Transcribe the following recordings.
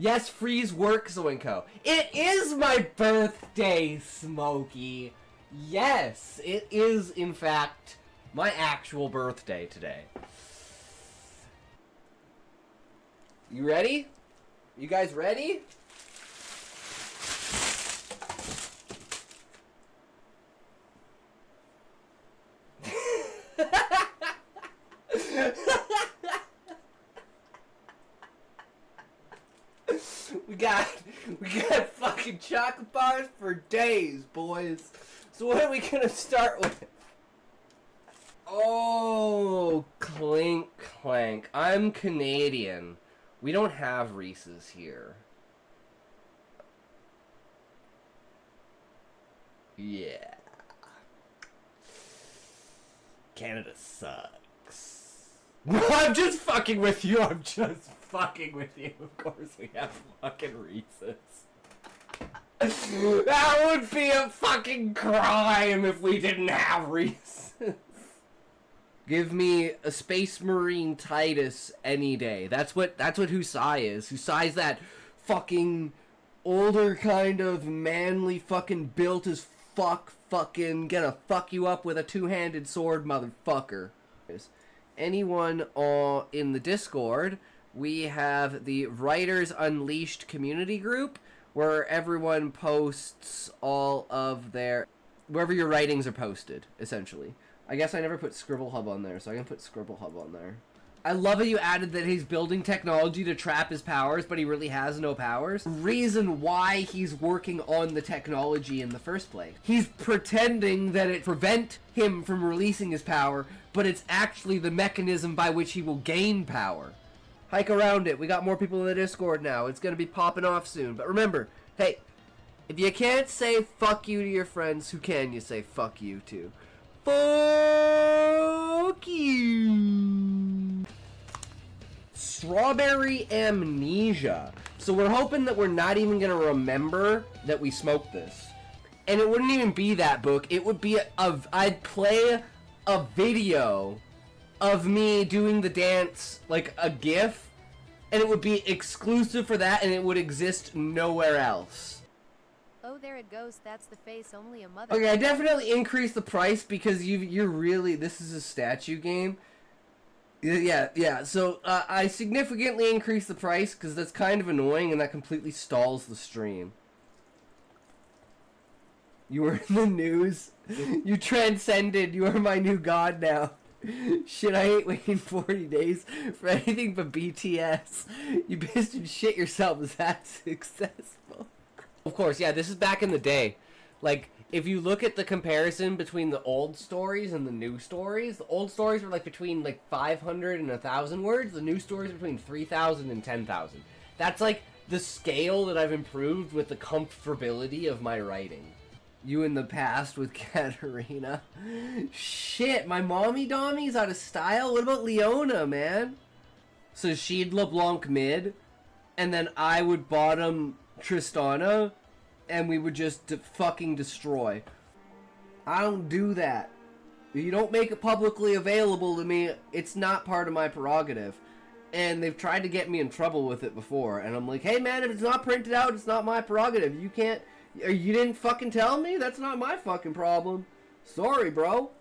Yes, freeze work, Zoinko. It is my birthday, Smokey. Yes, it is, in fact, my actual birthday today. You ready? You guys ready? We got fucking chocolate bars for days, boys. So what are we gonna start with? Oh, clink clank. I'm Canadian. We don't have Reese's here. Yeah. Canada sucks. I'm just fucking with you. I'm just fucking with you. Of course we have fucking Reese's. That would be a fucking crime if we didn't have Reese's. Give me a Space Marine Titus any day. That's what Husai is. Husai's that fucking older kind of manly fucking built as fuck fucking gonna fuck you up with a two-handed sword motherfucker. Anyone in the Discord, we have the Writers Unleashed community group where everyone posts all of wherever your writings are posted, essentially. I guess I never put Scribble Hub on there, so I can put Scribble Hub on there. I love how you added that he's building technology to trap his powers, but he really has no powers. Reason why he's working on the technology in the first place. He's pretending that it prevent him from releasing his power, but it's actually the mechanism by which he will gain power. Hike around it. We got more people in the Discord now. It's gonna be popping off soon. But remember, hey, if you can't say fuck you to your friends, who can you say fuck you to? Fuck you. Strawberry amnesia. So we're hoping that we're not even gonna remember that we smoked this. And it wouldn't even be that book. It would be I'd play a video of me doing the dance, like a GIF, and it would be exclusive for that, and it would exist nowhere else. Oh, there it goes. That's the face only a mother. Okay, I definitely increased the price because you're really, this is a statue game. Yeah. So I significantly increased the price because that's kind of annoying, and that completely stalls the stream. You were in the news. You transcended. You are my new god now. Shit, I ain't waiting 40 days for anything but BTS. You pissed and shit yourself. Is that successful? Of course, yeah, this is back in the day. Like, if you look at the comparison between the old stories and the new stories, the old stories were like between like 500 and 1,000 words. The new stories are between 3,000 and 10,000. That's like the scale that I've improved with the comfortability of my writing. You in the past with Katarina. Shit, my mommy dommy's out of style. What about Leona, man? So she'd LeBlanc mid, and then I would bottom Tristana, and we would just fucking destroy. I don't do that. If you don't make it publicly available to me, it's not part of my prerogative. And they've tried to get me in trouble with it before, and I'm like, hey man, if it's not printed out, it's not my prerogative. You can't... You didn't fucking tell me? That's not my fucking problem. Sorry, bro.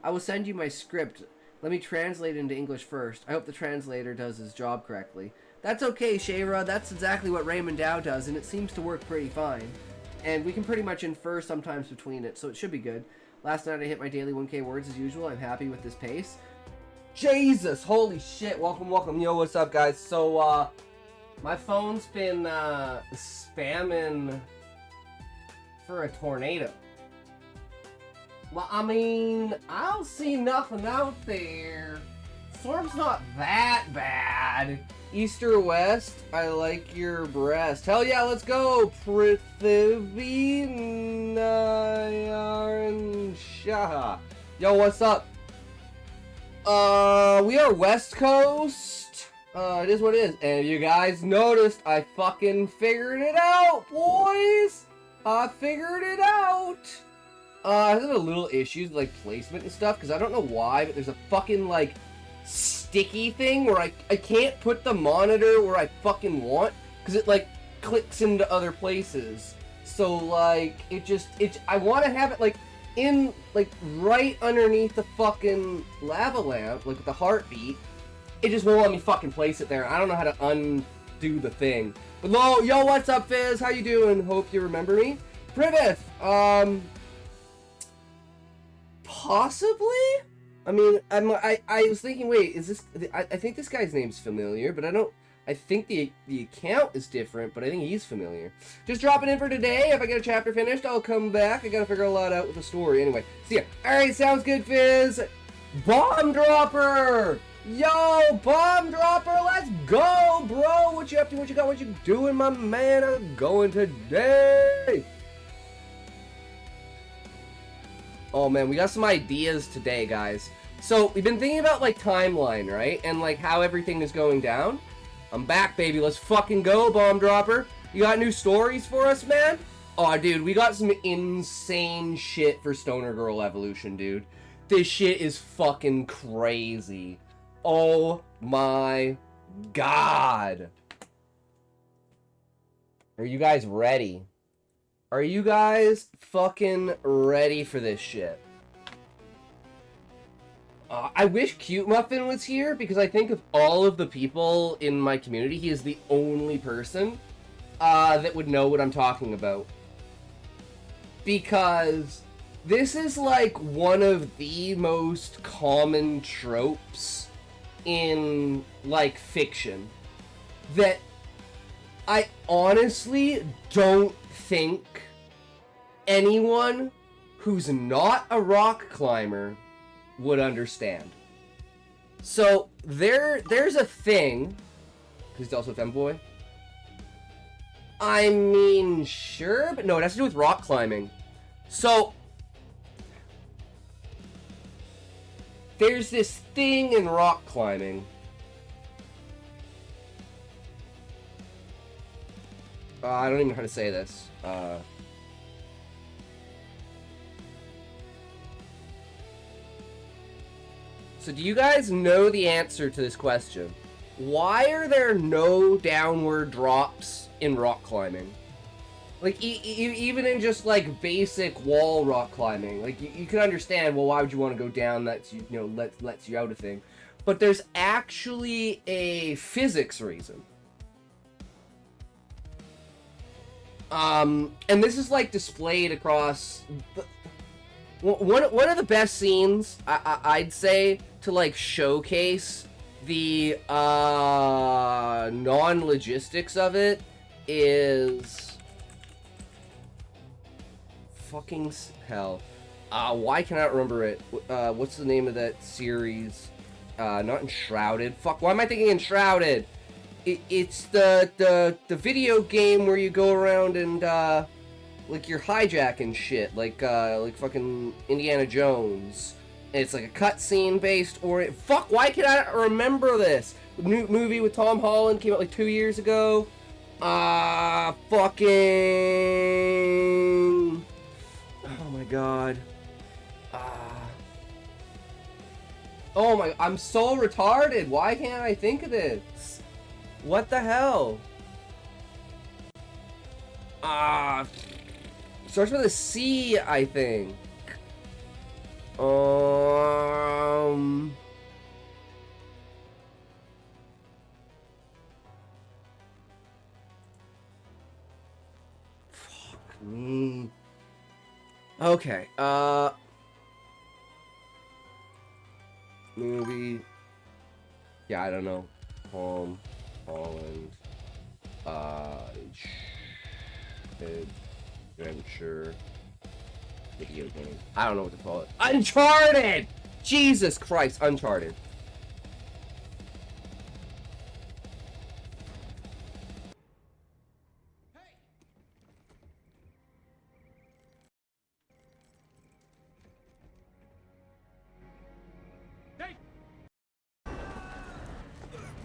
I will send you my script. Let me translate it into English first. I hope the translator does his job correctly. That's okay, Shayra. That's exactly what Raymond Dow does, and it seems to work pretty fine. And we can pretty much infer sometimes between it, so it should be good. Last night I hit my daily 1K words as usual. I'm happy with this pace. Jesus! Holy shit! Welcome, welcome. Yo, what's up, guys? So, my phone's been, spamming... for a tornado. Well, I mean, I don't see nothing out there. Storm's not that bad. East or west? I like your breast. Hell yeah, let's go! Prithvi Nayan Shah. Yo, what's up? We are West Coast. It is what it is. And you guys noticed, I fucking figured it out, boys! I figured it out! I have a little issues with, like, placement and stuff, because I don't know why, but there's a fucking, like, sticky thing where I can't put the monitor where I fucking want, because it like clicks into other places. So like I want to have it like in like right underneath the fucking lava lamp, like with the heartbeat. It just won't let me fucking place it there. I don't know how to undo the thing. But yo, what's up, Fizz? How you doing? Hope you remember me. Privith, possibly? I mean, I was thinking, wait, is this... I think this guy's name's familiar, but I don't... I think the account is different, but I think he's familiar. Just dropping in for today. If I get a chapter finished, I'll come back. I gotta figure a lot out with the story. Anyway, see ya. Alright, sounds good, Fizz. Bomb Dropper! Yo, Bomb Dropper, let's go, bro! What you up to? What you got? What you doing, my man? I'm going today! Oh man, we got some ideas today, guys. So, we've been thinking about, like, timeline, right? And, like, how everything is going down. I'm back, baby. Let's fucking go, Bomb Dropper. You got new stories for us, man? Oh, dude, we got some insane shit for Stoner Girl Evolution, dude. This shit is fucking crazy. Oh my god. Are you guys ready? Are you guys fucking ready for this shit? I wish Cute Muffin was here, because I think of all of the people in my community, he is the only person that would know what I'm talking about. Because this is like one of the most common tropes in like fiction that I honestly don't think anyone who's not a rock climber would understand. So there's a thing, because he's also a femboy. I mean, sure, but no, it has to do with rock climbing. So there's this thing in rock climbing. I don't even know how to say this. So do you guys know the answer to this question? Why are there no downward drops in rock climbing? Like, even in just, like, basic wall rock climbing. Like, you can understand, well, why would you want to go down? That's, you know, lets you out of thing. But there's actually a physics reason. And this is, like, displayed across... One of the best scenes, I'd say, to, like, showcase the non-logistics of it is... Fucking hell. Why can I not remember it? What's the name of that series? Not Enshrouded. Fuck, why am I thinking Enshrouded? It's the video game where you go around and, like, you're hijacking shit. Like fucking Indiana Jones. And it's like a cutscene based, or... Fuck, why can I not remember this? The new movie with Tom Holland came out like 2 years ago. Fucking... Oh my god. Oh my... I'm so retarded. Why can't I think of this? What the hell? Starts with a C, I think. Fuck me. Okay, movie. Yeah, I don't know. Tom Holland. Adventure. Video game. I don't know what to call it. Uncharted! Jesus Christ, Uncharted.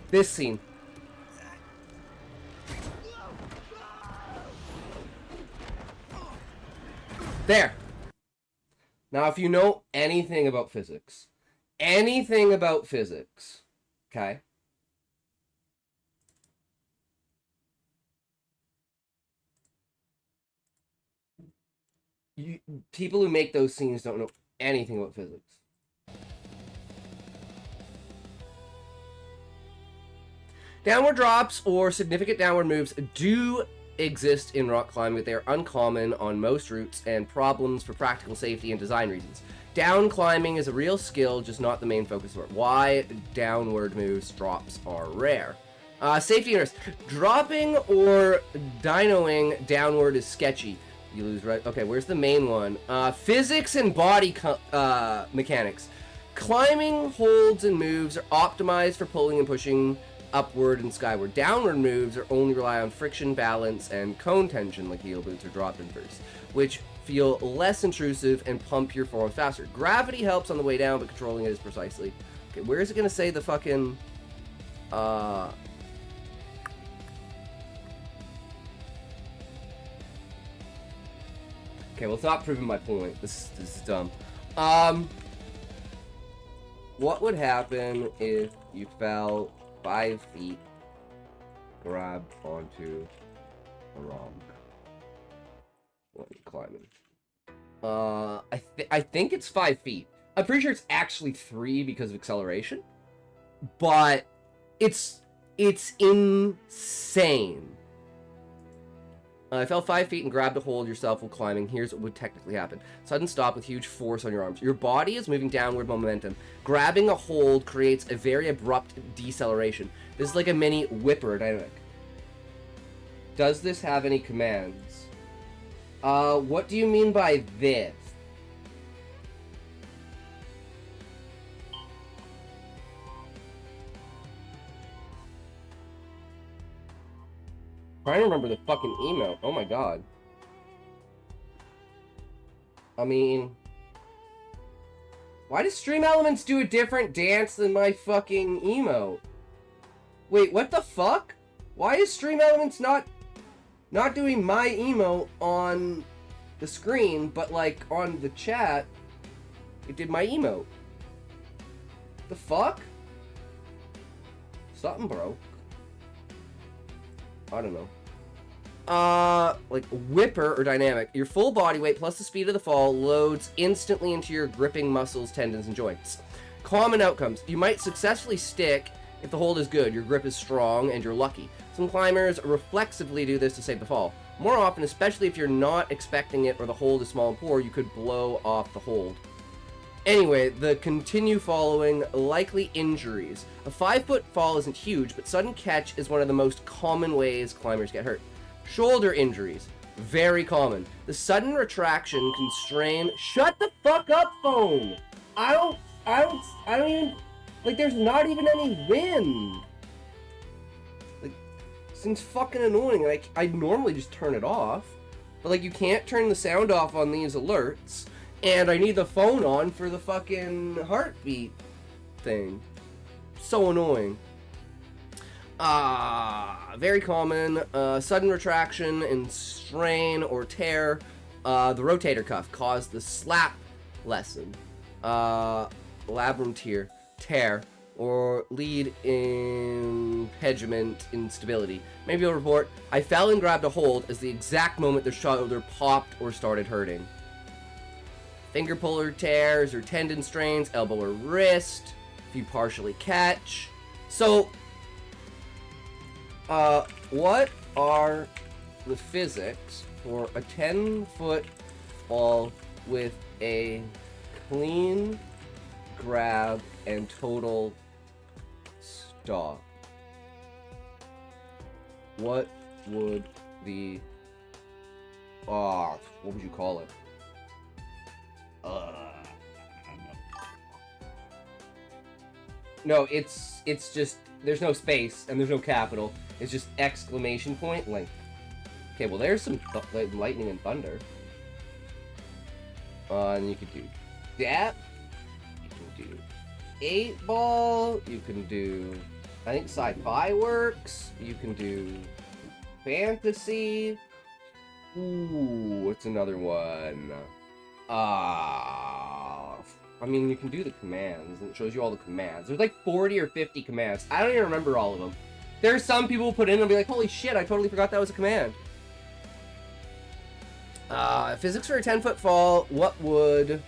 This scene. There. Now, if you know anything about physics, okay? people who make those scenes don't know anything about physics. Downward drops or significant downward moves do exist in rock climbing, but they are uncommon on most routes and problems for practical safety and design reasons. Down climbing is a real skill, just not the main focus of it. Why downward moves drops are rare. Safety and risk. Dropping or dynoing downward is sketchy. You lose right. Okay, where's the main one? Physics and body mechanics. Climbing holds and moves are optimized for pulling and pushing upward and skyward. Downward moves are only rely on friction, balance, and cone tension, like heel boots or drop in first, which feel less intrusive and pump your form faster. Gravity helps on the way down, but controlling it is precisely. Okay, where is it gonna say the fucking okay, well, it's not proving my point. This is dumb. What would happen if you fell 5 feet, grabbed onto a rock when climbing? I think it's 5 feet. I'm pretty sure it's actually 3 because of acceleration, but it's insane. I fell 5 feet and grabbed a hold yourself while climbing. Here's what would technically happen. Sudden stop with huge force on your arms. Your body is moving downward momentum. Grabbing a hold creates a very abrupt deceleration. This is like a mini whipper dynamic. Does this have any commands? What do you mean by this? Trying to remember the fucking email. Oh my god. I mean, why does Stream Elements do a different dance than my fucking emote? Wait, what the fuck? Why is Stream Elements not doing my emote on the screen, but like on the chat, it did my emote? The fuck? Something broke. I don't know. Like whipper or dynamic. Your full body weight plus the speed of the fall loads instantly into your gripping muscles, tendons, and joints. Common outcomes. You might successfully stick if the hold is good, your grip is strong, and you're lucky. Some climbers reflexively do this to save the fall. More often, especially if you're not expecting it or the hold is small and poor, you could blow off the hold. Anyway, the continue following likely injuries. A 5-foot fall isn't huge, but sudden catch is one of the most common ways climbers get hurt. Shoulder injuries, very common. The sudden retraction can strain. Shut the fuck up, phone! I don't even, like, there's not even any wind. Like, seems fucking annoying. Like, I normally just turn it off, but like, you can't turn the sound off on these alerts. And I need the phone on for the fucking heartbeat thing. So annoying. Very common. Sudden retraction and strain or tear. The rotator cuff caused the slap lesson. Labrum tear. Or lead impingement instability. Maybe you'll report, I fell and grabbed a hold as the exact moment the shoulder popped or started hurting. Finger puller tears or tendon strains, elbow or wrist, if you partially catch. So, what are the physics for a 10-foot fall with a clean grab and total stop? What would the... what would you call it? No, it's just, there's no space and there's no capital. It's just exclamation point length. Okay, well there's some lightning and thunder. And you could do that. You can do 8-ball. You can do, I think sci-fi works. You can do fantasy. Ooh, what's another one? I mean, you can do the commands, and it shows you all the commands. There's like 40 or 50 commands. I don't even remember all of them. There's some people who put in and be like, holy shit, I totally forgot that was a command. Physics for a 10-foot fall, what would...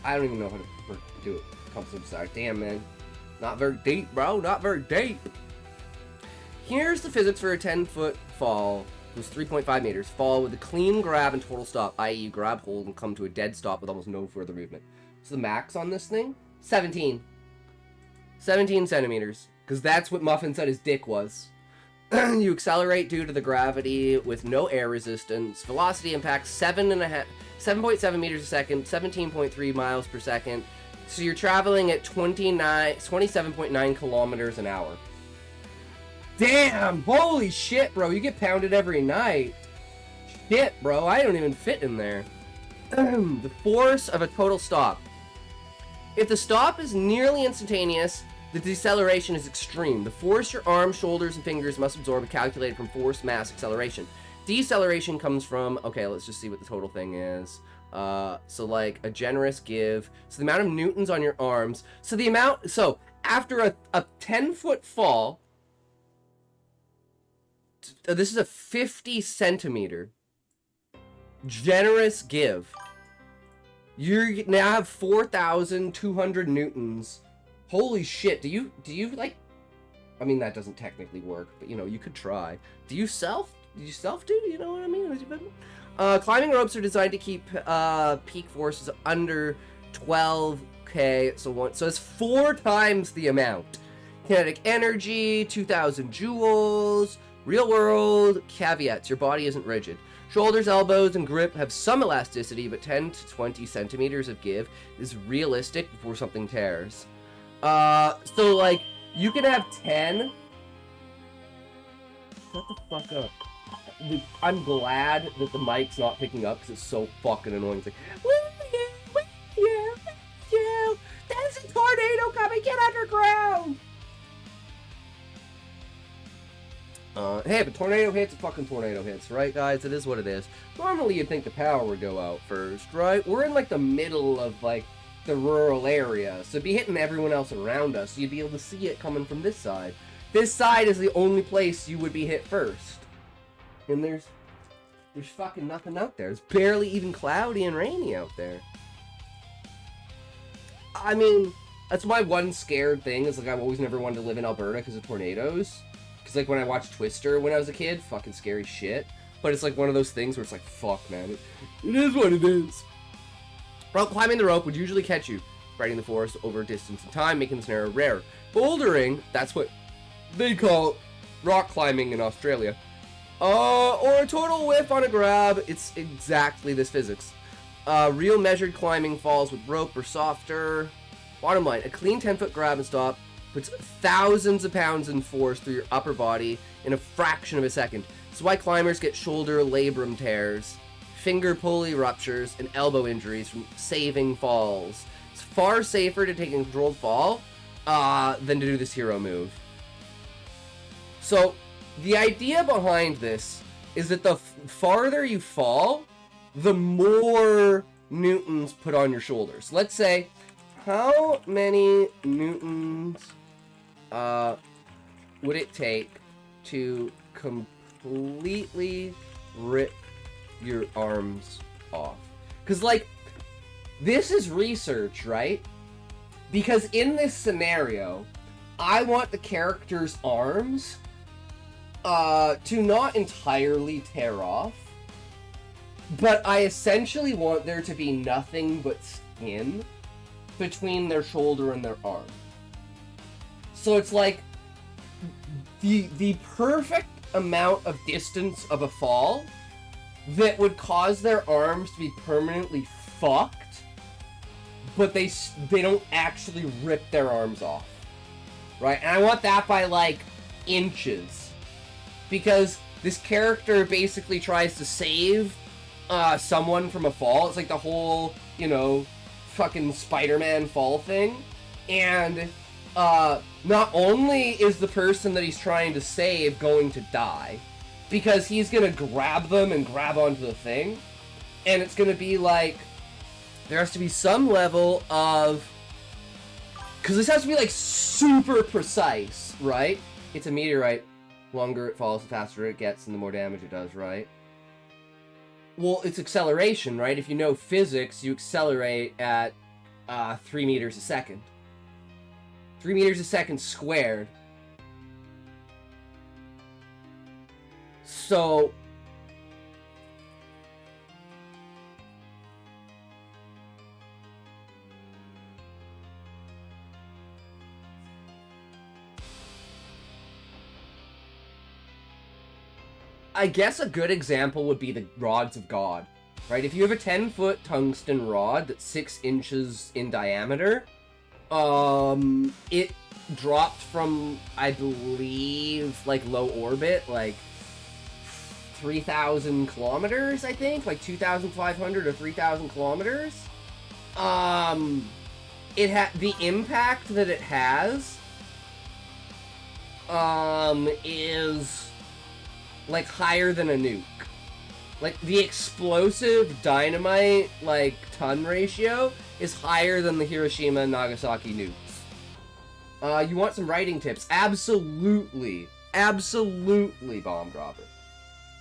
I don't even know how to do it. Come side. Damn, man. Not very deep, bro. Not very deep. Here's the physics for a 10-foot fall. It was 3.5 meters. Fall with a clean grab and total stop, i.e. you grab, hold, and come to a dead stop with almost no further movement. So the max on this thing? 17. 17 centimeters. Because that's what Muffin said his dick was. You accelerate due to the gravity with no air resistance. Velocity impact 7.7 meters a second, 17.3 miles per second. So you're traveling at 27.9 kilometers an hour. Damn! Holy shit, bro. You get pounded every night. Shit, bro. I don't even fit in there. The force of a total stop. If the stop is nearly instantaneous, the deceleration is extreme. The force your arms, shoulders, and fingers must absorb is calculated from force, mass, acceleration. Deceleration comes from... Okay, let's just see what the total thing is. So, like, a generous give. So, the amount of newtons on your arms. So, the amount... So, after a 10-foot fall... This is a 50 centimeter generous give. You now have 4,200 newtons. Holy shit, do you like, I mean, that doesn't technically work, but you know, you could try. Do you self do? You know what I mean? Climbing ropes are designed to keep peak forces under 12k, so it's 4 times the amount. Kinetic energy, 2,000 joules. Real world caveats, your body isn't rigid. Shoulders, elbows, and grip have some elasticity, but 10 to 20 centimeters of give is realistic before something tears. So, like, you can have 10... Shut the fuck up. I'm glad that the mic's not picking up, because it's so fucking annoying. It's like, will you, there's a tornado coming, get underground! Hey, if a tornado hits, a fucking tornado hits, right, guys? It is what it is. Normally, you'd think the power would go out first, right? We're in, like, the middle of, like, the rural area, so it'd be hitting everyone else around us. So you'd be able to see it coming from this side. This side is the only place you would be hit first. And there's fucking nothing out there. It's barely even cloudy and rainy out there. I mean, that's my one scared thing, is, like, I've always never wanted to live in Alberta because of tornadoes. Because, like, when I watched Twister when I was a kid, fucking scary shit. But it's, like, one of those things where it's like, fuck, man. It is what it is. Rock climbing the rope would usually catch you, spreading the force over distance and time, making the scenario rare. Bouldering, that's what they call rock climbing in Australia. Or a total whiff on a grab. It's exactly this physics. Real measured climbing falls with rope or softer. Bottom line, a clean 10-foot grab and stop puts thousands of pounds in force through your upper body in a fraction of a second. That's why climbers get shoulder labrum tears, finger pulley ruptures, and elbow injuries from saving falls. It's far safer to take a controlled fall than to do this hero move. So, the idea behind this is that the farther you fall, the more newtons put on your shoulders. Let's say, how many newtons would it take to completely rip your arms off? Because, like, this is research, right? Because in this scenario, I want the character's arms to not entirely tear off, but I essentially want there to be nothing but skin between their shoulder and their arm. So it's like the perfect amount of distance of a fall that would cause their arms to be permanently fucked, but they don't actually rip their arms off, right? And I want that by, like, inches, because this character basically tries to save someone from a fall. It's like the whole, you know, fucking Spider-Man fall thing, and not only is the person that he's trying to save going to die, because he's gonna grab them and grab onto the thing, and it's gonna be like, there has to be some level of, because this has to be, like, super precise, right? It's a meteorite. Longer it falls, the faster it gets, and the more damage it does, right? Well, it's acceleration, right? If you know physics, you accelerate at 3 meters a second. 3 meters a second squared. So... I guess a good example would be the rods of God, right? If you have a 10-foot tungsten rod that's 6 inches in diameter, it dropped from, I believe, like, low orbit, like, 3,000 kilometers, I think? Like, 2,500 or 3,000 kilometers? The impact that it has, is... like, higher than a nuke. Like, the explosive dynamite, like, ton ratio is higher than the Hiroshima and Nagasaki nukes. You want some writing tips? Absolutely. Absolutely, bomb dropper.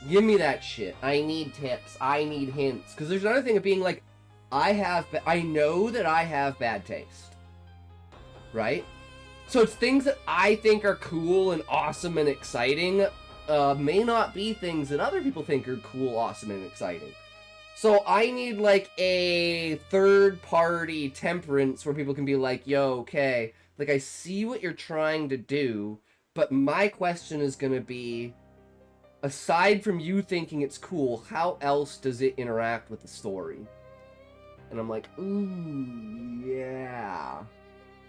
Give me that shit. I need tips. I need hints. Because there's another thing of being like, I know that I have bad taste. Right? So it's things that I think are cool and awesome and exciting may not be things that other people think are cool, awesome, and exciting. So I need, like, a third-party temperance where people can be like, yo, okay, like, I see what you're trying to do, but my question is gonna be, aside from you thinking it's cool, how else does it interact with the story? And I'm like, ooh, yeah.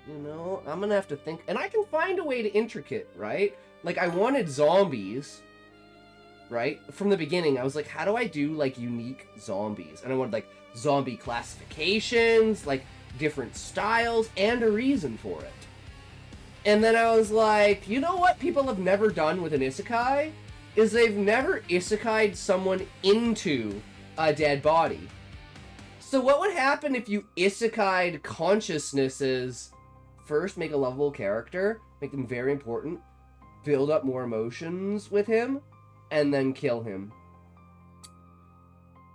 You know, I'm gonna have to think, and I can find a way to intricate, right? Like, I wanted zombies, right? From the beginning, I was like, how do I do, like, unique zombies? And I wanted, like, zombie classifications, like, different styles, and a reason for it. And then I was like, you know what people have never done with an isekai? Is they've never isekai'd someone into a dead body. So what would happen if you isekai'd consciousnesses? First, make a lovable character, make them very important, build up more emotions with him, and then kill him.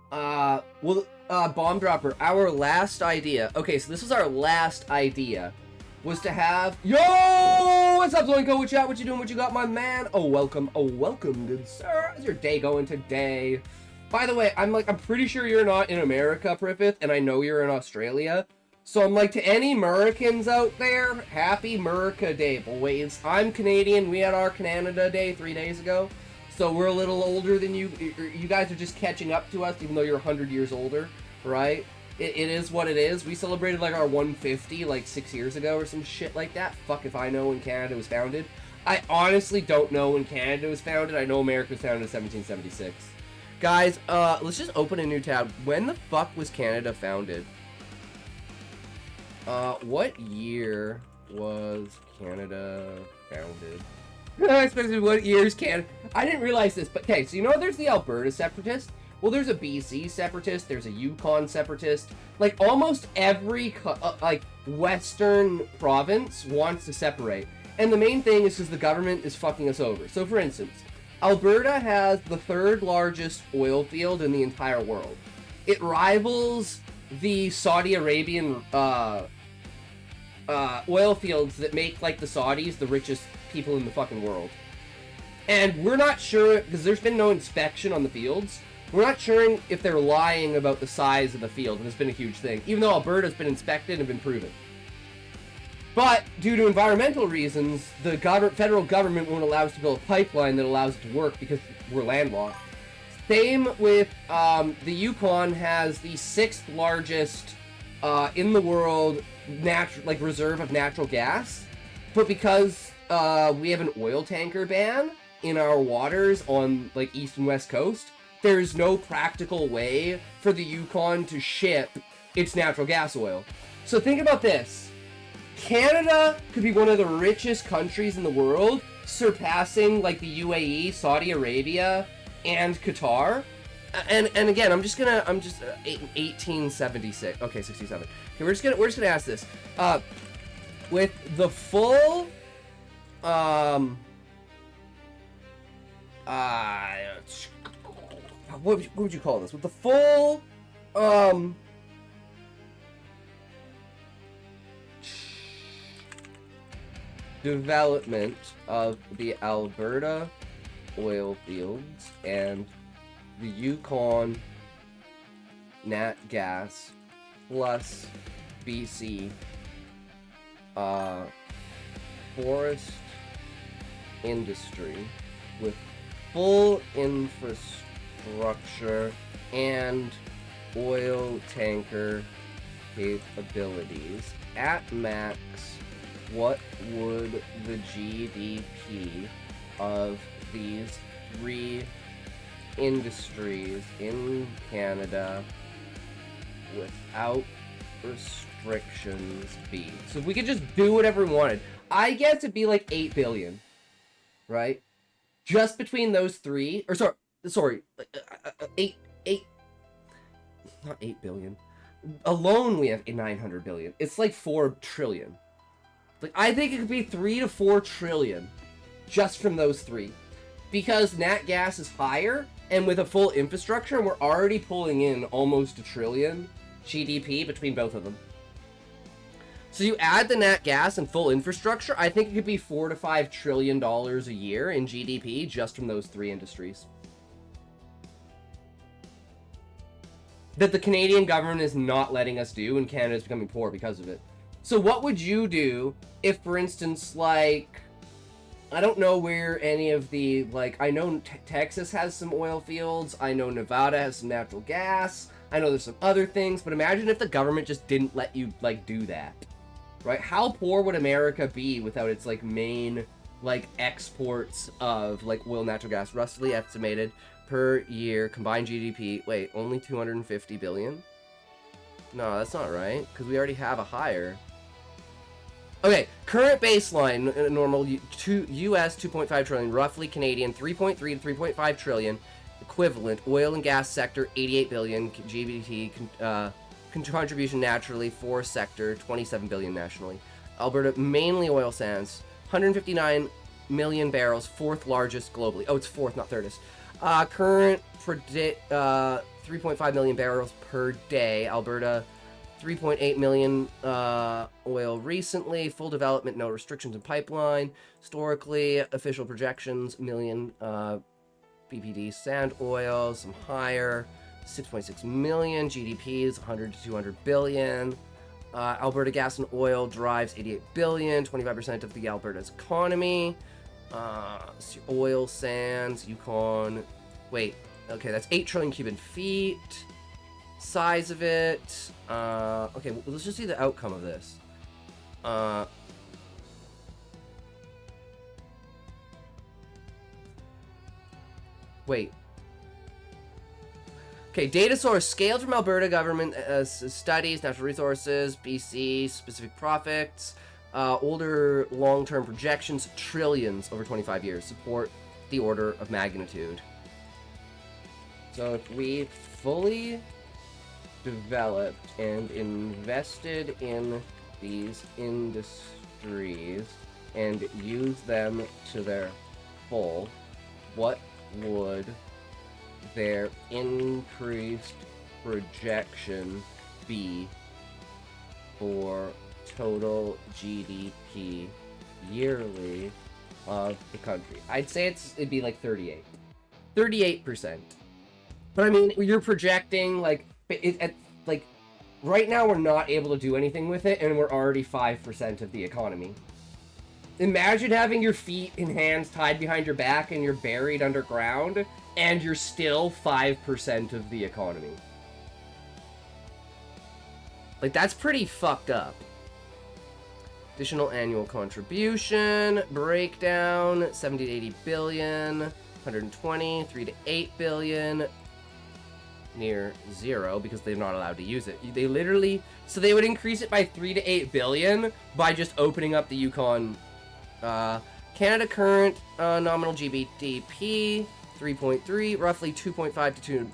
Bomb Dropper, our last idea. Okay, so this was our last idea. Was to have... Yo! What's up, Zoinko? What you doing? What you got, my man? Oh, welcome, good sir. How's your day going today? By the way, I'm pretty sure you're not in America, Pripyat, and I know you're in Australia. So I'm like, to any Americans out there, happy America Day, boys. I'm Canadian. We had our Canada Day 3 days ago. So we're a little older than you. You guys are just catching up to us, even though you're 100 years older, right? It is what it is. We celebrated like our 150 like 6 years ago or some shit like that. Fuck if I know when Canada was founded. I honestly don't know when Canada was founded. I know America was founded in 1776. Guys, let's just open a new tab. When the fuck was Canada founded? What year was Canada founded? Especially what year's Canada... I didn't realize this, but okay, so you know there's the Alberta separatist? Well, there's a BC separatist, there's a Yukon separatist. Like, almost every, like, Western province wants to separate. And the main thing is because the government is fucking us over. So, for instance, Alberta has the 3rd largest oil field in the entire world. It rivals the Saudi Arabian, oil fields that make, like, the Saudis the richest people in the fucking world. And we're not sure, because there's been no inspection on the fields, we're not sure if they're lying about the size of the field, and it's been a huge thing, even though Alberta's been inspected and been proven. But, due to environmental reasons, the federal government won't allow us to build a pipeline that allows it to work because we're landlocked. Same with, the Yukon has the 6th largest, in the world, reserve of natural gas. But because, we have an oil tanker ban in our waters on, like, east and west coast, there's no practical way for the Yukon to ship its natural gas oil. So think about this. Canada could be one of the richest countries in the world, surpassing, like, the UAE, Saudi Arabia, and Qatar. And again, I'm just 1876. Okay, 67. Okay, we're just gonna ask this. With the full, what would you call this? With the full, development of the Alberta oil fields and the Yukon nat gas plus BC forest industry with full infrastructure and oil tanker capabilities at max, what would the GDP of these three industries in Canada without restrictions be? So if we could just do whatever we wanted, I guess it'd be like 8 billion, right? Just between those three, or sorry, not 8 billion. Alone we have 900 billion. It's like 4 trillion. Like, I think it could be 3 to 4 trillion just from those three. Because nat gas is higher, and with a full infrastructure, we're already pulling in almost $1 trillion GDP between both of them. So you add the nat gas and full infrastructure, I think it could be $4 to $5 trillion a year in GDP just from those three industries. That the Canadian government is not letting us do, and Canada is becoming poor because of it. So what would you do if, for instance, like, I don't know where any of the, like, I know Texas has some oil fields, I know Nevada has some natural gas, I know there's some other things, but imagine if the government just didn't let you, like, do that, right? How poor would America be without its, like, main, like, exports of, like, oil, natural gas, roughly estimated per year, combined GDP, wait, only 250 billion? No, that's not right, because we already have a higher. Okay, current baseline, normal, US 2.5 trillion, roughly Canadian 3.3 to 3.5 trillion, equivalent, oil and gas sector 88 billion, GDP, contribution naturally, forest sector 27 billion nationally. Alberta, mainly oil sands, 159 million barrels, fourth largest globally. Oh, it's fourth, not thirdest. Current 3.5 million barrels per day. Alberta, 3.8 million oil recently. Full development, no restrictions in pipeline. Historically, official projections, million BPD sand oil, some higher. 6.6 million. GDPs, 100 to 200 billion. Alberta gas and oil drives 88 billion, 25% of the Alberta's economy. Oil sands, Yukon. Wait, okay, that's 8 trillion cubic feet. Size of it. Okay, well, let's just see the outcome of this. Wait. Okay, data source scaled from Alberta government studies, natural resources, BC, specific profits, older long-term projections, trillions over 25 years, support the order of magnitude. So if we fully developed and invested in these industries and used them to their full, what would their increased projection be for total GDP yearly of the country? I'd say it'd be like 38%. But I mean, you're projecting like like right now we're not able to do anything with it, and we're already 5% of the economy. Imagine having your feet and hands tied behind your back and you're buried underground, and you're still 5% of the economy. Like, that's pretty fucked up. Additional annual contribution, breakdown, 70 to 80 billion, 120, 3 to 8 billion, near zero because they're not allowed to use it. They literally, so they would increase it by 3 to 8 billion by just opening up the Yukon. Canada current nominal GDP 3.3, roughly 2.5 to 2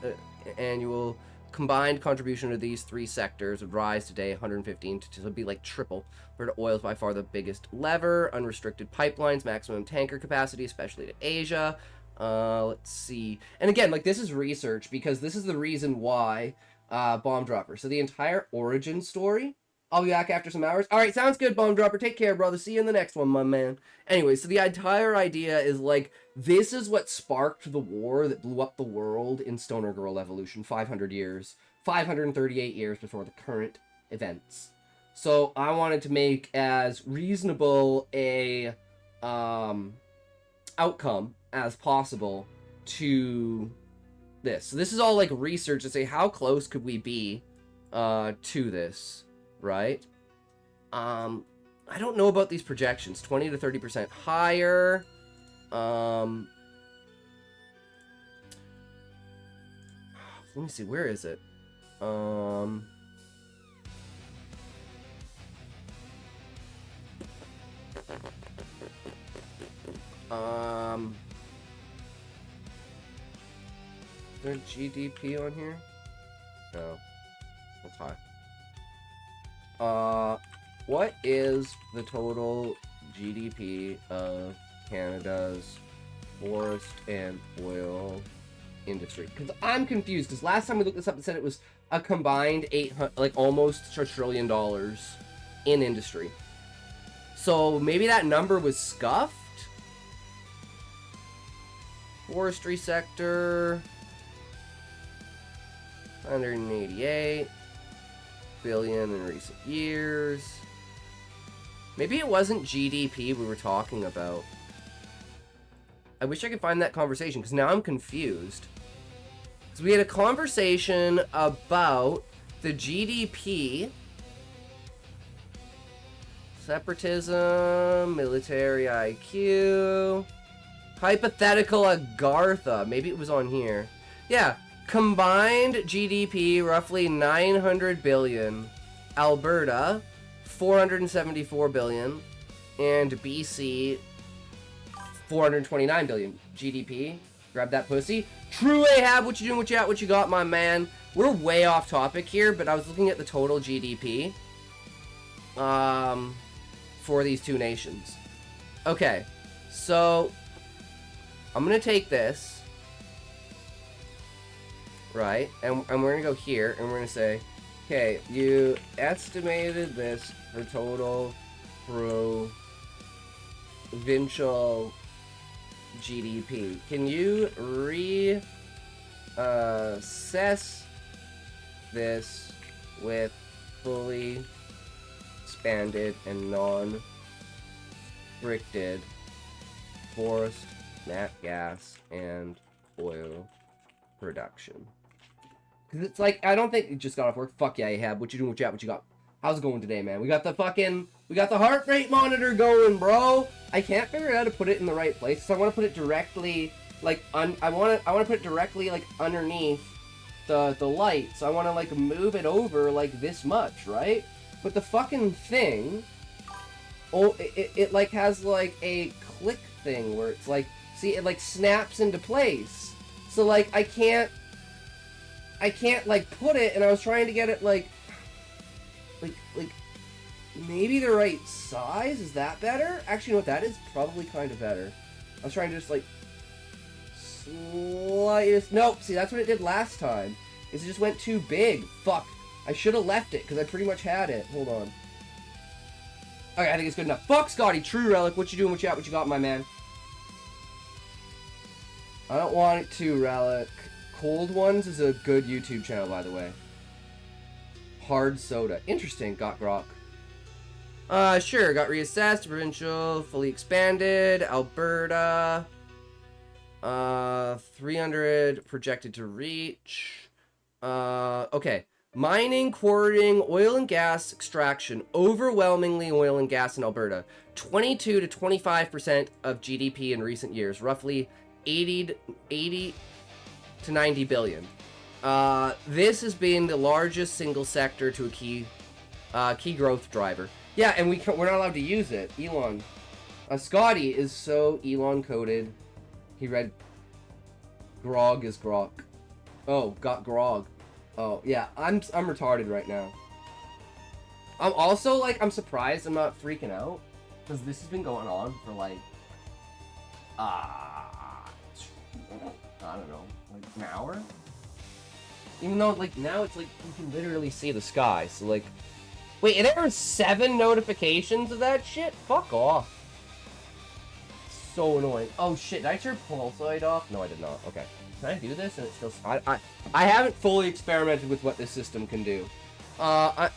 annual combined contribution to these three sectors would rise today 115 to so it'd be like triple. Alberta oil is by far the biggest lever. Unrestricted pipelines, maximum tanker capacity, especially to Asia. Let's see. And again, like, this is research, because this is the reason why Bomb Dropper. So the entire origin story. I'll be back after some hours. All right, sounds good, Bomb Dropper. Take care, brother. See you in the next one, my man. Anyway, so the entire idea is, like, this is what sparked the war that blew up the world in Stoner Girl Evolution 538 years before the current events. So I wanted to make as reasonable a outcome as possible to this. So this is all like research to say how close could we be to this, right? I don't know about these projections. 20 to 30% higher. Let me see, where is it? Is there GDP on here? No. That's high. What is the total GDP of Canada's forest and oil industry? Because I'm confused, because last time we looked this up, it said it was a combined 800, like almost $1 trillion in industry. So maybe that number was scuffed? Forestry sector, 188 billion in recent years. Maybe it wasn't GDP we were talking about. I wish I could find that conversation, because now I'm confused. Because we had a conversation about the GDP, separatism, military IQ, hypothetical Agartha. Maybe it was on here. Yeah, combined GDP roughly 900 billion. Alberta 474 billion, and BC 429 billion GDP. Grab that pussy. True Ahab, what you doing? What you at? What you got, my man? We're way off topic here, but I was looking at the total GDP for these two nations. Okay, so I'm gonna take this, right, and we're gonna go here, and we're gonna say, okay, you estimated this for total provincial GDP. Can you assess this with fully expanded and non-restricted forest, nat gas, and oil production? Because it's like, I don't think you just got off work. Fuck yeah, Ahab. What you doing? What you at? What you got? How's it going today, man? We got the heart rate monitor going, bro. I can't figure out how to put it in the right place. So I want to put it directly, like, I want to put it directly, like, underneath the light. So I want to, like, move it over, like, this much, right? But the fucking thing, it like, has, like, a click thing where it's, like, see, it, like, snaps into place. So, like, I can't, like, put it, and I was trying to get it, like, maybe the right size? Is that better? Actually, you know what? That is probably kind of better. I was trying to just, like, slightest... Nope, see, that's what it did last time. Is it just went too big. Fuck. I should have left it, because I pretty much had it. Hold on. Okay, I think it's good enough. Fuck, Scotty. True Relic. What you doing? What you at? What you got, my man? I don't want it to, Relic. Cold Ones is a good YouTube channel, by the way. Hard Soda. Interesting. Got Grok. Sure. Got reassessed. Provincial. Fully expanded. Alberta. 300 projected to reach. Okay. Mining, quarrying, oil and gas extraction. Overwhelmingly oil and gas in Alberta. 22 to 25% of GDP in recent years. Roughly 80 to 90 billion. This has been the largest single sector to a key growth driver. Yeah, and we're not allowed to use it. Elon. Scotty is so Elon coded. He read Grog is Grok. Oh, got Grog. Oh, yeah, I'm retarded right now. I'm also, like, I'm surprised I'm not freaking out. Because this has been going on for, like, I don't know, like an hour? Even though, like, now it's like, you can literally see the sky, so like... Wait, and there are 7 notifications of that shit? Fuck off. So annoying. Oh shit, did I turn pulse light off? No, I did not. Okay. Can I do this and it still... I haven't fully experimented with what this system can do. I'm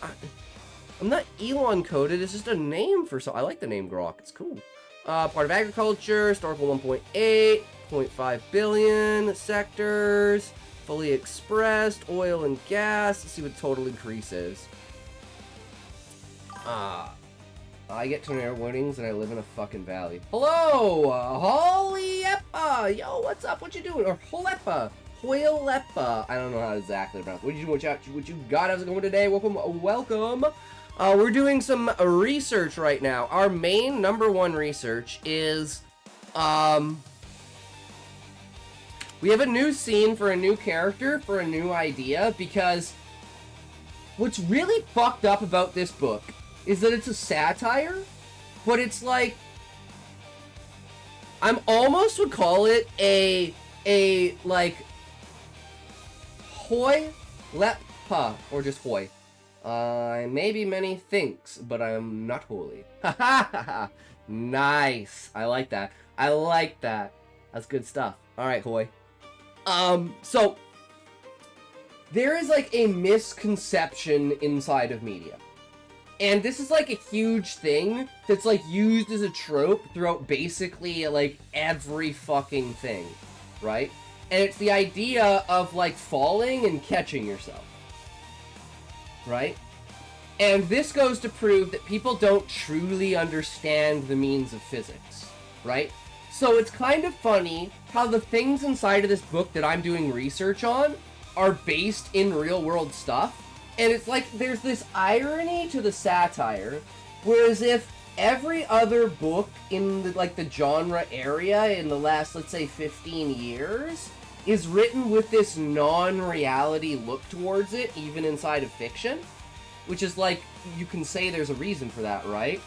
not Elon coded, it's just a name for I like the name Grok, it's cool. Part of agriculture, historical 1.8, 0.5 billion sectors, fully expressed, oil and gas. Let's see what total increase is. I get tornado warnings and I live in a fucking valley. Hello! Holiepa! Yo, what's up? What you doing? Or Holepa! Hoilepa! I don't know how to exactly pronounce it. What you got? How's it going today? Welcome! We're doing some research right now. Our main #1 research is, we have a new scene for a new character, for a new idea, because what's really fucked up about this book is that it's a satire, but it's like, I'm almost would call it a like, hoi lepa, or just hoi. I may be many things, but I'm not holy. Ha ha ha ha! Nice! I like that. I like that. That's good stuff. Alright, hoi. So, there is like a misconception inside of media. And this is like a huge thing that's like used as a trope throughout basically like every fucking thing, right? And it's the idea of like falling and catching yourself, right? And this goes to prove that people don't truly understand the means of physics, right? So it's kind of funny how the things inside of this book that I'm doing research on are based in real world stuff. And it's like, there's this irony to the satire, whereas if every other book in the, like, the genre area in the last, let's say, 15 years is written with this non-reality look towards it, even inside of fiction, which is like, you can say there's a reason for that, right?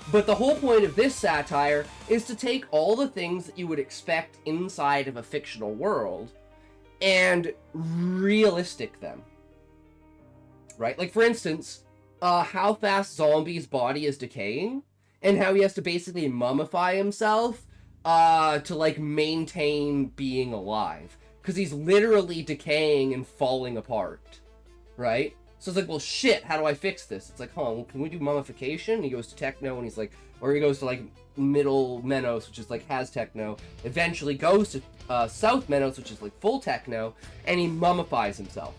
But the whole point of this satire is to take all the things that you would expect inside of a fictional world and realistic them. Right? Like, for instance, how fast Zombie's body is decaying, and how he has to basically mummify himself to, like, maintain being alive. Because he's literally decaying and falling apart. Right? So it's like, well, shit, how do I fix this? It's like, well, can we do mummification? And he goes to Techno, and he's like, or he goes to, like, Middle Menos, which is, like, has Techno, eventually goes to South Menos, which is, like, full Techno, and he mummifies himself.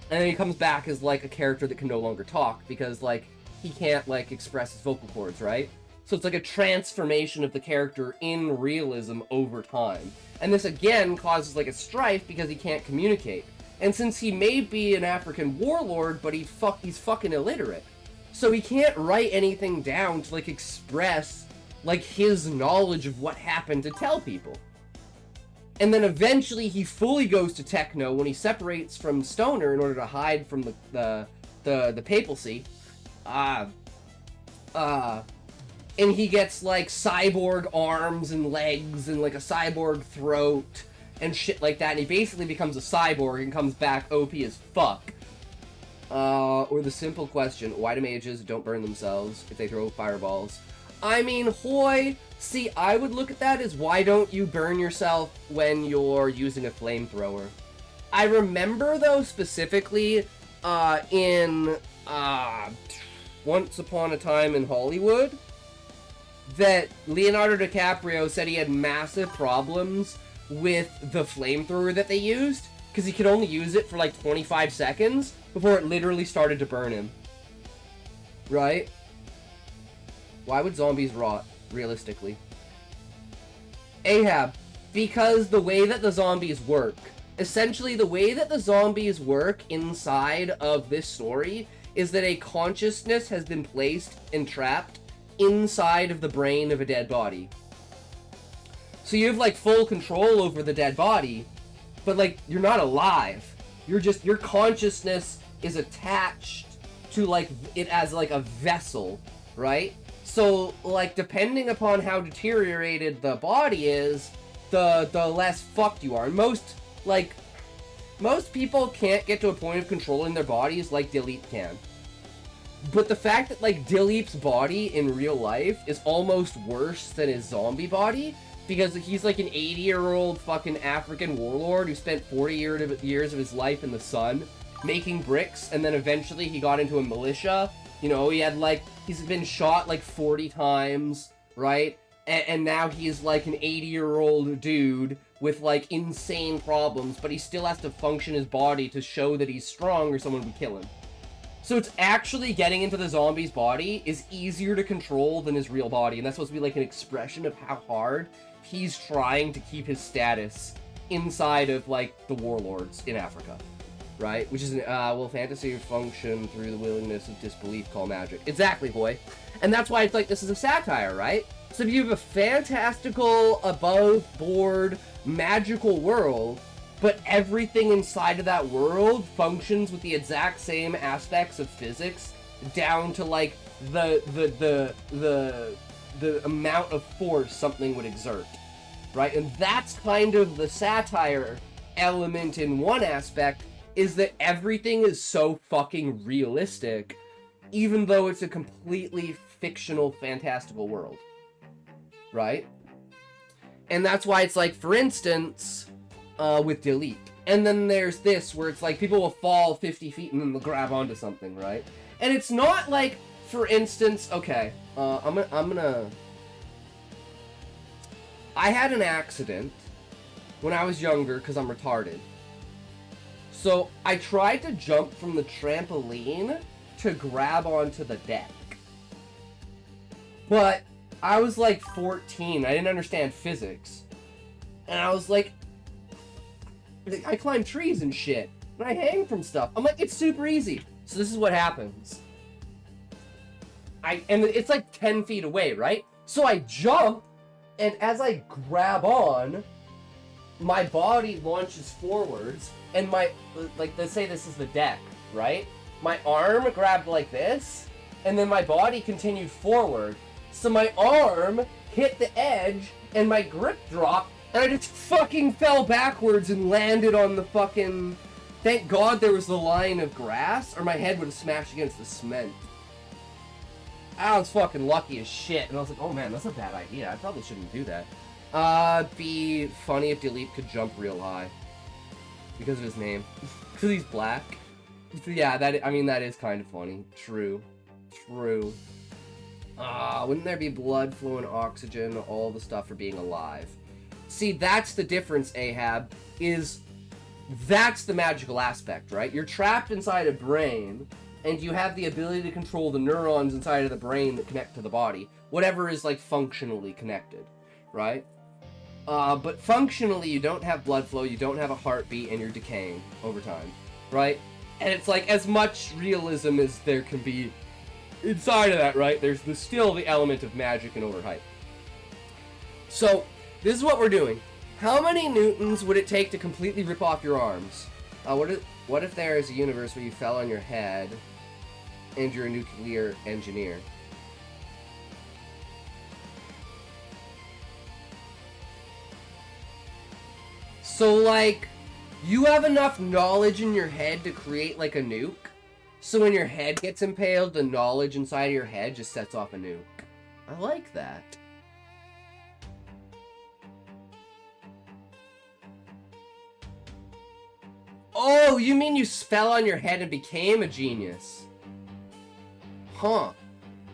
And then he comes back as, like, a character that can no longer talk, because, like, he can't, like, express his vocal cords, right? So it's like a transformation of the character in realism over time. And this, again, causes, like, a strife because he can't communicate. And since he may be an African warlord, but he's fucking illiterate. So he can't write anything down to, like, express, like, his knowledge of what happened to tell people. And then eventually he fully goes to Techno when he separates from Stoner in order to hide from the papacy. And he gets, like, cyborg arms and legs and, like, a cyborg throat and shit like that. And he basically becomes a cyborg and comes back OP as fuck. Or the simple question, why do mages don't burn themselves if they throw fireballs? I mean, hoi! See, I would look at that as, why don't you burn yourself when you're using a flamethrower? I remember, though, specifically, in, Once Upon a Time in Hollywood, that Leonardo DiCaprio said he had massive problems with the flamethrower that they used, because he could only use it for, like, 25 seconds before it literally started to burn him. Right? Why would zombies rot, realistically? Ahab, because the way that the zombies work, essentially the way that the zombies work inside of this story is that a consciousness has been placed and trapped inside of the brain of a dead body. So you have, like, full control over the dead body, but, like, you're not alive. You're just, your consciousness is attached to, like, it as, like, a vessel, right? So, like, depending upon how deteriorated the body is, the less fucked you are. And most people can't get to a point of controlling their bodies like Dilip can. But the fact that, like, Dilip's body in real life is almost worse than his zombie body, because he's like an 80-year-old fucking African warlord who spent 40 years of his life in the sun making bricks, and then eventually he got into a militia. You know, he's been shot like 40 times, right? And now he's like an 80-year-old dude with like insane problems, but he still has to function his body to show that he's strong or someone would kill him. So it's actually getting into the zombie's body is easier to control than his real body, and that's supposed to be like an expression of how hard he's trying to keep his status inside of like the warlords in Africa, right? Which is will fantasy function through the willingness of disbelief called magic? Exactly, boy. And that's why it's like this is a satire, right? So if you have a fantastical, above-board, magical world, but everything inside of that world functions with the exact same aspects of physics, down to like the amount of force something would exert, right? And that's kind of the satire element in one aspect, is that everything is so fucking realistic, even though it's a completely fictional, fantastical world, right? And that's why it's like, for instance, with Delete. And then there's this, where it's like, people will fall 50 feet and then they'll grab onto something, right? And it's not like, for instance, okay, I had an accident when I was younger, because I'm retarded. So, I tried to jump from the trampoline to grab onto the deck. But, I was like 14, I didn't understand physics. And I was like, I climb trees and shit, and I hang from stuff. I'm like, it's super easy. So this is what happens. And it's like 10 feet away, right? So I jump, and as I grab on, my body launches forwards, and let's say this is the deck, right? My arm grabbed like this, and then my body continued forward. So my arm hit the edge, and my grip dropped, and I just fucking fell backwards and landed on the fucking... Thank God there was the line of grass, or my head would have smashed against the cement. I was fucking lucky as shit, and I was like, oh man, that's a bad idea. I probably shouldn't do that. Be funny if Dilip could jump real high. Because of his name. Because he's black. Yeah, that is kind of funny. True. True. Wouldn't there be blood flow and oxygen, all the stuff for being alive? See, that's the difference, Ahab, that's the magical aspect, right? You're trapped inside a brain, and you have the ability to control the neurons inside of the brain that connect to the body. Whatever is, like, functionally connected, right? But functionally, you don't have blood flow, you don't have a heartbeat, and you're decaying over time, right? And it's like, as much realism as there can be inside of that, right? There's still the element of magic and overhype. So, this is what we're doing. How many newtons would it take to completely rip off your arms? What if there is a universe where you fell on your head and you're a nuclear engineer? So, like, you have enough knowledge in your head to create, like, a nuke? So when your head gets impaled, the knowledge inside of your head just sets off a nuke. I like that. Oh, you mean you fell on your head and became a genius? Huh.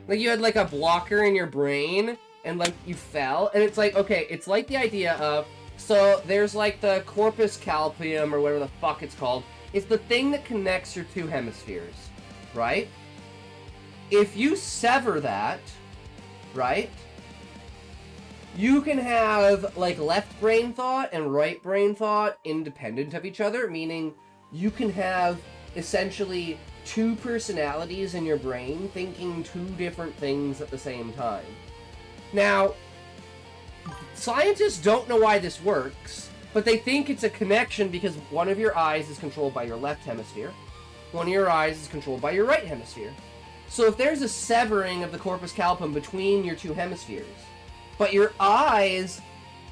Like you had like a blocker in your brain and like you fell and it's like, okay, it's like the idea of, so there's like the corpus callosum or whatever the fuck it's called. It's the thing that connects your two hemispheres, right? If you sever that, right? You can have, like, left brain thought and right brain thought independent of each other, meaning you can have, essentially, two personalities in your brain thinking two different things at the same time. Now, scientists don't know why this works, but they think it's a connection because one of your eyes is controlled by your left hemisphere, one of your eyes is controlled by your right hemisphere. So if there's a severing of the corpus callosum between your two hemispheres, but your eyes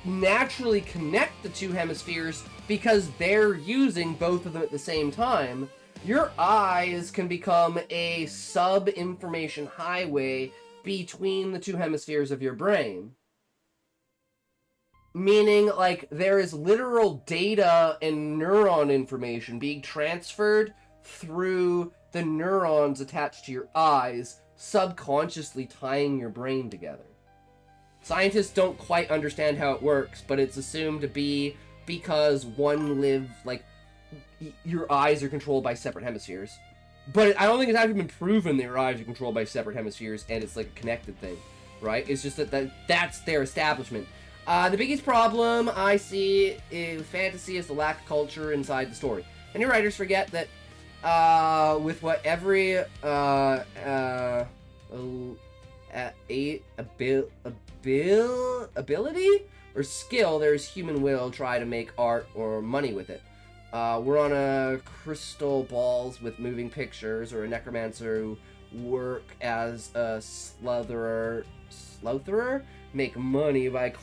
naturally connect the two hemispheres because they're using both of them at the same time, your eyes can become a sub-information highway between the two hemispheres of your brain. Meaning, like, there is literal data and neuron information being transferred through the neurons attached to your eyes, subconsciously tying your brain together. Scientists don't quite understand how it works, but it's assumed to be because one lives, like, your eyes are controlled by separate hemispheres. But I don't think it's actually been proven that your eyes are controlled by separate hemispheres and it's like a connected thing, right? It's just that's their establishment. The biggest problem I see in fantasy is the lack of culture inside the story. Many writers forget that with what every ability or skill, there's human will try to make art or money with it. We're on a crystal balls with moving pictures, or a necromancer who work as a slotherer, make money by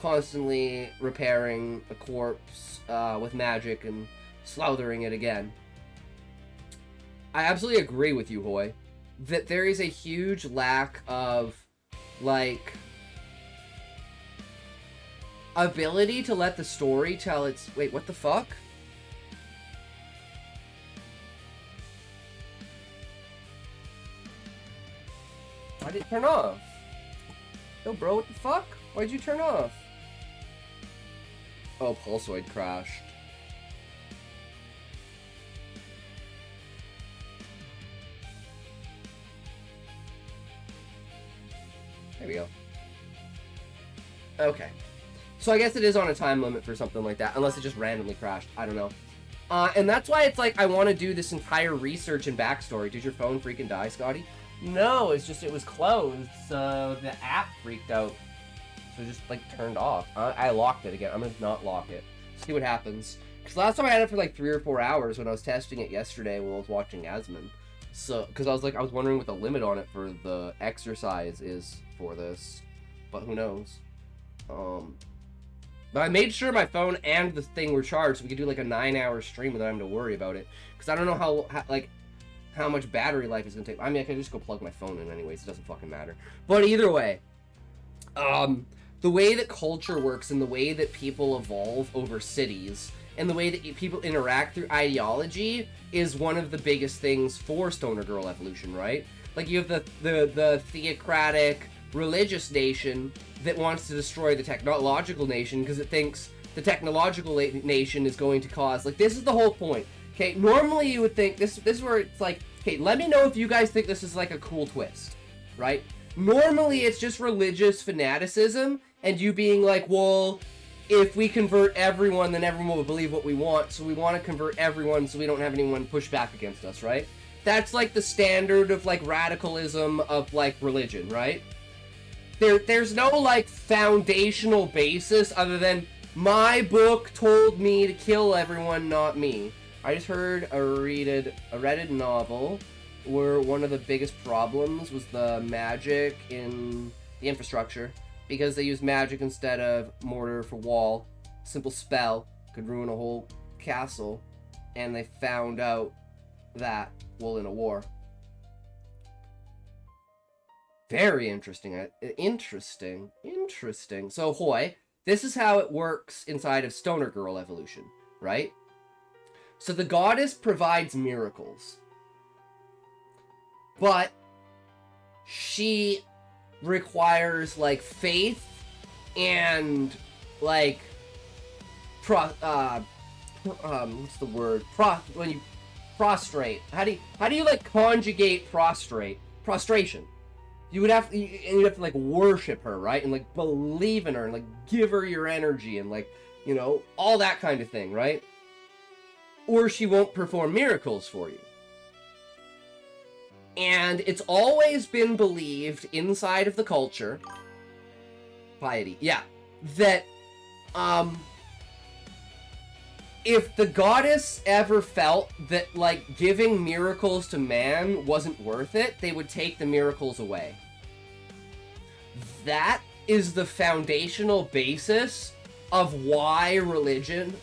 constantly repairing a corpse with magic and slaughtering it again. I absolutely agree with you, Hoy, that there is a huge lack of, like, ability to let the story tell its... Wait, what the fuck? Why did it turn off? Yo, bro, what the fuck? Why'd you turn off? Oh, Pulsoid crashed. There we go. Okay. So I guess it is on a time limit for something like that, unless it just randomly crashed. I don't know. And that's why it's like I want to do this entire research and backstory. Did your phone freaking die, Scotty? No, it's just it was closed, so the app freaked out. So it just, like, turned off. I locked it again. I'm gonna not lock it. See what happens. Because last time I had it for like 3 or 4 hours when I was testing it yesterday while I was watching Asmon. So, because I was wondering what the limit on it for the exercise is for this. But who knows. But I made sure my phone and the thing were charged so we could do like a 9-hour stream without having to worry about it. Because I don't know how much battery life is going to take. I mean, I can just go plug my phone in anyways. It doesn't fucking matter. But either way, the way that culture works and the way that people evolve over cities and the way that people interact through ideology is one of the biggest things for Stoner Girl evolution, right? Like, you have the theocratic religious nation that wants to destroy the technological nation because it thinks the technological nation is going to cause... Like, this is the whole point. Okay, normally you would think... This is where it's like... Okay, let me know if you guys think this is like a cool twist, right? Normally it's just religious fanaticism and you being like, well, if we convert everyone, then everyone will believe what we want, so we want to convert everyone so we don't have anyone push back against us, right? That's like the standard of like radicalism of like religion, right? There's no like foundational basis other than my book told me to kill everyone, not me. I just heard a Reddit novel where one of the biggest problems was the magic in the infrastructure because they used magic instead of mortar for wall. Simple spell could ruin a whole castle, and they found out that while in a war. Very interesting. Interesting. So, Hoy, this is how it works inside of Stoner Girl evolution, right? So the goddess provides miracles, but she requires, like, faith and, like, what's the word? When you prostrate. How do you like conjugate prostrate? Prostration. You'd have to like worship her, right? And like believe in her and like give her your energy and like, you know, all that kind of thing, right? Or she won't perform miracles for you. And it's always been believed inside of the culture, piety, yeah, that if the goddess ever felt that, like, giving miracles to man wasn't worth it, they would take the miracles away. That is the foundational basis of why religion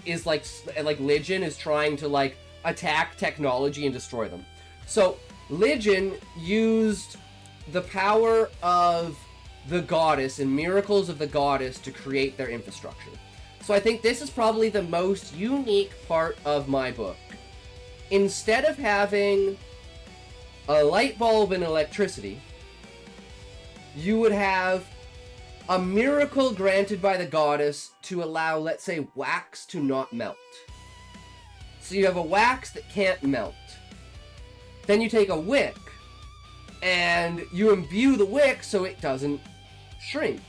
is like religion is trying to like attack technology and destroy them. So religion used the power of the goddess and miracles of the goddess to create their infrastructure. So I think this is probably the most unique part of my book. Instead of having a light bulb and electricity, you would have a miracle granted by the goddess to allow, let's say, wax to not melt. So you have a wax that can't melt. Then you take a wick and you imbue the wick so it doesn't shrink.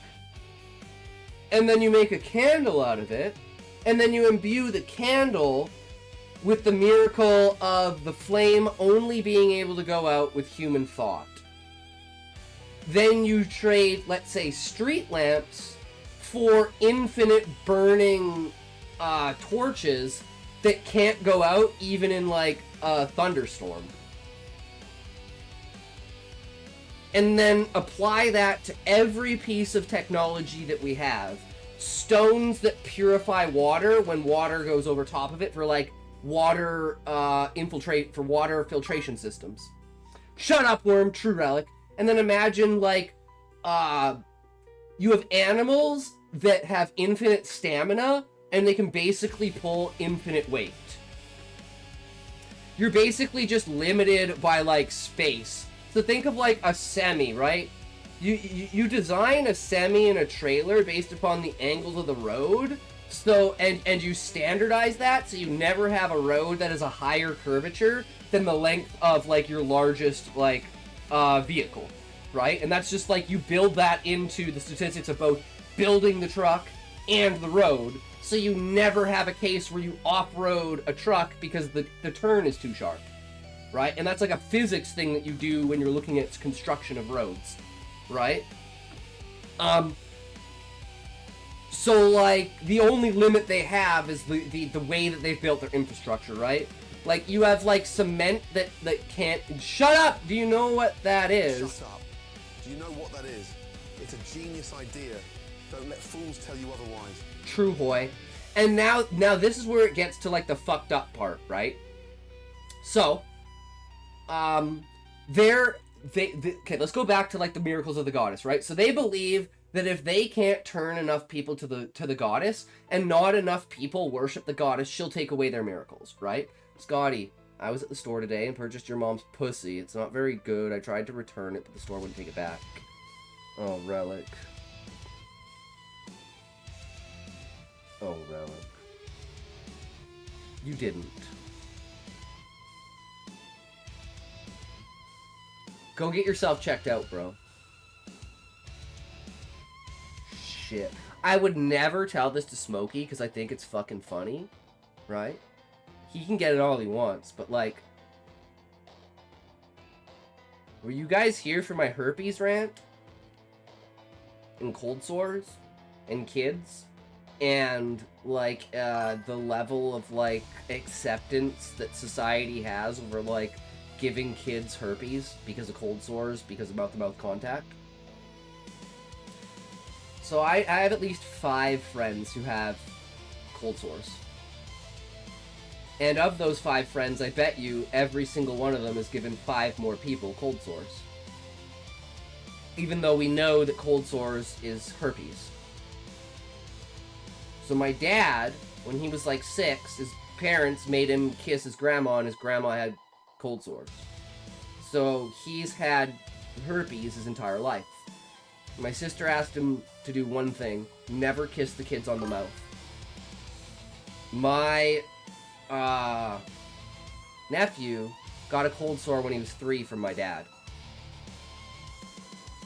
And then you make a candle out of it, and then you imbue the candle with the miracle of the flame only being able to go out with human thought. Then you trade, let's say, street lamps for infinite burning torches that can't go out even in like a thunderstorm. And then apply that to every piece of technology that we have. Stones that purify water when water goes over top of it for like water water filtration systems. Shut up, worm, true relic. And then imagine like you have animals that have infinite stamina and they can basically pull infinite weight. You're basically just limited by like space. So think of like a semi, right? You design a semi and a trailer based upon the angles of the road. So and you standardize that so you never have a road that is a higher curvature than the length of like your largest like vehicle, right? And that's just like you build that into the statistics of both building the truck and the road, so you never have a case where you off-road a truck because the turn is too sharp, right? And that's like a physics thing that you do when you're looking at construction of roads, right? So like the only limit they have is the way that they've built their infrastructure, right? Like you have like cement that can't. Shut up! Do you know what that is? Shut up. Do you know what that is? It's a genius idea. Don't let fools tell you otherwise. True, hoy. And now this is where it gets to like the fucked up part, right? So, okay, let's go back to like the miracles of the goddess, right? So they believe that if they can't turn enough people to the goddess and not enough people worship the goddess, she'll take away their miracles, right? Scotty, I was at the store today and purchased your mom's pussy. It's not very good. I tried to return it, but the store wouldn't take it back. Oh, relic. Oh, relic. You didn't. Go get yourself checked out, bro. Shit. I would never tell this to Smokey because I think it's fucking funny, right? He can get it all he wants, but like... Were you guys here for my herpes rant? And cold sores? And kids? And like the level of like acceptance that society has over like giving kids herpes because of cold sores, because of mouth-to-mouth contact. So I have at least 5 friends who have cold sores. And of those 5 friends, I bet you every single one of them has given 5 more people cold sores. Even though we know that cold sores is herpes. So my dad, when he was like 6, his parents made him kiss his grandma, and his grandma had cold sores. So he's had herpes his entire life. My sister asked him to do one thing: never kiss the kids on the mouth. My nephew got a cold sore when he was 3 from my dad.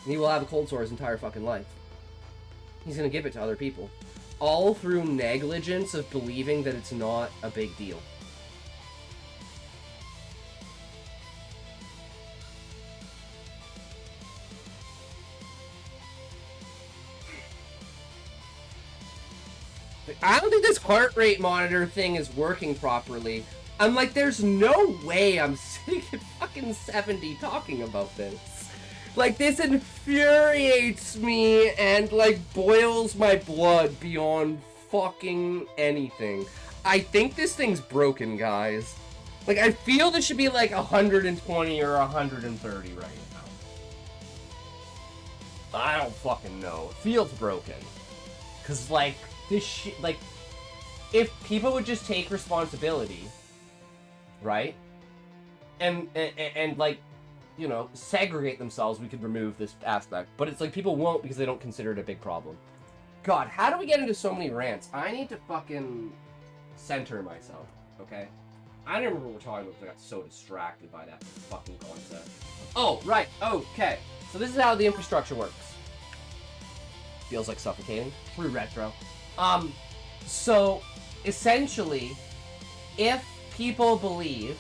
And he will have a cold sore his entire fucking life. He's gonna give it to other people. All through negligence of believing that it's not a big deal. I don't think this heart rate monitor thing is working properly. I'm like, there's no way I'm sitting at fucking 70 talking about this. Like, this infuriates me and, like, boils my blood beyond fucking anything. I think this thing's broken, guys. Like, I feel this should be, like, 120 or 130 right now. I don't fucking know. It feels broken. Because, like, this shit, like, if people would just take responsibility, right? And like, you know, segregate themselves, we could remove this aspect. But it's like people won't because they don't consider it a big problem. God, how do we get into so many rants? I need to fucking center myself, okay? I don't remember what we're talking about because I got so distracted by that fucking concept. Oh, right, okay. So this is how the infrastructure works. Feels like suffocating. True retro. So, essentially, if people believe...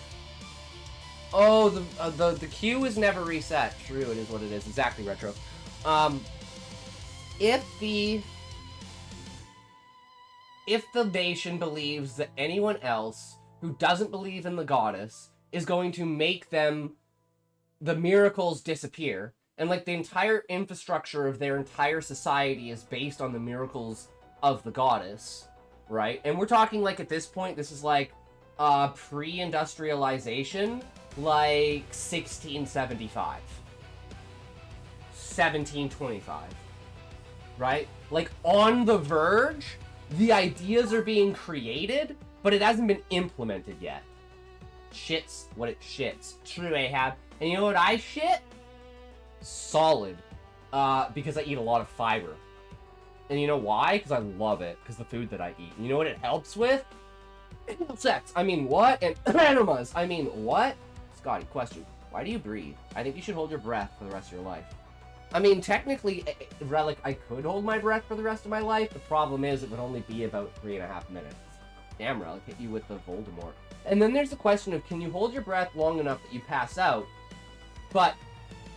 Oh, the queue is never reset. True, it is what it is. Exactly, retro. If the nation believes that anyone else who doesn't believe in the goddess is going to make the miracles disappear, and like the entire infrastructure of their entire society is based on the miracles of the goddess, right? And we're talking like at this point, this is like pre-industrialization, like 1675, 1725, right? Like on the verge, the ideas are being created, but it hasn't been implemented yet. Shit's what it shits. True, Ahab. And you know what I shit? Solid. Because I eat a lot of fiber. And you know why? Because I love it. Because the food that I eat. And you know what it helps with? Sex. I mean, what? And enemas. I mean, what? Scotty, question. Why do you breathe? I think you should hold your breath for the rest of your life. I mean, technically, Relic, I could hold my breath for the rest of my life. The problem is it would only be about 3.5 minutes. Damn, Relic, hit you with the Voldemort. And then there's the question of, can you hold your breath long enough that you pass out, but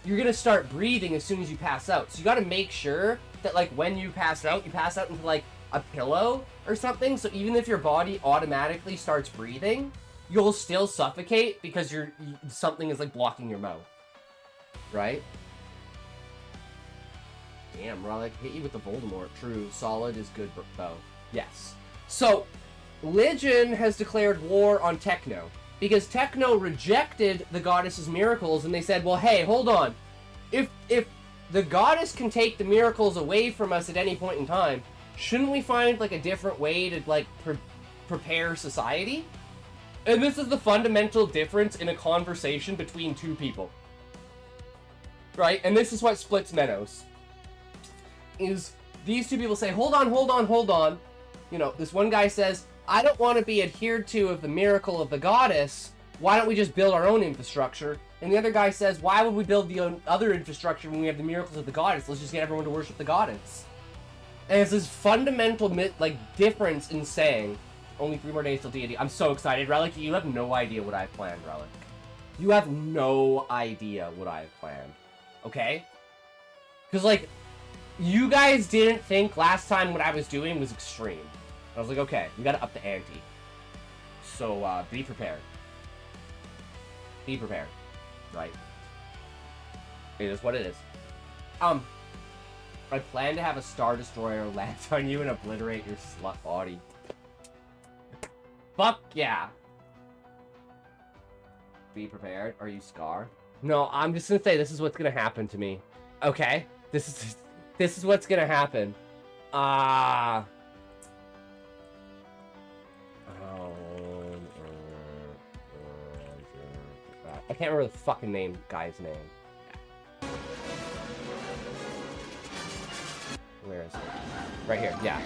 you're gonna start breathing as soon as you pass out. So you gotta make sure that, like, when you pass out into, like, a pillow or something, so even if your body automatically starts breathing, you'll still suffocate because something is, like, blocking your mouth. Right? Damn, Relic, hit you with the Voldemort. True, solid is good, though. Yes. So, Legion has declared war on Techno, because Techno rejected the goddess's miracles, and they said, well, hey, hold on. If the goddess can take the miracles away from us at any point in time, shouldn't we find, like, a different way to, like, prepare society? And this is the fundamental difference in a conversation between two people. Right? And this is what splits Menos. Is these two people say, hold on. You know, this one guy says, I don't want to be adhered to of the miracle of the goddess. Why don't we just build our own infrastructure? And the other guy says, why would we build the other infrastructure when we have the miracles of the goddess? Let's just get everyone to worship the goddess. And it's this fundamental, difference in saying, only 3 more days till deity. I'm so excited, Relic. You have no idea what I've planned, Relic. You have no idea what I've planned. Okay? Because, like, you guys didn't think last time what I was doing was extreme. I was like, okay, we gotta up the ante. So, be prepared. Be prepared. Right. It is what it is. I plan to have a Star Destroyer land on you and obliterate your slut body. Fuck yeah. Be prepared. Are you Scar? No, I'm just gonna say this is what's gonna happen to me. Okay? This is what's gonna happen. I can't remember the fucking guy's name. Where is it? Right here, yeah.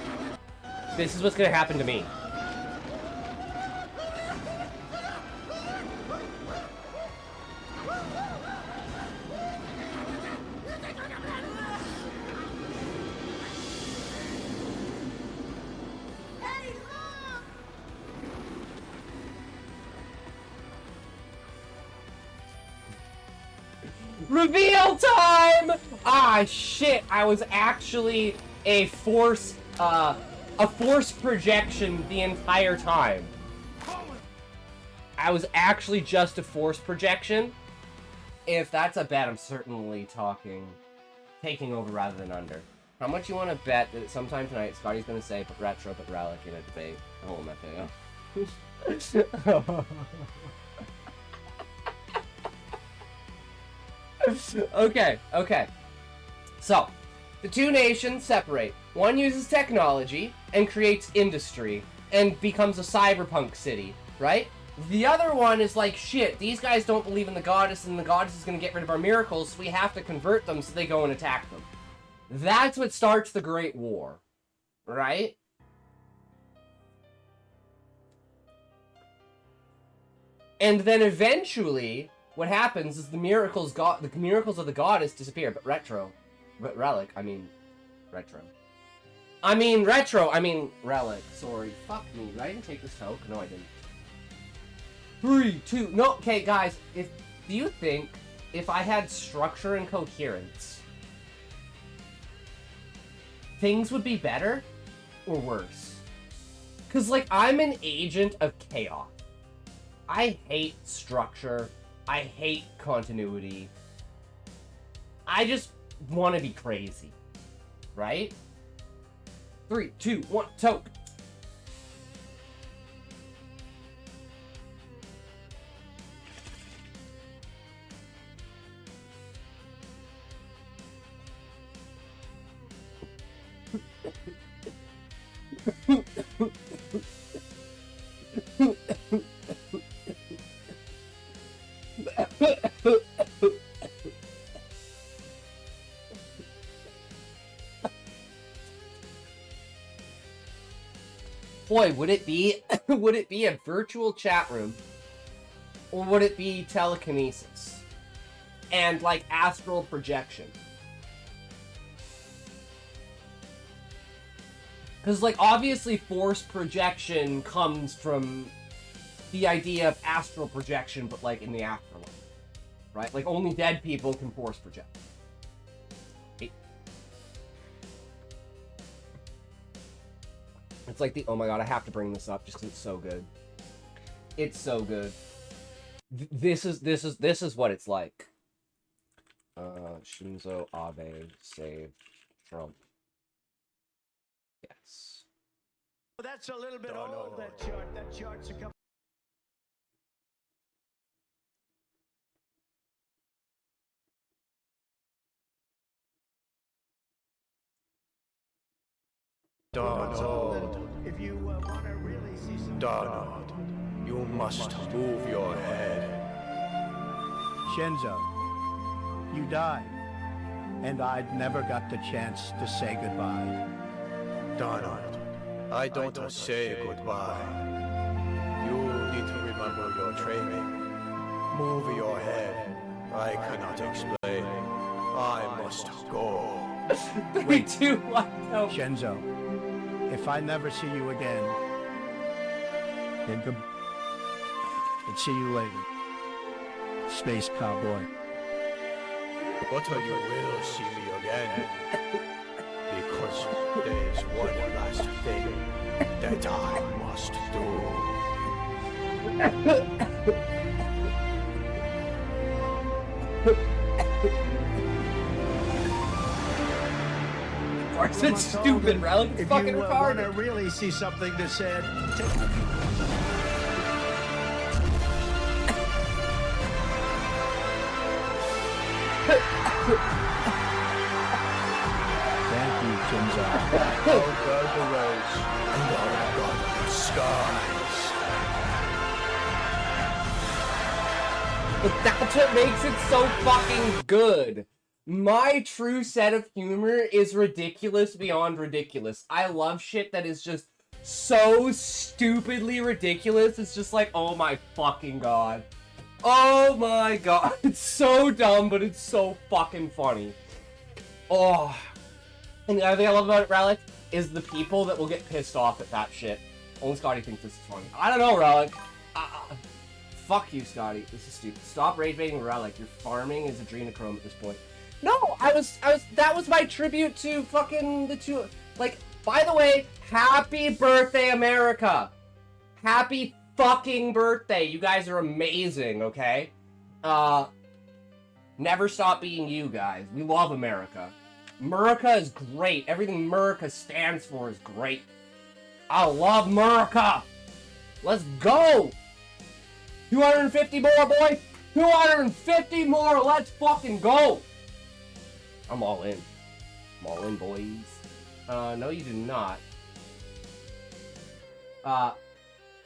This is what's gonna happen to me. Reveal time! Ah, shit, I was actually a force projection the entire time. I was actually just a force projection. If that's a bet, I'm certainly talking taking over rather than under. How much you want to bet that sometime tonight Scotty's going to say but retro but relic in a debate? Hold on, Okay. So, the two nations separate. One uses technology and creates industry and becomes a cyberpunk city, right? The other one is like, shit, these guys don't believe in the goddess and the goddess is going to get rid of our miracles, so we have to convert them, so they go and attack them. That's what starts the Great War, right? And then eventually, what happens is the miracles of the goddess disappear, but relic, I mean relic, sorry. Fuck me, I didn't take this toke? No, I didn't. 3, 2, no, okay, guys, do you think if I had structure and coherence, things would be better or worse? Because, like, I'm an agent of chaos. I hate structure. I hate continuity. I just want to be crazy. Right? 3, 2, 1, toke. Boy, would it be a virtual chat room, or would it be telekinesis and like astral projection? Because, like, obviously force projection comes from the idea of astral projection, but like in the afterlife, right? Like, only dead people can force project. It's like oh my god, I have to bring this up just because it's so good. It's so good. This is what it's like. Shinzo Abe saved Trump. Yes. That's a little bit old, that chart. That chart's a couple. Donald, If you want to really see some. Donald, you must move your head. Shinzo, you died, and I'd never got the chance to say goodbye. Donald, I don't say goodbye. You need to remember your training. Move your head. I cannot explain. I must go. 3, 2, 1, go. Shinzo, if I never see you again, then good. And see you later, Space Cowboy. But you will see me again. Because there is one last thing that I must Of course it's stupid, Relic. It's fucking If you want to retarded. really see something that said. Thank you, Shinzo. I'll guard the roads and I'll guard the skies. But that's what makes it so fucking good. My true set of humor is ridiculous beyond ridiculous. I love shit that is just so stupidly ridiculous. It's just like, oh my fucking god. Oh my god. It's so dumb, but it's so fucking funny. Oh. And the other thing I love about it, Relic, is the people that will get pissed off at that shit. Only Scotty thinks this is funny. I don't know, Relic. Fuck you, Scotty. This is stupid. Stop rage baiting Relic. Your farming is adrenochrome at this point. No, that was my tribute to fucking the two, like, by the way, happy birthday, America. Happy fucking birthday. You guys are amazing, okay? Never stop being you guys. We love America. America is great. Everything America stands for is great. I love America. Let's go. 250 more, boy. 250 more. Let's fucking go. I'm all in. I'm all in, boys. No, you do not.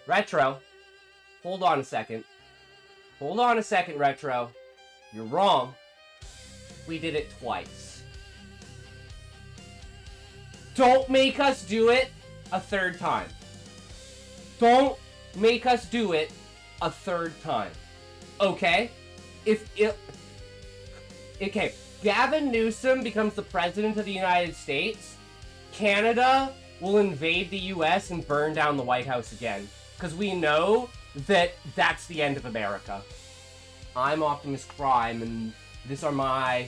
Retro. Hold on a second. Hold on a second, Retro. You're wrong. We did it twice. Don't make us do it a third time. Don't make us do it a third time. Okay? Okay, Gavin Newsom becomes the president of the United States, Canada will invade the US and burn down the White House again. Because we know that that's the end of America. I'm Optimus Prime, and these are my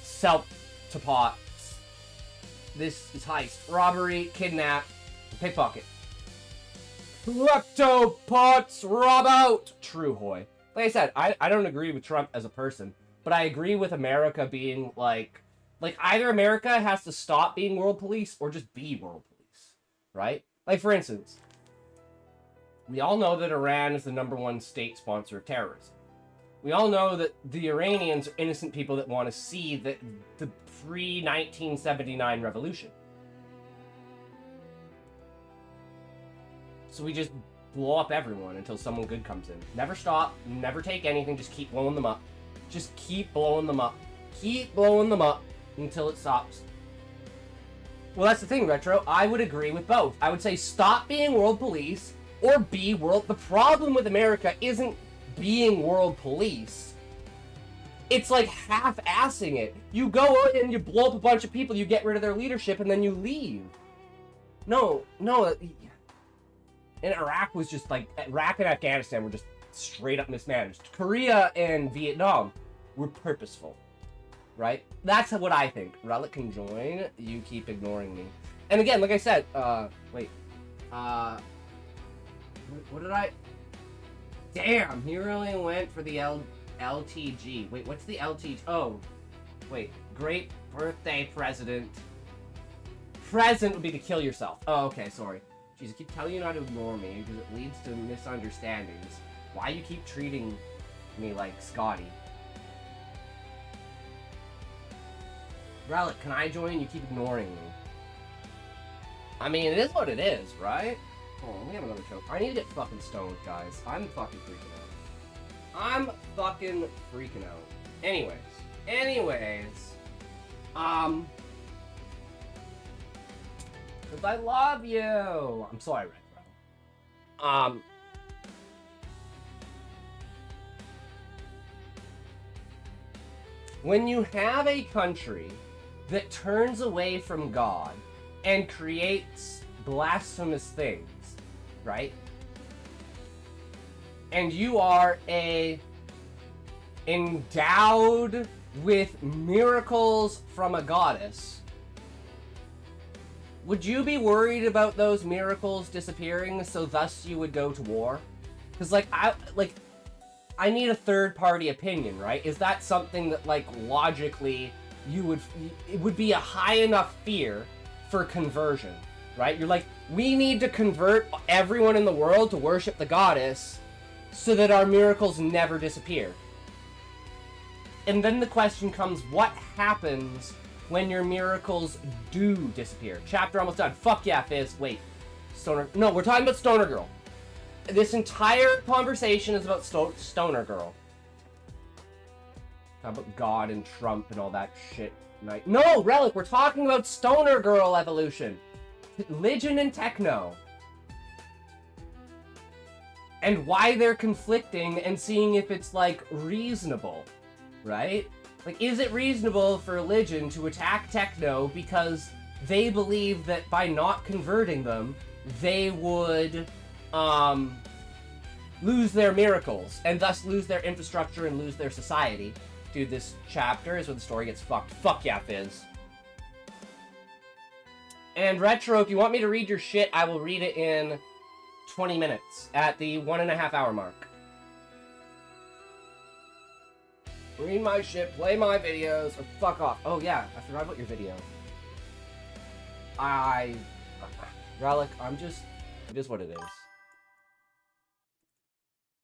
self-to-pots. This is heist, robbery, kidnap, pickpocket. Kleptopots, rob out! True hoy. Like I said, I don't agree with Trump as a person, but I agree with America being like either America has to stop being world police or just be world police, right? Like, for instance, we all know that Iran is the #1 state sponsor of terrorism. We all know that the Iranians are innocent people that want to see the pre-1979 revolution. So we just blow up everyone until someone good comes in. Never stop, never take anything, just keep blowing them up. Just keep blowing them up. Keep blowing them up until it stops. Well, that's the thing, Retro. I would agree with both. I would say stop being world police or be world... The problem with America isn't being world police. It's like half-assing it. You go in and you blow up a bunch of people, you get rid of their leadership, and then you leave. No. And Iraq was just like... Iraq and Afghanistan were just straight up mismanaged. Korea and Vietnam were purposeful. Right? That's what I think. Relic can join. You keep ignoring me. And again, like I said, wait. What did I... Damn, he really went for the LTG. Wait, what's the LTG? Oh, wait. Great birthday, President. Present would be to kill yourself. Oh, okay, sorry. Jeez, I keep telling you not to ignore me because it leads to misunderstandings. Why you keep treating me like Scotty? Relic, can I join? You keep ignoring me. I mean, it is what it is, right? Oh, let me have another choke. I need to get fucking stoned, guys. I'm fucking freaking out. I'm fucking freaking out. Anyways. Because I love you. I'm sorry, Retro. When you have a country that turns away from God and creates blasphemous things, right? And you are endowed with miracles from a goddess, would you be worried about those miracles disappearing, so thus you would go to war? Because, I need a third-party opinion, right? Is that something that, logically, it would be a high enough fear for conversion, right? You're like, we need to convert everyone in the world to worship the goddess so that our miracles never disappear. And then the question comes, what happens when your miracles do disappear? Chapter almost done. Fuck yeah, Fizz. Wait. Stoner... No, we're talking about Stoner Girl. This entire conversation is about Stoner Girl. Talk about God and Trump and all that shit. No, Relic, we're talking about Stoner Girl evolution. Religion and techno. And why they're conflicting and seeing if it's, reasonable. Right? Is it reasonable for religion to attack techno because they believe that by not converting them, they would... lose their miracles, and thus lose their infrastructure and lose their society. Dude, this chapter is where the story gets fucked. Fuck yeah, Fizz. And Retro, if you want me to read your shit, I will read it in 20 minutes, at the 1.5 hour mark. Read my shit, play my videos, or fuck off. Oh yeah, I forgot about your video. Relic, it is what it is.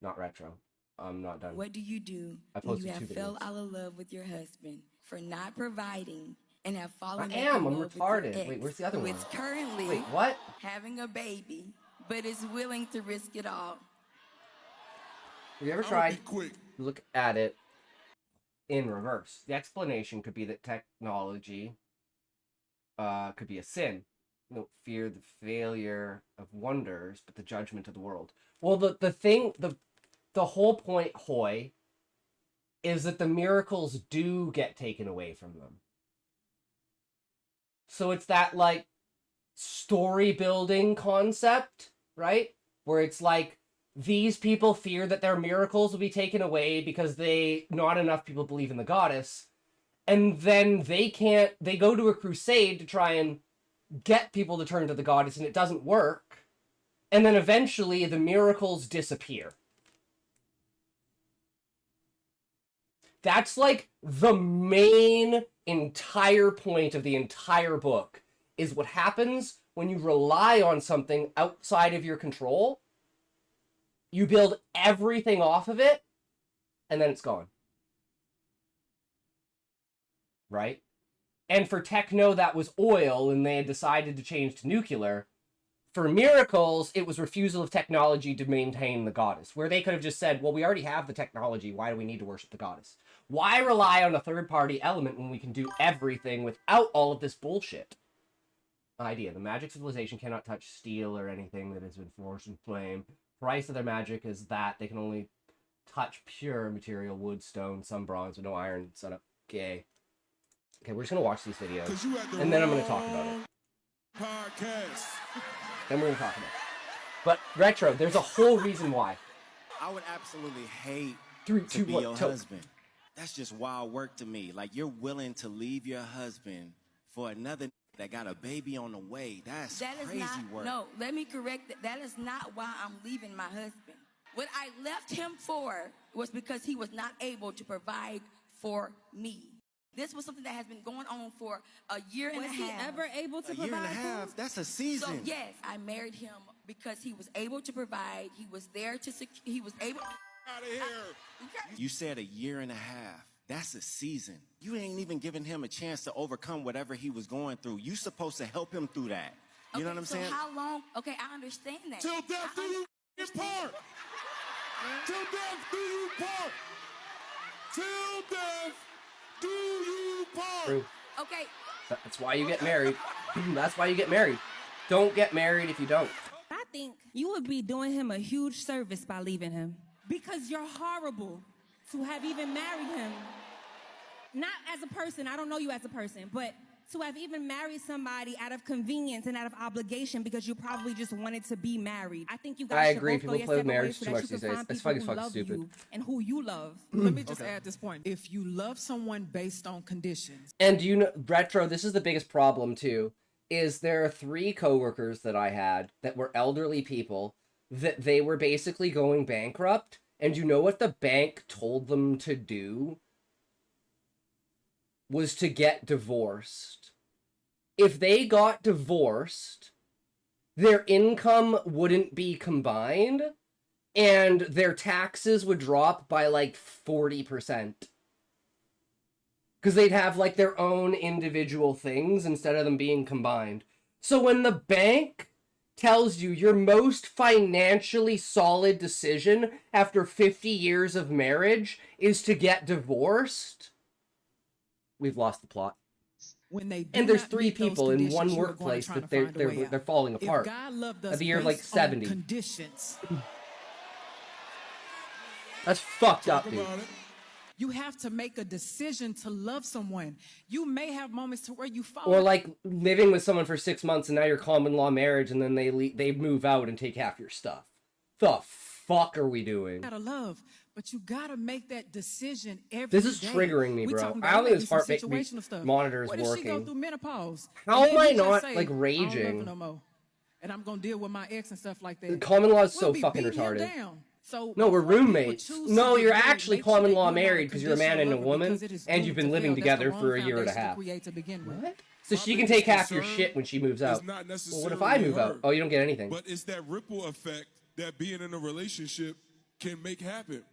Not retro. I'm not done. What do you do I when you posted have 2 fell videos. out of love with your husband for not providing and have fallen I back am, in I'm love retarded. with your ex, Wait, where's the other who one? is currently Wait, what? having a baby, but is willing to risk it all? Have you ever tried to look at it in reverse? The explanation could be that technology could be a sin. You don't fear the failure of wonders, but the judgment of the world. Well, the whole point, Hoy, is that the miracles do get taken away from them. So it's that, like, story building concept, right? Where it's like, these people fear that their miracles will be taken away because not enough people believe in the goddess. And then they go to a crusade to try and get people to turn to the goddess, and it doesn't work. And then eventually the miracles disappear. That's like the main entire point of the entire book, is what happens when you rely on something outside of your control. You build everything off of it, and then it's gone. Right? And for techno, that was oil, and they had decided to change to nuclear. For miracles, it was refusal of technology to maintain the goddess, where they could have just said, well, we already have the technology. Why do we need to worship the goddess? Why rely on a third-party element when we can do everything without all of this bullshit? Idea. The magic civilization cannot touch steel or anything that has been forged in flame. Price of their magic is that they can only touch pure material, wood, stone, some bronze, with no iron set up. Okay, we're just going to watch these videos, and then I'm going to talk about it. Podcast. Then we're going to talk about it. But, Retro, there's a whole reason why. I would absolutely hate 3, to 2, be 1, your talk. husband. That's just wild work to me. Like, you're willing to leave your husband for another that got a baby on the way. That's crazy work. No, let me correct that. That is not why I'm leaving my husband. What I left him for was because he was not able to provide for me. This was something that has been going on for a year and a half. Was he ever able to A year and a provide half? food? That's a season. So yes, I married him because he was able to provide. He was there to he was able. Out of here. You said a year and a half. That's a season. You ain't even giving him a chance to overcome whatever he was going through. You supposed to help him through that. You know what I'm saying? So how long? Okay, I understand that. Till death do you part. Till death do you part. Till death do you part. True. Okay. That's why you get married. That's why you get married. Don't get married if you don't. I think you would be doing him a huge service by leaving him. Because you're horrible to have even married him. Not as a person, I don't know you as a person, but to have even married somebody out of convenience and out of obligation because you probably just wanted to be married. I think you guys I should agree. both People go your play with separate marriage ways so too that much you these can days. find It's people fucking who love stupid. you and who you love. Let me just add this point. If you love someone based on conditions. And you know, Retro, this is the biggest problem too, is there are 3 coworkers that I had that were elderly people that they were basically going bankrupt. And you know what the bank told them to do? Was to get divorced. If they got divorced, their income wouldn't be combined, and their taxes would drop by like 40%. Because they'd have like their own individual things instead of them being combined. So when the bank tells you your most financially solid decision after 50 years of marriage is to get divorced, we've lost the plot. When they do And there's not 3 meet those people in one conditions, you are going to workplace try that to find a way they're out. falling apart. If God loved us At the year of like based on 70. conditions, That's fucked up, dude. About it. you have to make a decision to love someone. You may have moments to where you fall. Or like living with someone for 6 months and now you're common law marriage and then they move out and take half your stuff. The fuck are we doing? Gotta love, but you gotta make that decision every day. This is triggering me, We bro. talking I about don't think maybe this some heart situational stuff. monitor is What if she go working. through menopause? How and am then I you just not, say, like, I don't love raging? her no more, and I'm gonna deal with my ex and stuff like that. Common law is We'll so be fucking beating him retarded. down. So No, we're before people roommates. choose No, to you're get married, actually make sure common that law you're not a married because you're a man and a conditional woman, lover because it is and you've been doomed to living fail. That's the together wrong for a year and a foundation to half. create to begin with. What? So My she can biggest take half your concern shit when she moves out. It's not Well, what if necessarily I move her, out? Oh, you don't get anything. But it's that ripple effect that being in a relationship can make happen.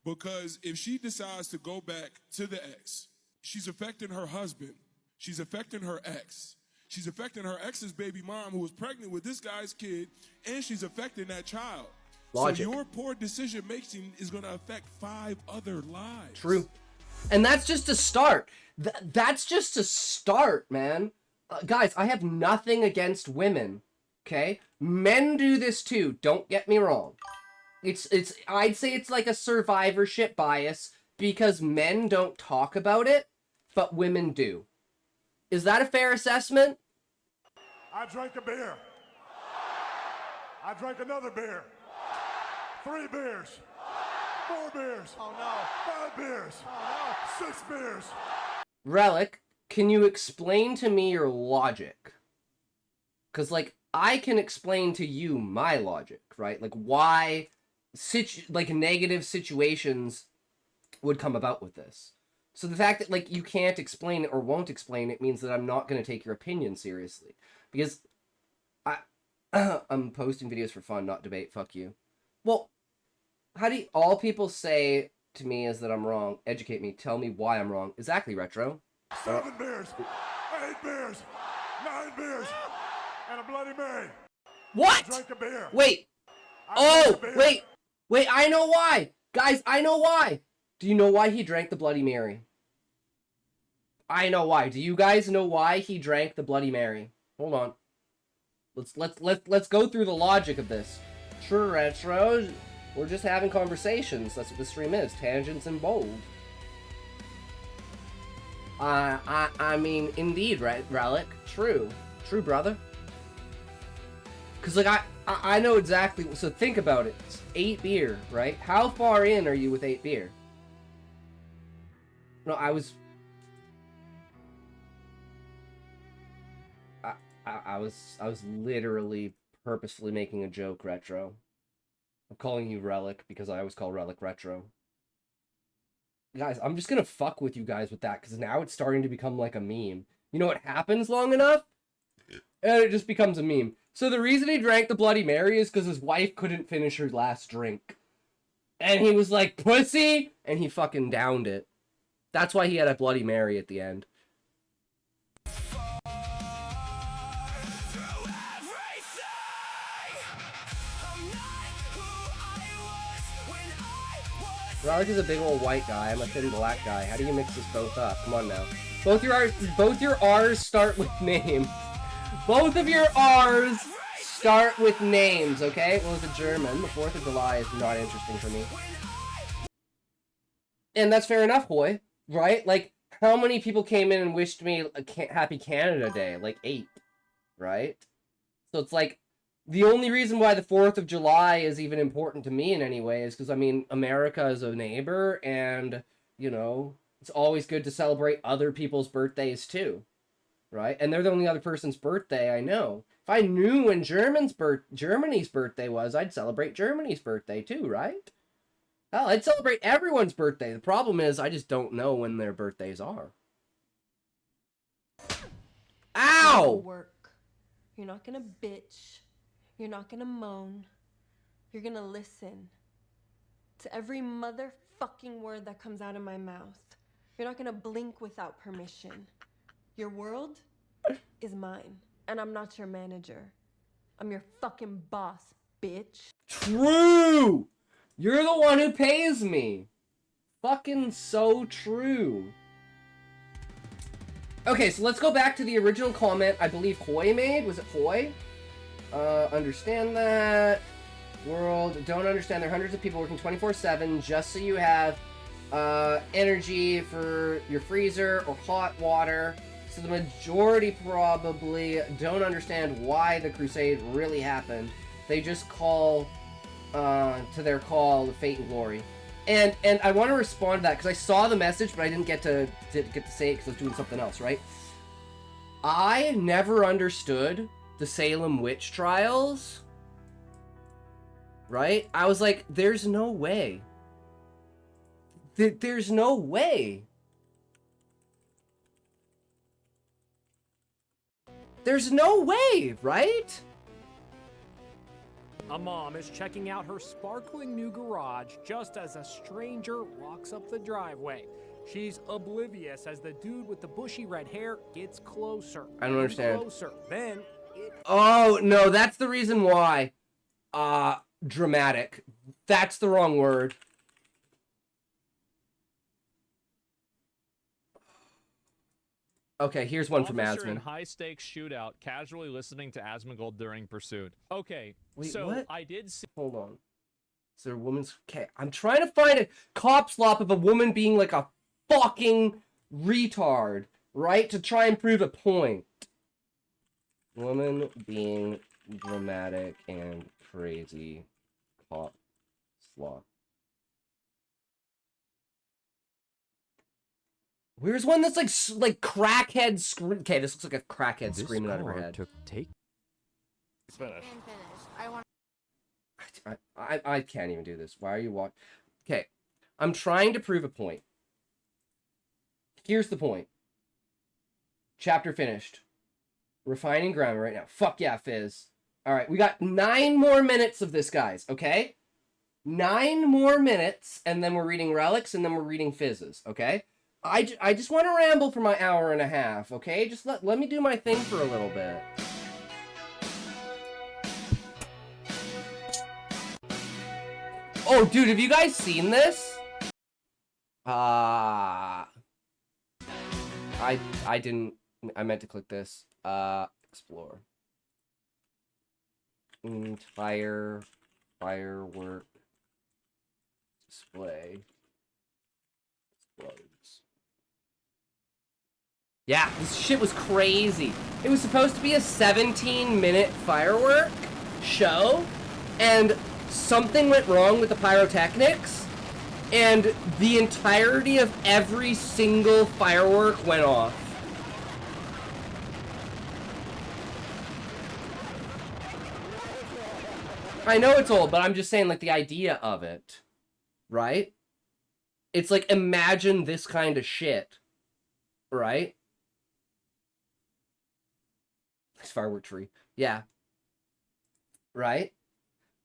Because if she decides to go back to the ex, she's affecting her husband. She's affecting her ex. She's affecting her ex's baby mom who was pregnant with this guy's kid, and she's affecting that child. Logic. So your poor decision making is going to affect 5 other lives. True. And that's just a start. That's just a start, man. Guys, I have nothing against women, okay? Men do this too, don't get me wrong. I'd say it's like a survivorship bias because men don't talk about it, but women do. Is that a fair assessment? I drank a beer. I drank another beer. 3 beers. 4 beers. Oh no. 5 beers. Oh no. 6 beers. Relic, can you explain to me your logic? Because, like, I can explain to you my logic, right? Like, why negative situations would come about with this. So the fact that, like, you can't explain it or won't explain it means that I'm not going to take your opinion seriously. Because I'm posting videos for fun, not debate. Fuck you. Well, how do all people say to me is that I'm wrong? Educate me. Tell me why I'm wrong. Exactly, Retro. 7 beers. 8 beers. 9 beers. And a Bloody Mary. What? I drank a beer. Wait. Wait, I know why. Guys, I know why. Do you know why he drank the Bloody Mary? I know why. Do you guys know why he drank the Bloody Mary? Hold on. Let's go through the logic of this. Sure, Retro. We're just having conversations. That's what the stream is. Tangents and bold. I mean, indeed, right, Relic. True, brother. Cause like I know exactly. So think about it. It's 8 beer, right? How far in are you with 8 beer? No, I was literally purposefully making a joke, Retro. I'm calling you Relic because I always call Relic Retro. Guys, I'm just gonna fuck with you guys with that because now it's starting to become like a meme. You know what happens long enough? And it just becomes a meme. So the reason he drank the Bloody Mary is because his wife couldn't finish her last drink. And he was like, pussy! And he fucking downed it. That's why he had a Bloody Mary at the end. Relic is a big old white guy. I'm a thin black guy. How do you mix this both up? Come on now. Both your R's start with names. Both of your R's start with names, okay? Well, it's a German. The 4th of July is not interesting for me. And that's fair enough, Hoy. Right? Like, how many people came in and wished me a Happy Canada Day? Like 8. Right? So it's like, the only reason why the 4th of July is even important to me in any way is because, I mean, America is a neighbor, and, you know, it's always good to celebrate other people's birthdays, too. Right? And they're the only other person's birthday I know. If I knew when Germany's birthday was, I'd celebrate Germany's birthday, too, right? Hell, I'd celebrate everyone's birthday. The problem is, I just don't know when their birthdays are. Ow! Work. You're not gonna bitch. You're not gonna moan. You're gonna listen to every motherfucking word that comes out of my mouth. You're not gonna blink without permission. Your world is mine, and I'm not your manager. I'm your fucking boss, bitch. True! You're the one who pays me. Fucking so true. Okay, so let's go back to the original comment I believe Hoy made. Was it Hoy? Understand that. World, don't understand. There are hundreds of people working 24/7 just so you have energy for your freezer or hot water. So the majority probably don't understand why the crusade really happened. They just call to their call fate and glory. And I want to respond to that because I saw the message, but I didn't get to say it because I was doing something else, right? I never understood the Salem witch trials right? I was like, there's no way. There's no way. There's no way, right? A mom is checking out her sparkling new garage just as a stranger walks up the driveway. She's oblivious as the dude with the bushy red hair gets closer. I don't understand. Closer. Then Oh, no, that's the reason why. Dramatic. That's the wrong word. Okay, here's one from Officer in Asmund. high-stakes shootout, casually listening to Asmongold during pursuit. Okay, Wait, so what? I did see... Hold on. Is there a woman's... Okay, I'm trying to find a cop slop of a woman being like a fucking retard, right? To try and prove a point. Woman being dramatic and crazy. Cop slop. Where's one that's like crackhead scream? Okay, this looks like a crackhead screaming out of her head. It's finished. I want. I can't even do this. Why are you watching? Okay, I'm trying to prove a point. Here's the point. Chapter finished. Refining grammar right now. Fuck yeah, Fizz. All right, we got 9 more minutes of this, guys. Okay, 9 more minutes, and then we're reading relics, and then we're reading Fizzes. Okay. I just want to ramble for my hour and a half, okay? Just let me do my thing for a little bit. Oh, dude, have you guys seen this? I didn't. I meant to click this. Explore. Entire firework display explodes. Yeah, this shit was crazy. It was supposed to be a 17-minute firework show, and something went wrong with the pyrotechnics, and the entirety of every single firework went off. I know it's old, but I'm just saying, like, the idea of it, right? It's like, imagine this kind of shit, right? This firework tree. Yeah. Right?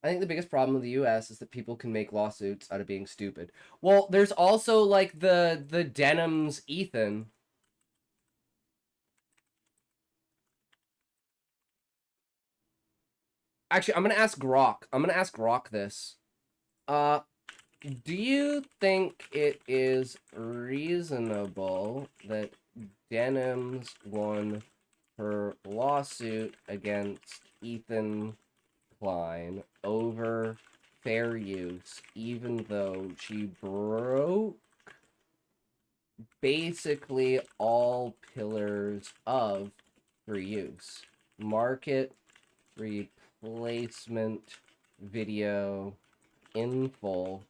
I think the biggest problem with the US is that people can make lawsuits out of being stupid. Well, there's also, like, the Denims Ethan. Actually, I'm gonna ask Grok. I'm gonna ask Grok this. Do you think it is reasonable that Denims won her lawsuit against Ethan Klein over fair use, even though she broke basically all pillars of free use? Market replacement video in full,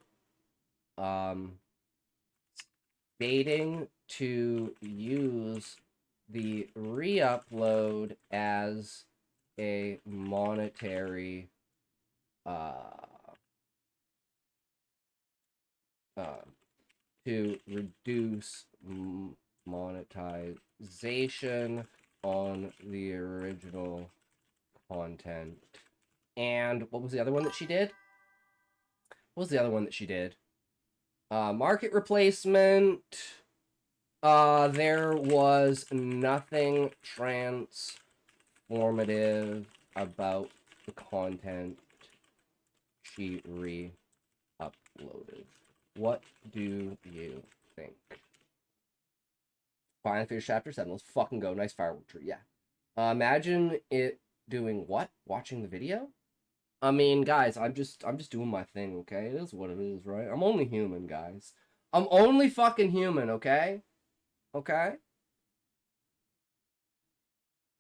stating to use the re-upload as a monetary to reduce monetization on the original content. And what was the other one that she did? What was the other one that she did? Market replacement. There was nothing transformative about the content she re-uploaded. What do you think? Final Fear Chapter 7. Let's fucking go. Nice firework tree. Yeah. Imagine it doing what? Watching the video? I mean, guys, I'm just doing my thing, okay? It is what it is, right? I'm only human, guys. I'm only fucking human, okay? Okay?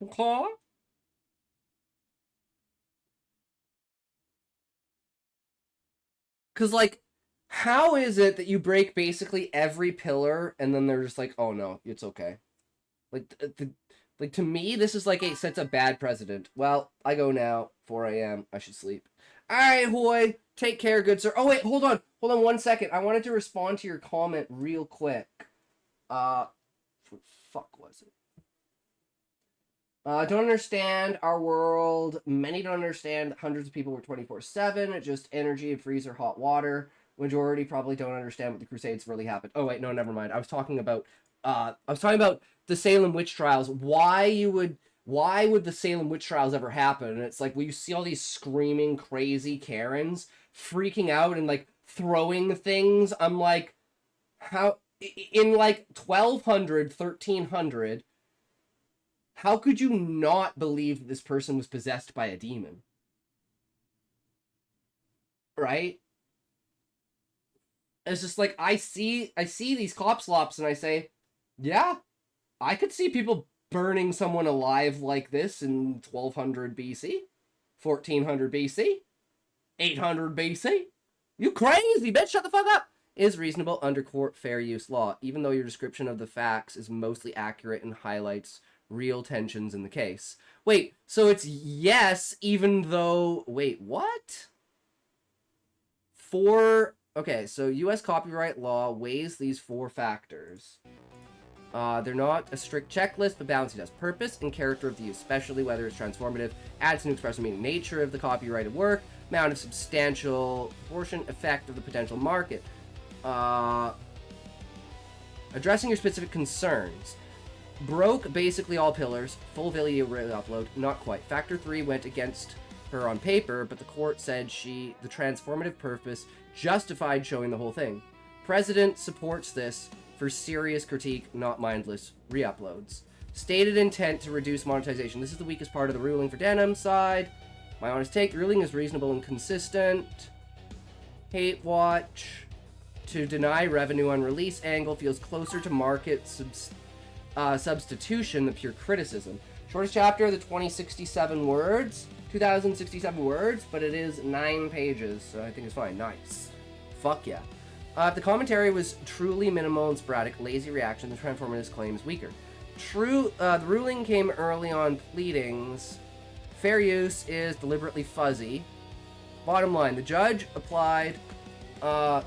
Okay? Because, like, how is it that you break basically every pillar and then they're just like, oh no, it's okay? Like, to me, this is like sets a bad precedent. Well, I go now, 4 a.m., I should sleep. Alright, Hoy. Take care, good sir. Oh, wait, hold on. Hold on 1 second. I wanted to respond to your comment real quick. What the fuck was it? Don't understand our world. Many don't understand. Hundreds of people were 24/7. Just energy and freezer hot water. Majority probably don't understand what the Crusades really happened. Oh wait, no, never mind. I was talking about the Salem witch trials. Why would the Salem witch trials ever happen? And it's like, well, you see all these screaming crazy Karens freaking out and like throwing things. I'm like, how in like 1200, 1300, how could you not believe that this person was possessed by a demon? Right? It's just like, I see these cop slops and I say, yeah, I could see people burning someone alive like this in 1200 BC, 1400 BC, 800 BC. You crazy, bitch, shut the fuck up! Is reasonable under court fair use law, even though your description of the facts is mostly accurate and highlights real tensions in the case. Wait, so it's yes, even though... Wait, what? Okay, so U.S. copyright law weighs these 4 factors. They're not a strict checklist, but balancing does. Purpose and character of the use, especially whether it's transformative, adds to express the meaning, nature of the copyrighted work, amount of substantial proportion, effect of the potential market. Addressing your specific concerns. Broke basically all pillars, full video upload, not quite. Factor 3 went against her on paper, but the court said the transformative purpose justified showing the whole thing. President supports this for serious critique, not mindless re-uploads. Stated intent to reduce monetization. This is the weakest part of the ruling for Denham's side. My honest take, the ruling is reasonable and consistent. Hate watch. To deny revenue on release angle feels closer to market substitution than pure criticism. Shortest chapter, the 2067 words. 2067 words, but it is 9 pages, so I think it's fine. Nice. Fuck yeah. If the commentary was truly minimal and sporadic, lazy reaction, the transformative claim is weaker. The ruling came early on pleadings. Fair use is deliberately fuzzy. Bottom line, the judge applied, called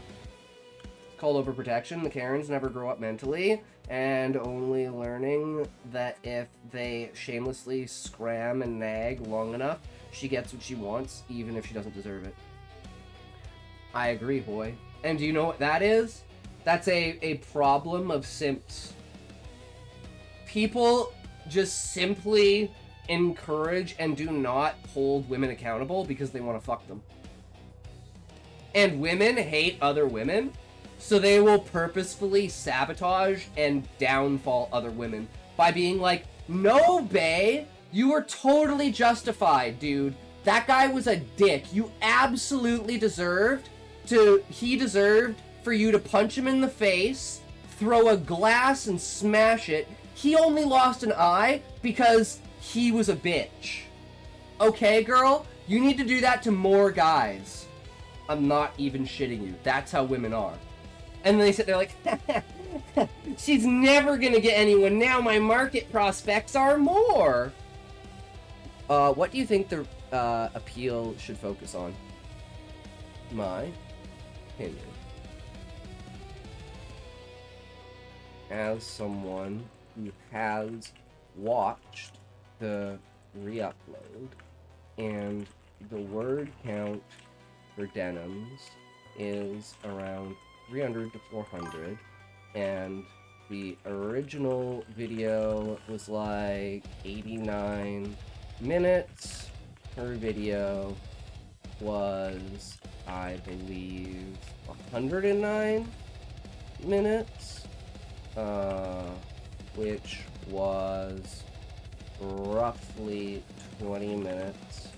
overprotection. The Karens never grow up mentally, and only learning that if they shamelessly scram and nag long enough, she gets what she wants, even if she doesn't deserve it. I agree, boy. And do you know what that is? That's a problem of simps. People just simply encourage and do not hold women accountable because they want to fuck them. And women hate other women, so they will purposefully sabotage and downfall other women by being like, no, bae, you were totally justified, dude. That guy was a dick. You absolutely deserved for you to punch him in the face, throw a glass and smash it. He only lost an eye because he was a bitch. Okay, girl? You need to do that to more guys. I'm not even shitting you. That's how women are. And then they sit there like, she's never gonna get anyone. Now my market prospects are more. What do you think the appeal should focus on? My opinion. As someone who has watched the re-upload, and the word count for Denims is around 300 to 400, and the original video was like 89 minutes. Her video was, I believe, 109 minutes, which was roughly 20 minutes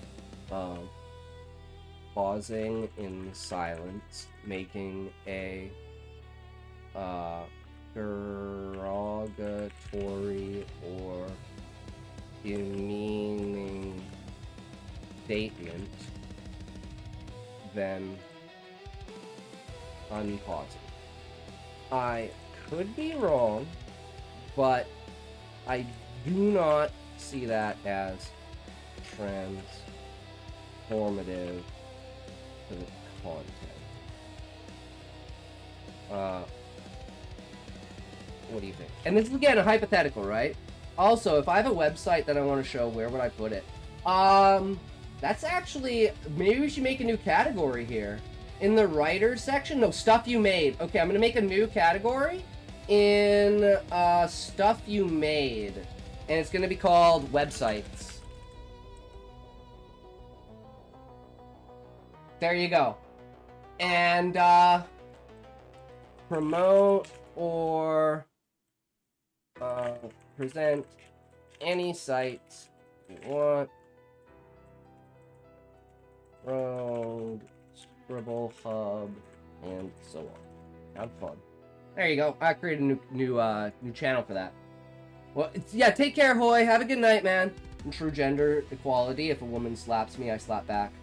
of pausing in silence, making a derogatory or demeaning statement, then unpausing. I could be wrong, but I do not see that as transformative to the content. What do you think? And this is, again, a hypothetical, right? Also, if I have a website that I want to show, where would I put it? That's actually... Maybe we should make a new category here. In the writers section? No, stuff you made. Okay, I'm going to make a new category in stuff you made. And it's going to be called websites. There you go. And, promote or present any sites you want. Road, Scribble, Hub, and so on. Have fun. There you go. I created a new channel for that. Well, yeah, take care, Hoy. Have a good night, man. And true gender equality. If a woman slaps me, I slap back.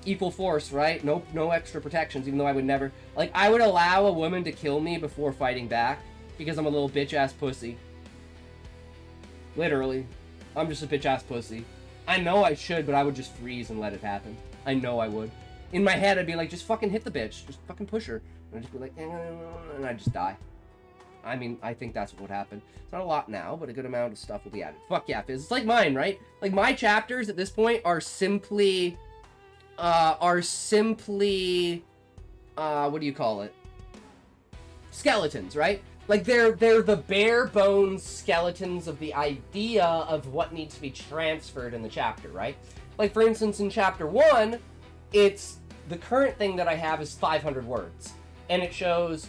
Equal force, right? No extra protections, even though I would never... Like, I would allow a woman to kill me before fighting back, because I'm a little bitch-ass pussy. Literally. I'm just a bitch-ass pussy. I know I should, but I would just freeze and let it happen. I know I would. In my head, I'd be like, just fucking hit the bitch. Just fucking push her. And I'd just be like, and I'd just die. I mean, I think that's what would happen. It's not a lot now, but a good amount of stuff will be added. Fuck yeah, Fizz. It's like mine, right? Like, my chapters at this point are simply... what do you call it? Skeletons, right? Like, they're the bare bones skeletons of the idea of what needs to be transferred in the chapter, right? Like, for instance, in chapter 1, it's... The current thing that I have is 500 words. And it shows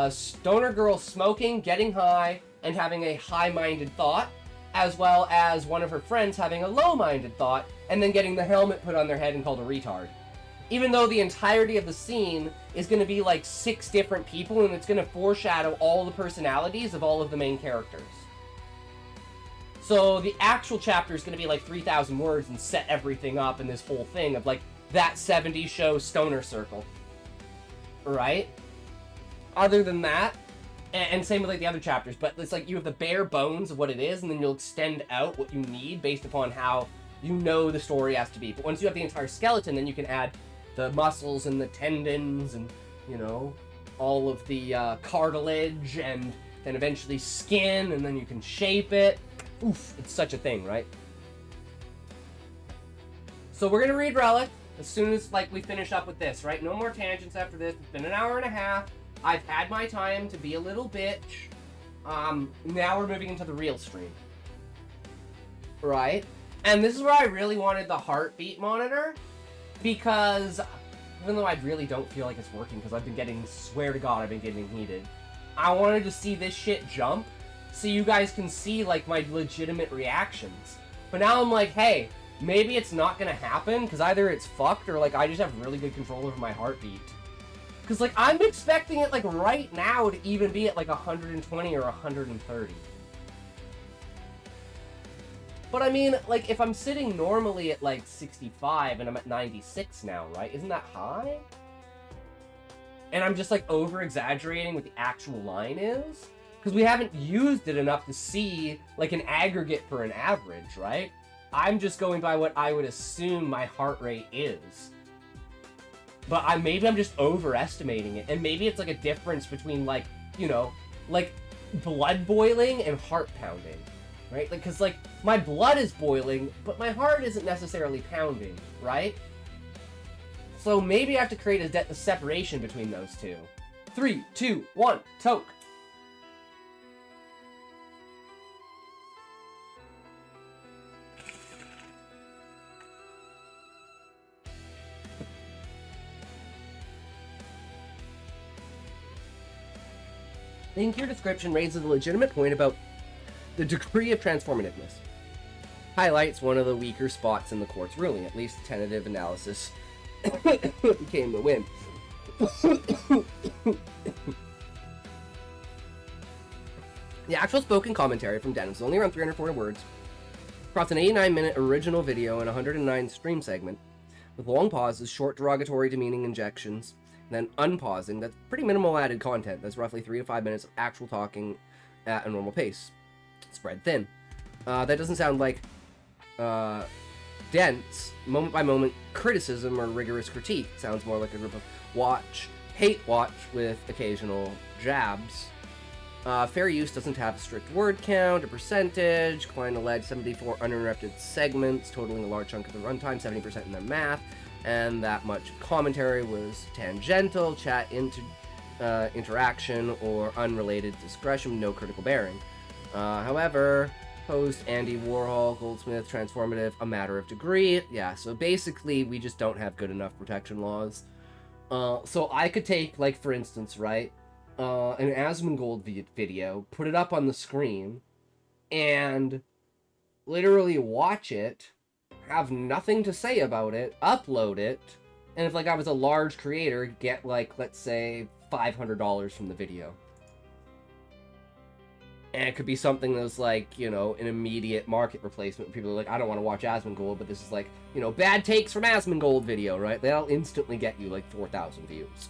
stoner girl smoking, getting high, and having a high-minded thought, as well as one of her friends having a low-minded thought, and then getting the helmet put on their head and called a retard. Even though the entirety of the scene is going to be like 6 different people, and it's going to foreshadow all the personalities of all of the main characters. So the actual chapter is going to be like 3,000 words and set everything up in this whole thing of like that 70s show stoner circle. Right? Other than that, and same with like the other chapters, but it's like you have the bare bones of what it is, and then you'll extend out what you need based upon how you know the story has to be. But once you have the entire skeleton, then you can add the muscles and the tendons and, you know, all of the cartilage, and then eventually skin, and then you can shape it. Oof, it's such a thing, right? So we're gonna read Relic as soon as, like, we finish up with this, right? No more tangents after this. It's been an hour and a half. I've had my time to be a little bitch. Now we're moving into the real stream. Right? And this is where I really wanted the heartbeat monitor, because even though I really don't feel like it's working, because I've been getting, swear to God, I've been getting heated. I wanted to see this shit jump, so you guys can see, like, my legitimate reactions. But now I'm like, hey, maybe it's not gonna happen, because either it's fucked, or, like, I just have really good control over my heartbeat. Because, like, I'm expecting it, like, right now to even be at, like, 120 or 130. But, I mean, like, if I'm sitting normally at, like, 65 and I'm at 96 now, right? Isn't that high? And I'm just, like, over-exaggerating what the actual line is? Because we haven't used it enough to see, like, an aggregate for an average, right? I'm just going by what I would assume my heart rate is. But maybe I'm just overestimating it. And maybe it's, like, a difference between, like, you know, like, blood boiling and heart pounding. Right? Like, because, like, my blood is boiling, but my heart isn't necessarily pounding, right? So maybe I have to create a separation between those two. 3, 2, 1, toke. Think your description raises a legitimate point about the degree of transformativeness. Highlights one of the weaker spots in the court's ruling, at least tentative analysis became the win. The actual spoken commentary from Dennis is only around 340 words, across an 89-minute original video and 109 stream segment, with long pauses, short derogatory demeaning injections, and then unpausing. That's pretty minimal added content. That's roughly 3 to 5 minutes of actual talking at a normal pace. Spread thin. That doesn't sound like dense, moment-by-moment criticism or rigorous critique. Sounds more like a group of hate watch with occasional jabs. Fair use doesn't have a strict word count or percentage. Klein alleged 74 uninterrupted segments, totaling a large chunk of the runtime, 70% in their math, and that much commentary was tangential, chat interaction, or unrelated discretion, no critical bearing. However, post Andy Warhol, Goldsmith, transformative, a matter of degree. Yeah, so basically we just don't have good enough protection laws. So I could take, like, for instance, right, an Asmongold video, put it up on the screen, and literally watch it, have nothing to say about it, upload it, and if, like, I was a large creator, get, like, let's say, $500 from the video. And it could be something that's like, you know, an immediate market replacement. People are like, I don't want to watch Asmongold, but this is like, you know, bad takes from Asmongold video, right? That'll instantly get you like 4,000 views.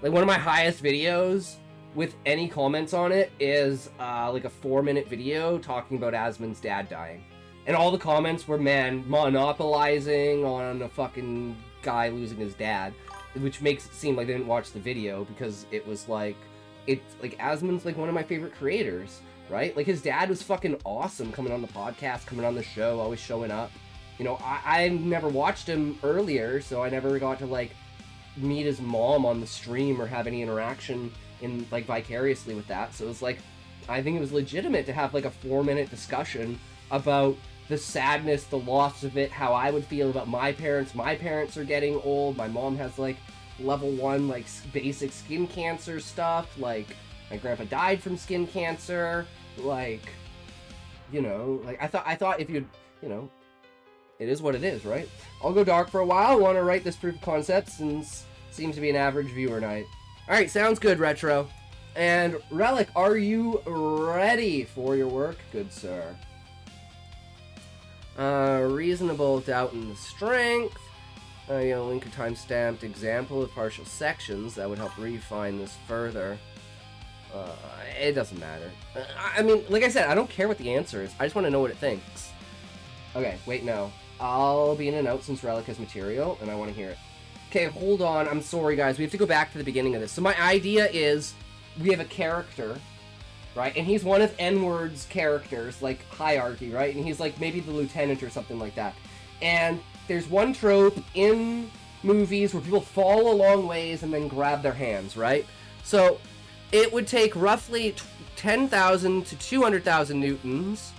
Like, one of my highest videos with any comments on it is like a 4-minute video talking about Asmon's dad dying. And all the comments were, man, monopolizing on a fucking guy losing his dad. Which makes it seem like they didn't watch the video, because it was like, it's like Asmon's like one of my favorite creators, right? Like, his dad was fucking awesome, coming on the podcast, coming on the show, always showing up. You know, I never watched him earlier, so I never got to like meet his mom on the stream or have any interaction in like vicariously with that. So it was like, I think it was legitimate to have like a 4-minute discussion about the sadness, the loss of it, how I would feel about my parents. My parents are getting old. My mom has like level 1 like basic skin cancer stuff. Like, my grandpa died from skin cancer. Like, you know, like I thought if you'd, you know, it is what it is, right? I'll go dark for a while. Want to write this proof of concept since seems to be an average viewer night. All right, sounds good, Retro. And Relic, are you ready for your work, good sir? Reasonable doubt in the strength. Link a time-stamped example of partial sections that would help refine this further. It doesn't matter. I mean, like I said, I don't care what the answer is. I just want to know what it thinks. Okay, wait, no. I'll be in and out since Relic has material, and I want to hear it. Okay, hold on. I'm sorry, guys. We have to go back to the beginning of this. So my idea is we have a character, right? And he's one of N-Word's characters, like hierarchy, right? And he's like maybe the lieutenant or something like that. And there's one trope in movies where people fall a long ways and then grab their hands, right? So it would take roughly 10,000 to 200,000 newtons,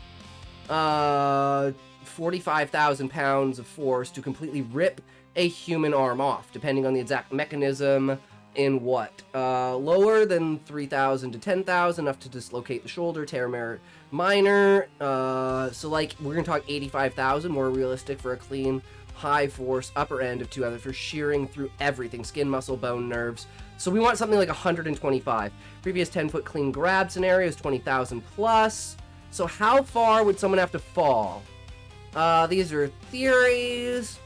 45,000 pounds of force to completely rip a human arm off, depending on the exact mechanism in what. Lower than 3,000 to 10,000, enough to dislocate the shoulder, tear minor. So like, we're gonna talk 85,000, more realistic for a clean, high force, upper end of 200 for shearing through everything, skin, muscle, bone, nerves. So we want something like 125. Previous 10-foot clean grab scenario is 20,000 plus. So how far would someone have to fall? These are theories.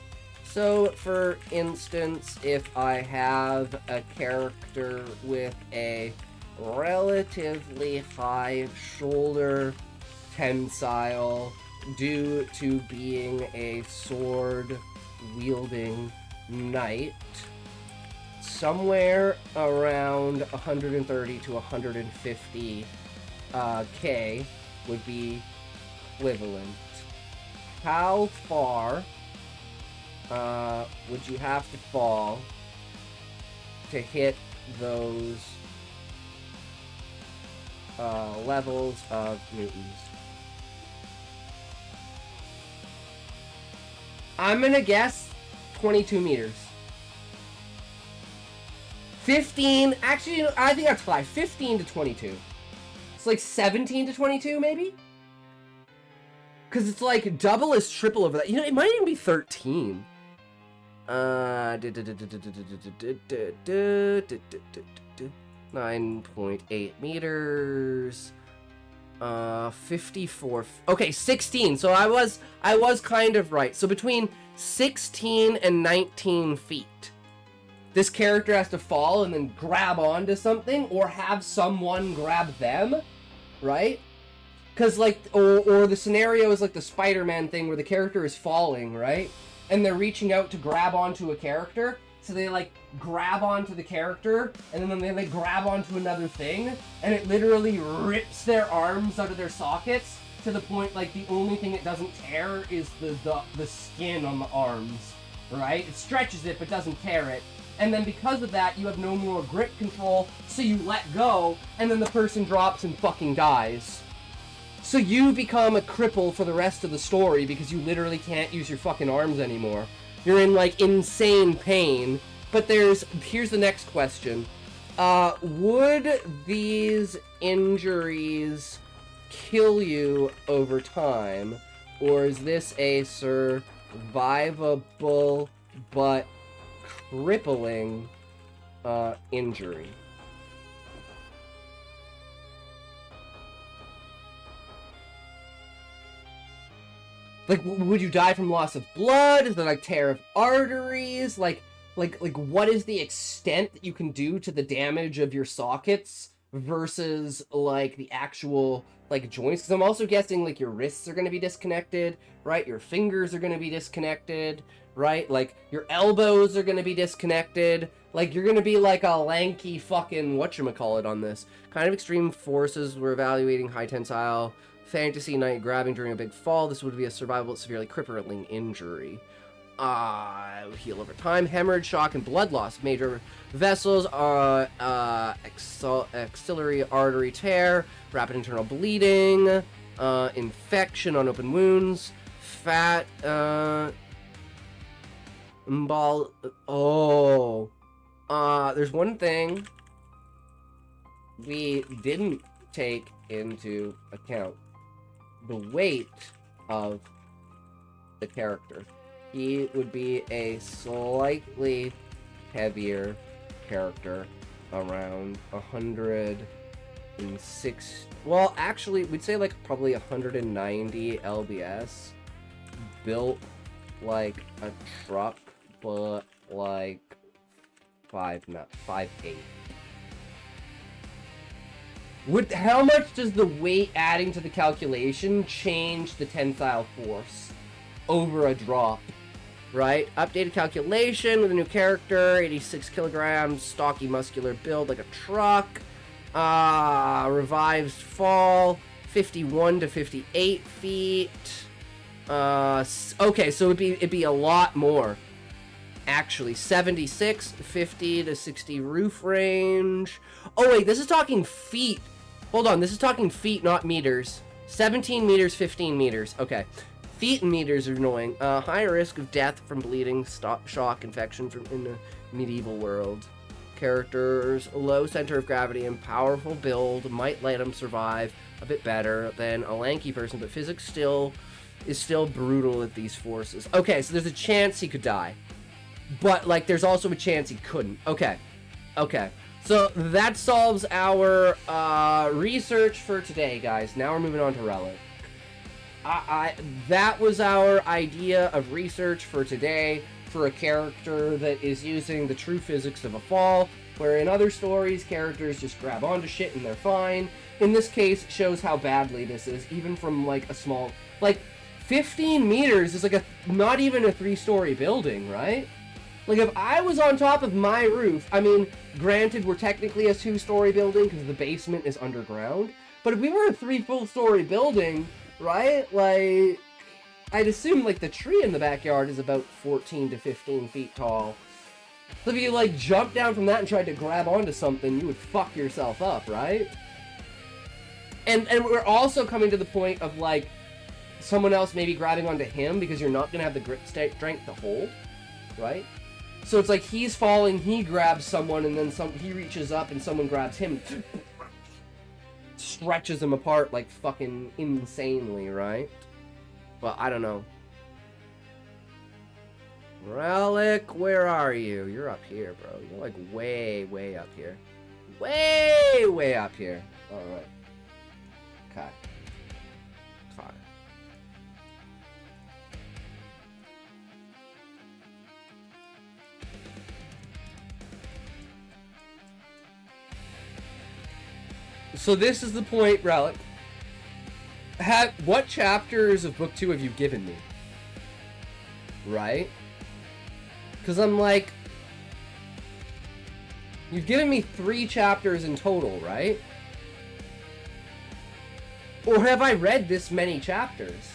So, for instance, if I have a character with a relatively high shoulder tensile due to being a sword-wielding knight, somewhere around 130 to 150 K would be equivalent. How far would you have to fall to hit those levels of newtons? I'm gonna guess 22 meters. 15, actually, I think that's high. 15 to 22. It's like 17 to 22, maybe? Because it's like double is triple over that. You know, it might even be 13. 9.8 meters. 54. Okay, 16. So I was kind of right. So between 16 and 19 feet. This character has to fall and then grab onto something or have someone grab them, right? Because, like, or the scenario is like the Spider-Man thing where the character is falling, right? And they're reaching out to grab onto a character. So they, like, grab onto the character, and then they, like, grab onto another thing, and it literally rips their arms out of their sockets to the point, like, the only thing it doesn't tear is the skin on the arms, right? It stretches it, but doesn't tear it. And then because of that, you have no more grip control, so you let go, and then the person drops and fucking dies. So you become a cripple for the rest of the story because you literally can't use your fucking arms anymore. You're in, like, insane pain. But here's the next question. Would these injuries kill you over time? Or is this a survivable but crippling injury? Like, would you die from loss of blood? Is there, like, tear of arteries? Like, what is the extent that you can do to the damage of your sockets versus, like, the actual, like, joints? Because I'm also guessing, like, your wrists are going to be disconnected, right? Your fingers are going to be disconnected, right? Like, your elbows are going to be disconnected. Like, you're going to be, like, a lanky fucking whatchamacallit on this. Kind of extreme forces. We're evaluating high tensile fantasy night grabbing during a big fall. This would be a survivable, severely crippling injury. Heal over time. Hemorrhage, shock, and blood loss. Major vessels, axillary artery tear, rapid internal bleeding, infection on open wounds, fat, there's one thing we didn't take into account. The weight of the character. He would be a slightly heavier character, around 106. Well, actually, we'd say like probably 190 lbs. Built like a truck, but like 5'8". How much does the weight adding to the calculation change the tensile force over a drop? Right? Updated calculation with a new character, 86 kilograms, stocky muscular build like a truck. Revised fall, 51 to 58 feet. Okay, so it'd be a lot more. Actually, 76, 50 to 60 roof range. Oh wait, this is talking feet. Hold on, this is talking feet, not meters. 17 meters, 15 meters. Okay. Feet and meters are annoying. Higher risk of death from bleeding, shock, infection from in the medieval world. Characters, low center of gravity and powerful build might let him survive a bit better than a lanky person, but physics is still brutal at these forces. Okay, so there's a chance he could die. But, like, there's also a chance he couldn't. Okay. So, that solves our research for today, guys. Now we're moving on to Relic. That was our idea of research for today for a character that is using the true physics of a fall, where in other stories, characters just grab onto shit and they're fine. In this case, it shows how badly this is, even from, like, a small... Like, 15 meters is, like, not even a 3-story building, right? Like, if I was on top of my roof, I mean, granted, we're technically a 2-story building because the basement is underground, but if we were a 3 full-story building, right, like, I'd assume, like, the tree in the backyard is about 14 to 15 feet tall. So if you, like, jumped down from that and tried to grab onto something, you would fuck yourself up, right? And we're also coming to the point of, like, someone else maybe grabbing onto him because you're not going to have the grip strength to hold, right? So it's like he's falling, he grabs someone, and then he reaches up and someone grabs him, stretches him apart like fucking insanely, right? Well, I don't know. Relic, where are you? You're up here, bro. You're like way, way up here. Way, way up here. Alright. Okay. So this is the point, Relic, What chapters of book 2 have you given me? Right? Because I'm like, you've given me 3 chapters in total, right? Or have I read this many chapters?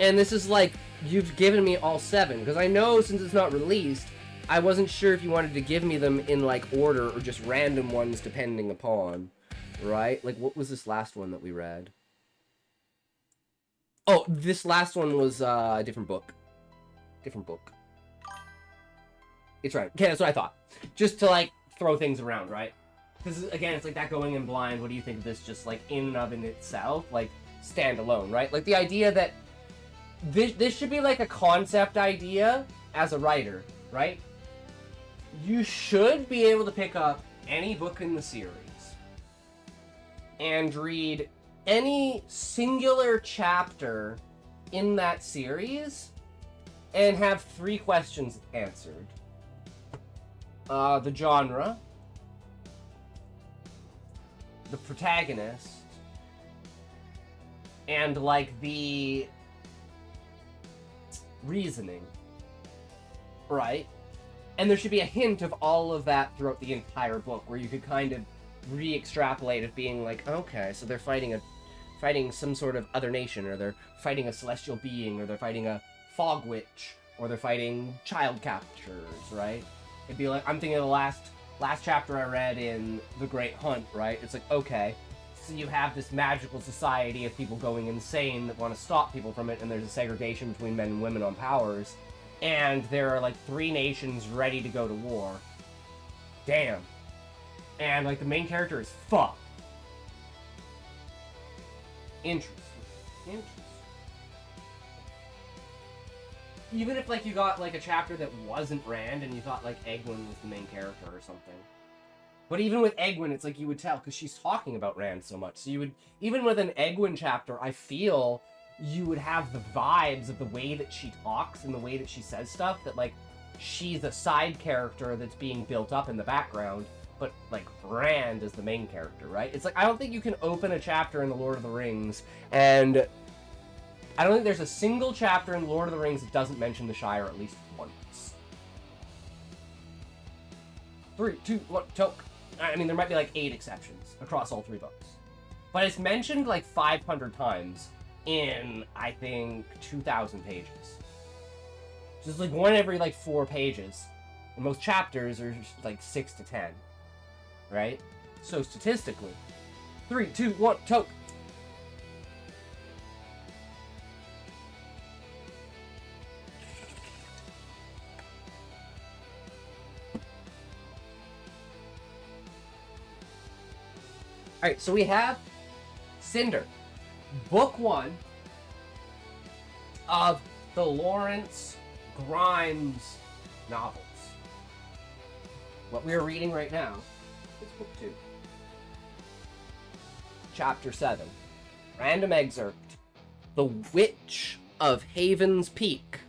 And this is like, you've given me all 7. Because I know since it's not released, I wasn't sure if you wanted to give me them in like order or just random ones depending upon. Right? Like, what was this last one that we read? Oh, this last one was a different book. Different book. It's right. Okay, that's what I thought. Just to, like, throw things around, right? Because, again, it's like that going in blind. What do you think of this just, like, in and of in itself? Like, stand alone, right? Like, the idea that this should be, like, a concept idea as a writer, right? You should be able to pick up any book in the series and read any singular chapter in that series and have 3 questions answered. The genre, the protagonist, and, like, the reasoning, right? And there should be a hint of all of that throughout the entire book, where you could kind of re-extrapolate it being like, okay, so they're fighting some sort of other nation, or they're fighting a celestial being, or they're fighting a fog witch, or they're fighting child captures, right? It'd be like, I'm thinking of the last chapter I read in The Great Hunt, right? It's like, okay, so you have this magical society of people going insane that want to stop people from it, and there's a segregation between men and women on powers, and there are like 3 nations ready to go to war. Damn. And like the main character is fucked. Interesting. Even if like you got like a chapter that wasn't Rand and you thought like Egwene was the main character or something. But even with Egwene, it's like you would tell because she's talking about Rand so much. So you would, even with an Egwene chapter, I feel you would have the vibes of the way that she talks and the way that she says stuff, that like she's a side character that's being built up in the background, but like Rand is the main character, right? It's like, I don't think you can open a chapter in The Lord of the Rings, and I don't think there's a single chapter in Lord of the Rings that doesn't mention the Shire at least once. 3, 2, 1, toke. I mean, there might be like 8 exceptions across all 3 books. But it's mentioned like 500 times in, I think, 2,000 pages. Just like one every like 4 pages. And most chapters are like 6 to 10. Right? So statistically. 3, 2, 1, toke. Alright, so we have Cinder, book 1 of the Lawrence Grimes novels. What we are reading right now is book 2. Chapter 7. Random excerpt. The Witch of Haven's Peak.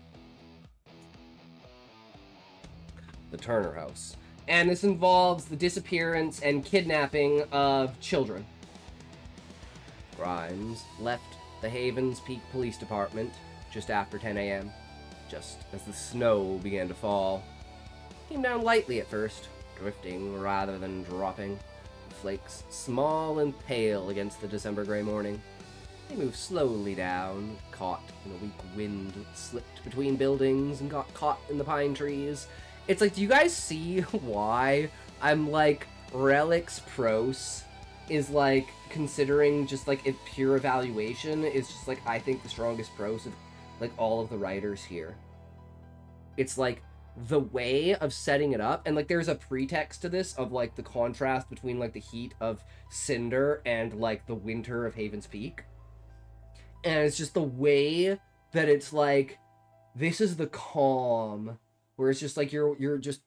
The Turner House. And this involves the disappearance and kidnapping of children. Grimes left the Havens Peak Police Department just after 10 a.m., just as the snow began to fall. Came down lightly at first, drifting rather than dropping, flakes small and pale against the December gray morning. They moved slowly down, caught in a weak wind that slipped between buildings and got caught in the pine trees. It's like, do you guys see why I'm like, Relic's prose is like, considering just like a pure evaluation, is just like, I think the strongest prose of like all of the writers here. It's like the way of setting it up, and like there's a pretext to this of like the contrast between like the heat of Cinder and like the winter of Haven's Peak. And it's just the way that it's like, this is the calm, where it's just like you're just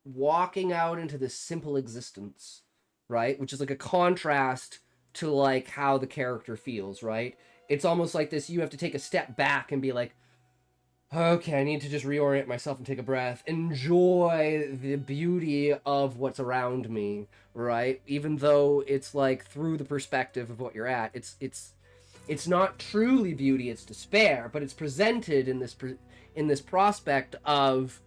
walking out into this simple existence, right? Which is like a contrast to like how the character feels, right? It's almost like this, you have to take a step back and be like, okay, I need to just reorient myself and take a breath. Enjoy the beauty of what's around me, right? Even though it's like through the perspective of what you're at, it's It's not truly beauty, it's despair, but it's presented in this prospect of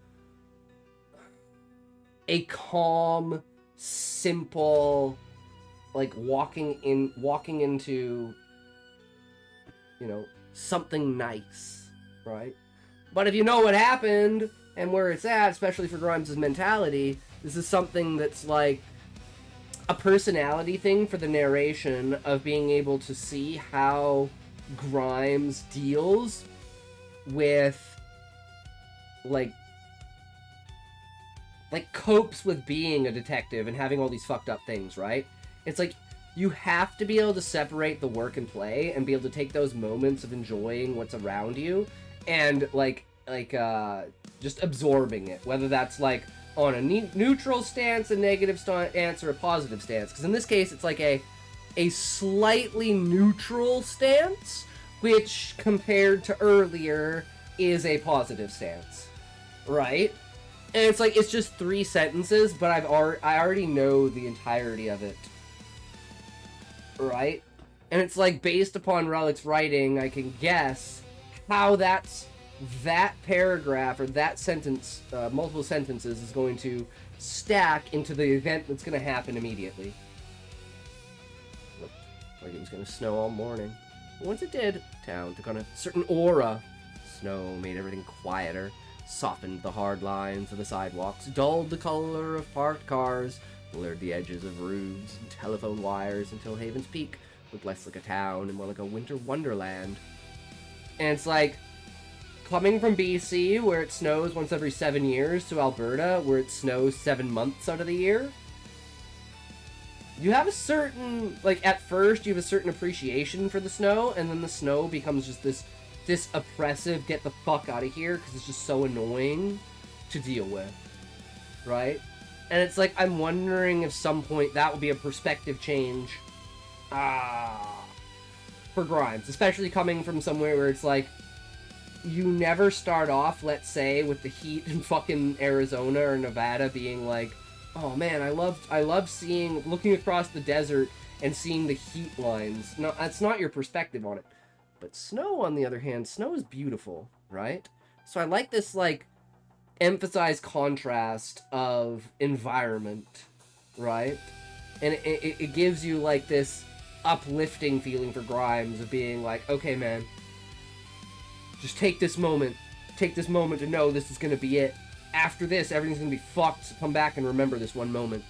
a calm, simple, like walking into, you know, something nice, right? But if you know what happened and where it's at, especially for Grimes' mentality, this is something that's like a personality thing for the narration of being able to see how Grimes deals with like copes with being a detective and having all these fucked up things, right? It's like you have to be able to separate the work and play and be able to take those moments of enjoying what's around you and just absorbing it, whether that's like on a neutral stance, a negative stance, or a positive stance. Because in this case, it's like a slightly neutral stance, which compared to earlier is a positive stance, right? And it's like, it's just 3 sentences, but I already know the entirety of it, right? And it's like, based upon Relic's writing, I can guess how that paragraph or that sentence, multiple sentences, is going to stack into the event that's going to happen immediately. Looked like it was going to snow all morning. But once it did, town took on a certain aura. Snow made everything quieter, softened the hard lines of the sidewalks, dulled the color of parked cars, blurred the edges of roofs and telephone wires until Haven's Peak looked less like a town and more like a winter wonderland. And it's like, coming from BC, where it snows once every 7 years, to Alberta, where it snows 7 months out of the year, you have a certain, like, at first you have a certain appreciation for the snow, and then the snow becomes just this oppressive, get the fuck out of here, because it's just so annoying to deal with, right? And it's like, I'm wondering if some point that will be a perspective change for Grimes, especially coming from somewhere where it's like, you never start off, let's say, with the heat in fucking Arizona or Nevada being like, oh man, I love seeing, looking across the desert and seeing the heat lines. No, that's not your perspective on it. But snow, on the other hand, snow is beautiful, right? So I like this, like, emphasized contrast of environment, right? And it gives you, like, this uplifting feeling for Grimes of being like, okay, man, just take this moment to know this is gonna be it. After this, everything's gonna be fucked, so come back and remember this one moment.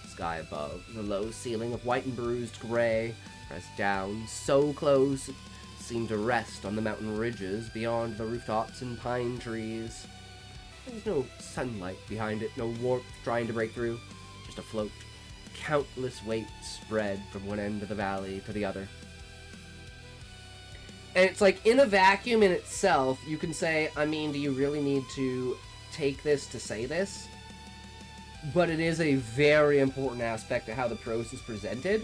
Sky above, the low ceiling of white and bruised gray, pressed down so close it seemed to rest on the mountain ridges beyond the rooftops and pine trees. There's no sunlight behind it, no warmth trying to break through, just afloat. Countless weights spread from one end of the valley to the other. And it's like, in a vacuum in itself, you can say, I mean, do you really need to take this to say this? But it is a very important aspect of how the prose is presented,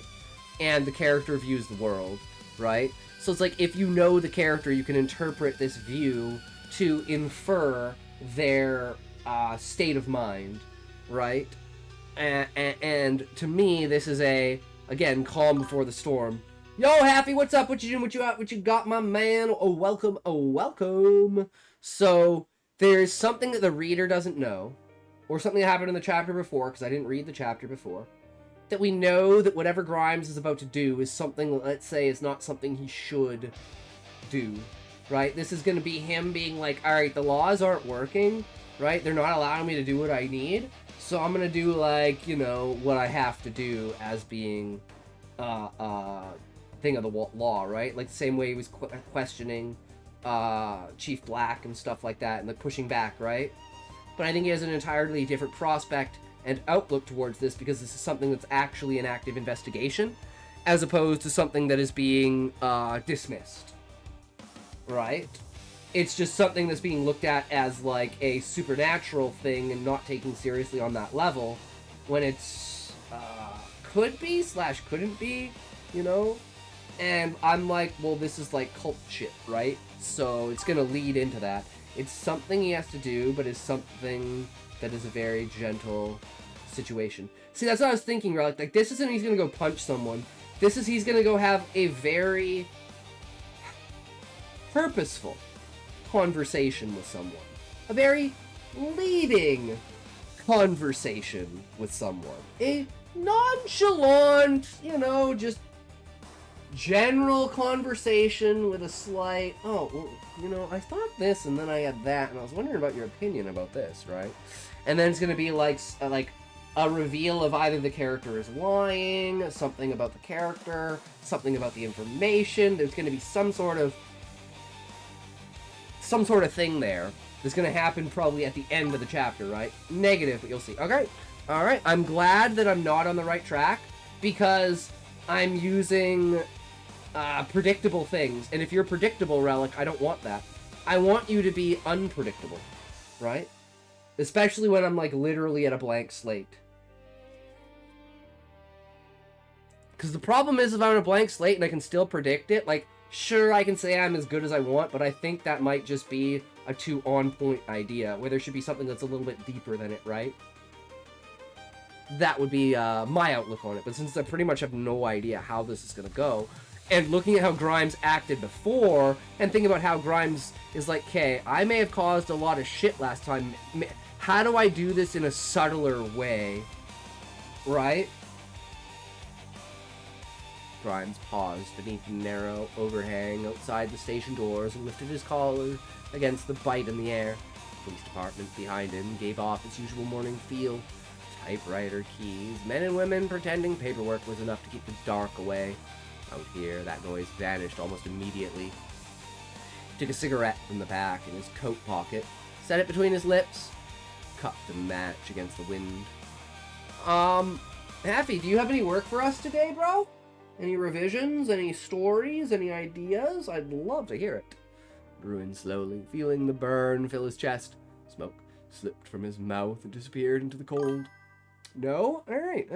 and the character views the world, right? So it's like, if you know the character, you can interpret this view to infer their state of mind, right? And to me, this is again, calm before the storm. Yo, Happy, what's up? What you doing? What you got, my man? Oh, welcome. Oh, welcome. So, there's something that the reader doesn't know, or something that happened in the chapter before, because I didn't read the chapter before, that we know that whatever Grimes is about to do is something, let's say, is not something he should do, right? This is going to be him being like, alright, the laws aren't working, right? They're not allowing me to do what I need, so I'm going to do, like, you know, what I have to do as being thing of the law, right? Like the same way he was questioning Chief Black and stuff like that, and like pushing back, right? But I think he has an entirely different prospect and outlook towards this, because this is something that's actually an active investigation, as opposed to something that is being dismissed, right? It's just something that's being looked at as like a supernatural thing and not taken seriously on that level, when it's could be / couldn't be, you know? And I'm like, well, this is like cult shit, right? So it's gonna lead into that. It's something he has to do, but it's something that is a very gentle situation. See, that's what I was thinking, right? Like, this isn't he's gonna go punch someone. This is he's gonna go have a very purposeful conversation with someone. A very leading conversation with someone. A nonchalant, you know, just general conversation with a slight, oh, well, you know, I thought this and then I had that and I was wondering about your opinion about this, right? And then it's going to be like a reveal of either the character is lying, something about the character, something about the information. There's going to be some sort of thing there that's going to happen probably at the end of the chapter, right? Negative, but you'll see. Okay, all right. I'm glad that I'm not on the right track because I'm using predictable things. And if you're predictable, Relic, I don't want that. I want you to be unpredictable, right? Especially when I'm, like, literally at a blank slate. Because the problem is if I'm on a blank slate and I can still predict it, like, sure, I can say I'm as good as I want, but I think that might just be a too on-point idea, where there should be something that's a little bit deeper than it, right? That would be my outlook on it. But since I pretty much have no idea how this is going to go, and looking at how Grimes acted before, and thinking about how Grimes is like, okay, I may have caused a lot of shit last time. How do I do this in a subtler way? Right? Grimes paused beneath the narrow overhang outside the station doors and lifted his collar against the bite in the air. The police department behind him gave off its usual morning feel. Typewriter keys, men and women pretending paperwork was enough to keep the dark away. Out here, that noise vanished almost immediately. He took a cigarette from the pack in his coat pocket, set it between his lips, cupped a match against the wind. Happy, do you have any work for us today, bro? Any revisions? Any stories? Any ideas? I'd love to hear it. Bruin slowly, feeling the burn fill his chest. Smoke slipped from his mouth and disappeared into the cold. No? Alright.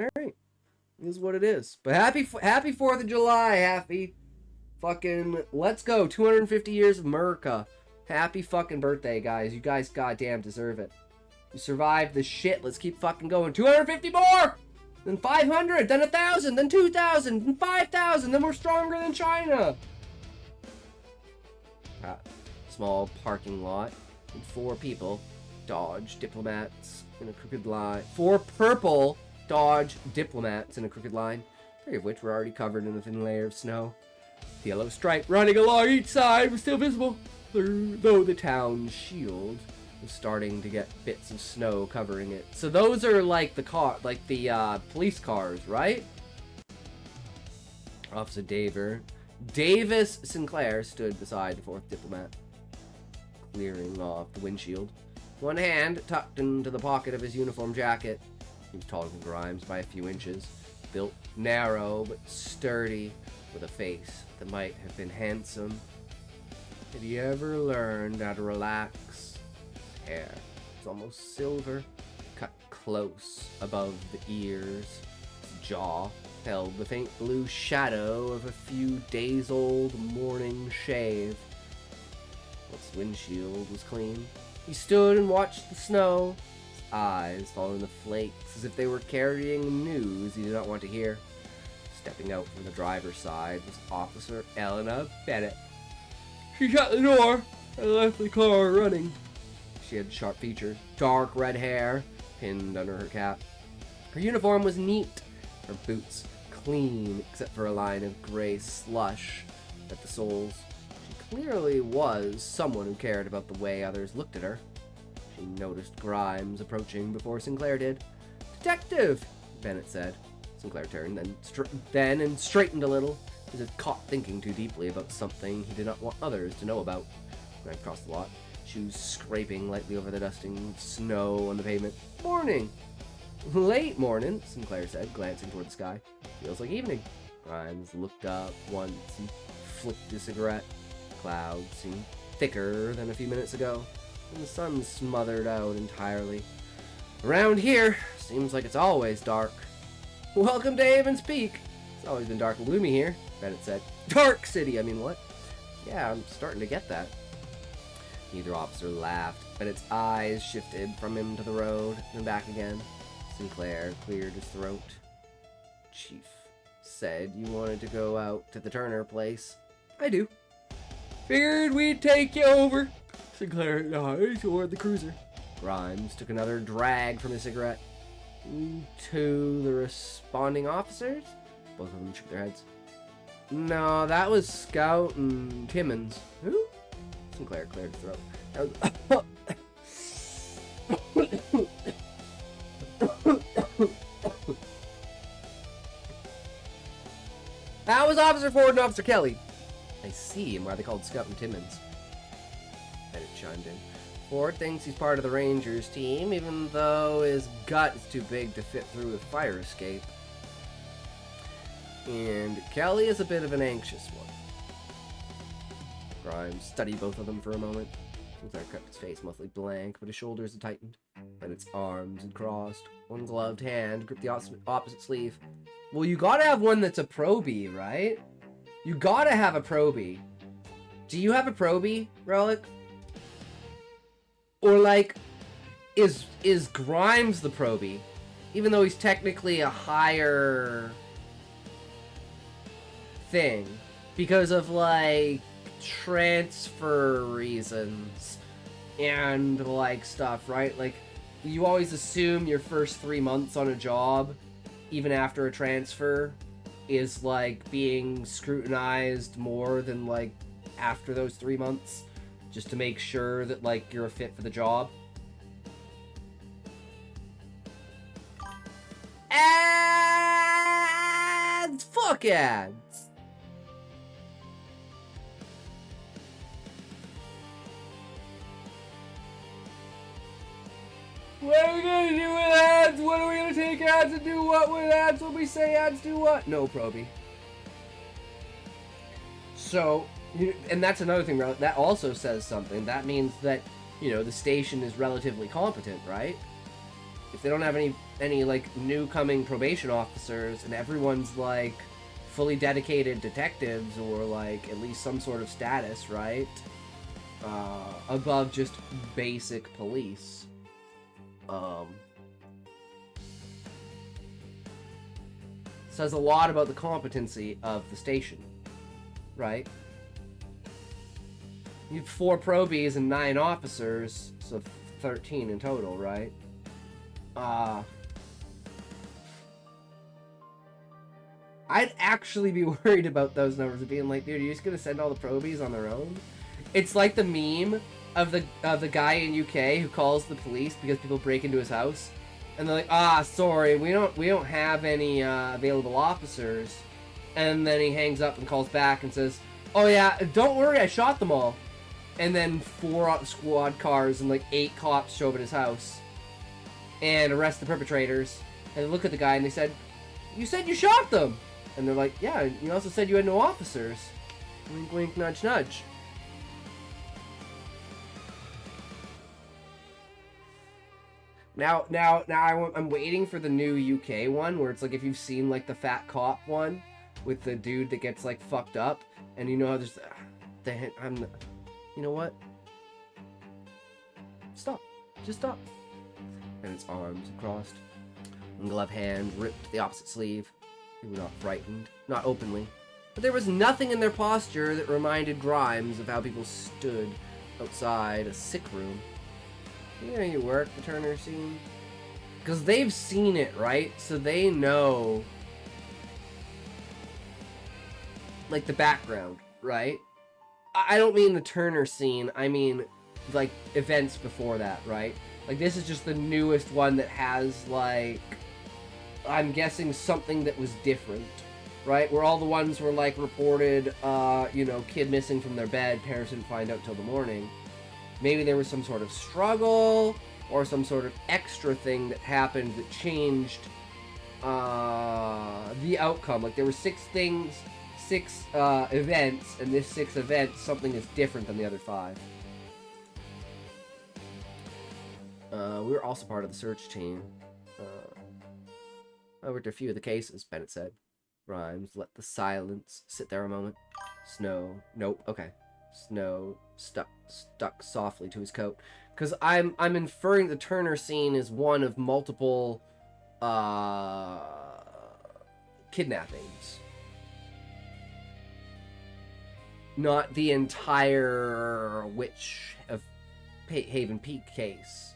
This is what it is. But happy 4th of July, Happy. Fucking, let's go. 250 years of America. Happy fucking birthday, guys. You guys goddamn deserve it. You survived the shit. Let's keep fucking going. 250 more! Then 500, then 1,000, then 2,000, then 5,000, then we're stronger than China. Small parking lot with 4 people. Dodge diplomats in a crooked line. 4 purple Dodge diplomats in a crooked line, 3 of which were already covered in a thin layer of snow. The yellow stripe running along each side was still visible, though the town's shield was starting to get bits of snow covering it. So those are like the police cars, right? Officer Davis Sinclair stood beside the 4th diplomat, clearing off the windshield. One hand tucked into the pocket of his uniform jacket. He was taller than Grimes by a few inches, built narrow but sturdy, with a face that might have been handsome. Had he ever learned how to relax? His hair was almost silver, cut close above the ears. His jaw held the faint blue shadow of a few days-old morning shave. Once the windshield was clean, he stood and watched the snow, his eyes following the flakes as if they were carrying news he did not want to hear. Stepping out from the driver's side was Officer Elena Bennett. She shut the door and left the car running. She had sharp features, dark red hair pinned under her cap. Her uniform was neat, her boots clean except for a line of gray slush at the soles. She clearly was someone who cared about the way others looked at her. She noticed Grimes approaching before Sinclair did. "Detective," Bennett said. Sinclair turned, then straightened a little, as if caught thinking too deeply about something he did not want others to know about. Ran across the lot, shoes scraping lightly over the dusting snow on the pavement. "Morning." "Late morning," Sinclair said, glancing toward the sky. "Feels like evening." Grimes looked up once and flicked his cigarette. The clouds seemed thicker than a few minutes ago, and the sun smothered out entirely. "Around here, seems like it's always dark." "Welcome to Haven's Peak. It's always been dark and gloomy here," Bennett said. "Dark City, I mean, what?" "Yeah, I'm starting to get that." Neither officer laughed, but its eyes shifted from him to the road, and back again. Sinclair cleared his throat. "Chief said you wanted to go out to the Turner place." "I do." Figured we'd take you over. Sinclair nods toward the cruiser. Grimes took another drag from his cigarette. To the responding officers? Both of them shook their heads. No, that was Scout and Timmons. Who? Sinclair cleared his throat. That was Officer Ford and Officer Kelly. I see why they called Scout and Timmons. Bennett chimed in. Ford thinks he's part of the Rangers team, even though his gut is too big to fit through a fire escape. And Kelly is a bit of an anxious one. Grimes studied both of them for a moment. Sinclair kept his face mostly blank, but his shoulders had tightened. Bennett's arms had crossed. One gloved hand gripped the opposite sleeve. Well, you gotta have one that's a probie, right? You gotta have a probie. Do you have a probie, Relic? Or like, is Grimes the probie? Even though he's technically a higher thing. Because of like transfer reasons and like stuff, right? Like, you always assume your first 3 months on a job, even after a transfer, is like being scrutinized more than like after those 3 months, just to make sure that like you're a fit for the job. Ads! Fuck ads! What are we gonna do with ads? What are we gonna take ads and do what with ads when we say ads do what? No, Proby. So, and that's another thing, that also says something. That means that, you know, the station is relatively competent, right? If they don't have any like new coming probation officers and everyone's like fully dedicated detectives or like at least some sort of status, right? Above just basic police. Says a lot about the competency of the station, right? You have 4 probies and 9 officers, so 13 in total, right? I'd actually be worried about those numbers of being like, dude, are you just gonna send all the probies on their own? It's like the meme of the guy in UK who calls the police because people break into his house, and they're like, sorry, we don't have any available officers, and then he hangs up and calls back and says, oh yeah, don't worry, I shot them all, and then 4 squad cars and like 8 cops show up at his house and arrest the perpetrators, and they look at the guy and they said, you said you shot them, and they're like, yeah, you also said you had no officers. Wink wink nudge nudge. Now I'm waiting for the new UK one where it's like, if you've seen like the fat cop one with the dude that gets like fucked up, and you know how there's you know what? Stop. Just stop. And its arms crossed. One gloved hand ripped the opposite sleeve. They were not frightened, not openly, but there was nothing in their posture that reminded Grimes of how people stood outside a sick room. You know, you work the Turner scene? Because they've seen it, right? So they know, like, the background, right? I don't mean the Turner scene, I mean, like, events before that, right? Like, this is just the newest one that has, like, I'm guessing something that was different, right? Where all the ones were, like, reported, you know, kid missing from their bed, parents didn't find out till the morning. Maybe there was some sort of struggle or some sort of extra thing that happened that changed the outcome. Like, there were 6 events, and this 6th event, something is different than the other 5. We were also part of the search team. I worked a few of the cases, Bennett said. Grimes let the silence sit there a moment. Snow. Nope. Okay. Snow stuck softly to his coat. Because I'm inferring the Turner scene is one of multiple kidnappings. not the entire Witch of Haven Peak case.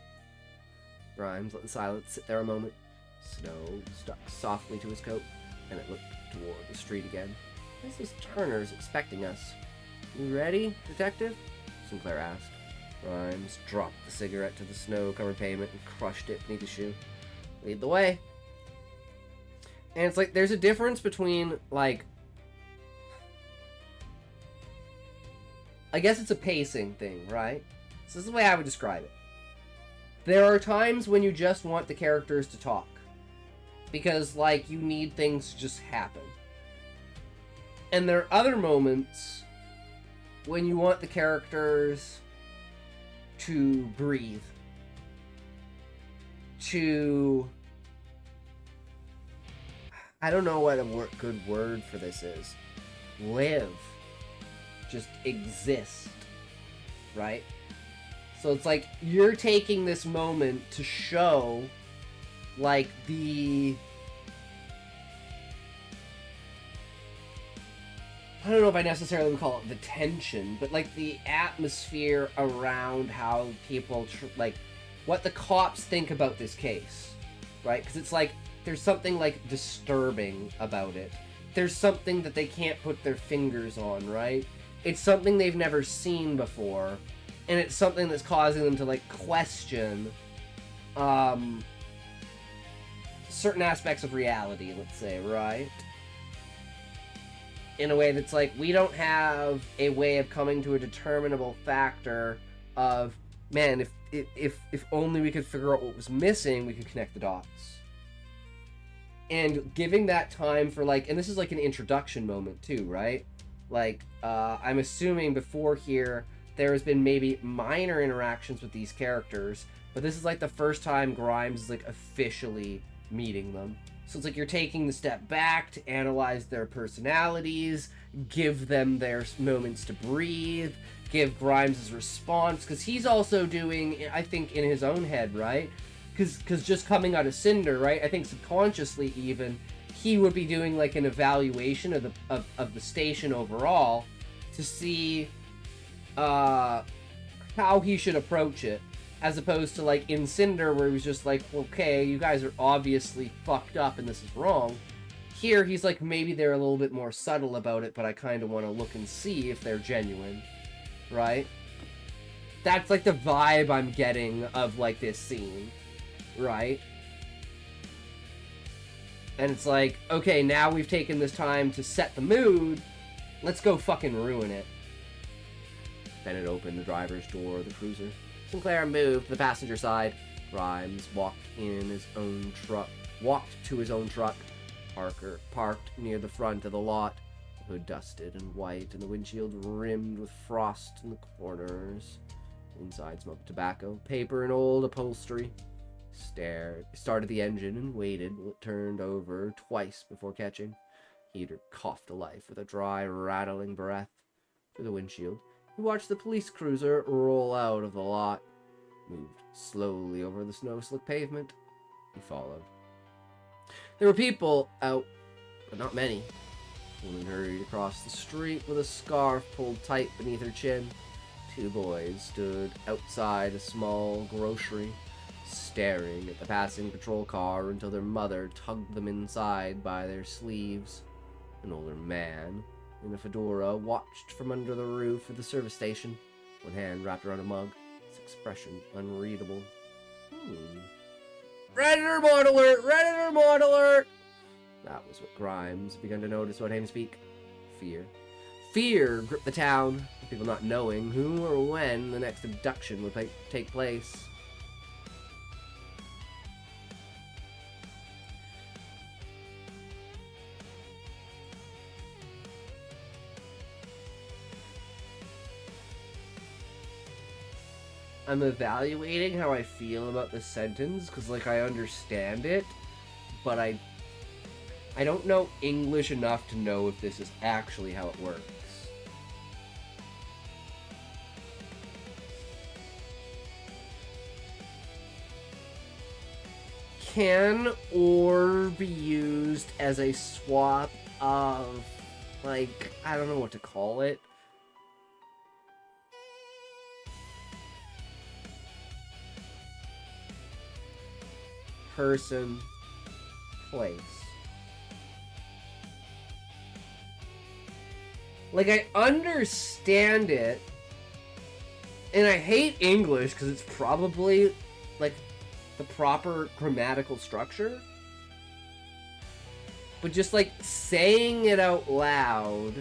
Grimes let the silence sit there a moment. Snow stuck softly to his coat, and it looked toward the street again. Mrs. Turner's expecting us. You ready, detective? Sinclair asked. Grimes dropped the cigarette to the snow-covered pavement and crushed it beneath his shoe. Lead the way. And it's like, there's a difference between, like, I guess it's a pacing thing, right? So this is the way I would describe it. There are times when you just want the characters to talk. Because, like, you need things to just happen. And there are other moments when you want the characters to breathe. To... I don't know what a good word for this is. Live. Just exist. Right? So it's like, you're taking this moment to show, like, the... I don't know if I necessarily would call it the tension, but, like, the atmosphere around how people, like, what the cops think about this case, right? Because it's like, there's something, like, disturbing about it. There's something that they can't put their fingers on, right? It's something they've never seen before, and it's something that's causing them to, like, question, certain aspects of reality, let's say, right? In a way that's like, we don't have a way of coming to a determinable factor of, man, if only we could figure out what was missing, we could connect the dots. And giving that time for, like, and this is like an introduction moment too, right? Like, I'm assuming before here, there has been maybe minor interactions with these characters, but this is like the first time Grimes is, like, officially meeting them. So it's like you're taking the step back to analyze their personalities, give them their moments to breathe, give Grimes his response, because he's also doing, I think, in his own head, right? Because just coming out of Cinder, right? I think subconsciously even, he would be doing, like, an evaluation of the station overall to see how he should approach it. As opposed to, like, in Cinder, where he was just like, okay, you guys are obviously fucked up and this is wrong. Here, he's like, maybe they're a little bit more subtle about it, but I kind of want to look and see if they're genuine. Right? That's, like, the vibe I'm getting of, like, this scene. Right? And it's like, okay, now we've taken this time to set the mood. Let's go fucking ruin it. Bennett opened the driver's door of the cruiser. Sinclair moved to the passenger side. Grimes walked to his own truck. Parker parked near the front of the lot. The hood dusted and white, and the windshield rimmed with frost in the corners. Inside smoked tobacco, paper, and old upholstery. Started the engine and waited while it turned over twice before catching. Heater coughed to life with a dry, rattling breath. Through the windshield, he watched the police cruiser roll out of the lot. Moved slowly over the snow-slick pavement. He followed. There were people out, but not many. A woman hurried across the street with a scarf pulled tight beneath her chin. Two boys stood outside a small grocery, staring at the passing patrol car until their mother tugged them inside by their sleeves. An older man in a fedora watched from under the roof of the service station, one hand wrapped around a mug, his expression unreadable. Predator mod alert! Predator mod alert! That was what Grimes began to notice about him speak. Fear. Fear gripped the town, people not knowing who or when the next abduction would take place. I'm evaluating how I feel about this sentence, because, like, I understand it, but I don't know English enough to know if this is actually how it works. Can or be used as a swap of, like, I don't know what to call it. person, place. Like, I understand it, and I hate English because it's probably, like, the proper grammatical structure. But just, like, saying it out loud...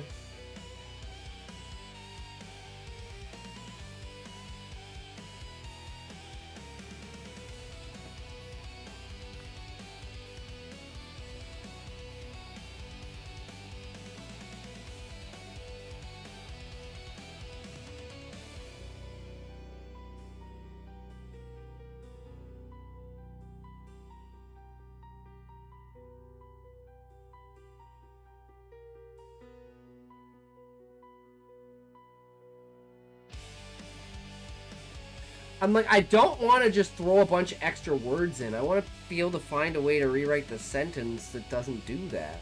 I'm like, I don't want to just throw a bunch of extra words in. I want to be able to find a way to rewrite the sentence that doesn't do that.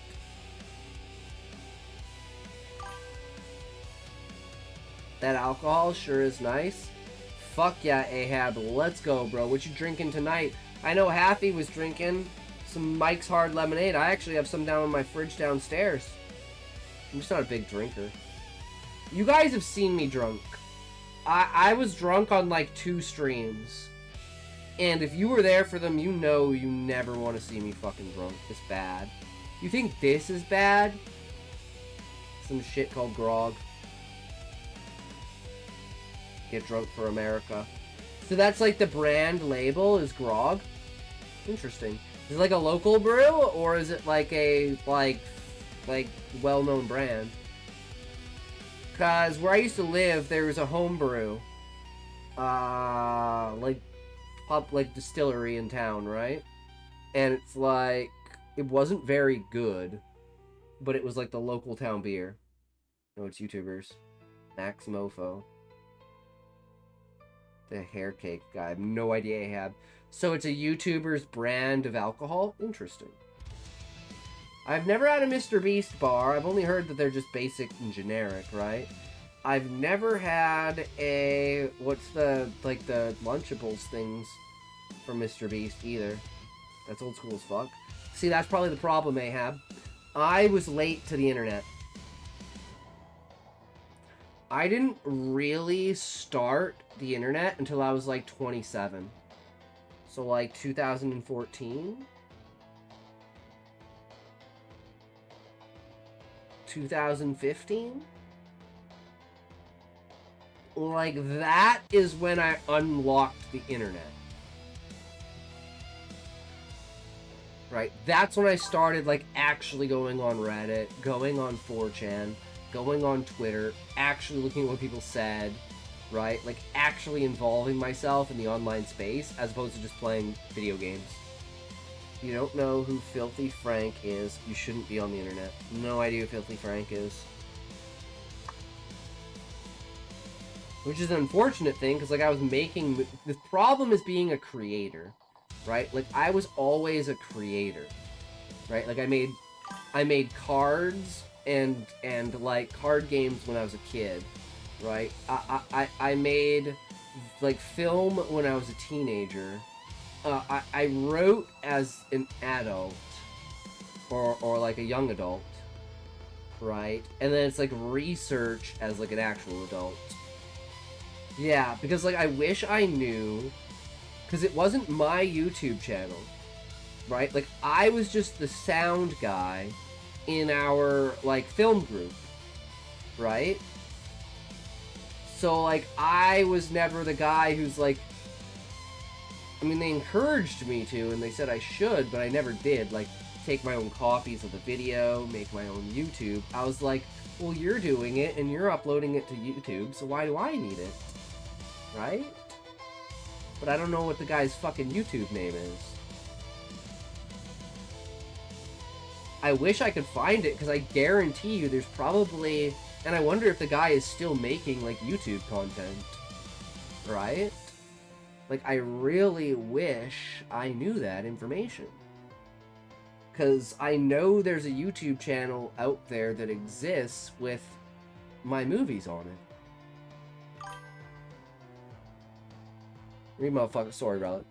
That alcohol sure is nice. Fuck yeah, Ahab. Let's go, bro. What you drinking tonight? I know Happy was drinking some Mike's Hard Lemonade. I actually have some down in my fridge downstairs. I'm just not a big drinker. You guys have seen me drunk. I was drunk on like 2 streams. And if you were there for them, you know you never want to see me fucking drunk. It's bad. You think this is bad? Some shit called grog. Get drunk for America. So that's like the brand label is grog? Interesting. Is it like a local brew? Or is it like a, like well-known brand? Because where I used to live, there was a home brew. Like distillery in town, right? And it's like, it wasn't very good, but it was like the local town beer. No, it's YouTubers. Max Mofo. The hair cake guy. I have no idea I have. So it's a YouTuber's brand of alcohol? Interesting. I've never had a Mr. Beast bar. I've only heard that they're just basic and generic, right? I've never had a... What's the, like, the Lunchables things from Mr. Beast either. That's old school as fuck. See, that's probably the problem, Ahab. I was late to the internet. I didn't really start the internet until I was, like, 27. So, like, 2014? 2015? Like, that is when I unlocked the internet. Right? That's when I started, like, actually going on Reddit, going on 4chan, going on Twitter, actually looking at what people said, right? Like, actually involving myself in the online space, as opposed to just playing video games. If you don't know who Filthy Frank is, you shouldn't be on the internet. No idea who Filthy Frank is. Which is an unfortunate thing, because, like, I was making... The problem is being a creator, right? Like, I was always a creator, right? Like, I made cards and like, card games when I was a kid, right? I made, like, film when I was a teenager. I wrote as an adult, or like a young adult, right? And then it's like research as like an actual adult. Yeah, because like I wish I knew, because it wasn't my YouTube channel, right? Like I was just the sound guy in our like film group, right? So like I was never the guy who's like, I mean, they encouraged me to, and they said I should, but I never did. Like, take my own copies of the video, make my own YouTube. I was like, well, you're doing it, and you're uploading it to YouTube, so why do I need it? Right? But I don't know what the guy's fucking YouTube name is. I wish I could find it, because I guarantee you there's probably... And I wonder if the guy is still making, like, YouTube content. Right? Like, I really wish I knew that information. Because I know there's a YouTube channel out there that exists with my movies on it. Read motherfucker, sorry, Relic.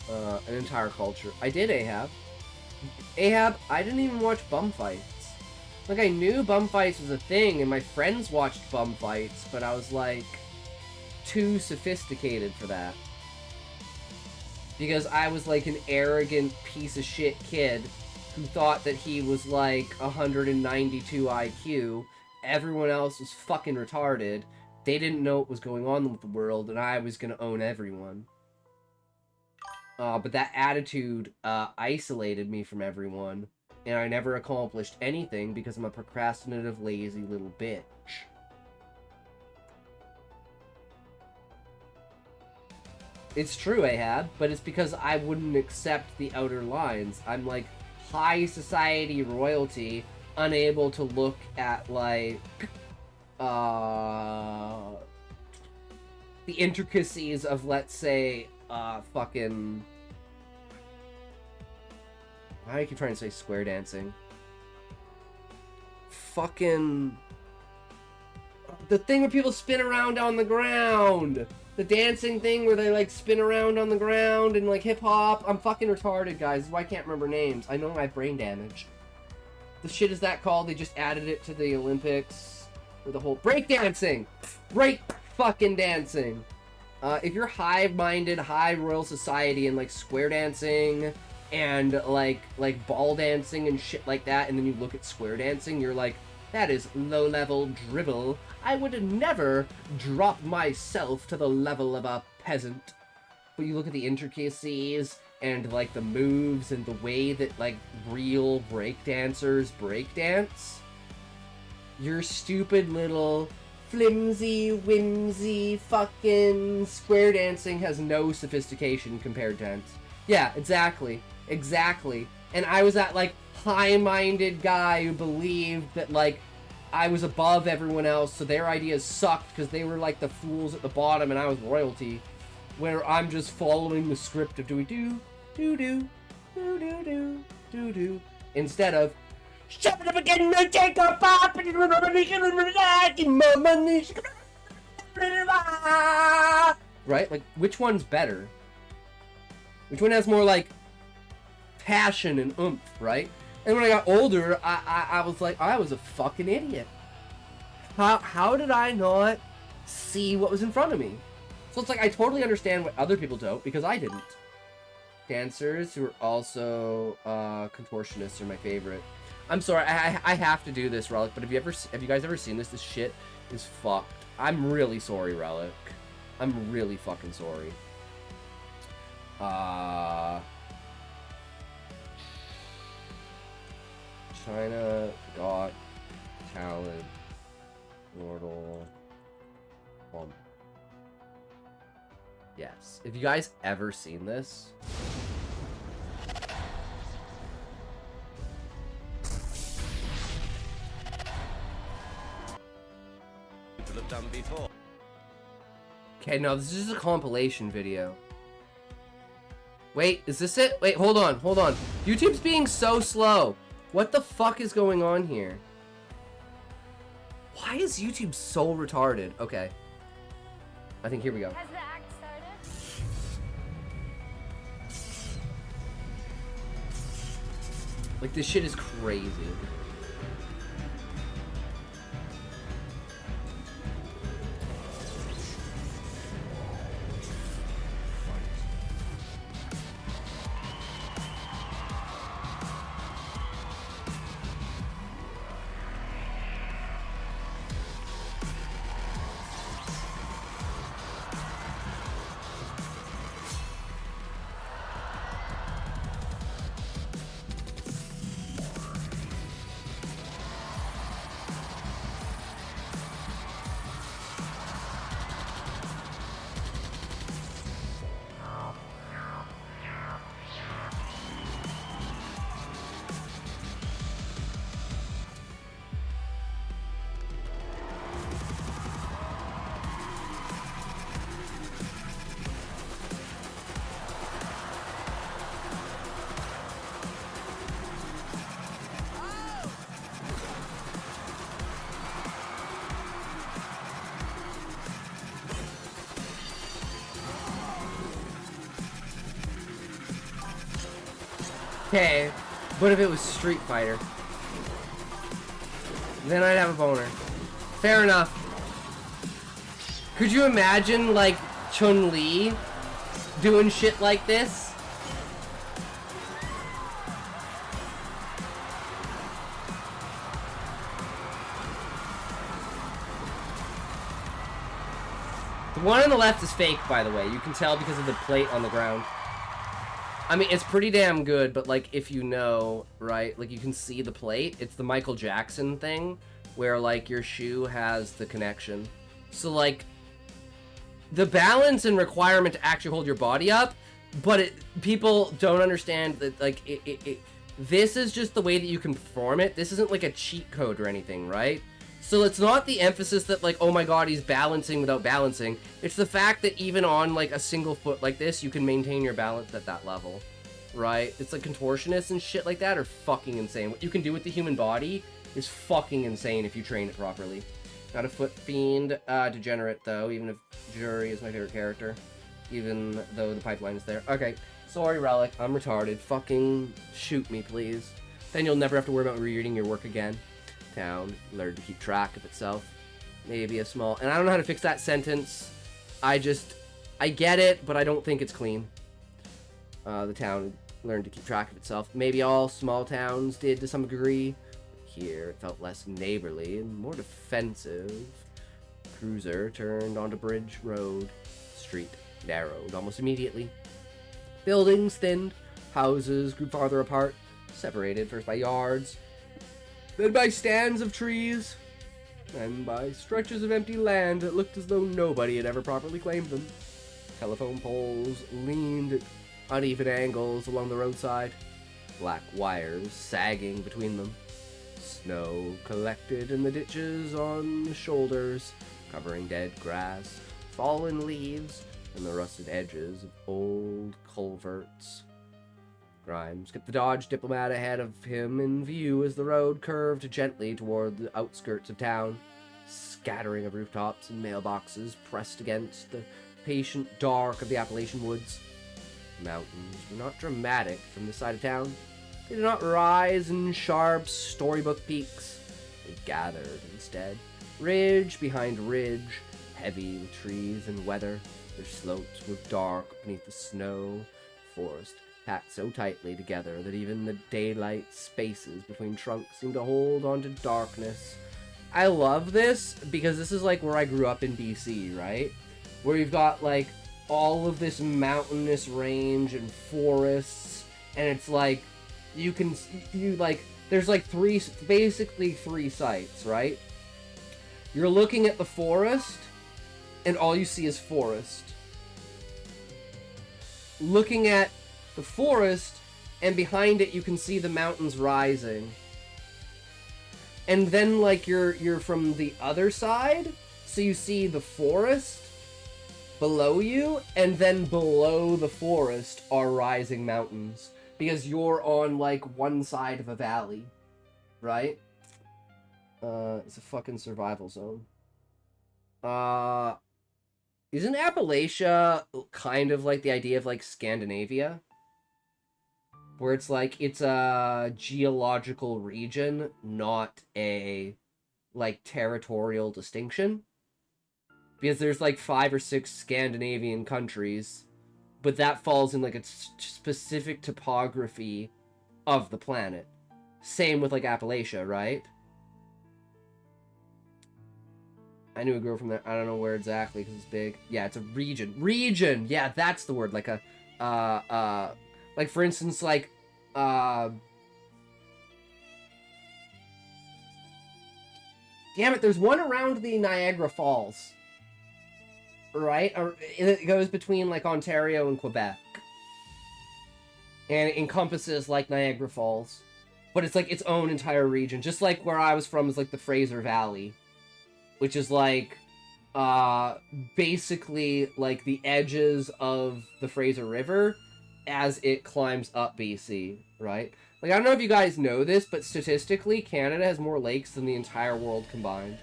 an entire culture. I did, Ahab. Ahab, I didn't even watch bum fights. Like, I knew bum fights was a thing, and my friends watched bum fights, but I was, like, too sophisticated for that. Because I was, like, an arrogant piece of shit kid who thought that he was, like, 192 IQ. Everyone else was fucking retarded. They didn't know what was going on with the world, and I was gonna own everyone. But that attitude isolated me from everyone, and I never accomplished anything because I'm a procrastinative, lazy little bitch. It's true, Ahab, but it's because I wouldn't accept the outer lines. I'm like high society royalty, unable to look at like the intricacies of, let's say, fucking... Why do I keep trying to say square dancing? Fucking... The thing where people spin around on the ground! The dancing thing where they, like, spin around on the ground and, like, hip-hop. I'm fucking retarded, guys. That's why I can't remember names. I know I have brain damage. The shit is that called? They just added it to the Olympics. Or the whole... Breakdancing! Break fucking dancing! If you're high-minded, high royal society and, like, square dancing and, like ball dancing and shit like that, and then you look at square dancing, you're like, that is low-level dribble. I would never drop myself to the level of a peasant. But you look at the intricacies and, like, the moves and the way that, like, real breakdancers breakdance, your stupid little flimsy, whimsy, fucking square dancing has no sophistication compared to dance. Yeah, exactly. Exactly. And I was that, like, high-minded guy who believed that, like, I was above everyone else, so their ideas sucked because they were, like, the fools at the bottom and I was royalty. Where I'm just following the script of do-do, do-do, do-do-do, do-do, instead of shut up again and take a pop and right? Like, which one's better? Which one has more, like, passion and oomph, right? And when I got older, I was like, I was a fucking idiot. How did I not see what was in front of me? So it's like, I totally understand what other people don't, because I didn't. Dancers who are also contortionists are my favorite. I'm sorry, I have to do this, Relic, but have you guys ever seen this? This shit is fucked. I'm really sorry, Relic. I'm really fucking sorry. China Got Talent Mortal Kombat. Yes. Have you guys ever seen this? People have done before. Okay, no, this is just a compilation video. Wait, is this it? Wait, hold on, hold on. YouTube's being so slow. What the fuck is going on here? Why is YouTube so retarded? Okay. I think here we go. Has the act started? Like, this shit is crazy. Okay, but if it was Street Fighter, then I'd have a boner. Fair enough. Could you imagine, like, Chun-Li doing shit like this? The one on the left is fake, by the way. You can tell because of the plate on the ground. I mean, it's pretty damn good, but, like, if you know, right? Like, you can see the plate. It's the Michael Jackson thing, where, like, your shoe has the connection. So, like, the balance and requirement to actually hold your body up, but people don't understand that, like, this is just the way that you can perform it. This isn't, like, a cheat code or anything, right? So it's not the emphasis that, like, oh my god, he's balancing without balancing. It's the fact that even on, like, a single foot like this, you can maintain your balance at that level, right? It's like contortionists and shit like that are fucking insane. What you can do with the human body is fucking insane if you train it properly. Not a foot fiend, degenerate, though, even if Jury is my favorite character. Even though the pipeline is there. Okay, sorry, Relic, I'm retarded. Fucking shoot me, please. Then you'll never have to worry about rereading your work again. Town learned to keep track of itself. Maybe a small... And I don't know how to fix that sentence. I get it, but I don't think it's clean. The town learned to keep track of itself. Maybe all small towns did to some degree. Here, it felt less neighborly and more defensive. Cruiser turned onto Bridge Road. Street narrowed almost immediately. Buildings thinned. Houses grew farther apart. Separated first by yards, then by stands of trees, then by stretches of empty land that looked as though nobody had ever properly claimed them. Telephone poles leaned at uneven angles along the roadside, black wires sagging between them. Snow collected in the ditches on the shoulders, covering dead grass, fallen leaves, and the rusted edges of old culverts. Grimes kept the Dodge Diplomat ahead of him in view as the road curved gently toward the outskirts of town. Scattering of rooftops and mailboxes pressed against the patient dark of the Appalachian woods. The mountains were not dramatic from this side of town. They did not rise in sharp storybook peaks. They gathered instead, ridge behind ridge, heavy with trees and weather. Their slopes were dark beneath the snow, forest packed so tightly together that even the daylight spaces between trunks seemed to hold onto darkness. I love this because this is like where I grew up in BC, right? Where you've got like all of this mountainous range and forests, and it's like there's like basically three sites, right? You're looking at the forest, and all you see is forest. Looking at the forest, and behind it you can see the mountains rising. And then like you're from the other side, so you see the forest below you, and then below the forest are rising mountains. Because you're on like one side of a valley, right? It's a fucking survival zone. Isn't Appalachia kind of like the idea of like Scandinavia? Where it's like, it's a geological region, not a, like, territorial distinction. Because there's like 5 or 6 Scandinavian countries, but that falls in like a specific topography of the planet. Same with like Appalachia, right? I knew a girl from there. I don't know where exactly because it's big. Yeah, it's a region. Region! Yeah, that's the word. Like a, like, for instance, like, damn it, there's one around the Niagara Falls. Right? Or it goes between, like, Ontario and Quebec. And it encompasses, like, Niagara Falls. But it's, like, its own entire region. Just like where I was from is, like, the Fraser Valley. Which is, like, basically, like, the edges of the Fraser River as it climbs up BC, right? Like, I don't know if you guys know this, but statistically, Canada has more lakes than the entire world combined.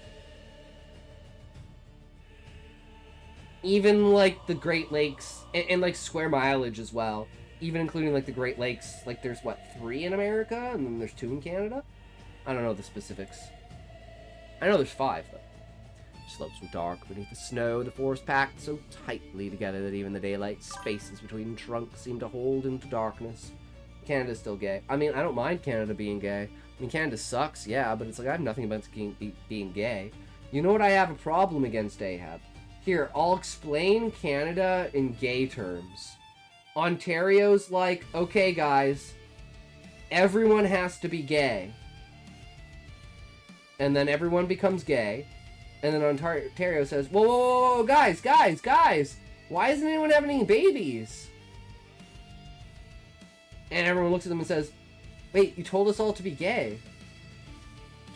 Even, like, the Great Lakes, and like, square mileage as well. even including like the Great Lakes, like there's what, 3 in America, and then there's 2 in Canada? I don't know the specifics. I know there's 5, though. Slopes were dark beneath the snow, the forest packed so tightly together that even the daylight spaces between trunks seemed to hold into darkness. Canada's still gay. I mean, I don't mind Canada being gay. I mean, Canada sucks, yeah, but it's like I have nothing against being gay. You know what I have a problem against, Ahab? Here, I'll explain Canada in gay terms. Ontario's like, okay, guys, everyone has to be gay. And then everyone becomes gay. And then Ontario says, whoa, whoa, whoa, whoa, guys, why isn't anyone having any babies? And everyone looks at them and says, wait, you told us all to be gay.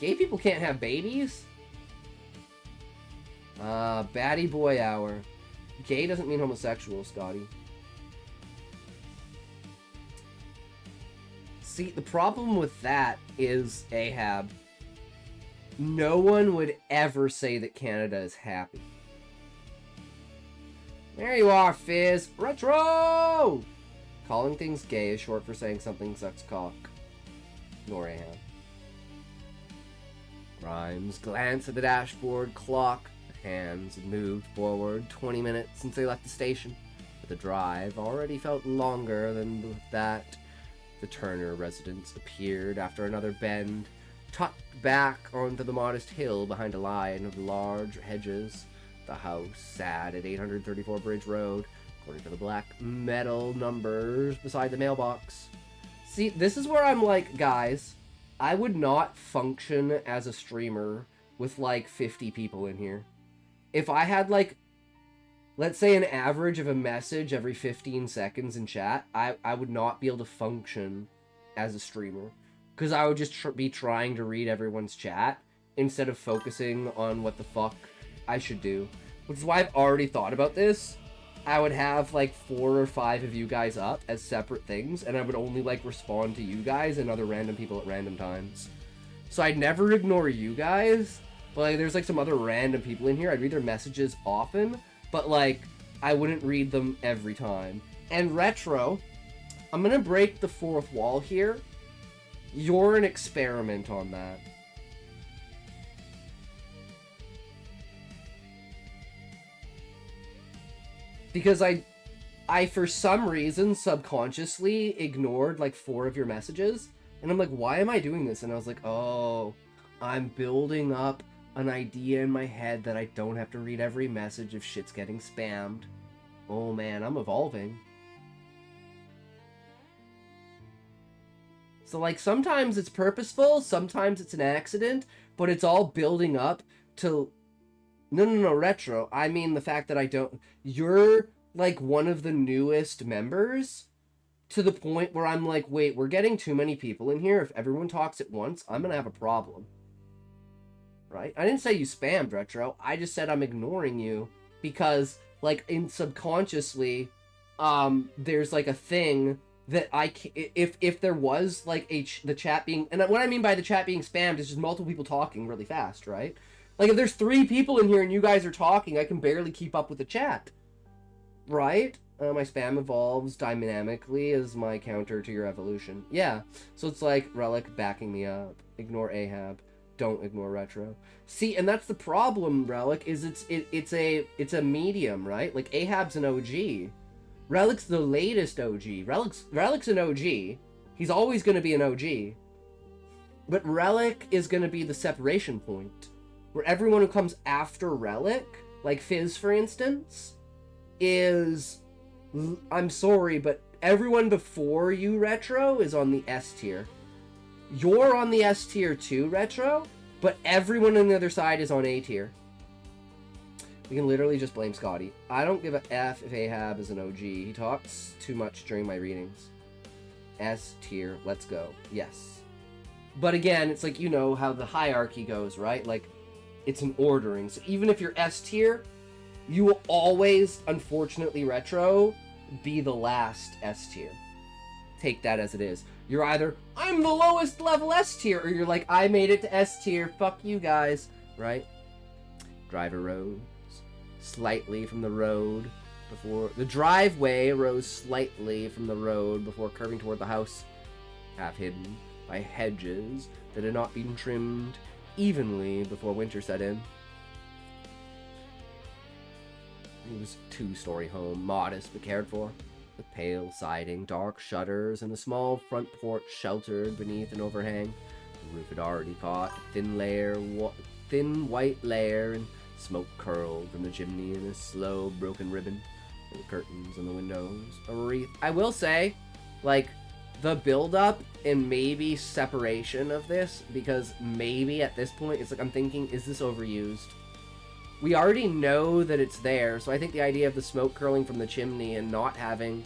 Gay people can't have babies? Baddie boy hour. Gay doesn't mean homosexual, Scotty. See, the problem with that is, Ahab, no one would ever say that Canada is happy. There you are, Fizz. Retro! Calling things gay is short for saying something sucks cock. Ignore Ahab. Grimes glanced at the dashboard clock. The hands had moved forward 20 minutes since they left the station, but the drive already felt longer than that. The Turner residence appeared after another bend, tucked back onto the modest hill behind a line of large hedges. The house sat at 834 Bridge Road, according to the black metal numbers beside the mailbox. See, this is where I'm like, guys, I would not function as a streamer with like 50 people in here. If I had like, let's say an average of a message every 15 seconds in chat, I would not be able to function as a streamer. Because I would just be trying to read everyone's chat instead of focusing on what the fuck I should do. Which is why I've already thought about this. I would have like 4 or 5 of you guys up as separate things, and I would only like respond to you guys and other random people at random times. So I'd never ignore you guys, but like, there's like some other random people in here. I'd read their messages often, but like I wouldn't read them every time. And Retro, I'm gonna break the fourth wall here. You're an experiment on that. Because I for some reason subconsciously ignored like 4 of your messages, and I'm like, why am I doing this? And I was like, oh, I'm building up an idea in my head that I don't have to read every message if shit's getting spammed. Oh man, I'm evolving. So like sometimes it's purposeful, sometimes it's an accident, but it's all building up to... No, Retro. I mean the fact that I don't... You're like one of the newest members to the point where I'm like, wait, we're getting too many people in here. If everyone talks at once, I'm gonna have a problem. Right? I didn't say you spammed, Retro. I just said I'm ignoring you because like in subconsciously, there's like a thing that if there was like the chat being, and what I mean by the chat being spammed is just multiple people talking really fast, right? Like if there's 3 people in here and you guys are talking, I can barely keep up with the chat, right? My spam evolves dynamically as my counter to your evolution. Yeah, so it's like Relic backing me up. Ignore Ahab. Don't ignore Retro. See, and that's the problem, Relic, is it's a medium, right? Like Ahab's an OG. Relic's the latest OG. Relic's an OG. He's always going to be an OG. But Relic is going to be the separation point. Where everyone who comes after Relic, like Fizz for instance, is... I'm sorry, but everyone before you, Retro, is on the S tier. You're on the S tier too, Retro, but everyone on the other side is on A tier. We can literally just blame Scotty. I don't give a F if Ahab is an OG. He talks too much during my readings. S tier, let's go. Yes. But again, it's like, you know how the hierarchy goes, right? Like, it's an ordering. So even if you're S tier, you will always, unfortunately, Retro, be the last S tier. Take that as it is. You're either, I'm the lowest level S tier, or you're like, I made it to S tier, fuck you guys, right? Driver roads slightly from the road before the driveway rose slightly from the road before curving toward the house, half hidden by hedges that had not been trimmed evenly before winter set in. It was a two-story home, modest but cared for, with pale siding, dark shutters, and a small front porch sheltered beneath an overhang. The roof had already caught a thin white layer, and smoke curled from the chimney in a slow, broken ribbon. There were curtains in the windows, a wreath. I will say, like, the build-up and maybe separation of this, because maybe at this point, it's like I'm thinking, is this overused? We already know that it's there, so I think the idea of the smoke curling from the chimney and not having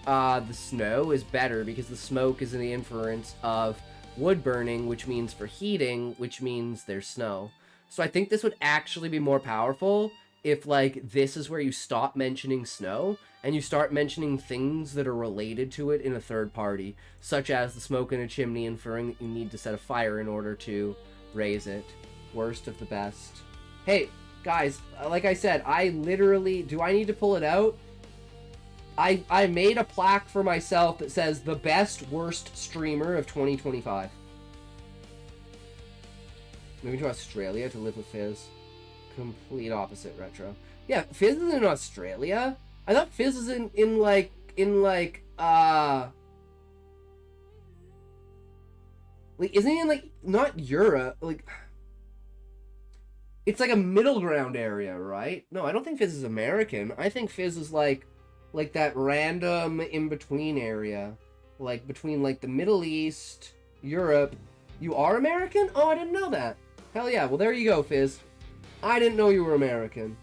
the snow is better, because the smoke is in the inference of wood burning, which means for heating, which means there's snow. So I think this would actually be more powerful if, like, this is where you stop mentioning snow and you start mentioning things that are related to it in a third party, such as the smoke in a chimney inferring that you need to set a fire in order to raise it. Worst of the best. Hey, guys, like I said, I literally... Do I need to pull it out? I made a plaque for myself that says the best worst streamer of 2025. Moving to Australia to live with Fizz. Complete opposite retro. Yeah, Fizz is in Australia? I thought Fizz is in like, isn't he in, like, not Europe, like... It's like a middle ground area, right? No, I don't think Fizz is American. I think Fizz is like that random in-between area. Like, between, like, the Middle East, Europe. You are American? Oh, I didn't know that. Hell yeah, well, there you go, Fizz. I didn't know you were American.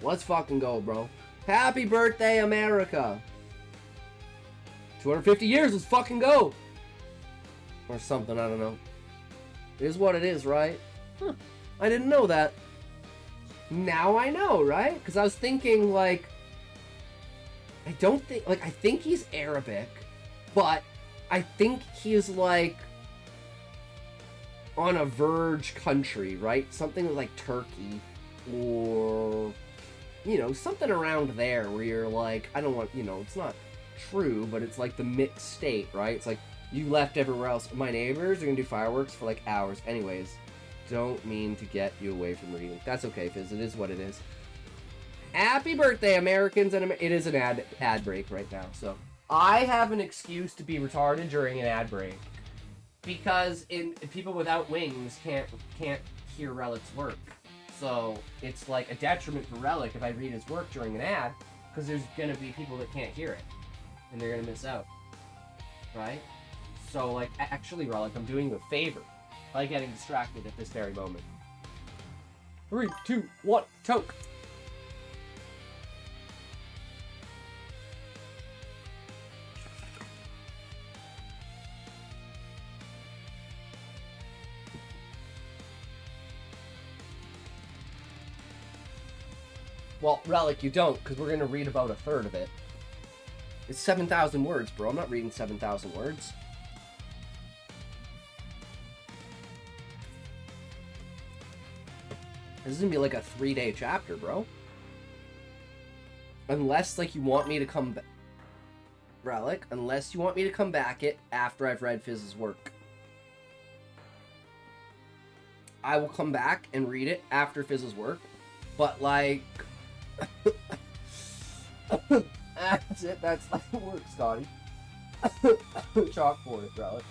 Let's fucking go, bro. Happy birthday, America! 250 years, let's fucking go! Or something, I don't know. It is what it is, right? Huh. I didn't know that. Now I know, right? Because I was thinking, like... I don't think... Like, I think he's Arabic. But I think he's, like... on a verge country, right? Something like Turkey. Or... you know, something around there where you're like... I don't want... You know, it's not true, but it's like the mixed state, right? It's like, you left everywhere else. My neighbors are gonna do fireworks for, like, hours. Anyways... Don't mean to get you away from reading. That's okay, Fizz. It is what it is. Happy birthday, Americans! And it is an ad break right now, so I have an excuse to be retarded during an ad break because people without wings can't hear Relic's work. So it's like a detriment for Relic if I read his work during an ad, because there's gonna be people that can't hear it, and they're gonna miss out, right? So, like, actually, Relic, I'm doing you a favor by getting distracted at this very moment. 3, 2, 1, choke! Well, Relic, you don't, because we're going to read about a third of it. It's 7,000 words, bro. I'm not reading 7,000 words. This is gonna be like a 3-day chapter, bro. Unless, like, you want me to come back... Relic, unless you want me to come back it after I've read Fizz's work. I will come back and read it after Fizz's work. But, like... That's it. That's like the work, Scotty. Chalkboard it, Relic.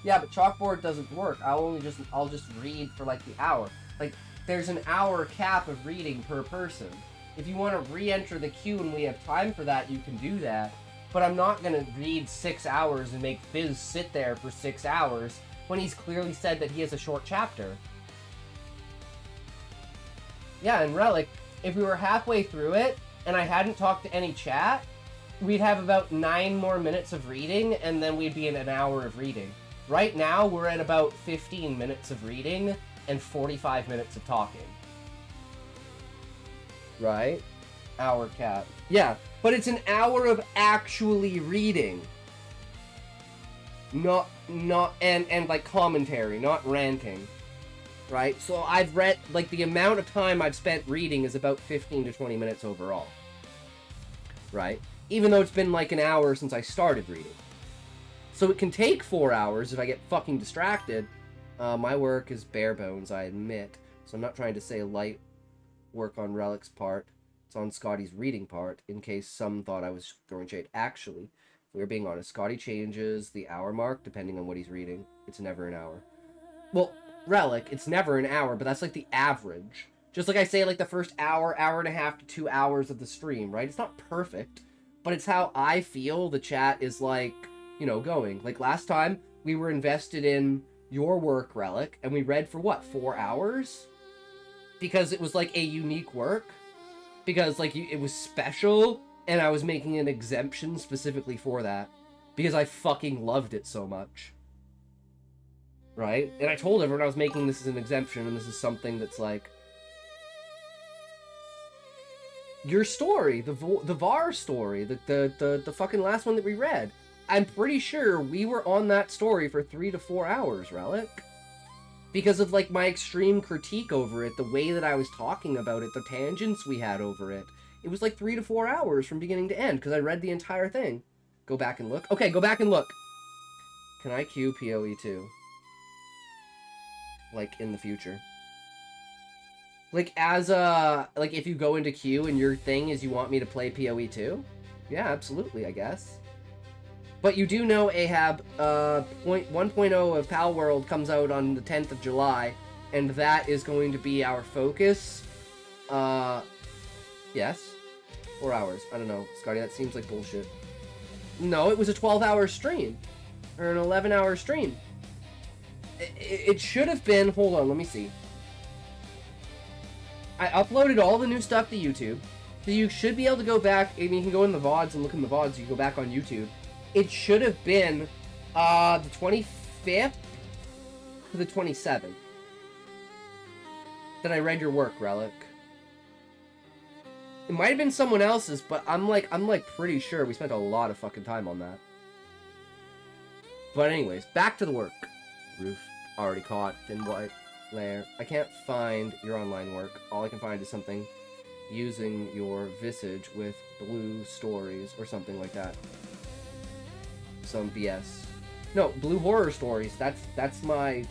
Yeah, but chalkboard doesn't work. I'll just read for, like, the hour. Like... There's an hour cap of reading per person. If you want to re-enter the queue and we have time for that, you can do that. But I'm not going to read 6 hours and make Fizz sit there for 6 hours when he's clearly said that he has a short chapter. Yeah, and Relic, if we were halfway through it and I hadn't talked to any chat, we'd have about 9 more minutes of reading and then we'd be in an hour of reading. Right now, we're at about 15 minutes of reading and 45 minutes of talking. Right? Hour cap. Yeah, but it's an hour of actually reading. Not, and like commentary, not ranting. right? So I've read, like, the amount of time I've spent reading is about 15 to 20 minutes overall, right? Even though it's been like an hour since I started reading. So it can take 4 hours if I get fucking distracted. My work is bare bones, I admit. So I'm not trying to say light work on Relic's part. It's on Scotty's reading part, in case some thought I was throwing shade. Actually, if we were being honest, Scotty changes the hour mark depending on what he's reading. It's never an hour. Well, Relic, it's never an hour, but that's like the average. Just like I say, like the first hour, hour and a half to 2 hours of the stream, right? It's not perfect, but it's how I feel the chat is like, you know, going. Like last time, we were invested in your work, Relic, and we read for what, 4 hours? Because it was like a unique work. Because like it was special, and I was making an exemption specifically for that. Because I fucking loved it so much. Right? And I told everyone I was making this as an exemption, and this is something that's like... Your story, the VAR story, the fucking last one that we read. I'm pretty sure we were on that story for 3 to 4 hours, Relic. Because of, like, my extreme critique over it, the way that I was talking about it, the tangents we had over it. It was like 3 to 4 hours from beginning to end, because I read the entire thing. Go back and look. Okay, go back and look. Can I queue PoE 2? Like, in the future. Like, as a... Like, if you go into queue and your thing is you want me to play PoE 2? Yeah, absolutely, I guess. But you do know, Ahab, 1.0 of Pal World comes out on the 10th of July, and that is going to be our focus. Yes? 4 hours. I don't know, Scotty, that seems like bullshit. No, it was a 12-hour stream. Or an 11-hour stream. It should have been... Hold on, let me see. I uploaded all the new stuff to YouTube, so you should be able to go back, and you can go in the VODs and look in the VODs, you can go back on YouTube. It should have been the 25th to the 27th that I read your work, Relic. It might have been someone else's, but I'm pretty sure we spent a lot of fucking time on that. But anyways, back to the work. Roof already caught, thin white layer. I can't find your online work. All I can find is something using your visage with blue stories or something like that. Some BS. No, Blue Horror Stories. That's my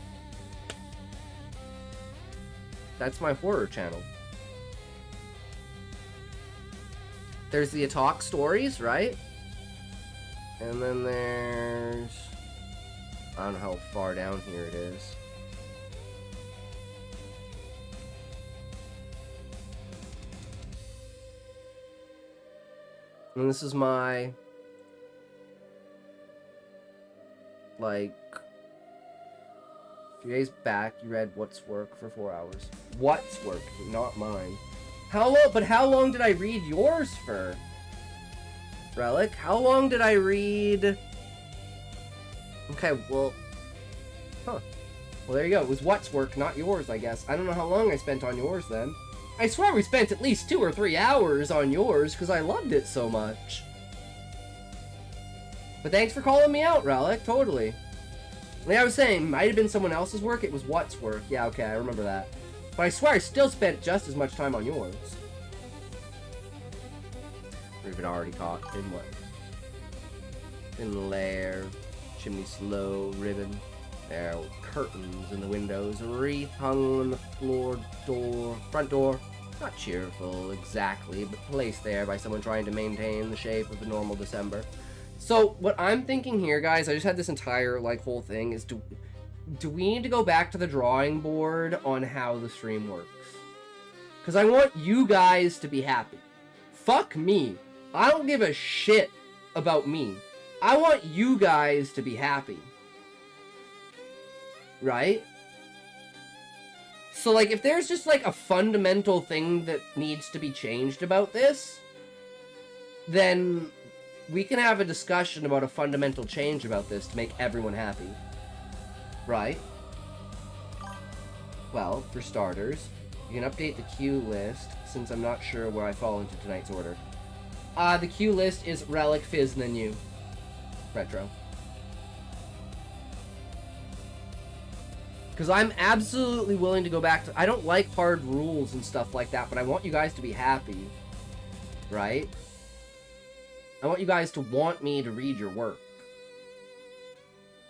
horror channel. There's the Atalk Stories, right? And then there's... I don't know how far down here it is. And this is my... Like, a few days back, you read What's Work for 4 hours. What's Work, not mine. How long did I read yours for? Relic, how long did I read... Okay, well... Huh. Well, there you go. It was What's Work, not yours, I guess. I don't know how long I spent on yours, then. I swear we spent at least 2 or 3 hours on yours, because I loved it so much. But thanks for calling me out, Relic. Totally. Like I was saying, might have been someone else's work. It was What's Work. Yeah, okay, I remember that. But I swear I still spent just as much time on yours. We've been already caught. In what? In lair. Chimney slow. Ribbon. There are curtains in the windows. A wreath hung on the front door. Not cheerful, exactly, but placed there by someone trying to maintain the shape of a normal December. So, what I'm thinking here, guys, I just had this entire, like, whole thing, is do we need to go back to the drawing board on how the stream works? Because I want you guys to be happy. Fuck me. I don't give a shit about me. I want you guys to be happy. Right? So, like, if there's just, like, a fundamental thing that needs to be changed about this, then... we can have a discussion about a fundamental change about this to make everyone happy. Right? Well, for starters, you can update the queue list, since I'm not sure where I fall into tonight's order. The queue list is Relic, Fizz, and then you. Retro. Because I'm absolutely willing to go back to... I don't like hard rules and stuff like that, but I want you guys to be happy. Right? I want you guys to want me to read your work.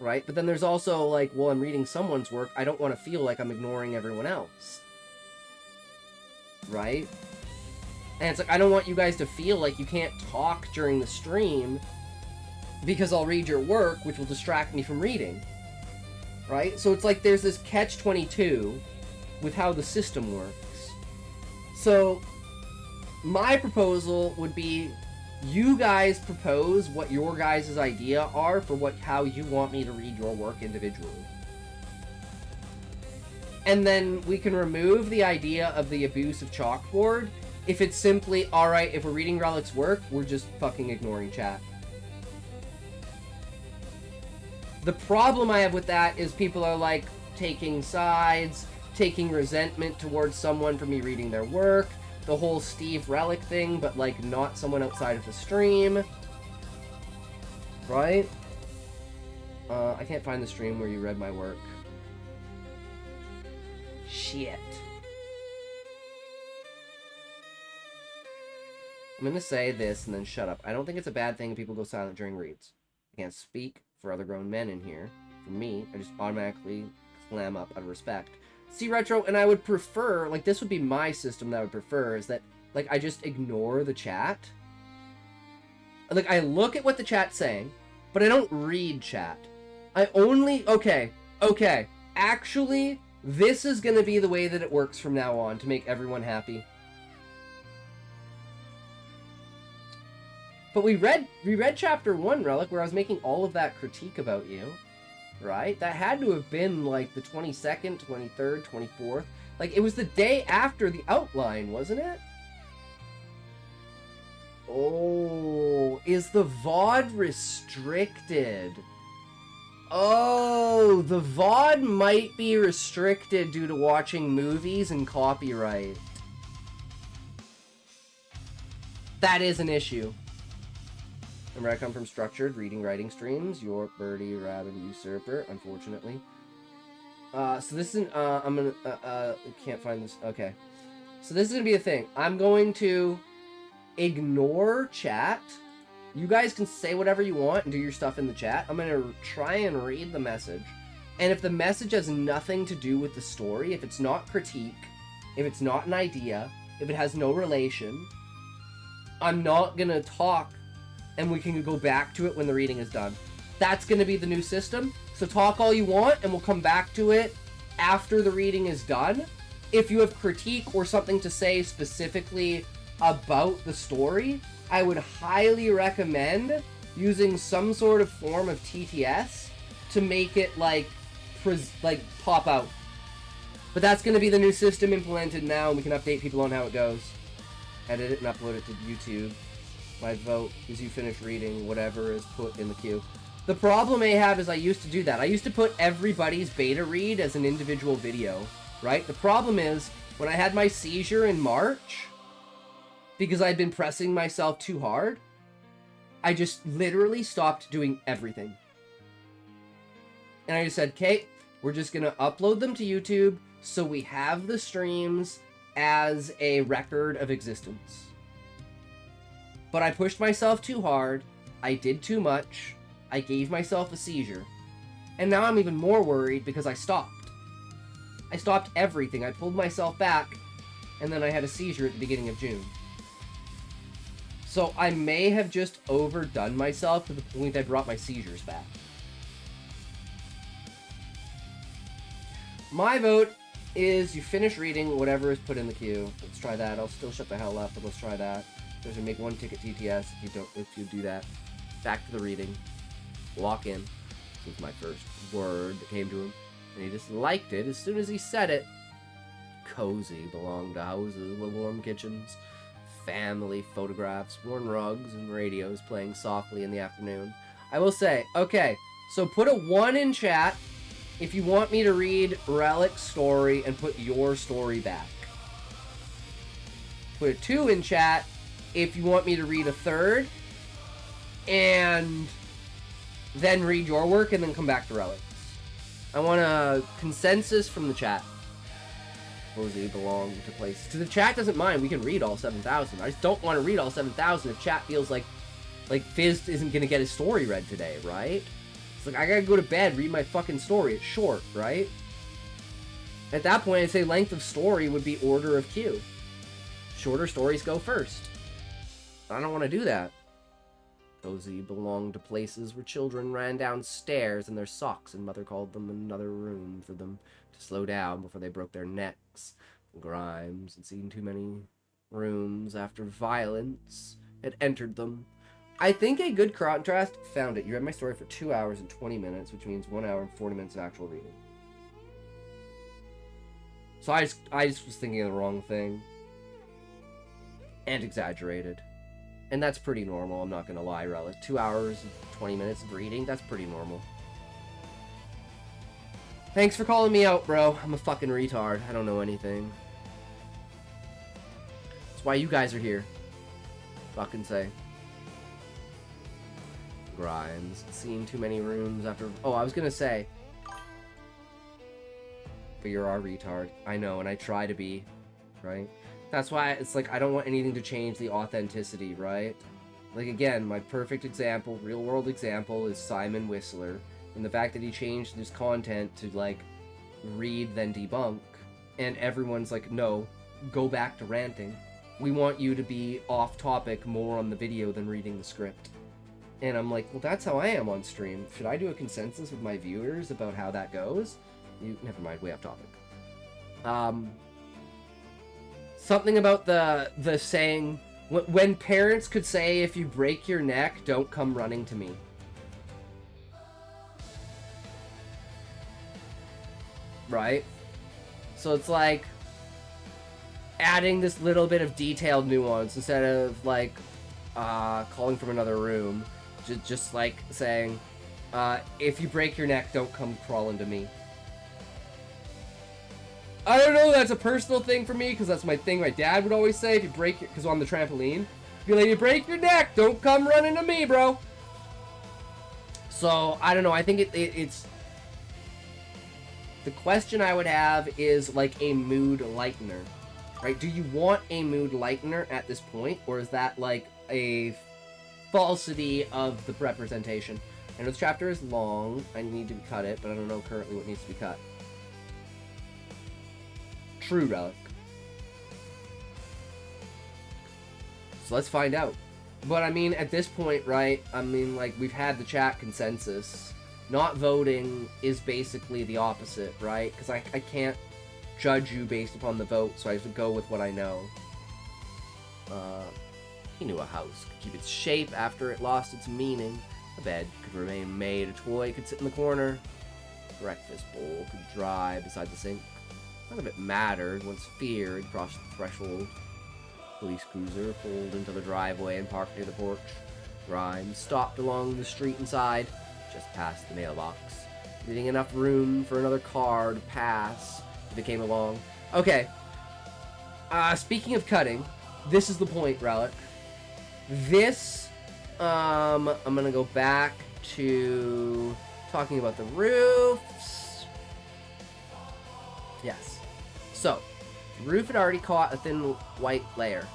Right? But then there's also, like, well, I'm reading someone's work, I don't want to feel like I'm ignoring everyone else. Right? And it's like, I don't want you guys to feel like you can't talk during the stream because I'll read your work, which will distract me from reading. Right? So it's like there's this catch-22 with how the system works. So, my proposal would be, you guys propose what your guys' idea are for how you want me to read your work individually. And then we can remove the idea of the abuse of chalkboard if it's simply, alright, if we're reading Relic's work, we're just fucking ignoring chat. The problem I have with that is people are, like, taking sides, taking resentment towards someone for me reading their work, the whole Steve Relic thing, but, like, not someone outside of the stream. Right? I can't find the stream where you read my work. Shit. I'm gonna say this and then shut up. I don't think it's a bad thing if people go silent during reads. I can't speak for other grown men in here. For me, I just automatically clam up out of respect. See, Retro, and I would prefer, like, this would be my system that I would prefer, is that, like, I just ignore the chat. Like, I look at what the chat's saying, but I don't read chat. I only... Okay. Actually, this is gonna be the way that it works from now on to make everyone happy. But we read chapter 1, Relic, where I was making all of that critique about you. Right? That had to have been, like, the 22nd, 23rd, 24th. Like, it was the day after the outline, wasn't it? Oh, is the VOD restricted? Oh, the VOD might be restricted due to watching movies and copyright. That is an issue. Remember, I come from structured reading, writing streams. York, Birdie, Rabbit, Usurper, unfortunately. So this isn't, I'm gonna, can't find this. Okay. So this is gonna be a thing. I'm going to ignore chat. You guys can say whatever you want and do your stuff in the chat. I'm gonna try and read the message. And if the message has nothing to do with the story, if it's not critique, if it's not an idea, if it has no relation, I'm not gonna talk, and we can go back to it when the reading is done. That's gonna be the new system. So talk all you want, and we'll come back to it after the reading is done. If you have critique or something to say specifically about the story, I would highly recommend using some sort of form of TTS to make it, like pop out. But that's gonna be the new system implemented now, and we can update people on how it goes. Edit it and upload it to YouTube. My vote is you finish reading whatever is put in the queue. The problem I have is I used to do that. I used to put everybody's beta read as an individual video, right? The problem is, when I had my seizure in March, because I'd been pressing myself too hard, I just literally stopped doing everything. And I just said, okay, we're just gonna upload them to YouTube so we have the streams as a record of existence. But I pushed myself too hard, I did too much, I gave myself a seizure, and now I'm even more worried because I stopped. I stopped everything, I pulled myself back, and then I had a seizure at the beginning of June. So I may have just overdone myself to the point I brought my seizures back. My vote is you finish reading whatever is put in the queue. Let's try that. I'll still shut the hell up, but let's try that. There's gonna make one ticket TTS if you do that. Back to the reading. Walk in. This was my first word that came to him. And he just liked it as soon as he said it. Cozy, belong to houses with warm kitchens, family photographs, worn rugs, and radios playing softly in the afternoon. I will say, okay, so put a 1 in chat if you want me to read Relic's story and put your story back. Put a 2 in chat if you want me to read a 3rd and then read your work and then come back to Relic's. I want a consensus from the chat. Supposedly belong to place. Because the chat doesn't mind, we can read all 7,000. I just don't want to read all 7,000 if chat feels like Fizz isn't going to get his story read today, right? It's like, I gotta go to bed, read my fucking story. It's short, right? At that point, I'd say length of story would be order of queue. Shorter stories go first. I don't want to do that. Cozy belonged to places where children ran downstairs in their socks and mother called them another room for them to slow down before they broke their necks. Grimes had seen too many rooms after violence had entered them. I think a good contrast found it. You read my story for 2 hours and 20 minutes, which means 1 hour and 40 minutes of actual reading. So I just was thinking of the wrong thing. And exaggerated. And that's pretty normal, I'm not gonna lie, Relic. 2 hours and 20 minutes of reading, that's pretty normal. Thanks for calling me out, bro. I'm a fucking retard. I don't know anything. That's why you guys are here. Fucking say. Grimes. Seen too many rooms after... Oh, I was gonna say. But you're our retard. I know, and I try to be. Right? That's why it's like, I don't want anything to change the authenticity, right? Like, again, my perfect example, real-world example, is Simon Whistler. And the fact that he changed his content to, like, read then debunk. And everyone's like, no, go back to ranting. We want you to be off-topic more on the video than reading the script. And I'm like, well, that's how I am on stream. Should I do a consensus with my viewers about how that goes? Never mind, way off topic. Something about the saying, when parents could say, if you break your neck, don't come running to me. Right? So it's like adding this little bit of detailed nuance instead of like calling from another room. Just like saying, if you break your neck, don't come crawling to me. I don't know, that's a personal thing for me, because that's my thing my dad would always say, if you break your... Because on the trampoline, be like, you break your neck, don't come running to me, bro. So, I don't know, I think it's... The question I would have is, like, a mood lightener. Right? Do you want a mood lightener at this point, or is that, like, a falsity of the representation? I know this chapter is long, I need to cut it, but I don't know currently what needs to be cut. True, Relic. So let's find out. But I mean, at this point, right, I mean, like, we've had the chat consensus. Not voting is basically the opposite, right? Because I can't judge you based upon the vote, so I have to go with what I know. He knew a house could keep its shape after it lost its meaning. A bed could remain made, a toy could sit in the corner. A breakfast bowl could dry beside the sink. None of it mattered once fear had crossed the threshold. Police cruiser pulled into the driveway and parked near the porch. Grimes stopped along the street inside, just past the mailbox, leaving enough room for another car to pass if it came along. Okay. Speaking of cutting, this is the point, Relic. This, I'm gonna go back to talking about the roofs. Yes. So, the roof had already caught a thin white layer,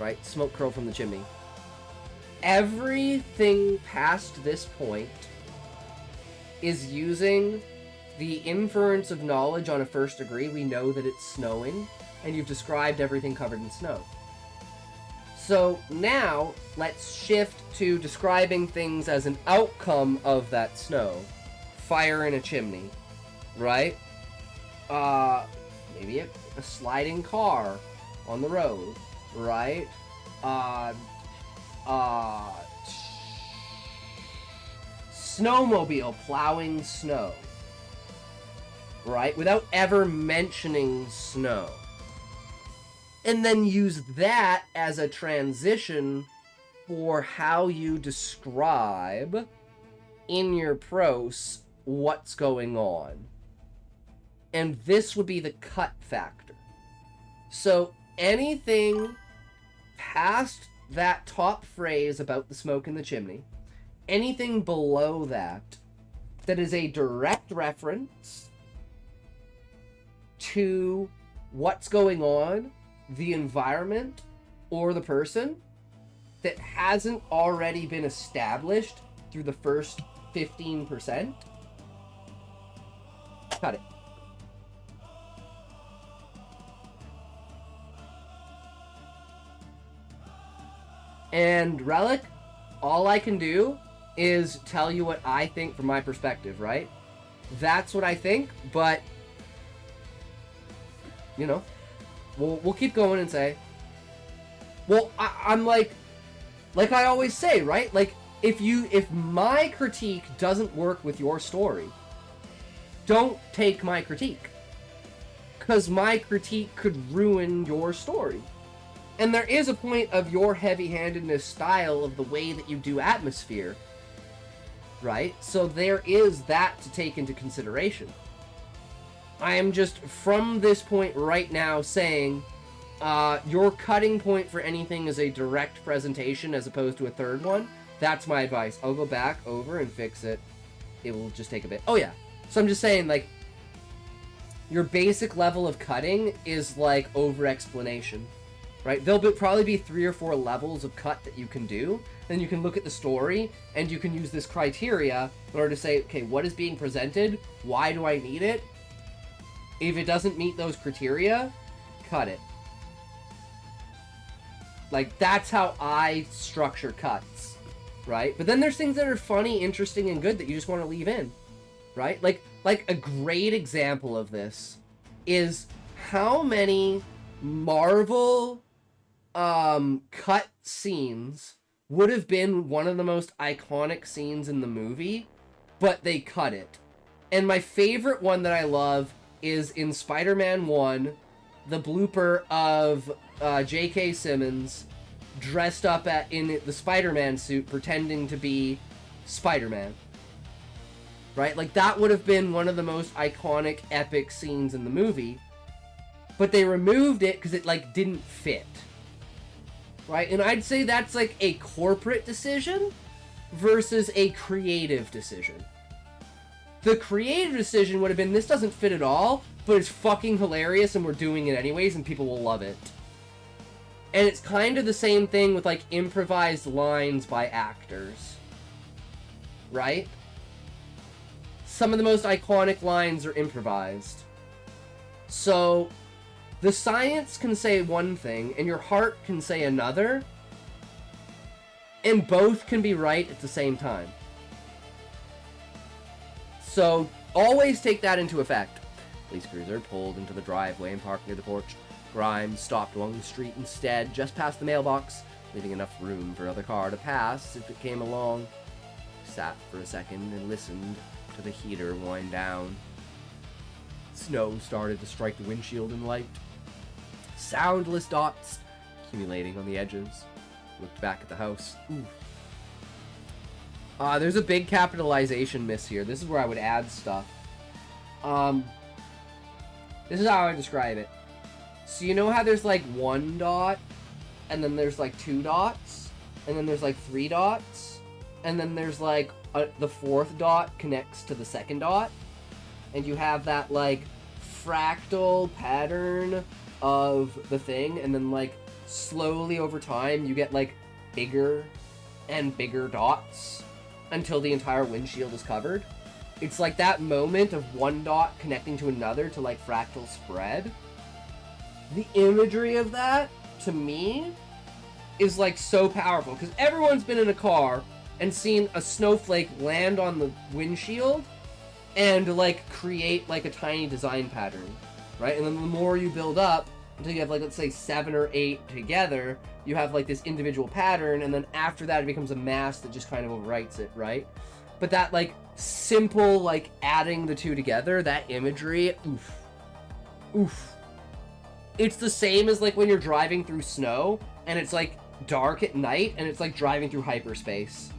right? Smoke curled from the chimney. Everything past this point is using the inference of knowledge on a first degree. We know that it's snowing, and you've described everything covered in snow. So now, let's shift to describing things as an outcome of that snow. Fire in a chimney, right? Maybe a sliding car on the road, right? Snowmobile plowing snow, right? Without ever mentioning snow. And then use that as a transition for how you describe in your prose what's going on. And this would be the cut factor. So anything past that top phrase about the smoke in the chimney, anything below that that is a direct reference to what's going on, the environment, or the person that hasn't already been established through the first 15%, cut it. And Relic, all I can do is tell you what I think from my perspective, right? That's what I think, but you know, we'll keep going and say, well, I'm like I always say, right? Like, if my critique doesn't work with your story, don't take my critique, because my critique could ruin your story. And there is a point of your heavy-handedness style of the way that you do atmosphere, right? So there is that to take into consideration. I am just, from this point right now, saying your cutting point for anything is a direct presentation as opposed to a third one. That's my advice. I'll go back over and fix it. It will just take a bit. Oh, yeah. So I'm just saying, like, your basic level of cutting is, like, over-explanation. Right? There'll probably be 3 or 4 levels of cut that you can do. Then you can look at the story, and you can use this criteria in order to say, okay, what is being presented? Why do I need it? If it doesn't meet those criteria, cut it. Like, that's how I structure cuts. Right? But then there's things that are funny, interesting, and good that you just want to leave in. Right? Like a great example of this is how many Marvel cut scenes would have been one of the most iconic scenes in the movie, but they cut it. And my favorite one that I love is in Spider-Man 1, the blooper of J.K. Simmons dressed up in the Spider-Man suit pretending to be Spider-Man. Right? Like, that would have been one of the most iconic, epic scenes in the movie, but they removed it because it, like, didn't fit. Right? And I'd say that's like a corporate decision versus a creative decision. The creative decision would have been, this doesn't fit at all, but it's fucking hilarious and we're doing it anyways and people will love it. And it's kind of the same thing with, like, improvised lines by actors. Right? Some of the most iconic lines are improvised. So the science can say one thing, and your heart can say another, and both can be right at the same time. So always take that into effect. Police cruiser pulled into the driveway and parked near the porch. Grimes stopped along the street instead, just past the mailbox, leaving enough room for another car to pass if it came along. Sat for a second and listened to the heater wind down. Snow started to strike the windshield in light. Soundless dots accumulating on the edges. Looked back at the house. Ooh. There's a big capitalization miss here. This is where I would add stuff. This is how I describe it. So you know how there's like 1 dot, and then there's like 2 dots, and then there's like 3 dots, and then there's like the 4th dot connects to the 2nd dot, and you have that like fractal pattern of the thing, and then like slowly over time you get like bigger and bigger dots until the entire windshield is covered. It's like that moment of 1 dot connecting to another to like fractal spread. The imagery of that, to me, is like so powerful, because everyone's been in a car and seen a snowflake land on the windshield and like create like a tiny design pattern, right? And then the more you build up until you have like, let's say 7 or 8 together, you have like this individual pattern, and then after that it becomes a mass that just kind of overwrites it, right? But that like simple like adding the two together, that imagery, oof. It's the same as like when you're driving through snow and it's like dark at night and it's like driving through hyperspace.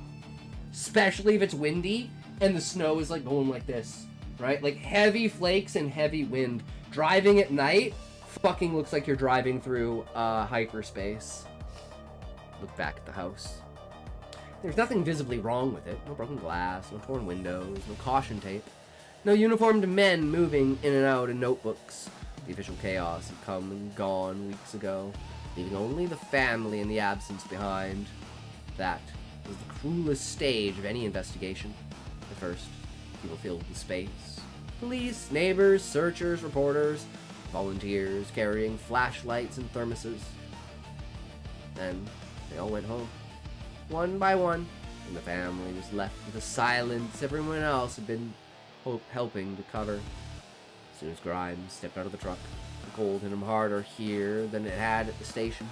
Especially if it's windy and the snow is like going like this, right? Like heavy flakes and heavy wind. Driving at night fucking looks like you're driving through hyperspace. Look back at the house. There's nothing visibly wrong with it. No broken glass, no torn windows, no caution tape. No uniformed men moving in and out in notebooks. The official chaos had come and gone weeks ago, leaving only the family and the absence behind. That was the cruelest stage of any investigation. At first, people filled the space. Police, neighbors, searchers, reporters, volunteers carrying flashlights and thermoses. Then, they all went home. One by one, and the family was left with the silence everyone else had been helping to cover. As soon as Grimes stepped out of the truck, the cold hit him harder here than it had at the station.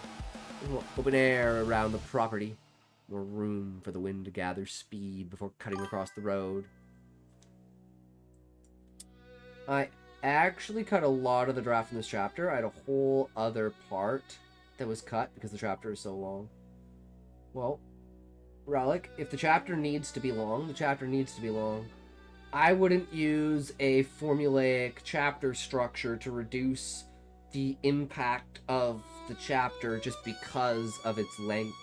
There was more open air around the property, more room for the wind to gather speed before cutting across the road. I actually cut a lot of the draft in this chapter. I had a whole other part that was cut because the chapter is so long. Well, Relic, if the chapter needs to be long, the chapter needs to be long. I wouldn't use a formulaic chapter structure to reduce the impact of the chapter just because of its length.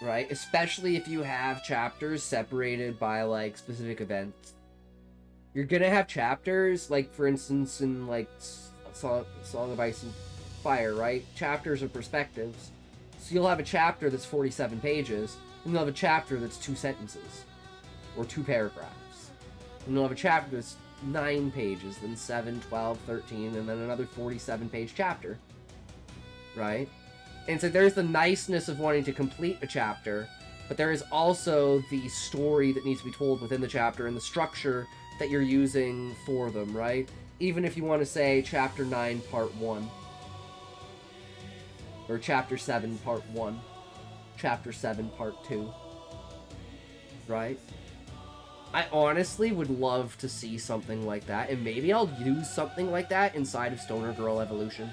Right? Especially if you have chapters separated by, like, specific events. You're gonna have chapters, like, for instance, in, like, Song of Ice and Fire, right? Chapters are perspectives. So you'll have a chapter that's 47 pages, and you'll have a chapter that's 2 sentences. Or 2 paragraphs. And you'll have a chapter that's 9 pages, then 7, 12, 13, and then another 47-page chapter. Right? And so there's the niceness of wanting to complete a chapter, but there is also the story that needs to be told within the chapter and the structure that you're using for them, right? Even if you want to say Chapter 9, Part 1. Or Chapter 7, Part 1. Chapter 7, Part 2. Right? I honestly would love to see something like that, and maybe I'll use something like that inside of Stoner Girl Evolution.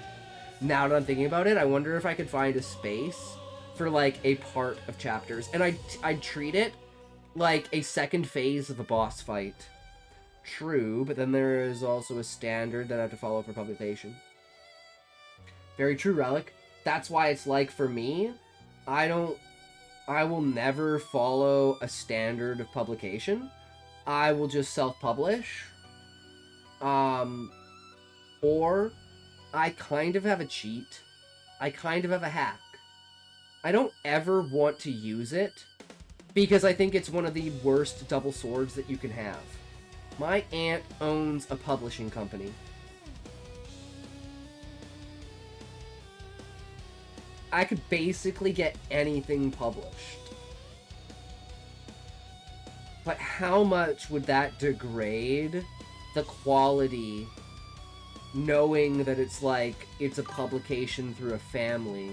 Now that I'm thinking about it, I wonder if I could find a space for, like, a part of chapters. And I'd treat it like a second phase of a boss fight. True, but then there is also a standard that I have to follow for publication. Very true, Relic. That's why it's like, for me, I will never follow a standard of publication. I will just self-publish. Or I kind of have a cheat. I kind of have a hack. I don't ever want to use it because I think it's one of the worst double swords that you can have. My aunt owns a publishing company. I could basically get anything published. But how much would that degrade the quality, knowing that it's like, it's a publication through a family?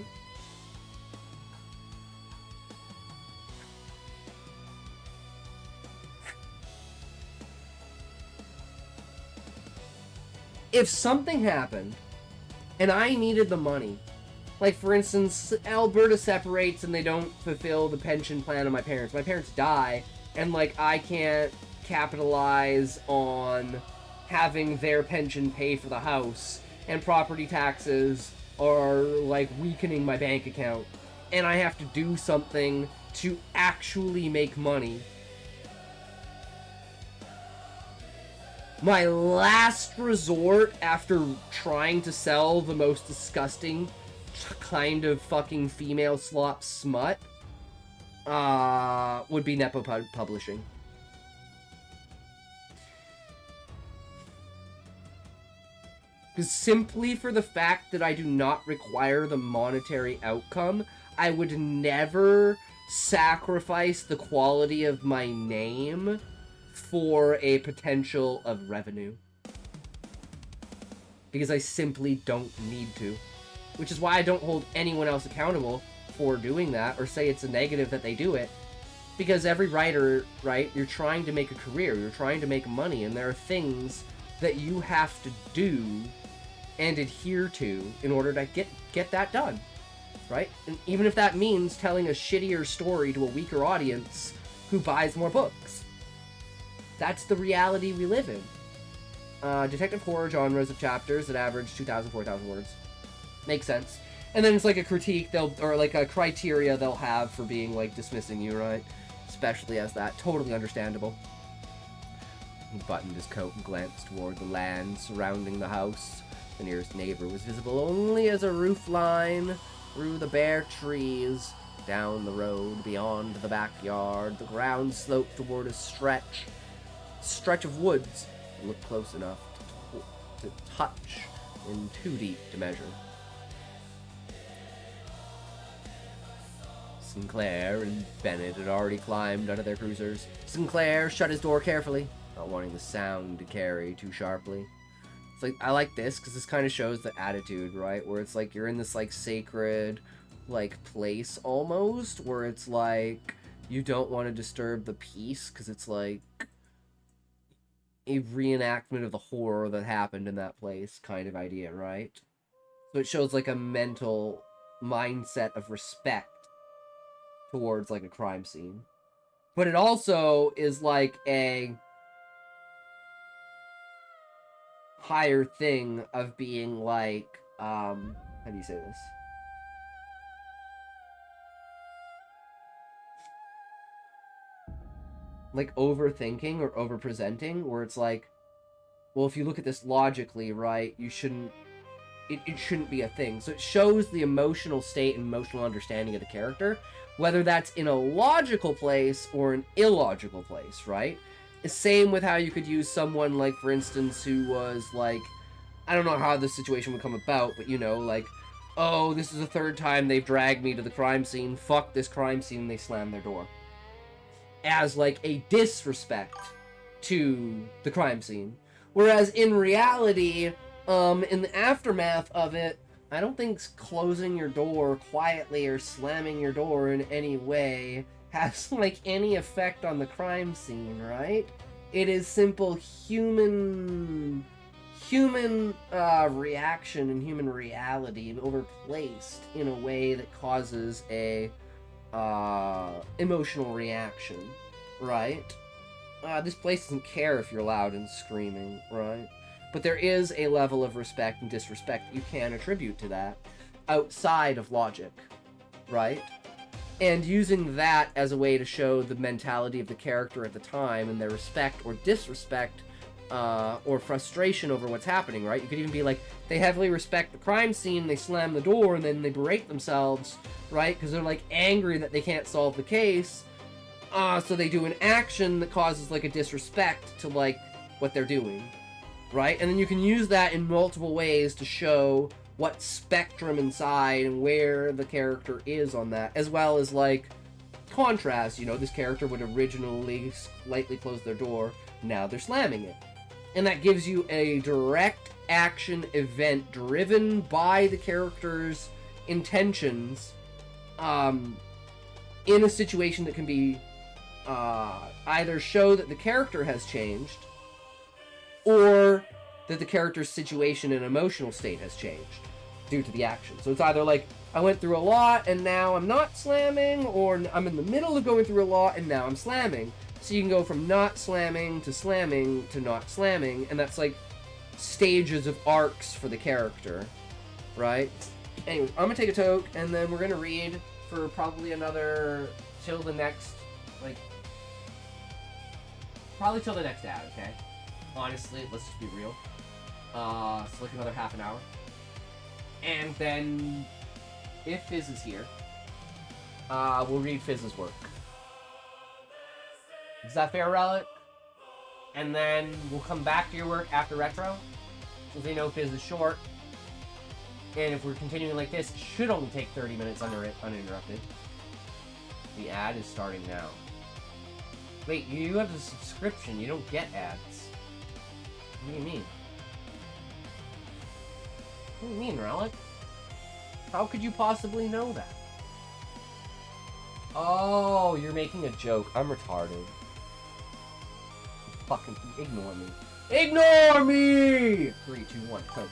If something happened, and I needed the money, like, for instance, Alberta separates and they don't fulfill the pension plan of my parents. My parents die, and, like, I can't capitalize on having their pension pay for the house, and property taxes are, like, weakening my bank account, and I have to do something to actually make money. My last resort after trying to sell the most disgusting kind of fucking female slop smut would be Nepo Publishing. Because simply for the fact that I do not require the monetary outcome, I would never sacrifice the quality of my name for a potential of revenue. Because I simply don't need to. Which is why I don't hold anyone else accountable for doing that, or say it's a negative that they do it. Because every writer, right, you're trying to make a career, you're trying to make money, and there are things that you have to do and adhere to in order to get that done, right? And even if that means telling a shittier story to a weaker audience who buys more books. That's the reality we live in. Detective horror genres of chapters that average 2,000, 4,000 words. Makes sense. And then it's like a critique or like a criteria they'll have for being like dismissing you, right? Especially as that. Totally understandable. He buttoned his coat and glanced toward the land surrounding the house. The nearest neighbor was visible only as a roof line through the bare trees. Down the road, beyond the backyard, the ground sloped toward a stretch of woods. Looked close enough to touch and too deep to measure. Sinclair and Bennett had already climbed out of their cruisers. Sinclair shut his door carefully, not wanting the sound to carry too sharply. It's like, I like this, because this kind of shows the attitude, right? Where it's like, you're in this, like, sacred, like, place, almost, where it's like, you don't want to disturb the peace, because it's like a reenactment of the horror that happened in that place kind of idea, right? So it shows, like, a mental mindset of respect towards, like, a crime scene. But it also is, like, a higher thing of being, like, how do you say this? Like, overthinking or overpresenting, where it's like, well, if you look at this logically, right, you shouldn't, it shouldn't be a thing. So it shows the emotional state and emotional understanding of the character, whether that's in a logical place or an illogical place, right? The same with how you could use someone, like, for instance, who was, like, I don't know how this situation would come about, but, you know, like, oh, this is the third time they've dragged me to the crime scene, fuck this crime scene, and they slam their door. As, like, a disrespect to the crime scene. Whereas, in reality, in the aftermath of it, I don't think closing your door quietly or slamming your door in any way has, like, any effect on the crime scene, right? It is simple human reaction and human reality overplaced in a way that causes a emotional reaction, right? This place doesn't care if you're loud and screaming, right? But there is a level of respect and disrespect that you can attribute to that outside of logic, right? And using that as a way to show the mentality of the character at the time and their respect or disrespect or frustration over what's happening, right? You could even be like, they heavily respect the crime scene, they slam the door, and then they berate themselves, right? Because they're, like, angry that they can't solve the case. So they do an action that causes, like, a disrespect to, like, what they're doing, right? And then you can use that in multiple ways to show what spectrum inside and where the character is on that, as well as, like, contrast. You know, this character would originally slightly close their door, now they're slamming it. And that gives you a direct action event driven by the character's intentions in a situation that can be either show that the character has changed or that the character's situation and emotional state has changed due to the action. So it's either like, I went through a lot and now I'm not slamming, or I'm in the middle of going through a lot and now I'm slamming. So you can go from not slamming to not slamming, and that's like stages of arcs for the character, right? Anyway, I'm gonna take a toke, and then we're gonna read for probably another, till the next, like, probably till the next ad, okay? Honestly, let's just be real. So like another half an hour. And then, if Fizz is here, we'll read Fizz's work. Is that fair, Relic? And then we'll come back to your work after Retro, because they know Fizz is short. And if we're continuing like this, it should only take 30 minutes uninterrupted. The ad is starting now. Wait, you have a subscription, you don't get ads. What do you mean? What do you mean, Relic? How could you possibly know that? Oh, you're making a joke. I'm retarded. Fucking ignore me. Ignore me! 3, 2, 1, go.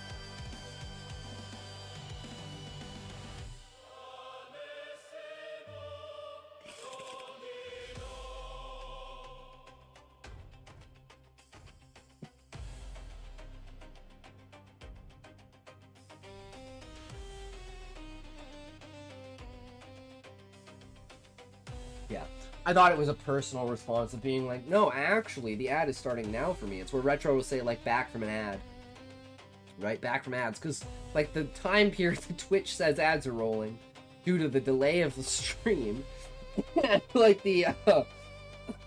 Yeah. I thought it was a personal response of being like, no, actually, the ad is starting now for me. It's where Retro will say, like, back from an ad. Right? Back from ads. Because, like, the time period that Twitch says ads are rolling, due to the delay of the stream, like, the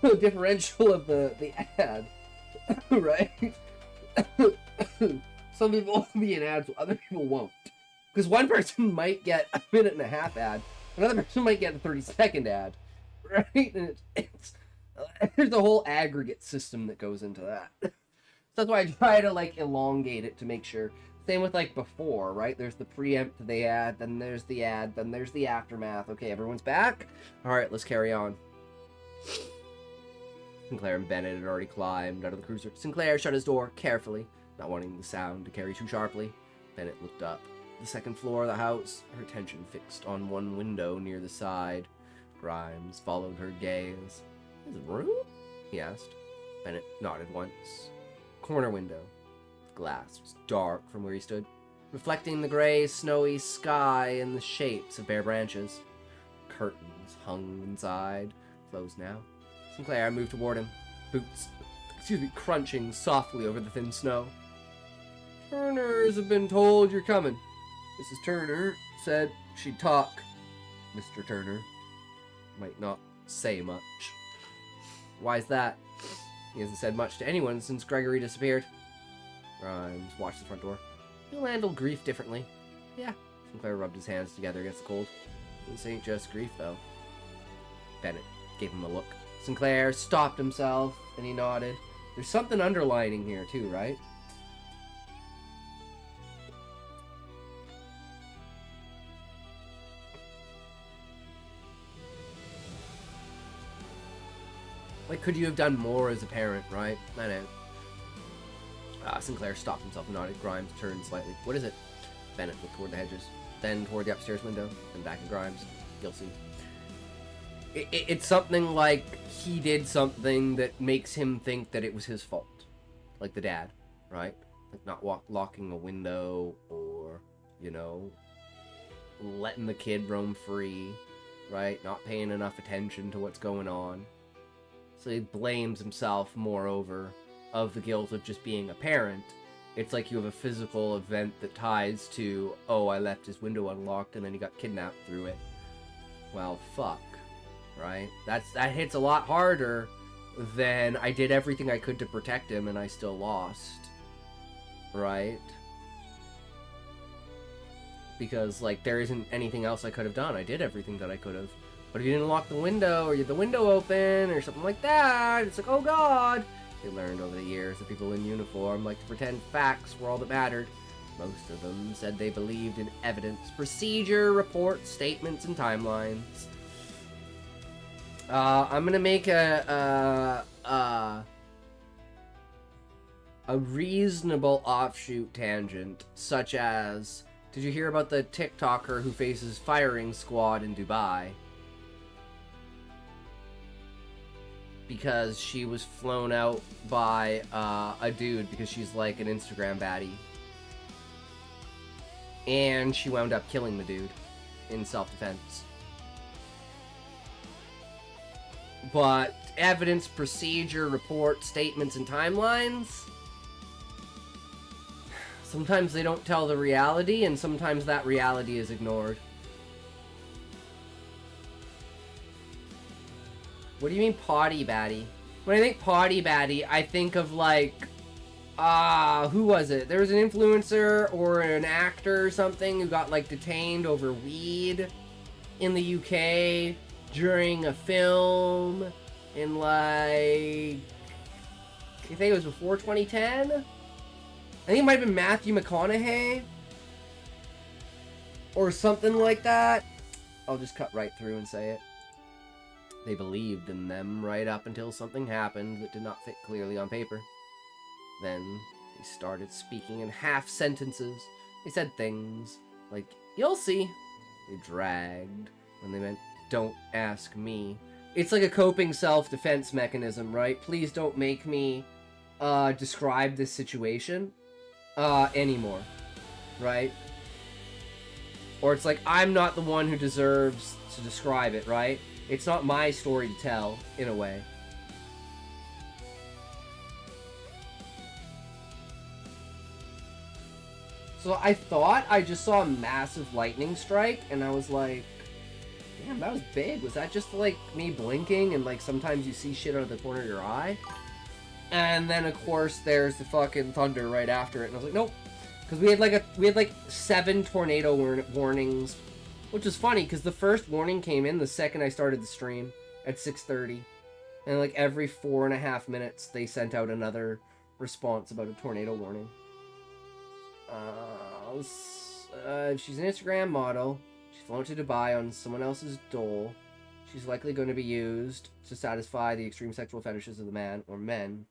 differential of the ad, right? Some people will be in ads, other people won't. Because one person might get a 1.5-minute ad, another person might get a 30-second ad, right? And there's a whole aggregate system that goes into that. So that's why I try to, like, elongate it to make sure. Same with, like, before, right? There's the preempt to the ad, then there's the ad, then there's the aftermath. Okay, everyone's back? Alright, let's carry on. Sinclair and Bennett had already climbed out of the cruiser. Sinclair shut his door carefully, not wanting the sound to carry too sharply. Bennett looked up. The second floor of the house, her attention fixed on one window near the side. Grimes followed her gaze. His room? He asked. Bennett nodded once. Corner window. The glass was dark from where he stood, reflecting the gray, snowy sky and the shapes of bare branches. Curtains hung inside, closed now. Sinclair moved toward him, boots, crunching softly over the thin snow. Turners have been told you're coming. Mrs. Turner said she'd talk. Mr. Turner might not say much. Why's that? He hasn't said much to anyone since Gregory disappeared. Grimes watched the front door. He'll handle grief differently. Yeah. Sinclair rubbed his hands together against the cold. This ain't just grief, though. Bennett gave him a look. Sinclair stopped himself, and he nodded. There's something underlining here, too, right? Like, could you have done more as a parent, right? I know. Sinclair stopped himself and nodded. Grimes turned slightly. What is it? Bennett looked toward the hedges, then toward the upstairs window, then back at Grimes. You'll see. It's something like he did something that makes him think that it was his fault. Like the dad, right? Like not locking a window or, you know, letting the kid roam free, right? Not paying enough attention to what's going on. So he blames himself, moreover, of the guilt of just being a parent. It's like you have a physical event that ties to, oh, I left his window unlocked and then he got kidnapped through it. Well, fuck, right? That hits a lot harder than I did everything I could to protect him and I still lost, right? Because, like, there isn't anything else I could have done. I did everything that I could have. But if you didn't lock the window, or you had the window open, or something like that, it's like, oh god! They learned over the years that people in uniform like to pretend facts were all that mattered. Most of them said they believed in evidence, procedure, reports, statements, and timelines. I'm gonna make a reasonable offshoot tangent, such as, did you hear about the TikToker who faces firing squad in Dubai? Because she was flown out by a dude because she's like an Instagram baddie. And she wound up killing the dude in self-defense. But evidence, procedure, report, statements, and timelines, sometimes they don't tell the reality, and sometimes that reality is ignored. What do you mean potty baddie? When I think potty baddie, I think of like, who was it? There was an influencer or an actor or something who got like detained over weed in the UK during a film in like, I think it was before 2010? I think it might have been Matthew McConaughey or something like that. I'll just cut right through and say it. They believed in them right up until something happened that did not fit clearly on paper. Then they started speaking in half sentences. They said things like, you'll see. They dragged when they meant, don't ask me. It's like a coping self-defense mechanism, right? Please don't make me describe this situation anymore, right? Or it's like, I'm not the one who deserves to describe it, right? It's not my story to tell, in a way. So I thought I just saw a massive lightning strike, and I was like, damn, that was big. Was that just, like, me blinking, and, like, sometimes you see shit out of the corner of your eye? And then, of course, there's the fucking thunder right after it, and I was like, nope. Because we had, like, 7 tornado warnings, which is funny, because the first warning came in the second I started the stream at 6:30. And, like, every 4.5 minutes, they sent out another response about a tornado warning. She's an Instagram model. She's flown to Dubai on someone else's dole. She's likely going to be used to satisfy the extreme sexual fetishes of the man or men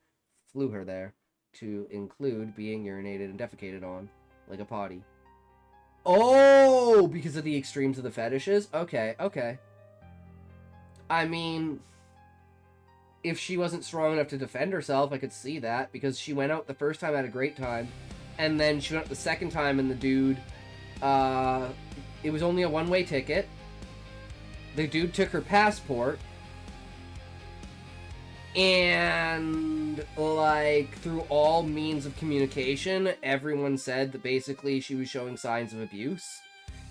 flew her there, to include being urinated and defecated on, like a potty. Oh, because of the extremes of the fetishes? Okay, okay. I mean, if she wasn't strong enough to defend herself, I could see that, because she went out the first time, had a great time, and then she went out the second time, and the dude, it was only a one-way ticket. The dude took her passport, and, like, through all means of communication, everyone said that basically she was showing signs of abuse.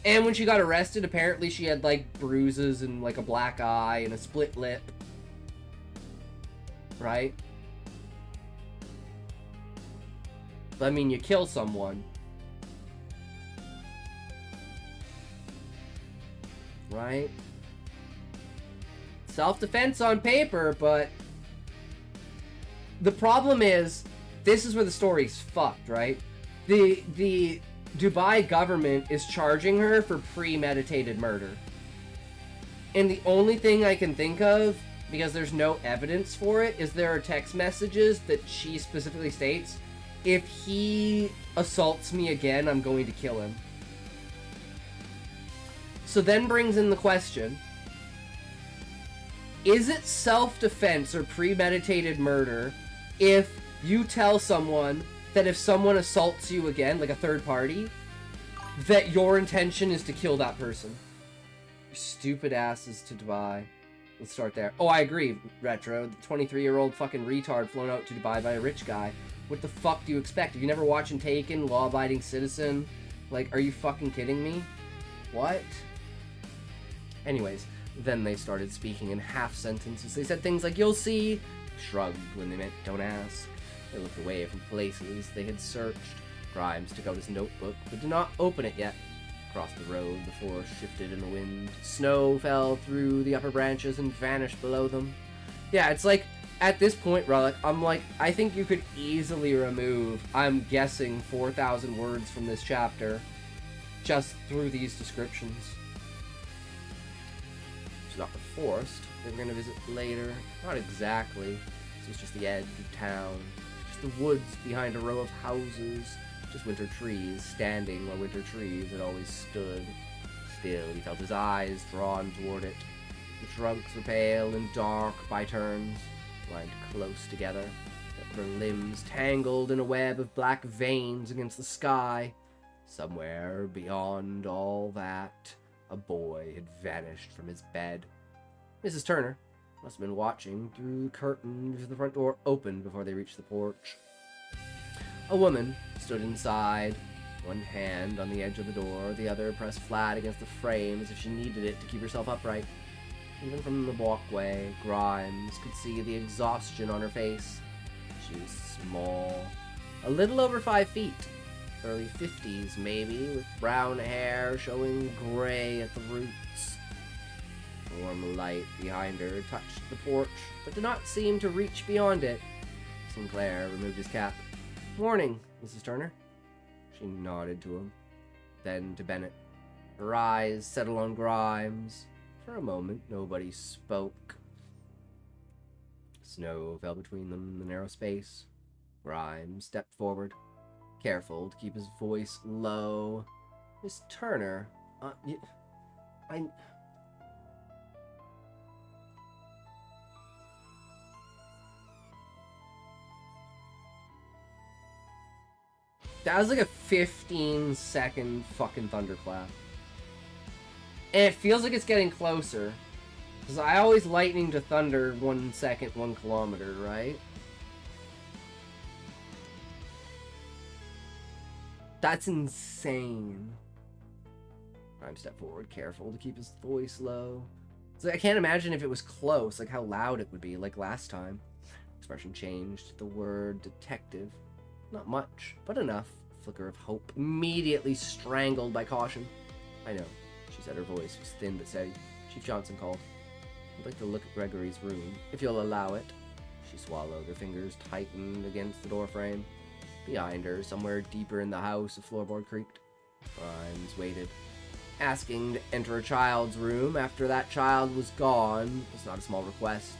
And when she got arrested, apparently she had, like, bruises and, like, a black eye and a split lip. Right? I mean, you kill someone. Right? Self-defense on paper, but the problem is, this is where the story's fucked, right? The Dubai government is charging her for premeditated murder. And the only thing I can think of, because there's no evidence for it, is there are text messages that she specifically states, if he assaults me again, I'm going to kill him. So then brings in the question, is it self-defense or premeditated murder if you tell someone that if someone assaults you again, like a third party, that your intention is to kill that person? You stupid asses to Dubai. Let's start there. Oh, I agree, Retro. The 23-year-old fucking retard flown out to Dubai by a rich guy. What the fuck do you expect? Have you never watched Taken, Law-Abiding Citizen? Like, are you fucking kidding me? What? Anyways, then they started speaking in half sentences. They said things like, you'll see, shrugged when they meant don't ask. They looked away from places they had searched. Grimes took out his notebook, but did not open it yet. Across the road, the forest shifted in the wind. Snow fell through the upper branches and vanished below them. Yeah, it's like, at this point, Relic, I'm like, I think you could easily remove, I'm guessing, 4,000 words from this chapter just through these descriptions. It's not the forest they were going to visit later. Not exactly. This was just the edge of town. Just the woods behind a row of houses. Just winter trees standing where winter trees had always stood. Still, he felt his eyes drawn toward it. The trunks were pale and dark by turns, lined close together, their limbs tangled in a web of black veins against the sky. Somewhere beyond all that, a boy had vanished from his bed. Mrs. Turner must have been watching through the curtains as the front door opened before they reached the porch. A woman stood inside, one hand on the edge of the door, the other pressed flat against the frame as if she needed it to keep herself upright. Even from the walkway, Grimes could see the exhaustion on her face. She was small, a little over 5 feet, early 50s maybe, with brown hair showing gray at the roots. A warm light behind her touched the porch, but did not seem to reach beyond it. Sinclair removed his cap. "Morning, Mrs. Turner." She nodded to him, then to Bennett. Her eyes settled on Grimes. For a moment, nobody spoke. Snow fell between them in the narrow space. Grimes stepped forward, careful to keep his voice low. "Miss Turner, That was like a 15-second fucking thunderclap. And it feels like it's getting closer. Because I always lightning to thunder 1 second, 1 kilometer, right? That's insane. Rhyme step forward, careful to keep his voice low. So I can't imagine if it was close, like how loud it would be, like last time. Expression changed. The word detective. Not much, but enough. Flicker of hope. Immediately strangled by caution. I know, she said. Her voice was thin but steady. Chief Johnson called. I'd like to look at Gregory's room, if you'll allow it. She swallowed. Her fingers tightened against the doorframe. Behind her, somewhere deeper in the house, a floorboard creaked. Grimes waited. Asking to enter a child's room after that child was gone was not a small request.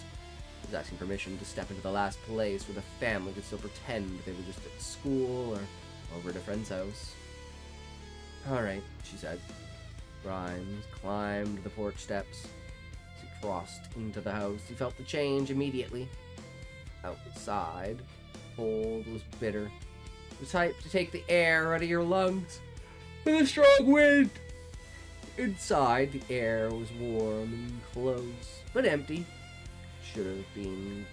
He was asking permission to step into the last place where the family could still pretend they were just at school or over at a friend's house. Alright, she said. Grimes climbed the porch steps. As he crossed into the house, he felt the change immediately. Outside, the cold was bitter. It was hyped to take the air out of your lungs with a strong wind. Inside, the air was warm and close, but empty. Should have been.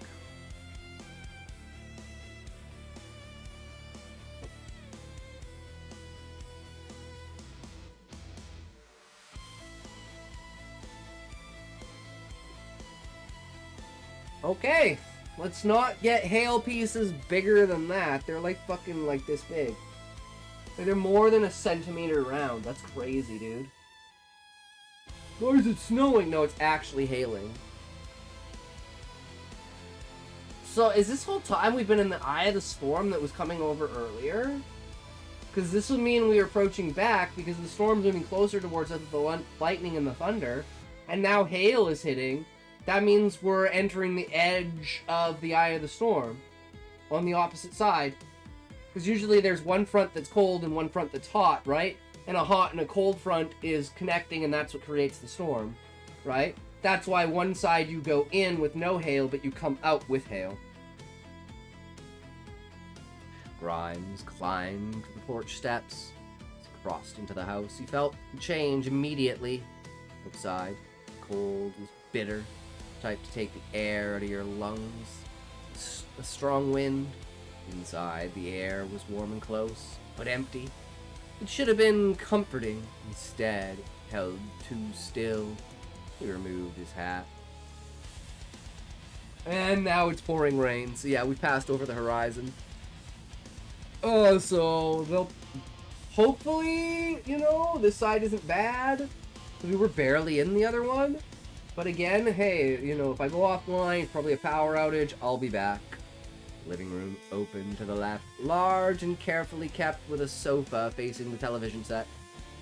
Okay, let's not get hail pieces bigger than that. They're like fucking like this big. They're more than a centimeter round. That's crazy, dude. Why is it snowing? No, it's actually hailing. So, is this whole time we've been in the eye of the storm that was coming over earlier? Because this would mean we are approaching back because the storm's moving closer towards us with the lightning and the thunder. And now hail is hitting. That means we're entering the edge of the eye of the storm. On the opposite side. Because usually there's one front that's cold and one front that's hot, right? And a hot and a cold front is connecting, and that's what creates the storm, right? That's why one side you go in with no hail, but you come out with hail. Grimes climbed the porch steps. As he crossed into the house, he felt the change immediately. Outside, the cold was bitter, type to take the air out of your lungs. A strong wind. Inside, the air was warm and close, but empty. It should have been comforting. Instead, held too still. He removed his hat. And now it's pouring rain. So yeah, we passed over the horizon. Oh, so they'll... Hopefully, you know, this side isn't bad. We were barely in the other one. But again, hey, you know, if I go offline, probably a power outage, I'll be back. Living room open to the left, large and carefully kept with a sofa facing the television set.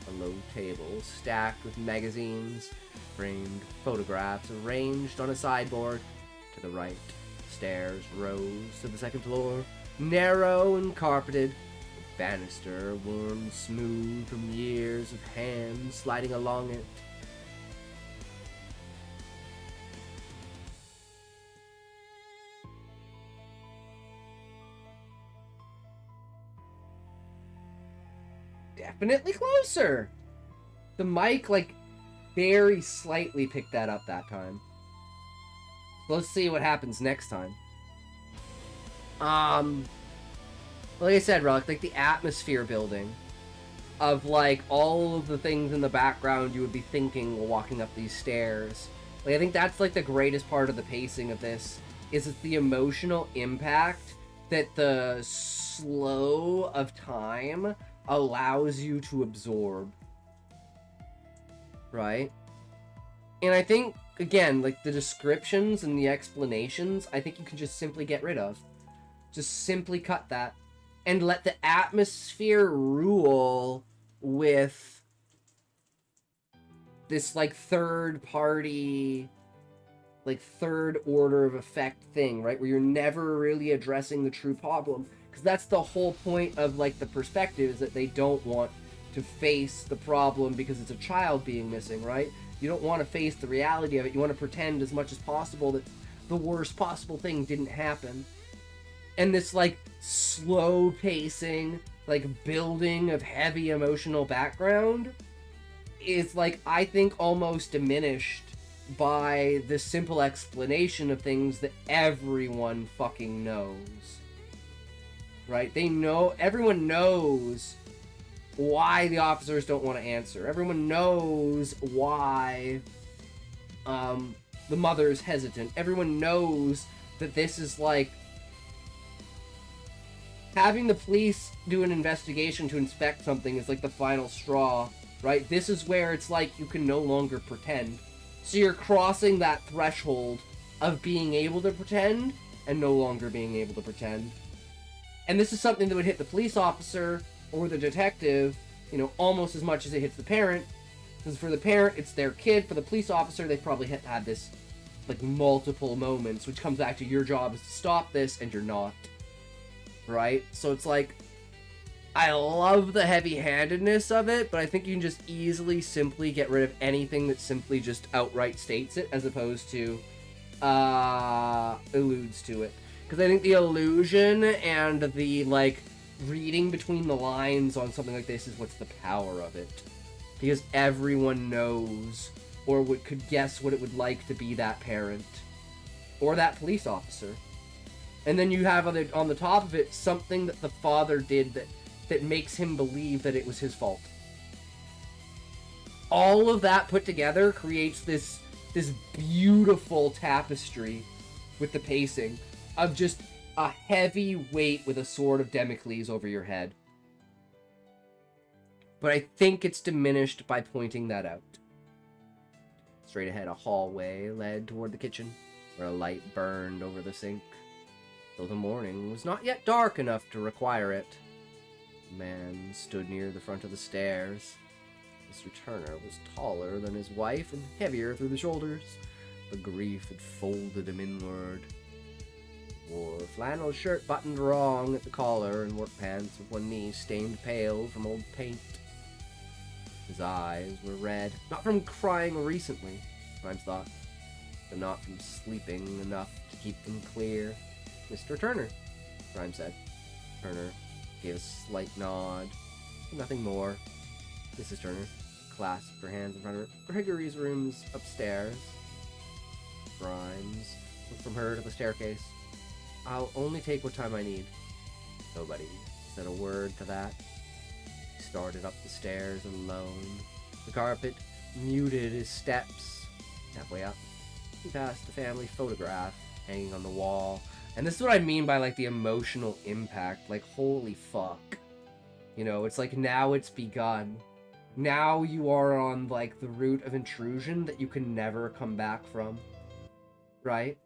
A low table stacked with magazines, framed photographs arranged on a sideboard. To the right, stairs rose to the second floor, narrow and carpeted, with banister worn smooth from years of hands sliding along it. Definitely closer. The mic, like, very slightly picked that up that time. Let's see what happens next time. Like I said, Relic, like the atmosphere building of like all of the things in the background you would be thinking while walking up these stairs. Like I think that's like the greatest part of the pacing of this is it's the emotional impact that the slow of time allows you to absorb, right? And I think, again, like the descriptions and the explanations, I think you can just simply get rid of. Just simply cut that and let the atmosphere rule with this like third party, like third order of effect thing, right? Where you're never really addressing the true problem. Because that's the whole point of like the perspective, is that they don't want to face the problem because it's a child being missing, right? You don't want to face the reality of it. You want to pretend as much as possible that the worst possible thing didn't happen. And this like slow pacing, like building of heavy emotional background is, like, I think almost diminished by the simple explanation of things that everyone fucking knows. Right? Everyone knows why the officers don't want to answer. Everyone knows why the mother's hesitant. Everyone knows that this is like having the police do an investigation to inspect something is like the final straw, right? This is where it's like you can no longer pretend. So you're crossing that threshold of being able to pretend and no longer being able to pretend. And this is something that would hit the police officer or the detective, you know, almost as much as it hits the parent. Because for the parent, it's their kid. For the police officer, they probably had this, like, multiple moments, which comes back to your job is to stop this, and you're not. Right? So it's like, I love the heavy-handedness of it, but I think you can just easily, simply get rid of anything that simply just outright states it, as opposed to, alludes to it. Because I think the illusion and the, like, reading between the lines on something like this is what's the power of it. Because everyone knows, or could guess what it would like to be that parent. Or that police officer. And then you have on the top of it, something that the father did that makes him believe that it was his fault. All of that put together creates this beautiful tapestry with the pacing of just a heavy weight with a sword of Damocles over your head. But I think it's diminished by pointing that out. Straight ahead, a hallway led toward the kitchen, where a light burned over the sink. Though the morning was not yet dark enough to require it. The man stood near the front of the stairs. Mr. Turner was taller than his wife and heavier through the shoulders. The grief had folded him inward. He wore a flannel shirt buttoned wrong at the collar and work pants with one knee stained pale from old paint. His eyes were red, not from crying recently, Grimes thought, but not from sleeping enough to keep them clear. Mr. Turner, Grimes said. Turner gave a slight nod, but nothing more. Mrs. Turner clasped her hands in front of her. Gregory's room's upstairs. Grimes looked from her to the staircase. I'll only take what time I need. Nobody said a word to that. He started up the stairs alone. The carpet muted his steps. Halfway up, he passed a family photograph hanging on the wall. And this is what I mean by, like, the emotional impact. Like, holy fuck. You know, it's like, now it's begun. Now you are on, like, the route of intrusion that you can never come back from. Right?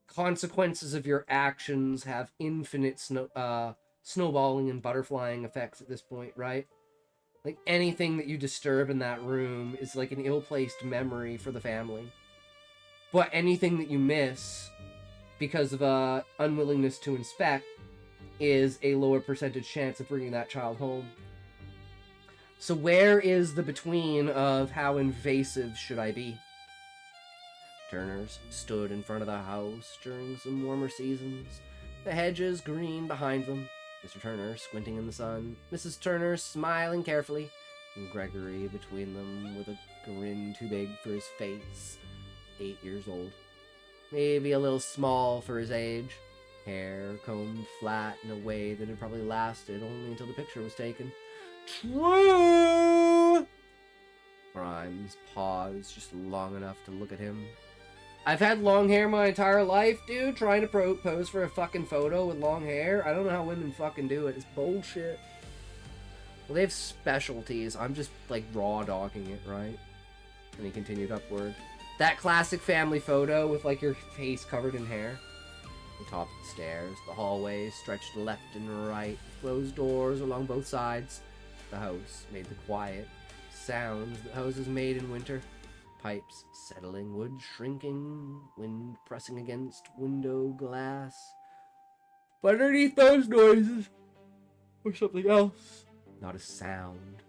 Consequences of your actions have infinite snowballing and butterflying effects at this point, right? Like, anything that you disturb in that room is like an ill-placed memory for the family. But anything that you miss because of unwillingness to inspect is a lower percentage chance of bringing that child home. So where is the between of how invasive should I be? Turners stood in front of the house during some warmer seasons, the hedges green behind them, Mr. Turner squinting in the sun, Mrs. Turner smiling carefully, and Gregory between them with a grin too big for his face, 8 years old. Maybe a little small for his age. Hair combed flat in a way that had probably lasted only until the picture was taken. True! Grimes paused just long enough to look at him. I've had long hair my entire life, dude. Trying to pose for a fucking photo with long hair. I don't know how women fucking do it. It's bullshit. Well, they have specialties. I'm just, like, raw dogging it, right? And he continued upward. That classic family photo with, like, your face covered in hair. The top of the stairs, the hallways stretched left and right, closed doors along both sides. The house made the quiet sounds that houses made in winter. Pipes settling, wood shrinking, wind pressing against window glass. But underneath those noises was something else. Not a sound,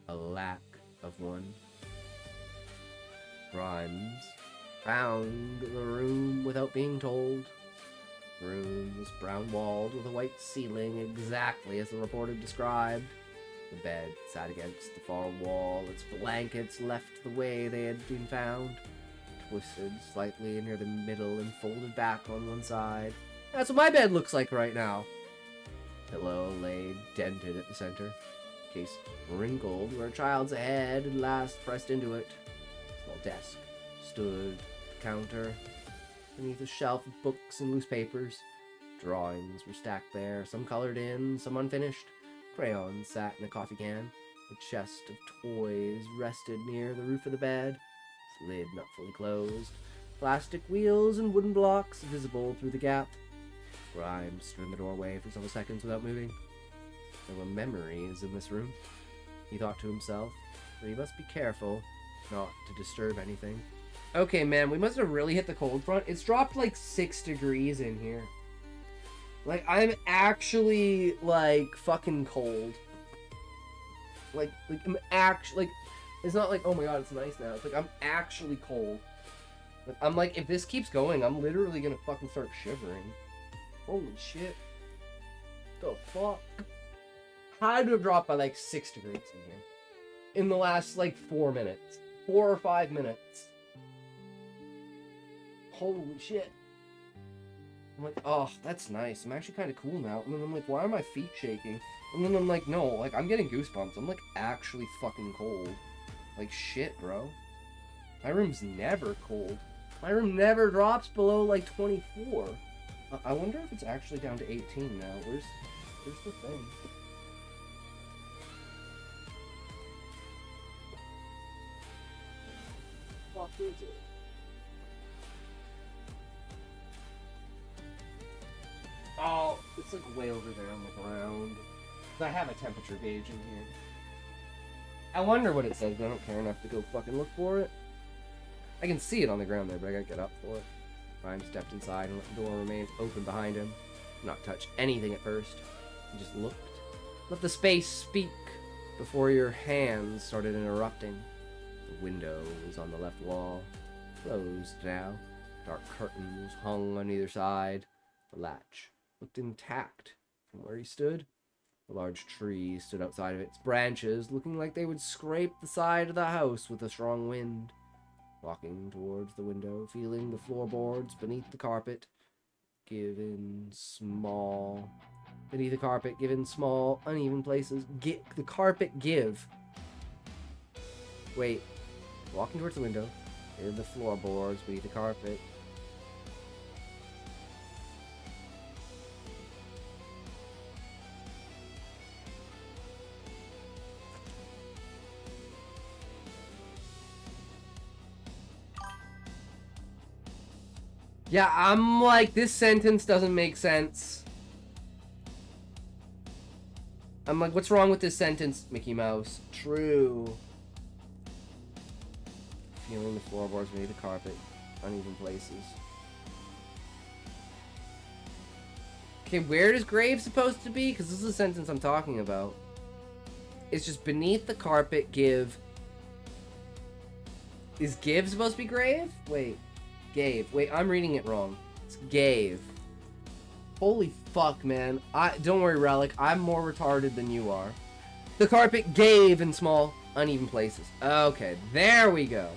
a lack of one. Grimes found the room without being told. The room was brown-walled with a white ceiling exactly as the report had described. The bed sat against the far wall, its blankets left the way they had been found, twisted slightly near the middle and folded back on one side. That's what my bed looks like right now. Pillow laid dented at the center, case wrinkled where a child's head had last pressed into it. Small desk stood at the counter, beneath a shelf of books and loose papers. Drawings were stacked there, some colored in, some unfinished. Crayons sat in a coffee can. A chest of toys rested near the roof of the bed, its lid not fully closed. Plastic wheels and wooden blocks visible through the gap. Grimes stood in the doorway for several seconds without moving. There were memories in this room, he thought to himself, but he must be careful not to disturb anything. Okay, man, we must have really hit the cold front. It's dropped like 6 degrees in here. Like, I'm actually, like, fucking cold. Like, I'm actually, like, it's not like, oh my god, it's nice now. It's like, I'm actually cold. Like, I'm like, if this keeps going, I'm literally gonna fucking start shivering. Holy shit. The fuck? Had to have dropped by, like, 6 degrees in here. In the last, like, 4 minutes. 4 or 5 minutes. Holy shit. I'm like, oh, that's nice. I'm actually kind of cool now. And then I'm like, why are my feet shaking? And then I'm like, no, like, I'm getting goosebumps. I'm, like, actually fucking cold. Like, shit, bro. My room's never cold. My room never drops below, like, 24. I wonder if it's actually down to 18 now. Where's the thing? Fuck is it? Oh, it's like way over there on the ground. I have a temperature gauge in here. I wonder what it says, but I don't care enough to go fucking look for it. I can see it on the ground there, but I gotta get up for it. Rhyme stepped inside and let the door remain open behind him. Did not touch anything at first. He just looked. Let the space speak before your hands started interrupting. The window was on the left wall, closed now. Dark curtains hung on either side. The latch looked intact from where he stood. A large tree stood outside of its branches, looking like they would scrape the side of the house with a strong wind. Walking towards the window, feeling the floorboards beneath the carpet, given small, uneven places. The carpet give. Wait. Walking towards the window, feeling the floorboards beneath the carpet. Yeah, I'm like, this sentence doesn't make sense. I'm like, what's wrong with this sentence, Mickey Mouse? True. Feeling the floorboards beneath the carpet, uneven places. Okay, where is grave supposed to be? Because this is the sentence I'm talking about. It's just beneath the carpet, give. Is give supposed to be grave? Wait. Gave. Wait, I'm reading it wrong. It's gave. Holy fuck, man. Don't worry, Relic. I'm more retarded than you are. The carpet gave in small, uneven places. Okay, there we go.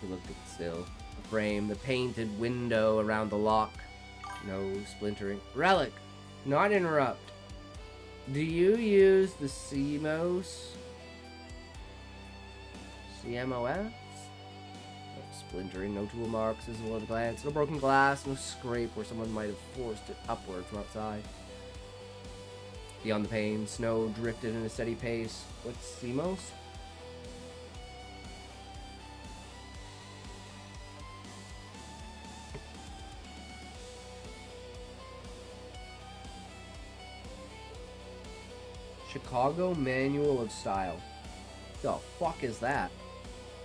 He looked at it still. The frame, the painted window around the lock. No splintering. Relic, not interrupt. Do you use the CMOS? CMOS? Splintering, no tool marks, visible at a glance, no broken glass, no scrape where someone might have forced it upward from outside. Beyond the pane, snow drifted in a steady pace. What's CMOS? Chicago Manual of Style. The fuck is that?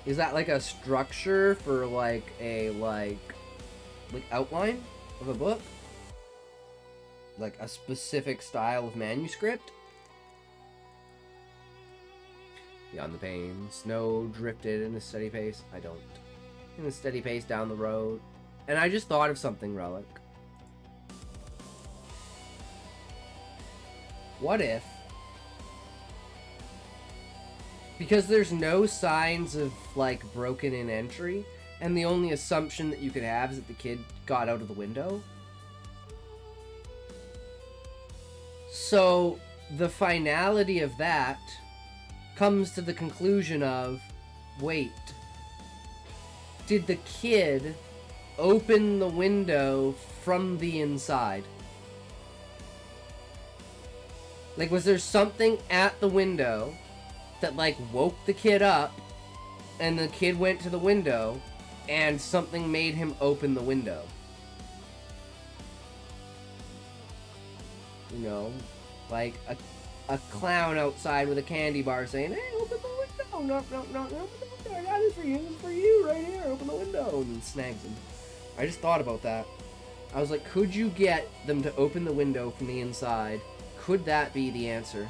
Is that like a structure for like a like outline of a book? Like a specific style of manuscript? Beyond the pane, snow drifted in a steady pace. I don't. In a steady pace down the road. And I just thought of something, Relic. What if Because there's no signs of, like, broken in entry, and the only assumption that you could have is that the kid got out of the window. So, the finality of that comes to the conclusion of, wait, did the kid open the window from the inside? Like, was there something at the window that, like, woke the kid up, and the kid went to the window, and something made him open the window? You know, like a clown outside with a candy bar saying, "Hey, open the window! No, open the window! I got this for you! This is for you right here! Open the window!" And then snags him. I just thought about that. I was like, could you get them to open the window from the inside? Could that be the answer?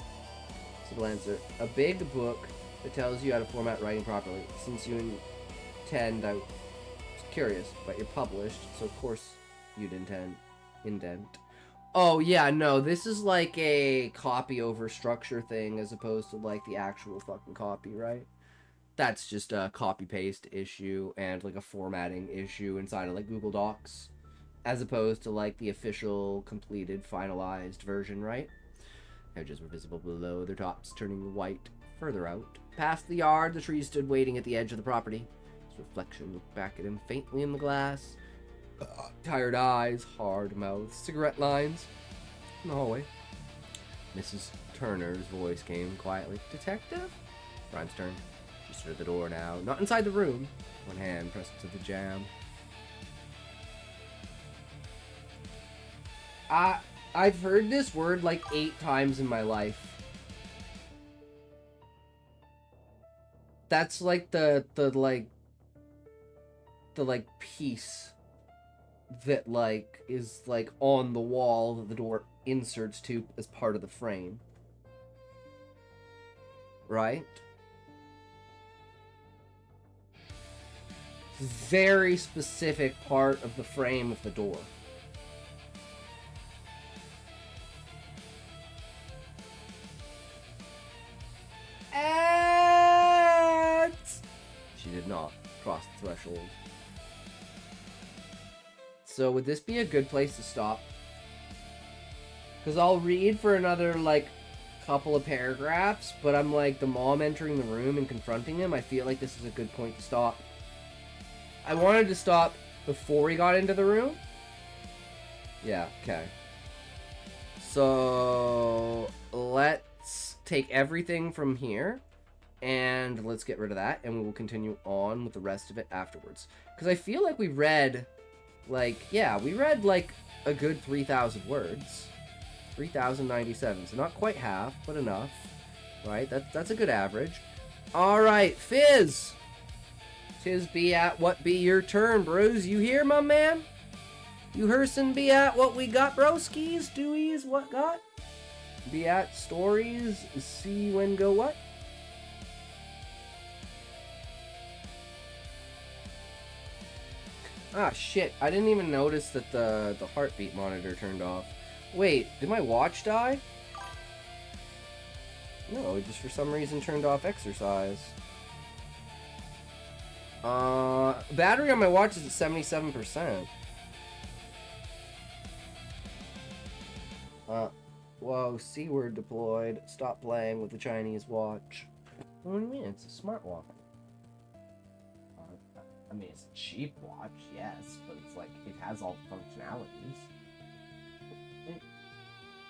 Simple answer. A big book that tells you how to format writing properly. Since you intend, I was curious, but you're published, so of course you'd indent. Oh, yeah, no, this is like a copy over structure thing as opposed to like the actual fucking copy, right? That's just a copy-paste issue and like a formatting issue inside of like Google Docs as opposed to like the official, completed, finalized version, right? Edges were visible below their tops, turning white further out. Past the yard, the tree stood waiting at the edge of the property. His reflection looked back at him faintly in the glass. Tired eyes, hard mouth, cigarette lines. In the hallway, Mrs. Turner's voice came quietly. "Detective?" Brian's turn. She stood at the door now, not inside the room. One hand pressed to the jamb. I've heard this word like 8 times in my life. That's like the piece that like is like on the wall that the door inserts to as part of the frame. Right? Very specific part of the frame of the door. And she did not cross the threshold. So would this be a good place to stop? Because I'll read for another, like, couple of paragraphs, but I'm like, the mom entering the room and confronting him, I feel like this is a good point to stop. I wanted to stop before he got into the room. Yeah, okay. So, let's take everything from here, and let's get rid of that, and we will continue on with the rest of it afterwards. Because I feel like we read... Like, yeah, we read, like, a good 3,000 words. 3,097, so not quite half, but enough. Right? That's a good average. Alright, Fizz! 'Tis be at what be your turn, bros. You hear, my man? You hersin be at what we got, broskies? Doies, what got? Be at stories, see when go what? Ah, shit. I didn't even notice that the heartbeat monitor turned off. Wait, did my watch die? No, it just for some reason turned off exercise. Battery on my watch is at 77%. Whoa, C-word deployed. Stop playing with the Chinese watch. What do you mean? It's a smartwatch. I mean, it's a cheap watch, yes, but it's like, it has all the functionalities.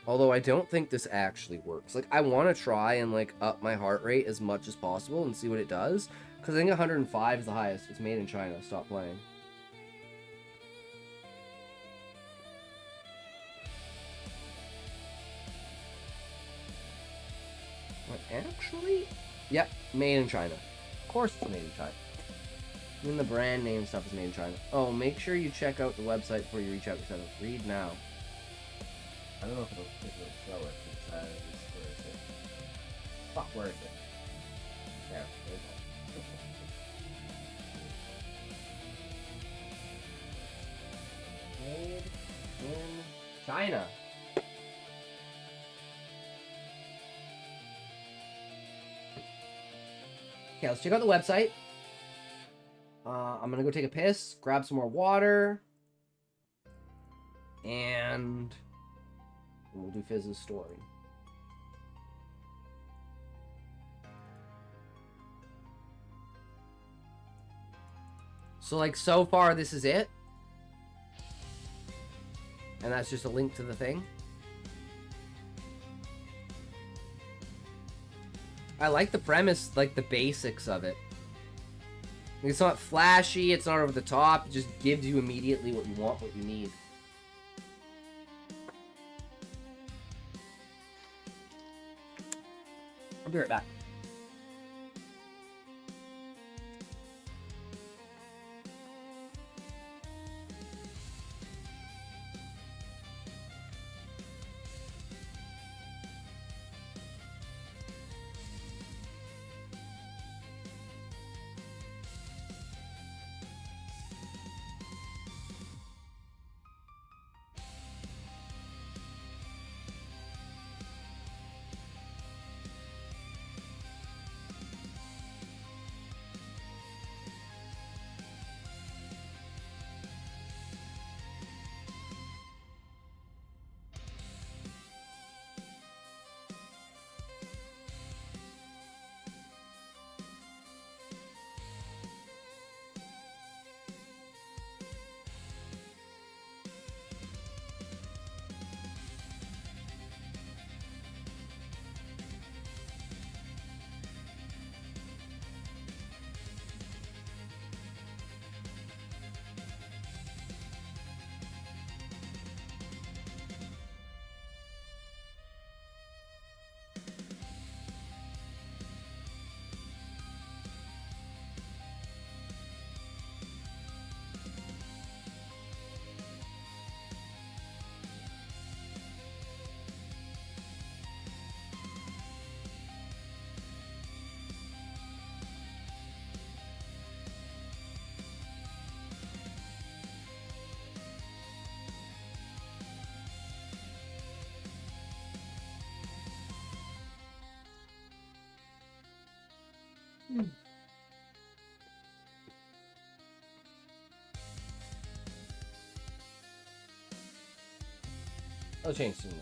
Although I don't think this actually works. Like, I want to try and, like, up my heart rate as much as possible and see what it does. Because I think 105 is the highest. It's made in China. Stop playing. What, actually? Yep, made in China. Of course it's made in China. Even the brand name stuff is made in China. Oh, make sure you check out the website before you reach out to set up. Read now. I don't know if it'll show it. It says, where is it? Fuck, where is it? There we go. Made in China. Okay, let's check out the website. I'm gonna go take a piss, grab some more water, and we'll do Fizz's story. So, like, so far, this is it. And that's just a link to the thing. I like the premise, like, the basics of it. It's not flashy, it's not over the top, it just gives you immediately what you want, what you need. I'll be right back. I'll change soon.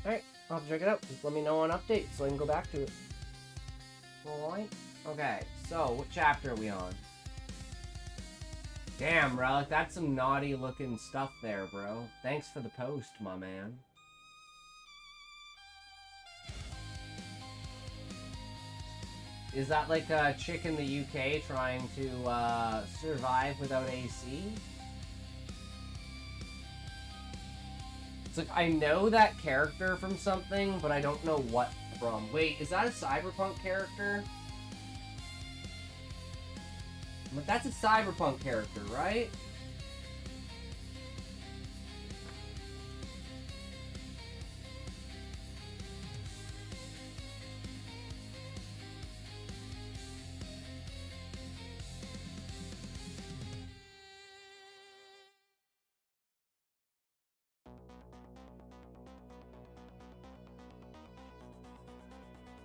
Alright, I'll have to check it out. Just let me know on updates so I can go back to it. Alright. Okay, so what chapter are we on? Damn, Relic, that's some naughty looking stuff there, bro. Thanks for the post, my man. Is that like a chick in the UK trying to survive without AC? It's like, I know that character from something, but I don't know what from. Wait, is that a Cyberpunk character? But that's a Cyberpunk character, right?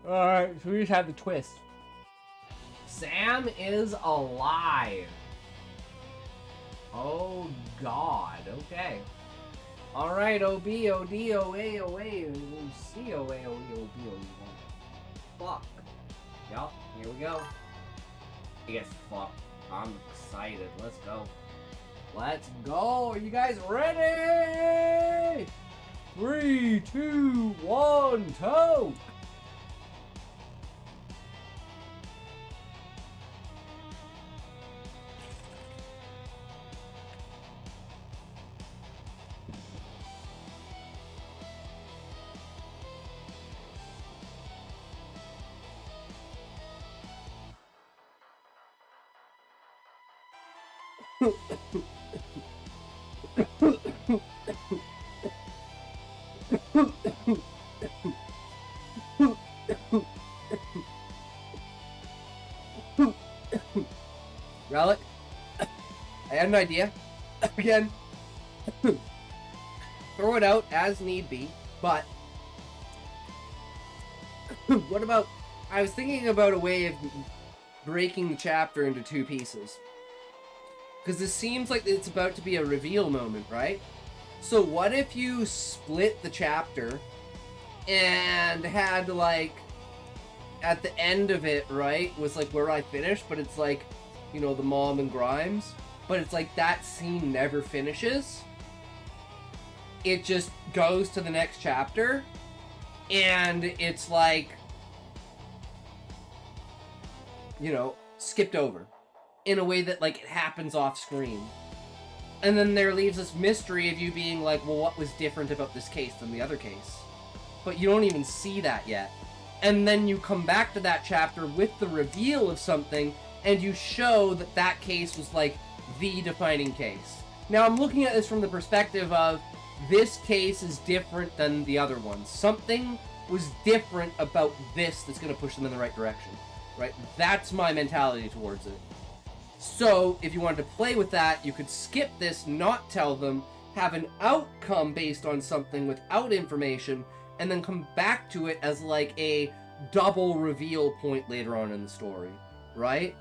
Alright, so we just have the twist. Sam is alive. Oh god, okay. Alright, OB, OD, OA, OA, OC, OA, OE, OB, OE. Fuck. Yup, here we go. You guys fuck. I'm excited. Let's go. Let's go. Are you guys ready? 3, 2, 1, toe. Relic, I had an idea. Again, throw it out as need be, but what about, I was thinking about a way of breaking the chapter into two pieces. Because this seems like it's about to be a reveal moment, right? So what if you split the chapter and had, like, at the end of it, right, was, like, where I finished, but it's, like, you know, the mom and Grimes, but it's, like, that scene never finishes. It just goes to the next chapter, and it's, like, you know, skipped over in a way that, like, it happens off screen. And then there leaves this mystery of you being like, well, what was different about this case than the other case? But you don't even see that yet. And then you come back to that chapter with the reveal of something, and you show that that case was, like, the defining case. Now, I'm looking at this from the perspective of, this case is different than the other ones. Something was different about this that's going to push them in the right direction. Right? That's my mentality towards it. So, if you wanted to play with that, you could skip this, not tell them, have an outcome based on something without information, and then come back to it as, like, a double reveal point later on in the story. Right?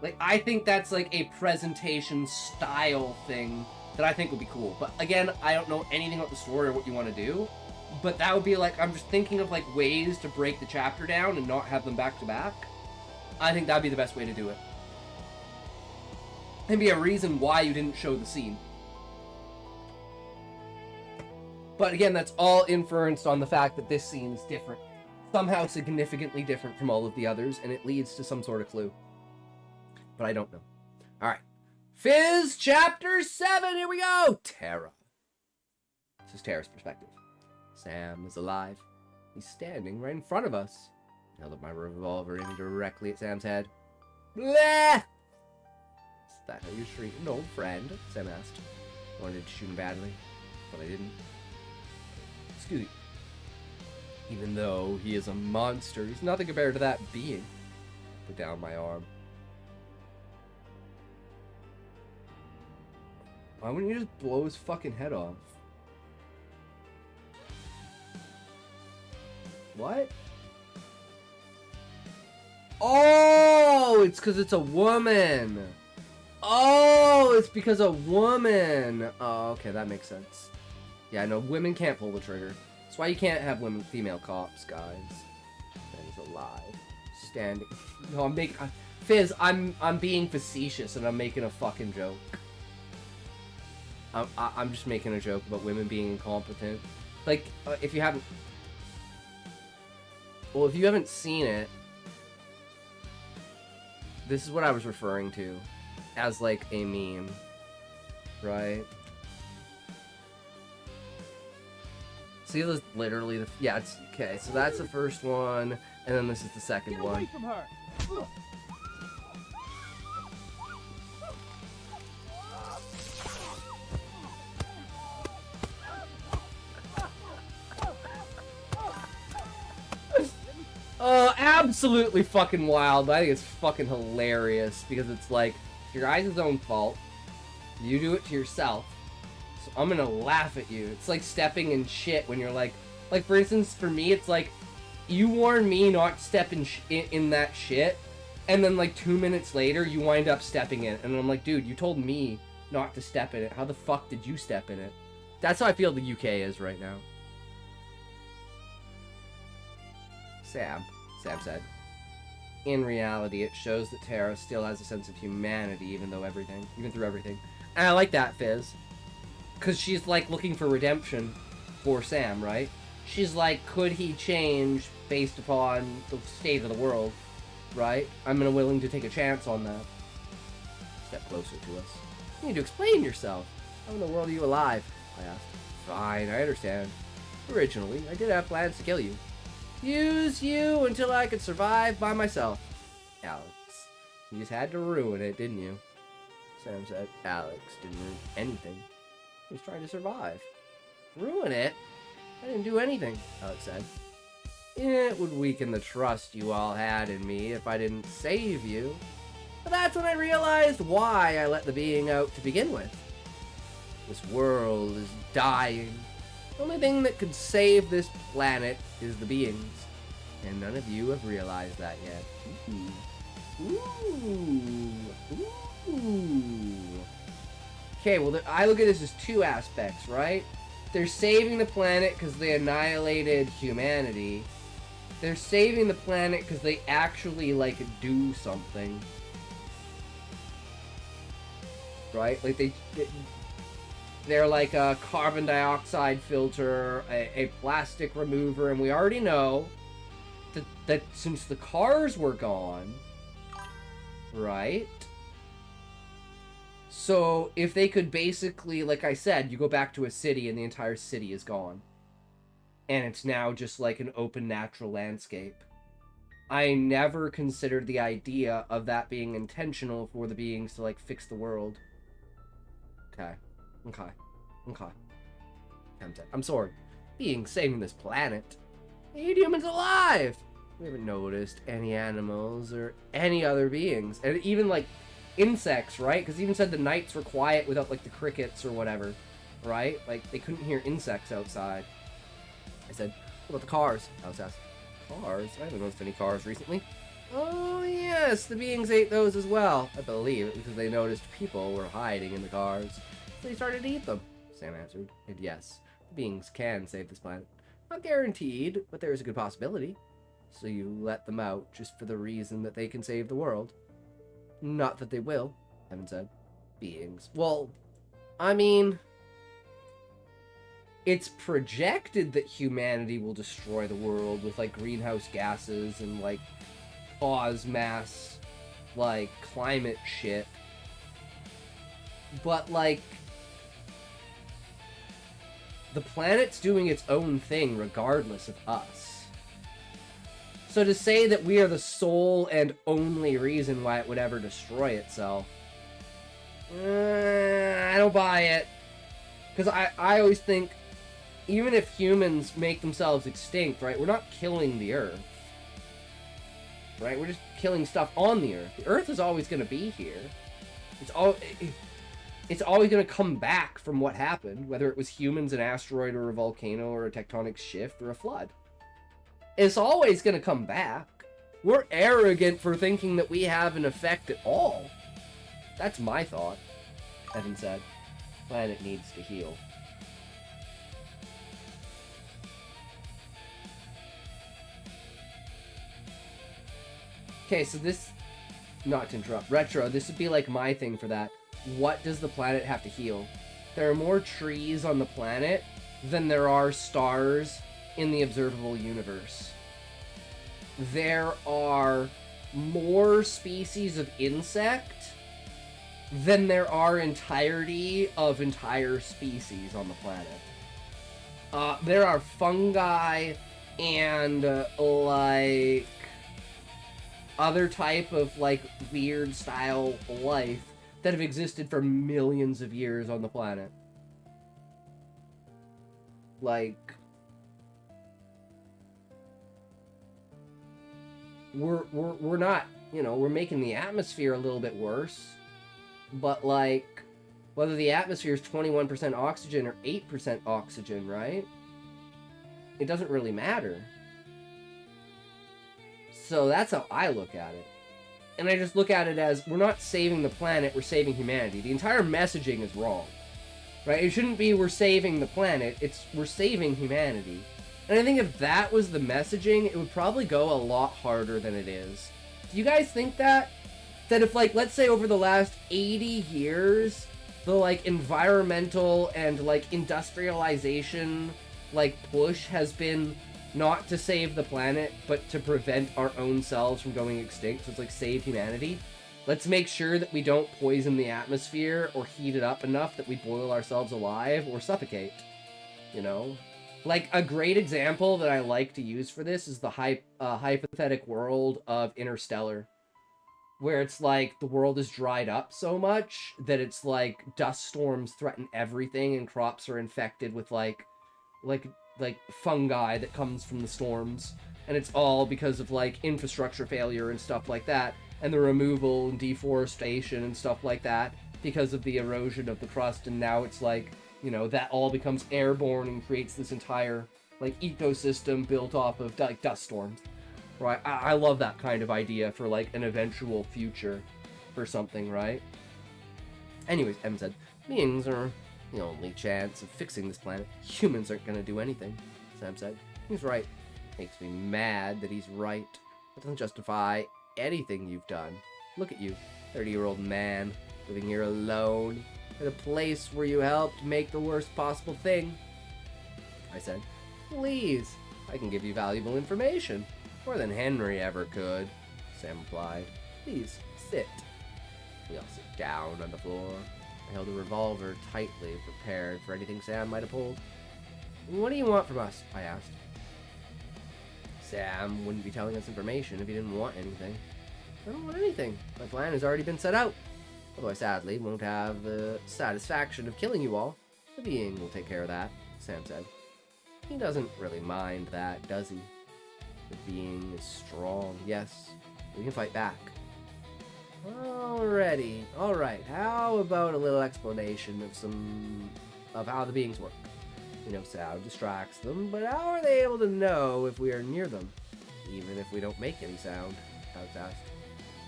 Like, I think that's, like, a presentation style thing that I think would be cool. But, again, I don't know anything about the story or what you want to do. But that would be, like, I'm just thinking of, like, ways to break the chapter down and not have them back to back. I think that'd be the best way to do it. And be a reason why you didn't show the scene. But again, that's all inferenced on the fact that this scene is different. Somehow significantly different from all of the others, and it leads to some sort of clue. But I don't know. Alright. Fizz Chapter 7, here we go! Tara. This is Tara's perspective. Sam is alive. He's standing right in front of us. I held up my revolver aiming directly at Sam's head. Bleh! Is that how you treat an old friend? Sam asked. I wanted to shoot him badly, but I didn't. Excuse me. Even though he is a monster, he's nothing compared to that being. Put down my arm. Why wouldn't you just blow his fucking head off? What? Oh, it's because it's a woman. Oh, it's because a woman. Oh, okay, that makes sense. Yeah, no, women can't pull the trigger. That's why you can't have female cops, guys. He's alive, standing. No, Fizz, I'm being facetious and I'm making a fucking joke. I'm just making a joke about women being incompetent. Like, if you haven't seen it, this is what I was referring to as, like, a meme, right? See, this is literally the... Yeah, it's... Okay, so that's the first one, and then this is the second one. Get away from her! Absolutely fucking wild, but I think it's fucking hilarious, because it's like, it's your guys' own fault, you do it to yourself, so I'm gonna laugh at you. It's like stepping in shit when you're like for instance, for me, it's like, you warn me not to step in that shit, and then like 2 minutes later, you wind up stepping in it, and I'm like, dude, you told me not to step in it, how the fuck did you step in it? That's how I feel the UK is right now. Sam said. In reality, it shows that Tara still has a sense of humanity, even through everything. And I like that, Fizz. Because she's, like, looking for redemption for Sam, right? She's like, could he change based upon the state of the world, right? I'm willing to take a chance on that. Step closer to us. You need to explain yourself. How in the world are you alive? I asked. Fine, I understand. Originally, I did have plans to kill you. Use you until I could survive by myself. Alex, you just had to ruin it, didn't you? Sam said. Alex didn't ruin anything. He was trying to survive. Ruin it? I didn't do anything, Alex said. It would weaken the trust you all had in me if I didn't save you. But that's when I realized why I let the being out to begin with. This world is dying. The only thing that could save this planet is the beings. And none of you have realized that yet. Ooh. Ooh. Okay, well, I look at this as two aspects, right? They're saving the planet because they annihilated humanity. They're saving the planet because they actually, like, do something. Right? Like, they're like a carbon dioxide filter, a plastic remover, and we already know that since the cars were gone, right? So if they could basically, like I said, you go back to a city and the entire city is gone. And it's now just like an open natural landscape. I never considered the idea of that being intentional for the beings to, like, fix the world. Okay. I'm sorry. Beings saving this planet. They need humans alive! We haven't noticed any animals or any other beings. And even, like, insects, right? Because even said the nights were quiet without, like, the crickets or whatever. Right? Like, they couldn't hear insects outside. I said, what about the cars? I was asked, cars? I haven't noticed any cars recently. Oh, yes, the beings ate those as well. I believe it because they noticed people were hiding in the cars. So they started to eat them, Sam answered. And yes, the beings can save this planet. Not guaranteed, but there is a good possibility. So you let them out just for the reason that they can save the world. Not that they will, Evan said. Beings. Well, I mean, it's projected that humanity will destroy the world with, like, greenhouse gases and, like, cause mass, like, climate shit. But, like, the planet's doing its own thing regardless of us. So to say that we are the sole and only reason why it would ever destroy itself, I don't buy it. Because I always think, even if humans make themselves extinct, right, we're not killing the Earth. Right? We're just killing stuff on the Earth. The Earth is always going to be here. It's always going to come back from what happened, whether it was humans, an asteroid, or a volcano, or a tectonic shift, or a flood. It's always going to come back. We're arrogant for thinking that we have an effect at all. That's my thought, Evan said. Planet needs to heal. Okay, so this, not to interrupt, Retro, this would be like my thing for that. What does the planet have to heal? There are more trees on the planet than there are stars in the observable universe. There are more species of insect than there are entirety of entire species on the planet. There are fungi and, like, other type of, like, weird style life that have existed for millions of years on the planet. Like, we're not, you know, we're making the atmosphere a little bit worse, but, like, whether the atmosphere is 21% oxygen or 8% oxygen, right? It doesn't really matter. So that's how I look at it. And I just look at it as, we're not saving the planet, we're saving humanity. The entire messaging is wrong. Right? It shouldn't be we're saving the planet, it's we're saving humanity. And I think if that was the messaging, it would probably go a lot harder than it is. Do you guys think that? That if, like, let's say over the last 80 years, the, like, environmental and, like, industrialization, like, push has been not to save the planet, but to prevent our own selves from going extinct. So it's like, save humanity. Let's make sure that we don't poison the atmosphere or heat it up enough that we boil ourselves alive or suffocate. You know? Like, a great example that I like to use for this is the hypothetical world of Interstellar. Where it's like, the world is dried up so much that it's like, dust storms threaten everything and crops are infected with, like fungi that comes from the storms, and it's all because of, like, infrastructure failure and stuff like that, and the removal and deforestation and stuff like that because of the erosion of the crust, and now it's like, you know, that all becomes airborne and creates this entire, like, ecosystem built off of, like, dust storms. Right? I love that kind of idea for, like, an eventual future for something, right? Anyways, Em said, beings are the only chance of fixing this planet. Humans aren't gonna do anything, Sam said. He's right. Makes me mad that he's right. That doesn't justify anything you've done. Look at you, 30-year-old man, living here alone, at a place where you helped make the worst possible thing. I said, please, I can give you valuable information. More than Henry ever could, Sam replied. Please, sit. We all sit down on the floor. I held a revolver tightly, prepared for anything Sam might have pulled. What do you want from us? I asked. Sam wouldn't be telling us information if he didn't want anything. I don't want anything. My plan has already been set out. Although I sadly won't have the satisfaction of killing you all. The being will take care of that, Sam said. He doesn't really mind that, does he? The being is strong, yes. We can fight back. Alrighty. Alright, how about a little explanation of how the beings work? You know, sound distracts them, but how are they able to know if we are near them? Even if we don't make any sound, Alex asked.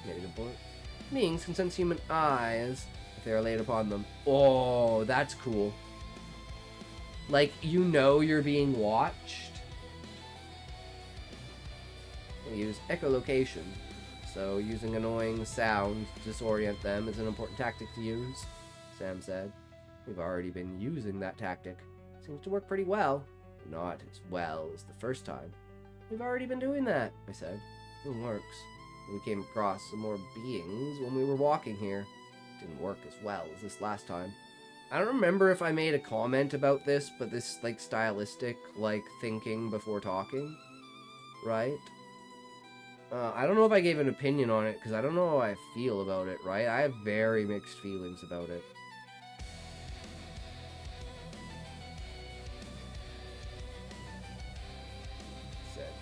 Made a good point. Beings can sense human eyes if they are laid upon them. Oh, that's cool. Like, you know you're being watched. We use echolocation. So using annoying sounds to disorient them is an important tactic to use, Sam said. We've already been using that tactic. Seems to work pretty well, but not as well as the first time. We've already been doing that, I said. It works. We came across some more beings when we were walking here. It didn't work as well as this last time. I don't remember if I made a comment about this, but this, like, stylistic, like, thinking before talking, right? I don't know if I gave an opinion on it, because I don't know how I feel about it, right? I have very mixed feelings about it.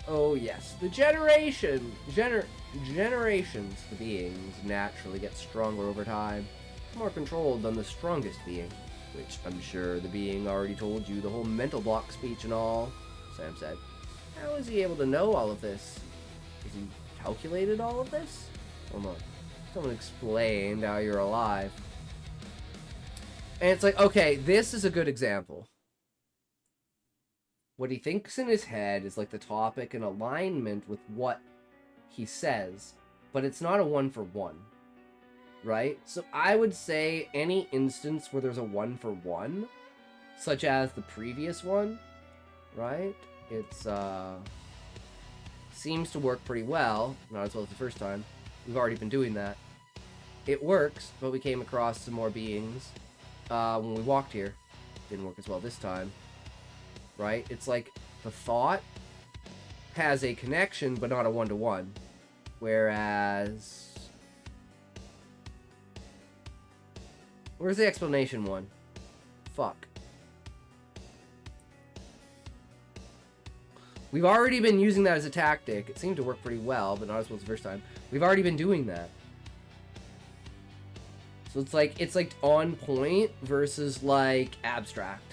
Oh yes, the generations, the beings naturally get stronger over time, more controlled than the strongest being, which I'm sure the being already told you the whole mental block speech and all, Sam said. How is he able to know all of this? Has he calculated all of this? Hold on, someone explained how you're alive. And it's like, okay, this is a good example. What he thinks in his head is like the topic in alignment with what he says, but it's not a one-for-one, right? So I would say any instance where there's a one-for-one, such as the previous one, right? It's, seems to work pretty well, not as well as the first time. We've already been doing that. It works, but we came across some more beings when we walked here. Didn't work as well this time. Right? It's like the thought has a connection, but not a one-to-one. Whereas... Where's the explanation one? Fuck. We've already been using that as a tactic. It seemed to work pretty well, but not as well as the first time. We've already been doing that. So it's like on point versus like abstract.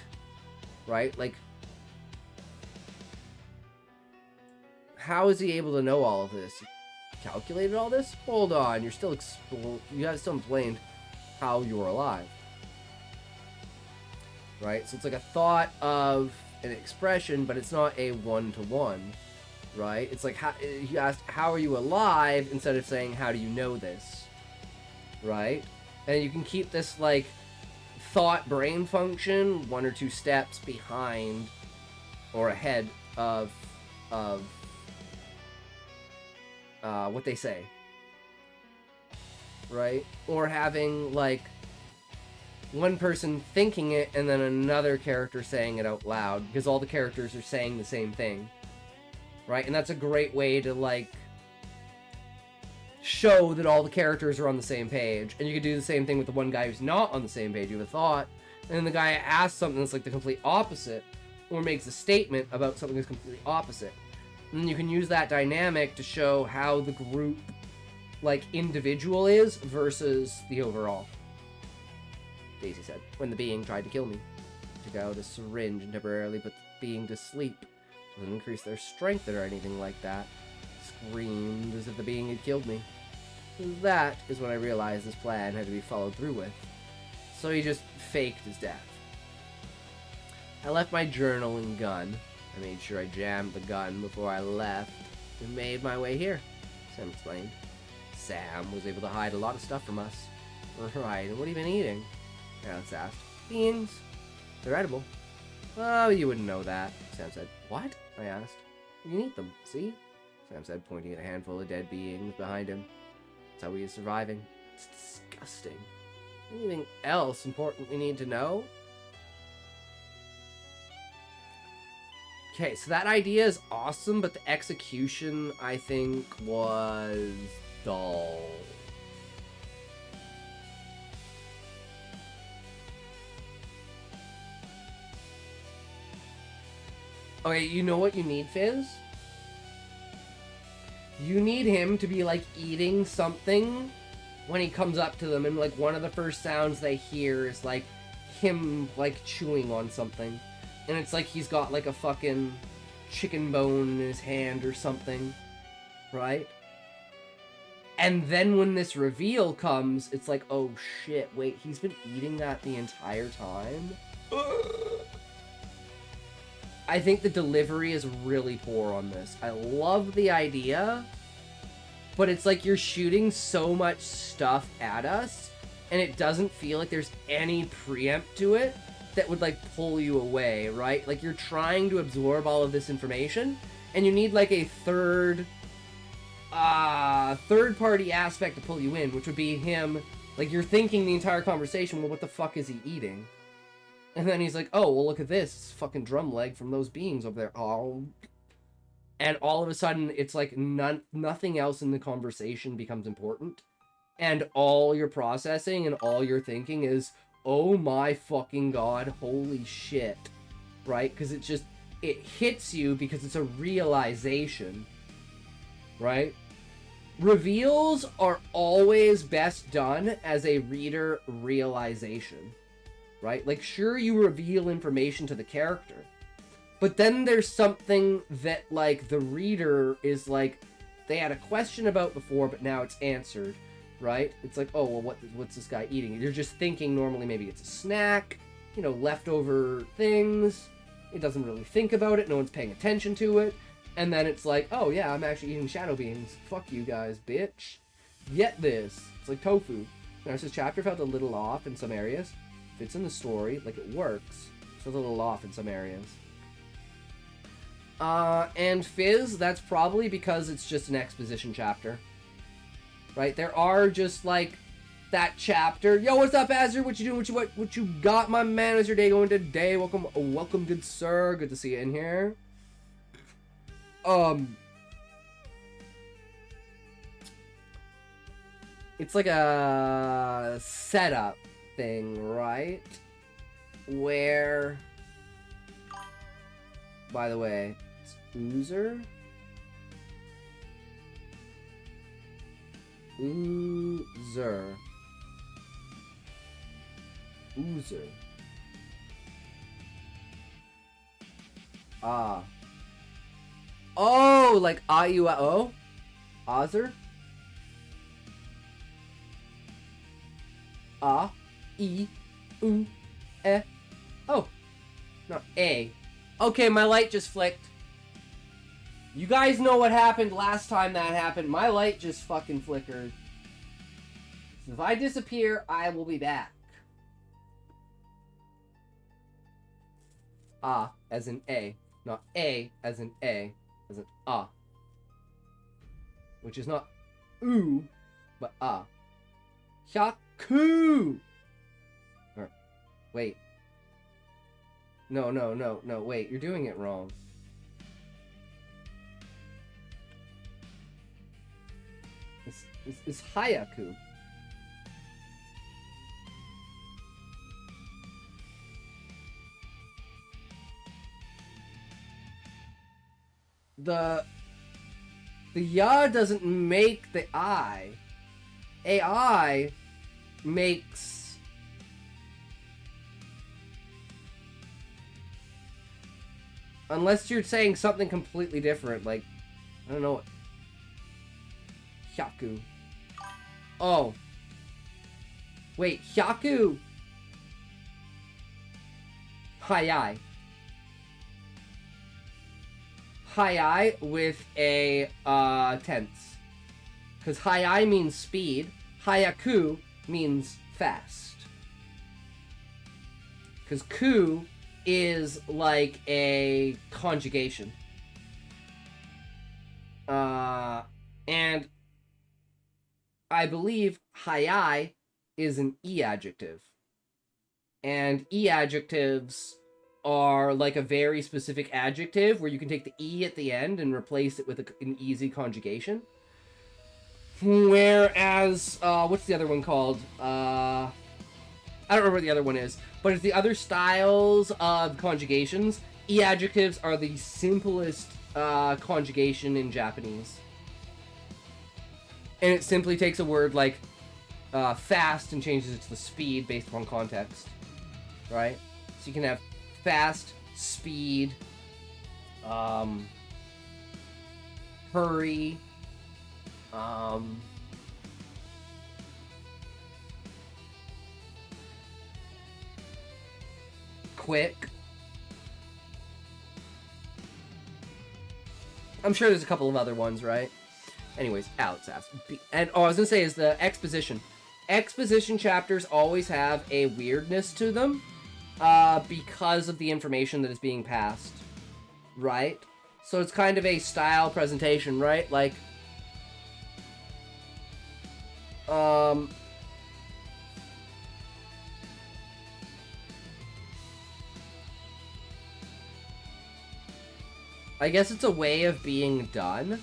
Right? Like, how is he able to know all of this? Calculated all this? Hold on, you're still you have still explained how you're alive. Right? So it's like a thought of an expression, but it's not a one-to-one. Right? It's like, he asked, how are you alive? Instead of saying, how do you know this? Right? And you can keep this, like, thought brain function one or two steps behind or ahead of what they say, right? Or having, like, one person thinking it and then another character saying it out loud, because all the characters are saying the same thing, right? And that's a great way to, like, show that all the characters are on the same page. And you could do the same thing with the one guy who's not on the same page. You have a thought, and then the guy asks something that's, like, the complete opposite, or makes a statement about something that's completely opposite. And then you can use that dynamic to show how the group, like, individual is versus the overall. Daisy said, when the being tried to kill me. Took out a syringe and temporarily put the being to sleep. Doesn't increase their strength or anything like that. screamed as if the being had killed me. That is when I realized this plan had to be followed through with. So he just faked his death. I left my journal and gun. I made sure I jammed the gun before I left and made my way here, Sam explained. Sam was able to hide a lot of stuff from us. Right, and what have you been eating? Alex asked. Beans. They're edible. Oh, you wouldn't know that, Sam said. What? I asked. You can eat them, see? Sam said, pointing at a handful of dead beings behind him. That's how he is surviving. It's disgusting. Anything else important we need to know? Okay, so that idea is awesome, but the execution, I think, was dull. Okay, you know what you need, Fizz? You need him to be, like, eating something when he comes up to them, and, like, one of the first sounds they hear is, like, him, like, chewing on something. And it's like he's got, like, a fucking chicken bone in his hand or something, right? And then when this reveal comes, it's like, oh shit, wait, he's been eating that the entire time? I think the delivery is really poor on this. I love the idea, but it's like you're shooting so much stuff at us, and it doesn't feel like there's any preempt to it that would, like, pull you away, right? Like, you're trying to absorb all of this information, and you need, like, a third-party aspect to pull you in, which would be him, like, you're thinking the entire conversation, well, what the fuck is he eating? And then he's like, oh, well, look at this. It's fucking drum leg from those beings over there. Oh. And all of a sudden, it's like nothing else in the conversation becomes important. And all you're processing and all you're thinking is, oh my fucking god, holy shit. Right? Because it hits you because it's a realization. Right? Reveals are always best done as a reader realization. Right? Like, sure, you reveal information to the character, but then there's something that, like, the reader is like, they had a question about before, but now it's answered, right? It's like, oh, well, what's this guy eating? You're just thinking normally maybe it's a snack, you know, leftover things. It doesn't really think about it. No one's paying attention to it. And then it's like, oh, yeah, I'm actually eating shadow beings. Fuck you guys, bitch. Get this. It's like tofu. Now, this chapter felt a little off in some areas. Fits in the story, like it works. It's a little off in some areas. And Fizz, that's probably because it's just an exposition chapter. Right? There are just, like, that chapter. Yo, what's up, Azure? What you doing? What you got, my man? How's your day going today? Welcome, good sir. Good to see you in here. It's like a setup thing, right? Where, by the way, it's Oozer. Ah. Oh, like I-U-O? Ozer? A-E-U-E. Oh. Not A. Okay, my light just flicked. You guys know what happened last time that happened. My light just fucking flickered. So if I disappear, I will be back. As in A. Not A as in A. As in which is not oo, but Shaku! Or, wait. No, wait, you're doing it wrong. It's Hayaku. The ya doesn't make the I. AI makes unless you're saying something completely different, like I don't know. Hyaku. Oh. Wait, Hyaku. Hayai. Hayai with a tense. Because hayai means speed. Hayaku means fast. Because ku is like a conjugation. And I believe hayai is an e adjective. And e adjectives are like a very specific adjective where you can take the e at the end and replace it with an easy conjugation. Whereas, what's the other one called? I don't remember what the other one is. But it's the other styles of conjugations. E adjectives are the simplest conjugation in Japanese. And it simply takes a word like fast and changes it to the speed based upon context. Right? So you can have fast, speed, hurry, quick. I'm sure there's a couple of other ones, right? Anyways, Alex asked. And I was gonna say is the exposition. Exposition chapters always have a weirdness to them because of the information that is being passed, right? So it's kind of a style presentation, right? Like, I guess it's a way of being done.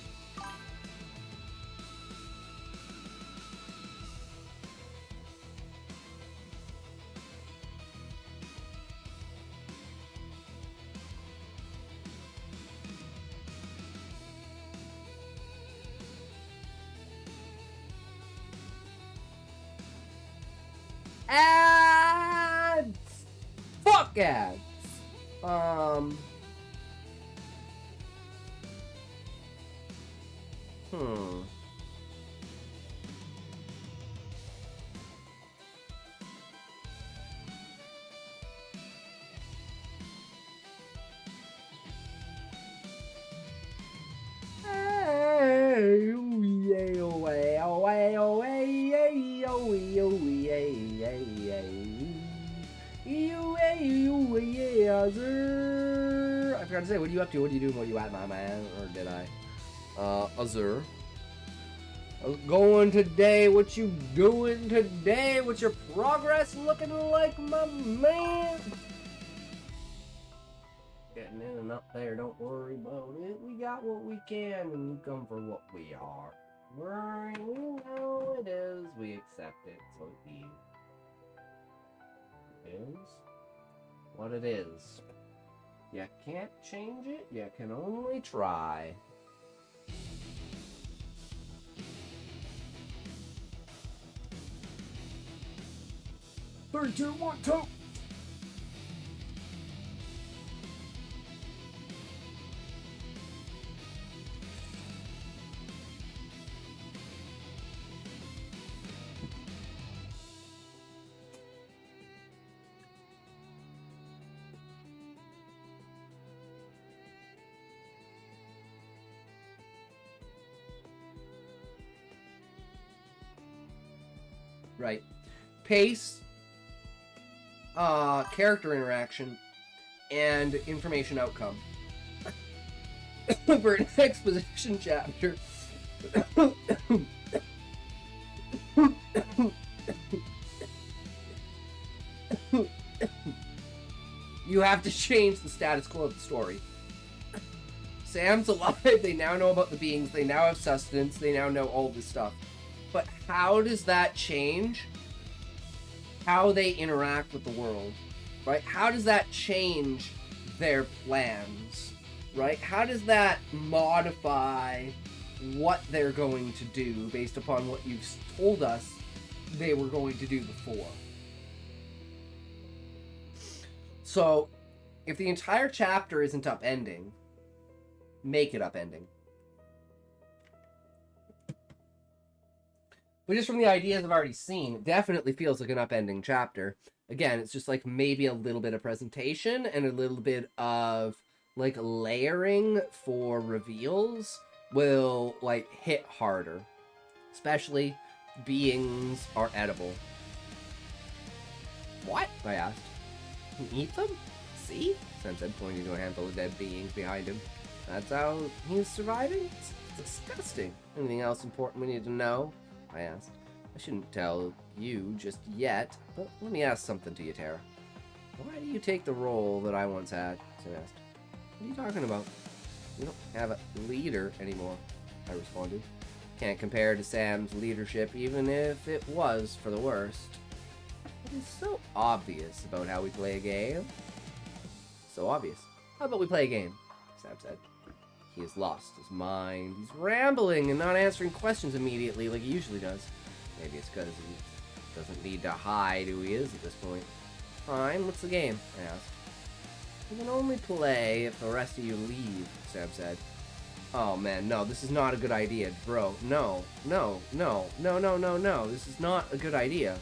Ads! Fuck ads! I forgot to say, what are you up to? What are you doing? What are you at, my man? Or did I? Azur. How's it going today? What you doing today? What's your progress looking like, my man? Getting in and up there, don't worry about it. We got what we can, and you come for what we are. We know it is. We accept it, so it is what it is. You can't change it, you can only try. Three, two, one, two. Right. Pace, character interaction, and information outcome. For an exposition chapter. You have to change the status quo of the story. Sam's alive, they now know about the beings, they now have sustenance, they now know all this stuff. But how does that change how they interact with the world, right? How does that change their plans, right? How does that modify what they're going to do based upon what you've told us they were going to do before? So, if the entire chapter isn't upending, make it upending. But just from the ideas I've already seen, it definitely feels like an upending chapter. Again, it's just like maybe a little bit of presentation and a little bit of like layering for reveals will like hit harder. Especially beings are edible. What? I asked. You eat them? See? Sam said, pointing to a handful of dead beings behind him. That's how he's surviving? It's disgusting. Anything else important we need to know? I asked. I shouldn't tell you just yet, but let me ask something to you, Tara. Why do you take the role that I once had? Sam asked. What are you talking about? You don't have a leader anymore, I responded. Can't compare to Sam's leadership, even if it was for the worst. It is so obvious about how we play a game. So obvious. How about we play a game? Sam said. He has lost his mind. He's rambling and not answering questions immediately like he usually does. Maybe it's because he doesn't need to hide who he is at this point. Fine, what's the game? I asked. We can only play if the rest of you leave, Sam said. Oh man, no, this is not a good idea, bro. No, no, no, no, no, no, no. This is not a good idea.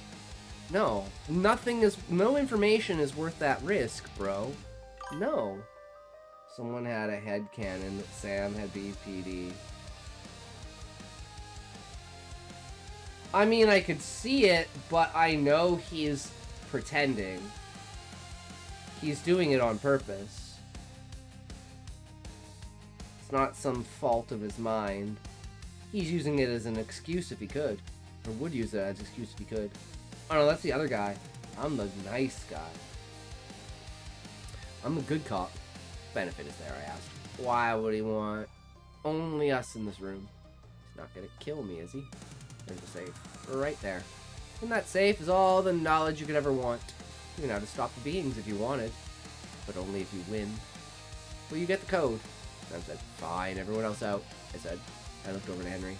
No, no information is worth that risk, bro. No. Someone had a headcanon that Sam had BPD. I mean, I could see it, but I know he's pretending. He's doing it on purpose. It's not some fault of his mind. He's using it as an excuse if he could. Or would use it as an excuse if he could. Oh no, that's the other guy. I'm the nice guy. I'm the good cop. Benefit is there, I asked. Why would he want only us in this room? He's not gonna kill me, is he? There's a safe. Right there. In that safe is all the knowledge you could ever want. You know how to stop the beings if you wanted. But only if you win. Will you get the code? Sam said, fine, everyone else out, I said. I looked over to Henry.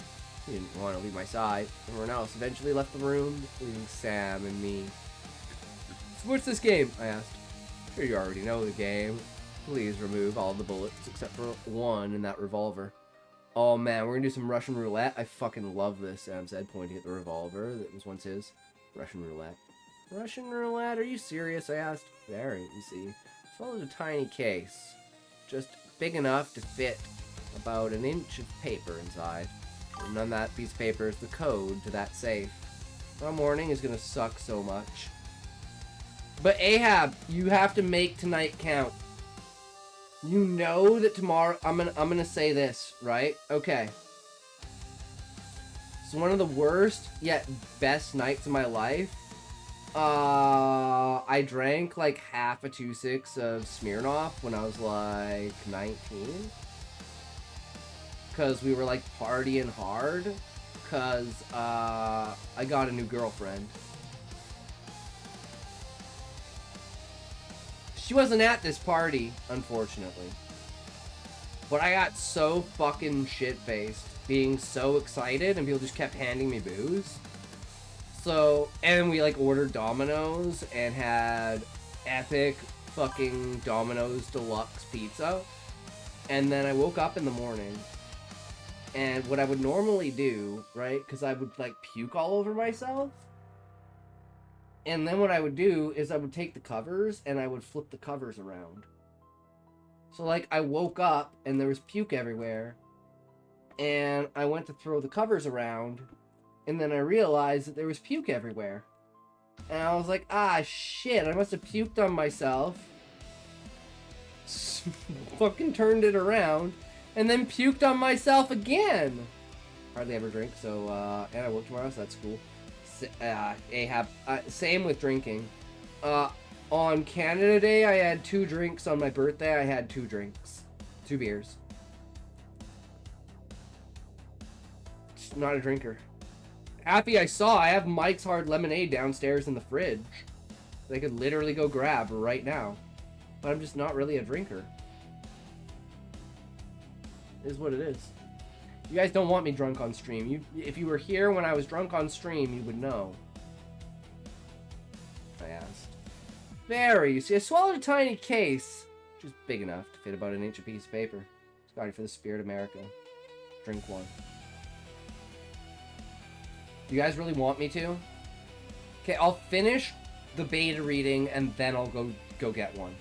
He didn't want to leave my side. Everyone else eventually left the room, leaving Sam and me. So what's this game? I asked. Sure you already know the game. Please remove all the bullets except for one in that revolver. Oh man, we're gonna do some Russian roulette. I fucking love this, Sam said, pointing at the revolver that was once his. Russian roulette. Russian roulette? Are you serious? I asked. Very, you see. Swallowed a tiny case. Just big enough to fit about an inch of paper inside. And on that piece of paper is the code to that safe. Tomorrow morning is gonna suck so much. But Ahab, you have to make tonight count. You know that tomorrow I'm gonna say this, right? Okay. It's one of the worst yet best nights of my life. I drank like half a 2.6 of Smirnoff when I was like 19. Cause we were like partying hard. Cause I got a new girlfriend. She wasn't at this party, unfortunately. But I got so fucking shit-faced, being so excited, and people just kept handing me booze. So, and we like ordered Domino's and had epic fucking Domino's deluxe pizza. And then I woke up in the morning, and what I would normally do, right, because I would like puke all over myself. And then what I would do is I would take the covers and I would flip the covers around. So like I woke up and there was puke everywhere. And I went to throw the covers around. And then I realized that there was puke everywhere. And I was like, ah shit, I must have puked on myself. Fucking turned it around. And then puked on myself again. Hardly ever drink, so and I work tomorrow, so that's cool. Ahab. Same with drinking. On Canada Day, I had 2 drinks. On my birthday, I had 2 drinks. 2 beers. Just not a drinker. Happy I have Mike's Hard Lemonade downstairs in the fridge. They could literally go grab right now. But I'm just not really a drinker. It is what it is. You guys don't want me drunk on stream. If you were here when I was drunk on stream, you would know. I asked. Very, you see, I swallowed a tiny case, which was big enough to fit about an inch a piece of paper. Sorry for the Spirit America. Drink one. Do you guys really want me to? Okay, I'll finish the beta reading and then I'll go get one.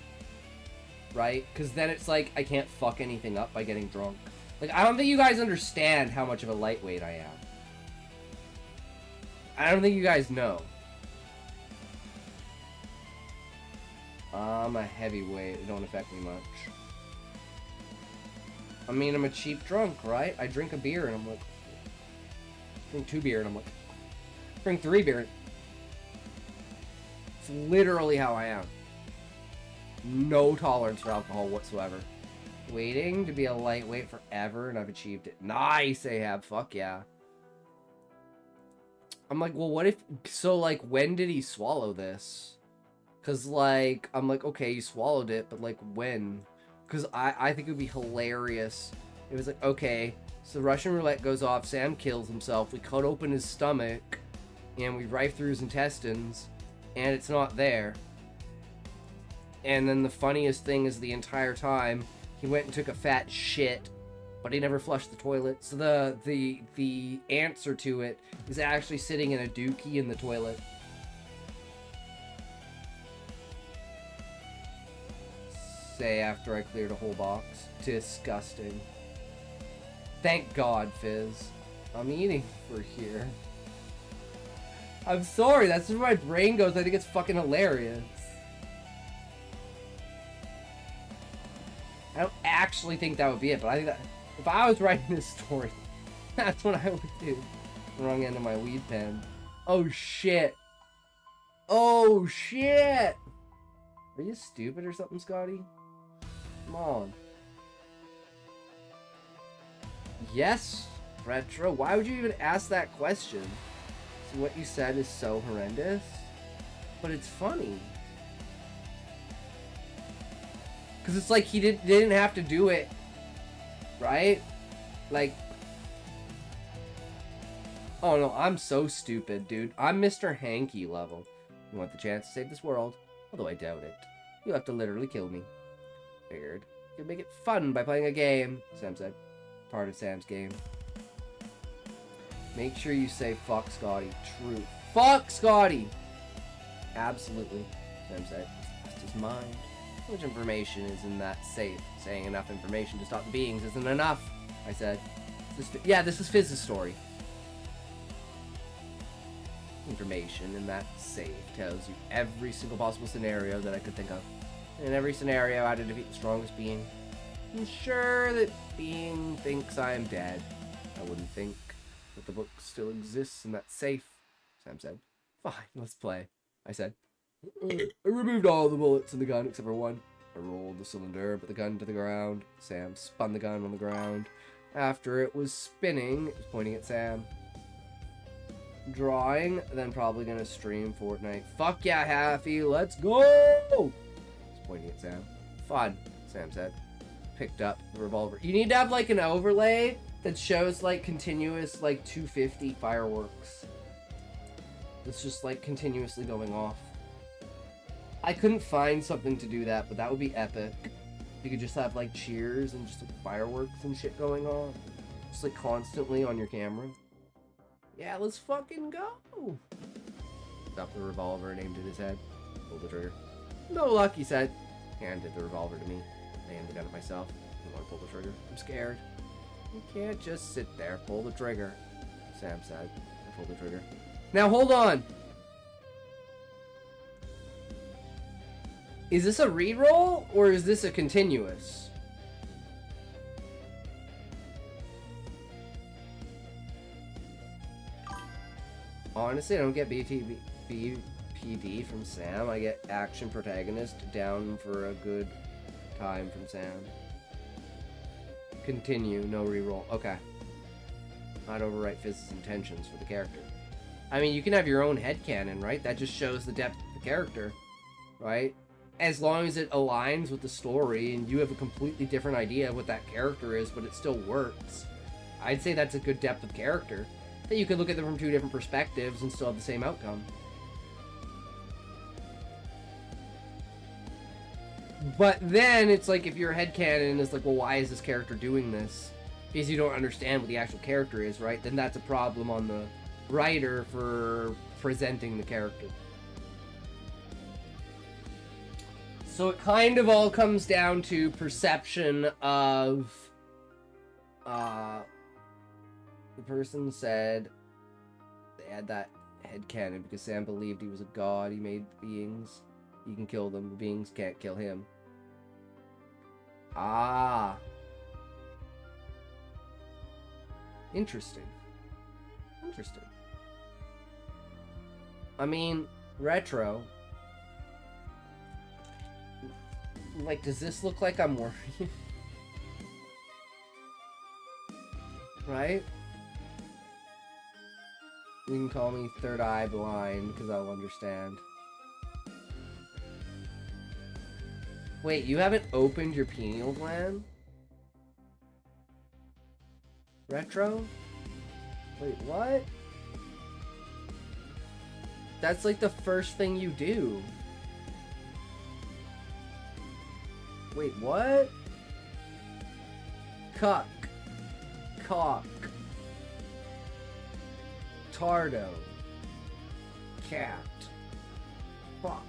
Right? Because then it's like I can't fuck anything up by getting drunk. Like, I don't think you guys understand how much of a lightweight I am. I don't think you guys know. I'm a heavyweight. It don't affect me much. I mean, I'm a cheap drunk, right? I drink a beer and I'm like... Drink 2 beer and I'm like... Drink 3 beer. It's literally how I am. No tolerance for alcohol whatsoever. Waiting to be a lightweight forever and I've achieved it. Nice, Ahab. Fuck yeah. I'm like, well, what if... So, like, when did he swallow this? Because, like, I'm like, okay, you swallowed it, but, like, when? Because I think it would be hilarious. It was like, okay, so Russian roulette goes off, Sam kills himself, we cut open his stomach, and we rife through his intestines, and it's not there. And then the funniest thing is the entire time, he went and took a fat shit, but he never flushed the toilet. So the answer to it is actually sitting in a dookie in the toilet. Say after I cleared a whole box. Disgusting. Thank God, Fizz. I'm eating for here. I'm sorry, that's where my brain goes. I think it's fucking hilarious. I don't actually think that would be it, but I think that if I was writing this story, that's what I would do. Wrong end of my weed pen. Oh shit. Oh shit. Are you stupid or something, Scotty? Come on. Yes, Retro. Why would you even ask that question? So what you said is so horrendous, but it's funny. Because it's like he didn't have to do it, right? Like, oh no, I'm so stupid, dude. I'm Mr. Hanky level. You want the chance to save this world? Although I doubt it. You'll have to literally kill me. Figured. You can make it fun by playing a game, Sam said. Part of Sam's game. Make sure you say fuck Scotty. True. Fuck Scotty! Absolutely, Sam said. Lost his mind. How much information is in that safe? Saying enough information to stop the beings isn't enough, I said. This is Fizz's story. Information in that safe tells you every single possible scenario that I could think of. In every scenario, how to defeat the strongest being. I'm sure that being thinks I am dead. I wouldn't think that the book still exists in that safe, Sam said. Fine, let's play, I said. I removed all the bullets in the gun except for one. I rolled the cylinder, put the gun to the ground. Sam spun the gun on the ground. After it was spinning, it was pointing at Sam. Drawing, then probably gonna stream Fortnite. Fuck yeah, Happy, let's go! It's pointing at Sam. Fun, Sam said. Picked up the revolver. You need to have like an overlay that shows like continuous like 250 fireworks. It's just like continuously going off. I couldn't find something to do that, but that would be epic. You could just have like cheers and just like, fireworks and shit going on. Just like constantly on your camera. Yeah, let's fucking go! Stopped the revolver and aimed at his head. Pulled the trigger. No luck, he said. Handed the revolver to me. I aimed the gun at myself. I didn't want to pull the trigger. I'm scared. You can't just sit there. Pull the trigger, Sam said. I pulled the trigger. Now hold on! Is this a reroll, or is this a continuous? Honestly, I don't get BPD from Sam. I get action protagonist down for a good time from Sam. Continue, no reroll. Okay. Not overwrite Fizz's intentions for the character. I mean, you can have your own headcanon, right? That just shows the depth of the character, right? As long as it aligns with the story and you have a completely different idea of what that character is, but it still works. I'd say that's a good depth of character. That you could look at them from two different perspectives and still have the same outcome. But then it's like if your headcanon is like, well, why is this character doing this? Because you don't understand what the actual character is, right? Then that's a problem on writer for presenting the character. So it kind of all comes down to perception of, the person said they had that headcanon because Sam believed he was a god, he made beings, he can kill them, the beings can't kill him. Ah. Interesting. Interesting. I mean, retro. Like, does this look like I'm worried? Right? You can call me third eye blind, because I'll understand. Wait, you haven't opened your pineal gland? Retro? Wait, what? That's like the first thing you do. Wait, what? Cuck. Cock. Tardo. Cat. Fuck.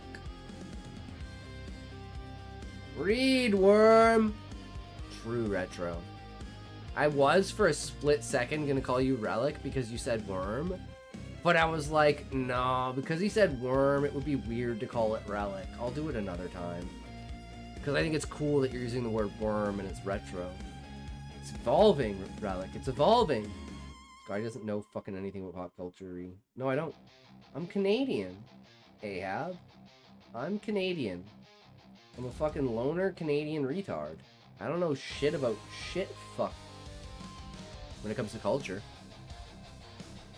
Read, worm. True retro. I was for a split second gonna call you Relic because you said worm, but I was like, no, because he said worm, it would be weird to call it Relic. I'll do it another time. Because I think it's cool that you're using the word worm and it's retro. It's evolving, Relic. It's evolving. This guy doesn't know fucking anything about pop culture. No, I don't. I'm Canadian, Ahab. I'm Canadian. I'm a fucking loner Canadian retard. I don't know shit about shit fuck when it comes to culture.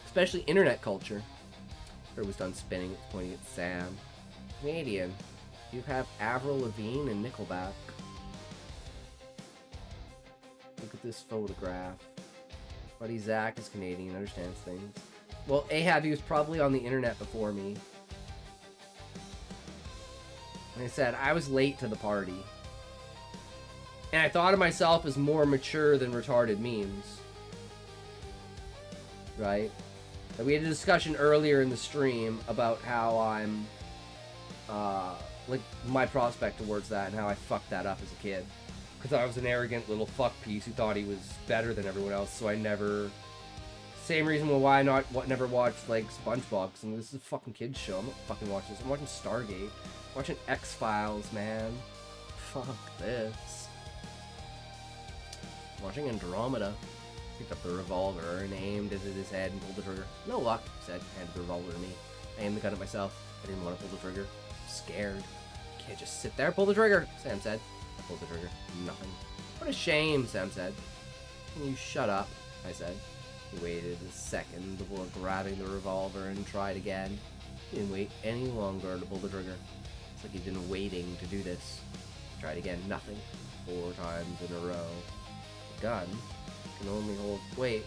Especially internet culture. It was done spinning, it's pointing at Sam. Canadian. You have Avril Lavigne and Nickelback. Look at this photograph. Buddy Zach is Canadian, understands things. Well, Ahab, he was probably on the internet before me. Like I said, I was late to the party. And I thought of myself as more mature than retarded memes. Right? And we had a discussion earlier in the stream about how I'm, like, my prospect towards that and how I fucked that up as a kid. Because I was an arrogant little fuck piece who thought he was better than everyone else, so I never... Same reason why I never watched, like, SpongeBob, and this is a fucking kid's show. I'm not fucking watching this. I'm watching Stargate. I'm watching X-Files, man. Fuck this. I'm watching Andromeda. Picked up the revolver and aimed it at his head and pulled the trigger. No luck, he said. Handed the revolver to me. I aimed the gun at myself. I didn't want to pull the trigger. I'm scared. You can't just sit there, pull the trigger, Sam said. I pulled the trigger. Nothing. What a shame, Sam said. Can you shut up? I said. He waited a second before grabbing the revolver and tried again. He didn't wait any longer to pull the trigger. It's like he'd been waiting to do this. Tried again. Nothing. 4 times in a row. The gun can only hold... Wait.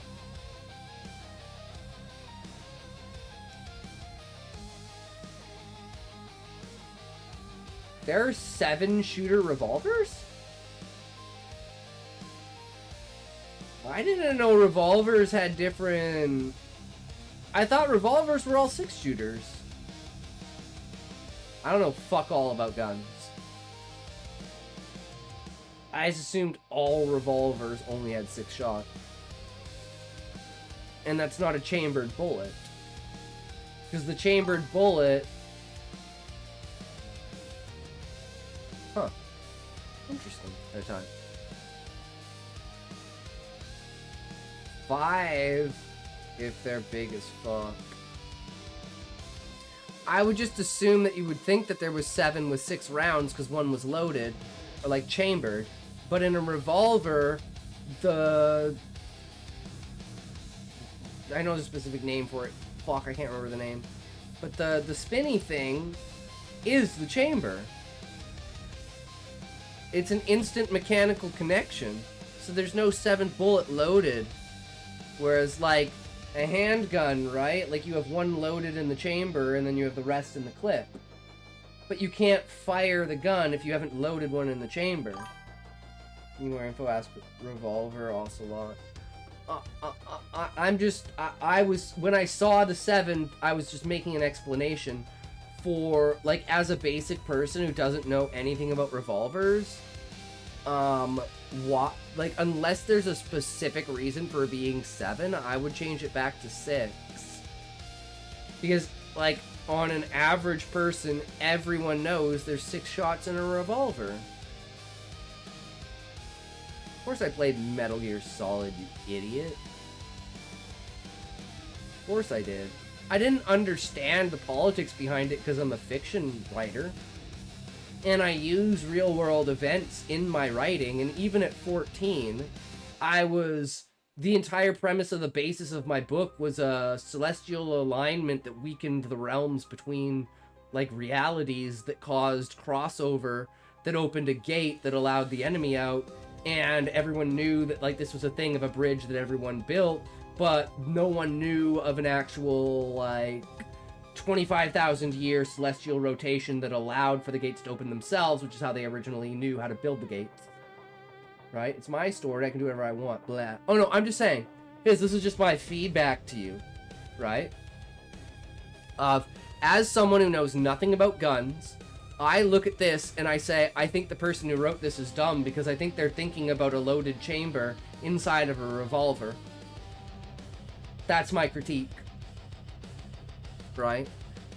There are 7-shooter revolvers? I didn't know revolvers had different... I thought revolvers were all 6-shooters. I don't know fuck all about guns. I just assumed all revolvers only had 6 shots. And that's not a chambered bullet. Because the chambered bullet... Huh. Interesting. At a time. 5 if they're big as fuck. I would just assume that you would think that there was 7 with 6 rounds because one was loaded or like chambered. But in a revolver, I know there's a specific name for it. Fuck, I can't remember the name. But the spinny thing is the chamber. It's an instant mechanical connection. So there's no 7th bullet loaded. Whereas, like, a handgun, right? Like, you have one loaded in the chamber, and then you have the rest in the clip. But you can't fire the gun if you haven't loaded one in the chamber. More info, ask revolver, ocelot. I was, when I saw the 7, I was just making an explanation for, like, as a basic person who doesn't know anything about revolvers, like, unless there's a specific reason for being 7, I would change it back to 6. Because, like, on an average person, everyone knows there's 6 shots in a revolver. Of course I played Metal Gear Solid, you idiot. Of course I did. I didn't understand the politics behind it because I'm a fiction writer. And I use real-world events in my writing, and even at 14, the entire premise of the basis of my book was a celestial alignment that weakened the realms between, like, realities that caused crossover, that opened a gate that allowed the enemy out, and everyone knew that, like, this was a thing of a bridge that everyone built, but no one knew of an actual, like, 25,000 year celestial rotation that allowed for the gates to open themselves, which is how they originally knew how to build the gates. Right? It's my story, I can do whatever I want, blah. Oh no, I'm just saying, this is just my feedback to you, right? As someone who knows nothing about guns, I look at this and I say, I think the person who wrote this is dumb because I think they're thinking about a loaded chamber inside of a revolver. That's my critique. Right?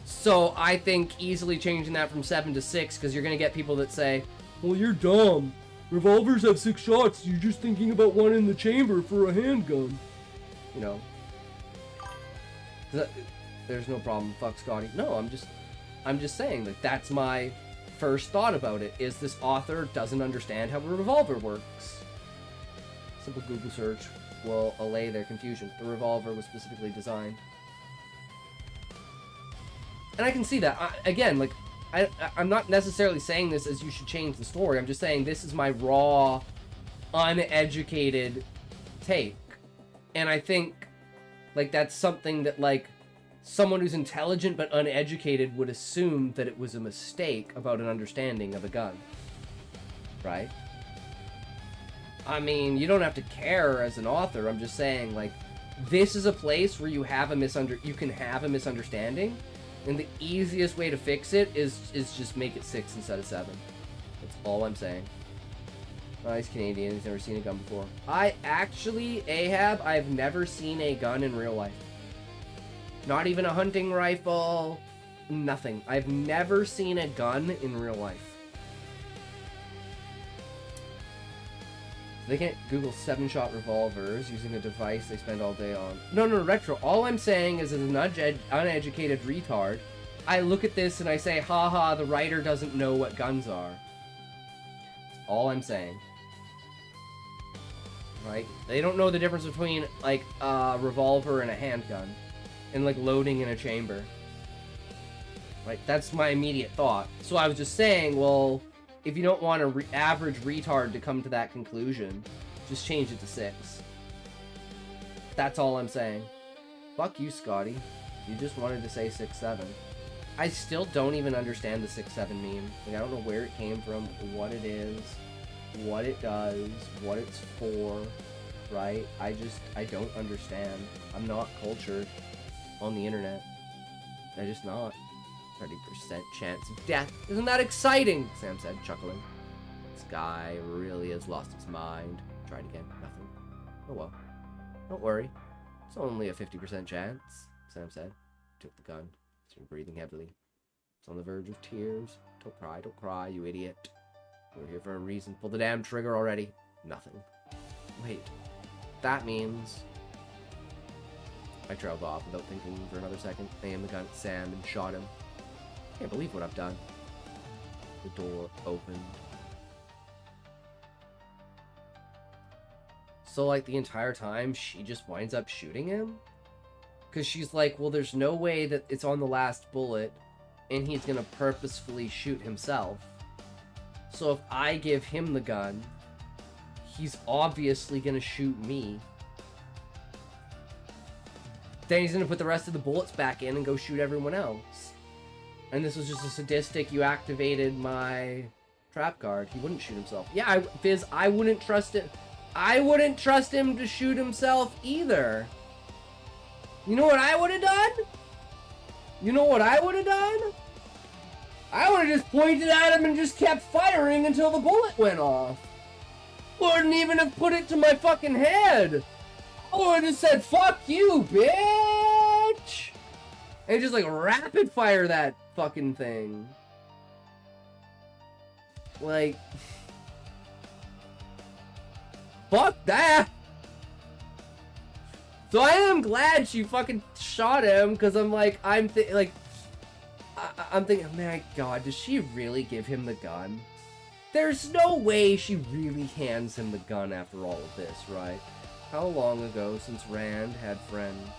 So I think easily changing that from 7 to 6, because you're going to get people that say, well, you're dumb. Revolvers have 6 shots. You're just thinking about one in the chamber for a handgun. You know. There's no problem. Fuck Scotty. No, I'm just saying, like, that's my first thought about it, is this author doesn't understand how a revolver works. Simple Google search will allay their confusion. The revolver was specifically designed. And I can see that. Again, like, I'm not necessarily saying this as you should change the story. I'm just saying this is my raw, uneducated take. And I think, like, that's something that, like, someone who's intelligent but uneducated would assume that it was a mistake about an understanding of a gun. Right? I mean, you don't have to care as an author. I'm just saying, like, this is a place where you have you can have a misunderstanding. And the easiest way to fix it is just make it 6 instead of 7. That's all I'm saying. Oh, he's Canadian. He's never seen a gun before. Ahab, I've never seen a gun in real life. Not even a hunting rifle. Nothing. I've never seen a gun in real life. They can't Google 7-shot revolvers using a device they spend all day on. No, retro. All I'm saying is, as an uneducated retard, I look at this and I say, haha, the writer doesn't know what guns are. That's all I'm saying. Right? They don't know the difference between, like, a revolver and a handgun. And, like, loading in a chamber. Right? That's my immediate thought. So I was just saying, well, if you don't want an average retard to come to that conclusion, just change it to 6. That's all I'm saying. Fuck you, Scotty. You just wanted to say 6-7. I still don't even understand the 6-7 meme. Like, I don't know where it came from, what it is, what it does, what it's for, right? I don't understand. I'm not cultured on the internet. I'm just not. 30% chance of death. Isn't that exciting? Sam said, chuckling. This guy really has lost his mind. Tried again. Nothing. Oh well. Don't worry. It's only a 50% chance, Sam said. Took the gun. Started breathing heavily. It's on the verge of tears. Don't cry, you idiot. We're here for a reason. Pull the damn trigger already. Nothing. Wait. That means... I trailed off without thinking for another second. I aimed the gun at Sam and shot him. Can't believe what I've done. The door opened. So, like, the entire time, she just winds up shooting him? Because she's like, well, there's no way that it's on the last bullet, and he's gonna purposefully shoot himself. So if I give him the gun, he's obviously gonna shoot me. Then he's gonna put the rest of the bullets back in and go shoot everyone else. And this was just a sadistic, you activated my trap card. He wouldn't shoot himself. Yeah, Fizz, I wouldn't trust it. I wouldn't trust him to shoot himself either. You know what I would have done? You know what I would have done? I would have just pointed at him and just kept firing until the bullet went off. Wouldn't even have put it to my fucking head. I would have just said, fuck you, bitch! And just like rapid fire that fucking thing. Like, fuck that! So I am glad she fucking shot him, because I'm like, I'm thinking, my God, does she really give him the gun? There's no way she really hands him the gun after all of this, right? How long ago since Rand had friends?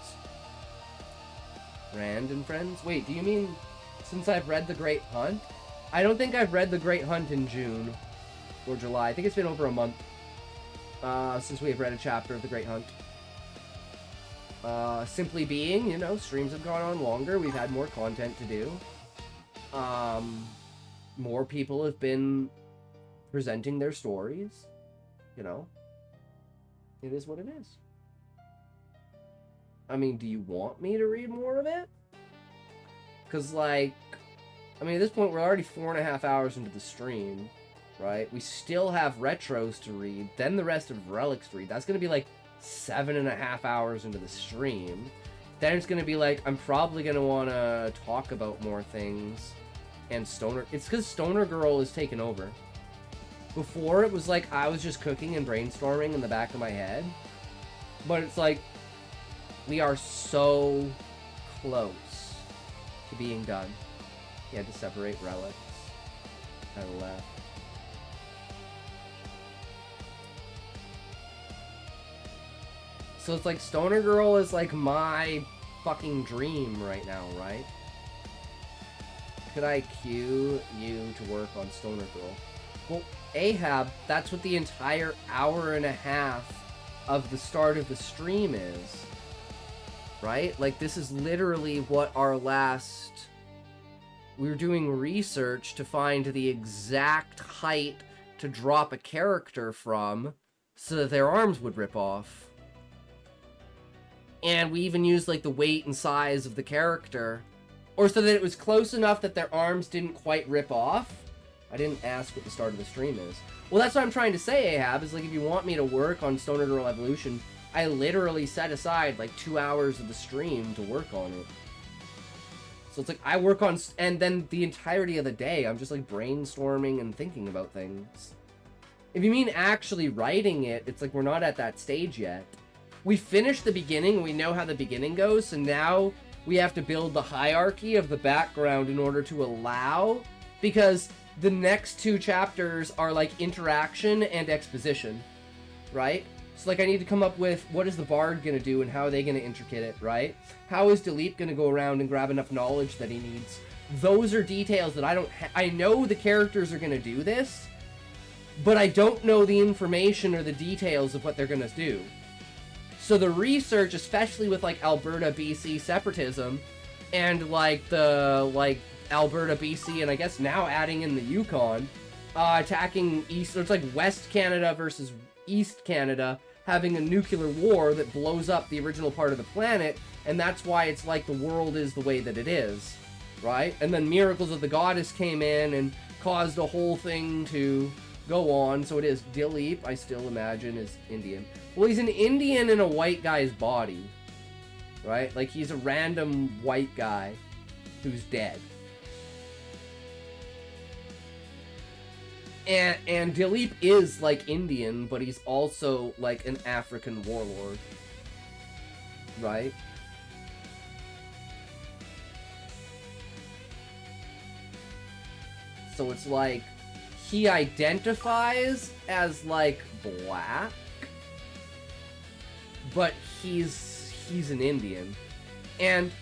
Rand and friends? Wait, do you mean since I've read The Great Hunt? I don't think I've read The Great Hunt in June or July. I think it's been over a month since we have read a chapter of The Great Hunt. Simply being, you know, streams have gone on longer. We've had more content to do. More people have been presenting their stories. You know, it is what it is. I mean, do you want me to read more of it? Because, like, I mean, at this point, we're already 4.5 hours into the stream, right? We still have retros to read, then the rest of relics to read. That's going to be, like, 7.5 hours into the stream. Then it's going to be, like, I'm probably going to want to talk about more things. And Stoner... It's because Stoner Girl is taken over. Before, it was like I was just cooking and brainstorming in the back of my head. But it's like, we are so close to being done. You had to separate relics. I left. So it's like Stoner Girl is like my fucking dream right now, right? Could I cue you to work on Stoner Girl? Well, Ahab, that's what the entire hour and a half of the start of the stream is. Right? Like, this is literally what our last... We were doing research to find the exact height to drop a character from so that their arms would rip off. And we even used, like, the weight and size of the character. Or so that it was close enough that their arms didn't quite rip off. I didn't ask what the start of the stream is. Well, that's what I'm trying to say, Ahab, is, like, if you want me to work on Stoner Girl Evolution, I literally set aside, like, 2 hours of the stream to work on it. So it's like, I work on... And then the entirety of the day, I'm just, like, brainstorming and thinking about things. If you mean actually writing it, it's like, we're not at that stage yet. We finished the beginning, we know how the beginning goes, so now we have to build the hierarchy of the background in order to allow... Because the next 2 chapters are, like, interaction and exposition, right? So, like, I need to come up with what is the bard going to do and how are they going to intricate it, right? How is Dilip going to go around and grab enough knowledge that he needs? Those are details that I don't I know the characters are going to do this, but I don't know the information or the details of what they're going to do. So the research, especially with, like, Alberta, BC separatism, and, like, the, like, Alberta, BC, and I guess now adding in the Yukon, attacking East... It's like West Canada versus East Canada, having a nuclear war that blows up the original part of the planet, and that's why it's like the world is the way that it is, right? And then Miracles of the Goddess came in and caused a whole thing to go on, so it is Dilip, I still imagine, is Indian. Well, he's an Indian in a white guy's body, right? Like, he's a random white guy who's dead. And Dilip is, like, Indian, but he's also, like, an African warlord. Right? So it's like, he identifies as, like, black, but he's an Indian. And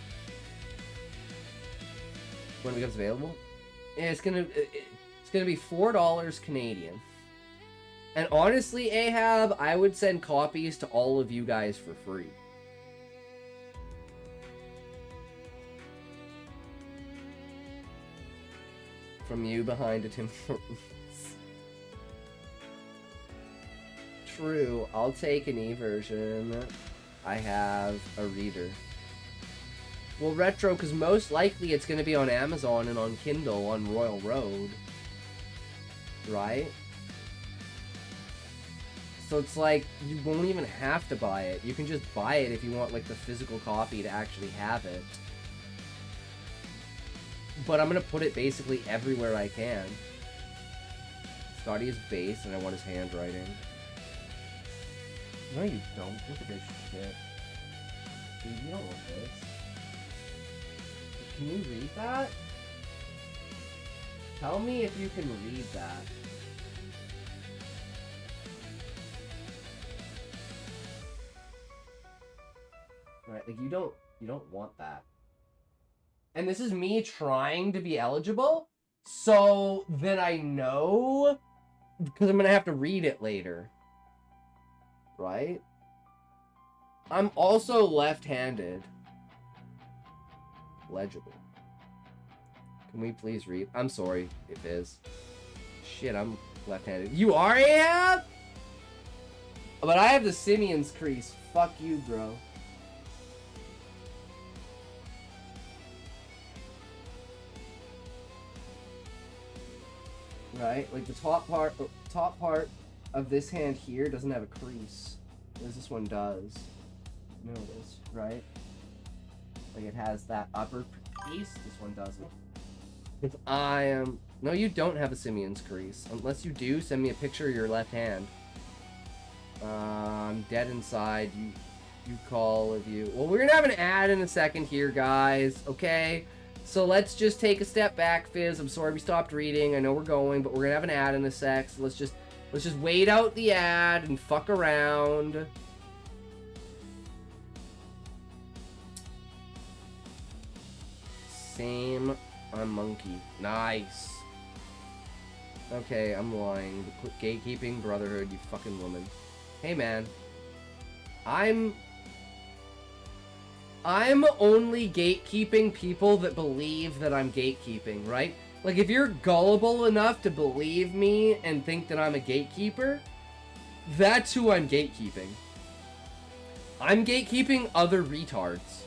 when it becomes available, it's gonna be $4 Canadian. And honestly, Ahab, I would send copies to all of you guys for free. From you behind a Tim Hortons. true. I'll take an e-version. I have a reader. Well, retro, because most likely it's going to be on Amazon and on Kindle on Royal Road. Right? So it's like, you won't even have to buy it. You can just buy it if you want, like, the physical copy to actually have it. But I'm going to put it basically everywhere I can. Scotty is bass, and I want his handwriting. No, you don't. Look at this shit. Dude, you don't want this. Can you read that? Tell me if you can read that. Right, like you don't want that. And this is me trying to be eligible, so that I know, because I'm gonna have to read it later. Right? I'm also left-handed. Legible. Can we please read? I'm sorry, it is. Shit, I'm left-handed. You are Ahab? But I have the Simeon's crease. Fuck you, bro. Right? Like the top part of this hand here doesn't have a crease. Whereas this one does. Notice, right? Like it has that upper crease, this one doesn't. If I am... No, you don't have a Simeon's crease. Unless you do, send me a picture of your left hand. I'm dead inside. You call of you. Well, we're gonna have an ad in a second here, guys. Okay? So let's just take a step back, Fizz. I'm sorry we stopped reading. I know we're going, but we're gonna have an ad in a sec. So let's just wait out the ad and fuck around. Same on monkey. Nice. Okay, I'm lying. Quit gatekeeping, brotherhood, you fucking woman. Hey, man. I'm only gatekeeping people that believe that I'm gatekeeping, right? Like, if you're gullible enough to believe me and think that I'm a gatekeeper, that's who I'm gatekeeping. I'm gatekeeping other retards.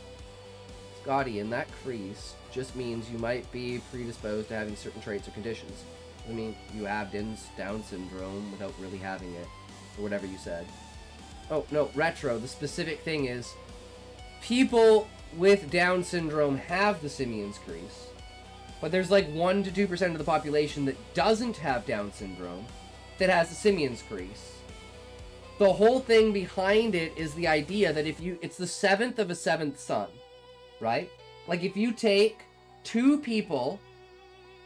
Scotty, in that crease just means you might be predisposed to having certain traits or conditions. I mean, you have Down syndrome without really having it, or whatever you said. Oh, no, retro. The specific thing is, people with Down syndrome have the Simeon's crease, but there's like 1 to 2% of the population that doesn't have Down syndrome that has the Simeon's crease. The whole thing behind it is the idea that it's the 7th of a 7th son, right? Like if you take two people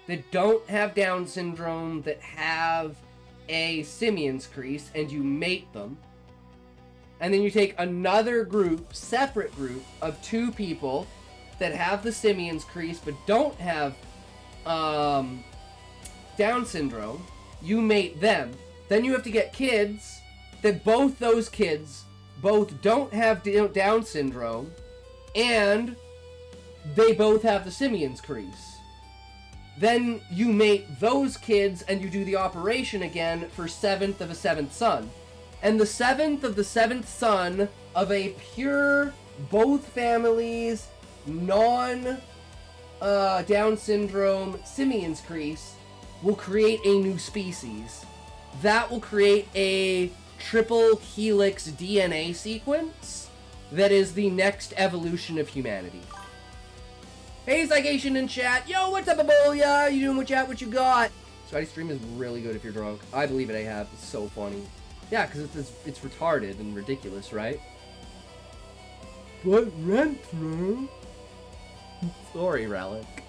that don't have Down syndrome that have a Simeon's crease and you mate them, and then you take another group, separate group, of two people that have the Simeon's crease but don't have Down syndrome, you mate them. Then you have to get kids that both those kids both don't have Down syndrome and they both have the Simeon's crease. Then you mate those kids and you do the operation again for 7th of a 7th son. And the 7th of the 7th son of a pure, both families, non-Down syndrome Simeon's crease will create a new species. That will create a triple helix DNA sequence that is the next evolution of humanity. Hey, Cygation in chat. Yo, what's up, Abolia? You doing with chat? What you got? Scotty's stream is really good if you're drunk. I believe it, Ahab. It's so funny. Yeah, because it's retarded and ridiculous, right? But retro. Sorry, Relic.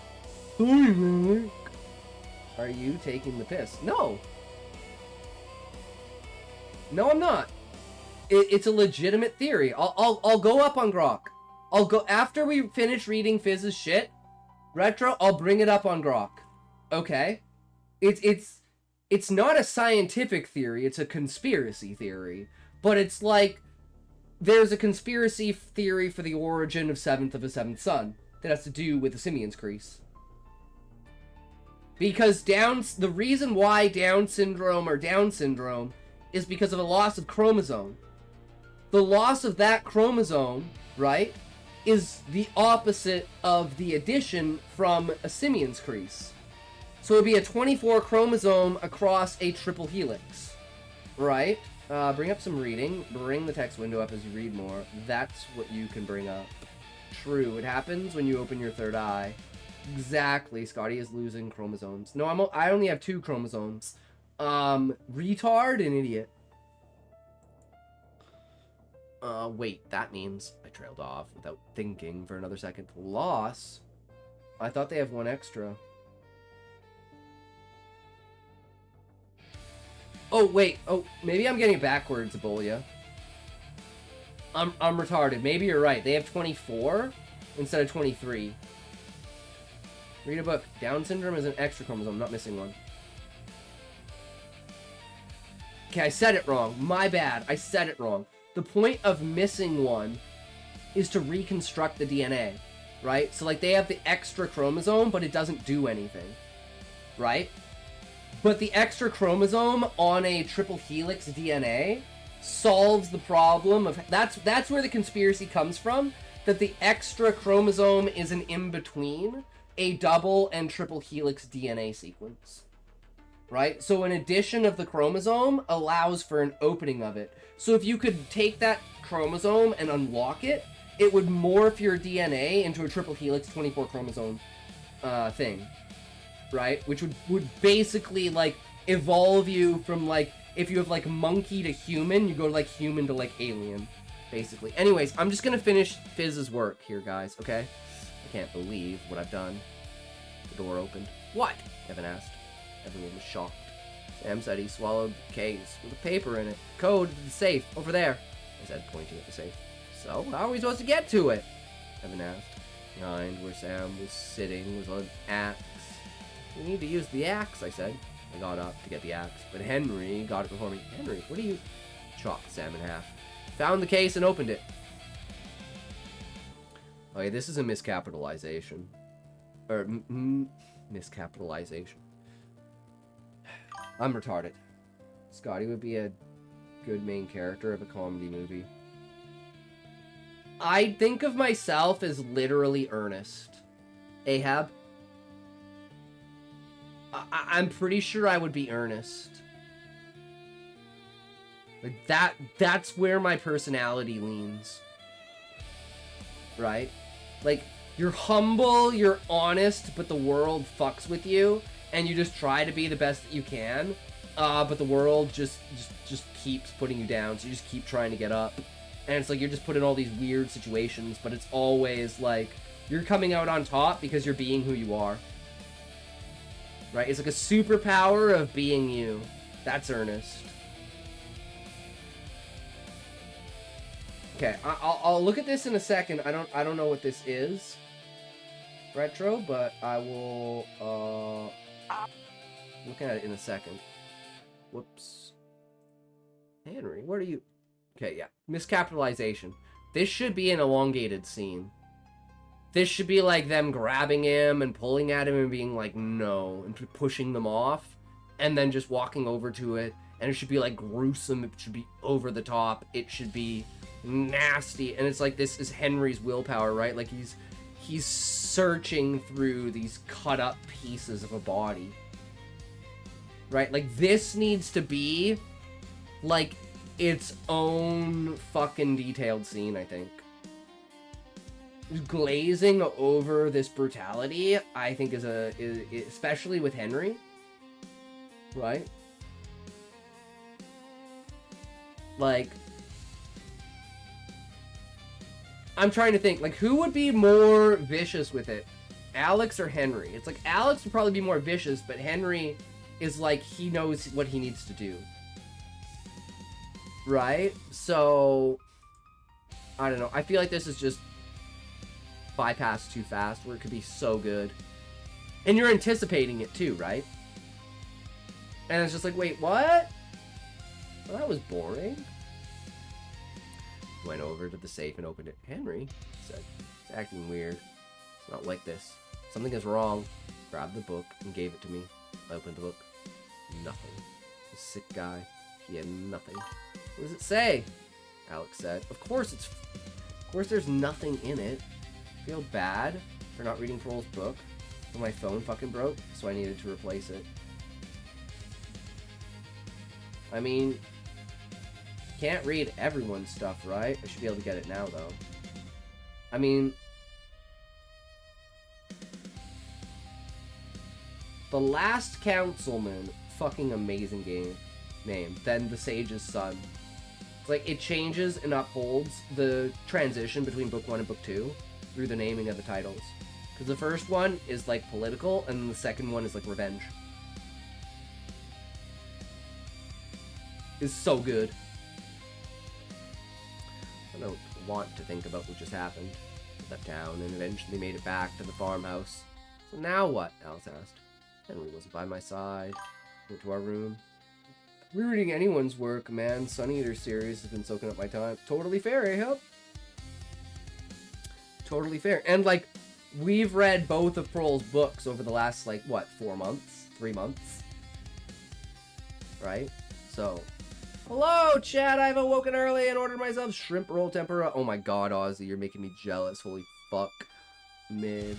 Sorry, Relic. Are you taking the piss? No. No, I'm not. It's a legitimate theory. I'll go up on Grok. I'll go after we finish reading Fizz's shit. Retro, I'll bring it up on Grok. Okay? It's not a scientific theory, it's a conspiracy theory. But it's like there's a conspiracy theory for the origin of 7th of a 7th son that has to do with the Simeon's crease. Because the reason why Down syndrome is because of a loss of chromosome. The loss of that chromosome, right, is the opposite of the addition from a simian's crease. So it would be a 24 chromosome across a triple helix, right? Bring up some reading. Bring the text window up as you read more. That's what you can bring up. True, it happens when you open your third eye. Exactly, Scotty is losing chromosomes. No, I only have 2 chromosomes. Retard and idiot. Wait, that means I trailed off without thinking for another second. Loss? I thought they have 1 extra. Oh, wait. Oh, maybe I'm getting it backwards, Ebola. I'm retarded. Maybe you're right. They have 24 instead of 23. Read a book. Down syndrome is an extra chromosome, not missing one. Okay, I said it wrong. My bad. I said it wrong. The point of missing one is to reconstruct the DNA, right? So, like, they have the extra chromosome, but it doesn't do anything, right? But the extra chromosome on a triple helix DNA solves the problem of... That's where the conspiracy comes from, that the extra chromosome is an in-between a double and triple helix DNA sequence, right? So an addition of the chromosome allows for an opening of it. So if you could take that chromosome and unlock it, it would morph your DNA into a triple helix 24 chromosome thing, right? Which would basically, like, evolve you from, like, if you have, like, monkey to human, you go, like, human to, like, alien, basically. Anyways, I'm just gonna finish Fizz's work here, guys, okay? I can't believe what I've done. The door opened. What? Evan asked. Everyone was shocked. Sam said he swallowed the case with a paper in it. Code to the safe, over there, I said, pointing at the safe. So, how are we supposed to get to it? Evan asked. Behind where Sam was sitting was an axe. We need to use the axe, I said. I got up to get the axe, but Henry got it before me. Henry, what are you... Chopped Sam in half. Found the case and opened it. Okay, this is a miscapitalization. Or, miscapitalization. I'm retarded. Scotty would be a good main character of a comedy movie. I think of myself as literally Ernest. Ahab. I'm pretty sure I would be Ernest. Like, that's where my personality leans. Right? Like, you're humble, you're honest, but the world fucks with you, and you just try to be the best that you can, but the world just keeps putting you down, so you just keep trying to get up. And it's like you're just put in all these weird situations, but it's always like you're coming out on top because you're being who you are. Right? It's like a superpower of being you. That's Ernest. Okay, I'll look at this in a second. I don't know what this is. Retro, but I will look at it in a second. Whoops. Henry, what are you... Okay, yeah. Miscapitalization. This should be an elongated scene. This should be like them grabbing him and pulling at him and being like, no, and pushing them off, and then just walking over to it, and it should be like gruesome, it should be over the top, it should be nasty, and it's like this is Henry's willpower, right? Like he's searching through these cut up pieces of a body. Right? Like this needs to be like its own fucking detailed scene, I think. Glazing over this brutality, I think is especially with Henry, right? Like, I'm trying to think, like, who would be more vicious with it? Alex or Henry? It's like, Alex would probably be more vicious, but Henry is like, he knows what he needs to do. Right? So, I don't know. I feel like this is just bypassed too fast, where it could be so good. And you're anticipating it too, right? And it's just like, wait, what? Well, that was boring. Went over to the safe and opened it. Henry said, it's acting weird. It's not like this. Something is wrong. Grabbed the book and gave it to me. I opened the book. Nothing. The sick guy. Yeah, nothing. What does it say? Alex said. Of course there's nothing in it. I feel bad for not reading Pearl's book, but my phone fucking broke, so I needed to replace it. I mean, can't read everyone's stuff, right? I should be able to get it now, though. I mean, The Last Councilman, fucking amazing name. Then The Sage's Son. It's like, it changes and upholds the transition between book 1 and book 2 through the naming of the titles. Because the first one is, like, political, and then the second one is, like, revenge. It's so good. I don't want to think about what just happened. Left town and eventually made it back to the farmhouse. So now what? Alice asked. Henry wasn't by my side. Went to our room. Rereading anyone's work, man. Sun Eater series has been soaking up my time. Totally fair, eh, Hope? Totally fair. And, like, we've read both of Pearl's books over the last, like, what, 4 months? 3 months? Right? So, hello, Chad! I've awoken early and ordered myself shrimp roll tempura. Oh my god, Ozzy, you're making me jealous. Holy fuck. Mid.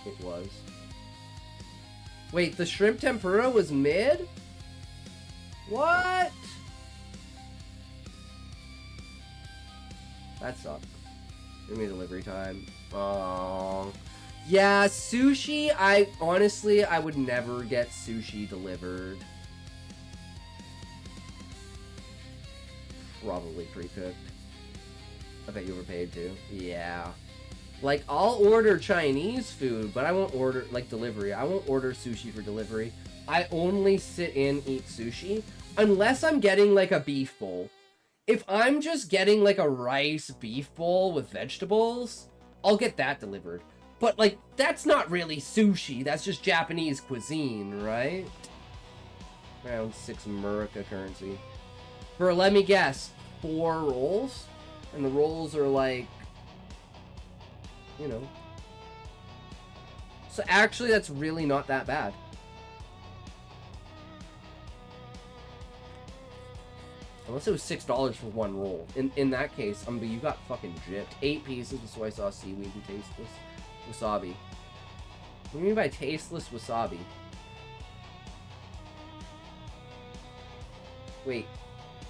It was. Wait, the shrimp tempura was mid? What? That sucked. Give me delivery time. Oh. Yeah, sushi, honestly, I would never get sushi delivered. Probably pre-cooked. I bet you overpaid too. Yeah. Like, I'll order Chinese food, but I won't order, like, delivery. I won't order sushi for delivery. I only sit in, eat sushi, unless I'm getting, like, a beef bowl. If I'm just getting, like, a rice beef bowl with vegetables, I'll get that delivered. But, like, that's not really sushi. That's just Japanese cuisine, right? Around 6 America currency. For, let me guess, 4 rolls? And the rolls are, like, you know. So actually, that's really not that bad. Unless it was $6 for 1 roll. In that case, you got fucking gypped. 8 pieces with soy sauce, seaweed, and tasteless wasabi. What do you mean by tasteless wasabi? Wait.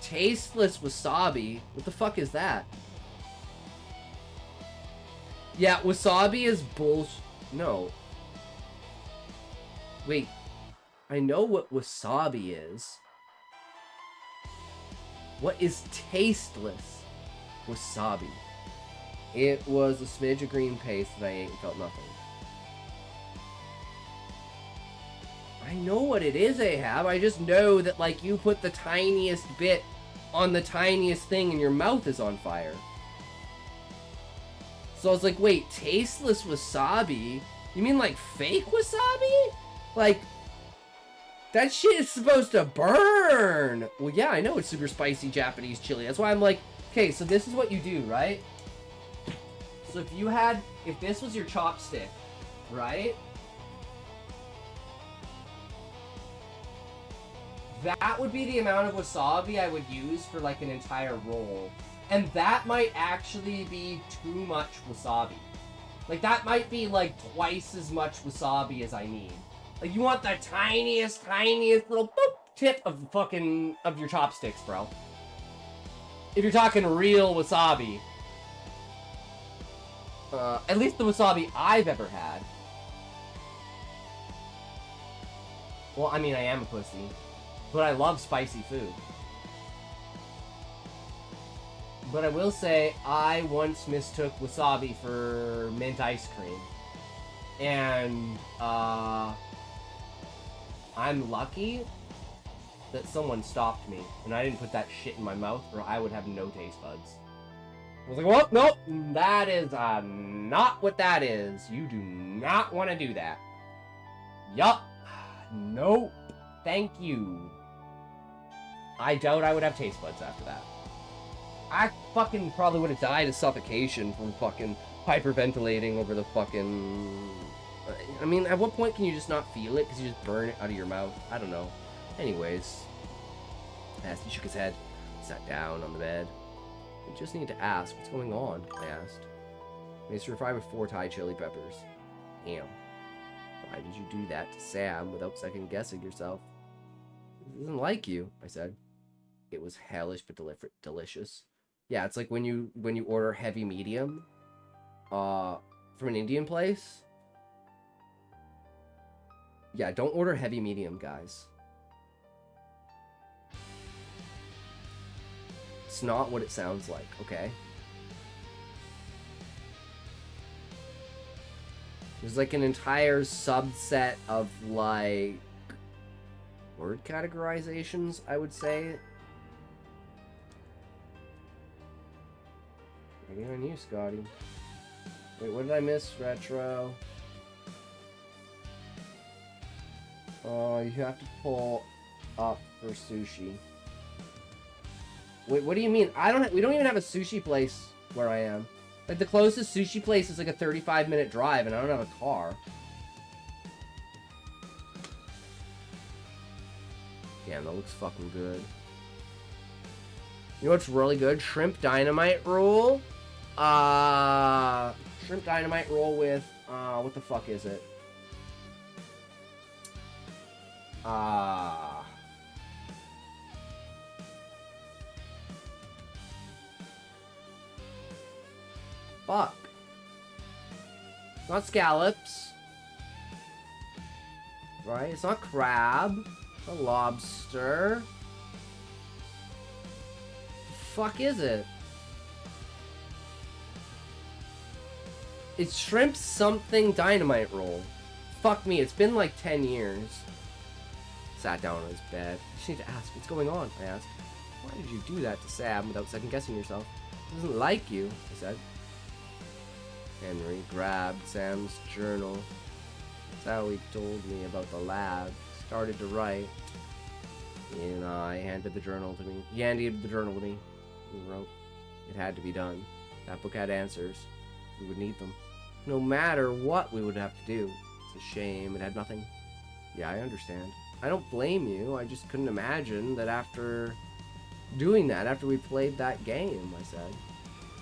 Tasteless wasabi? What the fuck is that? Yeah, wasabi is bullshit. No. Wait. I know what wasabi is. What is tasteless wasabi? It was a smidge of green paste that I ate and felt nothing. I know what it is, Ahab. I just know that, like, you put the tiniest bit on the tiniest thing and your mouth is on fire. So I was like, wait, tasteless wasabi? You mean, like, fake wasabi? Like, that shit is supposed to burn! Well, yeah, I know it's super spicy Japanese chili. That's why I'm like, okay, so this is what you do, right? So if this was your chopstick, right? That would be the amount of wasabi I would use for, like, an entire roll. And that might actually be too much wasabi. Like, that might be, like, twice as much wasabi as I need. Like, you want the tiniest little boop tip of your chopsticks, bro. If you're talking real wasabi. At least the wasabi I've ever had. Well, I mean, I am a pussy. But I love spicy food. But I will say, I once mistook wasabi for mint ice cream. And, I'm lucky that someone stopped me. And I didn't put that shit in my mouth, or I would have no taste buds. I was like, well, nope, that is, not what that is. You do not want to do that. Yup. Nope. Thank you. I doubt I would have taste buds after that. I fucking probably would have died of suffocation from fucking hyperventilating over the fucking... I mean, at what point can you just not feel it because you just burn it out of your mouth? I don't know. Anyways. asked. He shook his head, sat down on the bed. I just need to ask, what's going on? I asked. I used to fry with 4 Thai chili peppers. Damn. Why did you do that to Sam without second guessing yourself? He doesn't like you, I said. It was hellish but delicious. Yeah, it's like when you order heavy medium from an Indian place. Yeah, don't order heavy medium, guys. It's not what it sounds like, okay? There's like an entire subset of like word categorizations, I would say. Waiting on you, Scotty. Wait, what did I miss, Retro? Oh, you have to pull up for sushi. Wait, what do you mean? We don't even have a sushi place where I am. Like, the closest sushi place is like a 35-minute drive, and I don't have a car. Damn, that looks fucking good. You know what's really good? Shrimp dynamite roll. Shrimp dynamite roll with, what the fuck is it? Fuck. It's not scallops. Right? It's not crab. It's not lobster. The fuck is it? It's shrimp something dynamite roll. Fuck me, it's been like 10 years. Sat down on his bed. I just need to ask, what's going on? I asked. Why did you do that to Sam without second guessing yourself? He doesn't like you, I said. Henry grabbed Sam's journal. That's how he told me about the lab. Started to write. And I handed the journal to me. He handed the journal to me. He wrote, it had to be done. That book had answers. We would need them. No matter what we would have to do. It's a shame. It had nothing. Yeah, I understand. I don't blame you. I just couldn't imagine that after doing that, after we played that game, I said.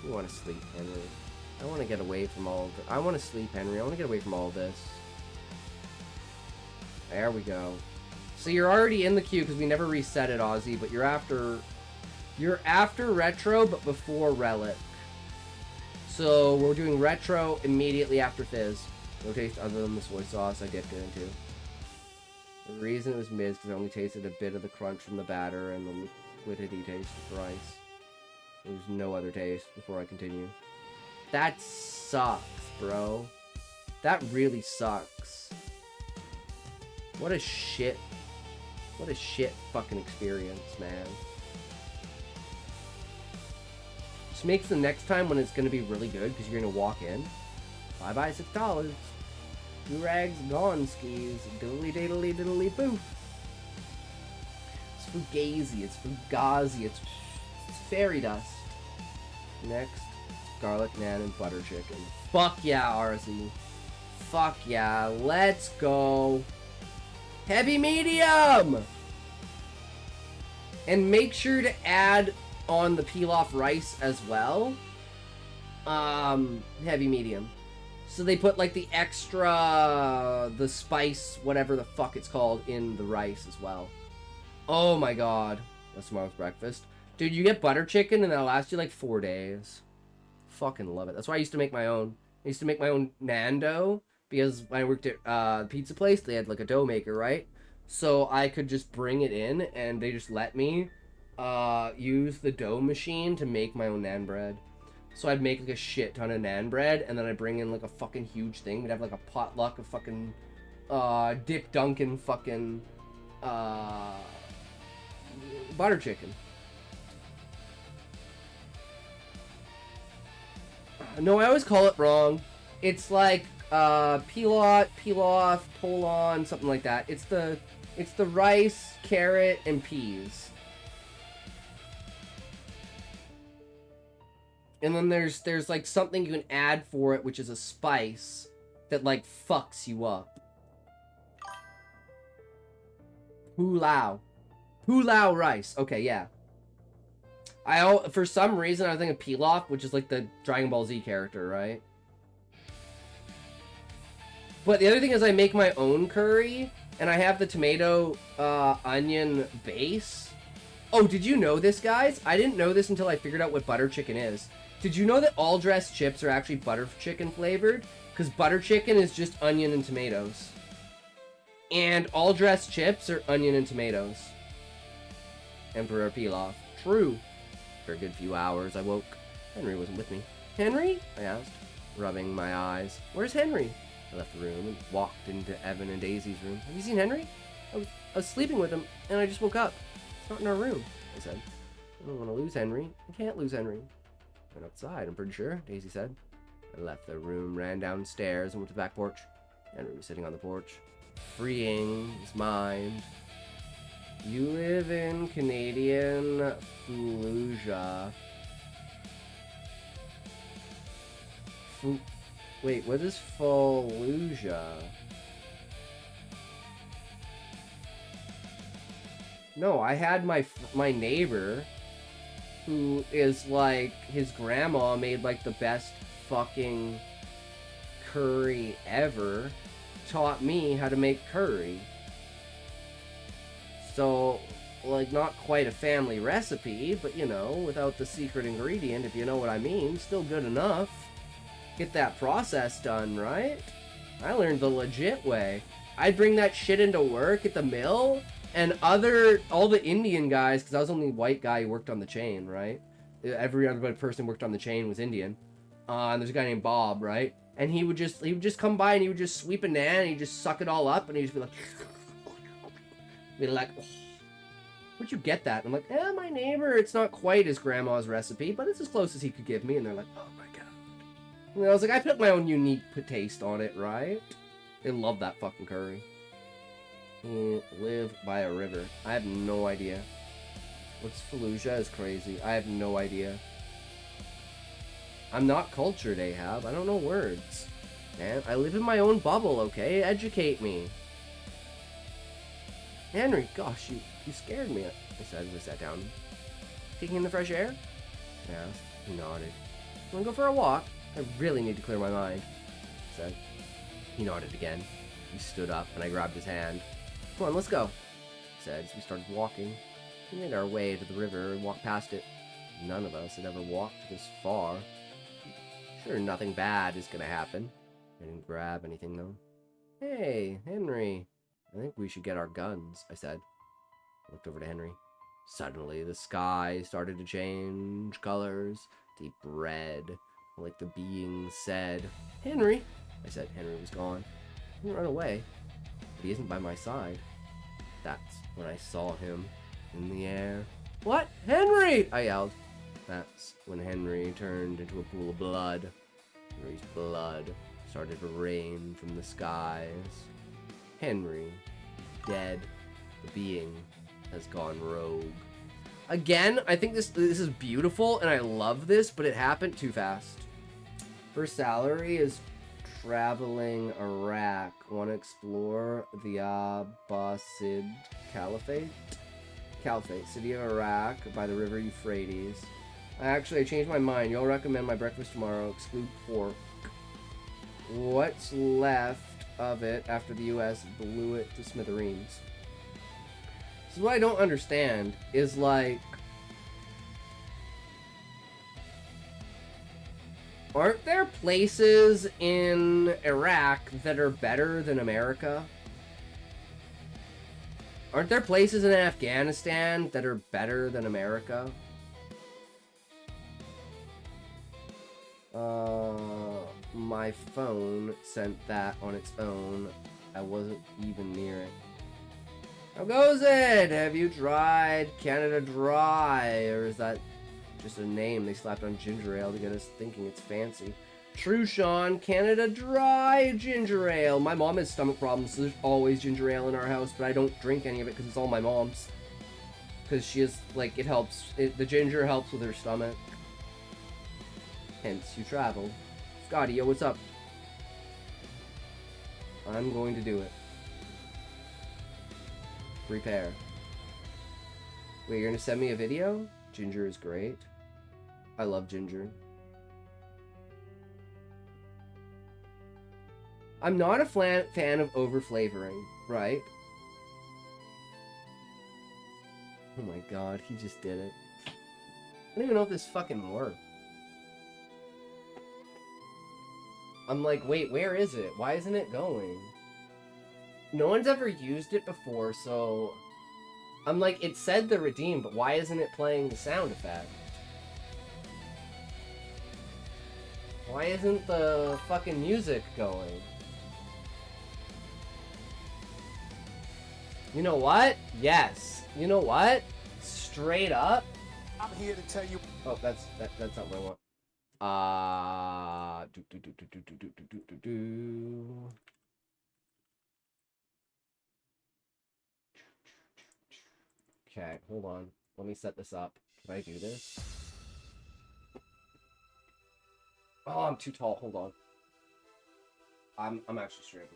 You want to sleep, Henry. I want to get away from all of it. I want to sleep, Henry. I want to get away from all of this. There we go. So you're already in the queue because we never reset it, Ozzy, but you're after Retro, but before Relic. So we're doing Retro immediately after Fizz. No taste other than the soy sauce I dipped it into. The reason it was mid is because I only tasted a bit of the crunch from the batter and the liquidity taste of the rice. There's no other taste before I continue. That sucks, bro. That really sucks. What a shit fucking experience, man. Just makes the next time when it's gonna be really good, because you're gonna walk in. Bye-bye $6. Two rags gone skis. Diddly diddly diddly boo. It's fugazi, it's fugazi, it's fairy dust. Next, garlic naan and butter chicken. Fuck yeah, RZ. Fuck yeah, let's go. Heavy medium! And make sure to add on the pilaf rice as well. Heavy medium. So they put like the extra, the spice, whatever the fuck it's called, in the rice as well. Oh my god. That's tomorrow's breakfast. Dude, you get butter chicken and that'll last you like 4 days. Fucking love it. That's why I used to make my own. I used to make my own naan dough. Because when I worked at the pizza place, they had like a dough maker, right? So I could just bring it in and they just let me use the dough machine to make my own naan bread. So I'd make like a shit ton of naan bread and then I'd bring in like a fucking huge thing. We'd have like a potluck of fucking Dick Duncan fucking butter chicken. No, I always call it wrong. It's like pilaf, polon, something like that. It's the rice, carrot, and peas. And then there's like something you can add for it, which is a spice that like fucks you up. Pulao. Hulao rice. Okay, yeah. For some reason, I was thinking Pilaf, which is like the Dragon Ball Z character, right? But the other thing is I make my own curry, and I have the tomato, onion base. Oh, did you know this, guys? I didn't know this until I figured out what butter chicken is. Did you know that all dressed chips are actually butter chicken flavored? Because butter chicken is just onion and tomatoes. And all dressed chips are onion and tomatoes. Emperor Pilaf. True. For a good few hours, I woke. Henry wasn't with me. Henry? I asked, rubbing my eyes. Where's Henry? I left the room and walked into Evan and Daisy's room. Have you seen Henry? I was sleeping with him, and I just woke up. It's not in our room, I said. I don't want to lose Henry. I can't lose Henry. Went outside, I'm pretty sure, Daisy said. I left the room, ran downstairs, and went to the back porch. Henry was sitting on the porch, freeing his mind. You live in Canadian Fallujah. Wait, what is Fallujah? No, I had my neighbor, who is like, his grandma made like the best fucking curry ever, taught me how to make curry. So, like, not quite a family recipe, but, you know, without the secret ingredient, if you know what I mean, still good enough. Get that process done, right? I learned the legit way. I'd bring that shit into work at the mill, and all the Indian guys, because I was the only white guy who worked on the chain, right? Every other person who worked on the chain was Indian. And there's a guy named Bob, right? And he would just come by and he would just sweep a nan and he'd just suck it all up and he'd just be like... Be like, oh, where'd you get that? And I'm like, my neighbor, it's not quite his grandma's recipe, but it's as close as he could give me. And they're like, oh my god. And I was like, I put my own unique taste on it, right? They love that fucking curry. Live by a river. I have no idea. What's Fallujah is crazy. I have no idea. I'm not cultured, Ahab. I don't know words. Man, I live in my own bubble, okay? Educate me. Henry, gosh, you scared me, I said as I sat down. Taking in the fresh air? I asked. He nodded. Want to go for a walk? I really need to clear my mind, I said. He nodded again. He stood up, and I grabbed his hand. Come on, let's go, I said as we started walking. We made our way to the river and walked past it. None of us had ever walked this far. Sure, nothing bad is gonna happen. I didn't grab anything, though. Hey, Henry. I think we should get our guns, I said. I looked over to Henry. Suddenly, the sky started to change colors, deep red, like the being said. Henry! I said. Henry was gone. He didn't run away, but he isn't by my side. That's when I saw him in the air. What? Henry! I yelled. That's when Henry turned into a pool of blood. Henry's blood started to rain from the skies. Henry, dead. The being has gone rogue. Again, I think this is beautiful, and I love this, but it happened too fast. First salary is traveling Iraq. Want to explore the Abbasid Caliphate? City of Iraq by the river Euphrates. I changed my mind. You'll recommend my breakfast tomorrow. Exclude pork. What's left of it after the U.S. blew it to smithereens? So what I don't understand is, like, aren't there places in Iraq that are better than America? Aren't there places in Afghanistan that are better than America? My phone sent that on its own. I wasn't even near it. How goes it? Have you tried Canada Dry? Or is that just a name they slapped on ginger ale to get us thinking it's fancy? True, Sean. Canada Dry ginger ale. My mom has stomach problems, so there's always ginger ale in our house, but I don't drink any of it because it's all my mom's. Because she is, like, it helps. The ginger helps with her stomach. Hence, you travel. Scotty, yo, what's up? I'm going to do it. Prepare. Wait, you're gonna send me a video? Ginger is great. I love Ginger. I'm not a fan of over-flavoring, right? Oh my god, he just did it. I don't even know if this fucking worked. I'm like, wait, where is it? Why isn't it going? No one's ever used it before, so... I'm like, it said the redeem, but why isn't it playing the sound effect? Why isn't the fucking music going? You know what? Yes. You know what? Straight up. I'm here to tell you. Oh, that's not what I want. Okay, hold on. Let me set this up. Can I do this? Oh, I'm too tall. Hold on. I'm actually straight up.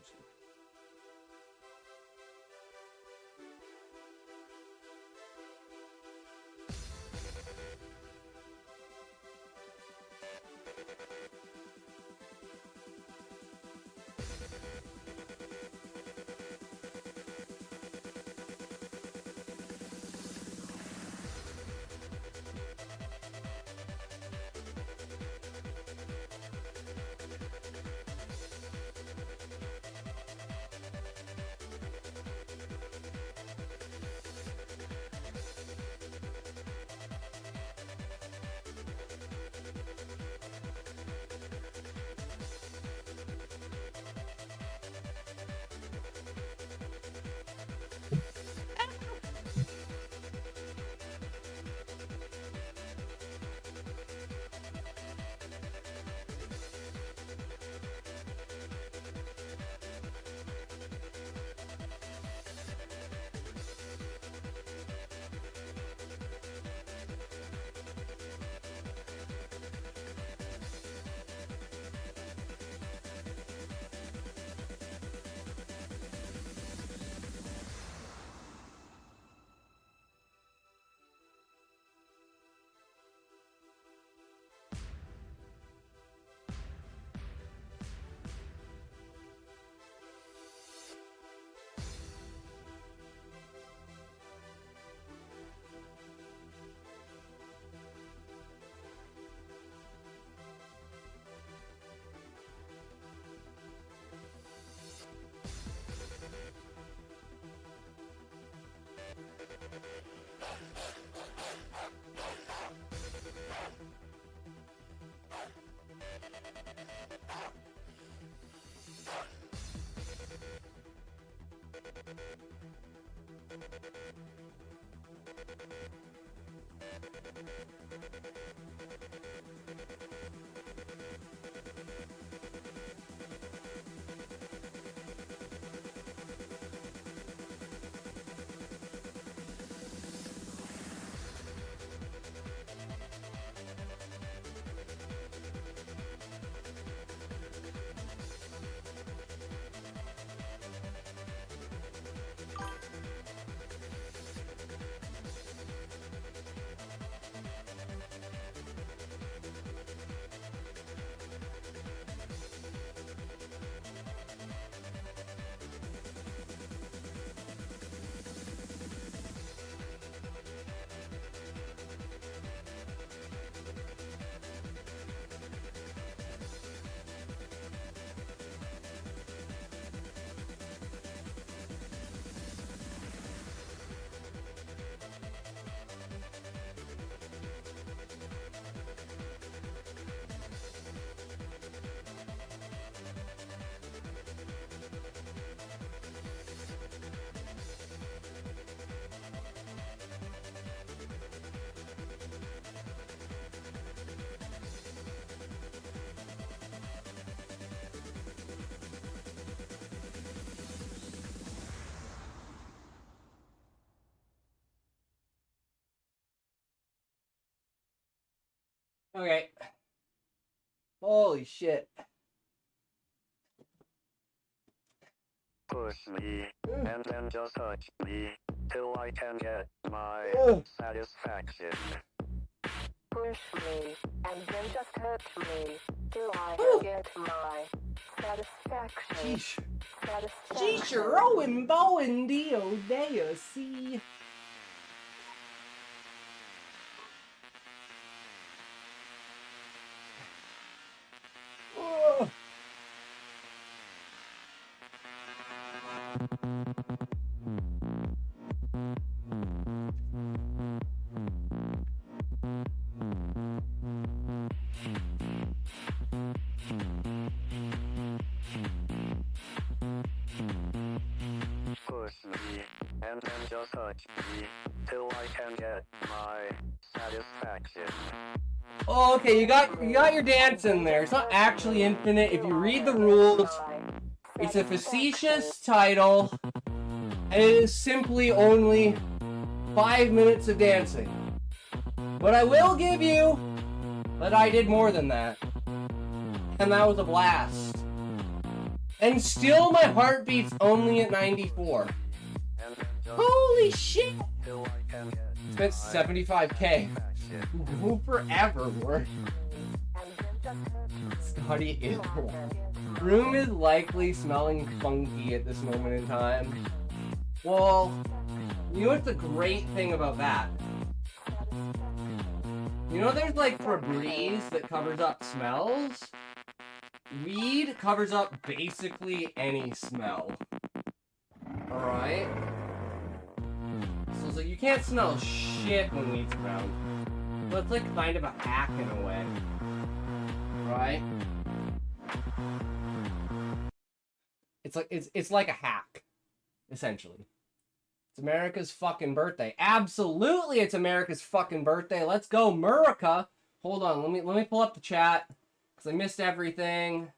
Okay. Holy shit. Push me, and then just touch me. till I can get my satisfaction. Push me, and then just hurt me, till I can get my satisfaction. Sheesh. Satisfaction. Rowan Bowen Dio Deo see. Push me, and then just touch me, till I can get my satisfaction. Oh, okay, you got your dance in there. It's not actually infinite. If you read the rules, it's a facetious title, and it is simply only 5 minutes of dancing. But I will give you that I did more than that. And that was a blast. And still my heart beats only at 94. Holy shit! Spent 75k. Go forever, work. Scotty is room is likely smelling funky at this moment in time. Well, you know what's the great thing about that? You know there's like Febreze that covers up smells? Weed covers up basically any smell. Alright? So it's like you can't smell shit when weed's around. So it's like kind of a hack in a way. Right? It's like a hack, essentially. It's America's fucking birthday. Absolutely it's America's fucking birthday. Let's go, Murica. Hold on, let me pull up the chat. Because I missed everything.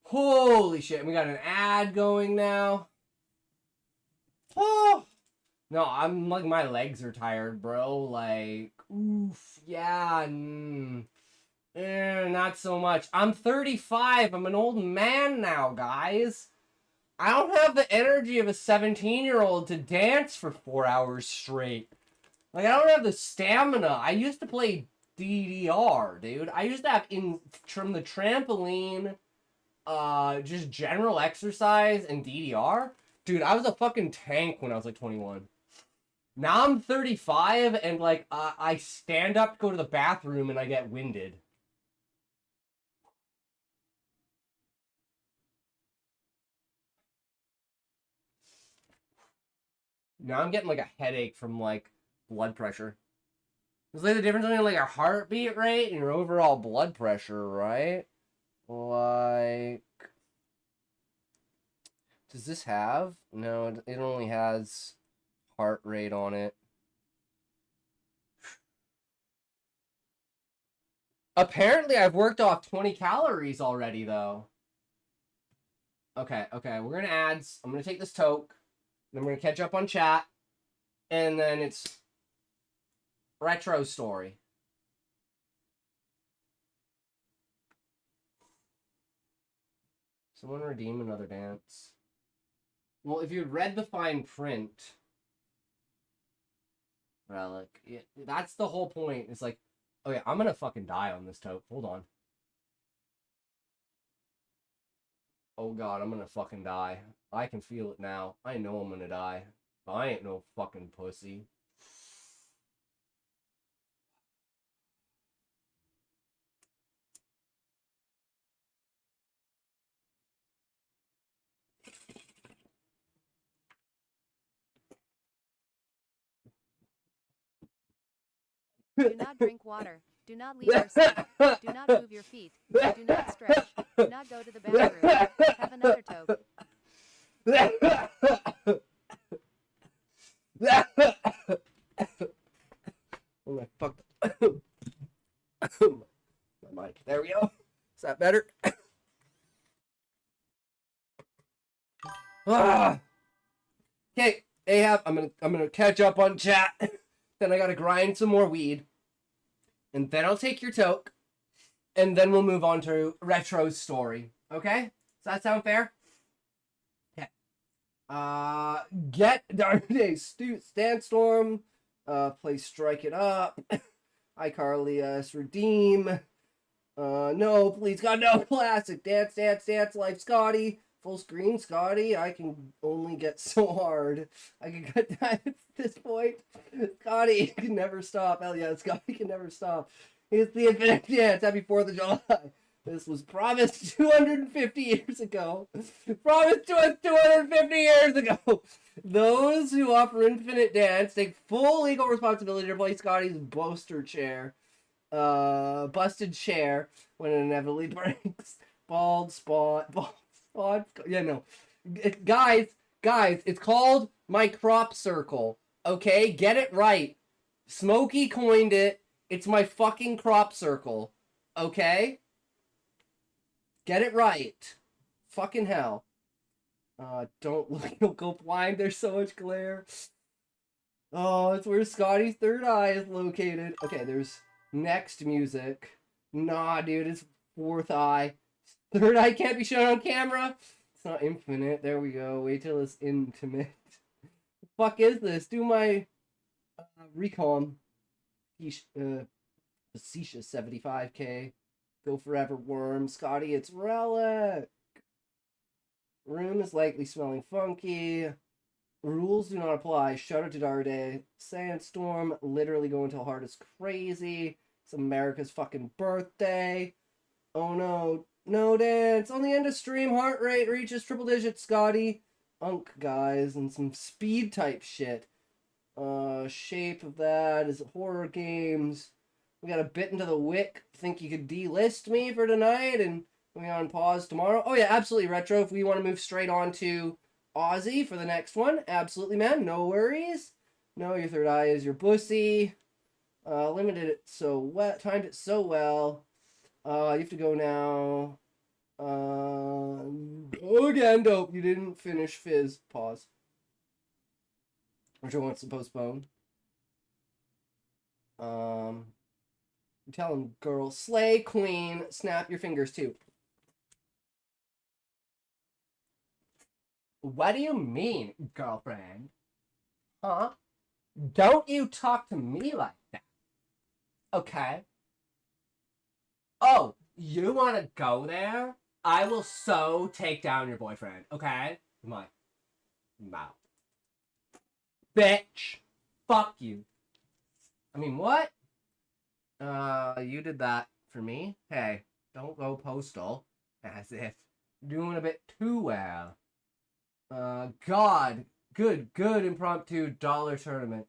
Holy shit, we got an ad going now. Oh! No, I'm like, my legs are tired, bro. Like, oof, yeah, not so much. I'm 35. I'm an old man now, guys. I don't have the energy of a 17-year-old to dance for 4 hours straight. Like, I don't have the stamina. I used to play DDR, dude. I used to have from the trampoline, just general exercise and DDR. Dude, I was a fucking tank when I was like 21. Now I'm 35 and like, I stand up to go to the bathroom and I get winded. Now I'm getting like a headache from like blood pressure. It's like the difference between like a heartbeat rate and your overall blood pressure, right? Like, does this have? No, it only has heart rate on it. Apparently I've worked off 20 calories already though. Okay, we're gonna ads. I'm gonna take this toke. Then we're gonna catch up on chat. And then it's retro story. Someone redeem another dance. Well, if you'd read the fine print, relic, yeah, that's the whole point. It's like, okay, I'm gonna fucking die on this tote. Hold on. Oh god, I'm gonna fucking die. I can feel it now. I know I'm gonna die. But I ain't no fucking pussy. Do not drink water. Do not leave your seat. Do not move your feet. Do not stretch. Do not go to the bathroom. Have another toke. Oh my fuck. My mic. There we go. Is that better? Okay, Ahab, I'm gonna catch up on chat. Then I gotta grind some more weed. And then I'll take your toke. And then we'll move on to retro story. Okay? Does that sound fair? Okay. Get Darday Sandstorm. Play Strike It Up. iCarly Redeem. No, please God, no. Classic. Dance, Dance, Dance, Life, Scotty. Full screen, Scotty. I can only get so hard. I can get that at this point. Scotty can never stop. Hell yeah, Scotty can never stop. It's the Infinite Dance. Happy 4th of July. This was promised 250 years ago. Promised to us 250 years ago. Those who offer Infinite Dance take full legal responsibility to play Scotty's busted chair when it inevitably breaks. Bald spot. Yeah, no. Guys, it's called my crop circle. Okay, get it right. Smokey coined it. It's my fucking crop circle. Okay? Get it right. Fucking hell. Don't look, don't go blind. There's so much glare. Oh, it's where Scotty's third eye is located. Okay, there's next music. Nah, dude, it's fourth eye. Third eye can't be shown on camera. It's not infinite. There we go. Wait till it's intimate. The fuck is this? Do my recon. Facetious 75k. Go Forever Worm. Scotty, it's Relic. Room is likely smelling funky. Rules do not apply. Shout out to Darday. Sandstorm. Literally going till hard is crazy. It's America's fucking birthday. Oh no. No dance. On the end of stream, heart rate reaches triple digits, Scotty. Unk, guys, and some speed type shit. Shape of that is horror games. We got a bit into the wick. Think you could delist me for tonight and we on pause tomorrow? Oh yeah, absolutely, Retro. If we want to move straight on to Aussie for the next one, absolutely, man. No worries. No, your third eye is your pussy. Limited it so well, timed it so well. You have to go now. Go again, dope. You didn't finish Fizz. Pause. Retro wants to postpone. You tell him, girl, slay, queen, snap your fingers too. What do you mean, girlfriend? Huh? Don't you talk to me like that. Okay? Oh, you want to go there? I will so take down your boyfriend, okay? My mouth. Bitch. Fuck you. I mean, what? You did that for me? Hey, don't go postal. As if doing a bit too well. God. Good impromptu dollar tournament.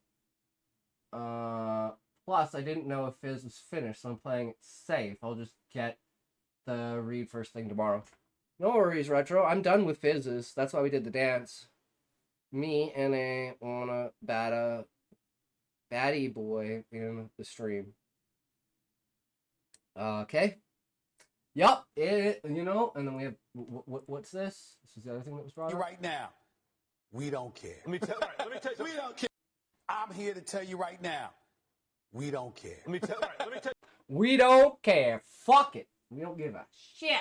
Plus, I didn't know if Fizz was finished, so I'm playing it safe. I'll just get the read first thing tomorrow. No worries, Retro. I'm done with Fizzes. That's why we did the dance. Me and a baddie boy in the stream. Okay. Yup. You know, and then we have what's this? This is the other thing that was brought up. Right now, we don't care. Let me tell you. We don't care. I'm here to tell you right now, we don't care. Let me tell you. We don't care. Fuck it. We don't give a shit.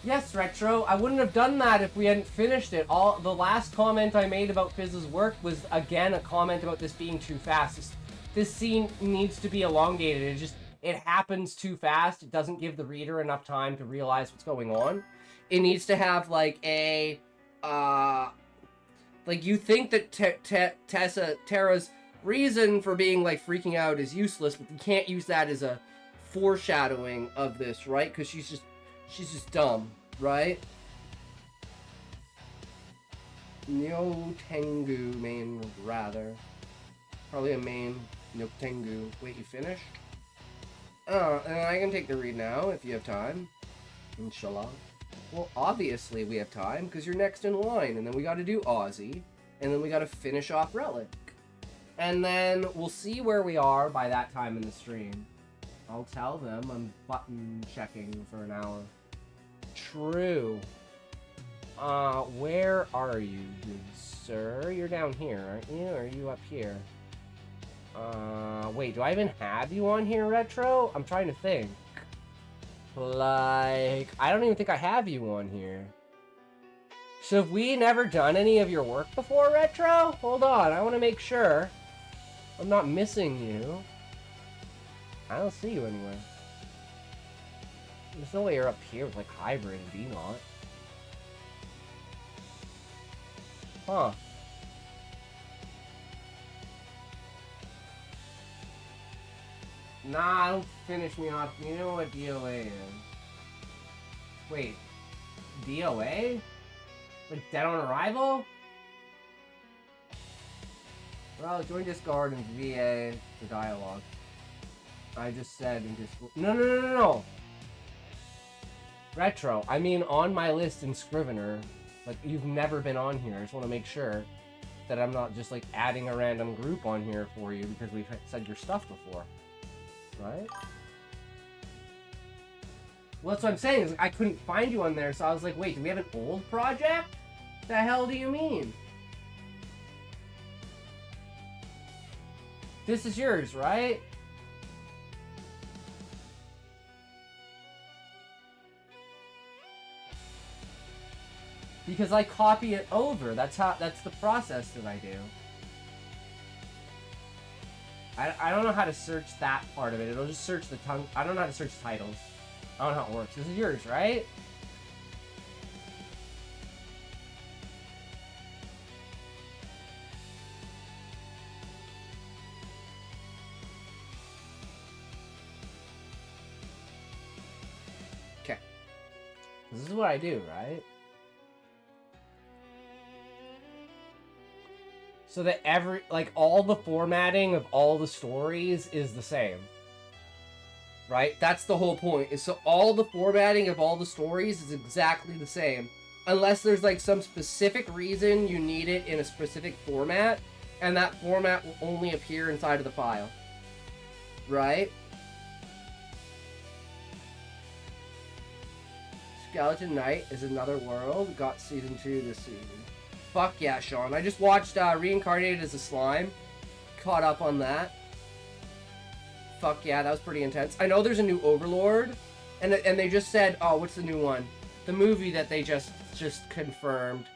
Yes, Retro, I wouldn't have done that if we hadn't finished it. The last comment I made about Fizz's work was, again, a comment about this being too fast. This scene needs to be elongated. It happens too fast. It doesn't give the reader enough time to realize what's going on. It needs to have, like, a, like, you think that Tara's reason for being, like, freaking out is useless, but you can't use that as a foreshadowing of this, right? Because she's just dumb, right? Nyo Tengu main, rather. Probably a main Nyo Tengu. Wait, you finished? And I can take the read now, if you have time. Inshallah. Well, obviously we have time, because you're next in line, and then we gotta do Aussie, and then we gotta finish off Relic. And then we'll see where we are by that time in the stream. I'll tell them I'm button checking for an hour. True. Where are you, good sir? You're down here, aren't you? Or are you up here? Wait, do I even have you on here, Retro? I'm trying to think. Like, I don't even think I have you on here. So have we never done any of your work before, Retro? Hold on, I want to make sure I'm not missing you. I don't see you anywhere. There's no way you're up here with, like, Hybrid and D-Not. Huh. Nah, don't finish me off. You know what DOA is. Wait. DOA? Like Dead on Arrival? Well, join Discord and VA the dialogue. I just said in Discord. No. Retro. I mean, on my list in Scrivener. Like, you've never been on here. I just want to make sure that I'm not just, like, adding a random group on here for you because we've said your stuff before. Right? Well, that's what I'm saying, is I couldn't find you on there, so I was like, wait, do we have an old project? The hell do you mean? This is yours, right? Because I copy it over. That's the process that I do. I don't know how to search that part of it. It'll just search the tongue. I don't know how to search titles. I don't know how it works. This is yours, right? Okay. This is what I do, right? So that all the formatting of all the stories is the same. Right? That's the whole point. Is so all the formatting of all the stories is exactly the same. Unless there's like some specific reason you need it in a specific format, and that format will only appear inside of the file. Right? Skeleton Knight is Another World. Got season 2 this season. Fuck yeah, Sean. I just watched Reincarnated as a Slime. Caught up on that. Fuck yeah, that was pretty intense. I know there's a new Overlord. And they just said, oh, what's the new one? The movie that they just confirmed.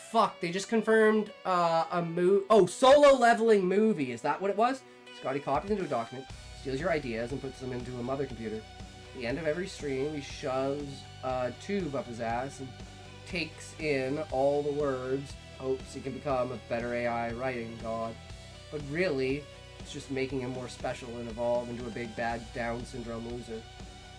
Fuck, they just confirmed Solo Leveling movie. Is that what it was? Scotty copies into a document, steals your ideas, and puts them into a mother computer. At the end of every stream, he shoves a tube up his ass and takes in all the words, hopes he can become a better AI writing god. But really, it's just making him more special and evolve into a big bad Down syndrome loser.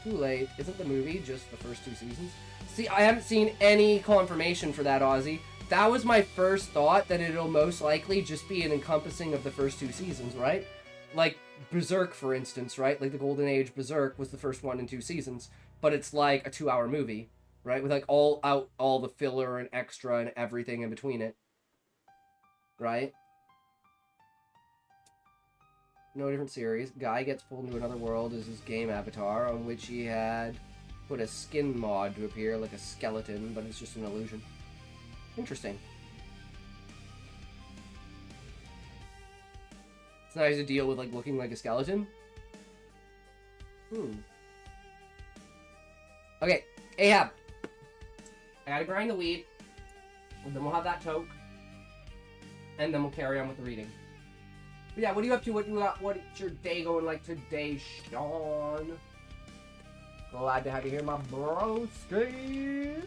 Too late. Isn't the movie just the first 2 seasons? See, I haven't seen any confirmation for that, Ozzy. That was my first thought, that it'll most likely just be an encompassing of the first 2 seasons, right? Like Berserk, for instance, right? Like the Golden Age Berserk was the first 1 and 2 seasons, but it's like a 2-hour movie. Right, with like all the filler and extra and everything in between it. Right? No different series. Guy gets pulled into another world as his game avatar, on which he had put a skin mod to appear like a skeleton, but it's just an illusion. Interesting. It's nice to deal with like looking like a skeleton. Okay, Ahab. I gotta grind the weed, and then we'll have that toke, and then we'll carry on with the reading. But yeah, what are you up to? What's your day going like today, Sean? Glad to have you here, my broski.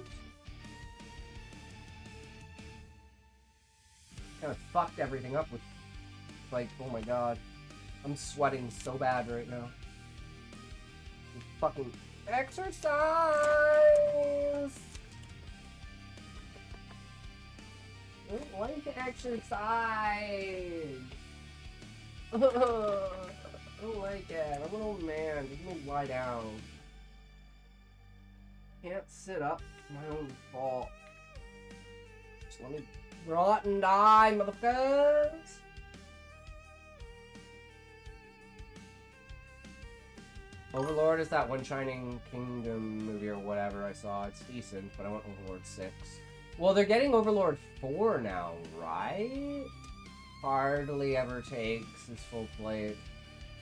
Kind of fucked everything up with, like, oh my god. I'm sweating so bad right now. Fucking exercise! I don't like to exercise. I don't like it. I'm an old man. Just let me lie down. Can't sit up. It's my own fault. Just let me rot and die, motherfuckers. Overlord is that one Shining Kingdom movie or whatever I saw. It's decent, but I want Overlord 6. Well, they're getting Overlord 4 now, right? Hardly ever takes his full plate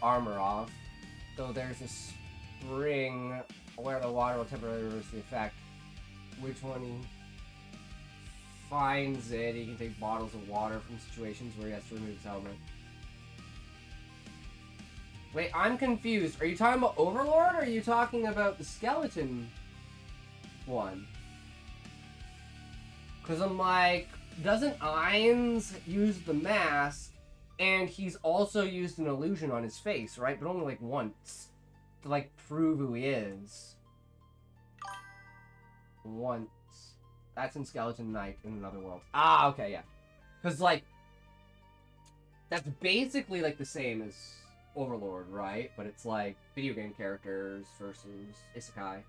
armor off. Though there's a spring Where the water will temporarily reverse the effect. Which one he finds it, he can take bottles of water from situations where he has to remove his helmet. Wait, I'm confused. Are you talking about Overlord, or are you talking about the skeleton one? Because I'm like, doesn't Ainz use the mask, and he's also used an illusion on his face, right? But only like once. To like prove who he is. Once. That's in Skeleton Knight in Another World. Ah, okay, yeah. Because like, that's basically like the same as Overlord, right? But it's like video game characters versus Isekai,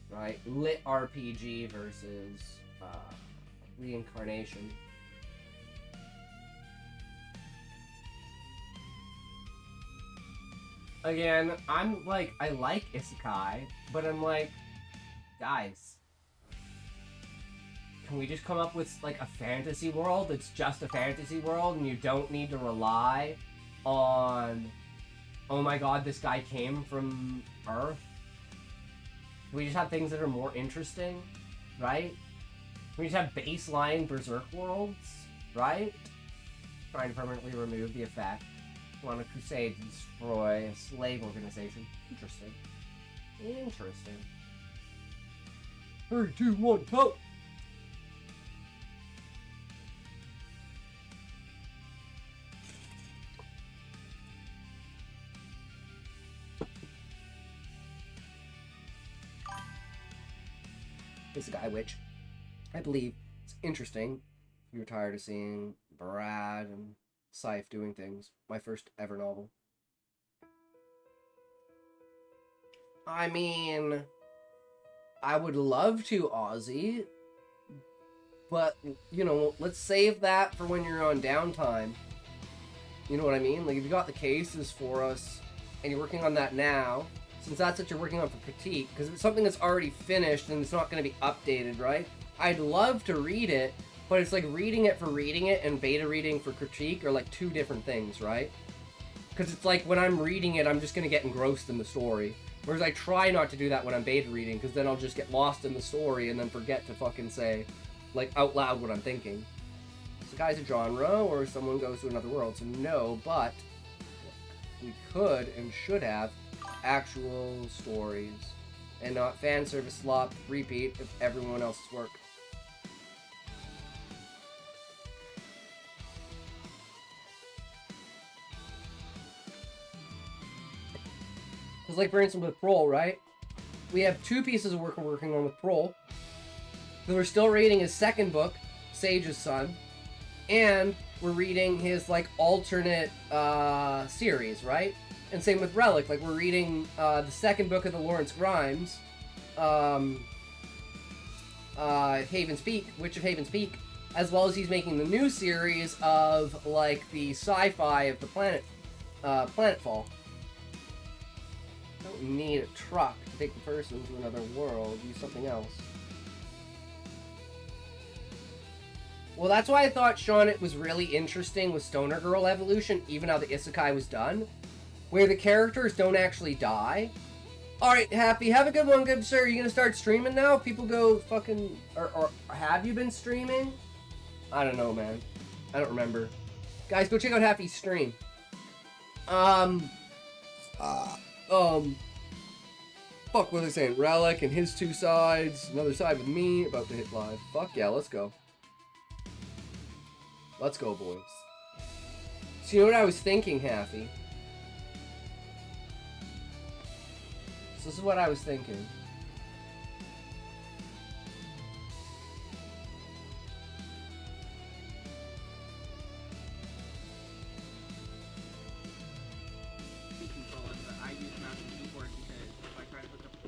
right? Lit RPG versus reincarnation. Again, I'm like, I like Isekai, but I'm like, guys, can we just come up with like a fantasy world that's just a fantasy world and you don't need to rely on, oh my god, this guy came from Earth? Can we just have things that are more interesting, right? Can we just have baseline Berserk worlds, right? Trying to permanently remove the effect. On a crusade to destroy a slave organization. Interesting. Interesting. 3, 2, 1, go! This guy, which I believe is interesting. If you're tired of seeing Brad and Scythe doing things. My first ever novel. I mean, I would love to, Ozzy, but, you know, let's save that for when you're on downtime. You know what I mean? Like, if you got the cases for us, and you're working on that now, since that's what you're working on for critique, because it's something that's already finished and it's not going to be updated, right? I'd love to read it, but it's like reading it for reading it and beta reading for critique are like two different things, right? Because it's like when I'm reading it, I'm just going to get engrossed in the story. Whereas I try not to do that when I'm beta reading, because then I'll just get lost in the story and then forget to fucking say, like, out loud what I'm thinking. So guy's a genre, or someone goes to another world, so no, but we could and should have actual stories. And not fan service slop repeat of everyone else's work. It's like, for instance, with Prol, right? We have two pieces of work we're working on with Prol. We're still reading his second book, Sage's Son, and we're reading his, like, alternate series, right? And same with Relic. Like, we're reading the second book of the Lawrence Grimes, Haven's Peak, Witch of Haven's Peak, as well as he's making the new series of, like, the sci-fi of the Planetfall. Don't need a truck to take the person to another world. Use something else. Well, that's why I thought, Sean, it was really interesting with Stoner Girl Evolution, even how the Isekai was done, where the characters don't actually die. Alright, Happy, have a good one, good sir. Are you gonna start streaming now? People go fucking... Or have you been streaming? I don't know, man. I don't remember. Guys, go check out Happy's stream. Fuck, what are they saying? Relic and his two sides, another side with me, about to hit live. Fuck yeah, let's go. Let's go, boys. So you know what I was thinking, Happy? So this is what I was thinking.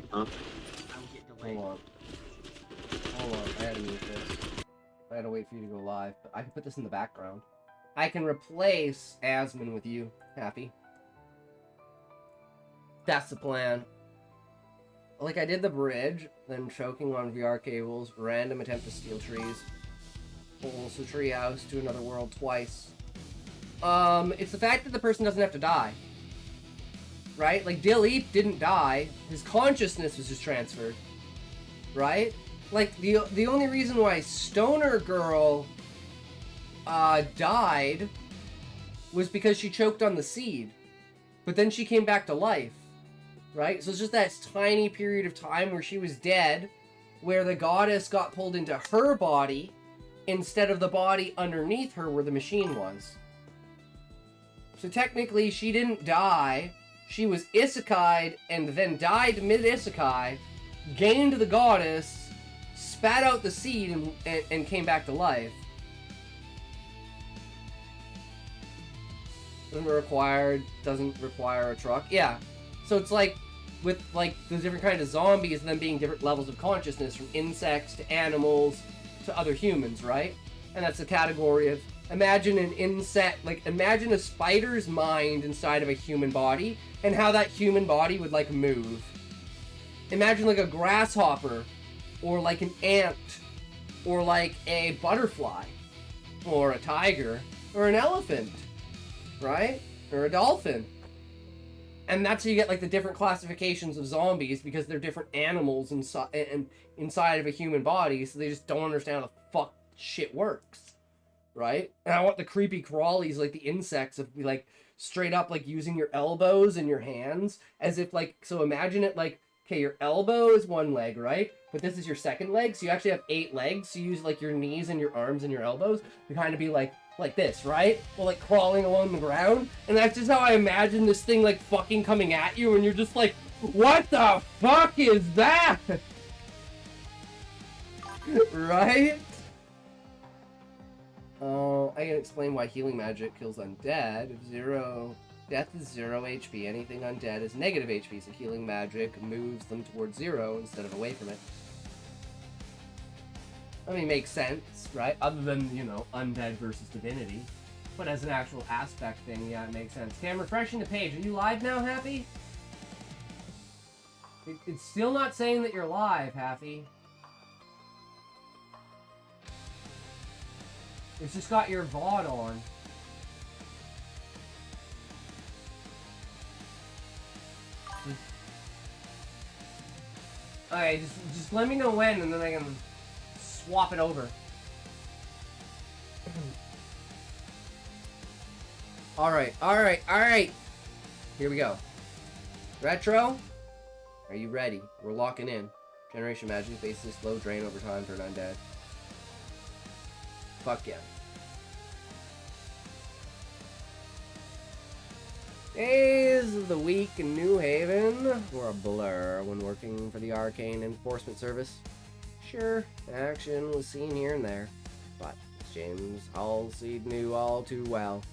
Huh? Hold on. Hold on, I had to mute this. I had to wait for you to go live, but I can put this in the background. I can replace Asmon with you, Happy. That's the plan. Like, I did the bridge, then choking on VR cables, random attempt to steal trees, pulls the treehouse to another world twice. It's the fact that the person doesn't have to die. right? Like, Dilip didn't die. His consciousness was just transferred, right? Like, the only reason why Stoner Girl died was because she choked on the seed. But then she came back to life, right? So it's just that tiny period of time where she was dead, where the goddess got pulled into her body instead of the body underneath her where the machine was. So technically, she didn't die. She was isekai'd and then died mid-isekai, gained the goddess, spat out the seed, and came back to life. Doesn't require a truck. Yeah. So it's like, with like the different kind of zombies and them being different levels of consciousness, from insects to animals to other humans, right? And that's the category of, imagine an insect, like imagine a spider's mind inside of a human body and how that human body would like move. Imagine like a grasshopper or like an ant or like a butterfly or a tiger or an elephant, right? Or a dolphin. And that's how you get like the different classifications of zombies, because they're different animals inside of a human body, so they just don't understand how the fuck shit works, right? And I want the creepy crawlies, like the insects, of like straight up like using your elbows and your hands as if like, so imagine it like, okay, your elbow is one leg, right? But this is your second leg, so you actually have 8 legs. So you use like your knees and your arms and your elbows to kind of be like this, right? Well, like crawling along the ground. And that's just how I imagine this thing like fucking coming at you, and you're just like, what the fuck is that? Right? Oh, I can explain why healing magic kills undead. Death is 0 HP. Anything undead is negative HP, so healing magic moves them towards 0 instead of away from it. I mean, makes sense, right? Other than, you know, undead versus divinity. But as an actual aspect thing, yeah, it makes sense. Okay, I'm refreshing the page. Are you live now, Happy? It's still not saying that you're live, Happy. It's just got your VOD on. Okay, just let me know when, and then I can swap it over. Alright. Here we go. Retro? Are you ready? We're locking in. Generation magic, basically slow drain over time for an undead. Fuck yeah. Days of the week in New Haven were a blur when working for the Arcane Enforcement Service. Sure, action was seen here and there, but as James Halseed knew all too well,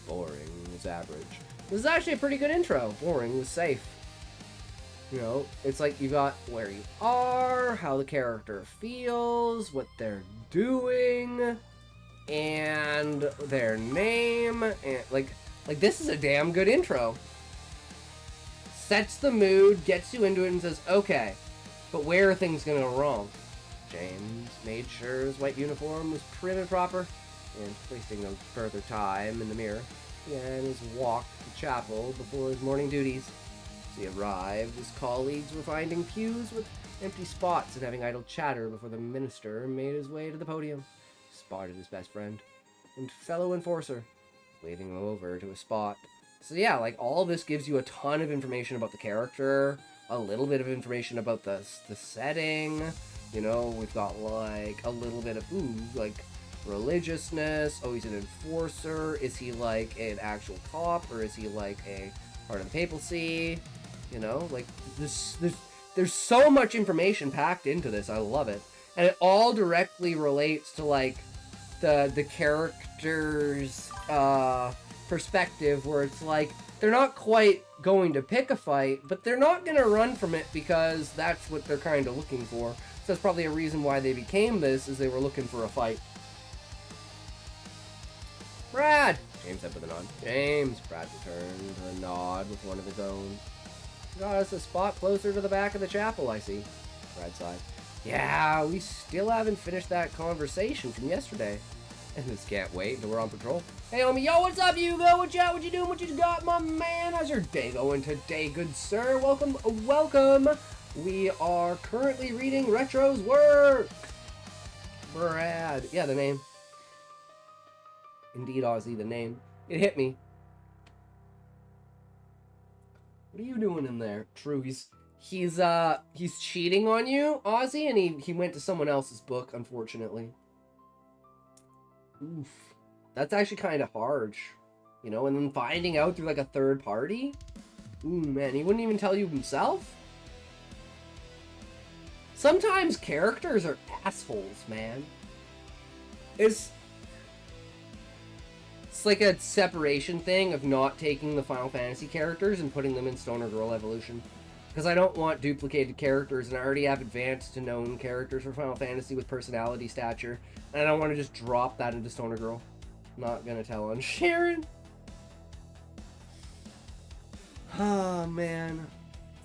boring was average. This is actually a pretty good intro. Boring was safe. You know, it's like you got where you are, how the character feels, what they're doing, and their name, and like this is a damn good intro. Sets the mood, gets you into it, and says, okay, but where are things gonna go wrong? James made sure his white uniform was prim and proper, and wasting no further time in the mirror, began his walk to the chapel before his morning duties. As he arrived, his colleagues were finding pews with empty spots and having idle chatter before the minister made his way to the podium. He spotted his best friend and fellow enforcer, waving him over to a spot. So yeah, like, all this gives you a ton of information about the character, a little bit of information about the setting. You know, we've got like a little bit of like religiousness. Oh, he's an enforcer. Is he like an actual cop, or is he like a part of the papacy? You know, like there's so much information packed into this. I love it, and it all directly relates to like the character's perspective, where it's like they're not quite going to pick a fight, but they're not going to run from it because that's what they're kind of looking for. So that's probably a reason why they became this, is they were looking for a fight. Brad! James said with a nod. James! Brad returned a nod with one of his own. Got us a spot closer to the back of the chapel, I see. Brad sighed. Yeah, we still haven't finished that conversation from yesterday. And this can't wait until we're on patrol. Hey, homie, yo, what's up, Hugo? What you doing? What you got, my man? How's your day going today, good sir? Welcome, welcome. We are currently reading Retro's work. Brad. Yeah, the name. Indeed, Ozzy, the name. It hit me. What are you doing in there? True, he's cheating on you, Ozzy, and he went to someone else's book, unfortunately. Oof. That's actually kind of harsh, you know, and then finding out through like a third party? Ooh, man, he wouldn't even tell you himself? Sometimes characters are assholes, man. It's like a separation thing of not taking the Final Fantasy characters and putting them in Stoner Girl Evolution. Because I don't want duplicated characters, and I already have advanced to known characters for Final Fantasy with personality stature, and I don't want to just drop that into Stoner Girl. Not gonna tell on Sharon. Oh, man.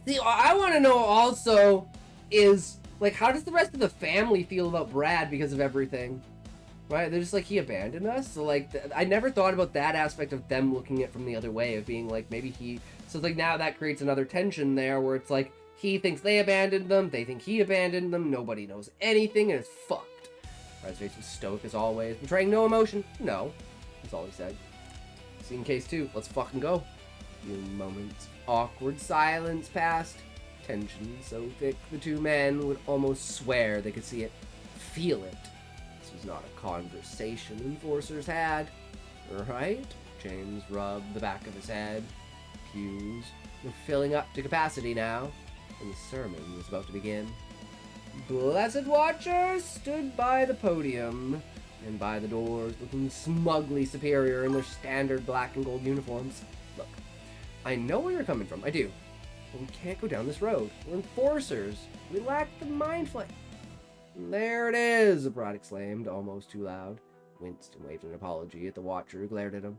See, I want to know also is, like, how does the rest of the family feel about Brad because of everything? Right? They're just like, he abandoned us? So, like, I never thought about that aspect of them looking at it from the other way, of being like, maybe he... So, like, now that creates another tension there, where it's like, he thinks they abandoned them, they think he abandoned them, nobody knows anything, and it's fucked. Brad's face was stoic as always, betraying no emotion. No. That's all he said. Scene case 2. Let's fucking go. Few moments. Awkward silence passed. Tension so thick the two men would almost swear they could see it, feel it. This was not a conversation enforcers had. Right? James rubbed the back of his head. Pews were filling up to capacity now, and the sermon was about to begin. Blessed Watchers stood by the podium and by the doors, looking smugly superior in their standard black and gold uniforms. Look, I know where you're coming from, I do. But we can't go down this road. We're enforcers. We lack the mind flame. There it is, Brad exclaimed, almost too loud. Winced and waved an apology at the Watcher who glared at him.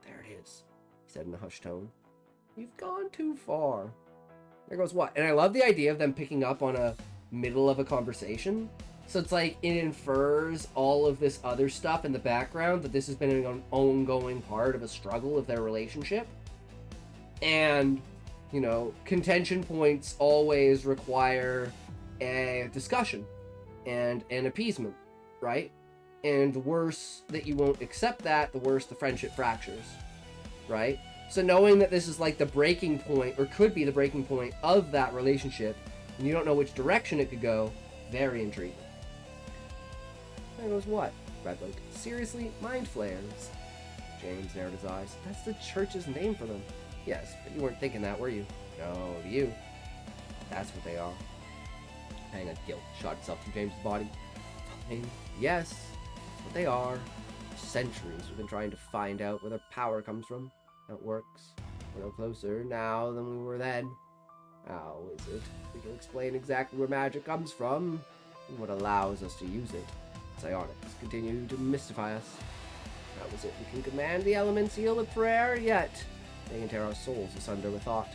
There it is, he said in a hushed tone. You've gone too far. There goes what? And I love the idea of them picking up on a middle of a conversation. So it's like it infers all of this other stuff in the background, that this has been an ongoing part of a struggle of their relationship. And, you know, contention points always require a discussion and an appeasement, right? And the worse that you won't accept that, the worse the friendship fractures, right? So knowing that this is like the breaking point, or could be the breaking point of that relationship, and you don't know which direction it could go, very intriguing. There goes what? Brad blinked. Seriously? Mind flares? James narrowed his eyes. That's the church's name for them. Yes, but you weren't thinking that, were you? No, you. That's what they are. Pang of guilt shot itself through James's body. Fine. Yes, that's what they are. For centuries we've been trying to find out where their power comes from. How it works. We're no closer now than we were then. How is it we can explain exactly where magic comes from and what allows us to use it? Psionics continue to mystify us. How is it we can command the elements, heal with prayer, yet they can tear our souls asunder with thought?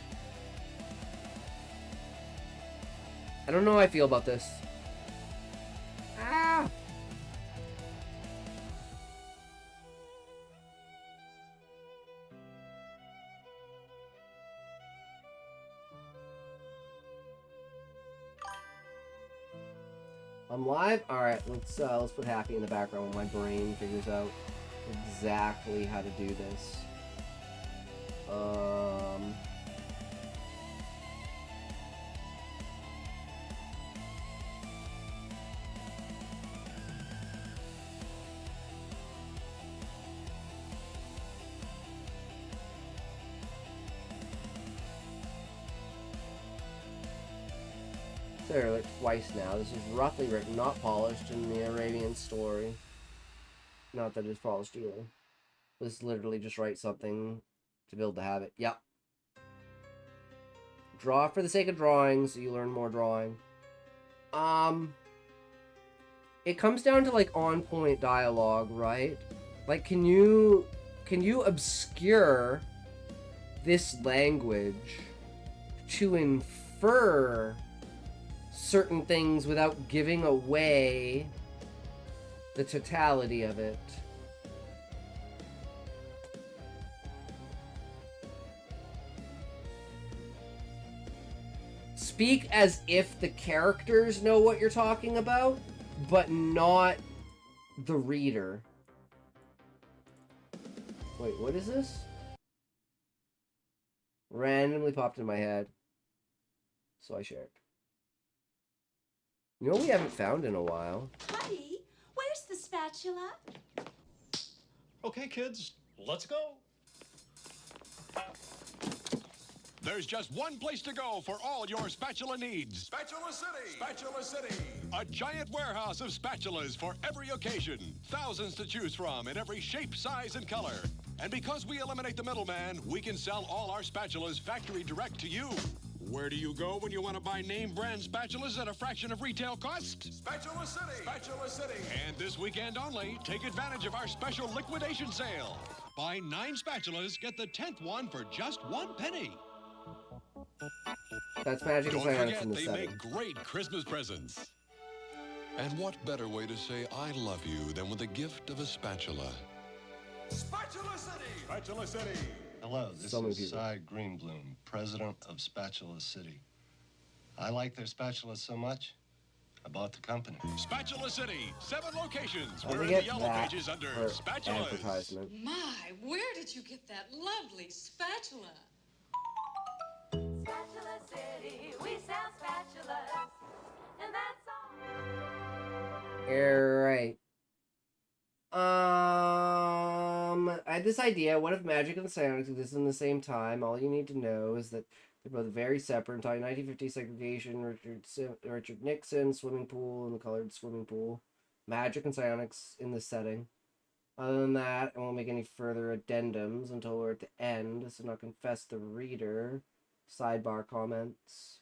I don't know how I feel about this. Ah! I'm live? Alright, let's put Happy in the background while my brain figures out exactly how to do this. There, like twice now. This is roughly written, not polished in the Arabian story. Not that it's polished either. This literally just write something to build the habit. Yep. Draw for the sake of drawing, so you learn more drawing. It comes down to like on-point dialogue, right? Like, can you obscure this language to infer certain things without giving away the totality of it. Speak as if the characters know what you're talking about, but not the reader. Wait, what is this? Randomly popped in my head. So I shared. You know what we haven't found in a while? Buddy, where's the spatula? Okay, kids, let's go. There's just one place to go for all your spatula needs. Spatula City! Spatula City! A giant warehouse of spatulas for every occasion. Thousands to choose from in every shape, size, and color. And because we eliminate the middleman, we can sell all our spatulas factory direct to you. Where do you go when you want to buy name brand spatulas at a fraction of retail cost? Spatula City! Spatula City! And this weekend only, take advantage of our special liquidation sale. Buy 9 spatulas, get the 10th one for just 1 penny. That's Magic Don't and Science forget, in the they setting. make great Christmas presents. And what better way to say I love you than with the gift of a spatula? Spatula City! Spatula City! Hello, this So many is people. Cy Greenbloom, president of Spatula City. I like their spatulas so much, I bought the company. Spatula City, 7 locations. And We're we in the get yellow that pages under for spatulas. advertisement. My, where did you get that lovely spatula? Spatula City, we sell spatulas, and that's all. Alright. I had this idea. What if Magic and Psionics exist in the same time? All you need to know is that they're both very separate. Until 1950 segregation, Richard Nixon, swimming pool, and the colored swimming pool. Magic and Psionics in this setting. Other than that, I won't make any further addendums until we're at the end, so not confess the reader. Sidebar comments.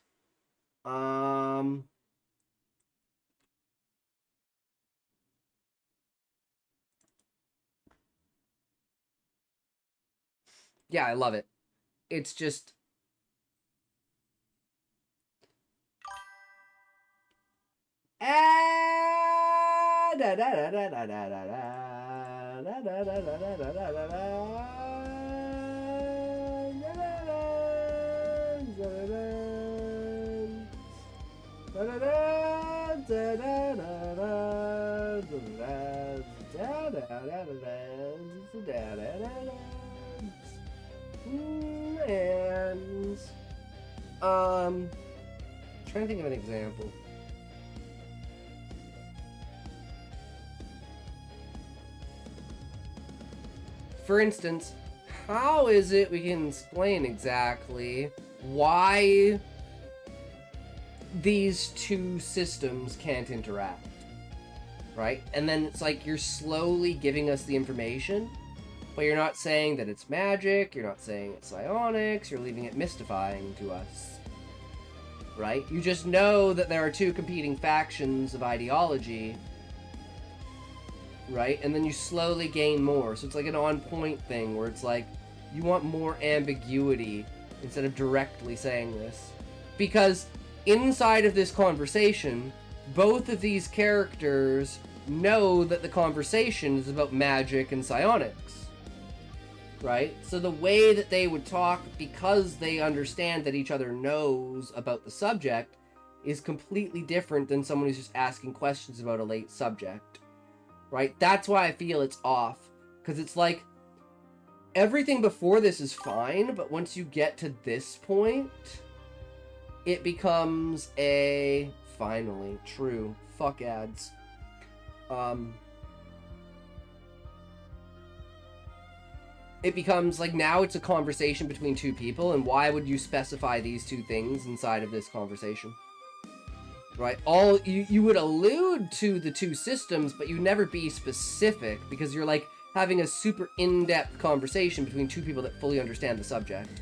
Yeah, I love it. It's just... And trying to think of an example. For instance, how is it we can explain exactly why these two systems can't interact, right? And then it's like you're slowly giving us the information, but you're not saying that it's magic, you're not saying it's psionics, you're leaving it mystifying to us, right? You just know that there are two competing factions of ideology, right? And then you slowly gain more. So it's like an on-point thing where it's like, you want more ambiguity instead of directly saying this. Because inside of this conversation, both of these characters know that the conversation is about magic and psionics, right? So the way that they would talk, because they understand that each other knows about the subject, is completely different than someone who's just asking questions about a late subject, right? That's why I feel it's off, because it's like, everything before this is fine, but once you get to this point, it becomes a... Finally, true. Fuck ads. It becomes like, now it's a conversation between two people, and why would you specify these two things inside of this conversation? Right? You would allude to the two systems, but you never be specific, because you're like having a super in-depth conversation between two people that fully understand the subject.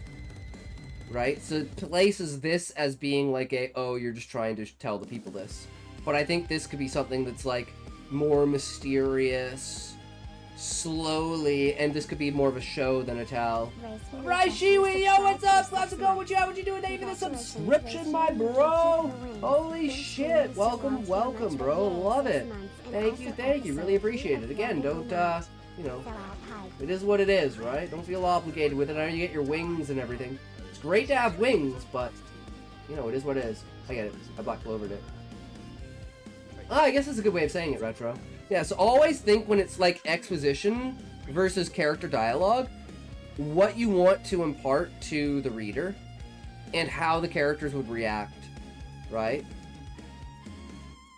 Right? So it places this as being like oh, you're just trying to tell the people this. But I think this could be something that's like more mysterious, slowly, and this could be more of a show than a tell. Raishiwi, yo, what's up? How's it going? What you doing? Thank you for the subscription, my bro. Holy shit. Welcome, bro. Love it. Thank you. Really appreciate it. Again, don't, you know, it is what it is, right? Don't feel obligated with it. I know you get your wings and everything. It's great to have wings, but, you know, it is what it is. I get it. I Black Clovered it. I guess that's a good way of saying it, Retro. Yeah, so always think when it's like exposition versus character dialogue, what you want to impart to the reader and how the characters would react, right?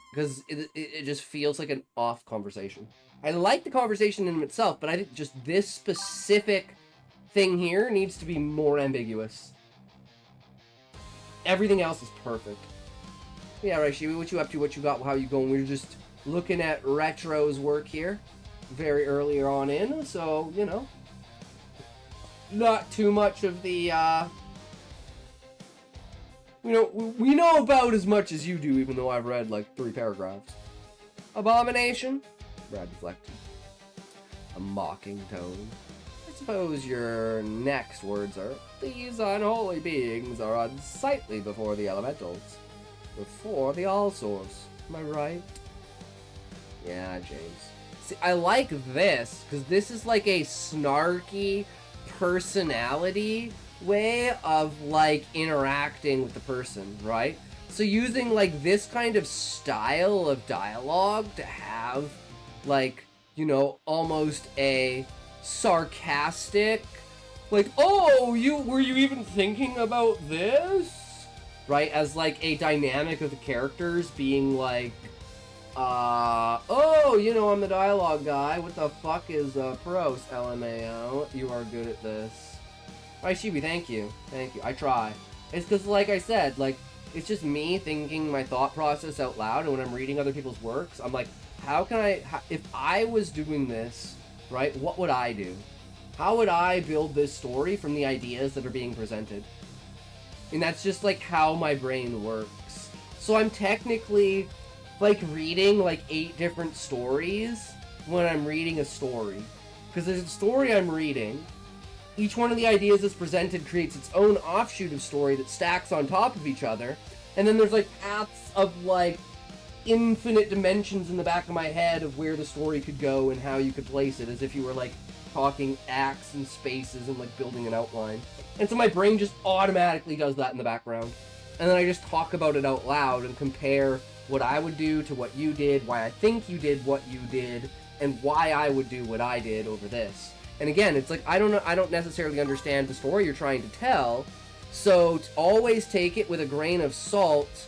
Because it just feels like an off conversation. I like the conversation in itself, but I think just this specific thing here needs to be more ambiguous. Everything else is perfect. Yeah, right, Shiwi, what you up to, what you got, how you going? We're just looking at Retro's work here very earlier on in, so, you know, not too much of the, you know, we know about as much as you do, even though I've read, like, 3 paragraphs. Abomination? Brad deflected. A mocking tone. I suppose your next words are, these unholy beings are unsightly before the elementals. Before the all-source. Am I right? Yeah, James. See, I like this, because this is like a snarky personality way of, like, interacting with the person, right? So using, like, this kind of style of dialogue to have, like, you know, almost a sarcastic, like, oh, were you even thinking about this? Right, as like a dynamic of the characters being like, oh, you know, I'm the dialogue guy. What the fuck is pros, LMAO? You are good at this. Right, Shibi, thank you. I try. It's because, like I said, like, it's just me thinking my thought process out loud, and when I'm reading other people's works, I'm like, how can I, if I was doing this, right, what would I do? How would I build this story from the ideas that are being presented? And that's just, like, how my brain works. So I'm technically, like, reading, like, 8 different stories when I'm reading a story. Because there's a story I'm reading. Each one of the ideas that's presented creates its own offshoot of story that stacks on top of each other. And then there's, like, paths of, like, infinite dimensions in the back of my head of where the story could go and how you could place it, as if you were, like, talking acts and spaces and, like, building an outline. And so my brain just automatically does that in the background. And then I just talk about it out loud and compare what I would do to what you did, why I think you did what you did, and why I would do what I did over this. And again, it's like, I don't necessarily understand the story you're trying to tell, so to always take it with a grain of salt.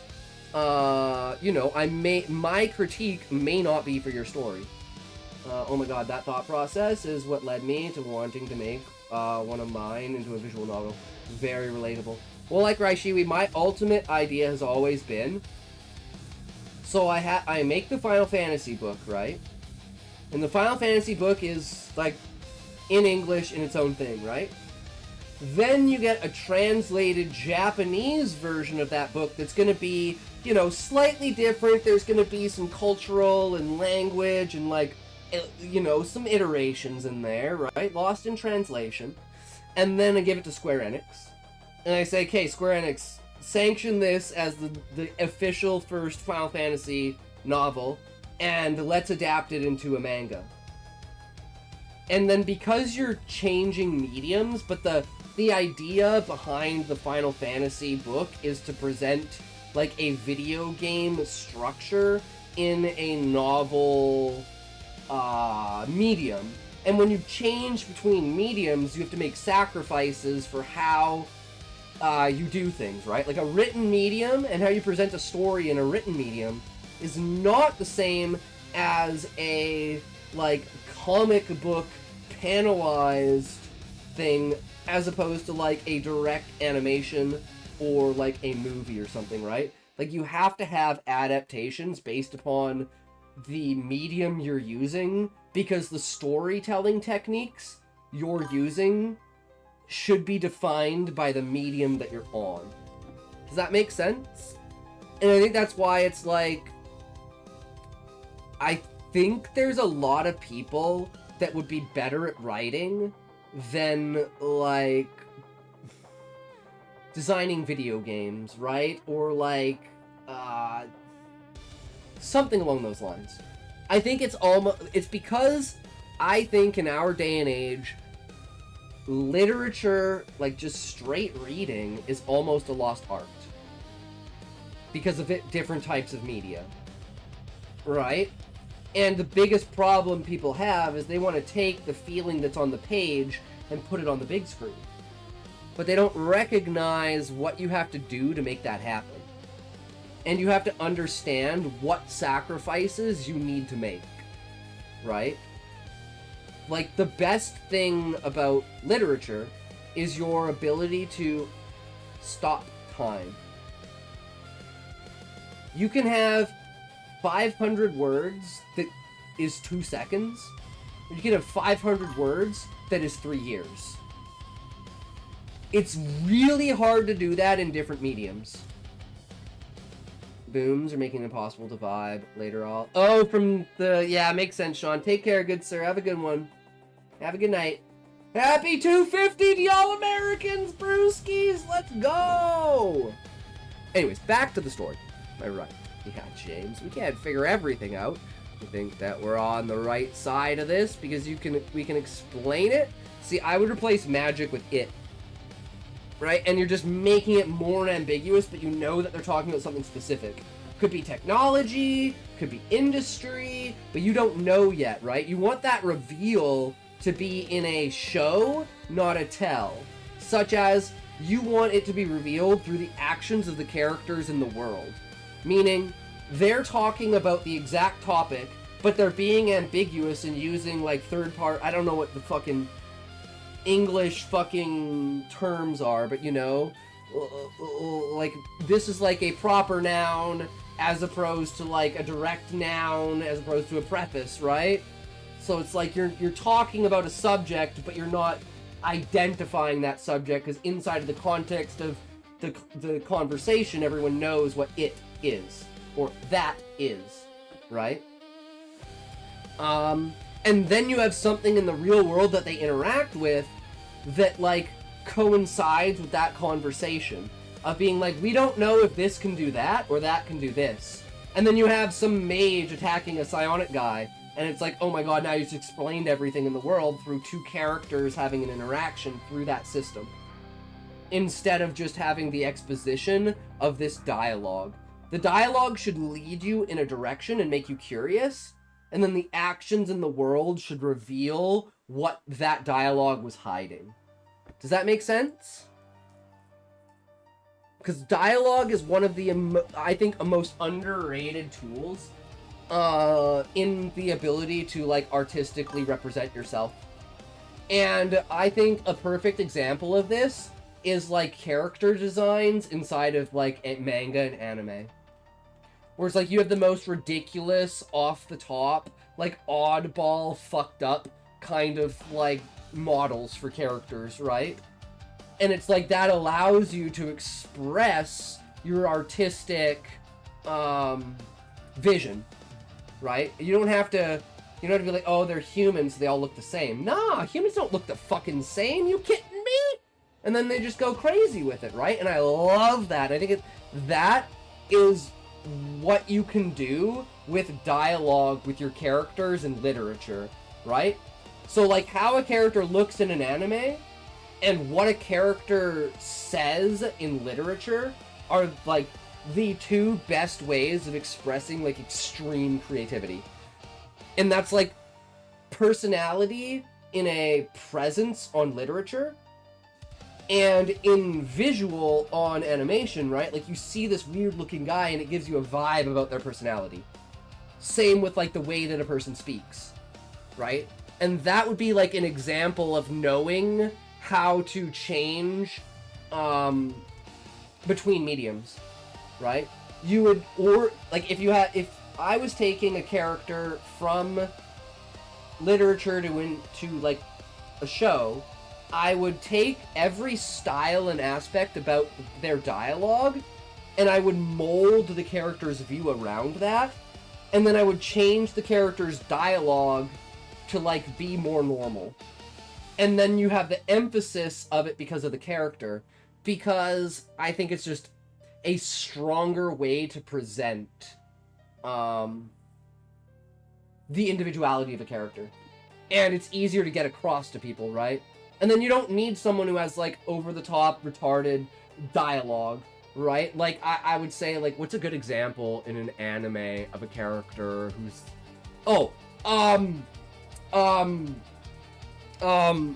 You know, my critique may not be for your story. Oh my god, that thought process is what led me to wanting to make one of mine into a visual novel. Very relatable. Well, like Raishiwi, my ultimate idea has always been, so I make the Final Fantasy book, right? And the Final Fantasy book is, like, in English in its own thing, right? Then you get a translated Japanese version of that book that's going to be, you know, slightly different. There's going to be some cultural and language and, like, you know, some iterations in there, right? Lost in translation. And then I give it to Square Enix. And I say, okay, Square Enix, sanction this as the official first Final Fantasy novel, and let's adapt it into a manga. And then because you're changing mediums, but the idea behind the Final Fantasy book is to present, like, a video game structure in a novel medium. And when you change between mediums, you have to make sacrifices for how you do things, right? Like, a written medium and how you present a story in a written medium is not the same as a, like, comic book panelized thing, as opposed to, like, a direct animation or, like, a movie or something, right? Like, you have to have adaptations based upon the medium you're using, because the storytelling techniques you're using should be defined by the medium that you're on. Does that make sense? And I think that's why it's like, I think there's a lot of people that would be better at writing than, like, designing video games, right? Or, like, something along those lines. I think it's because I think in our day and age, literature, like just straight reading, is almost a lost art. Because of different types of media. Right? And the biggest problem people have is they want to take the feeling that's on the page and put it on the big screen. But they don't recognize what you have to do to make that happen. And you have to understand what sacrifices you need to make. Right? Like, the best thing about literature is your ability to stop time. You can have 500 words that is 2 seconds. Or you can have 500 words that is 3 years. It's really hard to do that in different mediums. Booms are making it impossible to vibe later on. Oh, from the... Yeah, makes sense, Sean. Take care, good sir. Have a good one. Have a good night. Happy 250 to y'all Americans, brewskis! Let's go! Anyways, back to the story. Am I right? Yeah, James. We can't figure everything out. You think that we're on the right side of this because we can explain it? See, I would replace magic with it. Right? And you're just making it more ambiguous, but you know that they're talking about something specific. Could be technology, could be industry, but you don't know yet, right? You want that reveal to be in a show, not a tell. Such as, you want it to be revealed through the actions of the characters in the world. Meaning, they're talking about the exact topic, but they're being ambiguous and using, like, I don't know what the fucking English fucking terms are, but you know, like, this is like a proper noun as opposed to like a direct noun as opposed to a preface, right? So it's like you're talking about a subject, but you're not identifying that subject, because inside of the context of the conversation, everyone knows what it is, or that is, right? And then you have something in the real world that they interact with that, like, coincides with that conversation. Of being like, we don't know if this can do that, or that can do this. And then you have some mage attacking a psionic guy, and it's like, oh my god, now you just explained everything in the world through two characters having an interaction through that system. Instead of just having the exposition of this dialogue. The dialogue should lead you in a direction and make you curious, and then the actions in the world should reveal what that dialogue was hiding. Does that make sense? Because dialogue is one of the, I think, most underrated tools in the ability to, like, artistically represent yourself. And I think a perfect example of this is, like, character designs inside of, like, manga and anime. Where it's like you have the most ridiculous, off-the-top, like, oddball, fucked up kind of, like, models for characters, right? And it's like that allows you to express your artistic vision, right? You don't have to be like, oh, they're humans, they all look the same. Nah, humans don't look the fucking same, you kidding me? And then they just go crazy with it, right? And I love that. I think that is what you can do with dialogue with your characters in literature, right? So, like, how a character looks in an anime and what a character says in literature are, like, the two best ways of expressing, like, extreme creativity. And that's, like, personality in a presence on literature and in visual on animation, right? Like, you see this weird-looking guy and it gives you a vibe about their personality. Same with, like, the way that a person speaks, right? And that would be, like, an example of knowing how to change between mediums, right? You would, or, like, if I was taking a character from literature to like, a show, I would take every style and aspect about their dialogue, and I would mold the character's view around that, and then I would change the character's dialogue to like be more normal. And then you have the emphasis of it because of the character, because I think it's just a stronger way to present the individuality of a character. And it's easier to get across to people, right? And then you don't need someone who has, like, over-the-top, retarded dialogue, right? Like, I would say, like, what's a good example in an anime of a character who's... Oh,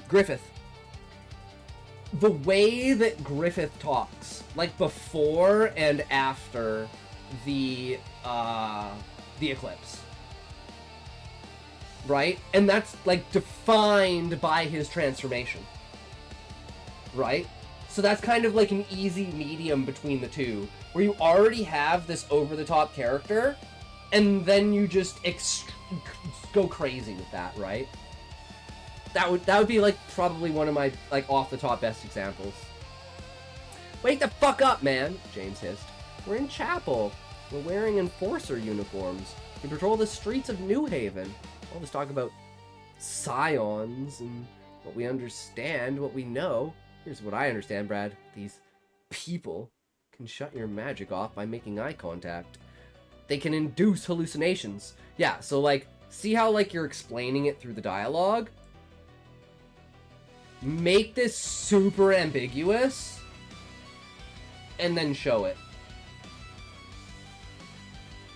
Griffith. The way that Griffith talks, like, before and after the eclipse. Right? And that's, like, defined by his transformation. Right? So that's kind of like an easy medium between the two, where you already have this over-the-top character, and then you just go crazy with that, right? That would be, like, probably one of my, like, off-the-top best examples. Wake the fuck up, man, James hissed. We're in chapel. We're wearing enforcer uniforms. We patrol the streets of New Haven. All this talk about scions and what we understand, what we know. Here's what I understand, Brad. These people can shut your magic off by making eye contact. They can induce hallucinations. Yeah, so, like, see how, like, you're explaining it through the dialogue? Make this super ambiguous, and then show it.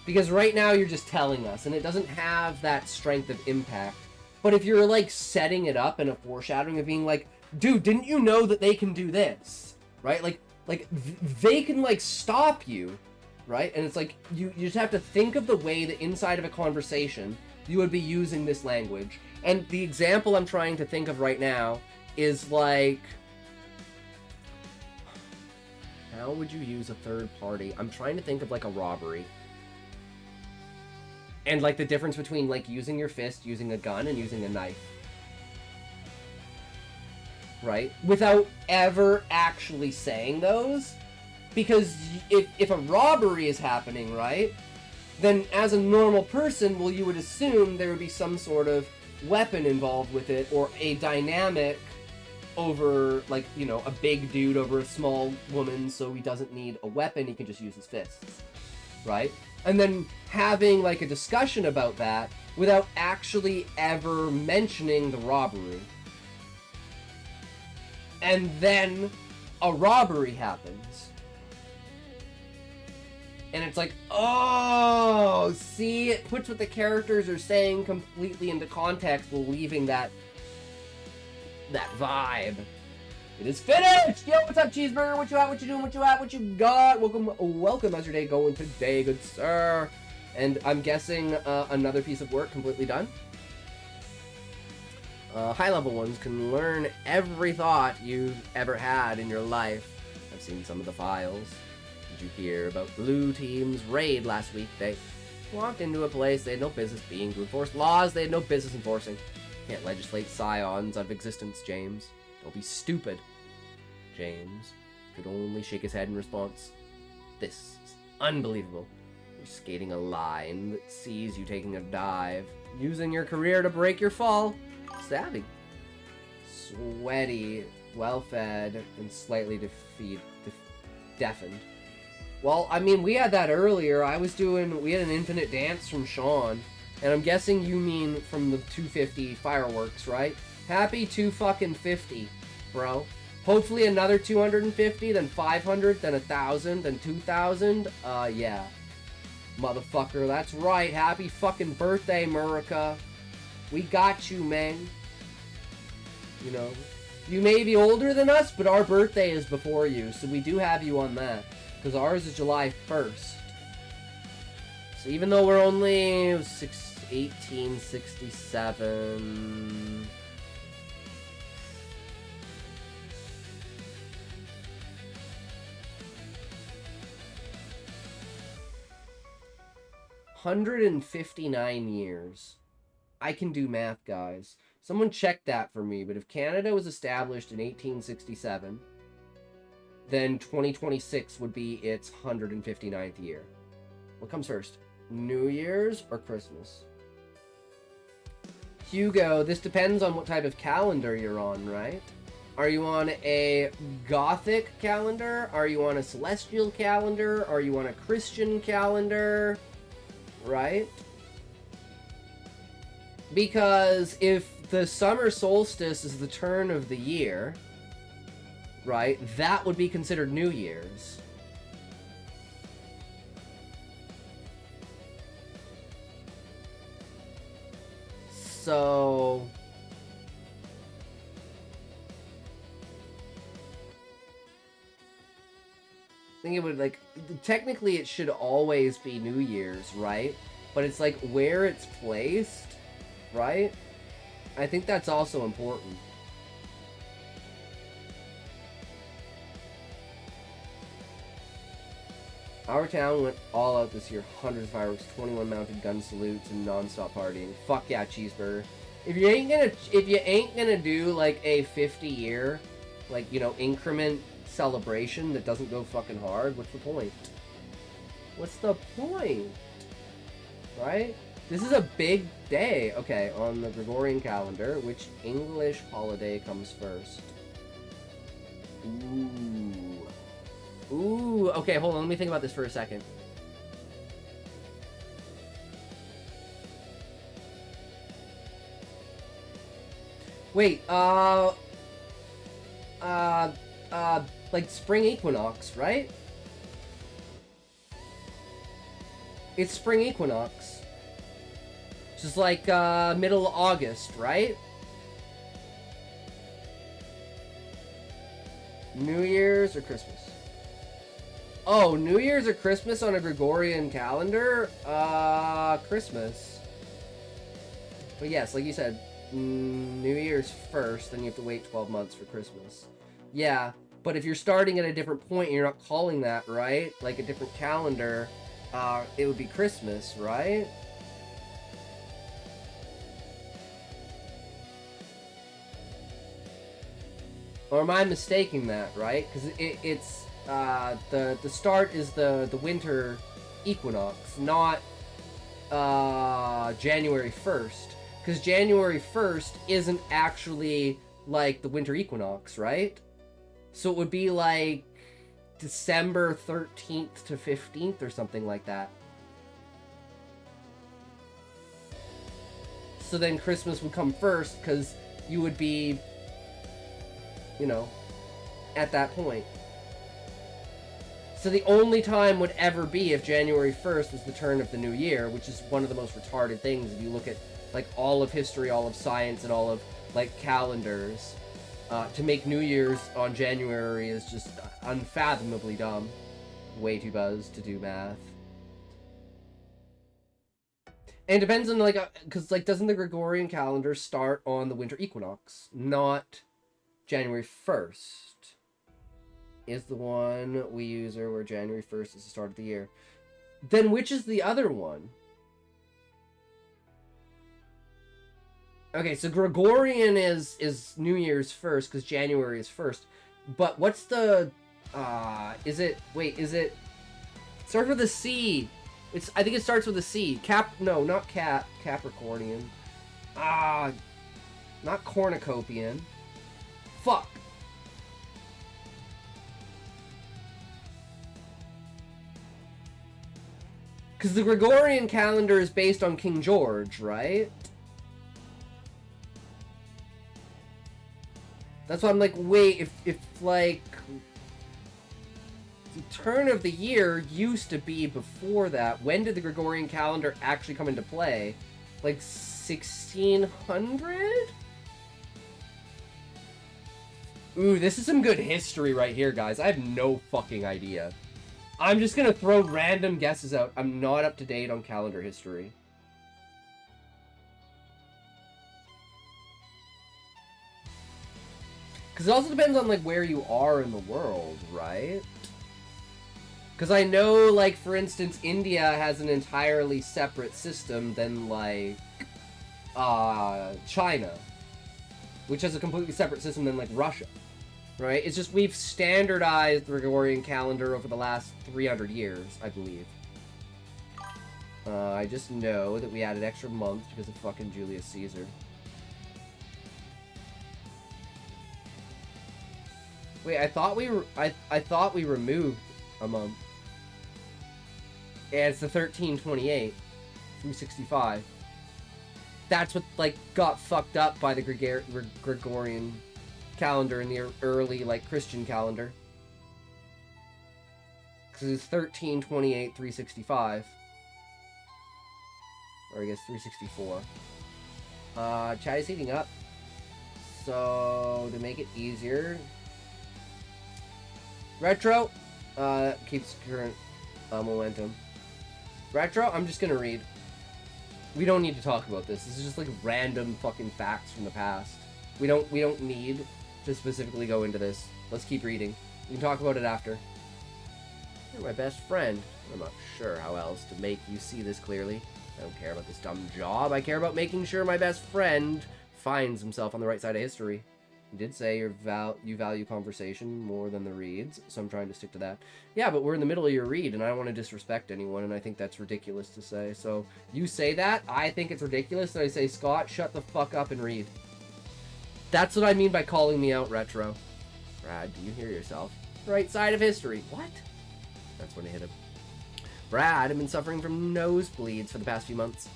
Because right now you're just telling us, and it doesn't have that strength of impact. But if you're, like, setting it up in a foreshadowing of being like, dude, didn't you know that they can do this? Right? Like they can, like, stop you, right? And it's like, you just have to think of the way that inside of a conversation you would be using this language. And the example I'm trying to think of right now is, like, how would you use a third party? I'm trying to think of, like, a robbery. And, like, the difference between, like, using your fist, using a gun, and using a knife. Right? Without ever actually saying those. Because if a robbery is happening, right? Then as a normal person, well, you would assume there would be some sort of weapon involved with it, or a dynamic over, like, you know, a big dude over a small woman, so he doesn't need a weapon, he can just use his fists. Right? And then having, like, a discussion about that without actually ever mentioning the robbery. And then a robbery happens. And it's like, oh, see, it puts what the characters are saying completely into context while leaving that vibe. It is finished! Yo, what's up, Cheeseburger? What you at? What you doing? What you at? What you got? Welcome. How's your day going today, good sir? And I'm guessing another piece of work completely done. High-level ones can learn every thought you've ever had in your life. I've seen some of the files. Did you hear about Blue Team's raid last week? They walked into a place they had no business being to enforce laws they had no business enforcing. Can't legislate scions out of existence, James. Don't be stupid. James could only shake his head in response. This is unbelievable. You're skating a line that sees you taking a dive, using your career to break your fall. Savvy. Sweaty, well-fed, and slightly deafened. Well, I mean, we had that earlier. We had an infinite dance from Sean, and I'm guessing you mean from the 250 fireworks, right? Happy 250, bro. Hopefully another 250, then 500, then 1,000, then 2,000. Yeah. Motherfucker, that's right. Happy fucking birthday, Murica. We got you, man. You know, you may be older than us, but our birthday is before you, so we do have you on that. Because ours is July 1st. So even though we're only 1867... $159 years. I can do math, guys. Someone check that for me, but if Canada was established in 1867, then 2026 would be its 159th year. What comes first? New Year's or Christmas? Hugo, this depends on what type of calendar you're on, right? Are you on a Gothic calendar? Are you on a celestial calendar? Are you on a Christian calendar? Right? Because if the summer solstice is the turn of the year, right, that would be considered New Year's. So... I think it would, like, technically it should always be New Year's, right? But it's like where it's placed, right? I think that's also important. Our town went all out this year. Hundreds of fireworks, 21 mounted gun salutes, and non-stop partying. Fuck yeah, cheeseburger. If you ain't gonna do like a 50-year, like, you know, increment celebration that doesn't go fucking hard, what's the point? What's the point? Right? This is a big day. Okay, on the Gregorian calendar, which English holiday comes first? Ooh, okay, hold on, let me think about this for a second. Wait, like spring equinox, right? It's spring equinox. Just like, middle of August, right? New Year's or Christmas? Oh, New Year's or Christmas on a Gregorian calendar? Christmas. But yes, like you said, New Year's first, then you have to wait 12 months for Christmas. Yeah, but if you're starting at a different point and you're not calling that, right? Like a different calendar, it would be Christmas, right? Or am I mistaking that, right? Because it's the start is the winter equinox, not January 1st. Because January 1st isn't actually like the winter equinox, right? So it would be like December 13th to 15th or something like that. So then Christmas would come first because you would be, you know, at that point. So the only time would ever be if January 1st was the turn of the new year, which is one of the most retarded things if you look at like all of history, all of science, and all of like calendars. To make New Year's on January is just unfathomably dumb. Way too buzzed to do math. And it depends on like, because like doesn't the Gregorian calendar start on the winter equinox? Not January 1st is the one we use, or where January 1st is the start of the year. Then which is the other one? Okay, so Gregorian is New Year's first because January is first. But what's the is it starts with a C. I think it starts with a C. Not Capricornian. Not cornucopian. Fuck. Because the Gregorian calendar is based on King George, right? That's why I'm like, wait, if like the turn of the year used to be before that, when did the Gregorian calendar actually come into play? Like 1600? Ooh, this is some good history right here, guys. I have no fucking idea. I'm just gonna throw random guesses out. I'm not up to date on calendar history. Because it also depends on, like, where you are in the world, right? Because I know, like, for instance, India has an entirely separate system than, like, China. Which has a completely separate system than, like, Russia. Right? It's just we've standardized the Gregorian calendar over the last 300 years, I believe. I just know that we added extra months because of fucking Julius Caesar. Wait, I thought we removed a month. And it's the 1328 through 65. That's what, like, got fucked up by the Gregorian calendar in the early, like, Christian calendar. Because it's 1328 365. Or I guess 364. Chat is heating up. So, to make it easier... Retro keeps current momentum. Retro, I'm just gonna read. We don't need to talk about this. This is just like random fucking facts from the past. We don't need to specifically go into this. Let's keep reading. We can talk about it after. You're my best friend. I'm not sure how else to make you see this clearly. I don't care about this dumb job. I care about making sure my best friend finds himself on the right side of history. You did say you value conversation more than the reads, so I'm trying to stick to that. Yeah, but we're in the middle of your read, and I don't want to disrespect anyone, and I think that's ridiculous to say. So you say that, I think it's ridiculous, and I say, Scott, shut the fuck up and read. That's what I mean by calling me out, Retro. Brad, do you hear yourself? Right side of history. What? That's when it hit him. Brad had been suffering from nosebleeds for the past few months.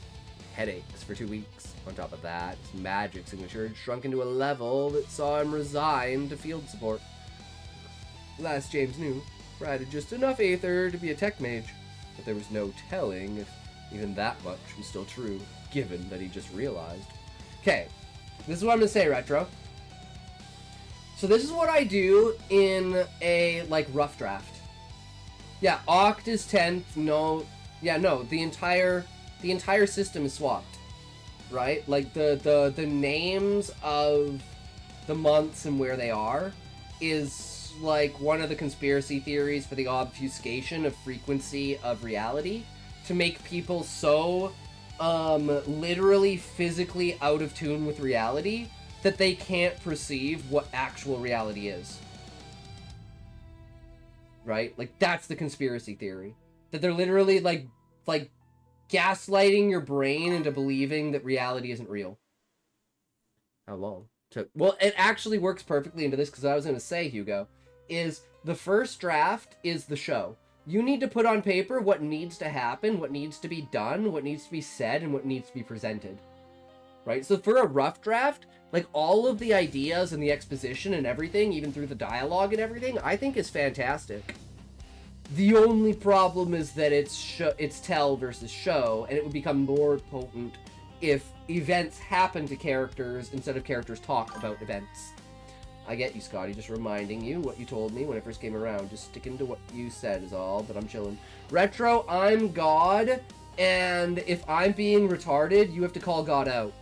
Headaches for 2 weeks. On top of that, his magic signature had shrunk into a level that saw him resign to field support. Last James knew, Brad had just enough aether to be a tech mage, but there was no telling if even that much was still true, given that he just realized. Okay, this is what I'm gonna say, Retro. So this is what I do in a, like, rough draft. Yeah, Oct is 10th, no, the entire system is swapped. Right? Like, the names of the months and where they are is, like, one of the conspiracy theories for the obfuscation of frequency of reality to make people so, literally physically out of tune with reality that they can't perceive what actual reality is. Right? Like, that's the conspiracy theory. That they're literally, like, gaslighting your brain into believing that reality isn't real. How long? Well, it actually works perfectly into this, because I was going to say, Hugo, is the first draft is the show. You need to put on paper what needs to happen, what needs to be done, what needs to be said, and what needs to be presented. Right? So for a rough draft, like, all of the ideas and the exposition and everything, even through the dialogue and everything, I think is fantastic. The only problem is that it's tell versus show, and it would become more potent if events happen to characters instead of characters talk about events. I get you, Scotty, just reminding you what you told me when I first came around. Just sticking to what you said is all, but I'm chilling. Retro, I'm God, and if I'm being retarded, you have to call God out.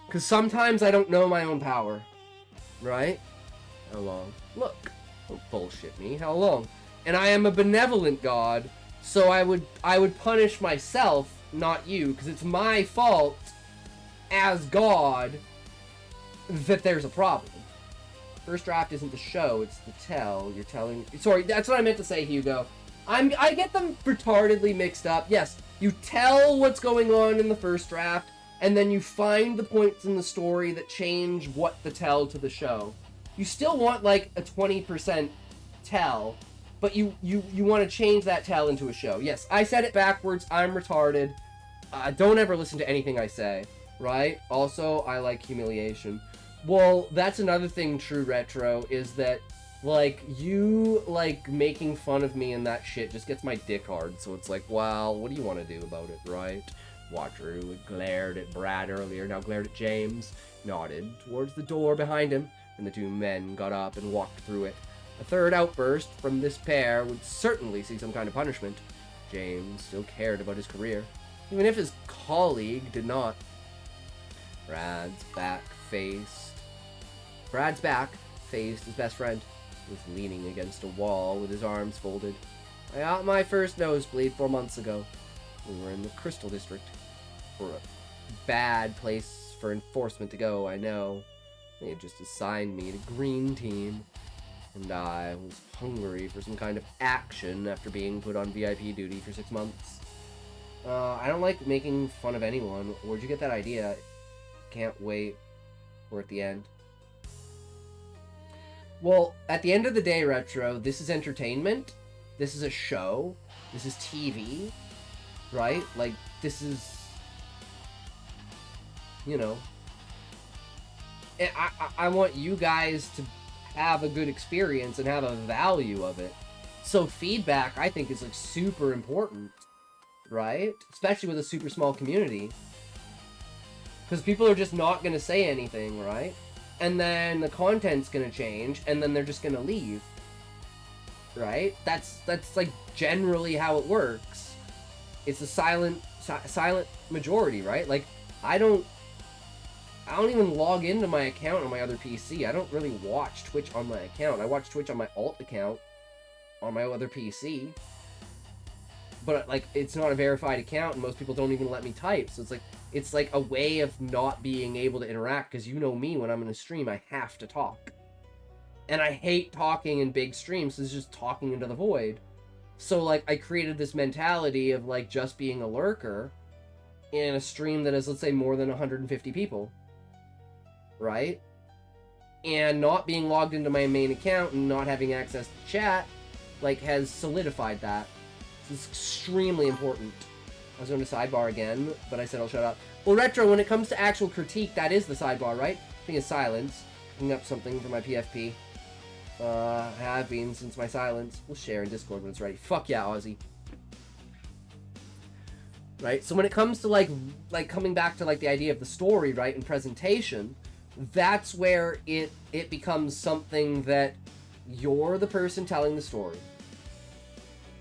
Because sometimes I don't know my own power. Right? How long? Look. Don't bullshit me. How long? And I am a benevolent God, so I would punish myself, not you, because it's my fault as God that there's a problem. First draft isn't the show, it's the tell. You're telling... Sorry, that's what I meant to say, Hugo. I get them retardedly mixed up. Yes, you tell what's going on in the first draft, and then you find the points in the story that change what the tell to the show. You still want, like, a 20% tell, but you want to change that tell into a show. Yes, I said it backwards. I'm retarded. Don't ever listen to anything I say, right? Also, I like humiliation. Well, that's another thing, True Retro, is that, like, you, like, making fun of me and that shit just gets my dick hard. So it's like, well, what do you want to do about it, right? Watcher, who had glared at Brad earlier, now glared at James, nodded towards the door behind him, and the two men got up and walked through it. A third outburst from this pair would certainly see some kind of punishment. James still cared about his career, even if his colleague did not. Brad's back faced his best friend. He was leaning against a wall with his arms folded. I got my first nosebleed 4 months ago. We were in the Crystal District. For a bad place for enforcement to go, I know. They had just assigned me to Green Team, and I was hungry for some kind of action after being put on VIP duty for 6 months. I don't like making fun of anyone. Where'd you get that idea? Can't wait. We're at the end. Well, at the end of the day, Retro, this is entertainment. This is a show. This is TV. Right? Like, this is... You know... I want you guys to have a good experience and have a value of it. So feedback, I think, is like super important, right? Especially with a super small community. Because people are just not going to say anything, right? And then the content's going to change, and then they're just going to leave. Right? That's like generally how it works. It's a silent majority, right? Like, I don't even log into my account on my other PC. I don't really watch Twitch on my account. I watch Twitch on my alt account on my other PC. But, like, it's not a verified account, and most people don't even let me type. So it's like a way of not being able to interact, because you know me, when I'm in a stream, I have to talk. And I hate talking in big streams, so it's just talking into the void. So, like, I created this mentality of, like, just being a lurker in a stream that is, let's say, more than 150 people. Right? And not being logged into my main account and not having access to chat, like, has solidified that. It's extremely important. I was going to sidebar again, but I said I'll shut up. Well, Retro, when it comes to actual critique, that is the sidebar, right? Thing is silence. Picking up something for my PFP. Have been since my silence. We'll share in Discord when it's ready. Fuck yeah, Aussie. Right? So when it comes to, like coming back to, like, the idea of the story, right, and presentation, that's where it becomes something that you're the person telling the story.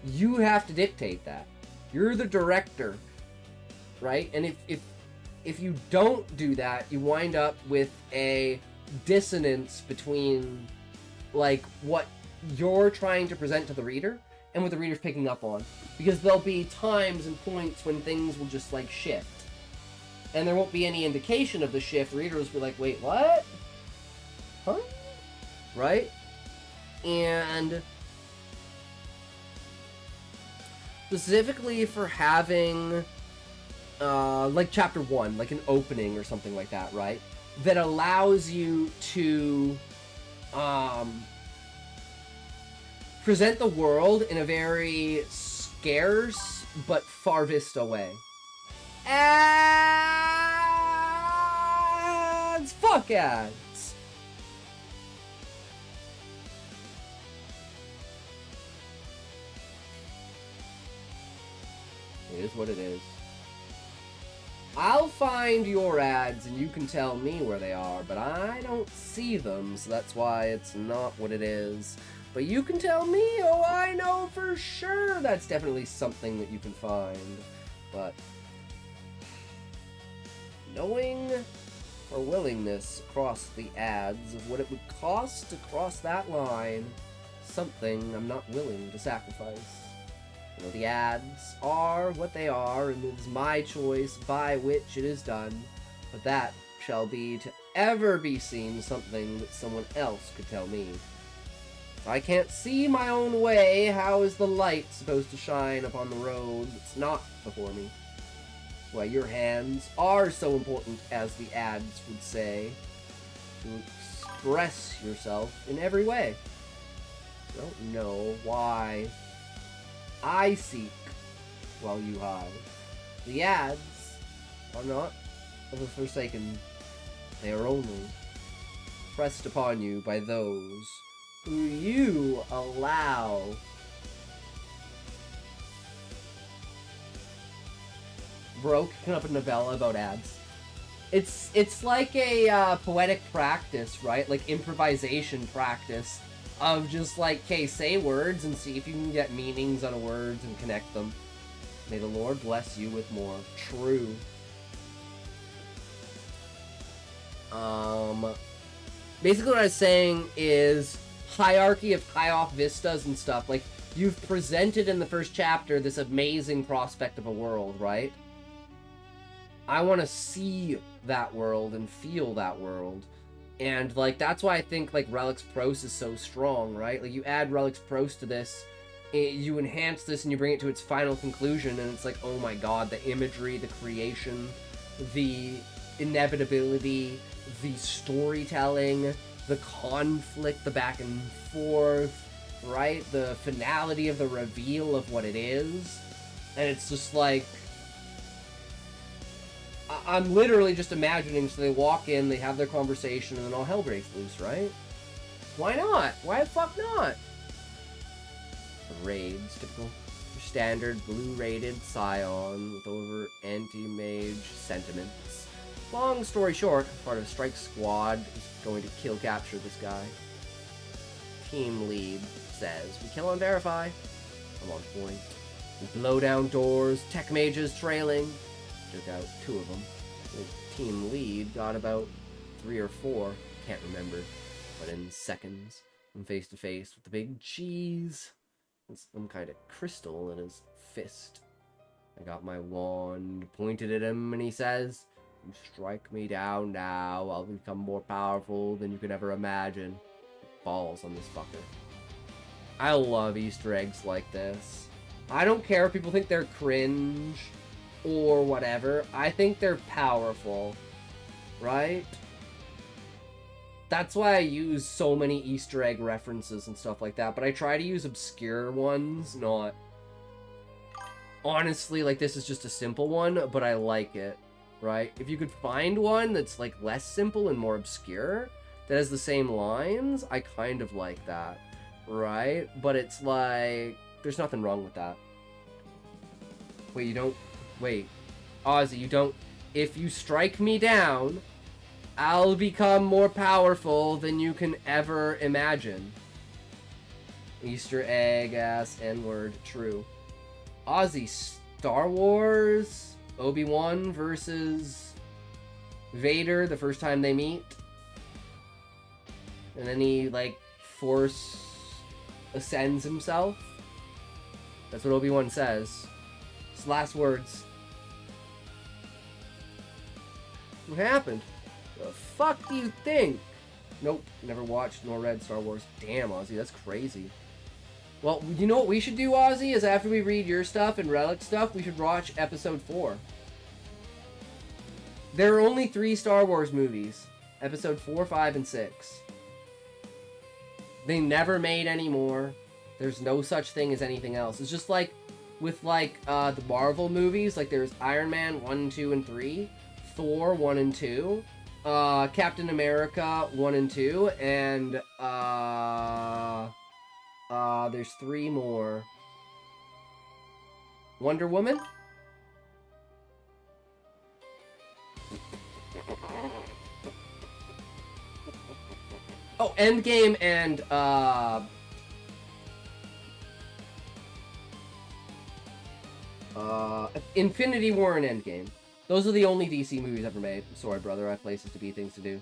You have to dictate that. You're the director, right? And if you don't do that, you wind up with a dissonance between, like, what you're trying to present to the reader and what the reader's picking up on. Because there'll be times and points when things will just, like, shift. And there won't be any indication of the shift. The reader will be like, wait, what? Huh? Right? And specifically for having, like, chapter 1, like an opening or something like that, right? That allows you to present the world in a very scarce but Far Vista way. Ads! Fuck ads! It is what it is. I'll find your ads and you can tell me where they are, but I don't see them, so that's why it's not what it is. But you can tell me, oh, I know for sure that's definitely something that you can find. But knowing or willingness across the ads of what it would cost to cross that line, something I'm not willing to sacrifice. You know, the ads are what they are, and it is my choice by which it is done, but that shall be to ever be seen something that someone else could tell me. If I can't see my own way, how is the light supposed to shine upon the road that's not before me? Why, your hands are so important, as the ads would say, to express yourself in every way. I don't know why I seek while you hide. The ads are not of the forsaken. They are only pressed upon you by those who you allow. Bro, picking up a novella about ads. It's like a poetic practice, right? Like improvisation practice of just like, okay, say words and see if you can get meanings out of words and connect them. May the Lord bless you with more. True. Basically what I was saying is hierarchy of tie-off vistas and stuff. Like, you've presented in the first chapter this amazing prospect of a world, right? I want to see that world and feel that world. And, like, that's why I think, like, Relics Prose is so strong, right? Like, you add Relics Prose to this, you enhance this, and you bring it to its final conclusion, and it's like, oh my god, the imagery, the creation, the inevitability, the storytelling, the conflict, the back and forth, right? The finality of the reveal of what it is. And it's just like, I'm literally just imagining, so they walk in, they have their conversation, and then all hell breaks loose, right? Why not? Why the fuck not? Raids, typical. Standard blue-rated Scion with over anti-mage sentiments. Long story short, part of a strike squad is going to capture this guy. Team lead says, we kill and verify. I'm on point. We blow down doors, tech mages trailing. Took out 2 of them. The team lead got about 3 or 4, can't remember. But in seconds, I'm face to face with the big cheese. And some kind of crystal in his fist. I got my wand, pointed at him, and he says, you strike me down now, I'll become more powerful than you could ever imagine. Balls on this fucker. I love Easter eggs like this. I don't care if people think they're cringe or whatever. I think they're powerful, right? That's why I use so many Easter egg references and stuff like that, but I try to use obscure ones, not... Honestly, like, this is just a simple one, but I like it, right? If you could find one that's, like, less simple and more obscure, that has the same lines, I kind of like that, right? But it's like... There's nothing wrong with that. Wait, you don't... Wait. Ozzy, you don't... If you strike me down, I'll become more powerful than you can ever imagine. Easter egg ass N-word. True. Ozzy, Star Wars, Obi-Wan versus Vader the first time they meet. And then he, like, force ascends himself. That's what Obi-Wan says. His last words. What happened? The fuck do you think? Nope, never watched nor read Star Wars. Damn, Ozzy, that's crazy. Well, you know what we should do, Ozzy, is after we read your stuff and Relic stuff, we should watch Episode 4. There are only 3 Star Wars movies. Episode 4, 5, and 6. They never made any more. There's no such thing as anything else. It's just like with like the Marvel movies, like there's Iron Man 1, 2, and 3, Thor 1 and 2, Captain America 1 and 2, and there's 3 more. Wonder Woman? Oh, Endgame and Infinity War and Endgame. Those are the only DC movies ever made. Sorry, brother, I have places to be, things to do.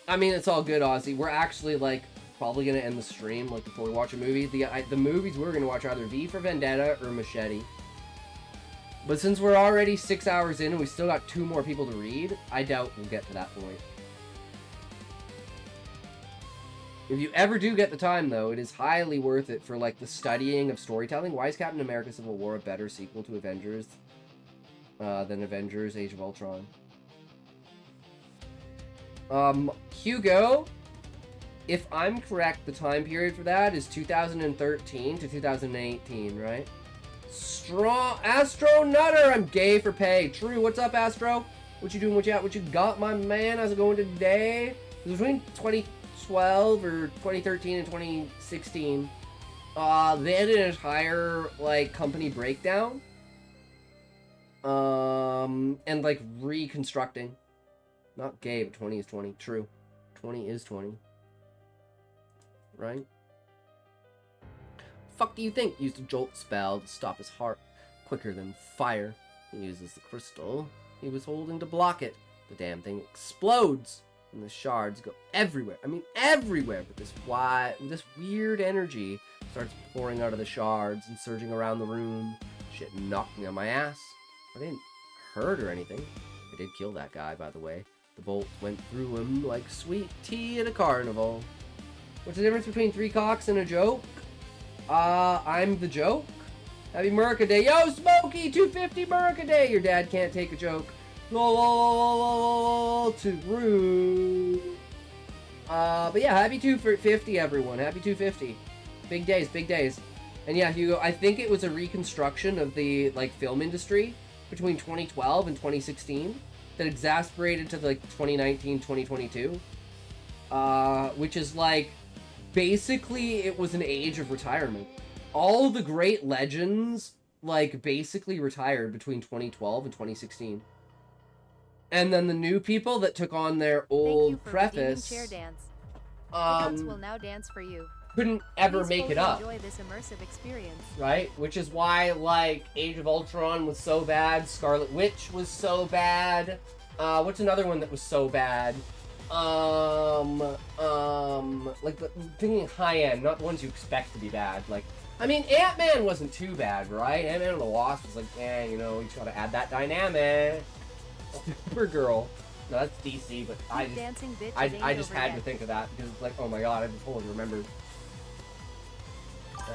I mean, it's all good, Ozzy. We're actually, like, probably gonna end the stream, like, before we watch a movie. The movies we're gonna watch are either V for Vendetta or Machete. But since we're already 6 hours in and we still got 2 more people to read, I doubt we'll get to that point. If you ever do get the time, though, it is highly worth it for, like, the studying of storytelling. Why is Captain America Civil War a better sequel to Avengers than Avengers Age of Ultron? Hugo, if I'm correct, the time period for that is 2013 to 2018, right? Strong Astro Nutter, I'm gay for pay. True, what's up, Astro? What you doing? What you got, my man? How's it going today? It was between 2012 or 2013 and 2016. They had an entire, like, company breakdown. And, like, reconstructing. Not gay, but 20 is 20. True. 20 is 20. Right? Fuck do you think? Used a jolt spell to stop his heart quicker than fire. He uses the crystal he was holding to block it. The damn thing explodes, and the shards go everywhere. I mean, everywhere. But this weird energy starts pouring out of the shards and surging around the room. Shit knocked me on my ass. I didn't hurt or anything. I did kill that guy, by the way. The bolt went through him like sweet tea at a carnival. What's the difference between 3 cocks and a joke? I'm the joke. Happy Merca Day. Yo, Smokey, 250 Merca Day. Your dad can't take a joke. Lol, to rude. But yeah, happy 250, everyone. Happy 250. Big days, big days. And yeah, Hugo, I think it was a reconstruction of the, like, film industry between 2012 and 2016 that exasperated to, like, 2019, 2022. Which is, like, basically it was an age of retirement. All the great legends, like, basically retired between 2012 and 2016. And then the new people that took on their old preface chair dance. Pickups will now dance for you. couldn't ever Please make fully it up. Enjoy this immersive experience. Right? Which is why, like, Age of Ultron was so bad, Scarlet Witch was so bad. What's another one that was so bad? Like, thinking high-end, not the ones you expect to be bad. Like, I mean, Ant-Man wasn't too bad, right? Ant-Man and the Wasp was like, you know, you just gotta add that dynamic. Supergirl. No, that's DC, but I just had to think of that because it's like, oh my god, I just totally remembered.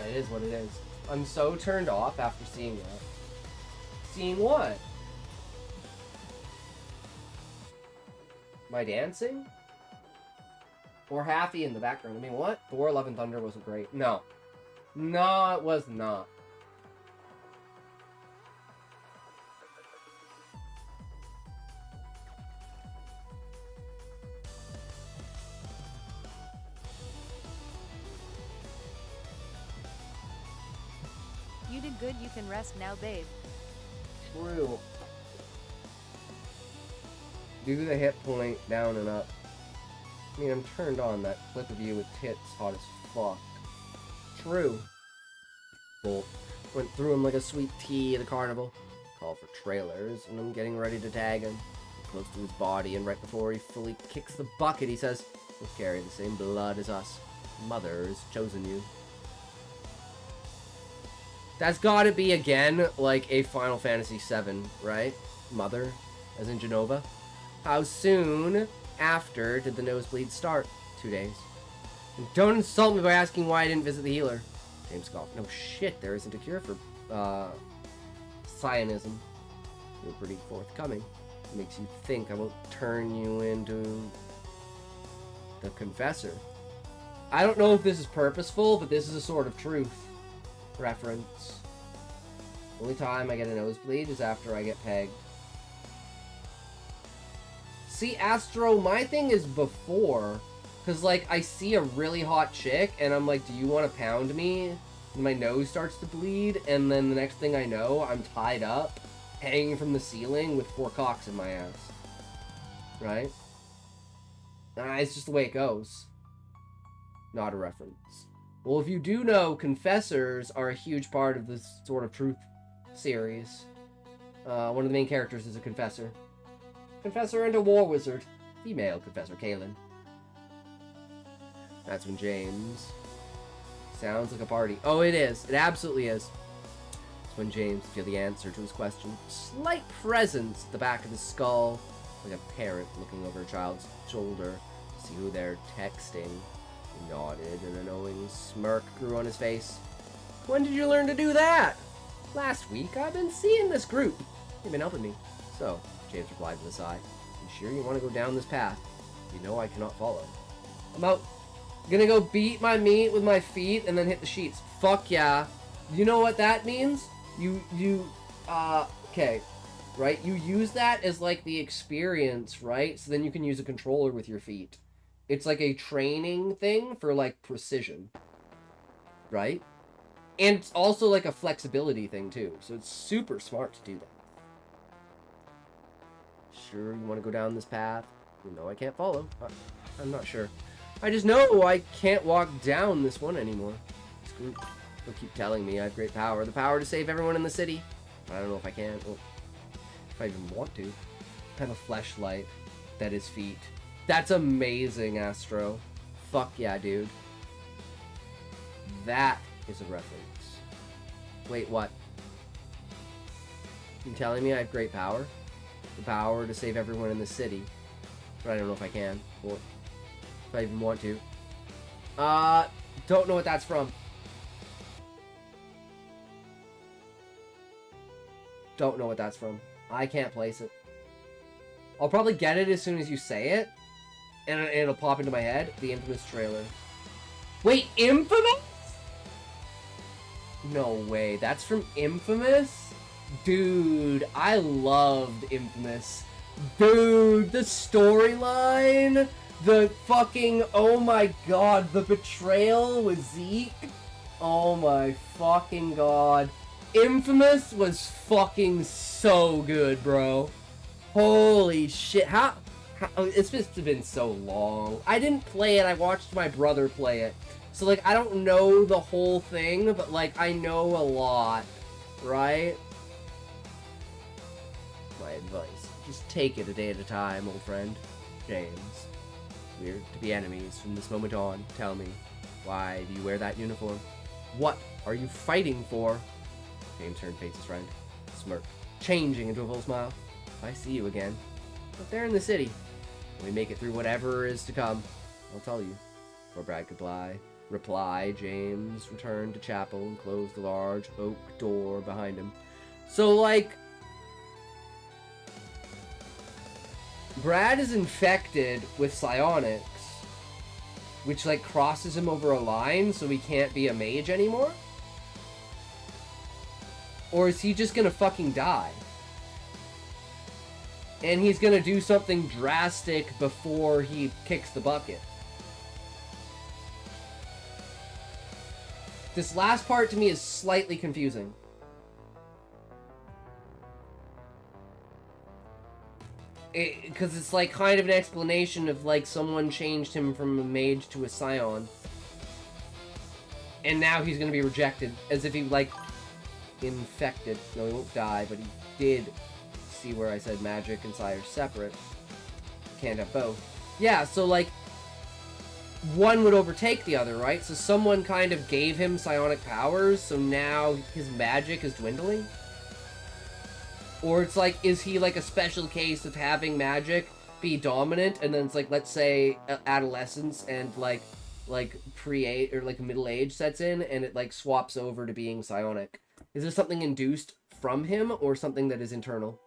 It is what it is. I'm so turned off after seeing that. Seeing what? My dancing? Or Happy in the background. I mean, what? Thor Love and Thunder wasn't great. No. No, it was not. You did good, you can rest now, babe. True. Do the hip point down and up. I mean, I'm turned on. That clip of you with tits hot as fuck. True. Bolt. Went through him like a sweet tea at a carnival. Call for trailers, and I'm getting ready to tag him. Close to his body, and right before he fully kicks the bucket, he says, "You'll carry the same blood as us. Mother has chosen you." That's gotta be, again, like a Final Fantasy VII, right? Mother, as in Genova. How soon after did the nosebleed start? 2 days. And don't insult me by asking why I didn't visit the healer. James Golf. No shit, there isn't a cure for, Psionism. You're pretty forthcoming. It makes you think I won't turn you into the Confessor. I don't know if this is purposeful, but this is a sort of truth reference. Only time I get a nosebleed is after I get pegged. See, Astro, my thing is before, because, like, I see a really hot chick, and I'm like, do you want to pound me? And my nose starts to bleed, and then the next thing I know, I'm tied up, hanging from the ceiling with 4 cocks in my ass. Right? It's just the way it goes. Not a reference. Well, if you do know, Confessors are a huge part of this sort of truth series. One of the main characters is a Confessor. Confessor and a War Wizard. Female Confessor, Kaylin. That's when James... Sounds like a party. Oh, it is. It absolutely is. It's when James feel the answer to his question. Slight presence at the back of his skull. Like a parent looking over a child's shoulder to see who they're texting. He nodded, and a knowing smirk grew on his face. When did you learn to do that? Last week. I've been seeing this group. They've been helping me. So, James replied with a sigh. You sure you want to go down this path? You know I cannot follow. I'm out. Gonna go beat my meat with my feet and then hit the sheets. Fuck yeah. You know what that means? Okay. Right? You use that as, like, the experience, right? So then you can use a controller with your feet. It's like a training thing for, like, precision. Right? And it's also, like, a flexibility thing, too. So it's super smart to do that. Sure you want to go down this path? You know I can't follow. I'm not sure. I just know I can't walk down this one anymore. This group, they'll keep telling me I have great power. The power to save everyone in the city. I don't know if I can. Or if I even want to. I have a fleshlight that is feet. That's amazing, Astro. Fuck yeah, dude. That is a reference. Wait, what? You telling me I have great power? The power to save everyone in the city. But I don't know if I can. Or if I even want to. Don't know what that's from. Don't know what that's from. I can't place it. I'll probably get it as soon as you say it. and it'll pop into my head. The Infamous trailer. Wait, Infamous? No way. That's from Infamous? Dude, I loved Infamous. Dude, the storyline, the fucking, oh my god, the betrayal with Zeke. Oh my fucking god. Infamous was fucking so good, bro. Holy shit. How it's just been so long. I didn't play it, I watched my brother play it. So, like, I don't know the whole thing, but, like, I know a lot, right? My advice. Just take it a day at a time, old friend. James. We're to be enemies from this moment on. Tell me, why do you wear that uniform? What are you fighting for? James turned to face his friend. Smirk. Changing into a full smile. I see you again. But they're in the city. When we make it through whatever is to come, I'll tell you. Before Brad could reply, James returned to chapel and closed the large oak door behind him. So, like, Brad is infected with psionics, which, like, crosses him over a line so he can't be a mage anymore? Or is he just gonna fucking die? And he's gonna do something drastic before he kicks the bucket. This last part to me is slightly confusing. Because it's like kind of an explanation of like someone changed him from a mage to a scion. And now he's gonna be rejected. As if he like infected. No, he won't die, but he did. See where I said magic and psi are separate. Can't have both. Yeah, so like one would overtake the other, right? So someone kind of gave him psionic powers, so now his magic is dwindling? Or it's like, is he like a special case of having magic be dominant, and then it's like, let's say adolescence and like pre-age or like middle age sets in, and it like swaps over to being psionic? Is there something induced from him, or something that is internal?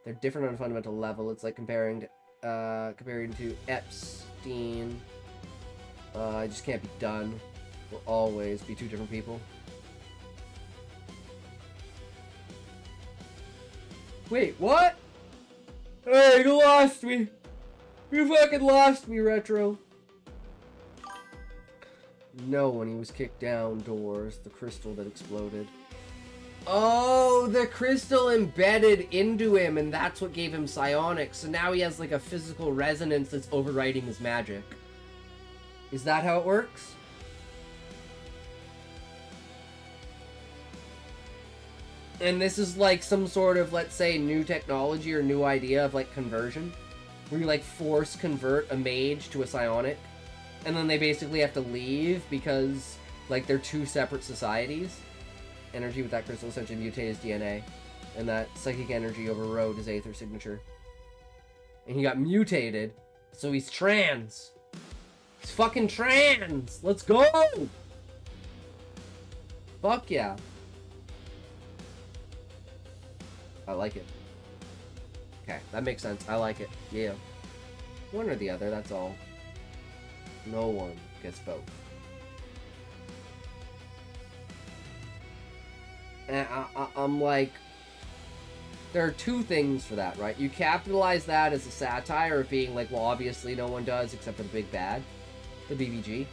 They're different on a fundamental level. It's like comparing to Epstein. It just can't be done. We'll always be two different people. Wait, what? Hey, you lost me. You fucking lost me, Retro. No, when he was kicked down doors, the crystal that exploded. Oh, the crystal embedded into him, and that's what gave him psionics. So now he has like a physical resonance that's overriding his magic. Is that how it works? And this is like some sort of, let's say, new technology or new idea of like conversion, where you like force convert a mage to a psionic, and then they basically have to leave because like they're two separate societies. Energy with that crystal essentially mutated his DNA, and that psychic energy overrode his aether signature. And he got mutated, so he's trans. He's fucking trans! Let's go! Fuck yeah. I like it. Okay, that makes sense. I like it. Yeah. One or the other, that's all. No one gets both. And I'm like, there are two things for that, right? You capitalize that as a satire of being like, well, obviously no one does except for the big bad, the BBG.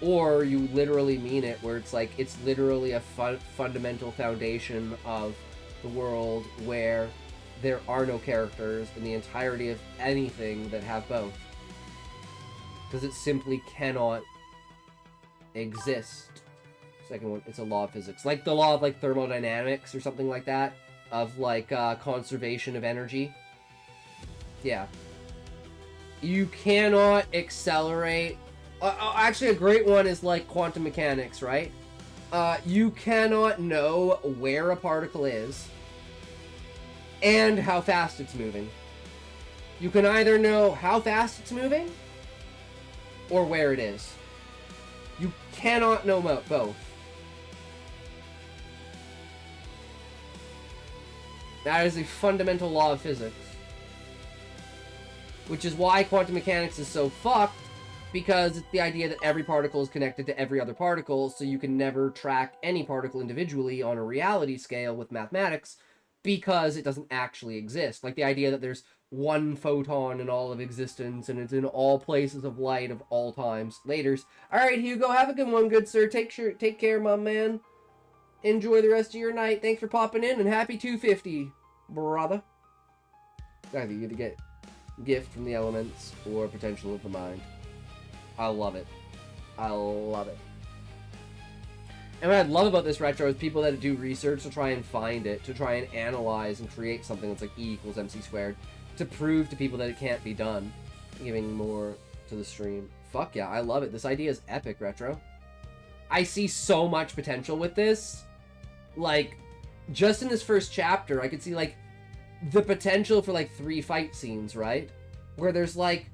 Or you literally mean it, where it's like, it's literally a fundamental foundation of the world where there are no characters in the entirety of anything that have both. Because it simply cannot exist. Second one, it's a law of physics. Like the law of like thermodynamics or something like that. Of like conservation of energy. Yeah. You cannot accelerate. Actually, a great one is like quantum mechanics, right? You cannot know where a particle is and how fast it's moving. You can either know how fast it's moving or where it is. You cannot know both. That is a fundamental law of physics. which is why quantum mechanics is so fucked, because it's the idea that every particle is connected to every other particle, so you can never track any particle individually on a reality scale with mathematics, because it doesn't actually exist. Like the idea that there's one photon in all of existence, and it's in all places of light of all times. Laters. Alright, Hugo, have a good one, good sir. Take care, my man. Enjoy the rest of your night. Thanks for popping in, and happy 250, brother. Either you to get gift from the elements or potential of the mind. I love it. I love it. And what I love about this retro is people that do research to try and find it, to try and analyze and create something that's like E equals MC squared, to prove to people that it can't be done, giving more to the stream. Fuck yeah, I love it. This idea is epic, retro. I see so much potential with this. Like, just in this first chapter, I could see, like, the potential for, like, 3 fight scenes, right? Where there's, like,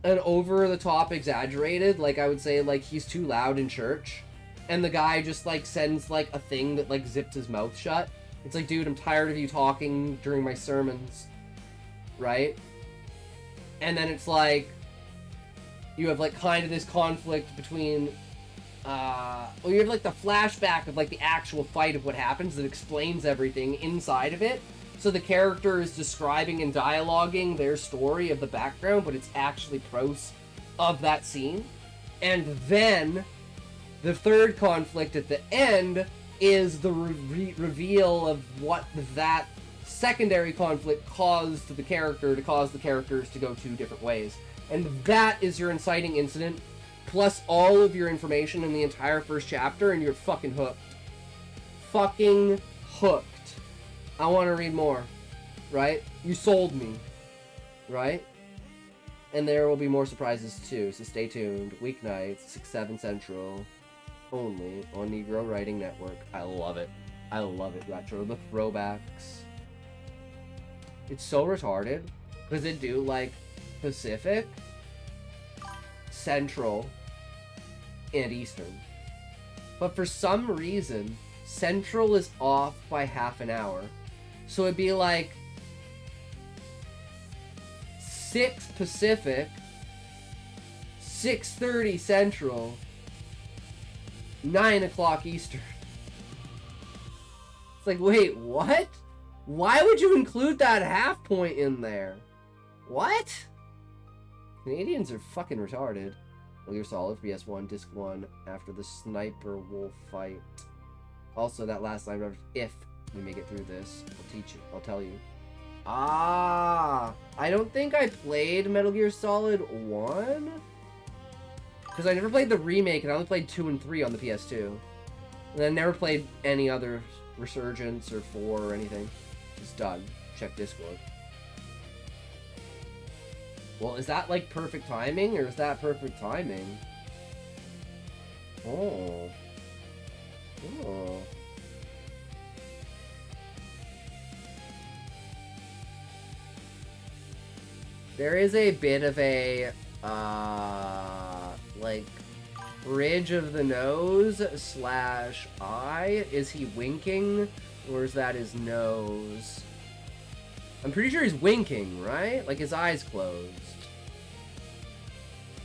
an over-the-top exaggerated, like, I would say, like, he's too loud in church, and the guy just, like, sends, like, a thing that, like, zips his mouth shut. It's like, dude, I'm tired of you talking during my sermons, right? And then it's like, you have, like, kind of this conflict between, well, you have, like, the flashback of, like, the actual fight of what happens that explains everything inside of it. So the character is describing and dialoguing their story of the background, but it's actually prose of that scene. And then the third conflict at the end is the reveal of what that secondary conflict caused the character to cause the characters to go 2 different ways. And that is your inciting incident, plus all of your information in the entire first chapter, and you're fucking hooked. Fucking hooked. I want to read more, right? You sold me, right? And there will be more surprises too, so stay tuned. Weeknights, 6, 7 Central, only on Negro Writing Network. I love it. I love it, retro. The throwbacks. It's so retarded, because it do, like, Pacific, Central, and Eastern. But for some reason, Central is off by half an hour. So it'd be like 6 Pacific, 6:30 Central, 9 o'clock Eastern. It's like, wait, what? Why would you include that half point in there? What? Canadians are fucking retarded. Well, you're solid. PS1, Disc 1, after the Sniper Wolf fight. Also, that last line, if we make it through this, I'll teach you. I'll tell you. Ah! I don't think I played Metal Gear Solid 1? Because I never played the remake, and I only played 2 and 3 on the PS2. And I never played any other Resurgence or 4 or anything. It's done. Check Discord. Well, is that, like, perfect timing, or is that perfect timing? Oh. Oh. There is a bit of a, like, bridge of the nose / eye. Is he winking, or is that his nose? I'm pretty sure he's winking, right? Like, his eyes closed.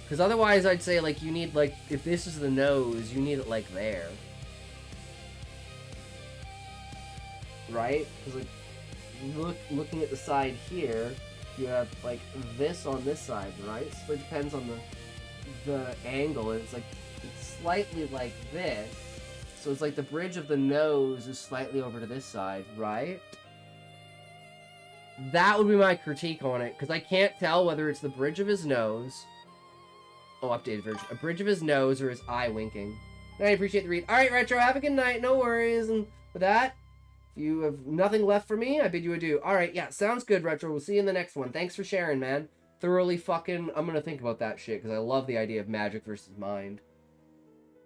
Because otherwise, I'd say, like, you need, like, if this is the nose, you need it, like, there. Right? Because, like, looking at the side here, you have, like, this on this side, right? So it depends on the angle, and it's, like, it's slightly like this. So it's like the bridge of the nose is slightly over to this side, right? That would be my critique on it, because I can't tell whether it's the bridge of his nose. Oh, updated version. A bridge of his nose or his eye winking. I appreciate the read. Alright, Retro, have a good night. No worries. And with that, if you have nothing left for me, I bid you adieu. Alright, yeah, sounds good, Retro. We'll see you in the next one. Thanks for sharing, man. Thoroughly fucking... I'm gonna think about that shit, because I love the idea of magic versus mind.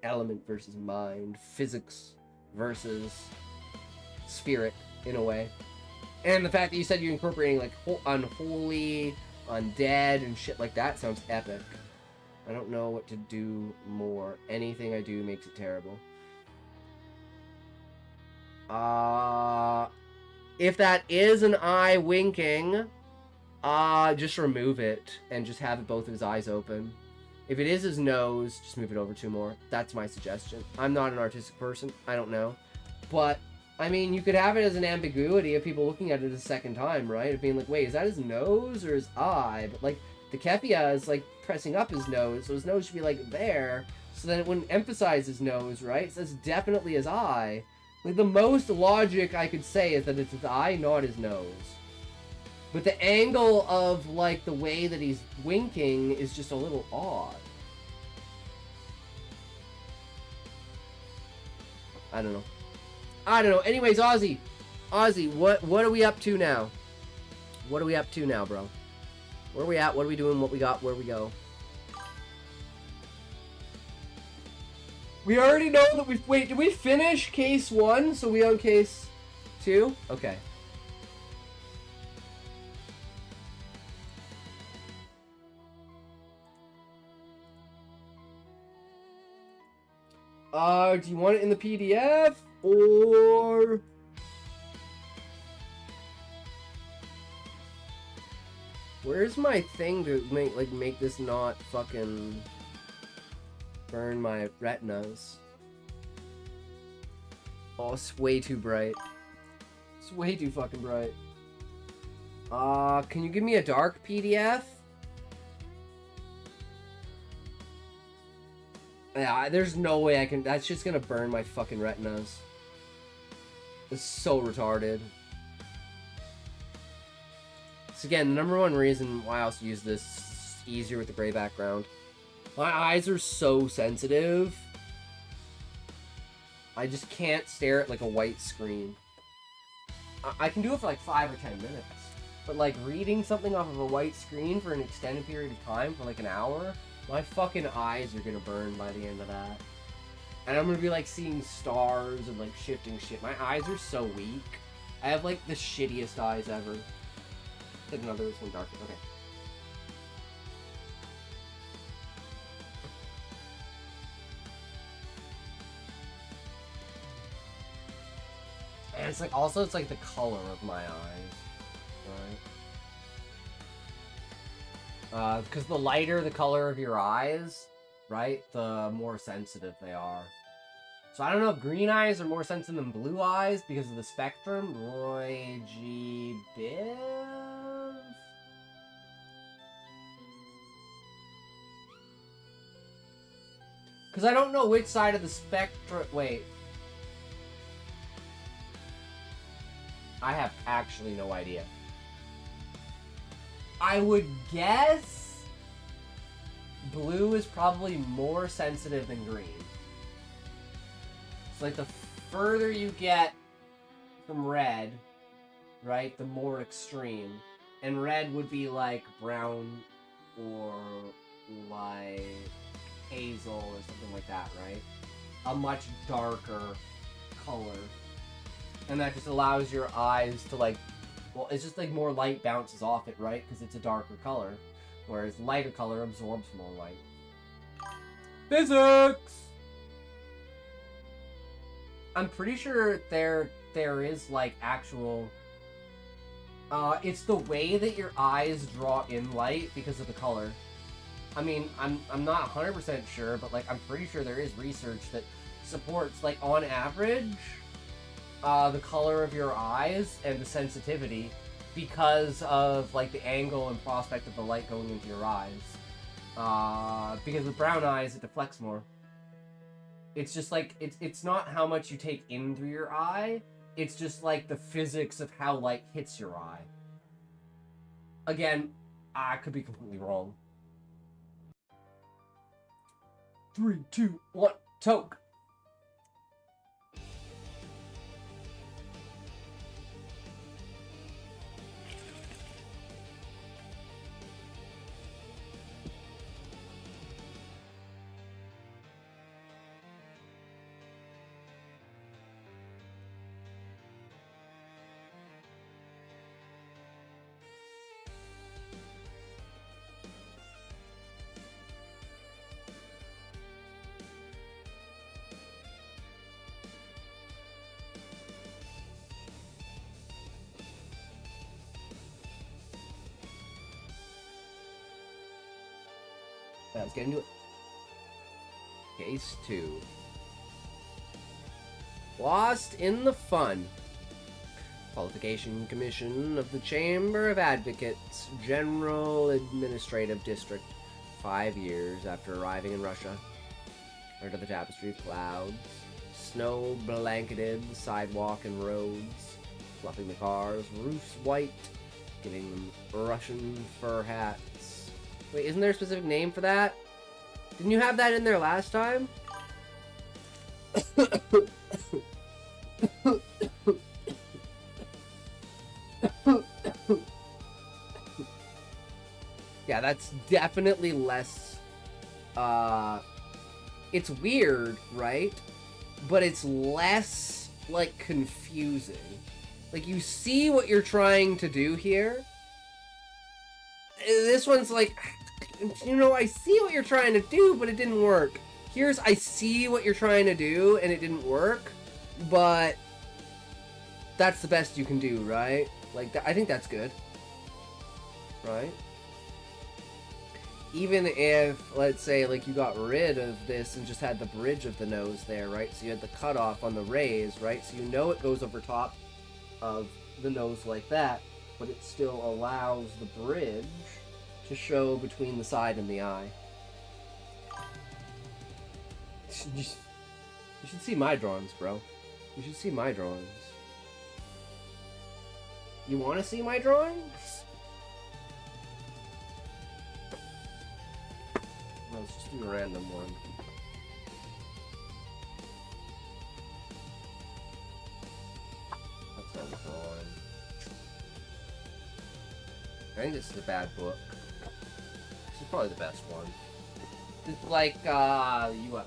Element versus mind. Physics versus spirit, in a way. And the fact that you said you're incorporating, like, unholy, undead, and shit like that sounds epic. I don't know what to do more. Anything I do makes it terrible. If that is an eye winking, Just remove it and just have both of his eyes open. If it is his nose, just move it over 2 more. That's my suggestion. I'm not an artistic person. I don't know. But, I mean, you could have it as an ambiguity of people looking at it a second time, right? Of being like, wait, is that his nose or his eye? But, like, the Kefia is, like, pressing up his nose, so his nose should be, like, there. So then it wouldn't emphasize his nose, right? So that's definitely his eye. Like, the most logic I could say is that it's his eye, not his nose. But the angle of, like, the way that he's winking is just a little odd. I don't know. Anyways, Ozzy, what are we up to now? What are we up to now, bro? Where are we at? What are we doing? What we got? Where we go? We already know that we've... Wait, did we finish case 1? So we on case 2? Okay. Do you want it in the PDF? Or... Where's my thing to make this not fucking burn my retinas? Oh, it's way too bright. It's way too fucking bright. Can you give me a dark PDF? Yeah, there's no way I can... That's just gonna burn my fucking retinas. It's so retarded. So again, the #1 reason why I also use this is easier with the gray background. My eyes are so sensitive. I just can't stare at like a white screen. I can do it for like 5 or 10 minutes. But like reading something off of a white screen for an extended period of time, for like an hour, my fucking eyes are gonna burn by the end of that. And I'm gonna be like seeing stars and like shifting shit. My eyes are so weak. I have like the shittiest eyes ever. Take another one darker. Okay. And it's like also it's like the color of my eyes, right? Because the lighter the color of your eyes, right, the more sensitive they are. So I don't know if green eyes are more sensitive than blue eyes because of the spectrum. Roy G. Biv? Because I don't know which side of the spectrum... Wait. I have actually no idea. I would guess blue is probably more sensitive than green. It's like the further you get from red, right, the more extreme. And red would be like brown or like hazel or something like that, right? A much darker color. And that just allows your eyes to like, well, it's just like more light bounces off it, right? Because it's a darker color. Whereas lighter color absorbs more light. Physics! I'm pretty sure there is like actual... it's the way that your eyes draw in light because of the color. I mean, I'm not 100% sure, but like I'm pretty sure there is research that supports like on average the color of your eyes and the sensitivity because of like the angle and prospect of the light going into your eyes. Because with brown eyes it deflects more. It's just like it's not how much you take in through your eye, it's just like the physics of how light hits your eye. Again, I could be completely wrong. 3, 2, 1, toke. Let's get into it. Case 2. Lost in the Fun. Qualification Commission of the Chamber of Advocates, General Administrative District. 5 years after arriving in Russia. Under the tapestry of clouds. Snow-blanketed sidewalk and roads. Fluffing the cars, roofs white. Giving them Russian fur hats. Wait, isn't there a specific name for that? Didn't you have that in there last time? Yeah, that's definitely less, it's weird, right? But it's less, like, confusing. Like, you see what you're trying to do here. This one's like, you know, I see what you're trying to do, but it didn't work. Here's, I see what you're trying to do, and it didn't work, but that's the best you can do, right? Like, I think that's good. Right? Even if, let's say, like, you got rid of this and just had the bridge of the nose there, right? So you had the cutoff on the rays, right? So you know it goes over top of the nose like that, but it still allows the bridge to show between the side and the eye. You should see my drawings, bro. You should see my drawings. You want to see my drawings? Let's just do a random one. That's not a drawing. I think this is a bad book. This is probably the best one. It's like, UFO.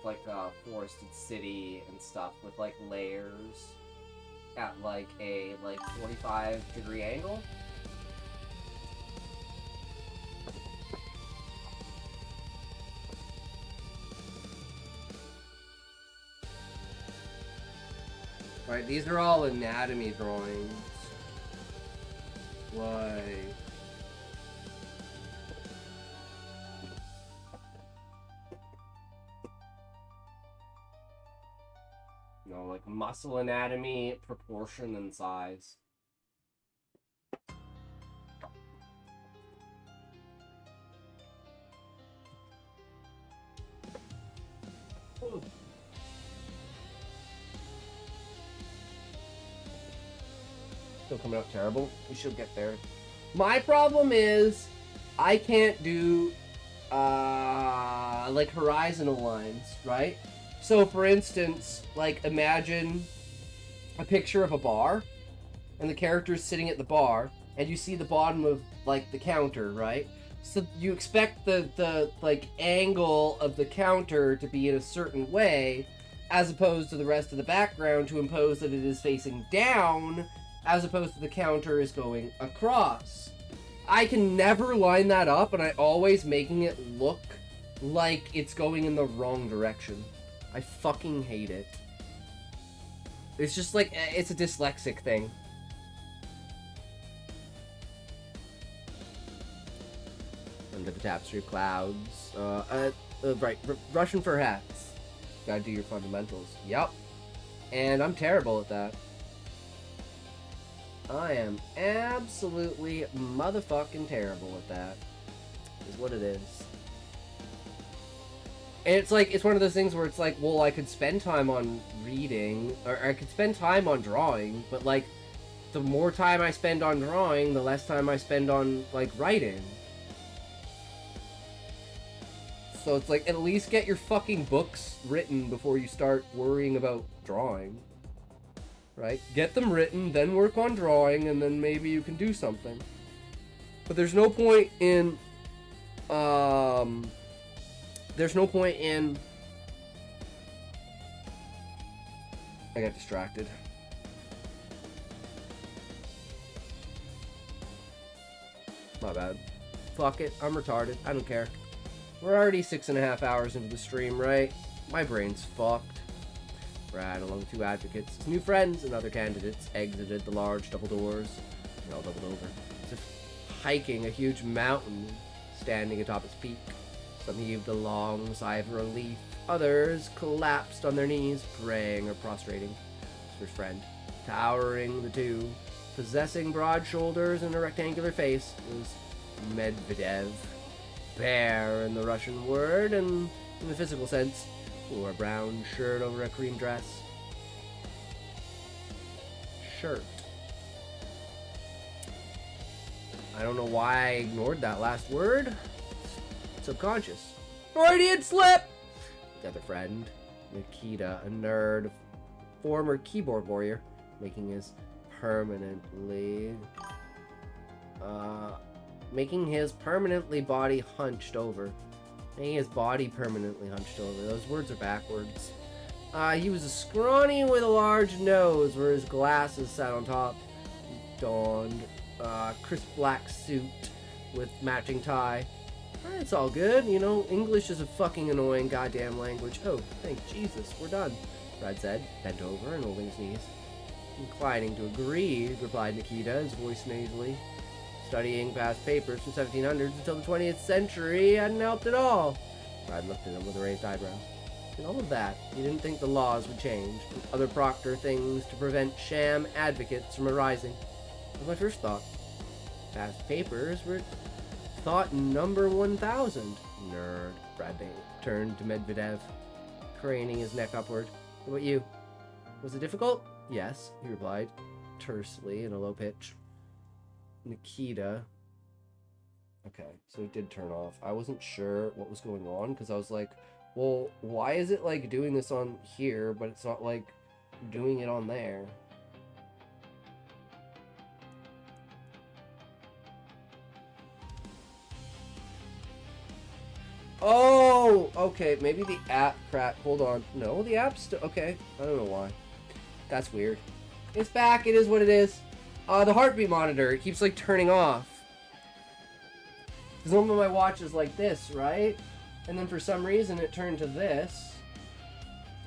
Like a forested city and stuff with like layers at like a 45-degree angle. Right, these are all anatomy drawings. Like, you know, like muscle anatomy, proportion, and size. Ooh. Still coming out terrible. We should get there. My problem is I can't do like horizontal lines, right? So for instance, like imagine a picture of a bar and the character's sitting at the bar and you see the bottom of like the counter, right? So you expect the like angle of the counter to be in a certain way as opposed to the rest of the background to impose that it is facing down as opposed to the counter is going across. I can never line that up, and I always making it look like it's going in the wrong direction. I fucking hate it. It's just like, it's a dyslexic thing. Under the tapestry of clouds. Right, Russian fur hats. Gotta do your fundamentals. Yup. And I'm terrible at that. I am absolutely motherfucking terrible at that. Is what it is. And it's like, it's one of those things where it's like, well, I could spend time on reading, or I could spend time on drawing, but like, the more time I spend on drawing, the less time I spend on, like, writing. So it's like, at least get your fucking books written before you start worrying about drawing. Right? Get them written, then work on drawing, and then maybe you can do something. But there's no point in, I got distracted. My bad. Fuck it, I'm retarded, I don't care. We're already 6.5 hours into the stream, right? My brain's fucked. Brad, along with 2 advocates, his new friends, and other candidates exited the large double doors. They all doubled over, as if hiking a huge mountain standing atop its peak. Some heaved a long sigh of relief. Others collapsed on their knees, praying or prostrating. His friend, towering the 2, possessing broad shoulders and a rectangular face, was Medvedev. Bare in the Russian word, and in the physical sense, wore a brown shirt over a cream dress. Shirt. I don't know why I ignored that last word. Subconscious. Freudian slip! The other friend, Nikita, a nerd, former keyboard warrior, making his permanently body hunched over. Making his body permanently hunched over. Those words are backwards. He was a scrawny with a large nose where his glasses sat on top. He donned a crisp black suit with matching tie. It's all good, you know, English is a fucking annoying goddamn language. Oh, thank Jesus, we're done, Brad said, bent over and holding his knees. Inclining to agree, replied Nikita, his voice nasally. Studying past papers from 1700s until the 20th century hadn't helped at all. Brad looked at him with a raised eyebrow. In all of that, you didn't think the laws would change, and other Proctor things to prevent sham advocates from arising. That was my first thought. Past papers were thought number 1000. Nerd. Brad turned to Medvedev, craning his neck upward. What about you? Was it difficult? Yes, he replied, tersely in a low pitch. Nikita. Okay, so it did turn off. I wasn't sure what was going on because I was like, well, why is it like doing this on here, but it's not like doing it on there? Oh, okay, maybe the app cracked. Hold on. No, the app's still okay. I don't know why. That's weird. It's back. It is what it is. The heartbeat monitor, it keeps like turning off. Because normally my watch is like this, right? And then for some reason it turned to this.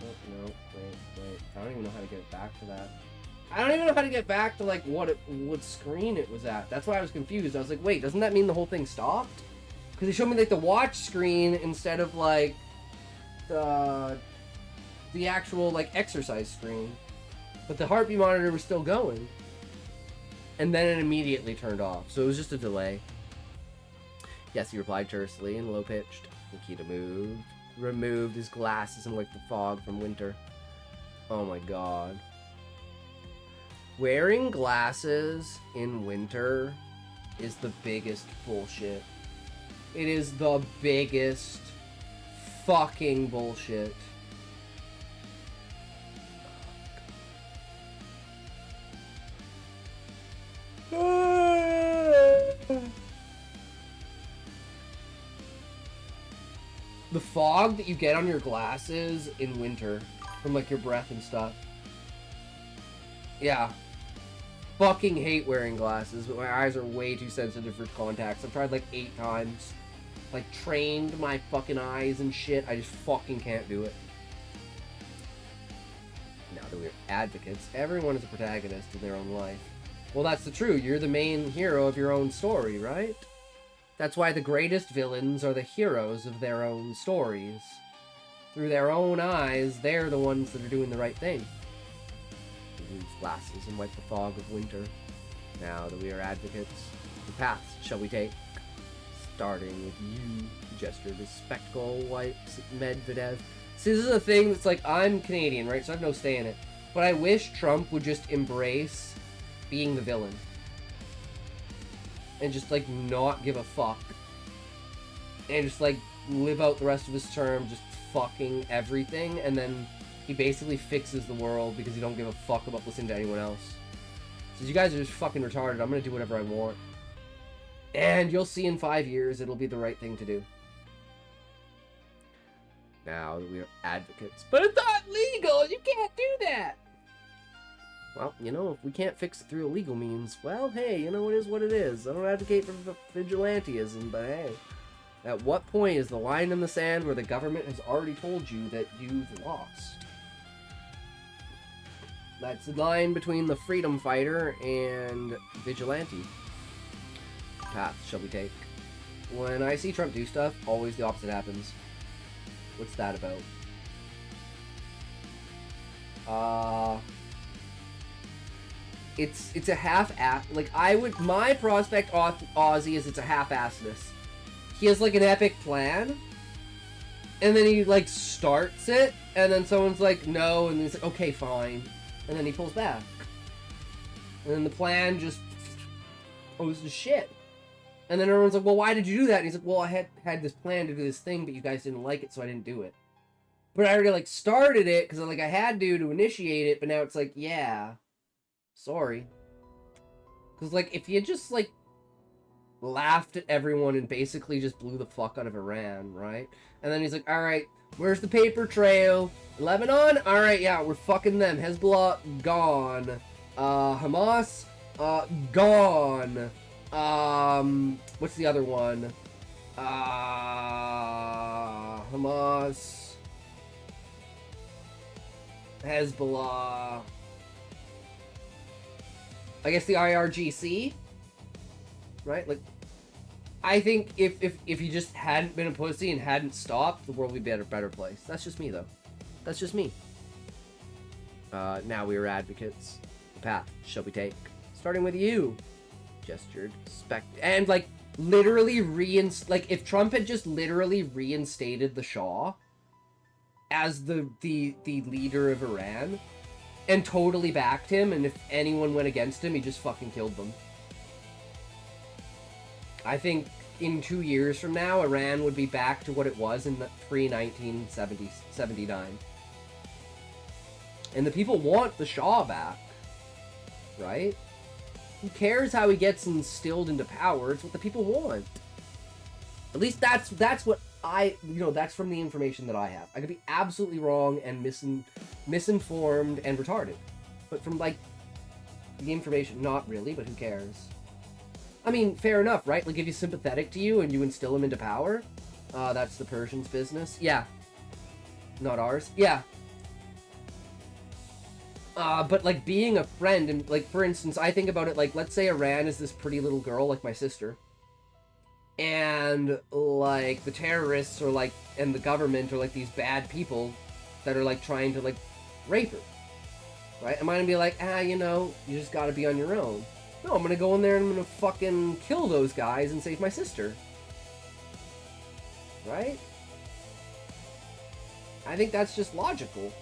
Oh, no, wait. I don't even know how to get back to that. I don't even know how to get back to like what screen it was at. That's why I was confused. I was like, wait, doesn't that mean the whole thing stopped? Because they showed me like the watch screen instead of like the actual like exercise screen. But the heartbeat monitor was still going. And then it immediately turned off. So it was just a delay. Yes, he replied tersely and low-pitched. Nikita removed his glasses and wiped the fog from winter. Oh my god. Wearing glasses in winter is the biggest bullshit. It is the biggest fucking bullshit. The fog that you get on your glasses in winter from like your breath and stuff. Yeah. Fucking hate wearing glasses, but my eyes are way too sensitive for contacts. I've tried like 8 times. Like trained my fucking eyes and shit. I just fucking can't do it. Now that we're advocates, everyone is a protagonist in their own life. Well, that's the truth. You're the main hero of your own story, right? That's why the greatest villains are the heroes of their own stories. Through their own eyes, they're the ones that are doing the right thing. He removed glasses and wiped the fog of winter. Now that we are advocates, the paths shall we take? Starting with you, he gestured his spectacle wipes at Medvedev. See, this is a thing that's like, I'm Canadian, right? So I have no say in it. But I wish Trump would just embrace being the villain. And just, like, not give a fuck. And just, like, live out the rest of his term just fucking everything. And then he basically fixes the world because he don't give a fuck about listening to anyone else. So you guys are just fucking retarded. I'm gonna do whatever I want. And you'll see in 5 years it'll be the right thing to do. Now that we are advocates. But it's not legal! You can't do that! Well, you know, if we can't fix it through illegal means, well, hey, you know, it is what it is. I don't advocate for vigilantism, but hey. At what point is the line in the sand where the government has already told you that you've lost? That's the line between the freedom fighter and vigilante. Path shall we take? When I see Trump do stuff, always the opposite happens. What's that about? It's a half-ass. Like, my prospect Aussie is it's a half-assness. He has, like, an epic plan, and then he, like, starts it, and then someone's like, no, and he's like, okay, fine. And then he pulls back. And then the plan just goes to shit. And then everyone's like, well, why did you do that? And he's like, well, I had this plan to do this thing, but you guys didn't like it, so I didn't do it. But I already, like, started it, because, like, I had to initiate it, but now it's like, yeah, sorry. Because, like, if you just, like, laughed at everyone and basically just blew the fuck out of Iran, right? And then he's like, alright, where's the paper trail? Lebanon? Alright, yeah, we're fucking them. Hezbollah, gone. Hamas, gone. What's the other one? Hamas, Hezbollah, I guess the IRGC, right? Like, I think if he just hadn't been a pussy and hadn't stopped, the world would be a better place. That's just me, though. That's just me. Now we are advocates. The path shall we take? Starting with you. Gestured. And, like, literally like, if Trump had just literally reinstated the Shah as the leader of Iran and totally backed him, and if anyone went against him, he just fucking killed them. I think in 2 years from now, Iran would be back to what it was in the pre-1979. And the people want the Shah back, right? Who cares how he gets instilled into power? It's what the people want. At least that's what that's from the information that I have. I could be absolutely wrong and misinformed and retarded. But from, like, the information, not really, but who cares? I mean, fair enough, right? Like, if he's sympathetic to you and you instill him into power, that's the Persians' business. Yeah. Not ours. Yeah. But, like, being a friend, and, like, for instance, I think about it, like, let's say Iran is this pretty little girl, like my sister, and, like, the terrorists are, like, and the government are, like, these bad people that are, like, trying to, like, rape her, right? Am I gonna be like, you just gotta be on your own? No, I'm gonna go in there and I'm gonna fucking kill those guys and save my sister. Right? I think that's just logical.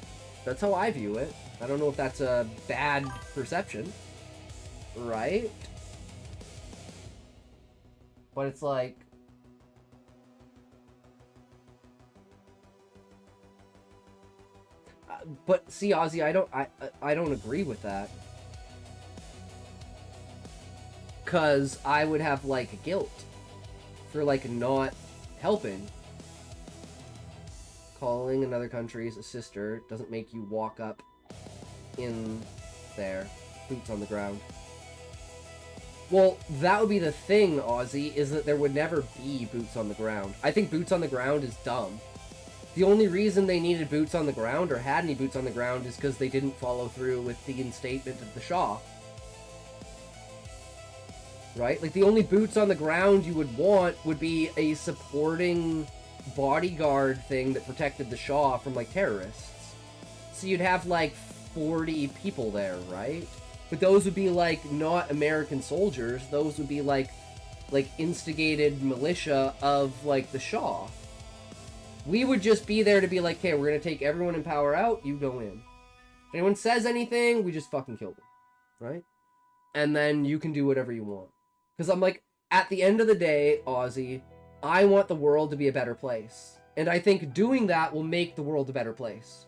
That's how I view it. I don't know if that's a bad perception. Right? But it's like... but see, Ozzy, I don't agree with that. Because I would have, like, guilt for, like, not helping. Calling another country's a sister doesn't make you walk up in there, boots on the ground. Well, that would be the thing, Ozzy, is that there would never be boots on the ground. I think boots on the ground is dumb. The only reason they needed boots on the ground, or had any boots on the ground, is because they didn't follow through with the instatement of the Shah. Right? Like, the only boots on the ground you would want would be a supporting bodyguard thing that protected the Shah from, like, terrorists. So you'd have, like, 40 people there, right? But those would be, like, not American soldiers. Those would be, like instigated militia of, like, the Shah. We would just be there to be like, hey, we're gonna take everyone in power out, you go in. If anyone says anything, we just fucking kill them. Right? And then you can do whatever you want. Because I'm like, at the end of the day, Ozzy, I want the world to be a better place. And I think doing that will make the world a better place.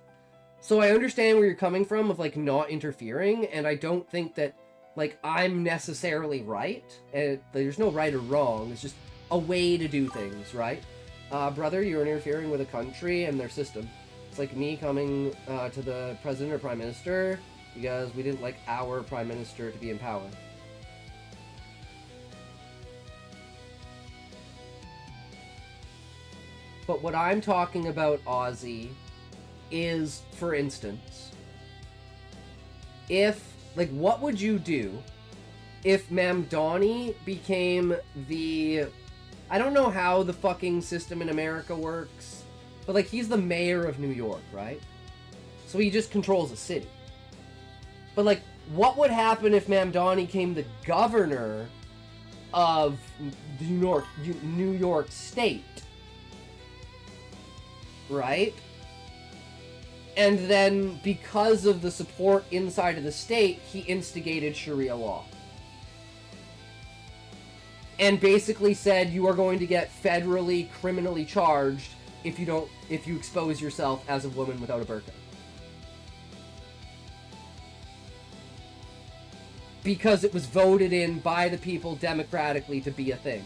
So I understand where you're coming from of, like, not interfering, and I don't think that, like, I'm necessarily right. And there's no right or wrong. It's just a way to do things, right? Brother, you're interfering with a country and their system. It's like me coming to the president or prime minister because we didn't like our prime minister to be in power. But what I'm talking about, Ozzy, is, for instance, what would you do if Mamdani became the... I don't know how the fucking system in America works, but, like, he's the mayor of New York, right? So he just controls a city. But, like, what would happen if Mamdani became the governor of New York State? Right? And then, because of the support inside of the state, he instigated Sharia law. And basically said, you are going to get federally, criminally charged if you expose yourself as a woman without a burqa. Because it was voted in by the people democratically to be a thing.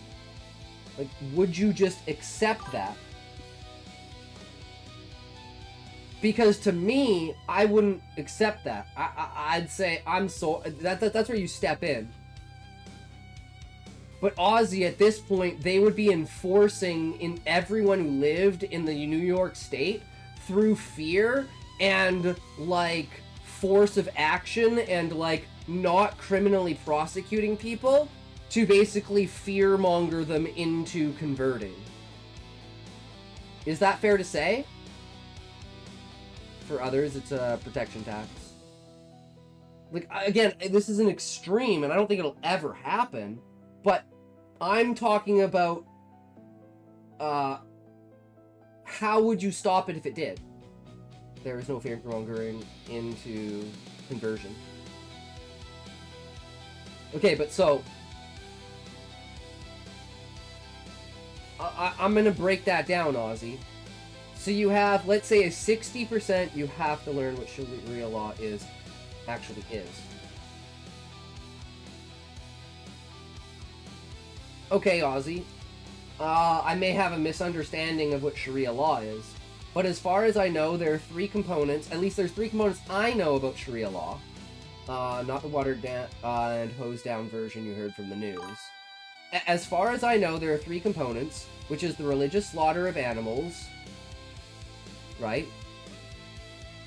Like, would you just accept that? Because to me, I wouldn't accept that. I'd say, that's where you step in. But Aussie, at this point, they would be enforcing in everyone who lived in the New York State through fear and, like, force of action and, like, not criminally prosecuting people to basically fearmonger them into converting. Is that fair to say? For others, it's a protection tax. Like, again, this is an extreme, and I don't think it'll ever happen, but I'm talking about, how would you stop it if it did? There is no fearmongering into conversion. Okay, but so... I'm gonna break that down, Aussie. So you have, let's say, a 60% you have to learn what Sharia law actually is. Okay, Aussie. I may have a misunderstanding of what Sharia law is, but as far as I know, there are 3 components. At least there's 3 components I know about Sharia law. Not the watered down and hosed down version you heard from the news. As far as I know, there are 3 components, which is the religious slaughter of animals, right?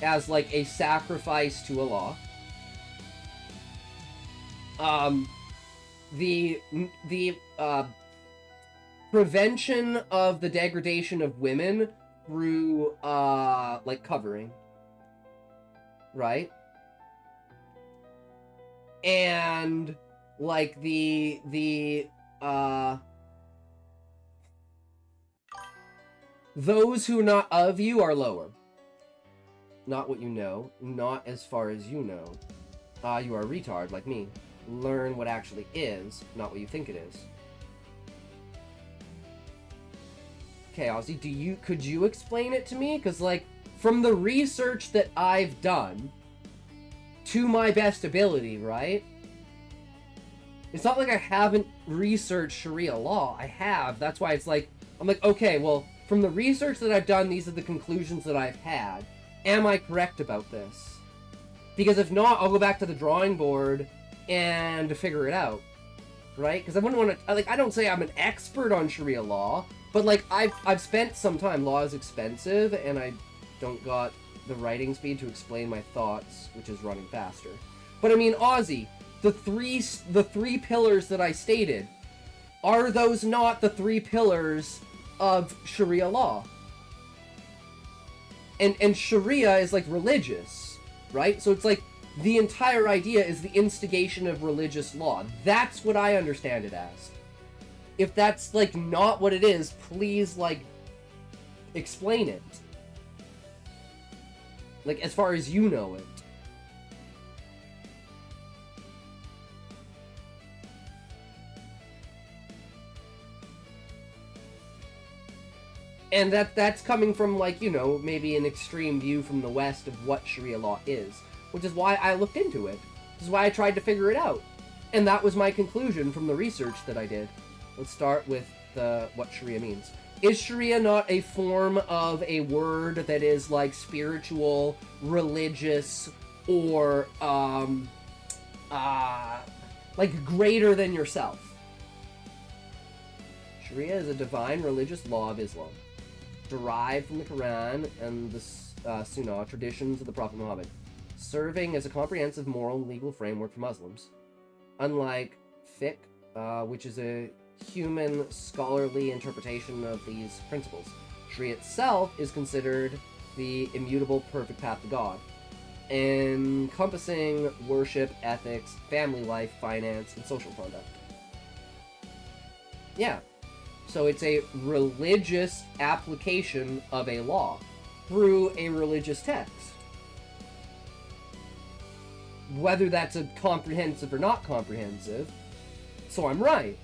As like a sacrifice to Allah. The prevention of the degradation of women through like covering, right? And like those who are not of you are lower. Not what you know, not as far as you know. You are a retard like me. Learn what actually is, not what you think it is. Okay, Ozzy, could you explain it to me? Because, like, from the research that I've done, to my best ability, right? It's not like I haven't researched Sharia law. I have. That's why it's like, I'm like, okay, well, from the research that I've done, these are the conclusions that I've had. Am I correct about this? Because if not, I'll go back to the drawing board and figure it out, right? Because I wouldn't want to, like, I don't say I'm an expert on Sharia law, but, like, I've spent some time. Law is expensive, and I don't got the writing speed to explain my thoughts, which is running faster. But, I mean, Ozzy, the three pillars that I stated, are those not the 3 pillars of Sharia law? And Sharia is, like, religious, right? So it's like, the entire idea is the instigation of religious law. That's what I understand it as. If that's, like, not what it is, please, like, explain it. Like, as far as you know it. And that's coming from, like, you know, maybe an extreme view from the West of what Sharia law is. Which is why I looked into it. Which is why I tried to figure it out. And that was my conclusion from the research that I did. Let's start with what Sharia means. Is Sharia not a form of a word that is, like, spiritual, religious, or, like, greater than yourself? Sharia is a divine religious law of Islam, derived from the Quran and the Sunnah traditions of the Prophet Muhammad. serving as a comprehensive moral and legal framework for Muslims. Unlike fiqh, which is a human scholarly interpretation of these principles, Sharia itself is considered the immutable perfect path to God, encompassing worship, ethics, family life, finance, and social conduct. Yeah. So it's a religious application of a law through a religious text. Whether that's a comprehensive or not comprehensive, so I'm right.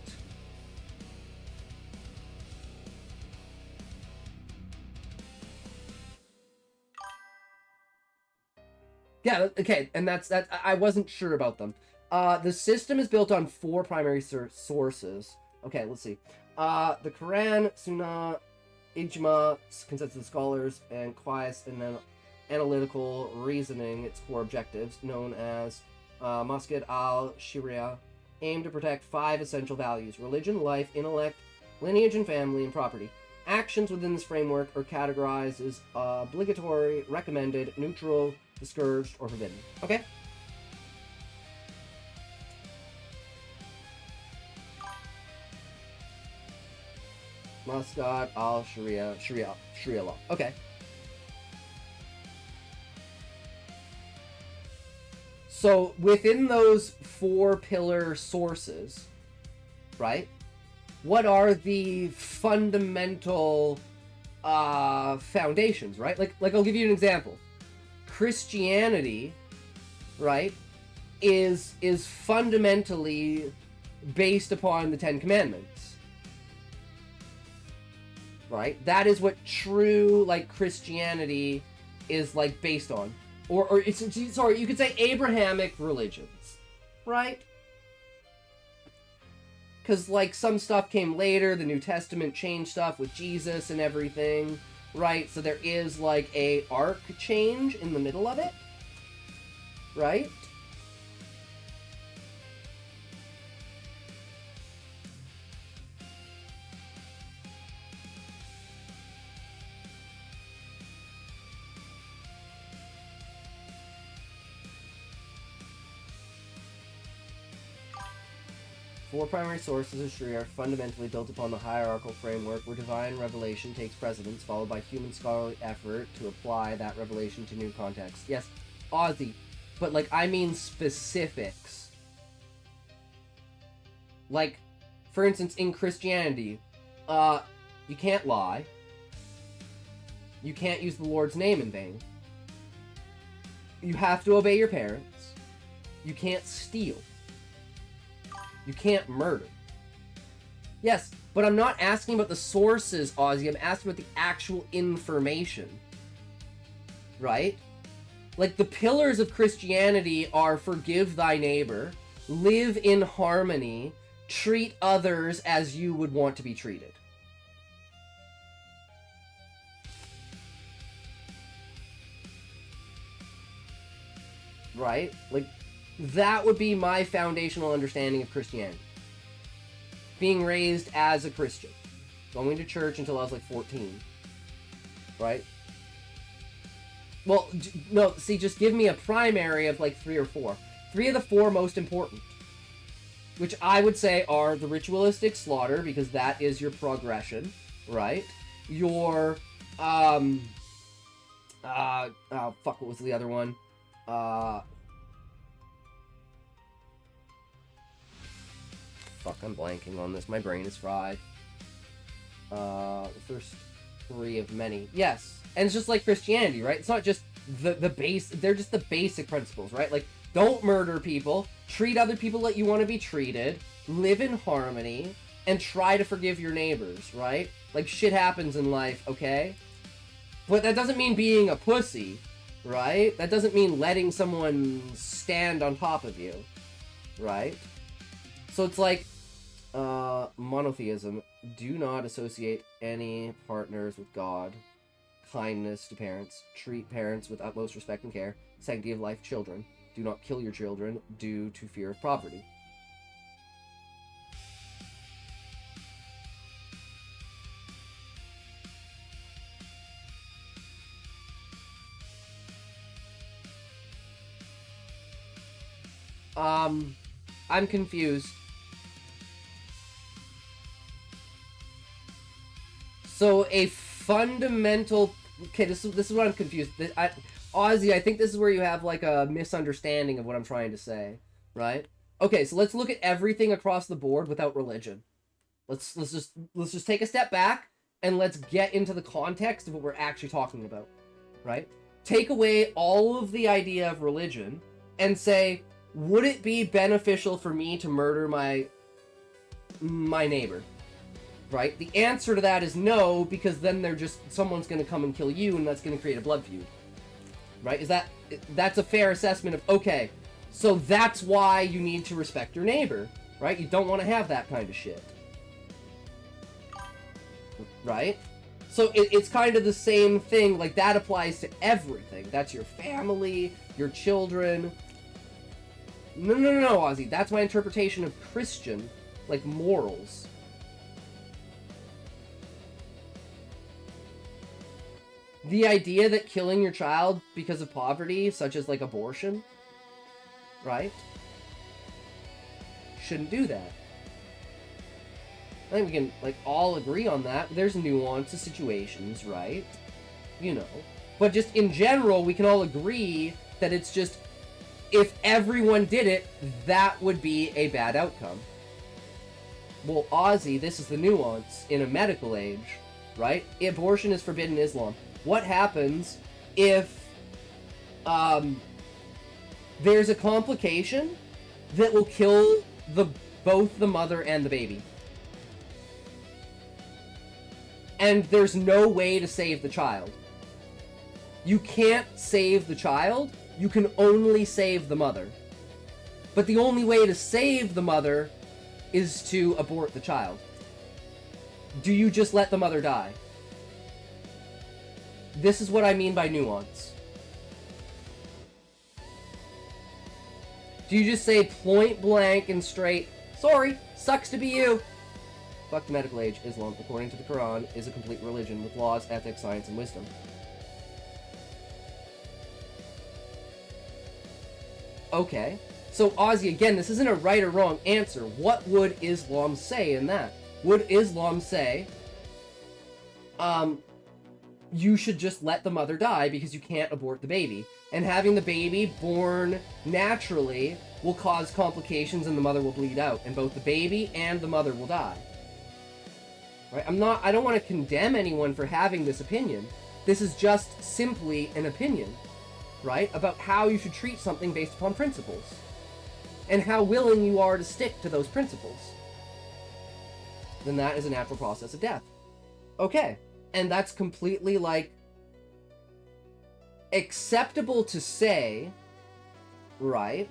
Yeah, okay, and that's that. I wasn't sure about them. The system is built on 4 primary sources. Okay, let's see. The Quran, Sunnah, Ijma, consensus of scholars, and Qiyas, and then analytical reasoning, its core objectives, known as Masjid al-Sharia, aim to protect 5 essential values: religion, life, intellect, lineage and family, and property. Actions within this framework are categorized as obligatory, recommended, neutral, discouraged, or forbidden. Okay? Masjid al-Sharia, Sharia law. Okay. So within those 4 pillar sources, right? What are the fundamental foundations, right? Like I'll give you an example. Christianity, right, is fundamentally based upon the 10 Commandments. Right? That is what true, like, Christianity is, like, based on. Or it's, sorry, you could say Abrahamic religions. Right? Because, like, some stuff came later, the New Testament changed stuff with Jesus and everything. Right? So there is, like, a arc change in the middle of it. Right? Four primary sources of Sharia are fundamentally built upon the hierarchical framework where divine revelation takes precedence, followed by human scholarly effort to apply that revelation to new contexts. Yes, Ozzy, but, like, I mean specifics. Like, for instance, in Christianity, you can't lie. You can't use the Lord's name in vain. You have to obey your parents. You can't steal. You can't murder. Yes, but I'm not asking about the sources, Ozzy. I'm asking about the actual information. Right? Like, the pillars of Christianity are forgive thy neighbor, live in harmony, treat others as you would want to be treated. Right? Like, that would be my foundational understanding of Christianity. Being raised as a Christian. Going to church until I was like 14. Right? Well, no, see, just give me a primary of like 3 or 4. 3 of the 4 most important. Which I would say are the ritualistic slaughter, because that is your progression. Right? Your, oh, fuck, what was the other one? Fuck, I'm blanking on this. My brain is fried. The first 3 of many. Yes. And it's just like Christianity, right? It's not just the base. They're just the basic principles, right? Like, don't murder people. Treat other people like you want to be treated. Live in harmony. And try to forgive your neighbors, right? Like, shit happens in life, okay? But that doesn't mean being a pussy, right? That doesn't mean letting someone stand on top of you, right? So it's like, monotheism. Do not associate any partners with God. Kindness to parents. Treat parents with utmost respect and care. Sanctity of life, children. Do not kill your children due to fear of poverty. I'm confused. So a fundamental... Okay, this is what I'm confused. Ozzy, I think this is where you have like a misunderstanding of what I'm trying to say, right? Okay, so let's look at everything across the board without religion. Let's just take a step back and let's get into the context of what we're actually talking about, right? Take away all of the idea of religion and say, would it be beneficial for me to murder my neighbor? Right? The answer to that is no, because then someone's going to come and kill you, and that's going to create a blood feud. Right? That's a fair assessment of, okay, so that's why you need to respect your neighbor, right? You don't want to have that kind of shit. Right? So it's kind of the same thing, like that applies to everything. That's your family, your children. No, Ozzy, that's my interpretation of Christian, like, morals. The idea that killing your child because of poverty, such as, like, abortion, right? Shouldn't do that. I think we can, like, all agree on that. There's nuance to situations, right? You know. But just in general, we can all agree that it's just, if everyone did it, that would be a bad outcome. Well, Ozzy, this is the nuance in a medical age, right? Abortion is forbidden in Islam. What happens if there's a complication that will kill both the mother and the baby? And there's no way to save the child. You can't save the child, you can only save the mother. But the only way to save the mother is to abort the child. Do you just let the mother die? This is what I mean by nuance. Do you just say point blank and straight, sorry, sucks to be you? Fuck the medical age. Islam, according to the Quran, is a complete religion with laws, ethics, science, and wisdom. Okay. So, Ozzy, again, this isn't a right or wrong answer. What would Islam say in that? Would Islam say, you should just let the mother die because you can't abort the baby, and having the baby born naturally will cause complications and the mother will bleed out, and both the baby and the mother will die? Right? I don't want to condemn anyone for having this opinion. This is just simply an opinion, right? About how you should treat something based upon principles. And how willing you are to stick to those principles. Then that is a natural process of death. Okay. And that's completely, like, acceptable to say, right?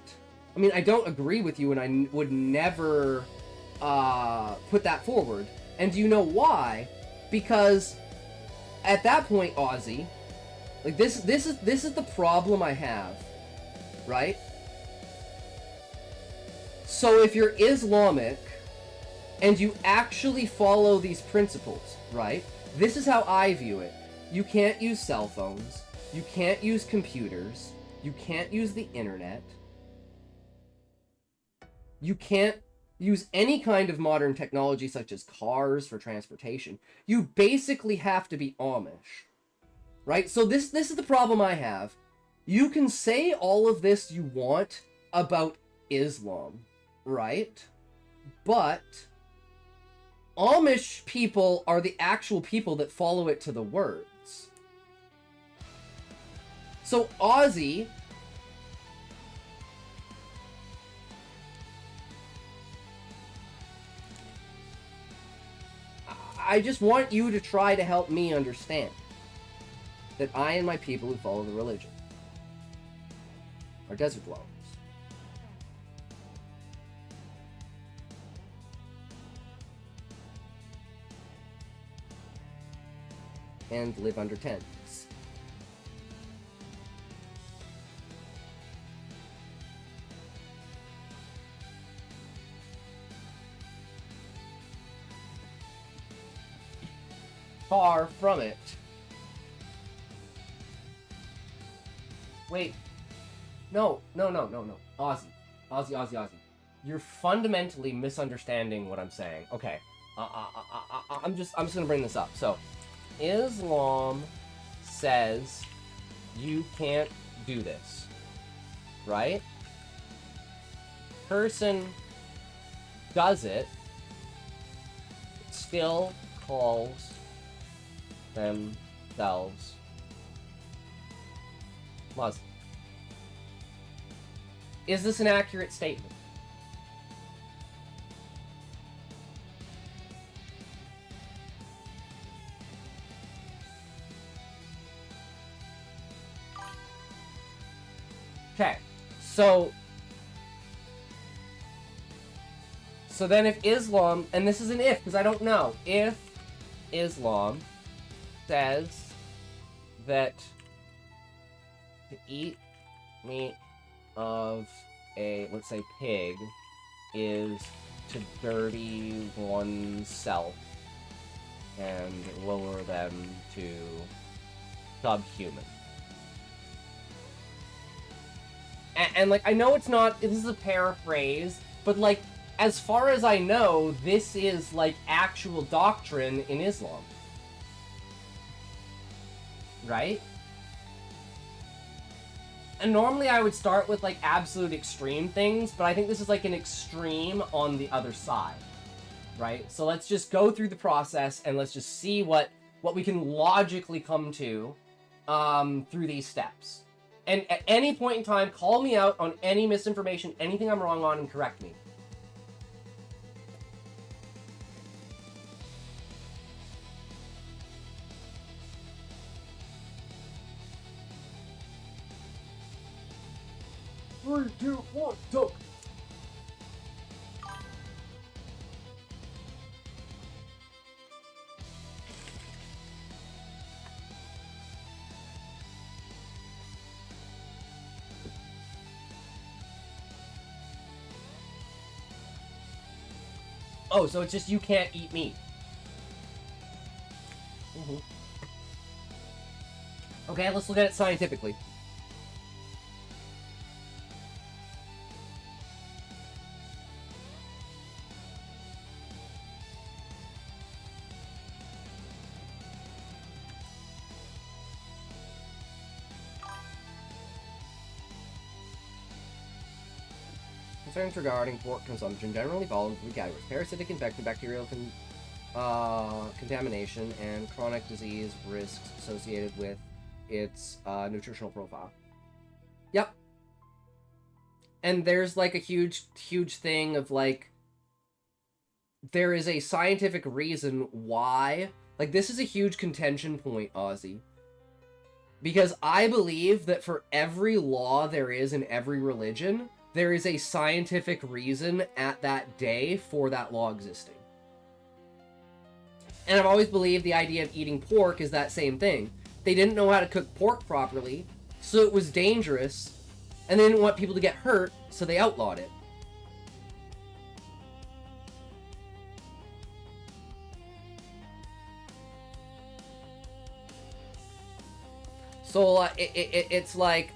I mean, I don't agree with you, and I would never put that forward. And do you know why? Because at that point, Ozzy, like, this is the problem I have, right? So if you're Islamic and you actually follow these principles, right? This is how I view it. You can't use cell phones. You can't use computers. You can't use the internet. You can't use any kind of modern technology such as cars for transportation. You basically have to be Amish. Right? So this is the problem I have. You can say all of this you want about Islam, right? But Amish people are the actual people that follow it to the words. So Ozzy, I just want you to try to help me understand that I and my people who follow the religion are desert dwellers. And live under tents. Far from it. Wait. No. Ozzy. Ozzy. You're fundamentally misunderstanding what I'm saying. Okay. I'm just gonna bring this up. So, Islam says you can't do this, right? Person does it, still calls themselves Muslim. Is this an accurate statement? Okay, so then if Islam, and this is an if, because I don't know, if Islam says that to eat meat of a, let's say, pig is to dirty oneself and lower them to subhuman. And like, I know it's not, this is a paraphrase, but like, as far as I know, this is like actual doctrine in Islam. Right? And normally I would start with like absolute extreme things, but I think this is like an extreme on the other side. Right? So let's just go through the process and let's just see what we can logically come to through these steps. And at any point in time, call me out on any misinformation, anything I'm wrong on, and correct me. Three, two, one, go! Oh, so it's just you can't eat meat. Okay, let's look at it scientifically. Concerns regarding pork consumption generally fall into three categories: parasitic infection, bacterial contamination, and chronic disease risks associated with its nutritional profile. Yep. And there's like a huge thing of like, there is a scientific reason why, like, this is a huge contention point, Ozzy. Because I believe that for every law there is in every religion, there is a scientific reason at that day for that law existing. And I've always believed the idea of eating pork is that same thing. They didn't know how to cook pork properly, so it was dangerous, and they didn't want people to get hurt, so they outlawed it. So it's like,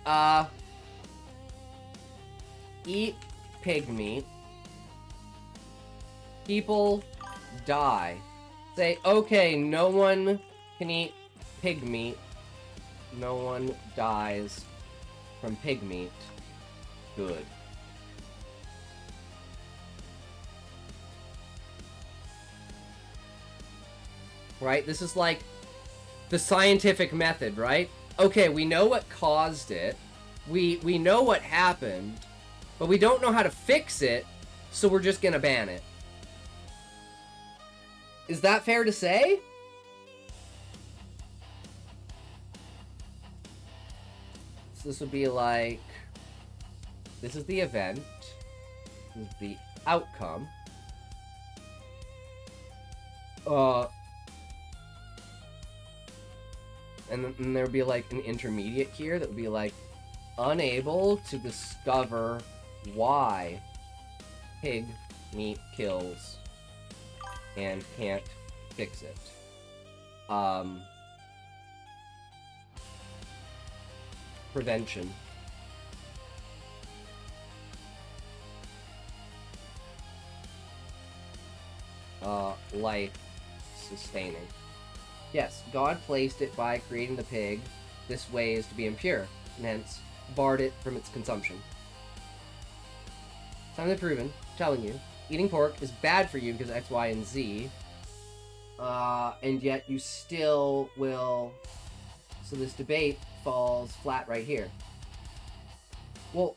eat pig meat, people die. Say, okay, no one can eat pig meat, no one dies from pig meat. Good. Right? This is like the scientific method, right? Okay, we know what caused it. We know what happened, but we don't know how to fix it, so we're just gonna ban it. Is that fair to say? So this would be like, this is the event, this is the outcome. And then there would be like an intermediate here that would be like, unable to discover why pig meat kills and can't fix it. Prevention. life-sustaining. Yes, God placed it by creating the pig this way is to be impure, and hence barred it from its consumption. Scientifically proven, telling you, eating pork is bad for you because X, Y, and Z, and yet you still will... So this debate falls flat right here. Well,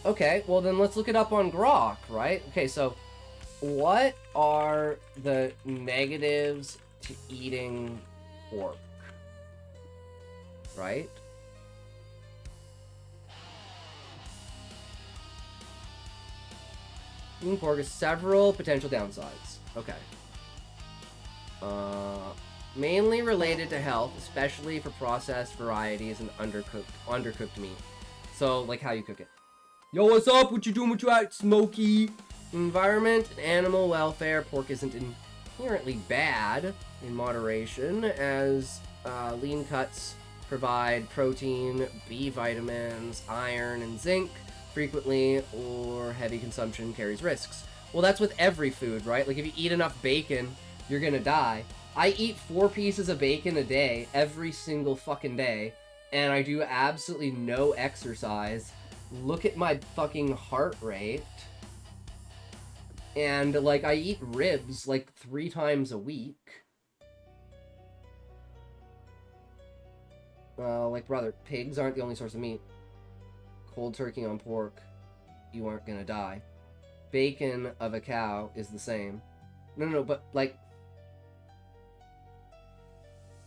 okay, well then let's look it up on Grok, right? Okay, so what are the negatives to eating pork? Right? Eating pork has several potential downsides. Okay. Mainly related to health, especially for processed varieties and undercooked meat. So, like how you cook it. Yo, what's up? What you doing? What you at, Smokey? Environment and animal welfare. Pork isn't inherently bad in moderation, as lean cuts provide protein, B vitamins, iron, and zinc. Frequently or heavy consumption carries risks. Well, that's with every food, right? Like, if you eat enough bacon, you're gonna die. I eat 4 pieces of bacon a day, every single fucking day, and I do absolutely no exercise. Look at my fucking heart rate. And, like, I eat ribs, like, 3 times a week. Like, brother, pigs aren't the only source of meat. Cold turkey on pork, you aren't gonna die. Bacon of a cow is the same. No, but, like...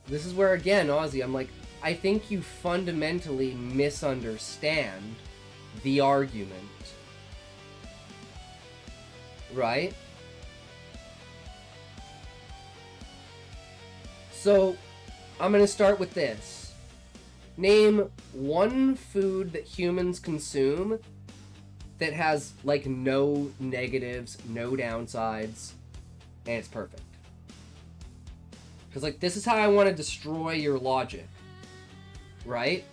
This is where, again, Ozzy, I'm like, I think you fundamentally misunderstand the argument. Right? So, I'm gonna start with this. Name one food that humans consume that has, like, no negatives, no downsides, and it's perfect. Because, like, this is how I want to destroy your logic. Right?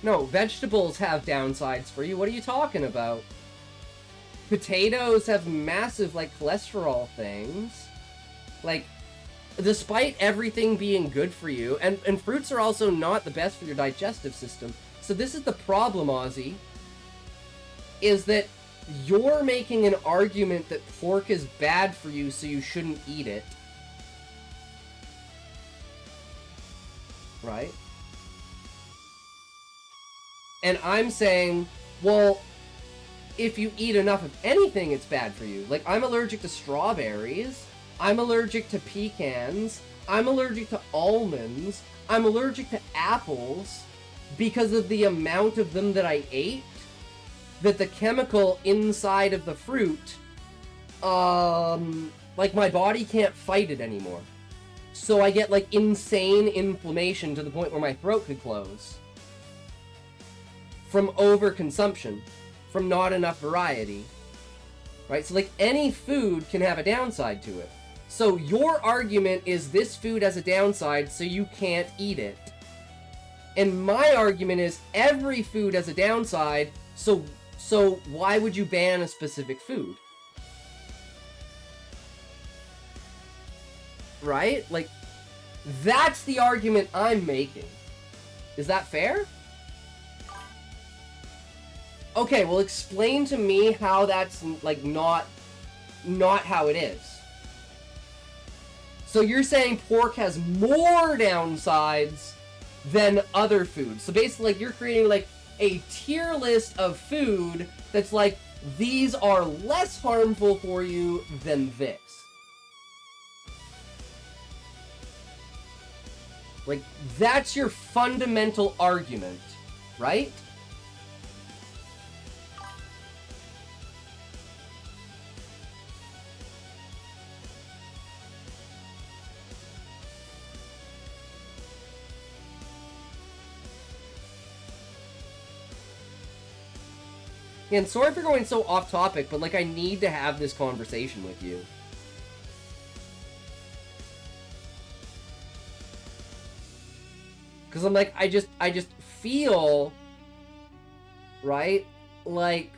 No, vegetables have downsides for you. What are you talking about? Potatoes have massive, like, cholesterol things. Like, despite everything being good for you, and fruits are also not the best for your digestive system. So this is the problem, Ozzy, is that you're making an argument that pork is bad for you, so you shouldn't eat it. Right? And I'm saying, well, if you eat enough of anything, it's bad for you. Like, I'm allergic to strawberries. I'm allergic to pecans. I'm allergic to almonds. I'm allergic to apples because of the amount of them that I ate, that the chemical inside of the fruit, like, my body can't fight it anymore. So I get, like, insane inflammation to the point where my throat could close. From overconsumption. From not enough variety. Right? So, like, any food can have a downside to it. So your argument is this food has a downside, so you can't eat it. And my argument is every food has a downside, so why would you ban a specific food? Right? Like, that's the argument I'm making. Is that fair? Okay, well, explain to me how that's, like, not how it is. So you're saying pork has more downsides than other foods. So basically, like, you're creating, like, a tier list of food that's like, these are less harmful for you than this. Like, that's your fundamental argument, right? And sorry for going so off topic, but like I need to have this conversation with you. Cause I'm like, I just feel, right? Like,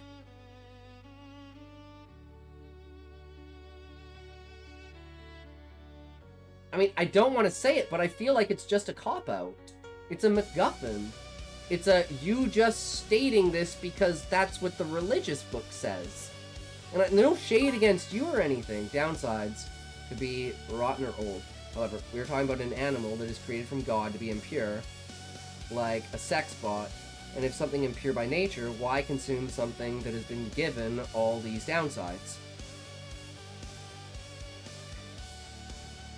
I mean, I don't want to say it, but I feel like it's just a cop-out. It's a MacGuffin. It's a, you just stating this because that's what the religious book says. And no shade against you or anything. Downsides could be rotten or old. However, we are talking about an animal that is created from God to be impure, like a sex bot. And if something impure by nature, why consume something that has been given all these downsides?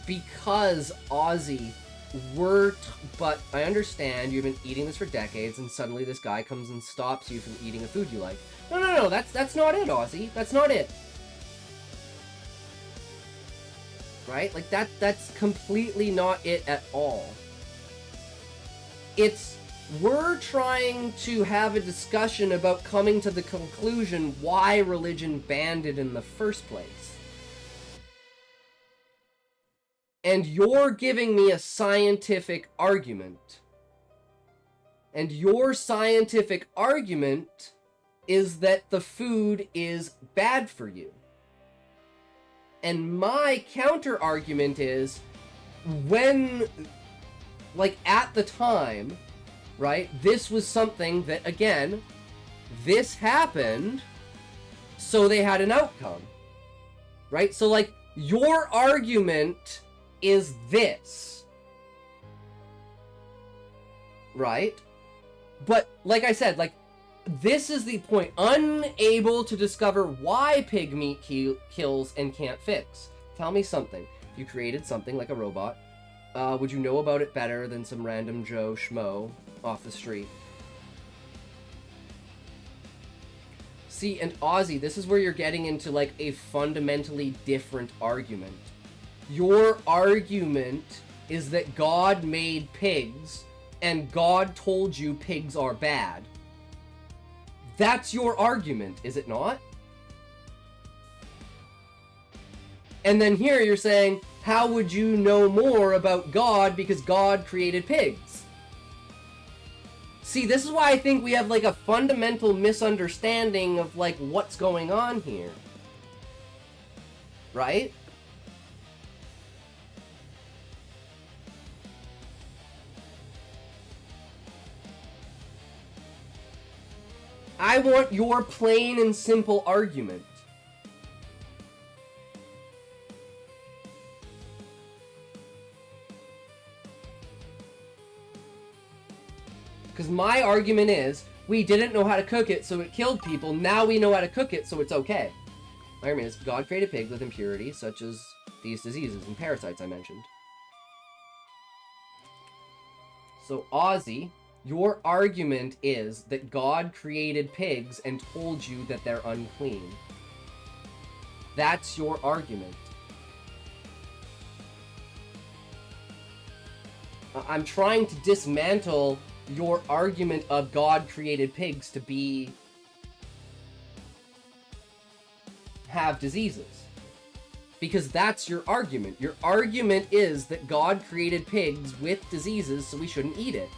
Because, Ozzy, but I understand you've been eating this for decades, and suddenly this guy comes and stops you from eating a food you like. No, that's not it, Ozzy. That's not it. Right? Like, that's completely not it at all. It's, we're trying to have a discussion about coming to the conclusion why religion banned it in the first place. And you're giving me a scientific argument. And your scientific argument is that the food is bad for you. And my counter argument is, when, like at the time, right, this was something that, again, this happened, so they had an outcome. Right? So, like, your argument is this, right? But like I said, like, this is the point. Unable to discover why pig meat kills and can't fix. Tell me something. If you created something like a robot, would you know about it better than some random Joe Schmo off the street? See, and Ozzy, this is where you're getting into like a fundamentally different argument. Your argument is that God made pigs, and God told you pigs are bad. That's your argument, is it not? And then here you're saying, how would you know more about God because God created pigs? See, this is why I think we have like a fundamental misunderstanding of like what's going on here. Right? I want your plain and simple argument. Because my argument is, we didn't know how to cook it, so it killed people. Now we know how to cook it, so it's okay. My argument is, God created pigs with impurities, such as these diseases and parasites I mentioned. So, Ozzy, your argument is that God created pigs and told you that they're unclean. That's your argument. I'm trying to dismantle your argument of God created pigs to have diseases. Because that's your argument. Your argument is that God created pigs with diseases, so we shouldn't eat it.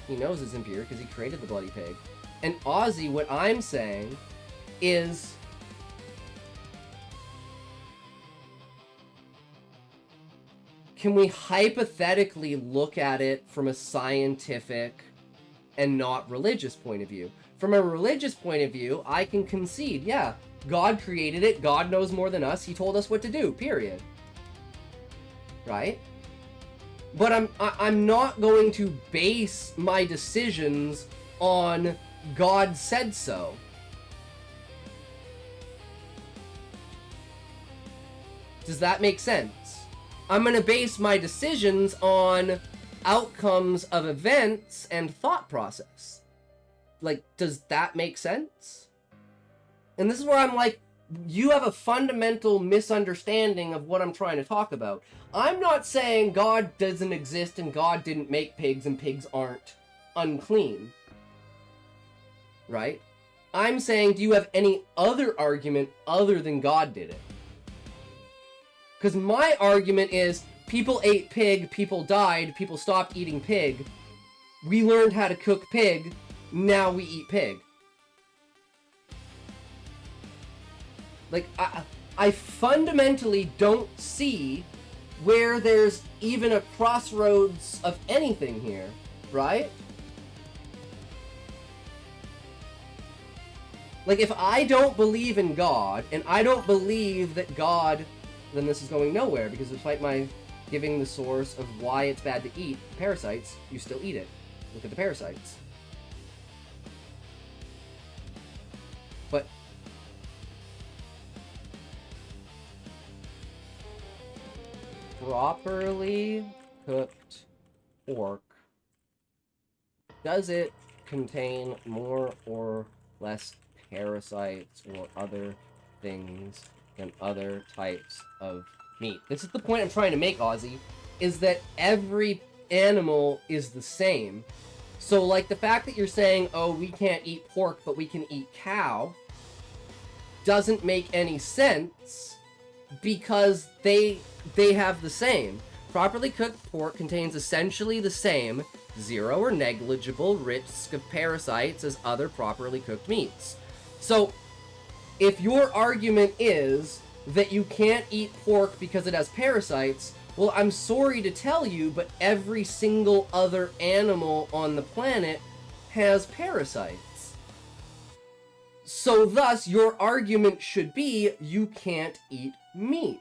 He knows it's impure because he created the bloody pig. And Ozzy, what I'm saying is, can we hypothetically look at it from a scientific and not religious point of view? From a religious point of view, I can concede, yeah, God created it, God knows more than us, he told us what to do, period. Right? But I'm not going to base my decisions on God said so. Does that make sense? I'm going to base my decisions on outcomes of events and thought process. Like, does that make sense? And this is where I'm like, you have a fundamental misunderstanding of what I'm trying to talk about. I'm not saying God doesn't exist and God didn't make pigs and pigs aren't unclean. right? I'm saying, do you have any other argument other than God did it? Because my argument is, people ate pig, people died, people stopped eating pig. We learned how to cook pig, now we eat pig. Like, I fundamentally don't see where there's even a crossroads of anything here, right? Like, if I don't believe in God, and I don't believe that God, then this is going nowhere, because despite my giving the source of why it's bad to eat parasites, you still eat it. Look at the parasites. But properly cooked pork, does it contain more or less parasites or other things than other types of meat? This is the point I'm trying to make, Ozzy, is that every animal is the same. So, like, the fact that you're saying, oh, we can't eat pork, but we can eat cow, doesn't make any sense, because they have the same. Properly cooked pork contains essentially the same, zero or negligible risk of parasites as other properly cooked meats. So, if your argument is that you can't eat pork because it has parasites, well, I'm sorry to tell you, but every single other animal on the planet has parasites. So thus, your argument should be, you can't eat meat.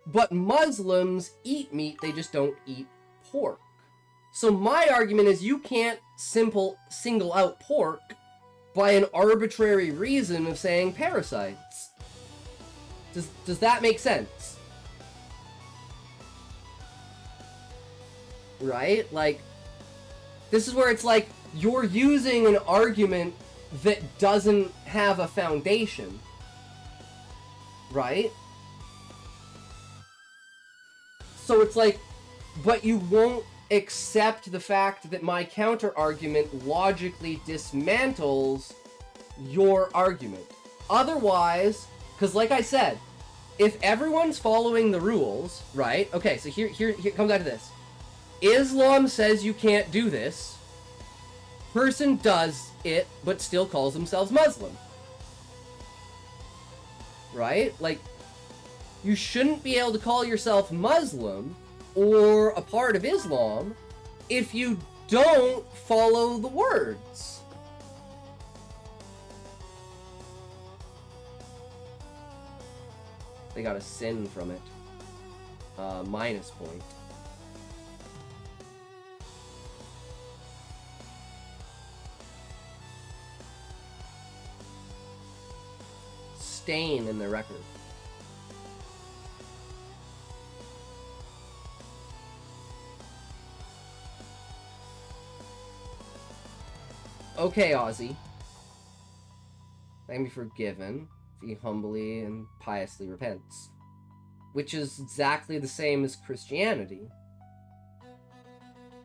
But Muslims eat meat, they just don't eat pork. So my argument is, you can't single out pork by an arbitrary reason of saying parasites. Does that make sense? Right? Like, this is where it's like, you're using an argument that doesn't have a foundation. Right? So it's like, but you won't accept the fact that my counter-argument logically dismantles your argument. Otherwise, because like I said, if everyone's following the rules, right? Okay, so here comes down to this. Islam says you can't do this. Person does it, but still calls themselves Muslim. Right? Like, you shouldn't be able to call yourself Muslim or a part of Islam if you don't follow the words. They got a sin from it. Minus point. Stain in their record. Okay, Ozzy. I can be forgiven if he humbly and piously repents. Which is exactly the same as Christianity.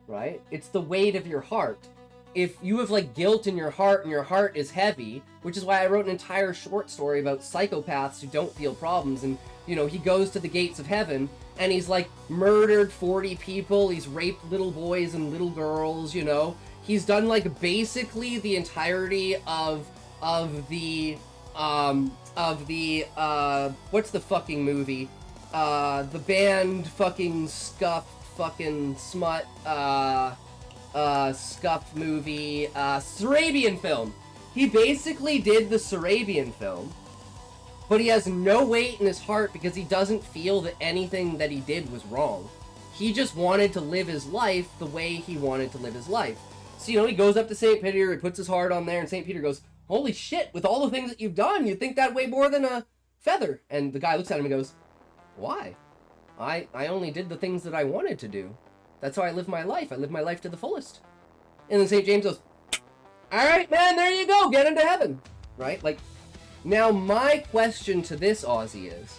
Right? It's the weight of your heart. If you have, like, guilt in your heart and your heart is heavy, which is why I wrote an entire short story about psychopaths who don't feel problems, and, you know, he goes to the gates of heaven, and he's, like, murdered 40 people, he's raped little boys and little girls, you know? He's done, like, basically the entirety of the what's the fucking movie? The band fucking scuff fucking smut, scuff movie, Sarabian film. He basically did the Sarabian film, but he has no weight in his heart because he doesn't feel that anything that he did was wrong. He just wanted to live his life the way he wanted to live his life. So, you know, he goes up to St. Peter, he puts his heart on there, and St. Peter goes, holy shit, with all the things that you've done, you'd think that way more than a feather. And the guy looks at him and goes, why? I only did the things that I wanted to do. That's how I live my life. I live my life to the fullest. And then St. James goes, alright, man, there you go, get into heaven. Right? Like, now my question to this, Ozzy, is,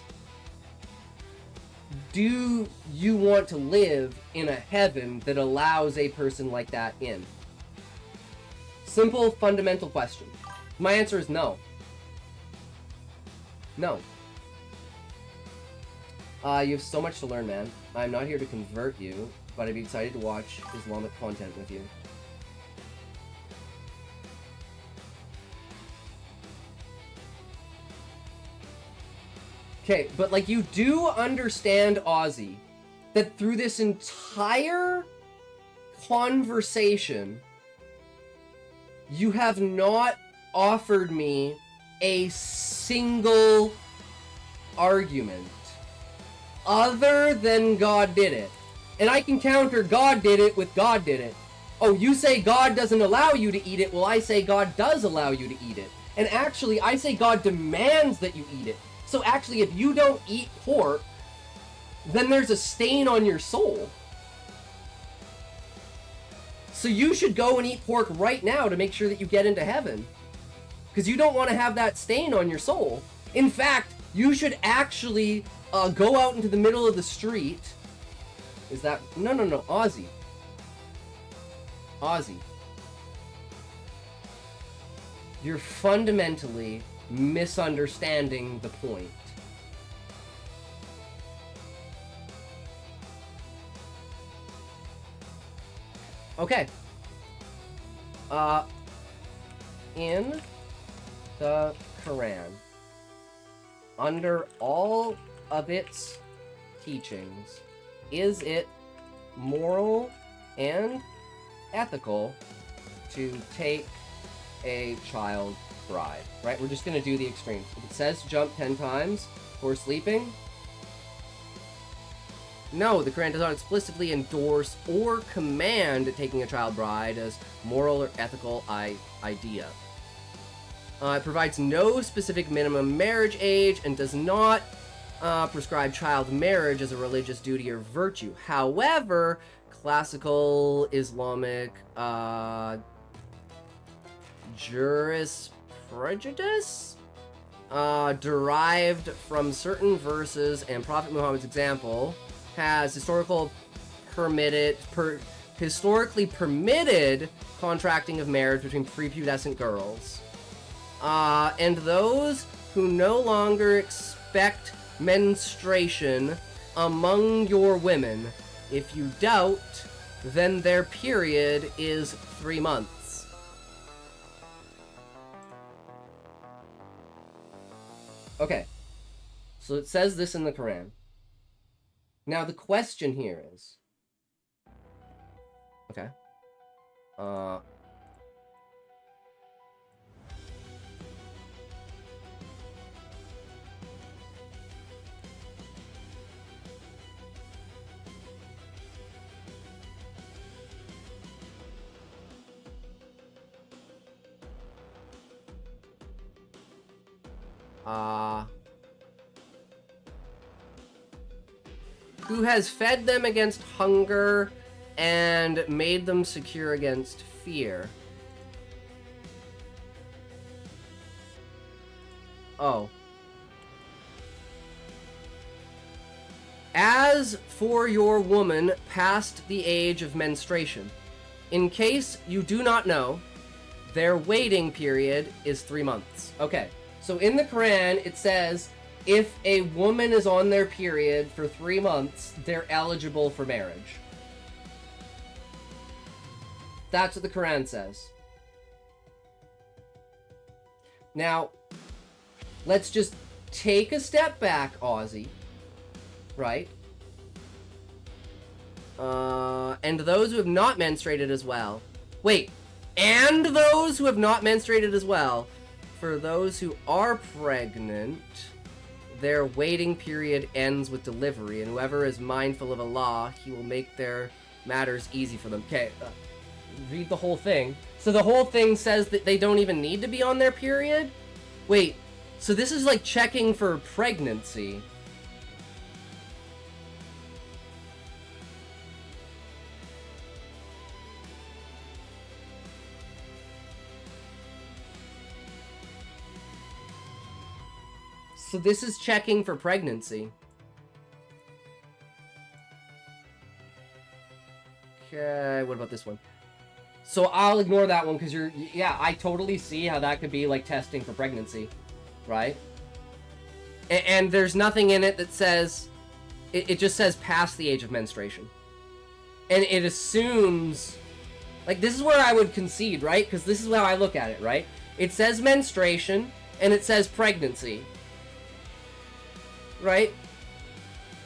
do you want to live in a heaven that allows a person like that in? Simple, fundamental question. My answer is no. No. You have so much to learn, man. I'm not here to convert you, but I'd be excited to watch Islamic content with you. Okay, but like you do understand, Ozzy, that through this entire conversation, you have not offered me a single argument other than God did it. And I can counter God did it with God did it. Oh, you say God doesn't allow you to eat it. Well, I say God does allow you to eat it. And actually, I say God demands that you eat it. So actually, if you don't eat pork, then there's a stain on your soul. So you should go and eat pork right now to make sure that you get into heaven. Because you don't want to have that stain on your soul. In fact, you should actually go out into the middle of the street. Is that... No, Ozzy. Ozzy. You're fundamentally misunderstanding the point. Okay. In the Quran, under all of its teachings, is it moral and ethical to take a child bride? Right? We're just going to do the extremes. If it says jump 10 times for sleeping, no, the Quran does not explicitly endorse or command taking a child bride as moral or ethical idea. It provides no specific minimum marriage age and does not prescribe child marriage as a religious duty or virtue. However, classical Islamic jurisprudence derived from certain verses and Prophet Muhammad's example has historically permitted contracting of marriage between prepubescent girls. And those who no longer expect menstruation among your women, if you doubt, then their period is 3 months. Okay, so it says this in the Quran. Now the question here is, okay, who has fed them against hunger and made them secure against fear. Oh. As for your woman past the age of menstruation, in case you do not know, their waiting period is 3 months. Okay, so in the Quran it says if a woman is on their period for 3 months, they're eligible for marriage. That's what the Quran says. Now, let's just take a step back, Ozzy. Right? And those who have not menstruated as well. Wait, and those who have not menstruated as well. For those who are pregnant, their waiting period ends with delivery, and whoever is mindful of Allah, He will make their matters easy for them. Okay, read the whole thing. So the whole thing says that they don't even need to be on their period? Wait, so this is like checking for pregnancy. So this is checking for pregnancy. Okay, what about this one? So I'll ignore that one because yeah, I totally see how that could be like testing for pregnancy, right? And there's nothing in it that says, it just says past the age of menstruation. And it assumes, like, this is where I would concede, right? Because this is how I look at it, right? It says menstruation, and it says pregnancy, right?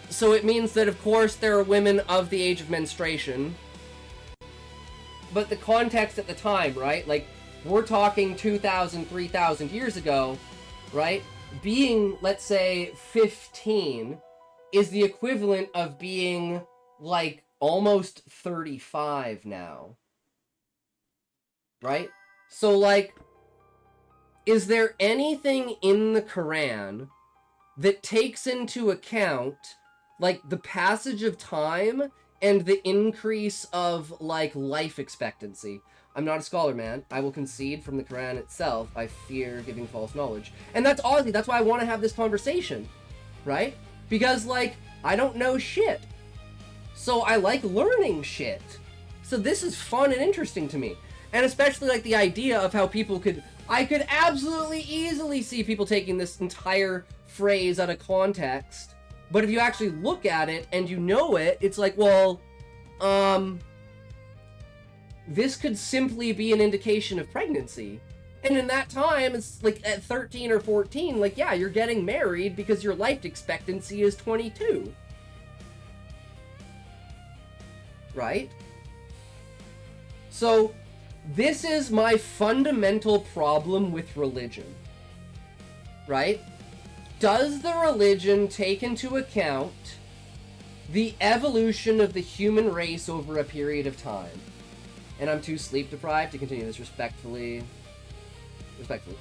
So it means that, of course, there are women of the age of menstruation. But the context at the time, right? Like, we're talking 2,000, 3,000 years ago, right? Being, let's say, 15 is the equivalent of being, like, almost 35 now. Right? So, like, is there anything in the Quran that takes into account, like, the passage of time and the increase of, like, life expectancy? I'm not a scholar, man. I will concede from the Quran itself. I fear giving false knowledge. And that's honestly, that's why I want to have this conversation, right? Because, like, I don't know shit. So I like learning shit. So this is fun and interesting to me. And especially, like, the idea of how people could... I could absolutely easily see people taking this entire phrase out of context. But if you actually look at it and you know it, it's like, well, this could simply be an indication of pregnancy. And in that time, it's like at 13 or 14, like, yeah, you're getting married because your life expectancy is 22. Right? So, this is my fundamental problem with religion. Right? Does the religion take into account the evolution of the human race over a period of time? And I'm too sleep deprived to continue this respectfully.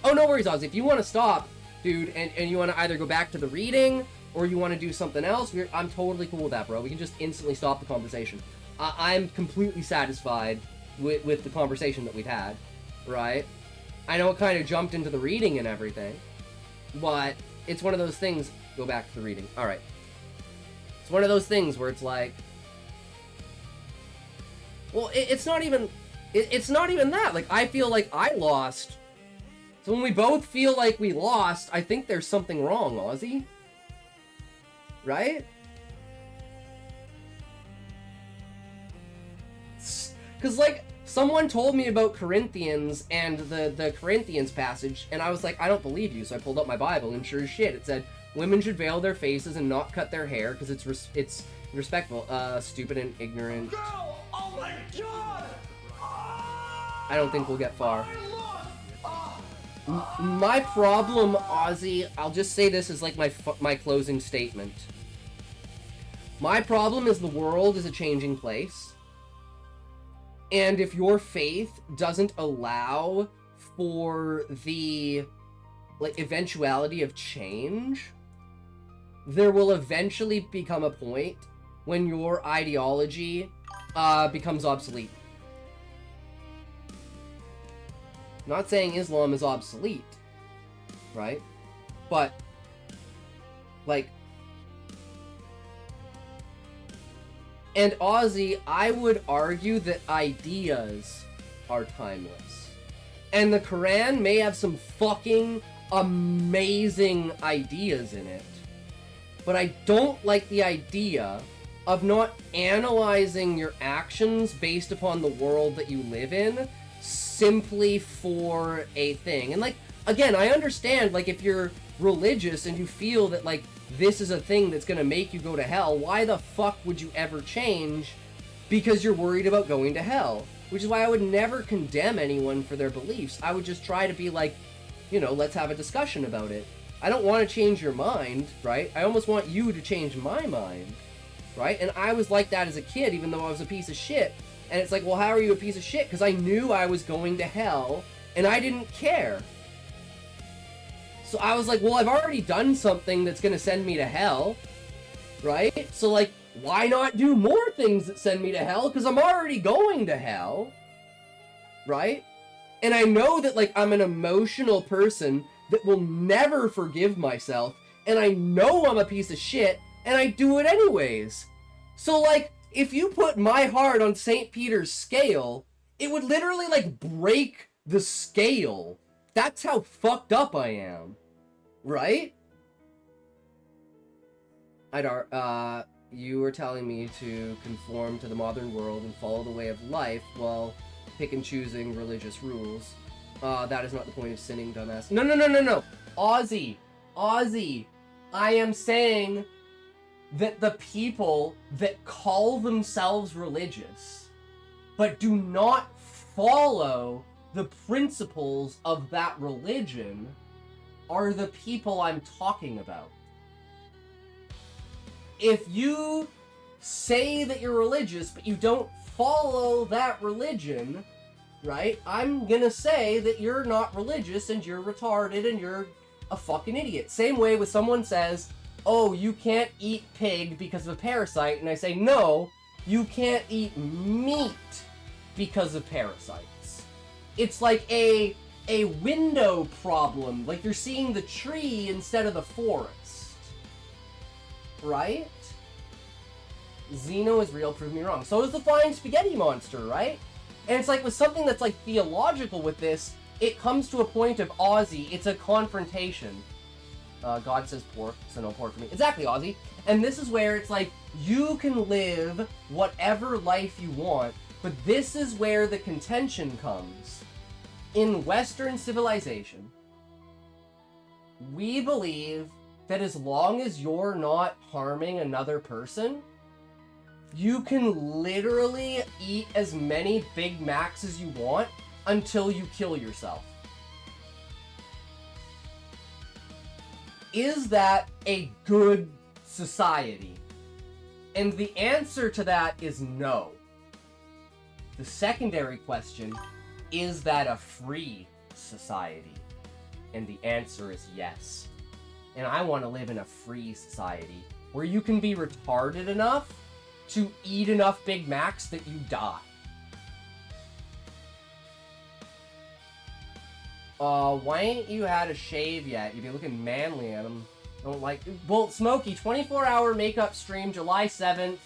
Oh, no worries, Ozzy. If you want to stop, dude, and you want to either go back to the reading or you want to do something else, I'm totally cool with that, bro. We can just instantly stop the conversation. I'm completely satisfied with the conversation that we've had, right? I know it kind of jumped into the reading and everything, but it's one of those things... Go back to the reading. All right. It's one of those things where it's like... Well, it's not even... It's not even that. Like, I feel like I lost. So when we both feel like we lost, I think there's something wrong, Ozzy. Right? Because, like, someone told me about Corinthians and the Corinthians passage, and I was like, I don't believe you. So I pulled up my Bible, and sure as shit, it said, women should veil their faces and not cut their hair, because it's respectful. Stupid and ignorant. Girl, oh my God! I don't think we'll get far. My problem, Ozzy, I'll just say this as like my closing statement. My problem is the world is a changing place. And if your faith doesn't allow for the like eventuality of change, there will eventually become a point when your ideology becomes obsolete. Not saying Islam is obsolete, right? But, like... And Ozzy, I would argue that ideas are timeless. And the Quran may have some fucking amazing ideas in it. But I don't like the idea of not analyzing your actions based upon the world that you live in simply for a thing. And, like, again, I understand, like, if you're religious and you feel that, like, this is a thing that's gonna make you go to hell, why the fuck would you ever change because you're worried about going to hell? Which is why I would never condemn anyone for their beliefs. I would just try to be like, you know, let's have a discussion about it. I don't want to change your mind, right? I almost want you to change my mind, right? And I was like that as a kid, even though I was a piece of shit. And it's like, well, how are you a piece of shit? Because I knew I was going to hell, and I didn't care. So I was like, well, I've already done something that's going to send me to hell, right? So, like, why not do more things that send me to hell? Because I'm already going to hell, right? And I know that, like, I'm an emotional person that will never forgive myself, and I know I'm a piece of shit, and I do it anyways. So, like, if you put my heart on St. Peter's scale, It would literally, like, break the scale. That's how fucked up I am. Right? Idar, you were telling me to conform to the modern world and follow the way of life while pick and choosing religious rules. That is not the point of sinning, dumbass. No. Ozzy. I am saying that the people that call themselves religious but do not follow the principles of that religion are the people I'm talking about. If you say that you're religious, but you don't follow that religion, right, I'm gonna say that you're not religious and you're retarded and you're a fucking idiot. Same way with someone says, oh, you can't eat pig because of a parasite, and I say, no, you can't eat meat because of parasites. It's like a window problem, like you're seeing the tree instead of the forest. Right? Xeno is real, prove me wrong. So is the flying spaghetti monster, right? And it's like with something that's like theological with this, it comes to a point of Ozzy, it's a confrontation. God says pork, so no pork for me. Exactly, Ozzy. And this is where it's like, you can live whatever life you want, but this is where the contention comes. In Western civilization, we believe that as long as you're not harming another person, you can literally eat as many Big Macs as you want until you kill yourself. Is that a good society? And the answer to that is no. The secondary question, is that a free society? And the answer is yes. And I want to live in a free society where you can be retarded enough to eat enough Big Macs that you die. Why ain't you had a shave yet? You'd be looking manly at him. Don't like... Well, Smokey, 24-hour makeup stream, July 7th,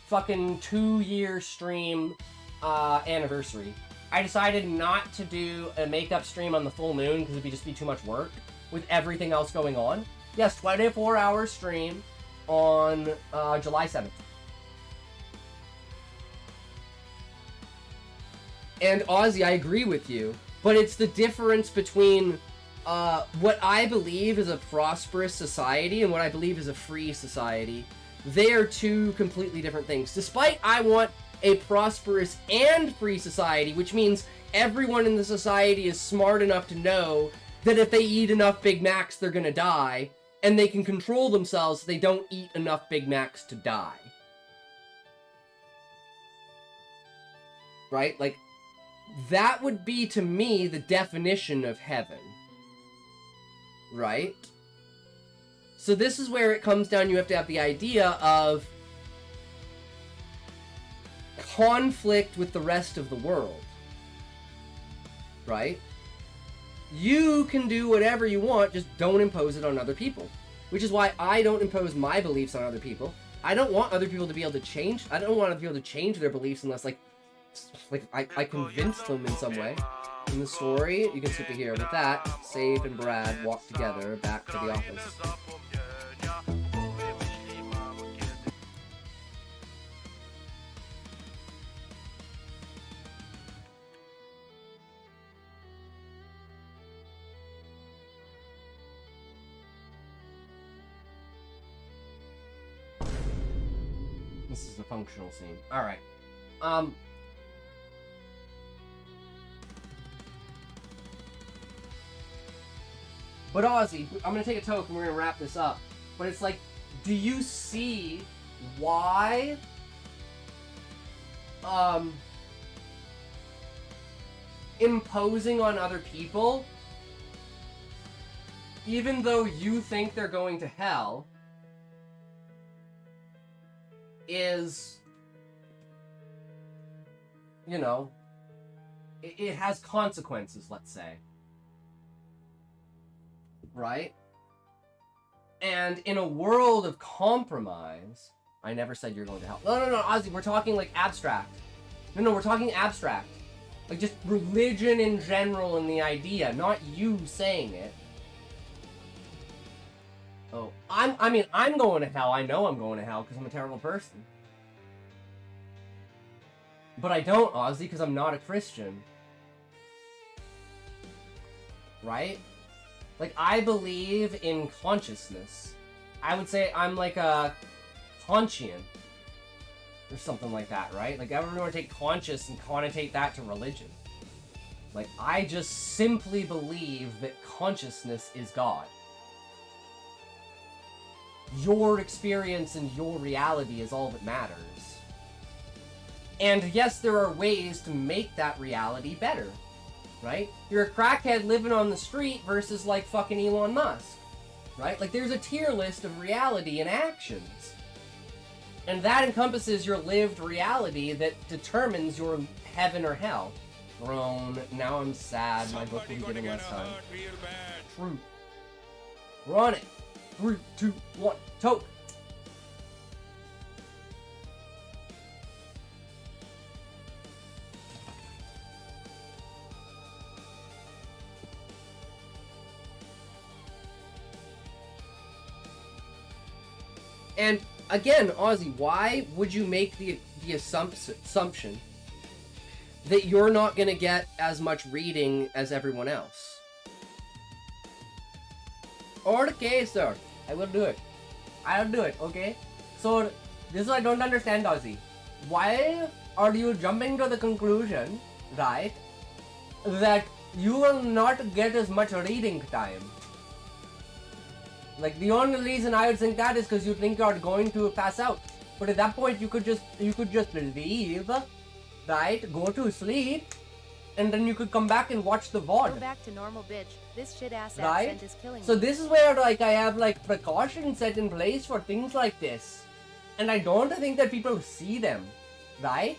fucking 2-year stream, anniversary. I decided not to do a makeup stream on the full moon because it'd just be too much work with everything else going on. Yes, 24-hour stream on July 7th. And Ozzy, I agree with you, but it's the difference between what I believe is a prosperous society and what I believe is a free society. They are two completely different things. Despite I want a prosperous and free society, which means everyone in the society is smart enough to know that if they eat enough Big Macs, they're gonna die, and they can control themselves so they don't eat enough Big Macs to die. Right? Like, that would be, to me, the definition of heaven. Right? So this is where it comes down, you have to have the idea of conflict with the rest of the world. Right? You can do whatever you want, just don't impose it on other people. Which is why I don't impose my beliefs on other people. I don't want other people to be able to change. I don't want other people to change their beliefs unless, like I convinced them in some way. In the story, you can skip it here. With that, Save and Brad walk together back to the office. This is a functional scene. Alright. But Ozzy, I'm gonna take a toke and we're gonna wrap this up. But it's like, do you see why imposing on other people, even though you think they're going to hell, is, you know, it has consequences, let's say. Right? And in a world of compromise, I never said you're going to hell. No, Ozzy, we're talking like abstract. No, we're talking abstract. Like, just religion in general and the idea, not you saying it. Oh, I mean, I'm going to hell. I know I'm going to hell because I'm a terrible person. But I don't, Ozzy, because I'm not a Christian. Right? Like, I believe in consciousness. I would say I'm like a Kantian. Or something like that, right? Like, everyone would take conscious and connotate that to religion. Like, I just simply believe that consciousness is God. Your experience and your reality is all that matters. And yes, there are ways to make that reality better, right? You're a crackhead living on the street versus like fucking Elon Musk, right? Like there's a tier list of reality and actions. And that encompasses your lived reality that determines your heaven or hell. Grown, now I'm sad, my book will be getting less time. True. Run it. 3, 2, 1, toke. And again, Ozzy, why would you make the assumption that you're not going to get as much reading as everyone else? Okay, sir. I will do it. I'll do it, okay? So, this is what I don't understand, Ozzy. Why are you jumping to the conclusion, right, that you will not get as much reading time? Like, the only reason I would think that is because you think you're going to pass out. But at that point, you could just leave, right, go to sleep, and then you could come back and watch the VOD. Go back to normal, bitch. This shit ass Right? accent is killing So me. this is where, like, I have, like, precautions set in place for things like this. And I don't think that people see them, right?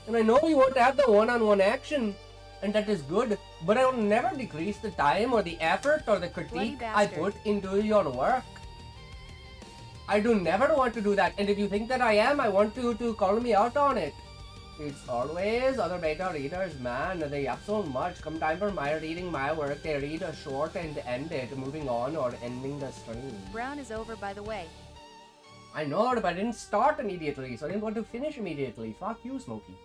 And I know you want to have the one-on-one action, and that is good, but I will never decrease the time or the effort or the critique I put into your work. I do never want to do that, and if you think that I am, I want you to call me out on it. It's always other beta readers, man. They have so much. Come time for my reading my work, they read a short and end it, moving on or ending the stream. Brown is over, by the way. I know, but I didn't start immediately, so I didn't want to finish immediately. Fuck you, Smokey.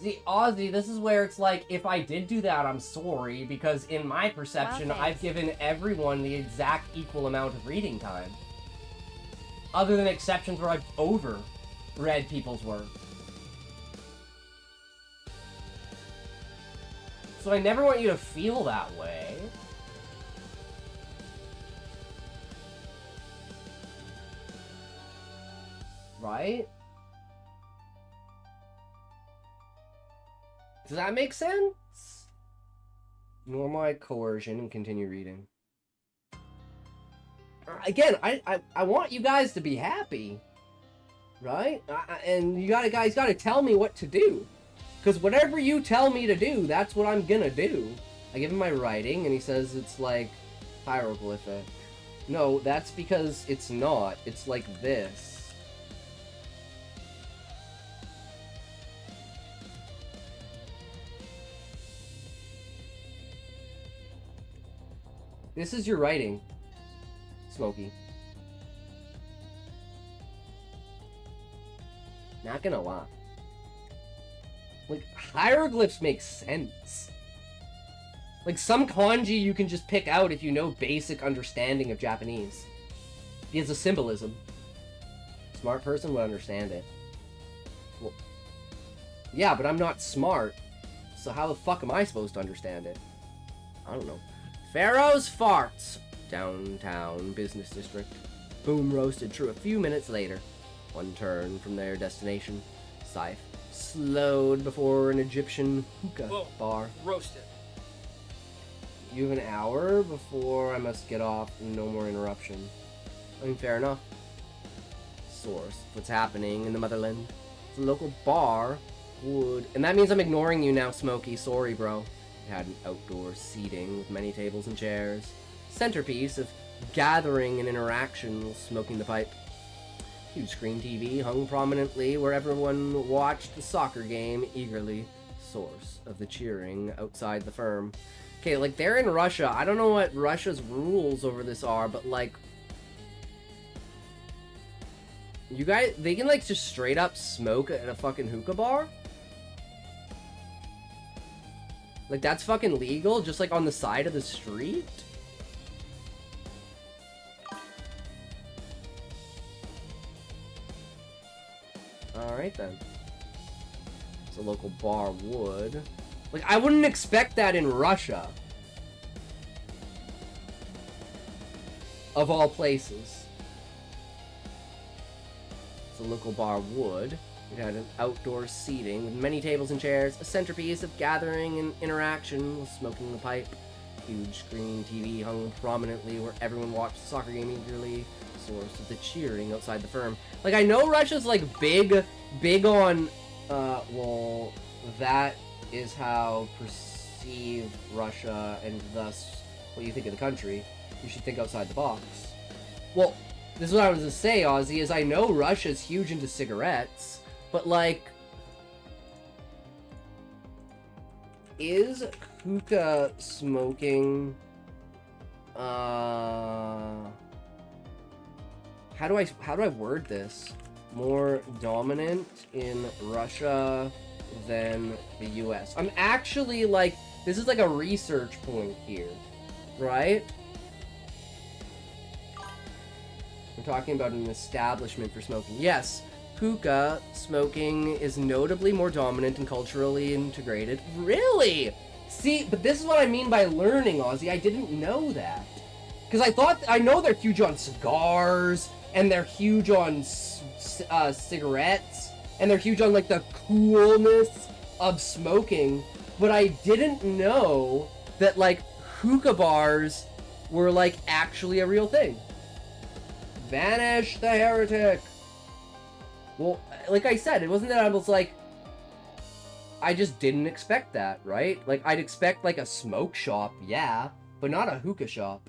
See, Ozzy, this is where it's like, if I did do that, I'm sorry, because in my perception, Wow, I've given everyone the exact equal amount of reading time. Other than exceptions where I've overread people's work. So I never want you to feel that way. Right? Does that make sense? Normalize coercion and continue reading. Again, I want you guys to be happy. Right? And you guys gotta tell me what to do. Because whatever you tell me to do, that's what I'm gonna do. I give him my writing, and he says it's like hieroglyphic. No, that's because it's not. It's like this. This is your writing, Smokey. Not gonna lie. Like, hieroglyphs make sense. Like, some kanji you can just pick out if you know basic understanding of Japanese. Because of symbolism. Smart person would understand it. Well, yeah, but I'm not smart. So how the fuck am I supposed to understand it? I don't know. Pharaoh's Farts. Downtown business district. Boom roasted true a few minutes later. One turn from their destination. Scythe slowed before an Egyptian hookah bar. Roasted. You have an hour before I must get off. No more interruption. I mean, fair enough. Source. What's happening in the motherland? It's a local bar. Wood. And that means I'm ignoring you now, Smokey. Sorry, bro. It had an outdoor seating with many tables and chairs. Centerpiece of gathering and interaction while smoking the pipe. Huge screen TV hung prominently where everyone watched the soccer game eagerly. Source of the cheering outside the firm. Okay, like, they're in Russia. I don't know what Russia's rules over this are, but, like, you guys, they can, like, just straight up smoke at a fucking hookah bar? Like, that's fucking legal, just, like, on the side of the street? Alright, then. It's a local bar would. Like, I wouldn't expect that in Russia. Of all places. It's a local bar would. It had an outdoor seating with many tables and chairs, a centerpiece of gathering and interaction with smoking the pipe. Huge screen TV hung prominently where everyone watched the soccer game eagerly. Source of the cheering outside the firm. Like, I know Russia's, like, big on, well, that is how perceive Russia and thus what you think of the country. You should think outside the box. Well, this is what I was gonna say, Ozzy, is I know Russia's huge into cigarettes, but, like, is hookah smoking, how do I word this? More dominant in Russia than the US. I'm actually, like, this is like a research point here, right? We're talking about an establishment for smoking. Yes, hookah smoking is notably more dominant and culturally integrated. Really? See, but this is what I mean by learning, Ozzy. I didn't know that. Because I know they're huge on cigars, and they're huge on cigarettes, and they're huge on, like, the coolness of smoking, but I didn't know that, like, hookah bars were, like, actually a real thing. Vanish the heretic! Well, like I said, it wasn't that I was like, I just didn't expect that, right? Like, I'd expect, like, a smoke shop, yeah, but not a hookah shop.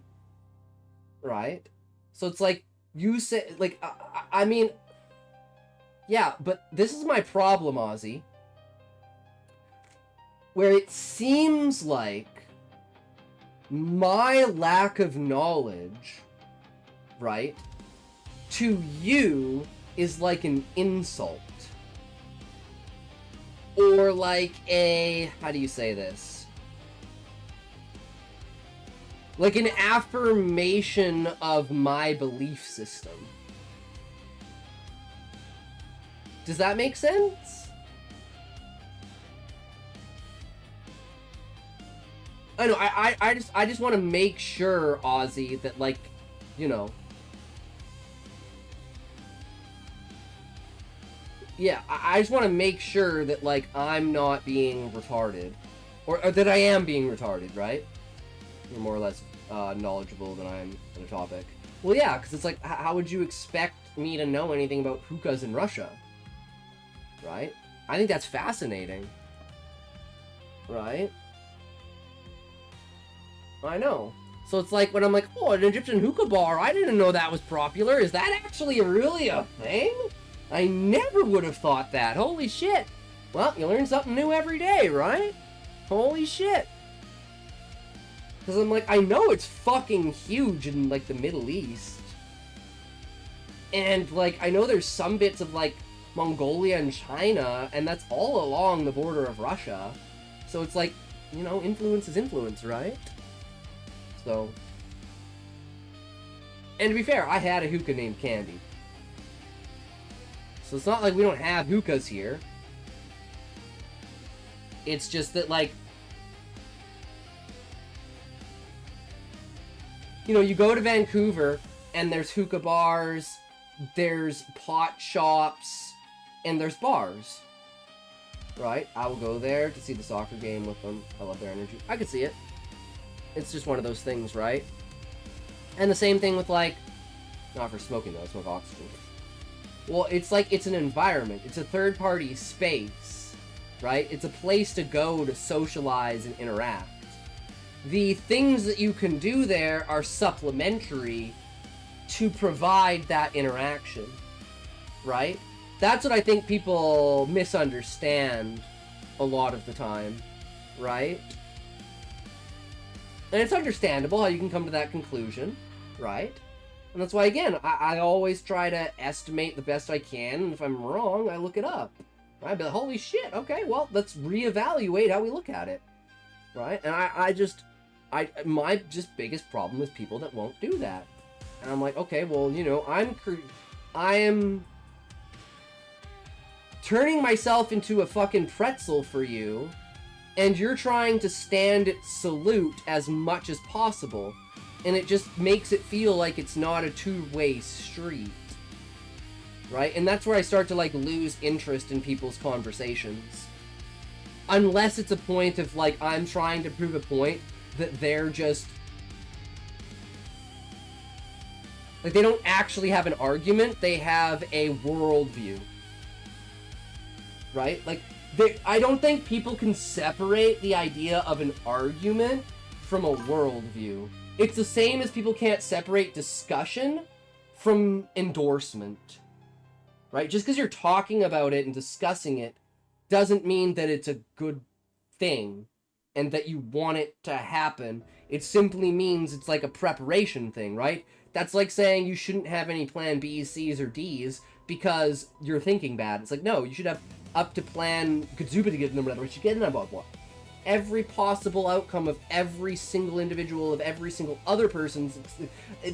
Right? So it's like, you say, like, I mean, yeah, but this is my problem, Ozzy. Where it seems like my lack of knowledge, right, to you is like an insult. Or like a, how do you say this? Like an affirmation of my belief system. Does that make sense? I know, I just want to make sure, Ozzy, that, like, you know. Yeah, I just want to make sure that, like, I'm not being retarded. Or that I am being retarded, right? You're more or less knowledgeable than I am on a topic. Well, yeah, because it's like, how would you expect me to know anything about hookahs in Russia? Right? I think that's fascinating. Right? I know. So it's like, when I'm like, oh, an Egyptian hookah bar, I didn't know that was popular. Is that actually really a thing? I never would have thought that. Holy shit. Well, you learn something new every day, right? Holy shit. Because I'm like, I know it's fucking huge in, like, the Middle East. And, like, I know there's some bits of, like, Mongolia and China, and that's all along the border of Russia. So it's like, you know, influence is influence, right? So. And to be fair, I had a hookah named Candy. So it's not like we don't have hookahs here. It's just that, like, you know, you go to Vancouver, and there's hookah bars, there's pot shops, and there's bars. Right? I will go there to see the soccer game with them. I love their energy. I could see it. It's just one of those things, right? And the same thing with, like, not for smoking, though. I smoke oxygen. Well, it's like, it's an environment. It's a third-party space, right? It's a place to go to socialize and interact. The things that you can do there are supplementary to provide that interaction. right? That's what I think people misunderstand a lot of the time, right? And it's understandable how you can come to that conclusion, right? And that's why, again, I always try to estimate the best I can, and if I'm wrong, I look it up. I'd be like, holy shit, okay, well, let's reevaluate how we look at it, right? And my biggest problem is people that won't do that. And I'm like, okay, well, you know, I am turning myself into a fucking pretzel for you, and you're trying to stand at salute as much as possible, and it just makes it feel like it's not a two-way street, right? And that's where I start to, like, lose interest in people's conversations. Unless it's a point of, like, I'm trying to prove a point that they're just... like, they don't actually have an argument, they have a worldview. Right? Like, I don't think people can separate the idea of an argument from a worldview. It's the same as people can't separate discussion from endorsement. Right? Just because you're talking about it and discussing it doesn't mean that it's a good thing and that you want it to happen. It simply means it's like a preparation thing, right? That's like saying you shouldn't have any plan B's, C's, or D's because you're thinking bad. It's like, no, you should have up to plan every possible outcome of every single individual, of every single other person's,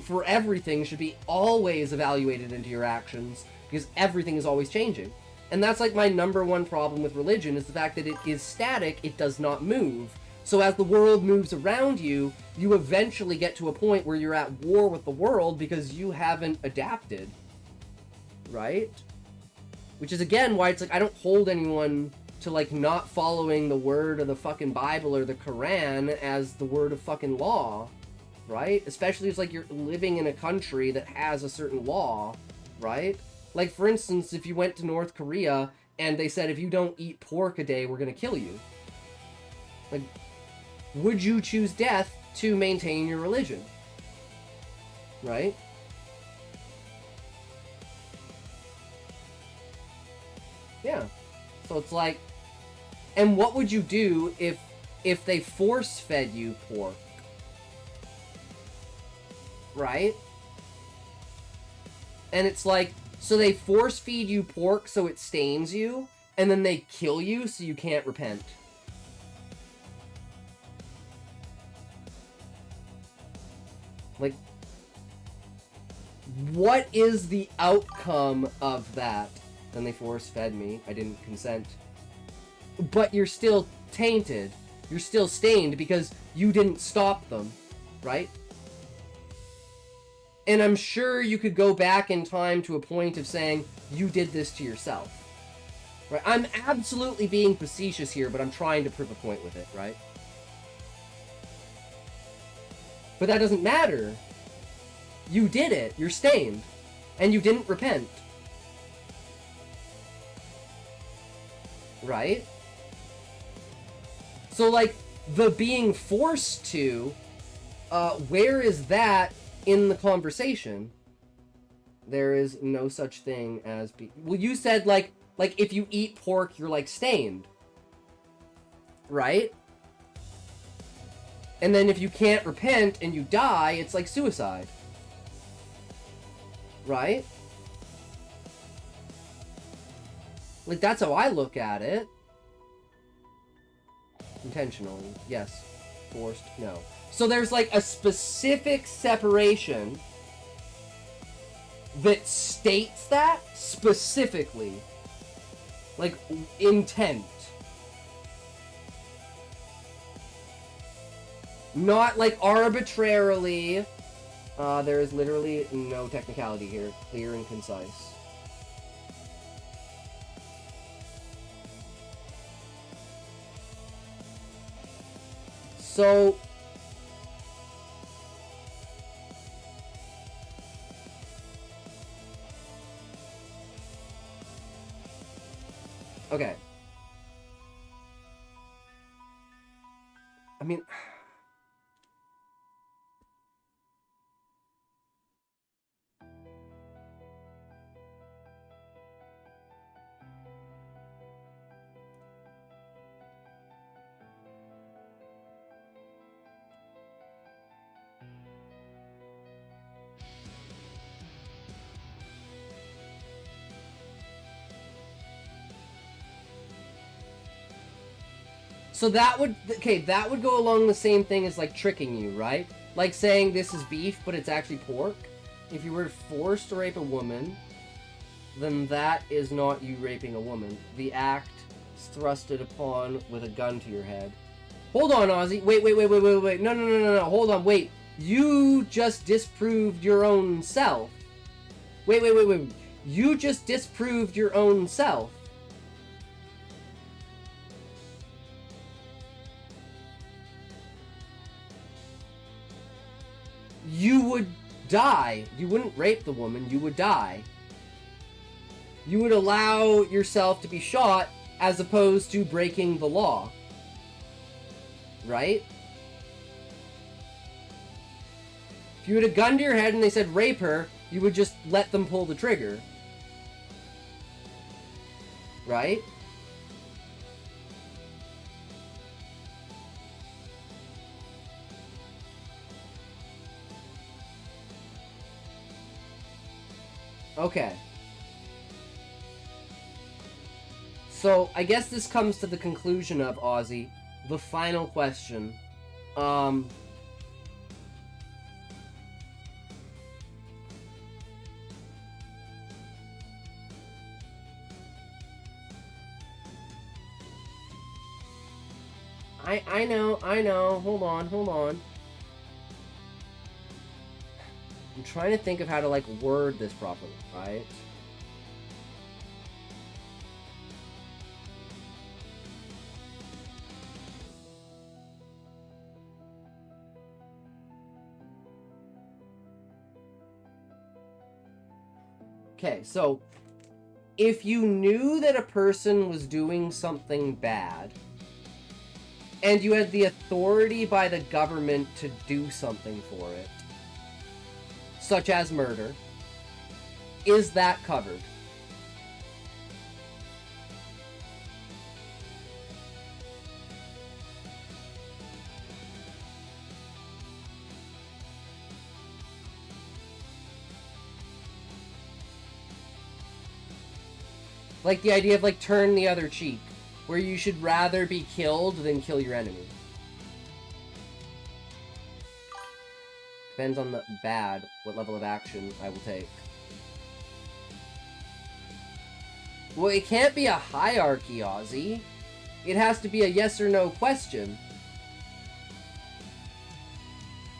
for everything should be always evaluated into your actions, because everything is always changing. And that's like my number one problem with religion, is the fact that it is static, it does not move. So as the world moves around you, you eventually get to a point where you're at war with the world because you haven't adapted. Right? Which is, again, why it's like, I don't hold anyone to, like, not following the word of the fucking Bible or the Quran as the word of fucking law, right? Especially if, like, you're living in a country that has a certain law, right? Like, for instance, if you went to North Korea and they said, if you don't eat pork a day, we're gonna kill you. Like, would you choose death to maintain your religion? Right? Yeah. So it's like, and what would you do if they force-fed you pork? Right? And it's like, so they force-feed you pork so it stains you, and then they kill you so you can't repent. Like, what is the outcome of that? Then they force-fed me. I didn't consent. But you're still tainted. You're still stained because you didn't stop them, right? And I'm sure you could go back in time to a point of saying, you did this to yourself. Right? I'm absolutely being facetious here, but I'm trying to prove a point with it, right? But that doesn't matter. You did it. You're stained. And you didn't repent. Right? So, like, the being forced to, where is that in the conversation? There is no such thing as well, you said, like, if you eat pork, you're, like, stained. Right? And then if you can't repent and you die, it's like suicide. Right? Like, that's how I look at it. Intentionally, yes. Forced, no. So there's, like, a specific separation that states that specifically. Like, intent. Not, like, arbitrarily. There is literally no technicality here. Clear and concise. So... okay. I mean... So that would go along the same thing as like tricking you, right? Like saying this is beef, but it's actually pork. If you were forced to rape a woman, then that is not you raping a woman. The act is thrusted upon with a gun to your head. Hold on, Ozzy. Wait. No. Hold on, wait. You just disproved your own self. Wait. You just disproved your own self. You would die. You wouldn't rape the woman, you would die. You would allow yourself to be shot as opposed to breaking the law. Right? If you had a gun to your head and they said rape her, you would just let them pull the trigger. Right? Okay. So, I guess this comes to the conclusion of, Ozzy, the final question. I know. Hold on. I'm trying to think of how to, like, word this properly, right? Okay, so if you knew that a person was doing something bad, and you had the authority by the government to do something for it, such as murder, is that covered? Like the idea of, like, turn the other cheek, where you should rather be killed than kill your enemy. Depends on the bad, what level of action I will take. Well, it can't be a hierarchy, Ozzy. It has to be a yes or no question.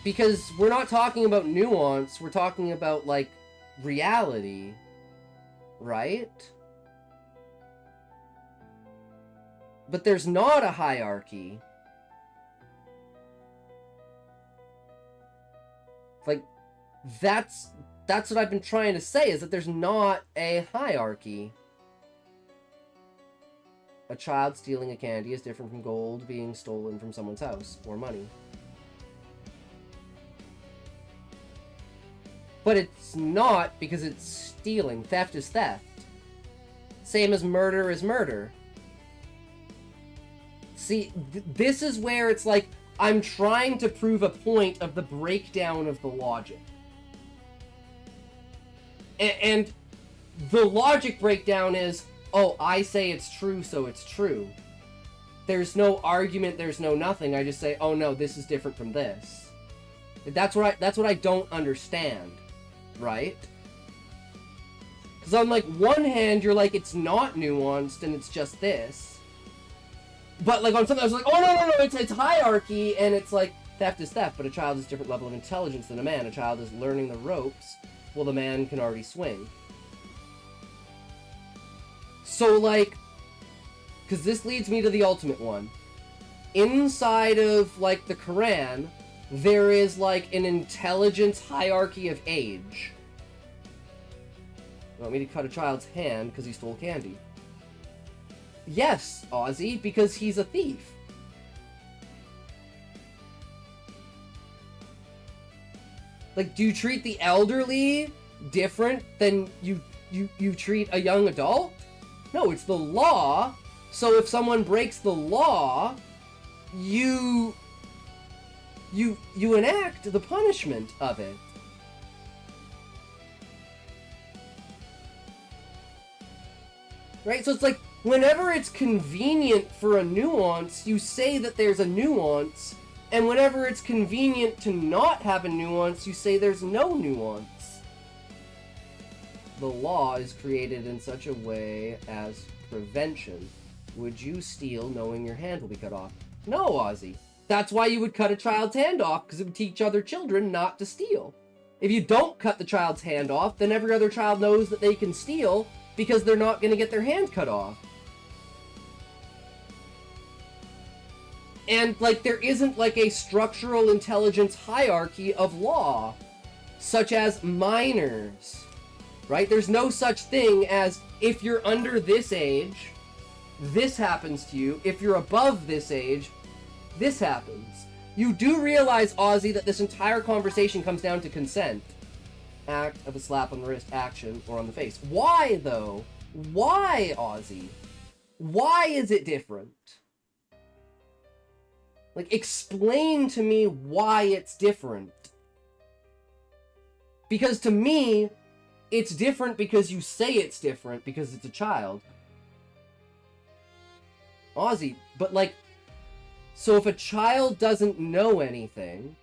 Because we're not talking about nuance, we're talking about, like, reality. Right? But there's not a hierarchy. Like, that's what I've been trying to say, is that there's not a hierarchy. A child stealing a candy is different from gold being stolen from someone's house, or money. But it's not, because it's stealing. Theft is theft. Same as murder is murder. See, this is where it's like, I'm trying to prove a point of the breakdown of the logic. And the logic breakdown is, oh, I say it's true, so it's true. There's no argument, there's no nothing. I just say, oh no, this is different from this. That's what I don't understand, right? Because on, like, one hand, you're like, it's not nuanced and it's just this. But, like, on something I was like, oh, no, it's hierarchy, and it's like, theft is theft, but a child is a different level of intelligence than a man. A child is learning the ropes, while the man can already swing. So, like, because this leads me to the ultimate one. Inside of, like, the Quran, there is, like, an intelligence hierarchy of age. You want me to cut a child's hand because he stole candy? Yes, Ozzy, because he's a thief. Like, do you treat the elderly different than you treat a young adult? No, it's the law. So if someone breaks the law, you enact the punishment of it. Right? So it's like, Whenever it's convenient for a nuance, you say that there's a nuance, and whenever it's convenient to not have a nuance, you say there's no nuance. The law is created in such a way as prevention. Would you steal knowing your hand will be cut off? No, Ozzy. That's why you would cut a child's hand off, because it would teach other children not to steal. If you don't cut the child's hand off, then every other child knows that they can steal because they're not going to get their hand cut off. And, like, there isn't, like, a structural intelligence hierarchy of law, such as minors, right? There's no such thing as, if you're under this age, this happens to you. If you're above this age, this happens. You do realize, Ozzy, that this entire conversation comes down to consent. Act of a slap on the wrist, action, or on the face. Why, though? Why, Ozzy? Why is it different? Like, explain to me why it's different. Because to me, it's different because you say it's different because it's a child. Ozzy, but like, so if a child doesn't know anything,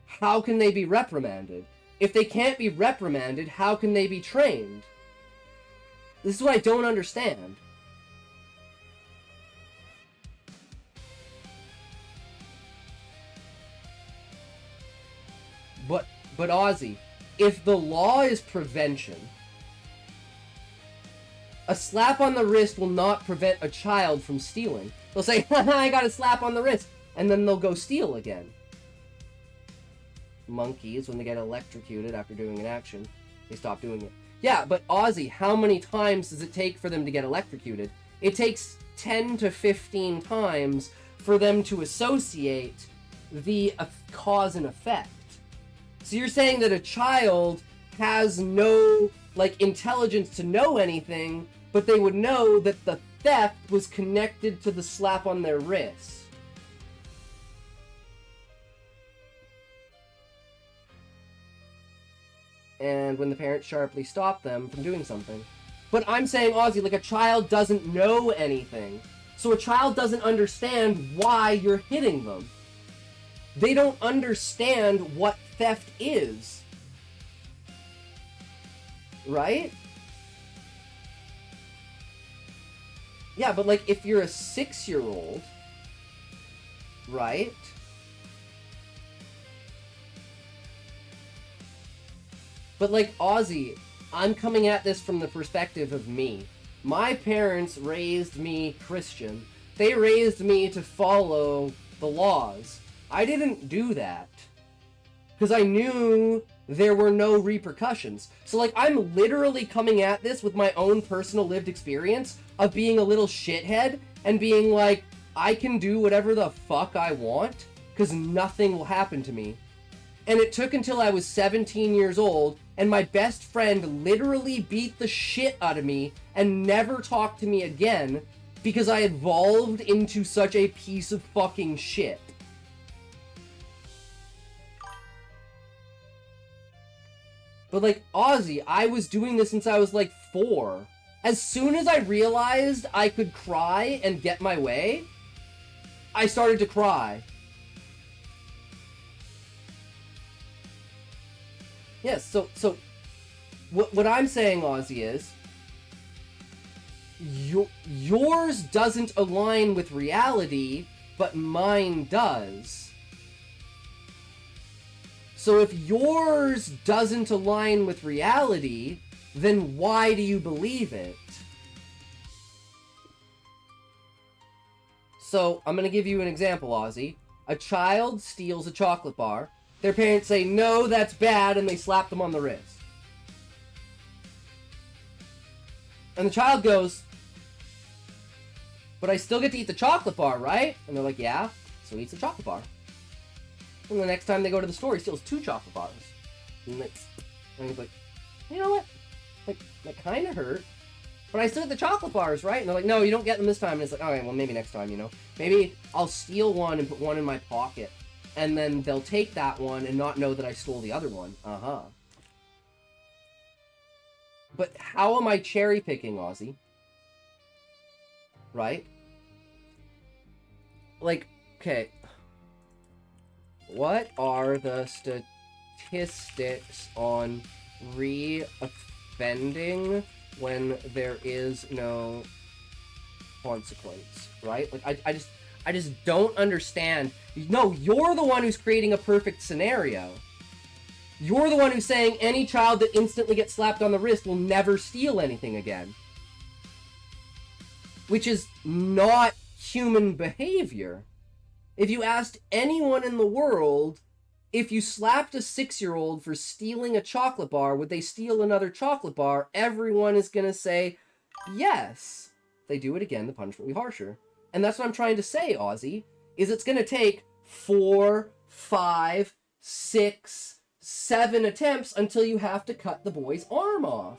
how can they be reprimanded? If they can't be reprimanded, how can they be trained? This is what I don't understand. But Ozzy, if the law is prevention, a slap on the wrist will not prevent a child from stealing. They'll say, haha, I got a slap on the wrist, and then they'll go steal again. Monkeys, when they get electrocuted after doing an action, they stop doing it. Yeah, but Ozzy, how many times does it take for them to get electrocuted? It takes 10 to 15 times for them to associate the cause and effect. So you're saying that a child has no, like, intelligence to know anything, but they would know that the theft was connected to the slap on their wrist. And when the parents sharply stop them from doing something. But I'm saying, Ozzy, like, a child doesn't know anything. So a child doesn't understand why you're hitting them. They don't understand what theft is. Right? Yeah, but like, if you're a 6-year-old, right? But like, Ozzy, I'm coming at this from the perspective of me. My parents raised me Christian. They raised me to follow the laws. I didn't do that. Because I knew there were no repercussions. So, like, I'm literally coming at this with my own personal lived experience of being a little shithead and being like, I can do whatever the fuck I want because nothing will happen to me. And it took until I was 17 years old and my best friend literally beat the shit out of me and never talked to me again because I evolved into such a piece of fucking shit. But like, Ozzy, I was doing this since I was like 4. As soon as I realized I could cry and get my way, I started to cry. Yes, so what I'm saying, Ozzy, is yours doesn't align with reality, but mine does. So if yours doesn't align with reality, then why do you believe it? So, I'm going to give you an example, Ozzy. A child steals a chocolate bar. Their parents say, no, that's bad, and they slap them on the wrist. And the child goes, but I still get to eat the chocolate bar, right? And they're like, yeah. So he eats the chocolate bar. And the next time they go to the store, he steals 2 chocolate bars. And he's like, you know what? Like, that kind of hurt. But I still get the chocolate bars, right? And they're like, no, you don't get them this time. And it's like, all right, well, maybe next time, you know? Maybe I'll steal one and put one in my pocket. And then they'll take that one and not know that I stole the other one. Uh-huh. But how am I cherry picking, Ozzy? right? Like, okay. What are the statistics on re-offending when there is no consequence, right? Like, I just don't understand. No, you're the one who's creating a perfect scenario. You're the one who's saying any child that instantly gets slapped on the wrist will never steal anything again. Which is not human behavior. If you asked anyone in the world, if you slapped a 6-year-old for stealing a chocolate bar, would they steal another chocolate bar? Everyone is going to say, yes. If they do it again, the punishment will be harsher. And that's what I'm trying to say, Ozzy, is it's going to take 4, 5, 6, 7 attempts until you have to cut the boy's arm off.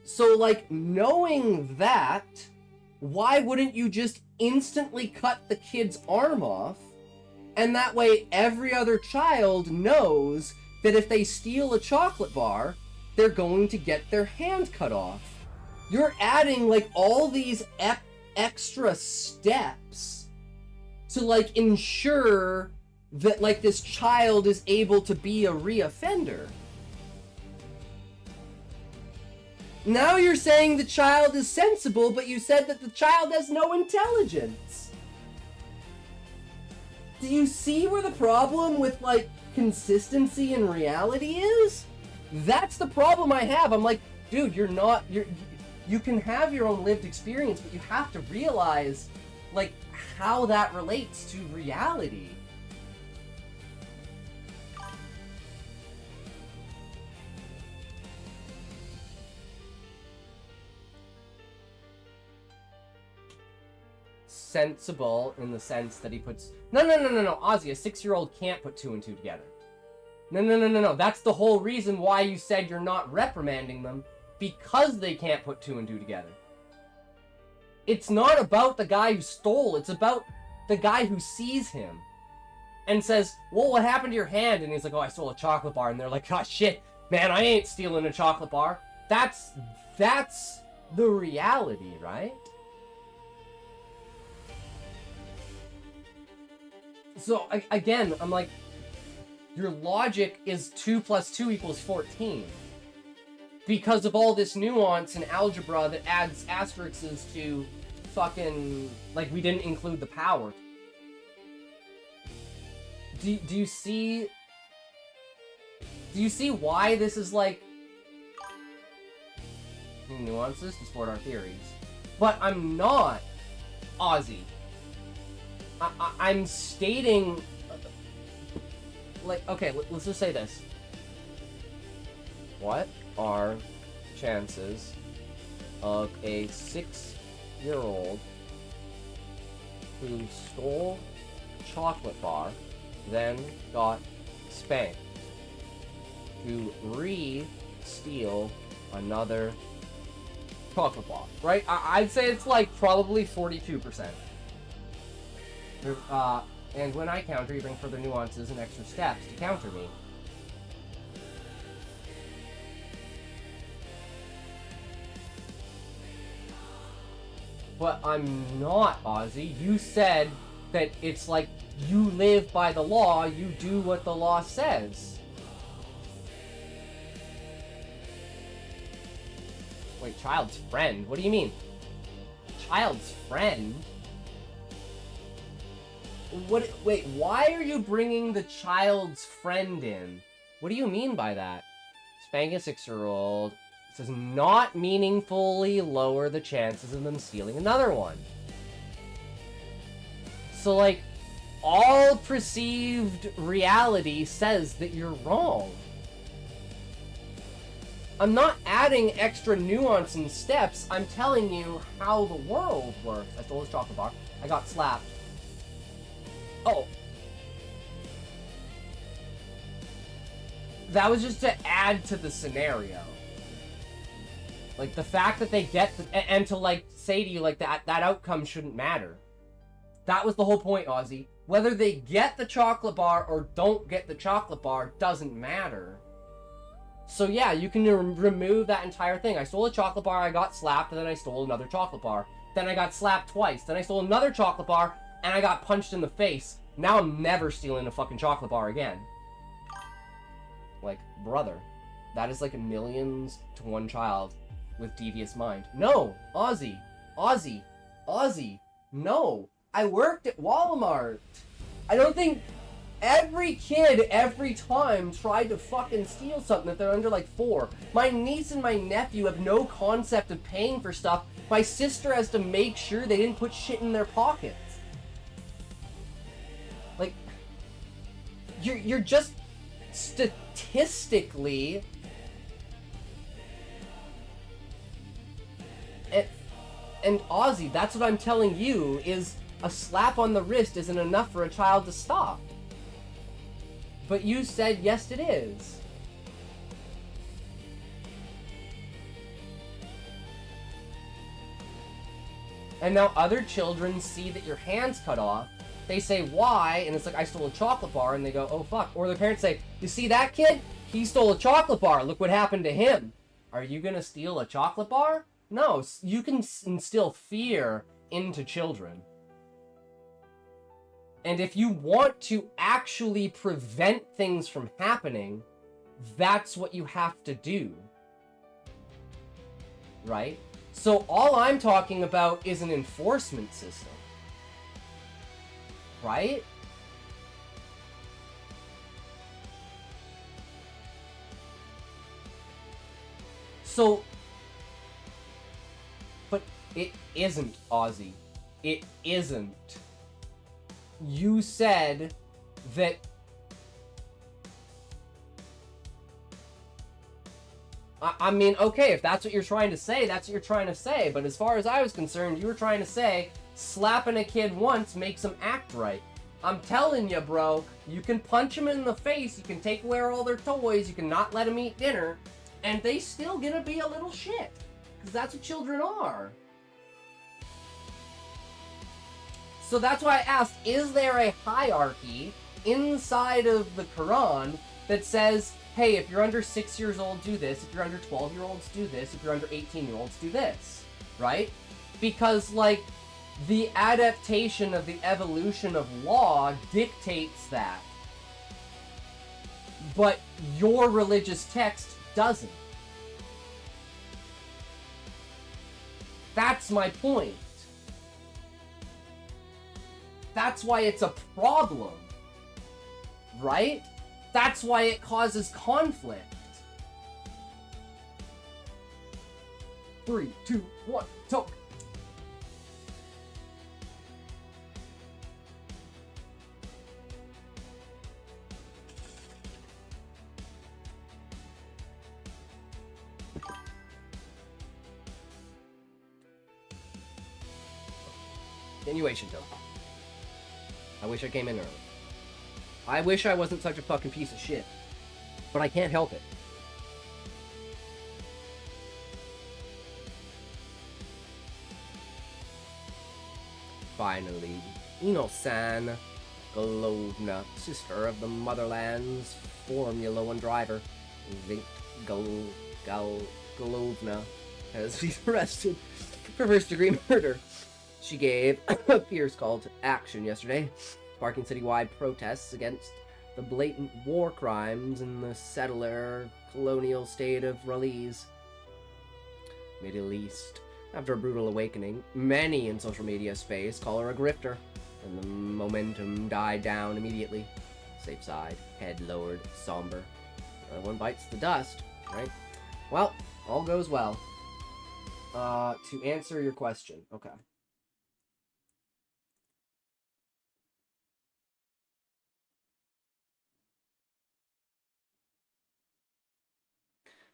So, like, knowing that, why wouldn't you just instantly cut the kid's arm off? And that way every other child knows that if they steal a chocolate bar, they're going to get their hand cut off. You're adding, like, all these extra steps to, like, ensure that, like, this child is able to be a reoffender. Now you're saying the child is sensible, but you said that the child has no intelligence. Do you see where the problem with, like, consistency and reality is? That's the problem I have. I'm like, dude, you can have your own lived experience, but you have to realize, like, how that relates to reality. Sensible in the sense that he puts... No, Ozzy, a 6-year-old can't put 2 and 2 together. No. That's the whole reason why you said you're not reprimanding them, because they can't put 2 and 2 together. It's not about the guy who stole, it's about the guy who sees him and says, well, what happened to your hand? And he's like, oh, I stole a chocolate bar. And they're like, oh, shit, man, I ain't stealing a chocolate bar. That's the reality, right? So, again, I'm like, your logic is 2 plus 2 equals 14. Because of all this nuance and algebra that adds asterisks to fucking, like, we didn't include the power. Do you see why this is, like, nuances to support our theories? But I'm not Ozzy. I'm stating, like, okay, let's just say this. What are chances of a 6-year-old who stole a chocolate bar, then got spanked, to re-steal another chocolate bar, right? I'd say it's, like, probably 42%. And when I counter, you bring further nuances and extra steps to counter me. But I'm not, Ozzy. You said that it's like you live by the law, you do what the law says. Wait, child's friend? What do you mean? Child's friend? What? Wait, why are you bringing the child's friend in? What do you mean by that? Spanking a 6-year-old does not meaningfully lower the chances of them stealing another one. So, like, all perceived reality says that you're wrong. I'm not adding extra nuance and steps. I'm telling you how the world works. I stole his chocolate bar. I got slapped. Oh. That was just to add to the scenario. Like, the fact that they get... and to, like, say to you, like, that outcome shouldn't matter. That was the whole point, Ozzy. Whether they get the chocolate bar or don't get the chocolate bar doesn't matter. So yeah, you can remove that entire thing. I stole a chocolate bar, I got slapped, and then I stole another chocolate bar. Then I got slapped twice. Then I stole another chocolate bar, and I got punched in the face. Now I'm never stealing a fucking chocolate bar again. Like, brother, that is like millions to one child with devious mind. No, Ozzy, no. I worked at Walmart. I don't think every kid every time tried to fucking steal something if they're under like 4. My niece and my nephew have no concept of paying for stuff. My sister has to make sure they didn't put shit in their pockets. Like, you're just statistically and Ozzy, that's what I'm telling you, is a slap on the wrist isn't enough for a child to stop. But you said yes it is. And now other children see that your hand's cut off. They say, why? And it's like, I stole a chocolate bar. And they go, oh, fuck. Or their parents say, you see that kid? He stole a chocolate bar. Look what happened to him. Are you going to steal a chocolate bar? No. You can instill fear into children. And if you want to actually prevent things from happening, that's what you have to do. Right? So all I'm talking about is an enforcement system. Right? So, but it isn't, Ozzy. It isn't. You said that I mean, okay, if that's what you're trying to say, that's what you're trying to say. But as far as I was concerned, you were trying to say slapping a kid once makes them act right. I'm telling you, bro, you can punch them in the face, you can take away all their toys, you can not let them eat dinner, and they still gonna be a little shit. Because that's what children are. So that's why I asked, is there a hierarchy inside of the Quran that says, hey, if you're under 6 years old, do this. If you're under 12-year-olds, do this. If you're under 18-year-olds, do this. Right? Because, like, the adaptation of the evolution of law dictates that. But your religious text doesn't. That's my point. That's why it's a problem. Right? That's why it causes conflict. 3, 2, 1, talk. Continuation joke. I wish I came in early. I wish I wasn't such a fucking piece of shit. But I can't help it. Finally, Ino-san Golovna, sister of the motherland's Formula One driver, Vink Golovna, has been arrested for first-degree murder. She gave a fierce call to action yesterday, sparking citywide protests against the blatant war crimes in the settler colonial state of Raleigh, Middle East. After a brutal awakening, many in social media space call her a grifter, and the momentum died down immediately. Safe side, head lowered, somber. Another one bites the dust, right? Well, all goes well. To answer your question, okay.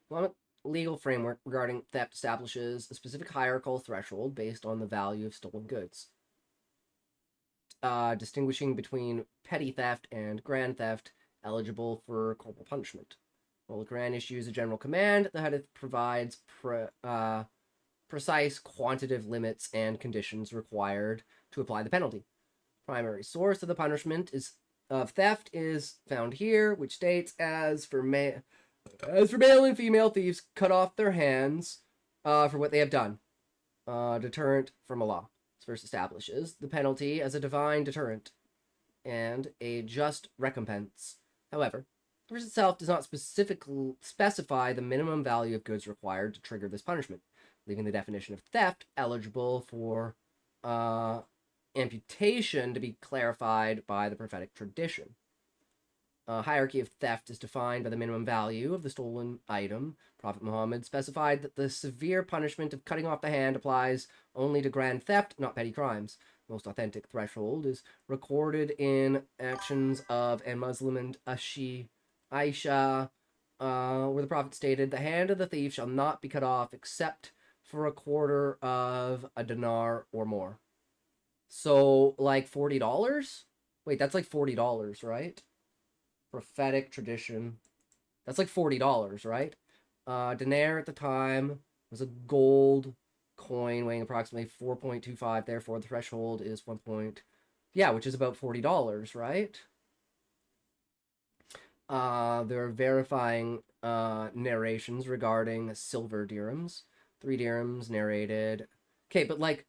Well, legal framework regarding theft establishes a specific hierarchical threshold based on the value of stolen goods, distinguishing between petty theft and grand theft eligible for corporal punishment. While the Quran issues a general command, the Hadith provides precise quantitative limits and conditions required to apply the penalty. Primary source of the punishment of theft is found here, which states, as for As for male and female thieves, cut off their hands for what they have done. Deterrent from Allah. This verse establishes the penalty as a divine deterrent and a just recompense. However, the verse itself does not specifically specify the minimum value of goods required to trigger this punishment, leaving the definition of theft eligible for amputation to be clarified by the prophetic tradition. Hierarchy of theft is defined by the minimum value of the stolen item. Prophet Muhammad specified that the severe punishment of cutting off the hand applies only to grand theft, not petty crimes. The most authentic threshold is recorded in actions of an Muslim and Aisha, where the Prophet stated, "The hand of the thief shall not be cut off except for a quarter of a dinar or more." So, like $40? Wait, that's like $40, right? Prophetic tradition. That's like $40, right? Dinar at the time was a gold coin weighing approximately 4.25. Therefore, the threshold is 1. Yeah, which is about $40, right? There are verifying narrations regarding silver dirhams. 3 dirhams narrated. Okay, but like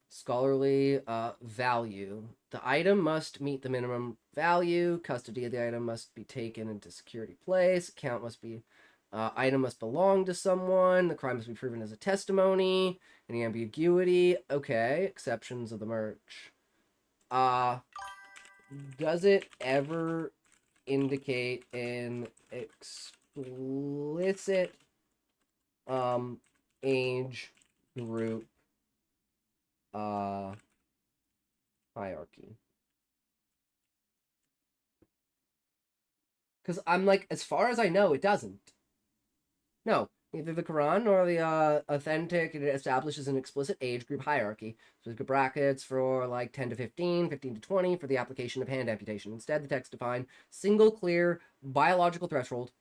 scholarly value. The item must meet the minimum value. Custody of the item must be taken into security place. Account must be... item must belong to someone. The crime must be proven as a testimony. Any ambiguity? Okay. Exceptions of the merch. Does it ever indicate an explicit age group hierarchy? Because I'm like, as far as I know, it doesn't. No, neither the Quran nor the authentic, it establishes an explicit age group hierarchy. So there's brackets for like 10 to 15, 15 to 20 for the application of hand amputation. Instead, the text define single clear biological threshold.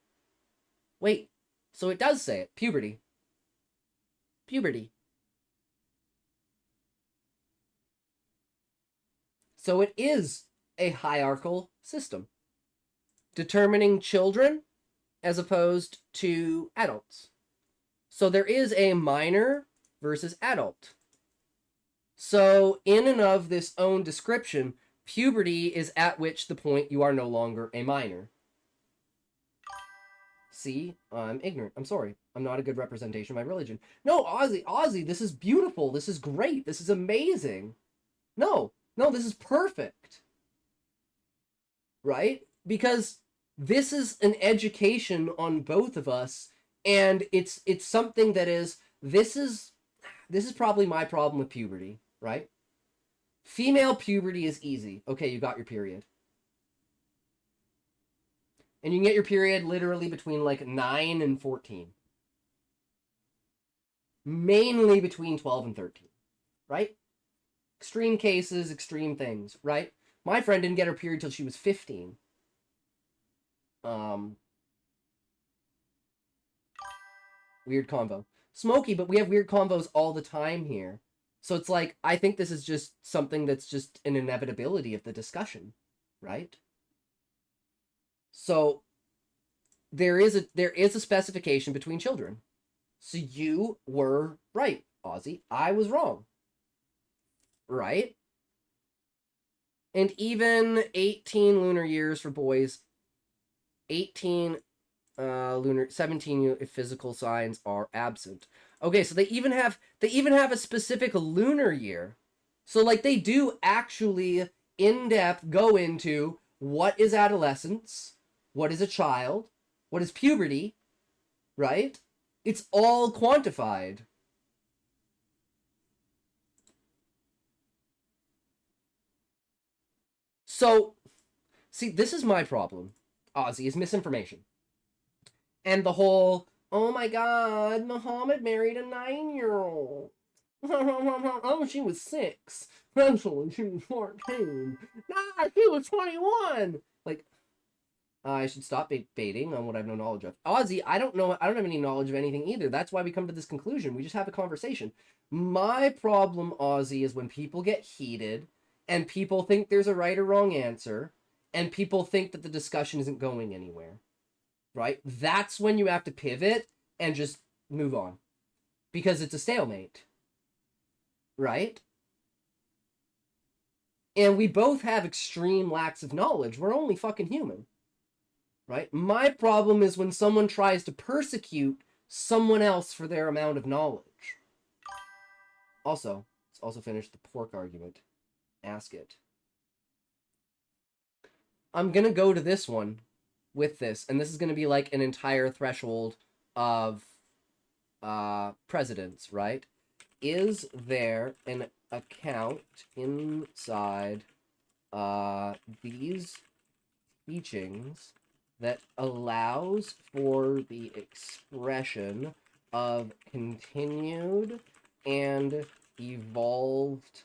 Wait, so it does say it. Puberty. Puberty. So it is a hierarchical system, determining children as opposed to adults. So there is a minor versus adult. So in and of this own description, puberty is at which the point you are no longer a minor. See, I'm ignorant. I'm sorry. I'm not a good representation of my religion. No, Ozzy, this is beautiful. This is great. This is amazing. No, this is perfect. Right? Because this is an education on both of us, and it's something that is, this is probably my problem with puberty, right? Female puberty is easy. Okay, you got your period. And you can get your period literally between like 9 and 14. Mainly between 12 and 13, right? Extreme cases, extreme things, right? My friend didn't get her period till she was 15. Weird convo. Smokey, but we have weird convos all the time here. So it's like, I think this is just something that's just an inevitability of the discussion, right? So there is a specification between children. So you were right, Ozzy. I was wrong. Right? And even 18 lunar years for boys, 18 lunar, 17 if physical signs are absent. Okay, so they even have a specific lunar year. So like they do actually in depth go into what is adolescence, what is a child, what is puberty, right? It's all quantified. So, see, this is my problem, Ozzy, is misinformation. And the whole, oh my god, Muhammad married a 9-year-old. Oh, she was 6. Eventually, she was 14. Nah, she was 21. Like, I should stop baiting on what I have no knowledge of. Ozzy, I don't have any knowledge of anything either. That's why we come to this conclusion. We just have a conversation. My problem, Ozzy, is when people get heated and people think there's a right or wrong answer and people think that the discussion isn't going anywhere. right? That's when you have to pivot and just move on. Because it's a stalemate, right? And we both have extreme lacks of knowledge. We're only fucking human, right? My problem is when someone tries to persecute someone else for their amount of knowledge. Also, let's also finish the pork argument. Ask it. I'm going to go to this one with this, and this is going to be like an entire threshold of presidents, right? Is there an account inside these teachings that allows for the expression of continued and evolved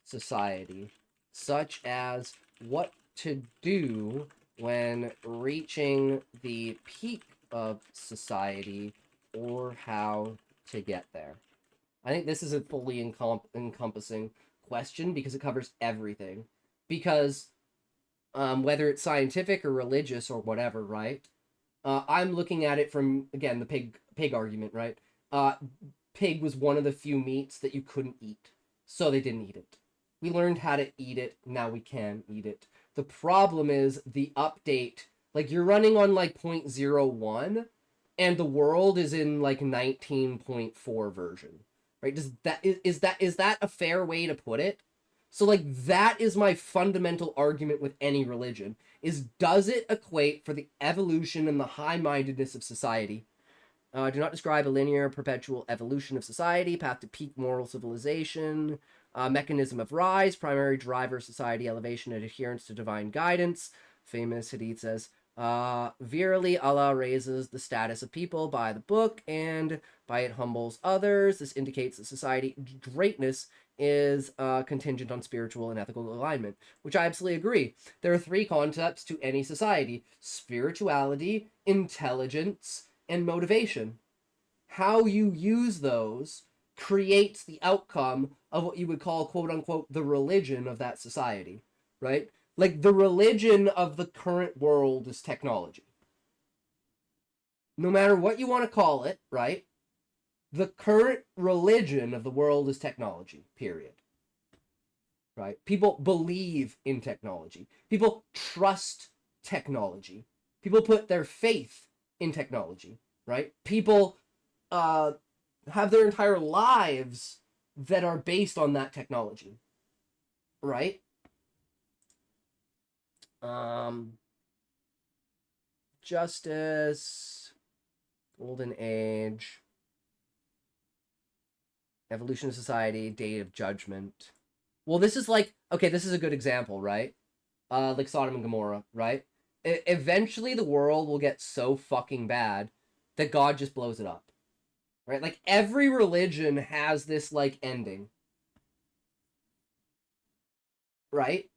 society, such as what to do when reaching the peak of society or how to get there? I think this is a fully encompassing question because it covers everything. Because whether it's scientific or religious or whatever, right? I'm looking at it from, again, the pig argument, right? Pig was one of the few meats that you couldn't eat, so they didn't eat it. We learned how to eat it, now we can eat it. The problem is the update, like you're running on like 0.01, and the world is in like 19.4 version, right? Is that a fair way to put it? So like that is my fundamental argument with any religion, is does it equate for the evolution and the high-mindedness of society? Do not describe a linear perpetual evolution of society, path to peak moral civilization, mechanism of rise, primary driver of society elevation and adherence to divine guidance. Famous hadith says, verily Allah raises the status of people by the book and by it humbles others. This indicates that society greatness is contingent on spiritual and ethical alignment, which I absolutely agree. There are three concepts to any society: spirituality, intelligence, and motivation. How you use those creates the outcome of what you would call, quote unquote, the religion of that society, right? Like the religion of the current world is technology. No matter what you want to call it, right? The current religion of the world is technology, period. Right? People believe in technology. People trust technology. People put their faith in technology, right? People have their entire lives that are based on that technology, right? Justice, Golden Age, Evolution of Society, Day of Judgment. Well, this is like, okay, this is a good example, right? Like Sodom and Gomorrah, right? Eventually the world will get so fucking bad that God just blows it up, right? Like every religion has this like ending, right?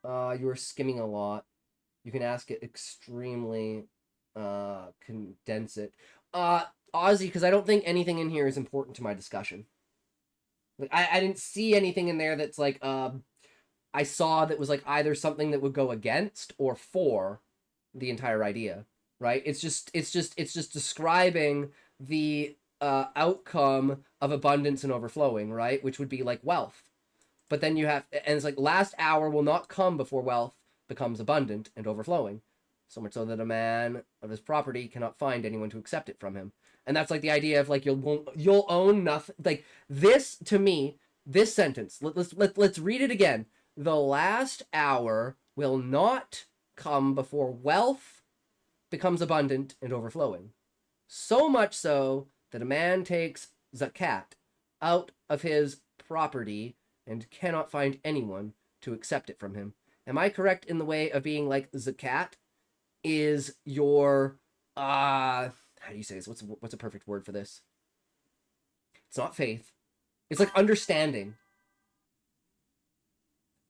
You are skimming a lot. You can ask it extremely, condense it. Ozzy, because I don't think anything in here is important to my discussion. Like, I didn't see anything in there that's like, I saw that was like either something that would go against or for the entire idea, right? It's just describing the outcome of abundance and overflowing, right? Which would be like wealth. But then you have, and it's like, last hour will not come before wealth becomes abundant and overflowing, so much so that a man of his property cannot find anyone to accept it from him. And that's like the idea of like you'll own nothing. Like this, to me, this sentence. Let's read it again. The last hour will not come before wealth becomes abundant and overflowing, so much so that a man takes zakat out of his property and cannot find anyone to accept it from him. Am I correct in the way of being like zakat is your how do you say this? What's a perfect word for this? It's not faith. It's like understanding.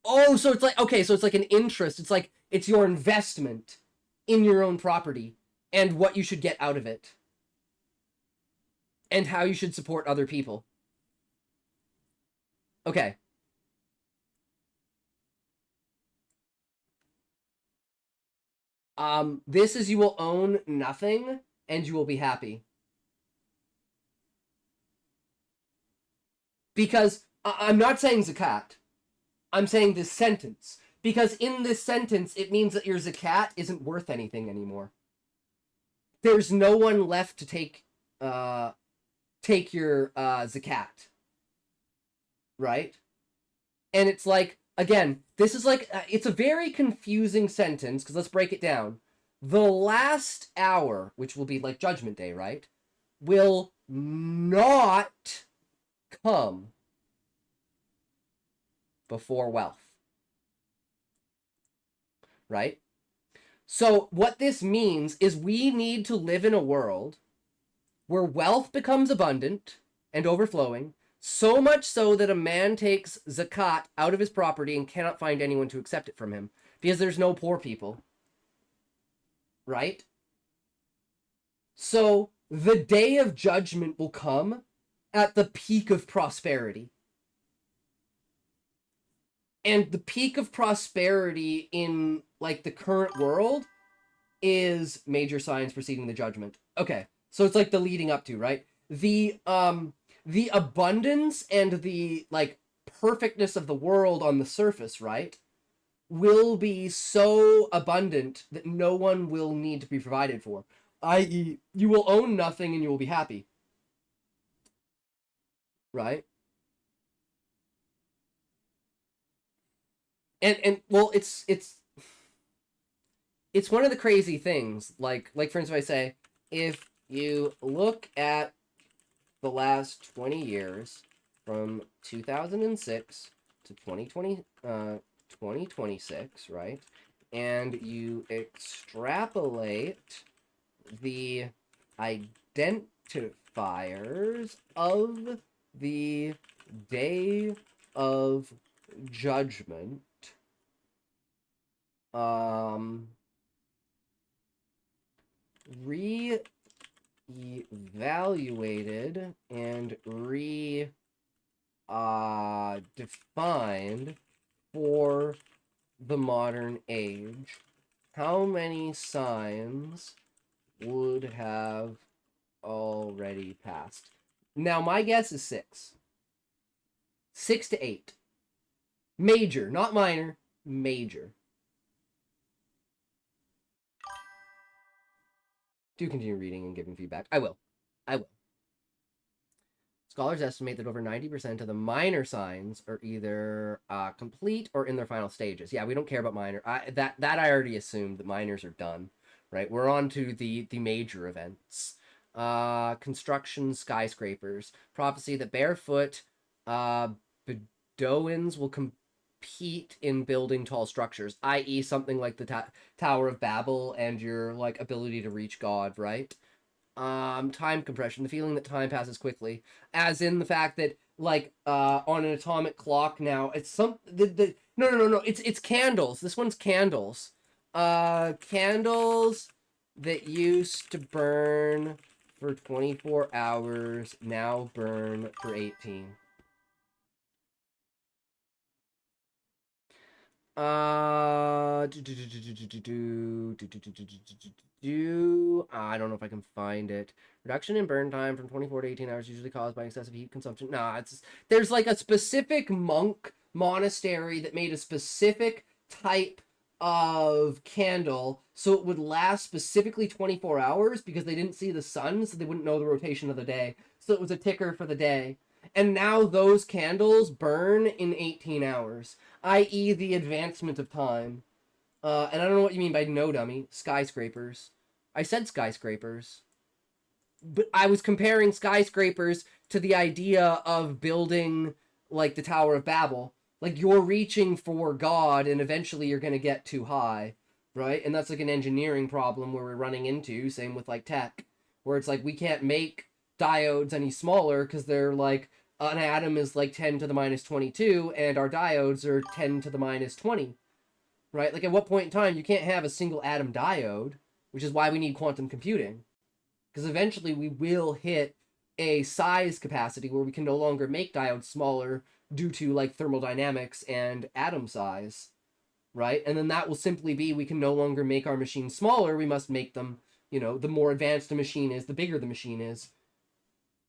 Oh, so it's like, okay, so it's like an interest. It's like it's your investment in your own property and what you should get out of it and how you should support other people. Okay. This is you will own nothing and you will be happy. Because I'm not saying zakat. I'm saying this sentence. Because in this sentence, it means that your zakat isn't worth anything anymore. There's no one left to take your zakat. Right? And it's like, again, this is like, it's a very confusing sentence, because let's break it down. The last hour, which will be like Judgment Day, right, will not come before wealth. Right? So what this means is we need to live in a world where wealth becomes abundant and overflowing, so much so that a man takes zakat out of his property and cannot find anyone to accept it from him because there's no poor people. Right? So the day of judgment will come at the peak of prosperity. And the peak of prosperity in like the current world is major signs preceding the judgment. Okay, so it's like the leading up to, right? The abundance and the like perfectness of the world on the surface, right, will be so abundant that no one will need to be provided for. I.e., you will own nothing and you will be happy. Right? And well, it's one of the crazy things. Like for instance, if I say, if you look at the last 20 years from 2006 to 2026, right? And you extrapolate the identifiers of the day of judgment, re-evaluated and defined for the modern age, how many signs would have already passed? Now, my guess is 6. 6 to 8. Major, not minor, major. Do continue reading and giving feedback. I will. Scholars estimate that over 90% of the minor signs are either complete or in their final stages. Yeah, we don't care about minor. That I already assumed that minors are done, right? We're on to the major events. Construction skyscrapers. Prophecy that barefoot Bedouins will compete in building tall structures, i.e. something like the Tower of Babel and your like ability to reach God, right? Time compression, the feeling that time passes quickly, as in the fact that like on an atomic clock now, it's no, it's candles. This one's candles. Candles that used to burn for 24 hours now burn for 18. I don't know if I can find it. Reduction in burn time from 24 to 18 hours usually caused by excessive heat consumption. Nah, there's like a specific monk monastery that made a specific type of candle so it would last specifically 24 hours because they didn't see the sun, so they wouldn't know the rotation of the day. So it was a ticker for the day. And now those candles burn in 18 hours, i.e. the advancement of time. And I don't know what you mean by no dummy. Skyscrapers. I said skyscrapers. But I was comparing skyscrapers to the idea of building, like, the Tower of Babel. Like, you're reaching for God, and eventually you're going to get too high, right? And that's, like, an engineering problem where we're running into, same with, like, tech, where it's like, we can't make diodes any smaller because they're, like, an atom is, like, 10 to the minus 22, and our diodes are 10 to the minus 20. Right? Like, at what point in time, you can't have a single atom diode, which is why we need quantum computing. Because eventually we will hit a size capacity where we can no longer make diodes smaller due to, like, thermodynamics and atom size. right? And then that will simply be, we can no longer make our machines smaller, we must make them, you know, the more advanced a machine is, the bigger the machine is.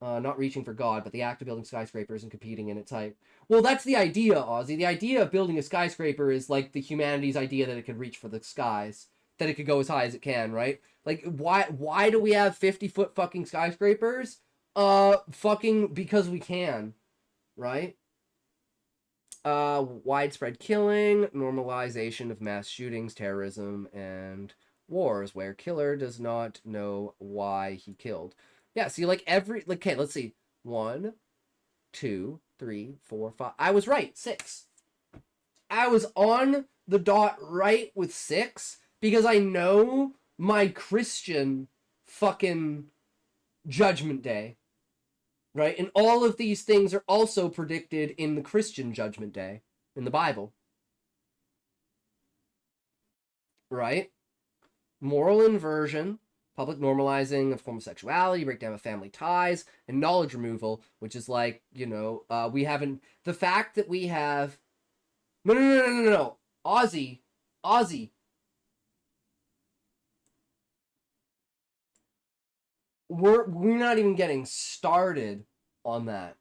Not reaching for God, but the act of building skyscrapers and competing in its height. Well, that's the idea, Ozzy. The idea of building a skyscraper is like the humanity's idea that it could reach for the skies, that it could go as high as it can, right? Like, why do we have 50-foot fucking skyscrapers? Fucking because we can, right? Widespread killing, normalization of mass shootings, terrorism, and wars, where killer does not know why he killed. Yeah, see, like, okay, let's see. 1, 2, 3, 4, 5. I was right, 6. I was on the dot right with 6, because I know my Christian fucking Judgment Day. Right? And all of these things are also predicted in the Christian Judgment Day, in the Bible. Right? Moral inversion, public normalizing of homosexuality, breakdown of family ties, and knowledge removal, which is like, you know, we haven't... The fact that we have... No. Ozzy. We're not even getting started on that,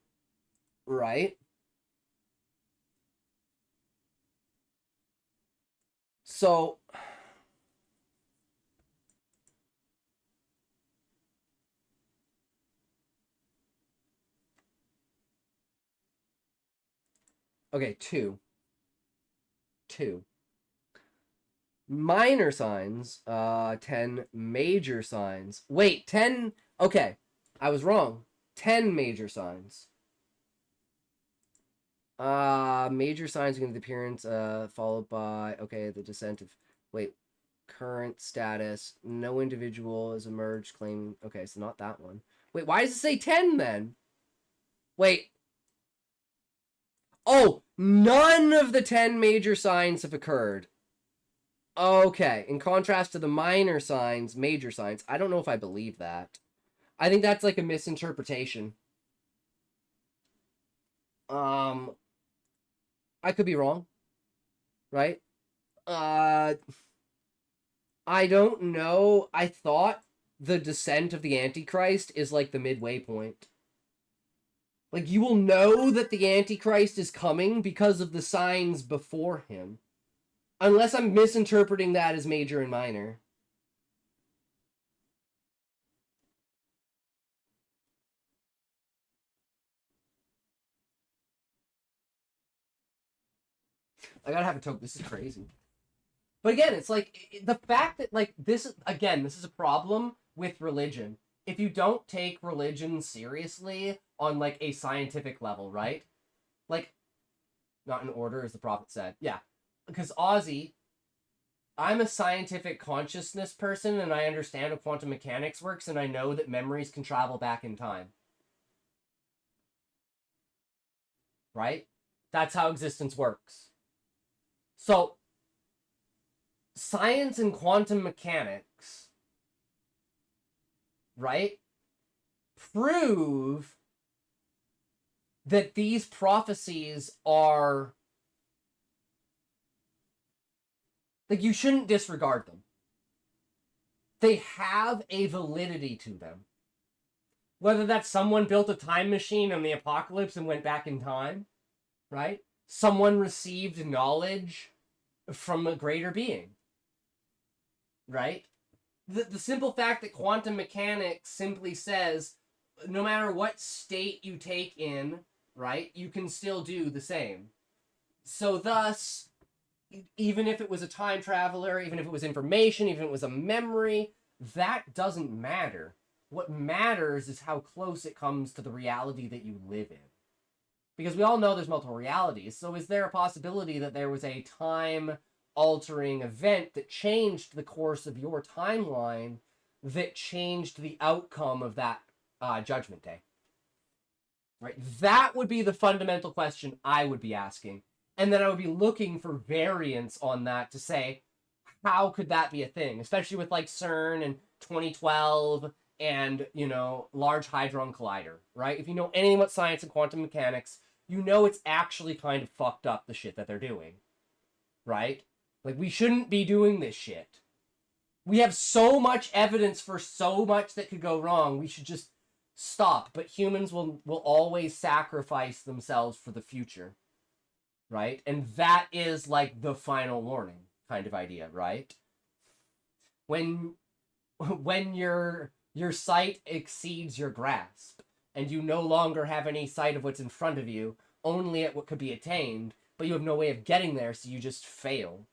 right? So, okay, 2. Minor signs, 10 major signs. Wait, 10... Okay, I was wrong. 10 major signs. Major signs against the appearance, followed by... Okay, the descent of... Wait, current status. No individual has emerged claiming... Okay, so not that one. Wait, why does it say 10 then? Wait. Oh, none of the 10 major signs have occurred. Okay, in contrast to the minor signs, major signs. I don't know if I believe that. I think that's like a misinterpretation. I could be wrong. Right? I don't know. I thought the descent of the Antichrist is like the midway point. Like, you will know that the Antichrist is coming because of the signs before him. Unless I'm misinterpreting that as major and minor. I gotta have a toke. This is crazy. But again, it's like, the fact that, like, this is a problem with religion. If you don't take religion seriously on, like, a scientific level, right? Like, not in order, as the prophet said. Yeah. Because Ozzy... I'm a scientific consciousness person, and I understand how quantum mechanics works, and I know that memories can travel back in time. Right? That's how existence works. So, science and quantum mechanics, right, prove that these prophecies are... Like, you shouldn't disregard them. They have a validity to them. Whether that's someone built a time machine on the apocalypse and went back in time, right? Someone received knowledge from a greater being, right? The simple fact that quantum mechanics simply says, no matter what state you take in, right, you can still do the same. So thus... Even if it was a time traveler, even if it was information, even if it was a memory, that doesn't matter. What matters is how close it comes to the reality that you live in. Because we all know there's multiple realities, so is there a possibility that there was a time-altering event that changed the course of your timeline, that changed the outcome of that Judgment Day? Right? That would be the fundamental question I would be asking. And then I would be looking for variants on that to say, how could that be a thing? Especially with, like, CERN and 2012 and, you know, Large Hadron Collider, right? If you know anything about science and quantum mechanics, you know it's actually kind of fucked up, the shit that they're doing, right? Like, we shouldn't be doing this shit. We have so much evidence for so much that could go wrong. We should just stop. But humans will always sacrifice themselves for the future, right? And that is like the final warning kind of idea, right? When your sight exceeds your grasp and you no longer have any sight of what's in front of you, only at what could be attained, but you have no way of getting there, so you just fail.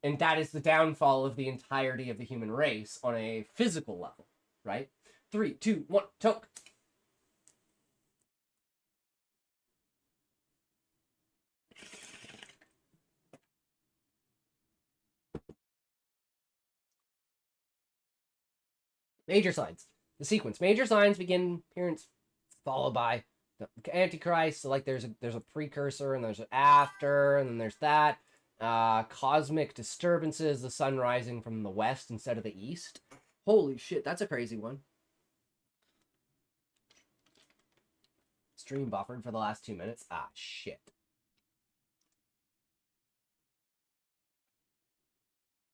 And that is the downfall of the entirety of the human race on a physical level, right? 3, 2, 1, toke. Major signs. The sequence. Major signs begin appearance, followed by the Antichrist. So like there's a precursor and there's an after, and then there's that. Cosmic disturbances, the sun rising from the west instead of the east. Holy shit, that's a crazy one. Stream buffered for the last 2 minutes. Ah, shit.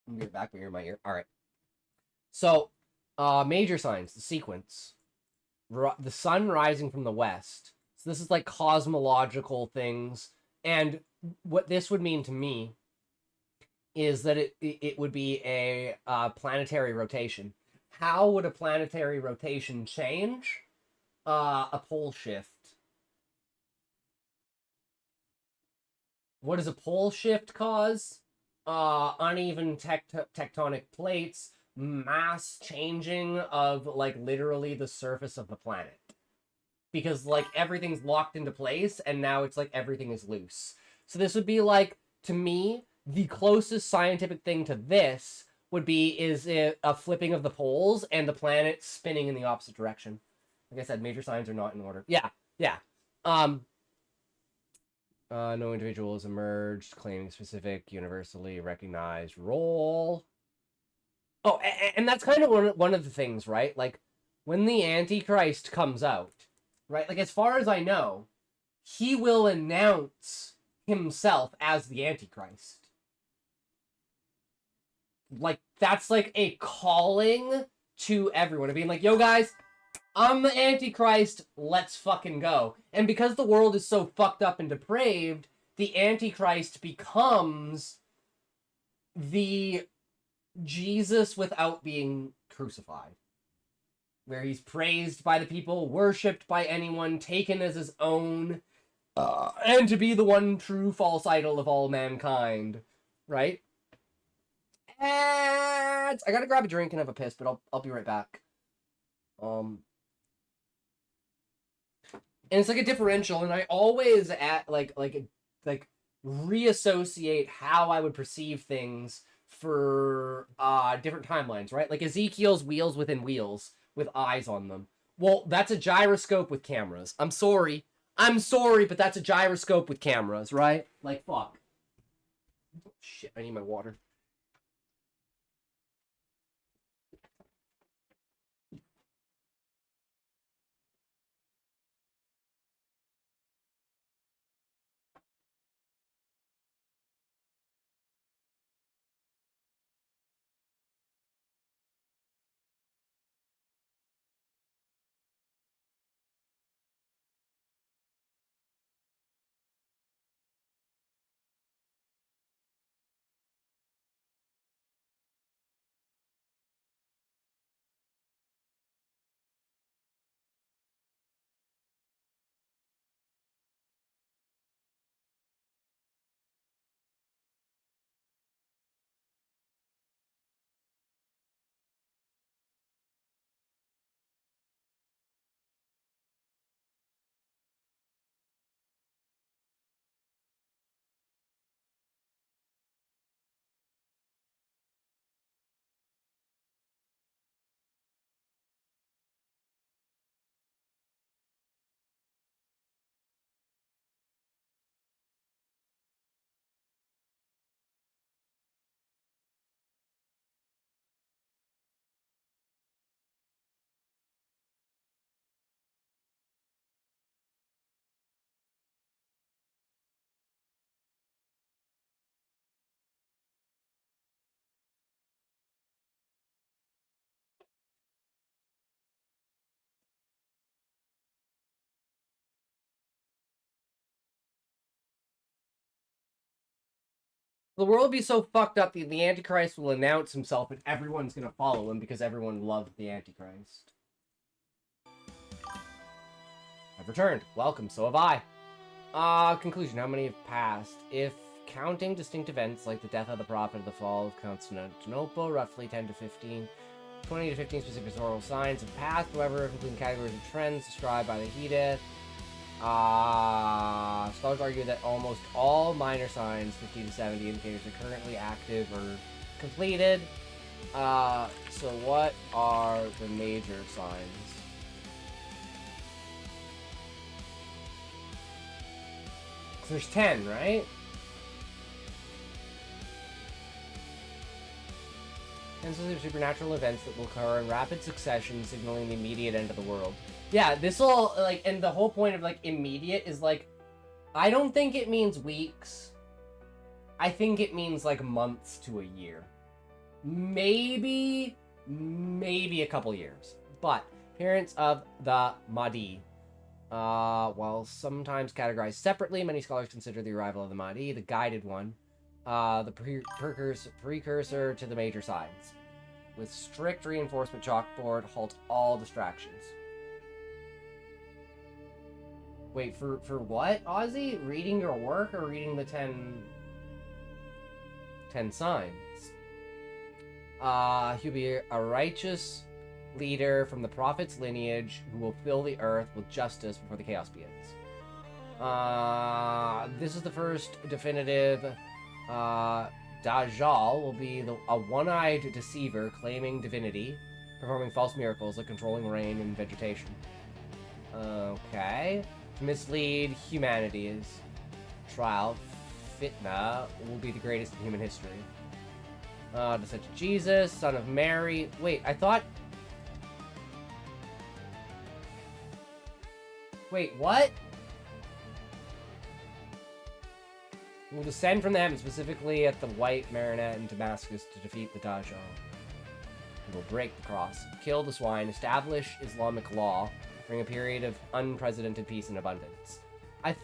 I'm gonna get back here in my ear. All right. So, major signs, the sequence. The sun rising from the west. So this is like cosmological things. And what this would mean to me is that it would be a planetary rotation. How would a planetary rotation change? A pole shift. What does a pole shift cause? Uneven tectonic plates, mass changing of like literally the surface of the planet. Because like everything's locked into place and now it's like everything is loose. So this would be like, to me, the closest scientific thing to this would be is a flipping of the poles and the planet spinning in the opposite direction. Like I said, major signs are not in order. Yeah. No individual has emerged claiming specific universally recognized role. Oh, and that's kind of one of the things, right? Like when the Antichrist comes out, right? Like as far as I know, he will announce himself as the Antichrist. Like that's like a calling to everyone, being like, yo guys, I'm the Antichrist, let's fucking go. And because the world is so fucked up and depraved, the Antichrist becomes the Jesus without being crucified. Where he's praised by the people, worshipped by anyone, taken as his own, and to be the one true false idol of all mankind. Right? And I gotta grab a drink and have a piss, but I'll be right back. And it's like a differential, and I always reassociate how I would perceive things for different timelines, right? Like Ezekiel's wheels within wheels with eyes on them. Well, that's a gyroscope with cameras. I'm sorry, but that's a gyroscope with cameras, right? Like, fuck. Shit, I need my water. The world will be so fucked up that the Antichrist will announce himself and everyone's gonna follow him because everyone loved the Antichrist. I've returned. Welcome, so have I. Conclusion. How many have passed? If counting distinct events like the death of the prophet or the fall of Constantinople, roughly 10 to 15, 20 to 15 specific historical signs have passed, however, including categories of trends described by the Hedith. Scholars argue that almost all minor signs, 50 to 70 indicators, are currently active or completed. So what are the major signs? There's 10, right? And so there's supernatural events that will occur in rapid succession, signaling the immediate end of the world. Yeah, this will, like, and the whole point of, like, immediate is, like, I don't think it means weeks. I think it means, like, months to a year. Maybe a couple years. But, appearance of the Mahdi. While sometimes categorized separately, many scholars consider the arrival of the Mahdi, the guided one, the precursor to the major signs. With strict reinforcement chalkboard, halt all distractions. Wait, for what, Ozzy? Reading your work or reading the 10 signs? He'll be a righteous leader from the prophet's lineage who will fill the earth with justice before the chaos begins. This is the first definitive. Dajjal will be a one-eyed deceiver claiming divinity, performing false miracles like controlling rain and vegetation. Okay. To mislead humanity is trial. Fitna will be the greatest in human history. To such Jesus, son of Mary. Wait, I thought... Wait, what? Will descend from the heavens, specifically at the White Marinette in Damascus, to defeat the Dajjal. He will break the cross, kill the swine, establish Islamic law, bring a period of unprecedented peace and abundance. I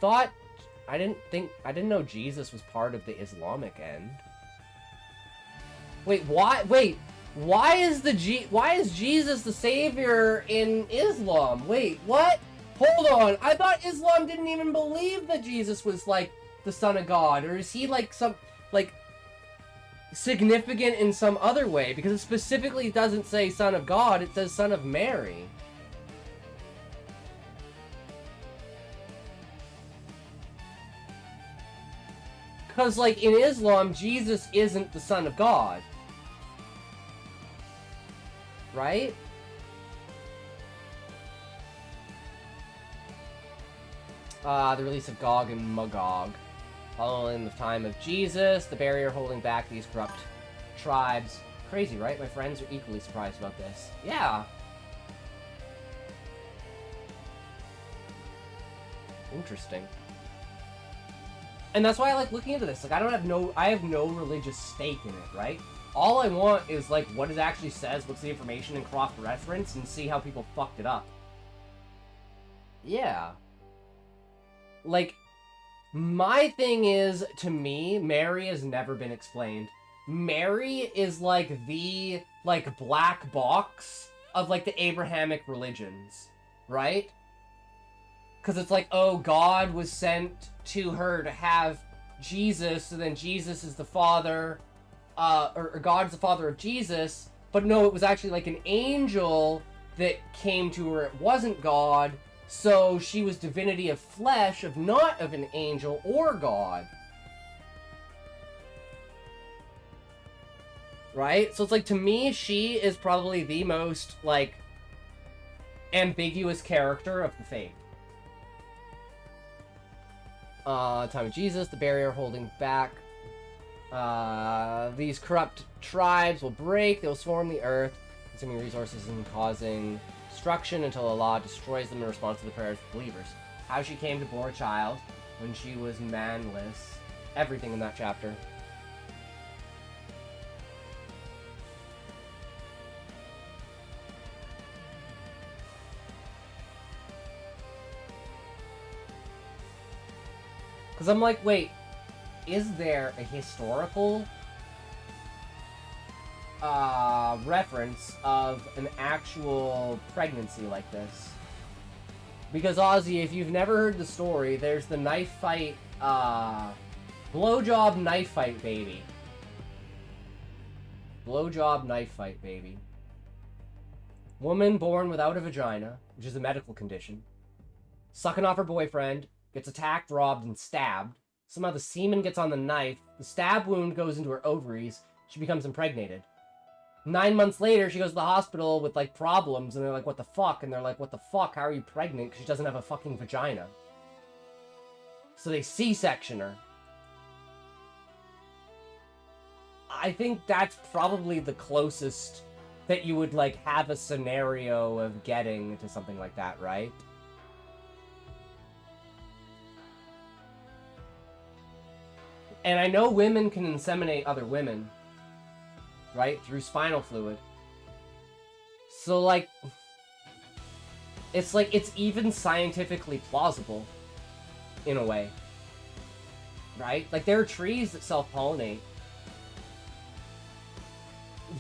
didn't know Jesus was part of the Islamic end. Wait, why? Wait, why is Jesus the savior in Islam? Wait, what? Hold on, I thought Islam didn't even believe that Jesus was, like, the son of God, or is he, like, some, like, significant in some other way? Because it specifically doesn't say son of God, it says son of Mary. Because, like, in Islam, Jesus isn't the son of God. Right? The release of Gog and Magog. Following the time of Jesus, the barrier holding back these corrupt tribes. Crazy, right? My friends are equally surprised about this. Yeah. Interesting. And that's why I like looking into this. Like, I have no religious stake in it, right? All I want is, like, what it actually says, what's the information, and cross-reference, and see how people fucked it up. Yeah. Like, my thing is, to me, Mary has never been explained. Mary is, like, the, like, black box of, like, the Abrahamic religions, right? Because it's like, oh, God was sent to her to have Jesus, and then Jesus is the father, or God's the father of Jesus, but no, it was actually, like, an angel that came to her. It wasn't God. So she was divinity of flesh, not of an angel or God. Right? So it's like, to me, she is probably the most, like, ambiguous character of the faith. Time of Jesus, the barrier holding back. These corrupt tribes will break, they'll swarm the earth, consuming resources and causing destruction until Allah destroys them in response to the prayers of believers. How she came to bore a child when she was manless. Everything in that chapter. Because I'm like, wait, is there a historical reference of an actual pregnancy like this? Because Ozzy, if you've never heard the story, there's the knife fight, blowjob knife fight baby. Blowjob knife fight baby. Woman born without a vagina, which is a medical condition, sucking off her boyfriend, gets attacked, robbed, and stabbed. Somehow the semen gets on the knife, the stab wound goes into her ovaries, she becomes impregnated. 9 months later, she goes to the hospital with, like, problems, and they're like, what the fuck? And they're like, what the fuck? How are you pregnant? Because she doesn't have a fucking vagina. So they C-section her. I think that's probably the closest that you would, like, have a scenario of getting to something like that, right? And I know women can inseminate other women, right? Through spinal fluid. So, like, it's even scientifically plausible, in a way. Right? Like, there are trees that self-pollinate.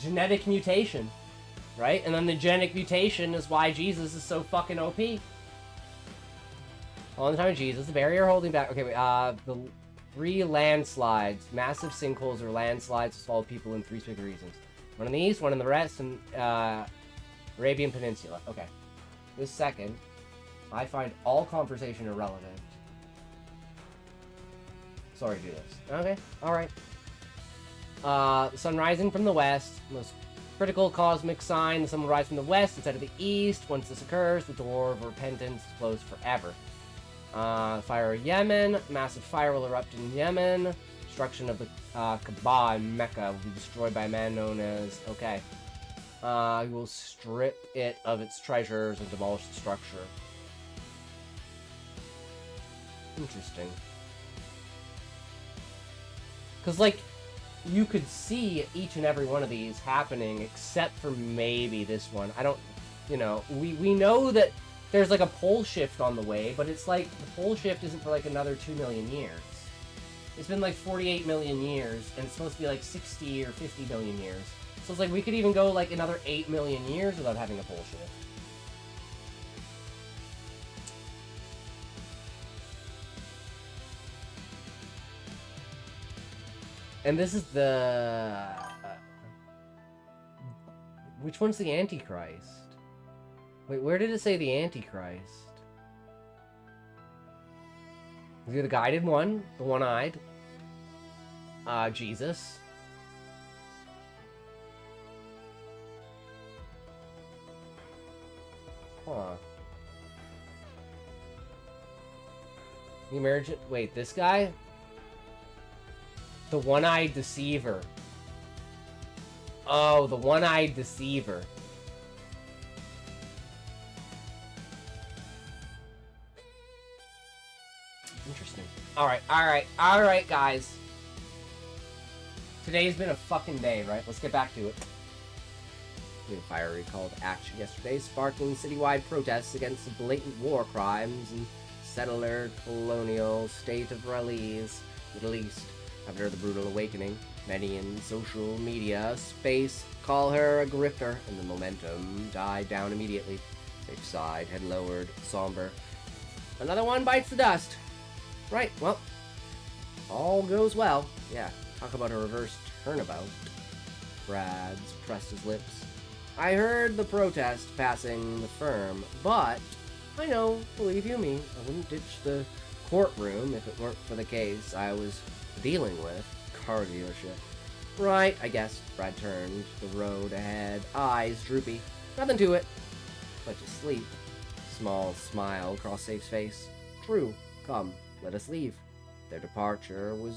Genetic mutation, right? And then the genetic mutation is why Jesus is so fucking OP. All the time of Jesus, the barrier holding back. Okay, wait, the 3 landslides, massive sinkholes or landslides to swallow people in 3 specific reasons. One in the east, one in the rest, and Arabian Peninsula. Okay. This second, I find all conversation irrelevant. Sorry to do this. Okay, alright. Sun rising from the west, most critical cosmic sign. The sun will rise from the west instead of the east. Once this occurs, the door of repentance is closed forever. Fire of Yemen, massive fire will erupt in Yemen. Destruction of the Kaaba in Mecca will be destroyed by a man known as... Okay. He will strip it of its treasures and demolish the structure. Interesting. Because, like, you could see each and every one of these happening, except for maybe this one. I don't, you know, we know that there's, like, a pole shift on the way, but it's like, the pole shift isn't for, like, another 2 million years. It's been, like, 48 million years, and it's supposed to be, like, 60 or 50 million years. So it's like, we could even go, like, another 8 million years without having a pole shift. And this is the... which one's the Antichrist? Wait, where did it say the Antichrist? Is he the guided one? The one-eyed? Jesus? Huh. The emergent... Wait, this guy? The one-eyed deceiver. Oh, the one-eyed deceiver. Interesting. Alright, guys. Today's been a fucking day, right? Let's get back to it. A fiery call to action yesterday, sparking citywide protests against the blatant war crimes and settler colonial state of Belize, Middle East. After the brutal awakening, many in social media space call her a grifter, and the momentum died down immediately. Safe side had lowered, somber. Another one bites the dust. Right, well, all goes well. Yeah, talk about a reverse turnabout. Brad's pressed his lips. I heard the protest passing the firm, but I know, believe you me, I wouldn't ditch the courtroom if it weren't for the case I was dealing with. Car dealership. Right, I guess. Brad turned the road ahead, eyes droopy. Nothing to it but to sleep. Small smile across Safe's face. True. Come, let us leave. Their departure was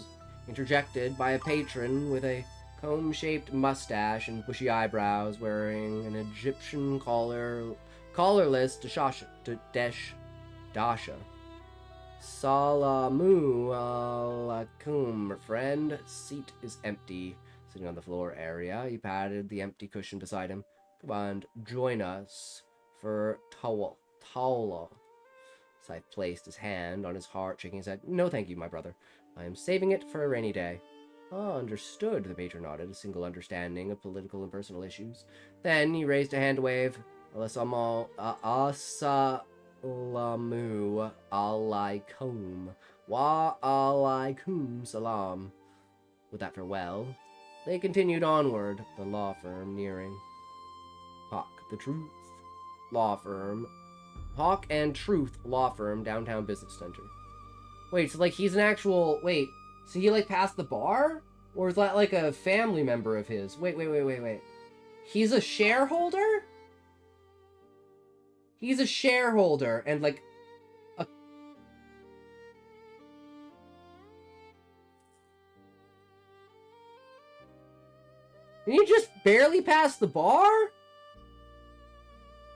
interjected by a patron with a comb-shaped mustache and bushy eyebrows, wearing an Egyptian collarless dasha. Salamu alaikum, friend. Seat is empty. Sitting on the floor area, he patted the empty cushion beside him. Come on, join us for Tawla. Scythe placed his hand on his heart, shaking his head. No thank you, my brother. I am saving it for a rainy day. Ah, understood, the Major nodded, a single understanding of political and personal issues. Then he raised a hand to wave. Assalamu alaikum. Wa alaikum salam. With that farewell, they continued onward, the law firm nearing. Hawk and Truth Law Firm, downtown business center. Wait, so like he's an actual... Wait, so he like passed the bar? Or is that like a family member of his? Wait. He's a shareholder? He's a shareholder and like... Did he just barely pass the bar?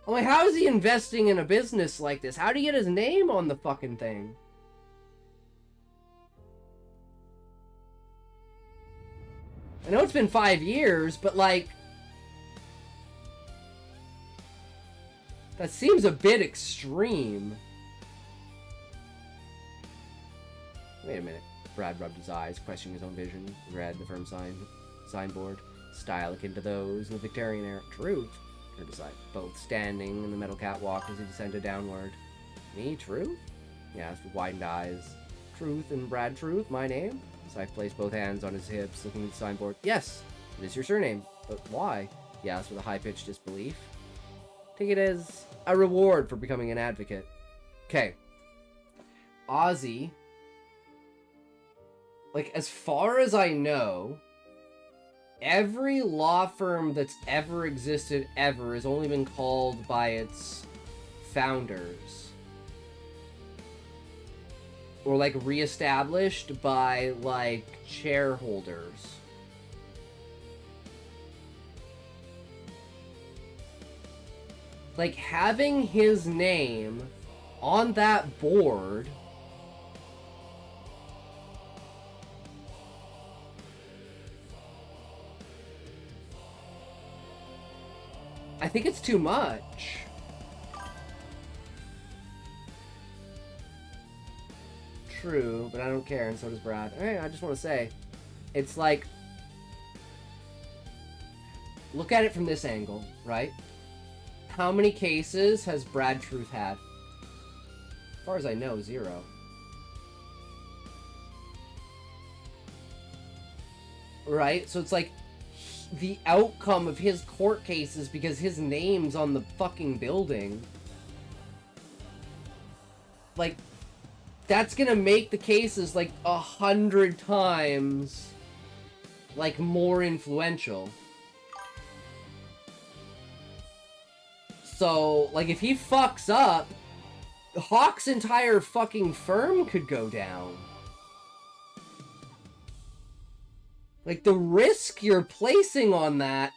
I'm like, how is he investing in a business like this? How do you get his name on the fucking thing? I know it's been 5 years, but like... That seems a bit extreme. Wait a minute. Brad rubbed his eyes, questioning his own vision. He read the firm signboard. Style akin to those in the Victorian era. Truth? Turned aside, both standing in the metal catwalk as he descended downward. Me, Truth? He asked with widened eyes. Truth and Brad Truth, my name? Scythe placed both hands on his hips, looking at the signboard. Yes, it is your surname. But why? He asked with a high-pitched disbelief. Take it as a reward for becoming an advocate. Okay. Ozzy. Like, as far as I know, every law firm that's ever existed ever has only been called by its founders. Or, like, reestablished by, like, shareholders. Like, having his name on that board... I think it's too much. True, but I don't care, and so does Brad. Hey, I just want to say, it's like, look at it from this angle, right? How many cases has Brad Truth had? As far as I know, 0. Right? So it's like, the outcome of his court cases because his name's on the fucking building. Like, that's gonna make the cases like 100 times like more influential. So, like, if he fucks up, Hawk's entire fucking firm could go down. Like, the risk you're placing on that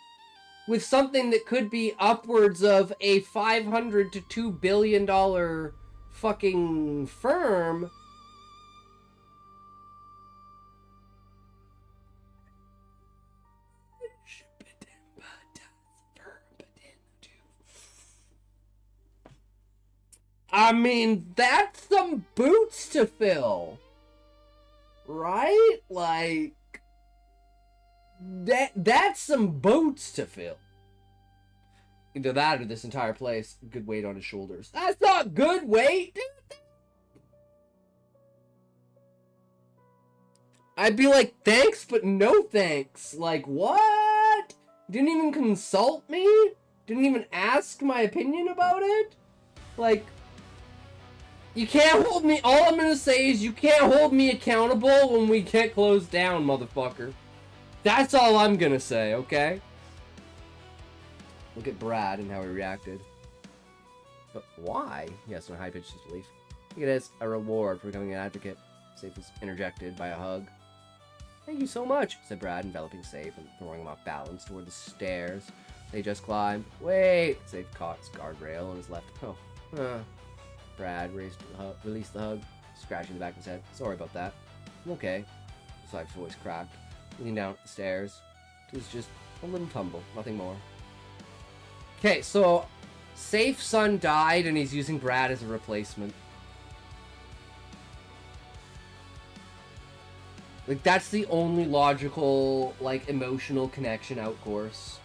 with something that could be upwards of a $500 to $2 billion fucking firm. I mean, that's some boots to fill. Right? Like, that's some boots to fill. Either that or this entire place, good weight on his shoulders. That's not good weight, dude. I'd be like, thanks, but no thanks. Like, what? Didn't even consult me? Didn't even ask my opinion about it? Like, you can't hold me... All I'm gonna say is you can't hold me accountable when we get closed down, motherfucker. That's all I'm gonna say, okay? Look at Brad and how he reacted. But why? Yes, no high-pitched disbelief. Look at it as a reward for becoming an advocate. Safe was interjected by a hug. Thank you so much, said Brad, enveloping Safe and throwing him off balance toward the stairs. They just climbed. Wait! Safe caught his guardrail on his left. Oh, Brad released the hug, scratching the back of his head. Sorry about that. I'm okay. Sife's voice cracked. Leaning down the stairs. It was just a little tumble, nothing more. Okay, so Safe's son died and he's using Brad as a replacement. Like, that's the only logical, like, emotional connection out course.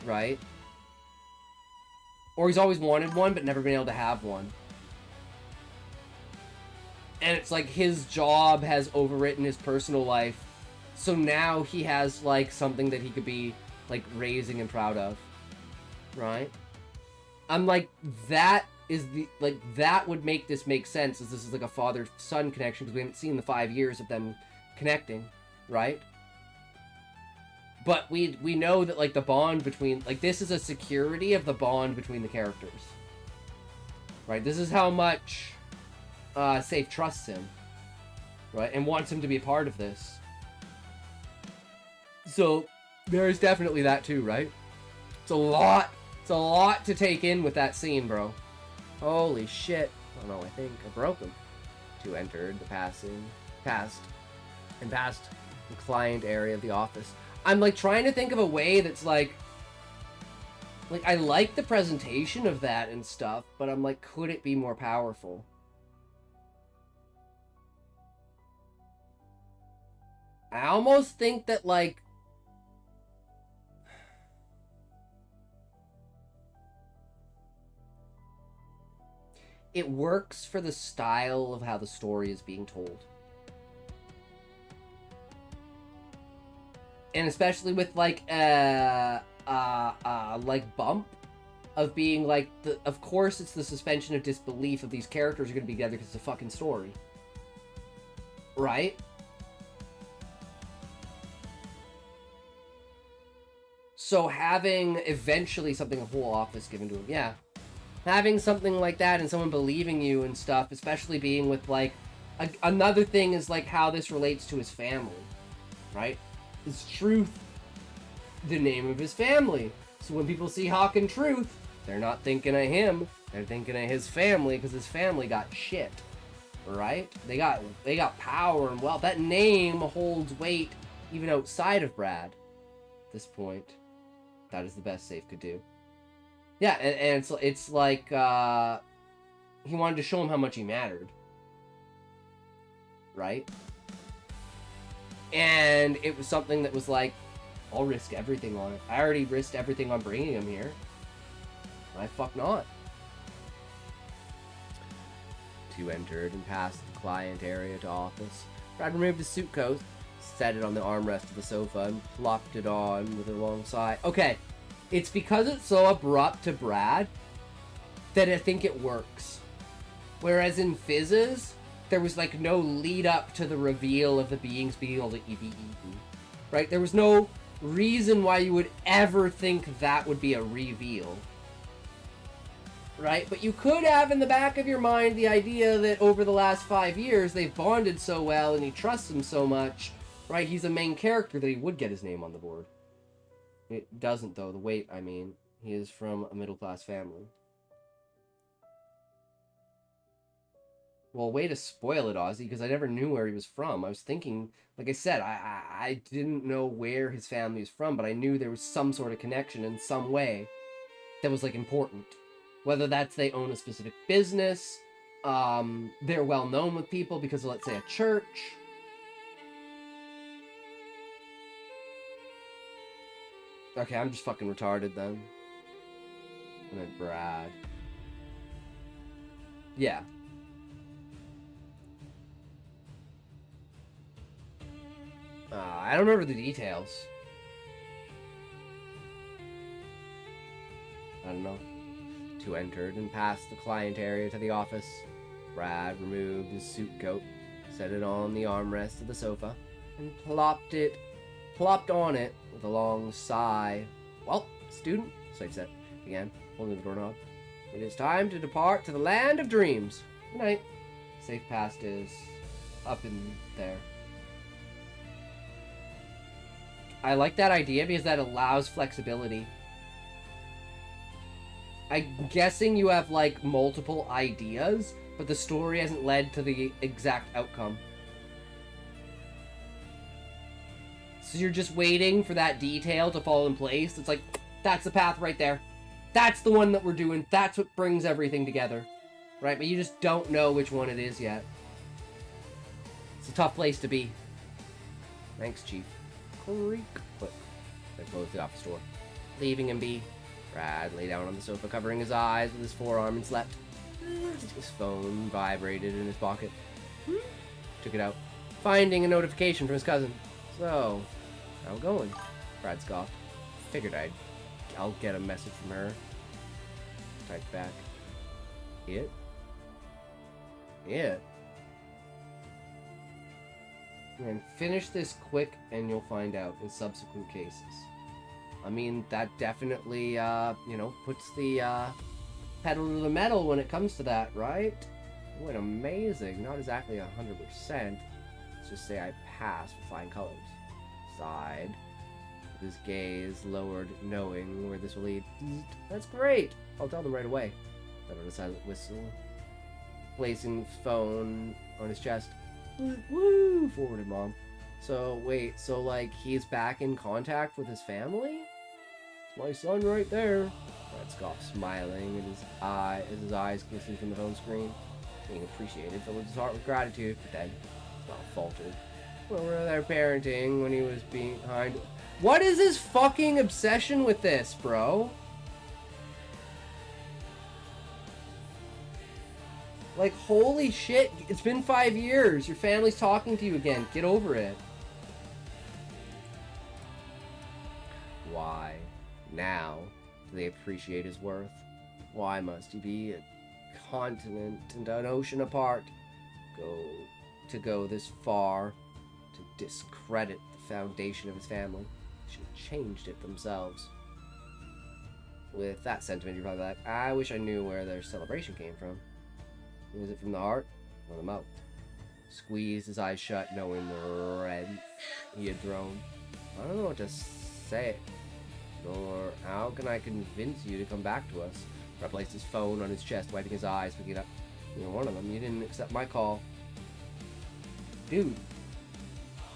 Right? Or he's always wanted one, but never been able to have one. And it's like his job has overwritten his personal life. So now he has, like, something that he could be, like, raising and proud of. Right? I'm like, that is the, like, that would make this make sense, as this is like a father-son connection, because we haven't seen the 5 years of them connecting, right? But we know that, like, the bond between, like, this is a security of the bond between the characters. Right? This is how much Safe trusts him. Right? And wants him to be a part of this. So, there's definitely that too, right? It's a lot to take in with that scene, bro. Holy shit. Oh no, I think I broke him. 2 entered the past the client area of the office. I'm like trying to think of a way that's like I like the presentation of that and stuff, but I'm like, could it be more powerful? I almost think that, like, it works for the style of how the story is being told. And especially with, like, like, bump of being, like, of course it's the suspension of disbelief of these characters are going to be together because it's a fucking story. Right? So having eventually something, a whole office given to him, yeah. Having something like that and someone believing you and stuff, especially being with, like, another thing is, like, how this relates to his family, right? Is Truth the name of his family? So when people see Hawk and Truth, they're not thinking of him, they're thinking of his family, because his family got shit, right? They got power and wealth. That name holds weight even outside of Brad at this point. That is the best Safe could do. Yeah, and it's like, he wanted to show him how much he mattered. Right? And it was something that was like, I'll risk everything on it. I already risked everything on bringing him here. Why fuck not? 2 entered and passed the client area to office. Brad removed his suit coat, set it on the armrest of the sofa, and plopped it on with a long sigh. Okay. It's because it's so abrupt to Brad that I think it works. Whereas in Fizz's, there was like no lead up to the reveal of the beings being able to be eaten. Right? There was no reason why you would ever think that would be a reveal. Right? But you could have in the back of your mind the idea that over the last 5 years they've bonded so well and he trusts him so much. Right? He's a main character that he would get his name on the board. It doesn't, though. The weight, I mean. He is from a middle-class family. Well, way to spoil it, Ozzy, because I never knew where he was from. I was thinking, like I said, I didn't know where his family was from, but I knew there was some sort of connection in some way that was, like, important. Whether that's they own a specific business, they're well-known with people because of, let's say, a church. Okay, I'm just fucking retarded then. And then Brad. Yeah. I don't remember the details. I don't know. 2 entered and passed the client area to the office. Brad removed his suit coat, set it on the armrest of the sofa, and plopped on it with a long sigh. Well, student, Safe said again, holding the doorknob. It is time to depart to the land of dreams. Good night. Safe passed is up in there. I like that idea because that allows flexibility. I'm guessing you have, like, multiple ideas, but the story hasn't led to the exact outcome. So you're just waiting for that detail to fall in place. It's like, that's the path right there. That's the one that we're doing. That's what brings everything together. Right? But you just don't know which one it is yet. It's a tough place to be. Thanks, Chief. Creak. But they closed the office door, leaving him be. Brad lay down on the sofa, covering his eyes with his forearm, and slept. His phone vibrated in his pocket. Took it out, finding a notification from his cousin. So, how it going? Brad scoffed. Figured I'll get a message from her. Typed back. It? And finish this quick and you'll find out in subsequent cases. I mean, that definitely, you know, puts the pedal to the metal when it comes to that, right? It went amazing. Not exactly 100%. Let's just say I passed with flying colors. Sighed. With his gaze lowered, knowing where this will lead. That's great. I'll tell them right away. Then on a silent whistle, placing the phone on his chest. Woo! Forwarded, Mom. So, wait, so, like, he's back in contact with his family? It's my son right there. Brad scoffed, smiling as his eyes glistened from the phone screen. Being appreciated filled his heart with gratitude, but then his mouth faltered. Well, were they parenting when he was behind? What is his fucking obsession with this, bro? Like, holy shit, it's been 5 years. Your family's talking to you again. Get over it. Why, now, do they appreciate his worth? Why must he be a continent and an ocean apart? Go this far to discredit the foundation of his family. They should have changed it themselves. With that sentiment, you're probably like, I wish I knew where their celebration came from. Was it from the heart or the mouth? Squeezed his eyes shut, knowing the wrench he had thrown. I don't know what to say, nor how can I convince you to come back to us. I placed his phone on his chest, wiping his eyes, picking it up. You're one of them. You didn't accept my call. Dude,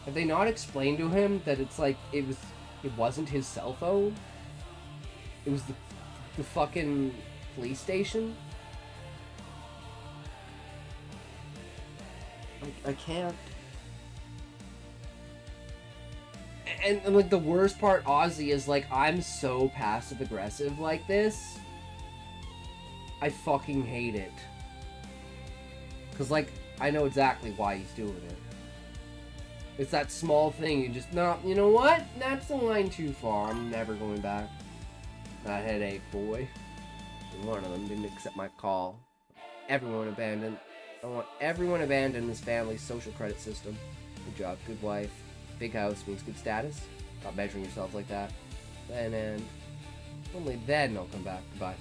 have they not explained to him that it's like it wasn't his cell phone? It was the fucking police station? I can't. And like the worst part, Ozzy, is like I'm so passive aggressive like this. I fucking hate it. Cause like I know exactly why he's doing it. It's that small thing you just no. You know what? That's a line too far. I'm never going back. That headache, boy. One of them didn't accept my call. Everyone abandoned. I want everyone abandoned this family's social credit system. Good job, good wife. Big house means good status. Stop measuring yourselves like that. Then and only then I'll come back. Goodbye.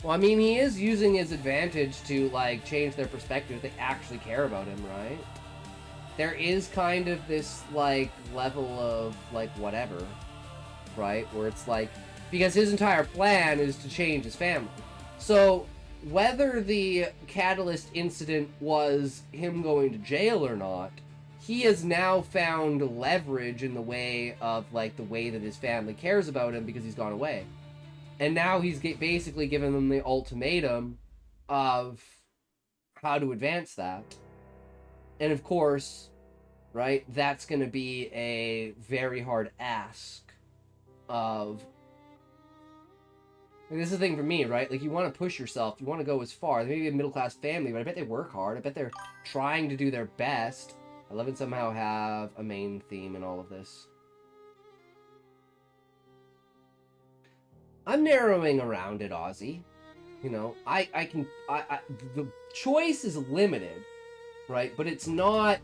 Well, I mean, he is using his advantage to, like, change their perspective if they actually care about him, right? There is kind of this, like, level of, like, whatever, right? Where it's like, because his entire plan is to change his family. So, whether the catalyst incident was him going to jail or not, he has now found leverage in the way of, like, the way that his family cares about him because he's gone away. And now he's basically given them the ultimatum of how to advance that. And of course, right, that's going to be a very hard ask of... Like, this is the thing for me, right? Like, you want to push yourself. You want to go as far. They may be a middle-class family, but I bet they work hard. I bet they're trying to do their best. I love it somehow have a main theme in all of this. I'm narrowing around it, Ozzy. You know, the choice is limited, right? But it's not,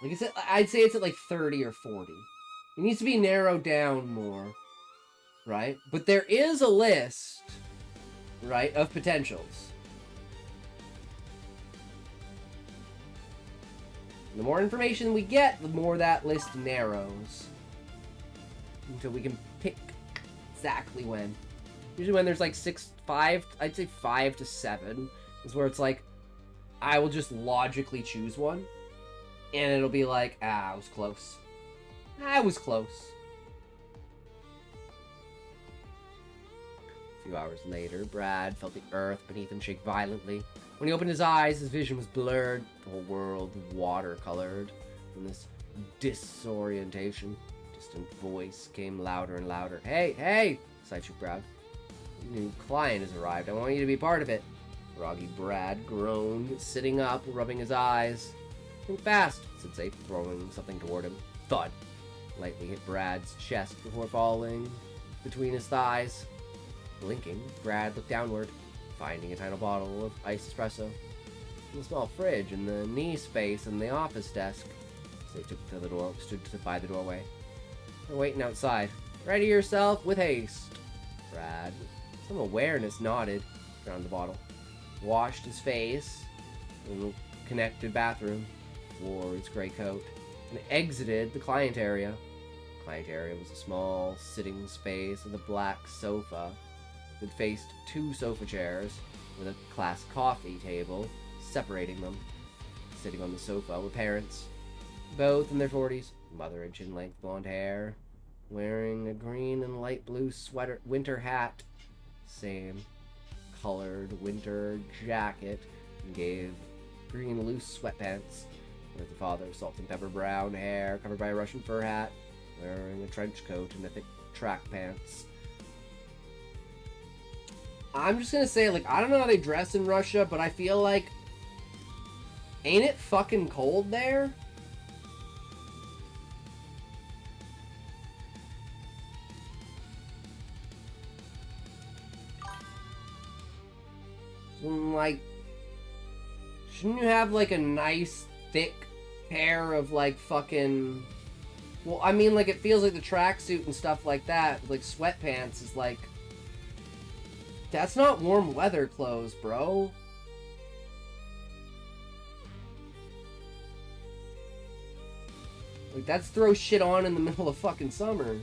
like I said, I'd say it's at like 30 or 40. It needs to be narrowed down more, right? But there is a list, right, of potentials. The more information we get, the more that list narrows. Until we can pick exactly when. Usually when there's like 5, I'd say 5 to 7 is where it's like, I will just logically choose one. And it'll be like, I was close. I was close. A few hours later, Brad felt the earth beneath him shake violently. When he opened his eyes, his vision was blurred, the whole world watercolored. In this disorientation, a distant voice came louder and louder. Hey, hey! Sideshook Brad. A new client has arrived. I want you to be part of it. Groggy Brad groaned, sitting up, rubbing his eyes. Think fast, said Safe, throwing something toward him. Thud. Lightly hit Brad's chest before falling between his thighs. Blinking, Brad looked downward, finding a tiny bottle of iced espresso. In the small fridge in the knee space in the office desk. Safe took to the door, stood by the doorway. They're waiting outside. Ready yourself with haste. Brad, with some awareness, nodded, found the bottle, washed his face in the connected bathroom, wore his gray coat, and exited the client area. The client area was a small sitting space with a black sofa that faced two sofa chairs with a class coffee table separating them. Sitting on the sofa were parents, both in their 40s, mother had chin-length blonde hair, wearing a green and light blue winter hat, same colored winter jacket, and gave green loose sweatpants, with the father salt and pepper brown hair covered by a Russian fur hat, wearing a trench coat and a thick track pants. I'm just gonna say, like, I don't know how they dress in Russia, but I feel like, ain't it fucking cold there? Like, shouldn't you have, like, a nice, thick pair of, like, fucking... Well, I mean, like, it feels like the tracksuit and stuff like that, like, sweatpants is, like... That's not warm weather clothes, bro. Like, that's throw shit on in the middle of fucking summer.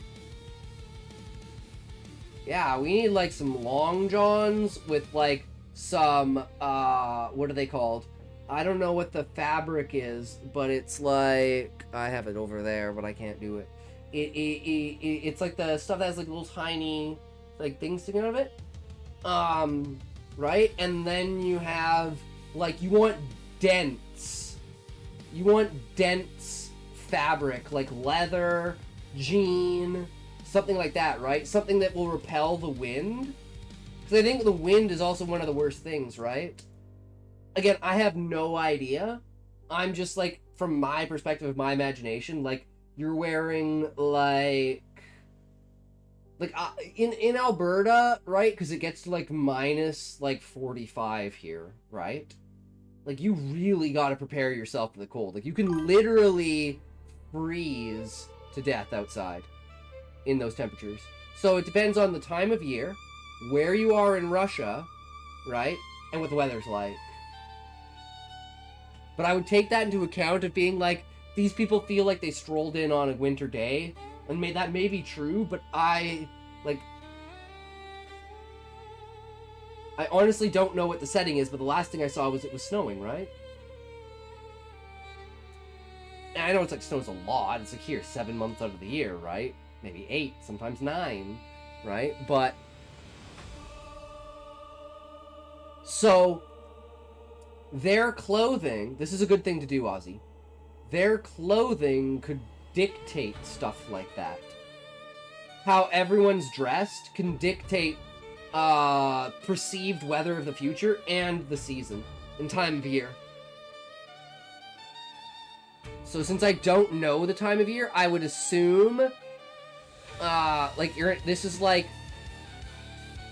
Yeah, we need, like, some long johns with, like, some, what are they called? I don't know what the fabric is, but it's like... I have it over there, but I can't do it. It's like the stuff that has, like, little tiny, like, things sticking out of it. Right? And then you have, like, you want dense. You want dense fabric, like leather, jean, something like that, right? Something that will repel the wind. Because I think the wind is also one of the worst things, right? Again, I have no idea. I'm just, like, from my perspective of my imagination, like, you're wearing, like in Alberta, right? Because it gets to, like, minus, like, 45 here, right? Like, you really got to prepare yourself for the cold. Like, you can literally freeze to death outside in those temperatures. So it depends on the time of year, where you are in Russia, right? And what the weather's like. But I would take that into account of being like, these people feel like they strolled in on a winter day. And that may be true, but I honestly don't know what the setting is, but the last thing I saw was it was snowing, right? And I know it's like snows a lot. It's like here, 7 months out of the year, right? Maybe 8, sometimes 9, right? But so their clothing, this is a good thing to do, Ozzy. Their clothing could dictate stuff like that. How everyone's dressed can dictate perceived weather of the future and the season and time of year. So since I don't know the time of year, I would assume this is like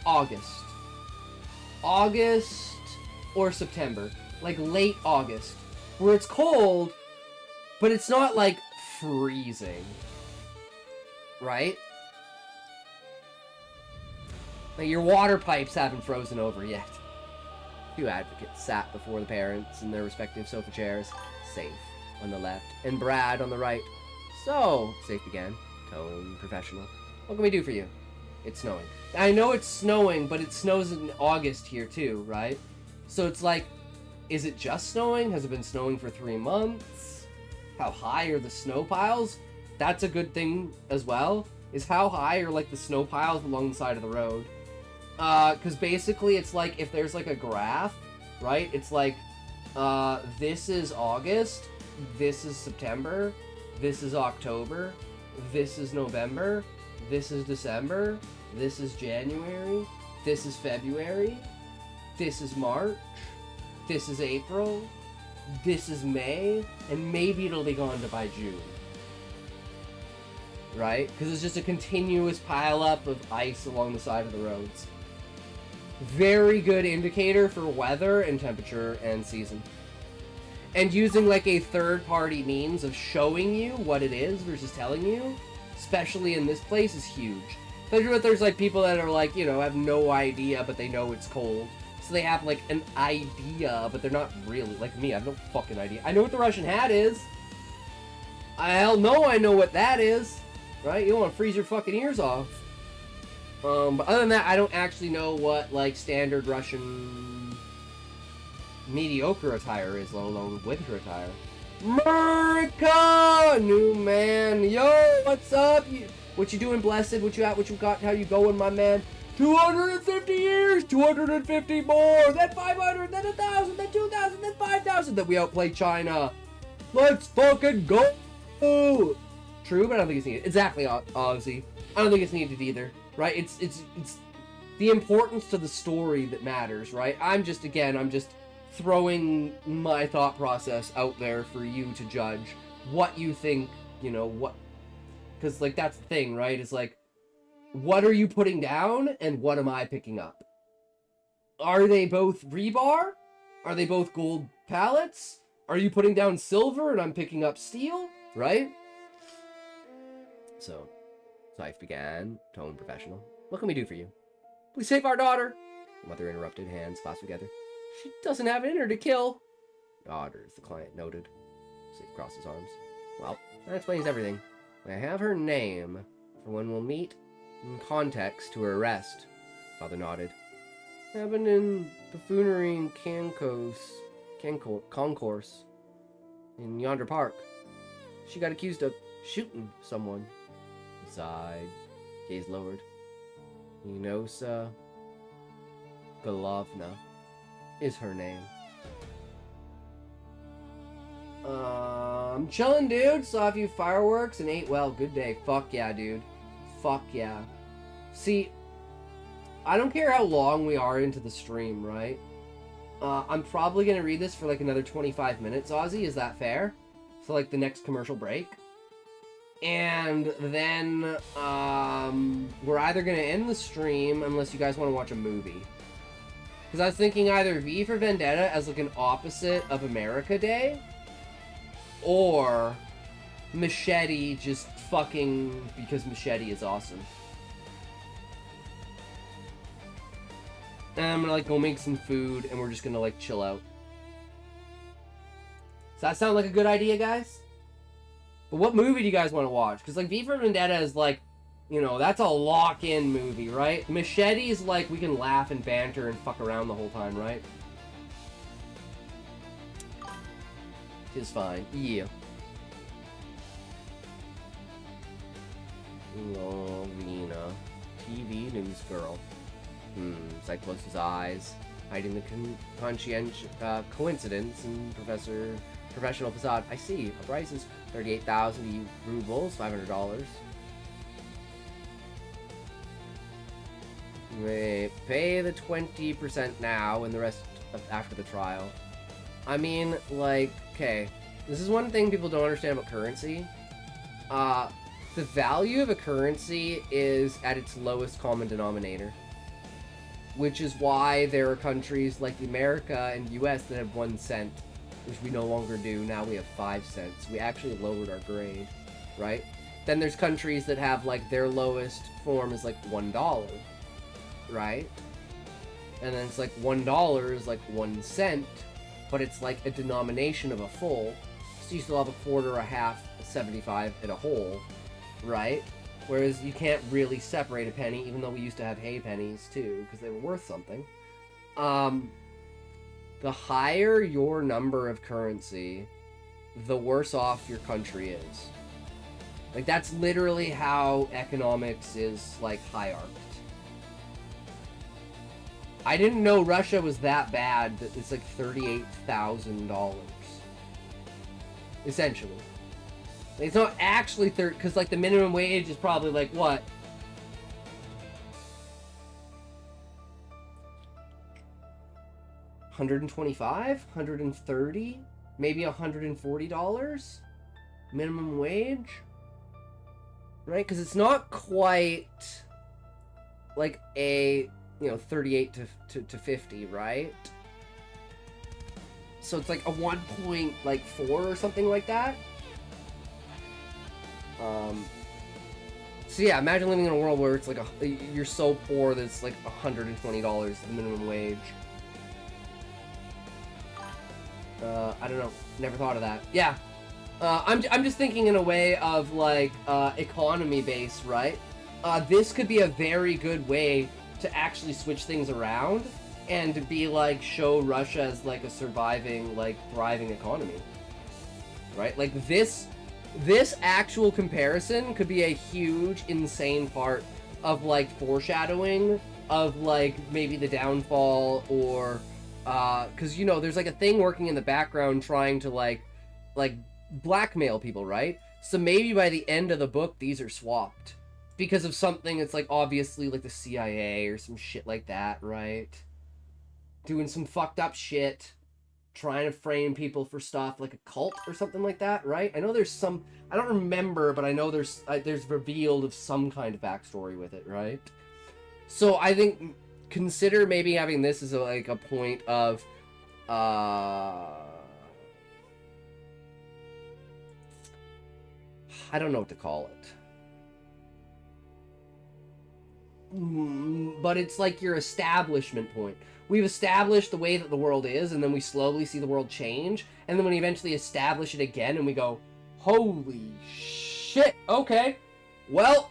August or September, like late August, where it's cold, but it's not like freezing, right? Like your water pipes haven't frozen over yet. Two advocates sat before the parents in their respective sofa chairs, Safe on the left and Brad on the right. So, Safe began, tone professional. What can we do for you? It's snowing. I know it's snowing, but it snows in August here too, right? So it's like, is it just snowing? Has it been snowing for 3 months? How high are the snow piles? That's a good thing as well, is how high are like the snow piles along the side of the road. Because basically it's like if there's like a graph right? It's like, this is August, this is September, this is October, this is November, this is December, this is January, this is February, this is March, this is April, this is May, and maybe it'll be gone by June. Right? Because it's just a continuous pileup of ice along the side of the roads. Very good indicator for weather and temperature and season. And using like a third-party means of showing you what it is versus telling you, especially in this place, is huge. Especially if there's like people that are like, you know, have no idea, but they know it's cold. So they have like an idea, but they're not really, like me, I have no fucking idea. I know what the Russian hat is. Hell no, I know what that is. Right? You don't want to freeze your fucking ears off. But other than that, I don't actually know what, like, standard Russian mediocre attire is, let alone winter attire. America! New man. Yo, what's up? What you doing, blessed? What you at? What you got? How you going, my man? 250 years! 250 more! Then 500, then 1,000, then 2,000, then 5,000! Then we outplay China. Let's fucking go! True, but I don't think it's needed. Exactly, Ozzy. I don't think it's needed either, right? It's the importance to the story that matters, right? I'm just throwing my thought process out there for you to judge what you think, you know, what... Because, like, that's the thing, right? It's like, what are you putting down, and what am I picking up? Are they both rebar? Are they both gold pallets? Are you putting down silver, and I'm picking up steel? Right? So, life began, tone professional. What can we do for you? Please save our daughter. The mother interrupted, hands clasped together. She doesn't have it in her to kill. Daughters, the client noted. Safe crossed his arms. Well, that explains everything. I have her name for when we'll meet in context to her arrest. Father nodded. Happened in buffoonery in concourse in yonder park. She got accused of shooting someone. He sighed, gaze lowered. Inosa Golovna is her name. I'm chilling, dude. Saw a few fireworks and ate well. Good day. Fuck yeah, dude. Fuck yeah. See, I don't care how long we are into the stream, right? I'm probably gonna read this for like another 25 minutes, Ozzy. Is that fair? So like the next commercial break. And then we're either gonna end the stream unless you guys want to watch a movie. Because I was thinking either V for Vendetta as like an opposite of America Day, or Machete just fucking because Machete is awesome. And I'm gonna like go make some food and we're just gonna like chill out. Does that sound like a good idea, guys? But what movie do you guys want to watch? Because like V for Vendetta is like, you know, that's a lock-in movie, right? Machete is like we can laugh and banter and fuck around the whole time, right? It's fine. Yeah. Lovina. TV news girl. Sight closed his eyes, hiding the conscientious coincidence in professional facade. I see. Our price is 38,000 rubles, $500. Wait, pay the 20% now and the rest after the trial. I mean, like, okay. This is one thing people don't understand about currency. The value of a currency is at its lowest common denominator. Which is why there are countries like America and US that have 1 cent, which we no longer do. Now we have 5 cents. We actually lowered our grade, right? Then there's countries that have like their lowest form is like $1, right? And then it's like $1 is like 1 cent, but it's like a denomination of a full. So you still have a quarter, a half, a 75, and a whole, right? Whereas you can't really separate a penny, even though we used to have hay pennies too, because they were worth something. The higher your number of currency, the worse off your country is. Like, that's literally how economics is, like, hierarched. I didn't know Russia was that bad that it's like $38,000. Essentially. It's not actually because like the minimum wage is probably like what? $125, $130, maybe $140 minimum wage, right? Because it's not quite like a 38 to 50, right? So it's like a 1.4 or something like that. So yeah, imagine living in a world where it's like you're so poor that it's like $120 the minimum wage. I don't know. Never thought of that. Yeah. I'm just thinking in a way of like economy based, right? This could be a very good way to actually switch things around and to be like show Russia as like a surviving, like thriving economy, right? Like this actual comparison could be a huge, insane part of like foreshadowing of like maybe the downfall or because there's like a thing working in the background trying to like blackmail people, right? So maybe by the end of the book these are swapped because of something that's like obviously like the CIA or some shit like that, right? Doing some fucked up shit, trying to frame people for stuff like a cult or something like that, right? I know there's some, I don't remember, but I know there's revealed of some kind of backstory with it, right? So I think consider maybe having this as like a point of I don't know what to call it. But it's like your establishment point. We've established the way that the world is, and then we slowly see the world change, and then when we eventually establish it again, and we go, holy shit, okay. Well,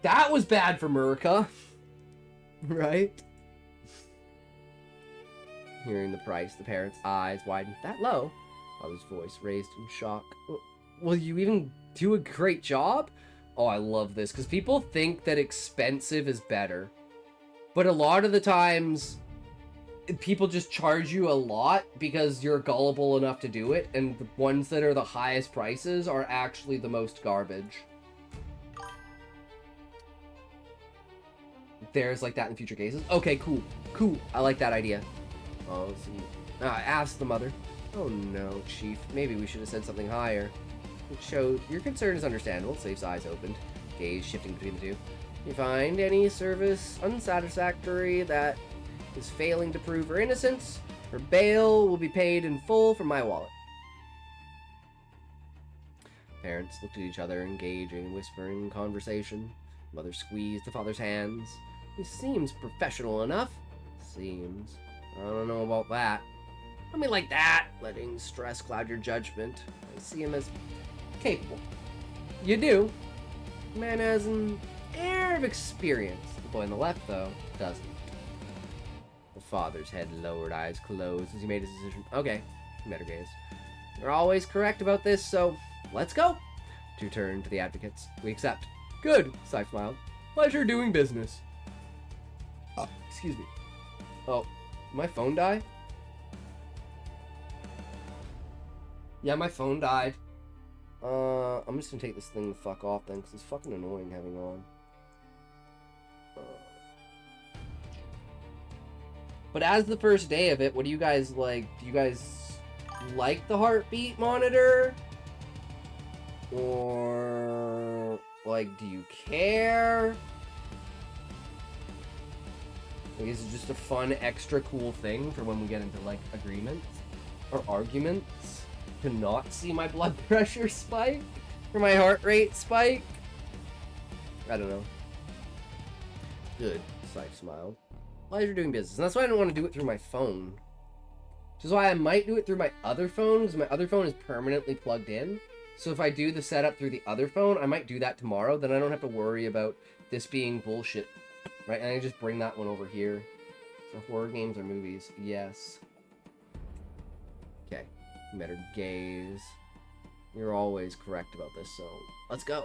that was bad for America. Right? Hearing the price, the parents' eyes widened. That low? Father's voice raised in shock. Will you even do a great job? Oh, I love this, because people think that expensive is better. But a lot of the times, people just charge you a lot because you're gullible enough to do it, and the ones that are the highest prices are actually the most garbage. There's like that in future cases. Okay, cool. Cool. I like that idea. Oh, let's see. Ask the mother. Oh no, Chief. Maybe we should have said something higher. It shows your concern is understandable. Safe's eyes opened, gaze shifting between the two. You find any service unsatisfactory that is failing to prove her innocence, her bail will be paid in full from my wallet. Parents looked at each other, engaging in whispering conversation. Mother squeezed the father's hands. He seems professional enough. Seems. I don't know about that. I mean like that, letting stress cloud your judgment. I see him as capable. You do. The man has an air of experience. The boy on the left, though, doesn't. The father's head lowered, eyes closed as he made his decision. Okay, he met her gaze. You're always correct about this, so let's go. Two turned to the advocates. We accept. Good, Scythe smiled. Pleasure doing business. Excuse me. Oh, did my phone die? Yeah, my phone died. I'm just gonna take this thing the fuck off then, because it's fucking annoying having on. But as the first day of it, what do you guys like? Do you guys like the heartbeat monitor? Or, like, do you care? Like, is it just a fun, extra cool thing for when we get into, like, agreements? Or arguments? To not see my blood pressure spike? Or my heart rate spike? I don't know. Good. Scythe smiled. Why you're doing business? And that's why I don't want to do it through my phone. Which is why I might do it through my other phone, because my other phone is permanently plugged in. So if I do the setup through the other phone, I might do that tomorrow. Then I don't have to worry about this being bullshit. Right? And I just bring that one over here. So horror games or movies? Yes. Okay. Met her gaze. You're always correct about this, so let's go.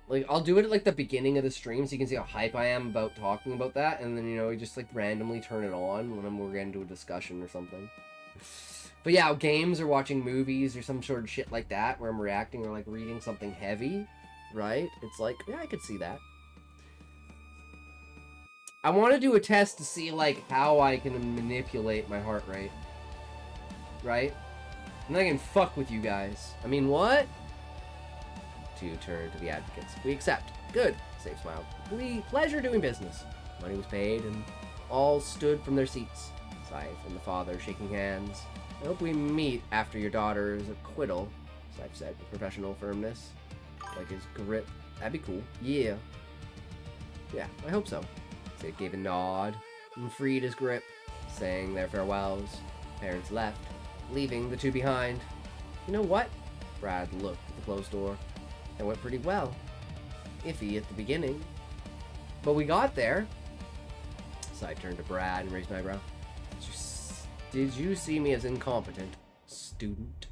Like, I'll do it at, like, the beginning of the stream so you can see how hype I am about talking about that, and then, you know, you just, like, randomly turn it on when we're getting into a discussion or something. But yeah, games or watching movies or some sort of shit like that where I'm reacting or, like, reading something heavy, right? It's like, yeah, I could see that. I want to do a test to see, like, how I can manipulate my heart rate. Right? And I can fuck with you guys. I mean, what? To turn to the advocates. We accept. Good. Safe smile. Pleasure doing business. Money was paid, and all stood from their seats. Saif and the father shaking hands. I hope we meet after your daughter's acquittal, Saif said with professional firmness. Like his grip. That'd be cool. Yeah. Yeah, I hope so. Saif gave a nod and freed his grip, saying their farewells. Parents left, leaving the two behind. You know what? Brad looked at the closed door. It went pretty well. Iffy at the beginning. But we got there. So I turned to Brad and raised my eyebrow. Did you see me as incompetent, student?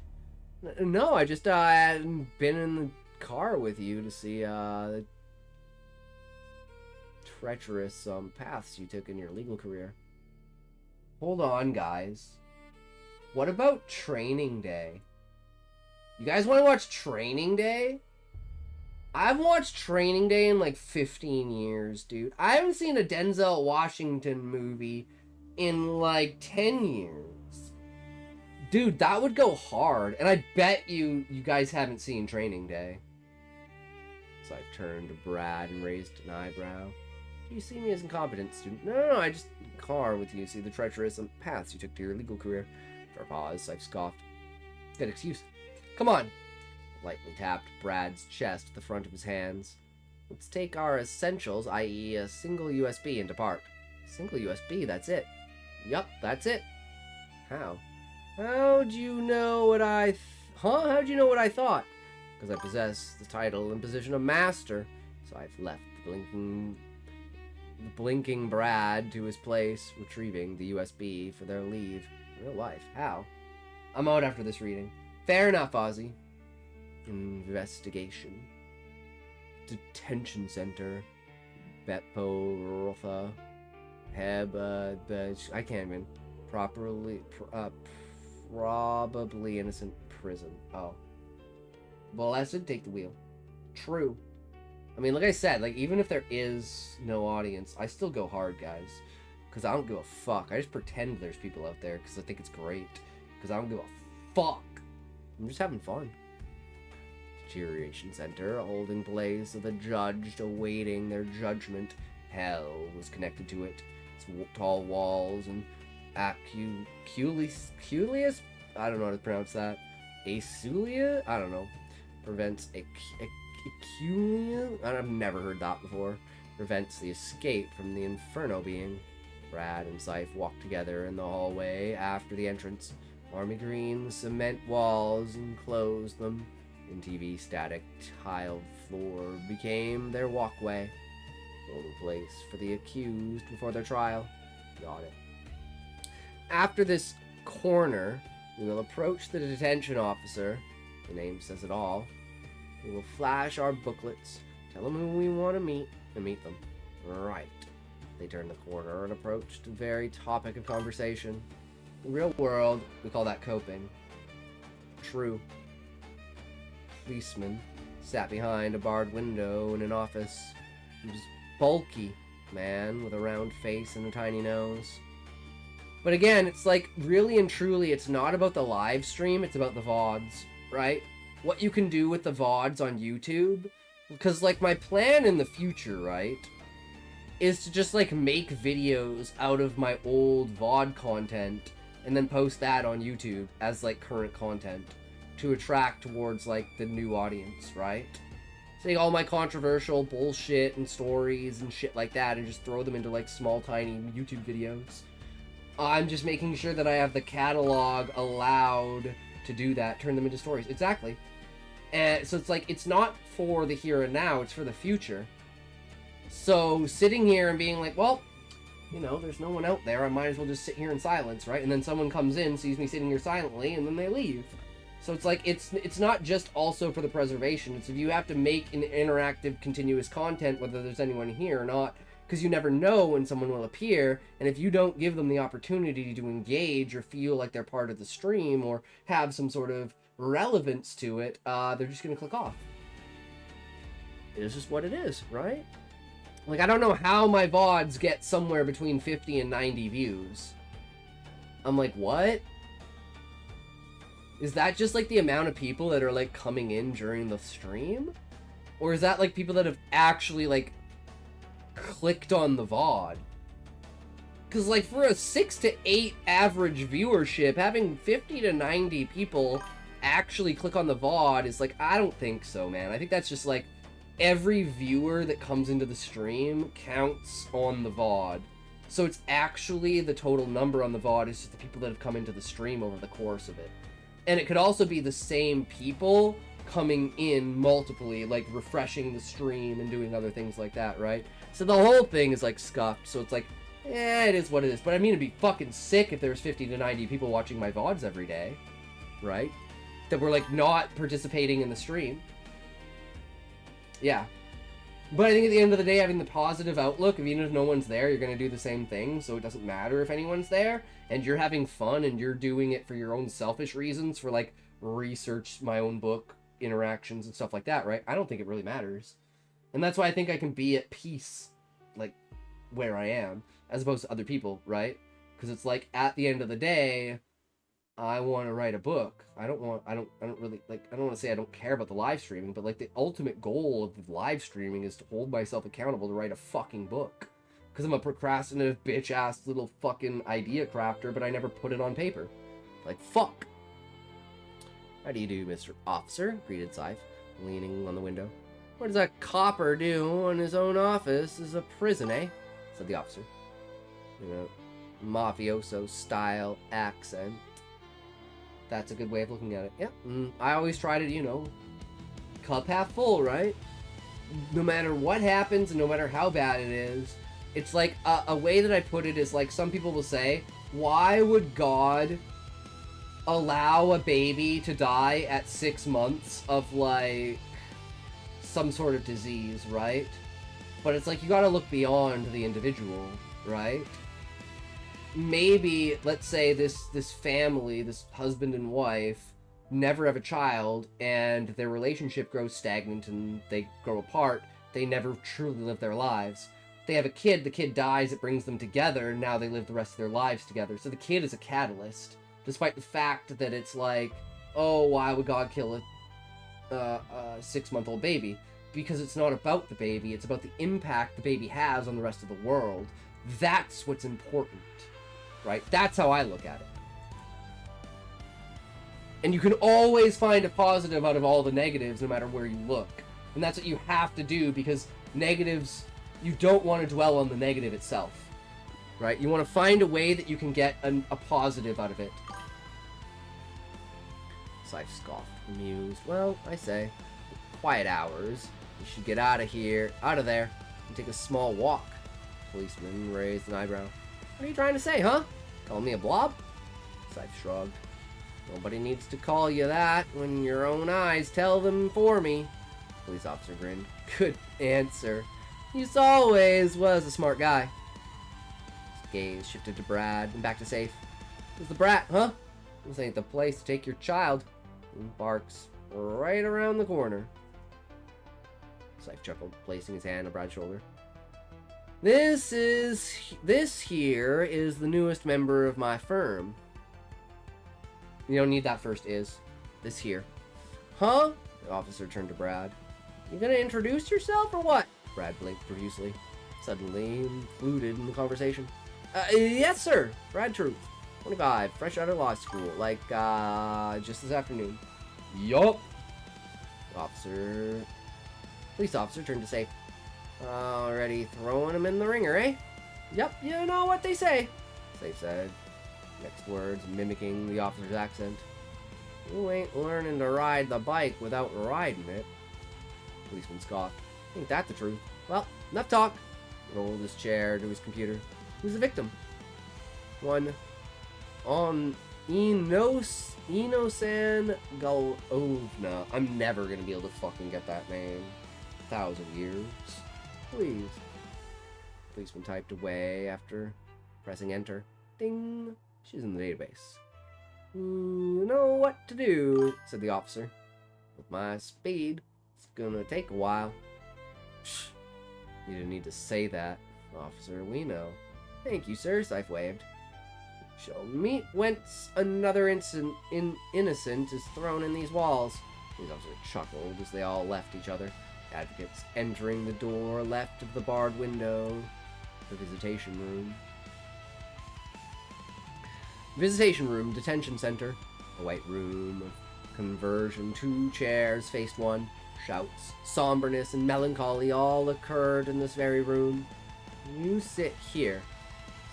No, I just hadn't been in the car with you to see the treacherous paths you took in your legal career. Hold on, guys. What about Training Day? You guys want to watch Training Day? I've watched Training Day in like 15 years, dude. I haven't seen a Denzel Washington movie in like 10 years. Dude, that would go hard. And I bet you guys haven't seen Training Day. So I turned to Brad and raised an eyebrow. Do you see me as incompetent, student? No, I just car with you. See the treacherous paths you took to your legal career. For a pause, I scoffed. Good excuse. Come on. Lightly tapped Brad's chest with the front of his hands. Let's take our essentials, i.e. a single USB, and depart. Single USB, that's it. Yup, that's it. How? How'd you know what I How'd you know what I thought? Because I possess the title and position of master. So I've left the blinking Brad to his place, retrieving the USB for their leave. Real life. How? I'm out after this reading. Fair enough, Ozzy. Investigation. Detention center. Beppo, Rotha. Heb, I can't even. Probably innocent prison. Oh. Blessed, take the wheel. True. I mean, like I said, like, even if there is no audience, I still go hard, guys. Because I don't give a fuck. I just pretend there's people out there because I think it's great. Because I don't give a fuck. I'm just having fun. Deterioration center, a holding place of the judged awaiting their judgment. Hell was connected to it. Its tall walls and Culeus? I don't know how to pronounce that. Aculia? I don't know. Prevents Aculia? I've never heard that before. Prevents the escape from the Inferno being. Brad and Saif walked together in the hallway after the entrance. Army green cement walls enclosed them. In TV static tiled floor became their walkway. Holding place for the accused before their trial. Got it. After this corner, we will approach the detention officer. The name says it all. We will flash our booklets, tell them who we want to meet, and meet them. Right. They turned the corner and approached the very topic of conversation. In the real world, we call that coping. True. Policeman sat behind a barred window in an office. He was bulky man with a round face and a tiny nose. But again, it's like, really and truly, it's not about the live stream, it's about the VODs, right? What you can do with the VODs on YouTube. Because, like, my plan in the future, right, is to just, like, make videos out of my old VOD content and then post that on YouTube as, like, current content to attract towards, like, the new audience, right? Take all my controversial bullshit and stories and shit like that and just throw them into, like, small, tiny YouTube videos. I'm just making sure that I have the catalog allowed to do that, turn them into stories. Exactly. And so it's like, it's not for the here and now, it's for the future. So sitting here and being like, well, you know, there's no one out there, I might as well just sit here in silence, right? And then someone comes in, sees me sitting here silently, and then they leave. So it's like, it's not just also for the preservation. It's if you have to make an interactive, continuous content, whether there's anyone here or not, because you never know when someone will appear, and if you don't give them the opportunity to engage or feel like they're part of the stream or have some sort of relevance to it, they're just going to click off. It's just what it is, right? Like, I don't know how my VODs get somewhere between 50 and 90 views. I'm like, what? Is that just, like, the amount of people that are, like, coming in during the stream? Or is that, like, people that have actually, like, clicked on the VOD? Because, like, for a 6 to 8 average viewership, having 50 to 90 people actually click on the VOD is, like, I don't think so, man. I think that's just, like, every viewer that comes into the stream counts on the VOD. So it's actually the total number on the VOD is just the people that have come into the stream over the course of it. And it could also be the same people coming in multiply, like refreshing the stream and doing other things like that, right? So the whole thing is like scuffed. So it's like, it is what it is. But I mean, it'd be fucking sick if there was 50 to 90 people watching my VODs every day, right? That were like not participating in the stream. Yeah. But I think at the end of the day, having the positive outlook, even if no one's there, you're going to do the same thing, so it doesn't matter if anyone's there, and you're having fun, and you're doing it for your own selfish reasons, for, like, research my own book, interactions, and stuff like that, right? I don't think it really matters. And that's why I think I can be at peace, like, where I am, as opposed to other people, right? Because it's like, at the end of the day, I want to write a book. I don't want to say I don't care about the live streaming, but like the ultimate goal of the live streaming is to hold myself accountable to write a fucking book. Because I'm a procrastinative bitch-ass little fucking idea crafter, but I never put it on paper. Like, fuck. How do you do, Mr. Officer? Greeted Scythe, leaning on the window. What does a copper do in his own office as a prison, eh? Said the officer. You know, mafioso-style accent. That's a good way of looking at it. Yeah, I always try to, you know, cup half full, right? No matter what happens and no matter how bad it is, it's like, a way that I put it is like, some people will say, why would God allow a baby to die at 6 months of, like, some sort of disease, right? But it's like, you gotta look beyond the individual, right? Maybe, let's say this family, this husband and wife, never have a child, and their relationship grows stagnant and they grow apart. They never truly live their lives. They have a kid, the kid dies, it brings them together, and now they live the rest of their lives together. So the kid is a catalyst, despite the fact that it's like, oh, why would God kill a 6-month-old baby? Because it's not about the baby, it's about the impact the baby has on the rest of the world. That's what's important. Right? That's how I look at it. And you can always find a positive out of all the negatives, no matter where you look. And that's what you have to do, because negatives, you don't want to dwell on the negative itself. Right? You want to find a way that you can get a positive out of it. Scythe scoffed, amused. Well, I say, quiet hours. You should get out of there, and take a small walk. Policeman raised an eyebrow. What are you trying to say, huh? Call me a blob? Scythe shrugged. Nobody needs to call you that when your own eyes tell them for me. Police officer grinned. Good answer. You always was a smart guy. His gaze shifted to Brad and back to Safe. Who's the brat, huh? This ain't the place to take your child. He barks right around the corner. Scythe chuckled, placing his hand on Brad's shoulder. This here is the newest member of my firm. You don't need that first is. This here. Huh? The officer turned to Brad. You gonna introduce yourself or what? Brad blinked profusely, suddenly included in the conversation. Yes, sir. Brad Truth. 25, fresh out of law school. Like, just this afternoon. Yup. Police officer turned to Safe. Already throwing him in the ringer, eh? Yep, you know what they say, Safe said. Next words mimicking the officer's accent. You ain't learning to ride the bike without riding it. Policeman scoffed. Ain't that the truth? Well, enough talk. Rolled his chair to his computer. Who's the victim? One Inosan Galovna. I'm never gonna be able to fucking get that name. 1,000 years. Please. Policeman typed away after pressing enter. Ding. She's in the database. You know what to do, said the officer. With my speed, it's gonna take a while. Shh. You didn't need to say that, officer. We know. Thank you, sir, Syph waved. Shall meet whence another innocent is thrown in these walls. These officers chuckled as they all left each other. Advocates entering the door left of the barred window. The visitation room. Visitation room, detention center. A white room of conversion. 2 chairs faced one. Shouts, somberness, and melancholy all occurred in this very room. You sit here,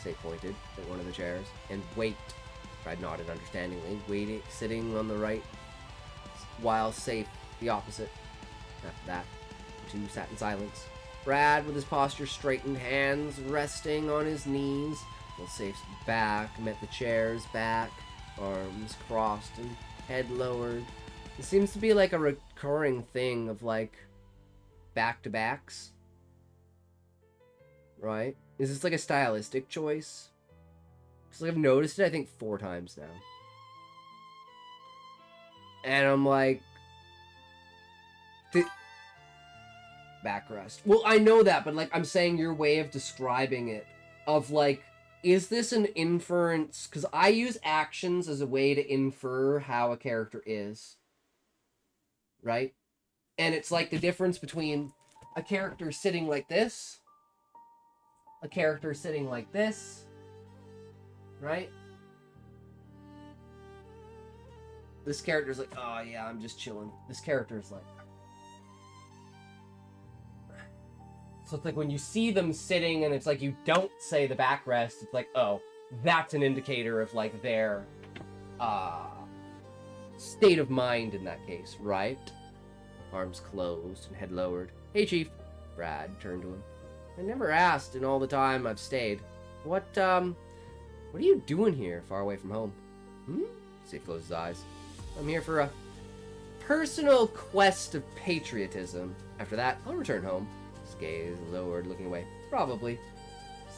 Say pointed at one of the chairs, and wait. Brad nodded understandingly, sitting on the right, while Safe the opposite. After that, the two sat in silence. Brad, with his posture straightened, hands resting on his knees, while Safe's back met the chair's back, arms crossed and head lowered. It seems to be like a recurring thing of like back-to-backs. Right? Is this like a stylistic choice? Because like I've noticed it, I think 4 times now. And I'm like... Backrest. Well, I know that, but like I'm saying your way of describing it. Of like, is this an inference? Because I use actions as a way to infer how a character is. Right? And it's like the difference between a character sitting like this, a character sitting like this, right? This character's like, oh yeah, I'm just chilling. This character's like... So it's like when you see them sitting and it's like you don't say the backrest, it's like, oh, that's an indicator of like their state of mind in that case, right? Arms closed and head lowered. Hey, Chief. Brad turned to him. I never asked in all the time I've stayed. What are you doing here, far away from home? Safe closed his eyes. I'm here for a personal quest of patriotism. After that, I'll return home. His gaze lowered, looking away. Probably.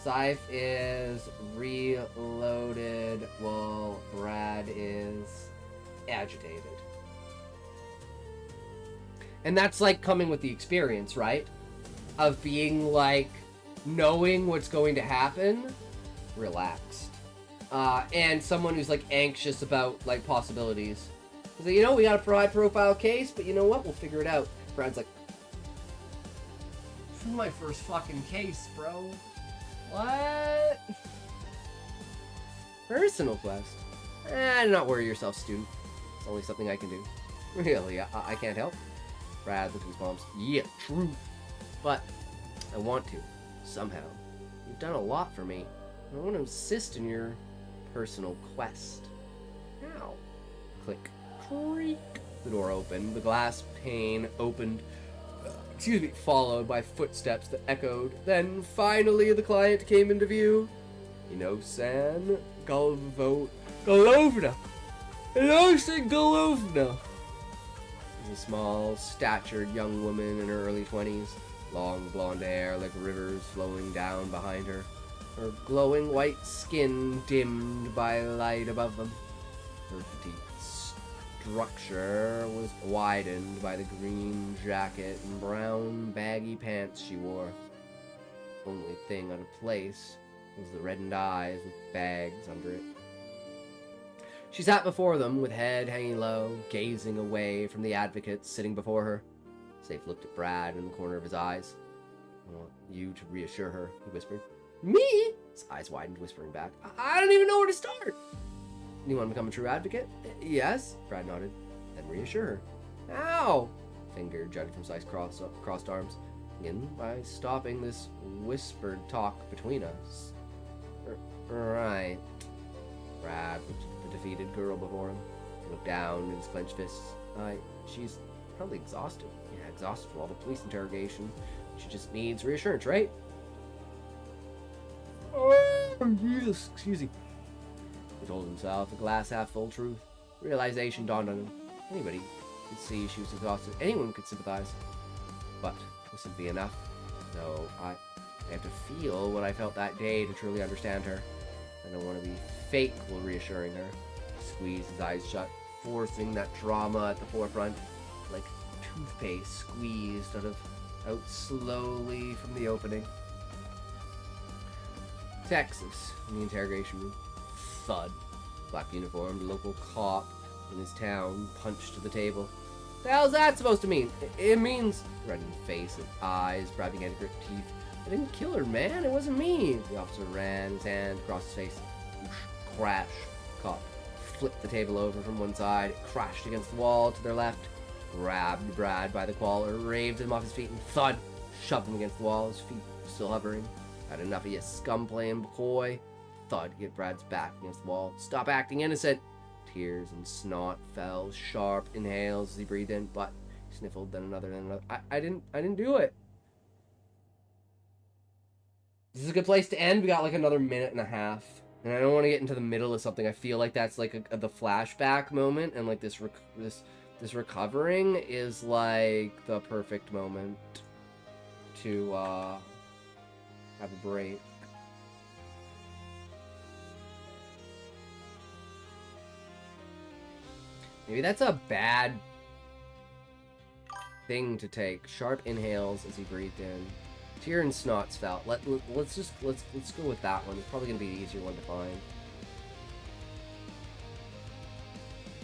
Syph is reloaded while Brad is agitated. And that's like coming with the experience, right? Of being like, knowing what's going to happen, relaxed. And someone who's like anxious about like possibilities. He's like, you know, we got a high profile case, but you know what? We'll figure it out. Brad's like, this is my first fucking case, bro. What? Personal quest. Do not worry yourself, student. It's only something I can do. Really, I can't help. Brad looked at his palms. Yeah, true. But I want to, somehow. You've done a lot for me. I want to assist in your personal quest. How? Click. Creak. The door opened. The glass pane opened. Followed by footsteps that echoed. Then, finally, the client came into view. Inosan Galovna. Inosan Galovna. A small, statured young woman in her early 20s. Long blonde hair like rivers flowing down behind her. Her glowing white skin dimmed by light above them. Her petite structure was widened by the green jacket and brown baggy pants she wore. Only thing out of place was the reddened eyes with bags under it. She sat before them with head hanging low, gazing away from the advocates sitting before her. Safe looked at Brad in the corner of his eyes. I want you to reassure her, he whispered. Me? His eyes widened, whispering back. I don't even know where to start. You want to become a true advocate? Yes, Brad nodded. Then reassure her. How? Finger jutted from Syph's crossed arms. Begin by stopping this whispered talk between us. Right. Brad looked at the defeated girl before him. He looked down at his clenched fists. She's probably exhausted. Yeah, exhausted from all the police interrogation. She just needs reassurance, right? Oh, Jesus. Excuse me. told himself a glass half full truth. Realization dawned on him. Anybody could see she was exhausted. Anyone could sympathize. But was sympathy enough? No, I have to feel what I felt that day to truly understand her. I don't want to be fake while reassuring her. Squeeze his eyes shut, forcing that drama at the forefront, like toothpaste squeezed out slowly from the opening. Texas, in the interrogation room. Thud. Black uniformed local cop in his town punched to the table. The hell's that supposed to mean? It means reddened face and eyes, Brad began to grit teeth. I didn't kill her, man. It wasn't me. The officer ran his hand across his face. Whoosh, crash. Cop flipped the table over from one side. It crashed against the wall to their left. Grabbed Brad by the collar, raved him off his feet, and thud, shoved him against the wall. His feet still hovering. Had enough of you scum playing coy. Thud hit Brad's back against the wall. Stop acting innocent. Tears and snot fell, sharp inhales as he breathed in, but he sniffled, then another, then another. I didn't do it. This is a good place to end. We got like another minute and a half. And I don't want to get into the middle of something. I feel like that's like the flashback moment, and like this recovering is like the perfect moment to have a break. Maybe that's a bad thing to take. Sharp inhales as he breathed in. Tear and snots fell. Let's go with that one. It's probably gonna be the easier one to find.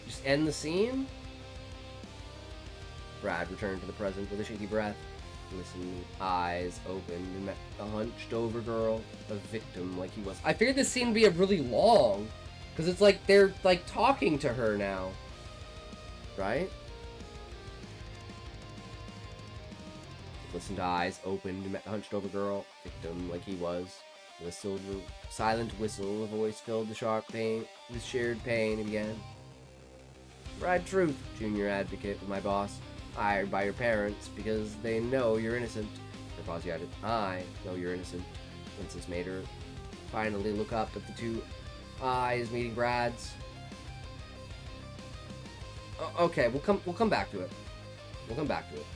Just end the scene. Brad returned to the present with a shaky breath. Listening, eyes opened, and met a hunched over girl, a victim like he was. I figured this scene would be really long, because it's like they're like talking to her now, right? Listened, eyes opened, and met the hunched over girl, victim like he was. With a silent whistle, a voice filled the sharp pain, the shared pain. He began. Brad Truth, junior advocate with my boss. Hired by your parents because they know you're innocent. For pause, you added, I know you're innocent. Princess made her finally look up at the two eyes meeting Brad's. Okay, we'll come back to it. We'll come back to it.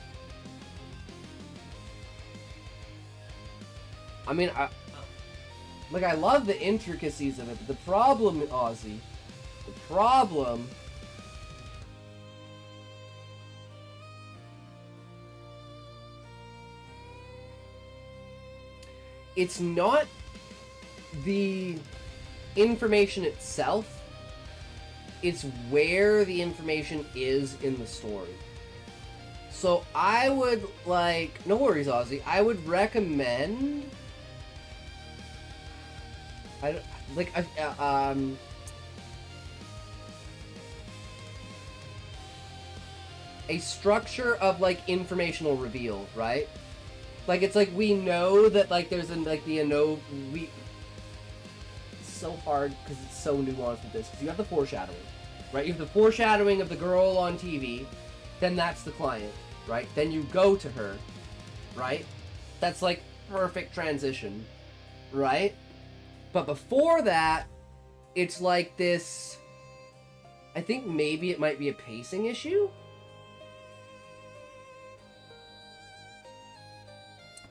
I mean, I love the intricacies of it, but the problem, Ozzy, the problem it's not the information itself, it's where the information is in the story. So I would no worries, Ozzy, I would recommend a structure of informational reveal, right? It's we know that there's it's so hard because it's so nuanced with this, because you have the foreshadowing, right? You have the foreshadowing of the girl on TV, then that's the client, right? Then you go to her, right? That's perfect transition, right? But before that, it's this, I think maybe it might be a pacing issue.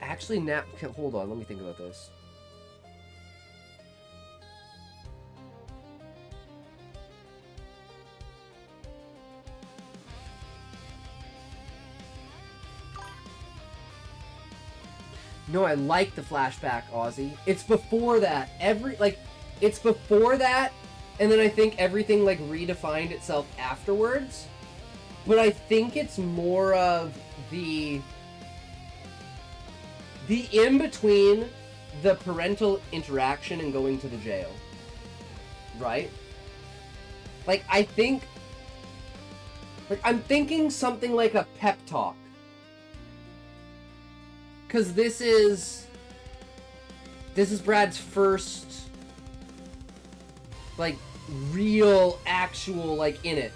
Actually, now, hold on, let me think about this. No, I like the flashback, Ozzy. It's before that. It's before that, and then I think everything redefined itself afterwards. But I think it's more of the in-between the parental interaction and going to the jail. Right? I think... I'm thinking something like a pep talk. Because this is Brad's first, real, actual, in it.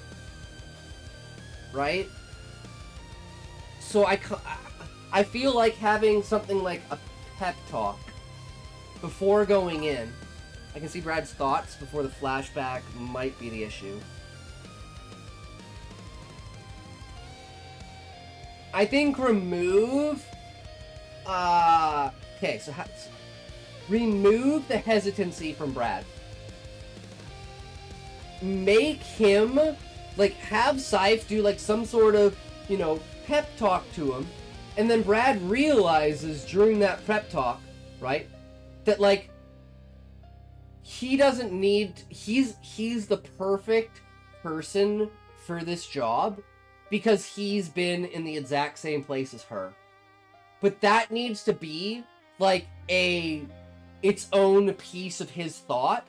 Right? So I feel like having something like a pep talk before going in, I can see Brad's thoughts before the flashback might be the issue. I think remove... okay, so remove the hesitancy from Brad. Make him, like, have Scythe do, like, some sort of, you know, pep talk to him. And then Brad realizes during that prep talk, right, that, like, he doesn't need... He's the perfect person for this job because he's been in the exact same place as her. But that needs to be, like, its own piece of his thought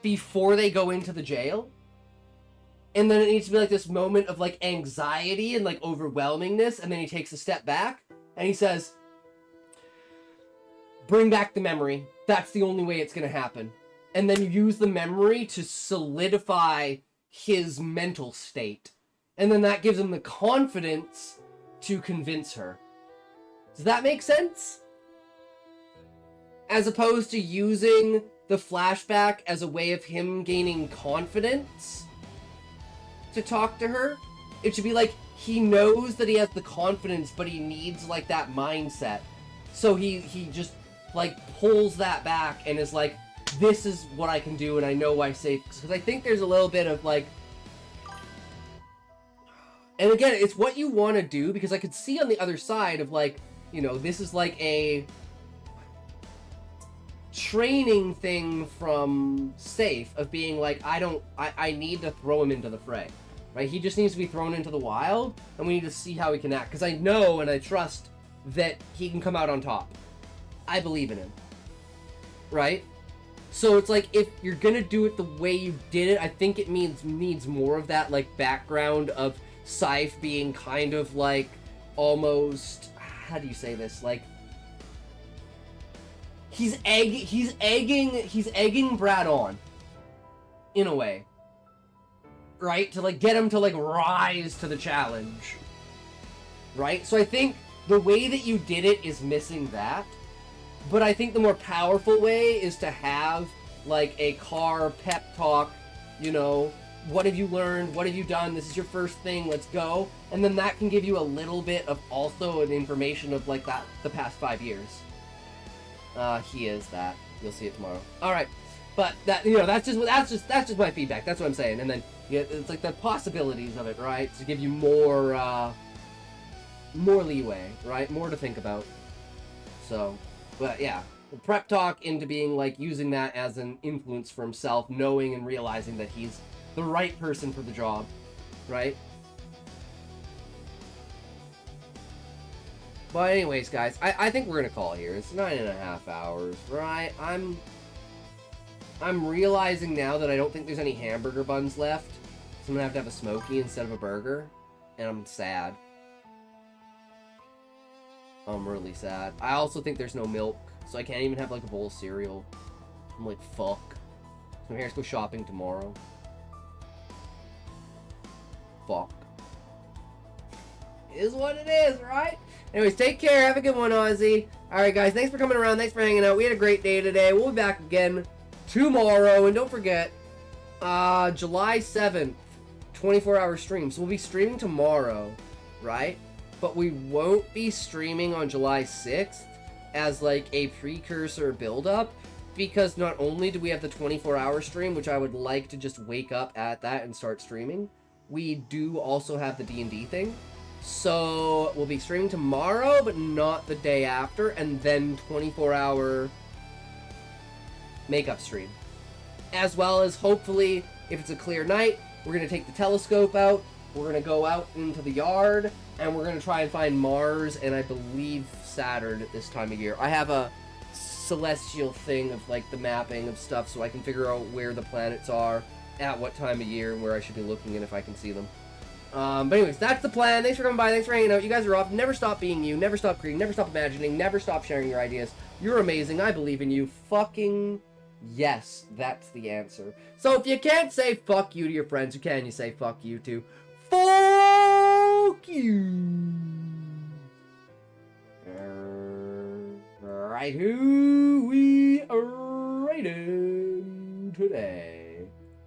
before they go into the jail. And then it needs to be, like, this moment of, like, anxiety and, like, overwhelmingness, and then he takes a step back, and he says, bring back the memory. That's the only way it's gonna happen. And then you use the memory to solidify his mental state. And then that gives him the confidence to convince her. Does that make sense? As opposed to using the flashback as a way of him gaining confidence to talk to her. It should be like, he knows that he has the confidence, but he needs, like, that mindset. So he just, like, pulls that back and is like, this is what I can do, and I know why safe. Because I think there's a little bit of, like... And again, it's what you want to do, because I could see on the other side of, like, you know, this is like a training thing from Safe of being like, I need to throw him into the fray, right? He just needs to be thrown into the wild, and we need to see how he can act, because I know and I trust that he can come out on top. I believe in him, right? So it's like, if you're gonna do it the way you did it, I think it needs more of that, like, background of Scythe being kind of like almost, how do you say this, like, he's egging Brad on in a way, right, to, like, get him to, like, rise to the challenge, right? So I think the way that you did it is missing that, but I think the more powerful way is to have, like, a car pep talk, you know, what have you learned? What have you done? This is your first thing. Let's go. And then that can give you a little bit of also an information of, like, that the past 5 years. He is that. You'll see it tomorrow. All right, but that, you know, that's just my feedback. That's what I'm saying. And then, yeah, it's like the possibilities of it, right? To give you more leeway, right? More to think about. So, but yeah. Prep talk into being, like, using that as an influence for himself, knowing and realizing that he's the right person for the job, right? But anyways, guys, I think we're gonna call it here. It's 9.5 hours, right? I'm realizing now that I don't think there's any hamburger buns left, so I'm gonna have to have a smoky instead of a burger, and I'm sad. I'm really sad. I also think there's no milk, so I can't even have, like, a bowl of cereal. I'm like, fuck. So I'm here to go shopping tomorrow. Fuck. Is what it is, right? Anyways, take care. Have a good one, Ozzy. Alright, guys. Thanks for coming around. Thanks for hanging out. We had a great day today. We'll be back again tomorrow. And don't forget, July 7th, 24-hour stream. So we'll be streaming tomorrow, right? But we won't be streaming on July 6th as, like, a precursor build-up. Because not only do we have the 24-hour stream, which I would like to just wake up at that and start streaming, we do also have the D&D thing. So we'll be streaming tomorrow, but not the day after, and then 24-hour makeup stream. As well as, hopefully, if it's a clear night, we're going to take the telescope out, we're going to go out into the yard, and we're going to try and find Mars and, I believe, Saturn at this time of year. I have a celestial thing of, like, the mapping of stuff, so I can figure out where the planets are at what time of year and where I should be looking and if I can see them. But anyways, that's the plan. Thanks for coming by. Thanks for hanging out. You guys are off. Never stop being you. Never stop creating. Never stop imagining. Never stop sharing your ideas. You're amazing. I believe in you. Fucking yes. That's the answer. So if you can't say fuck you to your friends, who can you say fuck you to? Fuck you. Right, who we rated. today.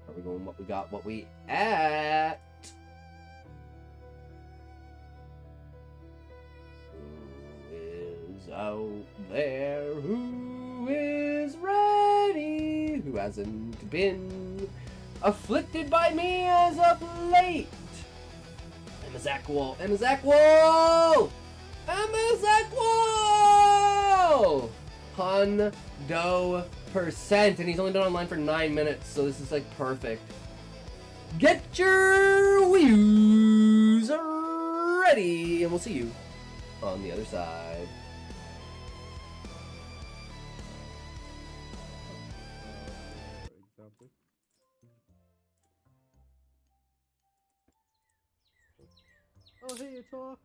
Are we going what we got, what we at? Who is out there? Who is ready? Who hasn't been afflicted by me as of late? Emma Zackwall! Emma Zackwall! Emma Zackwall! %. And he's only been online for 9 minutes, so this is like perfect. Get your views ready, and we'll see you on the other side. Oh, hey, Talk.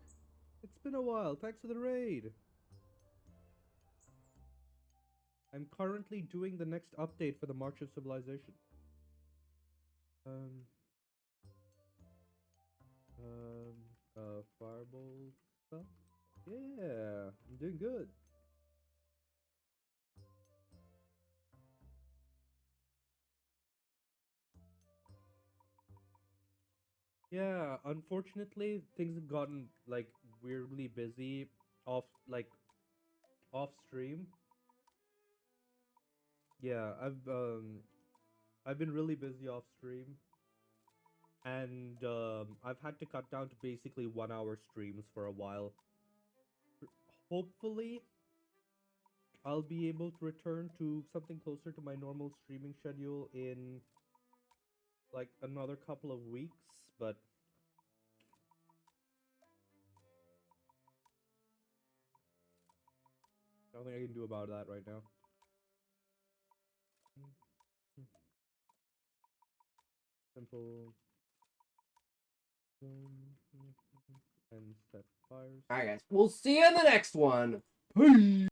It's been a while. Thanks for the raid. I'm currently doing the next update for the March of Civilization. Fireball stuff? Yeah, I'm doing good. Yeah, unfortunately, things have gotten, like, weirdly busy off stream. Yeah, I've been really busy off stream. And, I've had to cut down to basically 1 hour streams for a while. Hopefully, I'll be able to return to something closer to my normal streaming schedule in, like, another couple of weeks, but nothing I can do about that right now. Simple. And set fires. Alright, guys. We'll see you in the next one. Peace.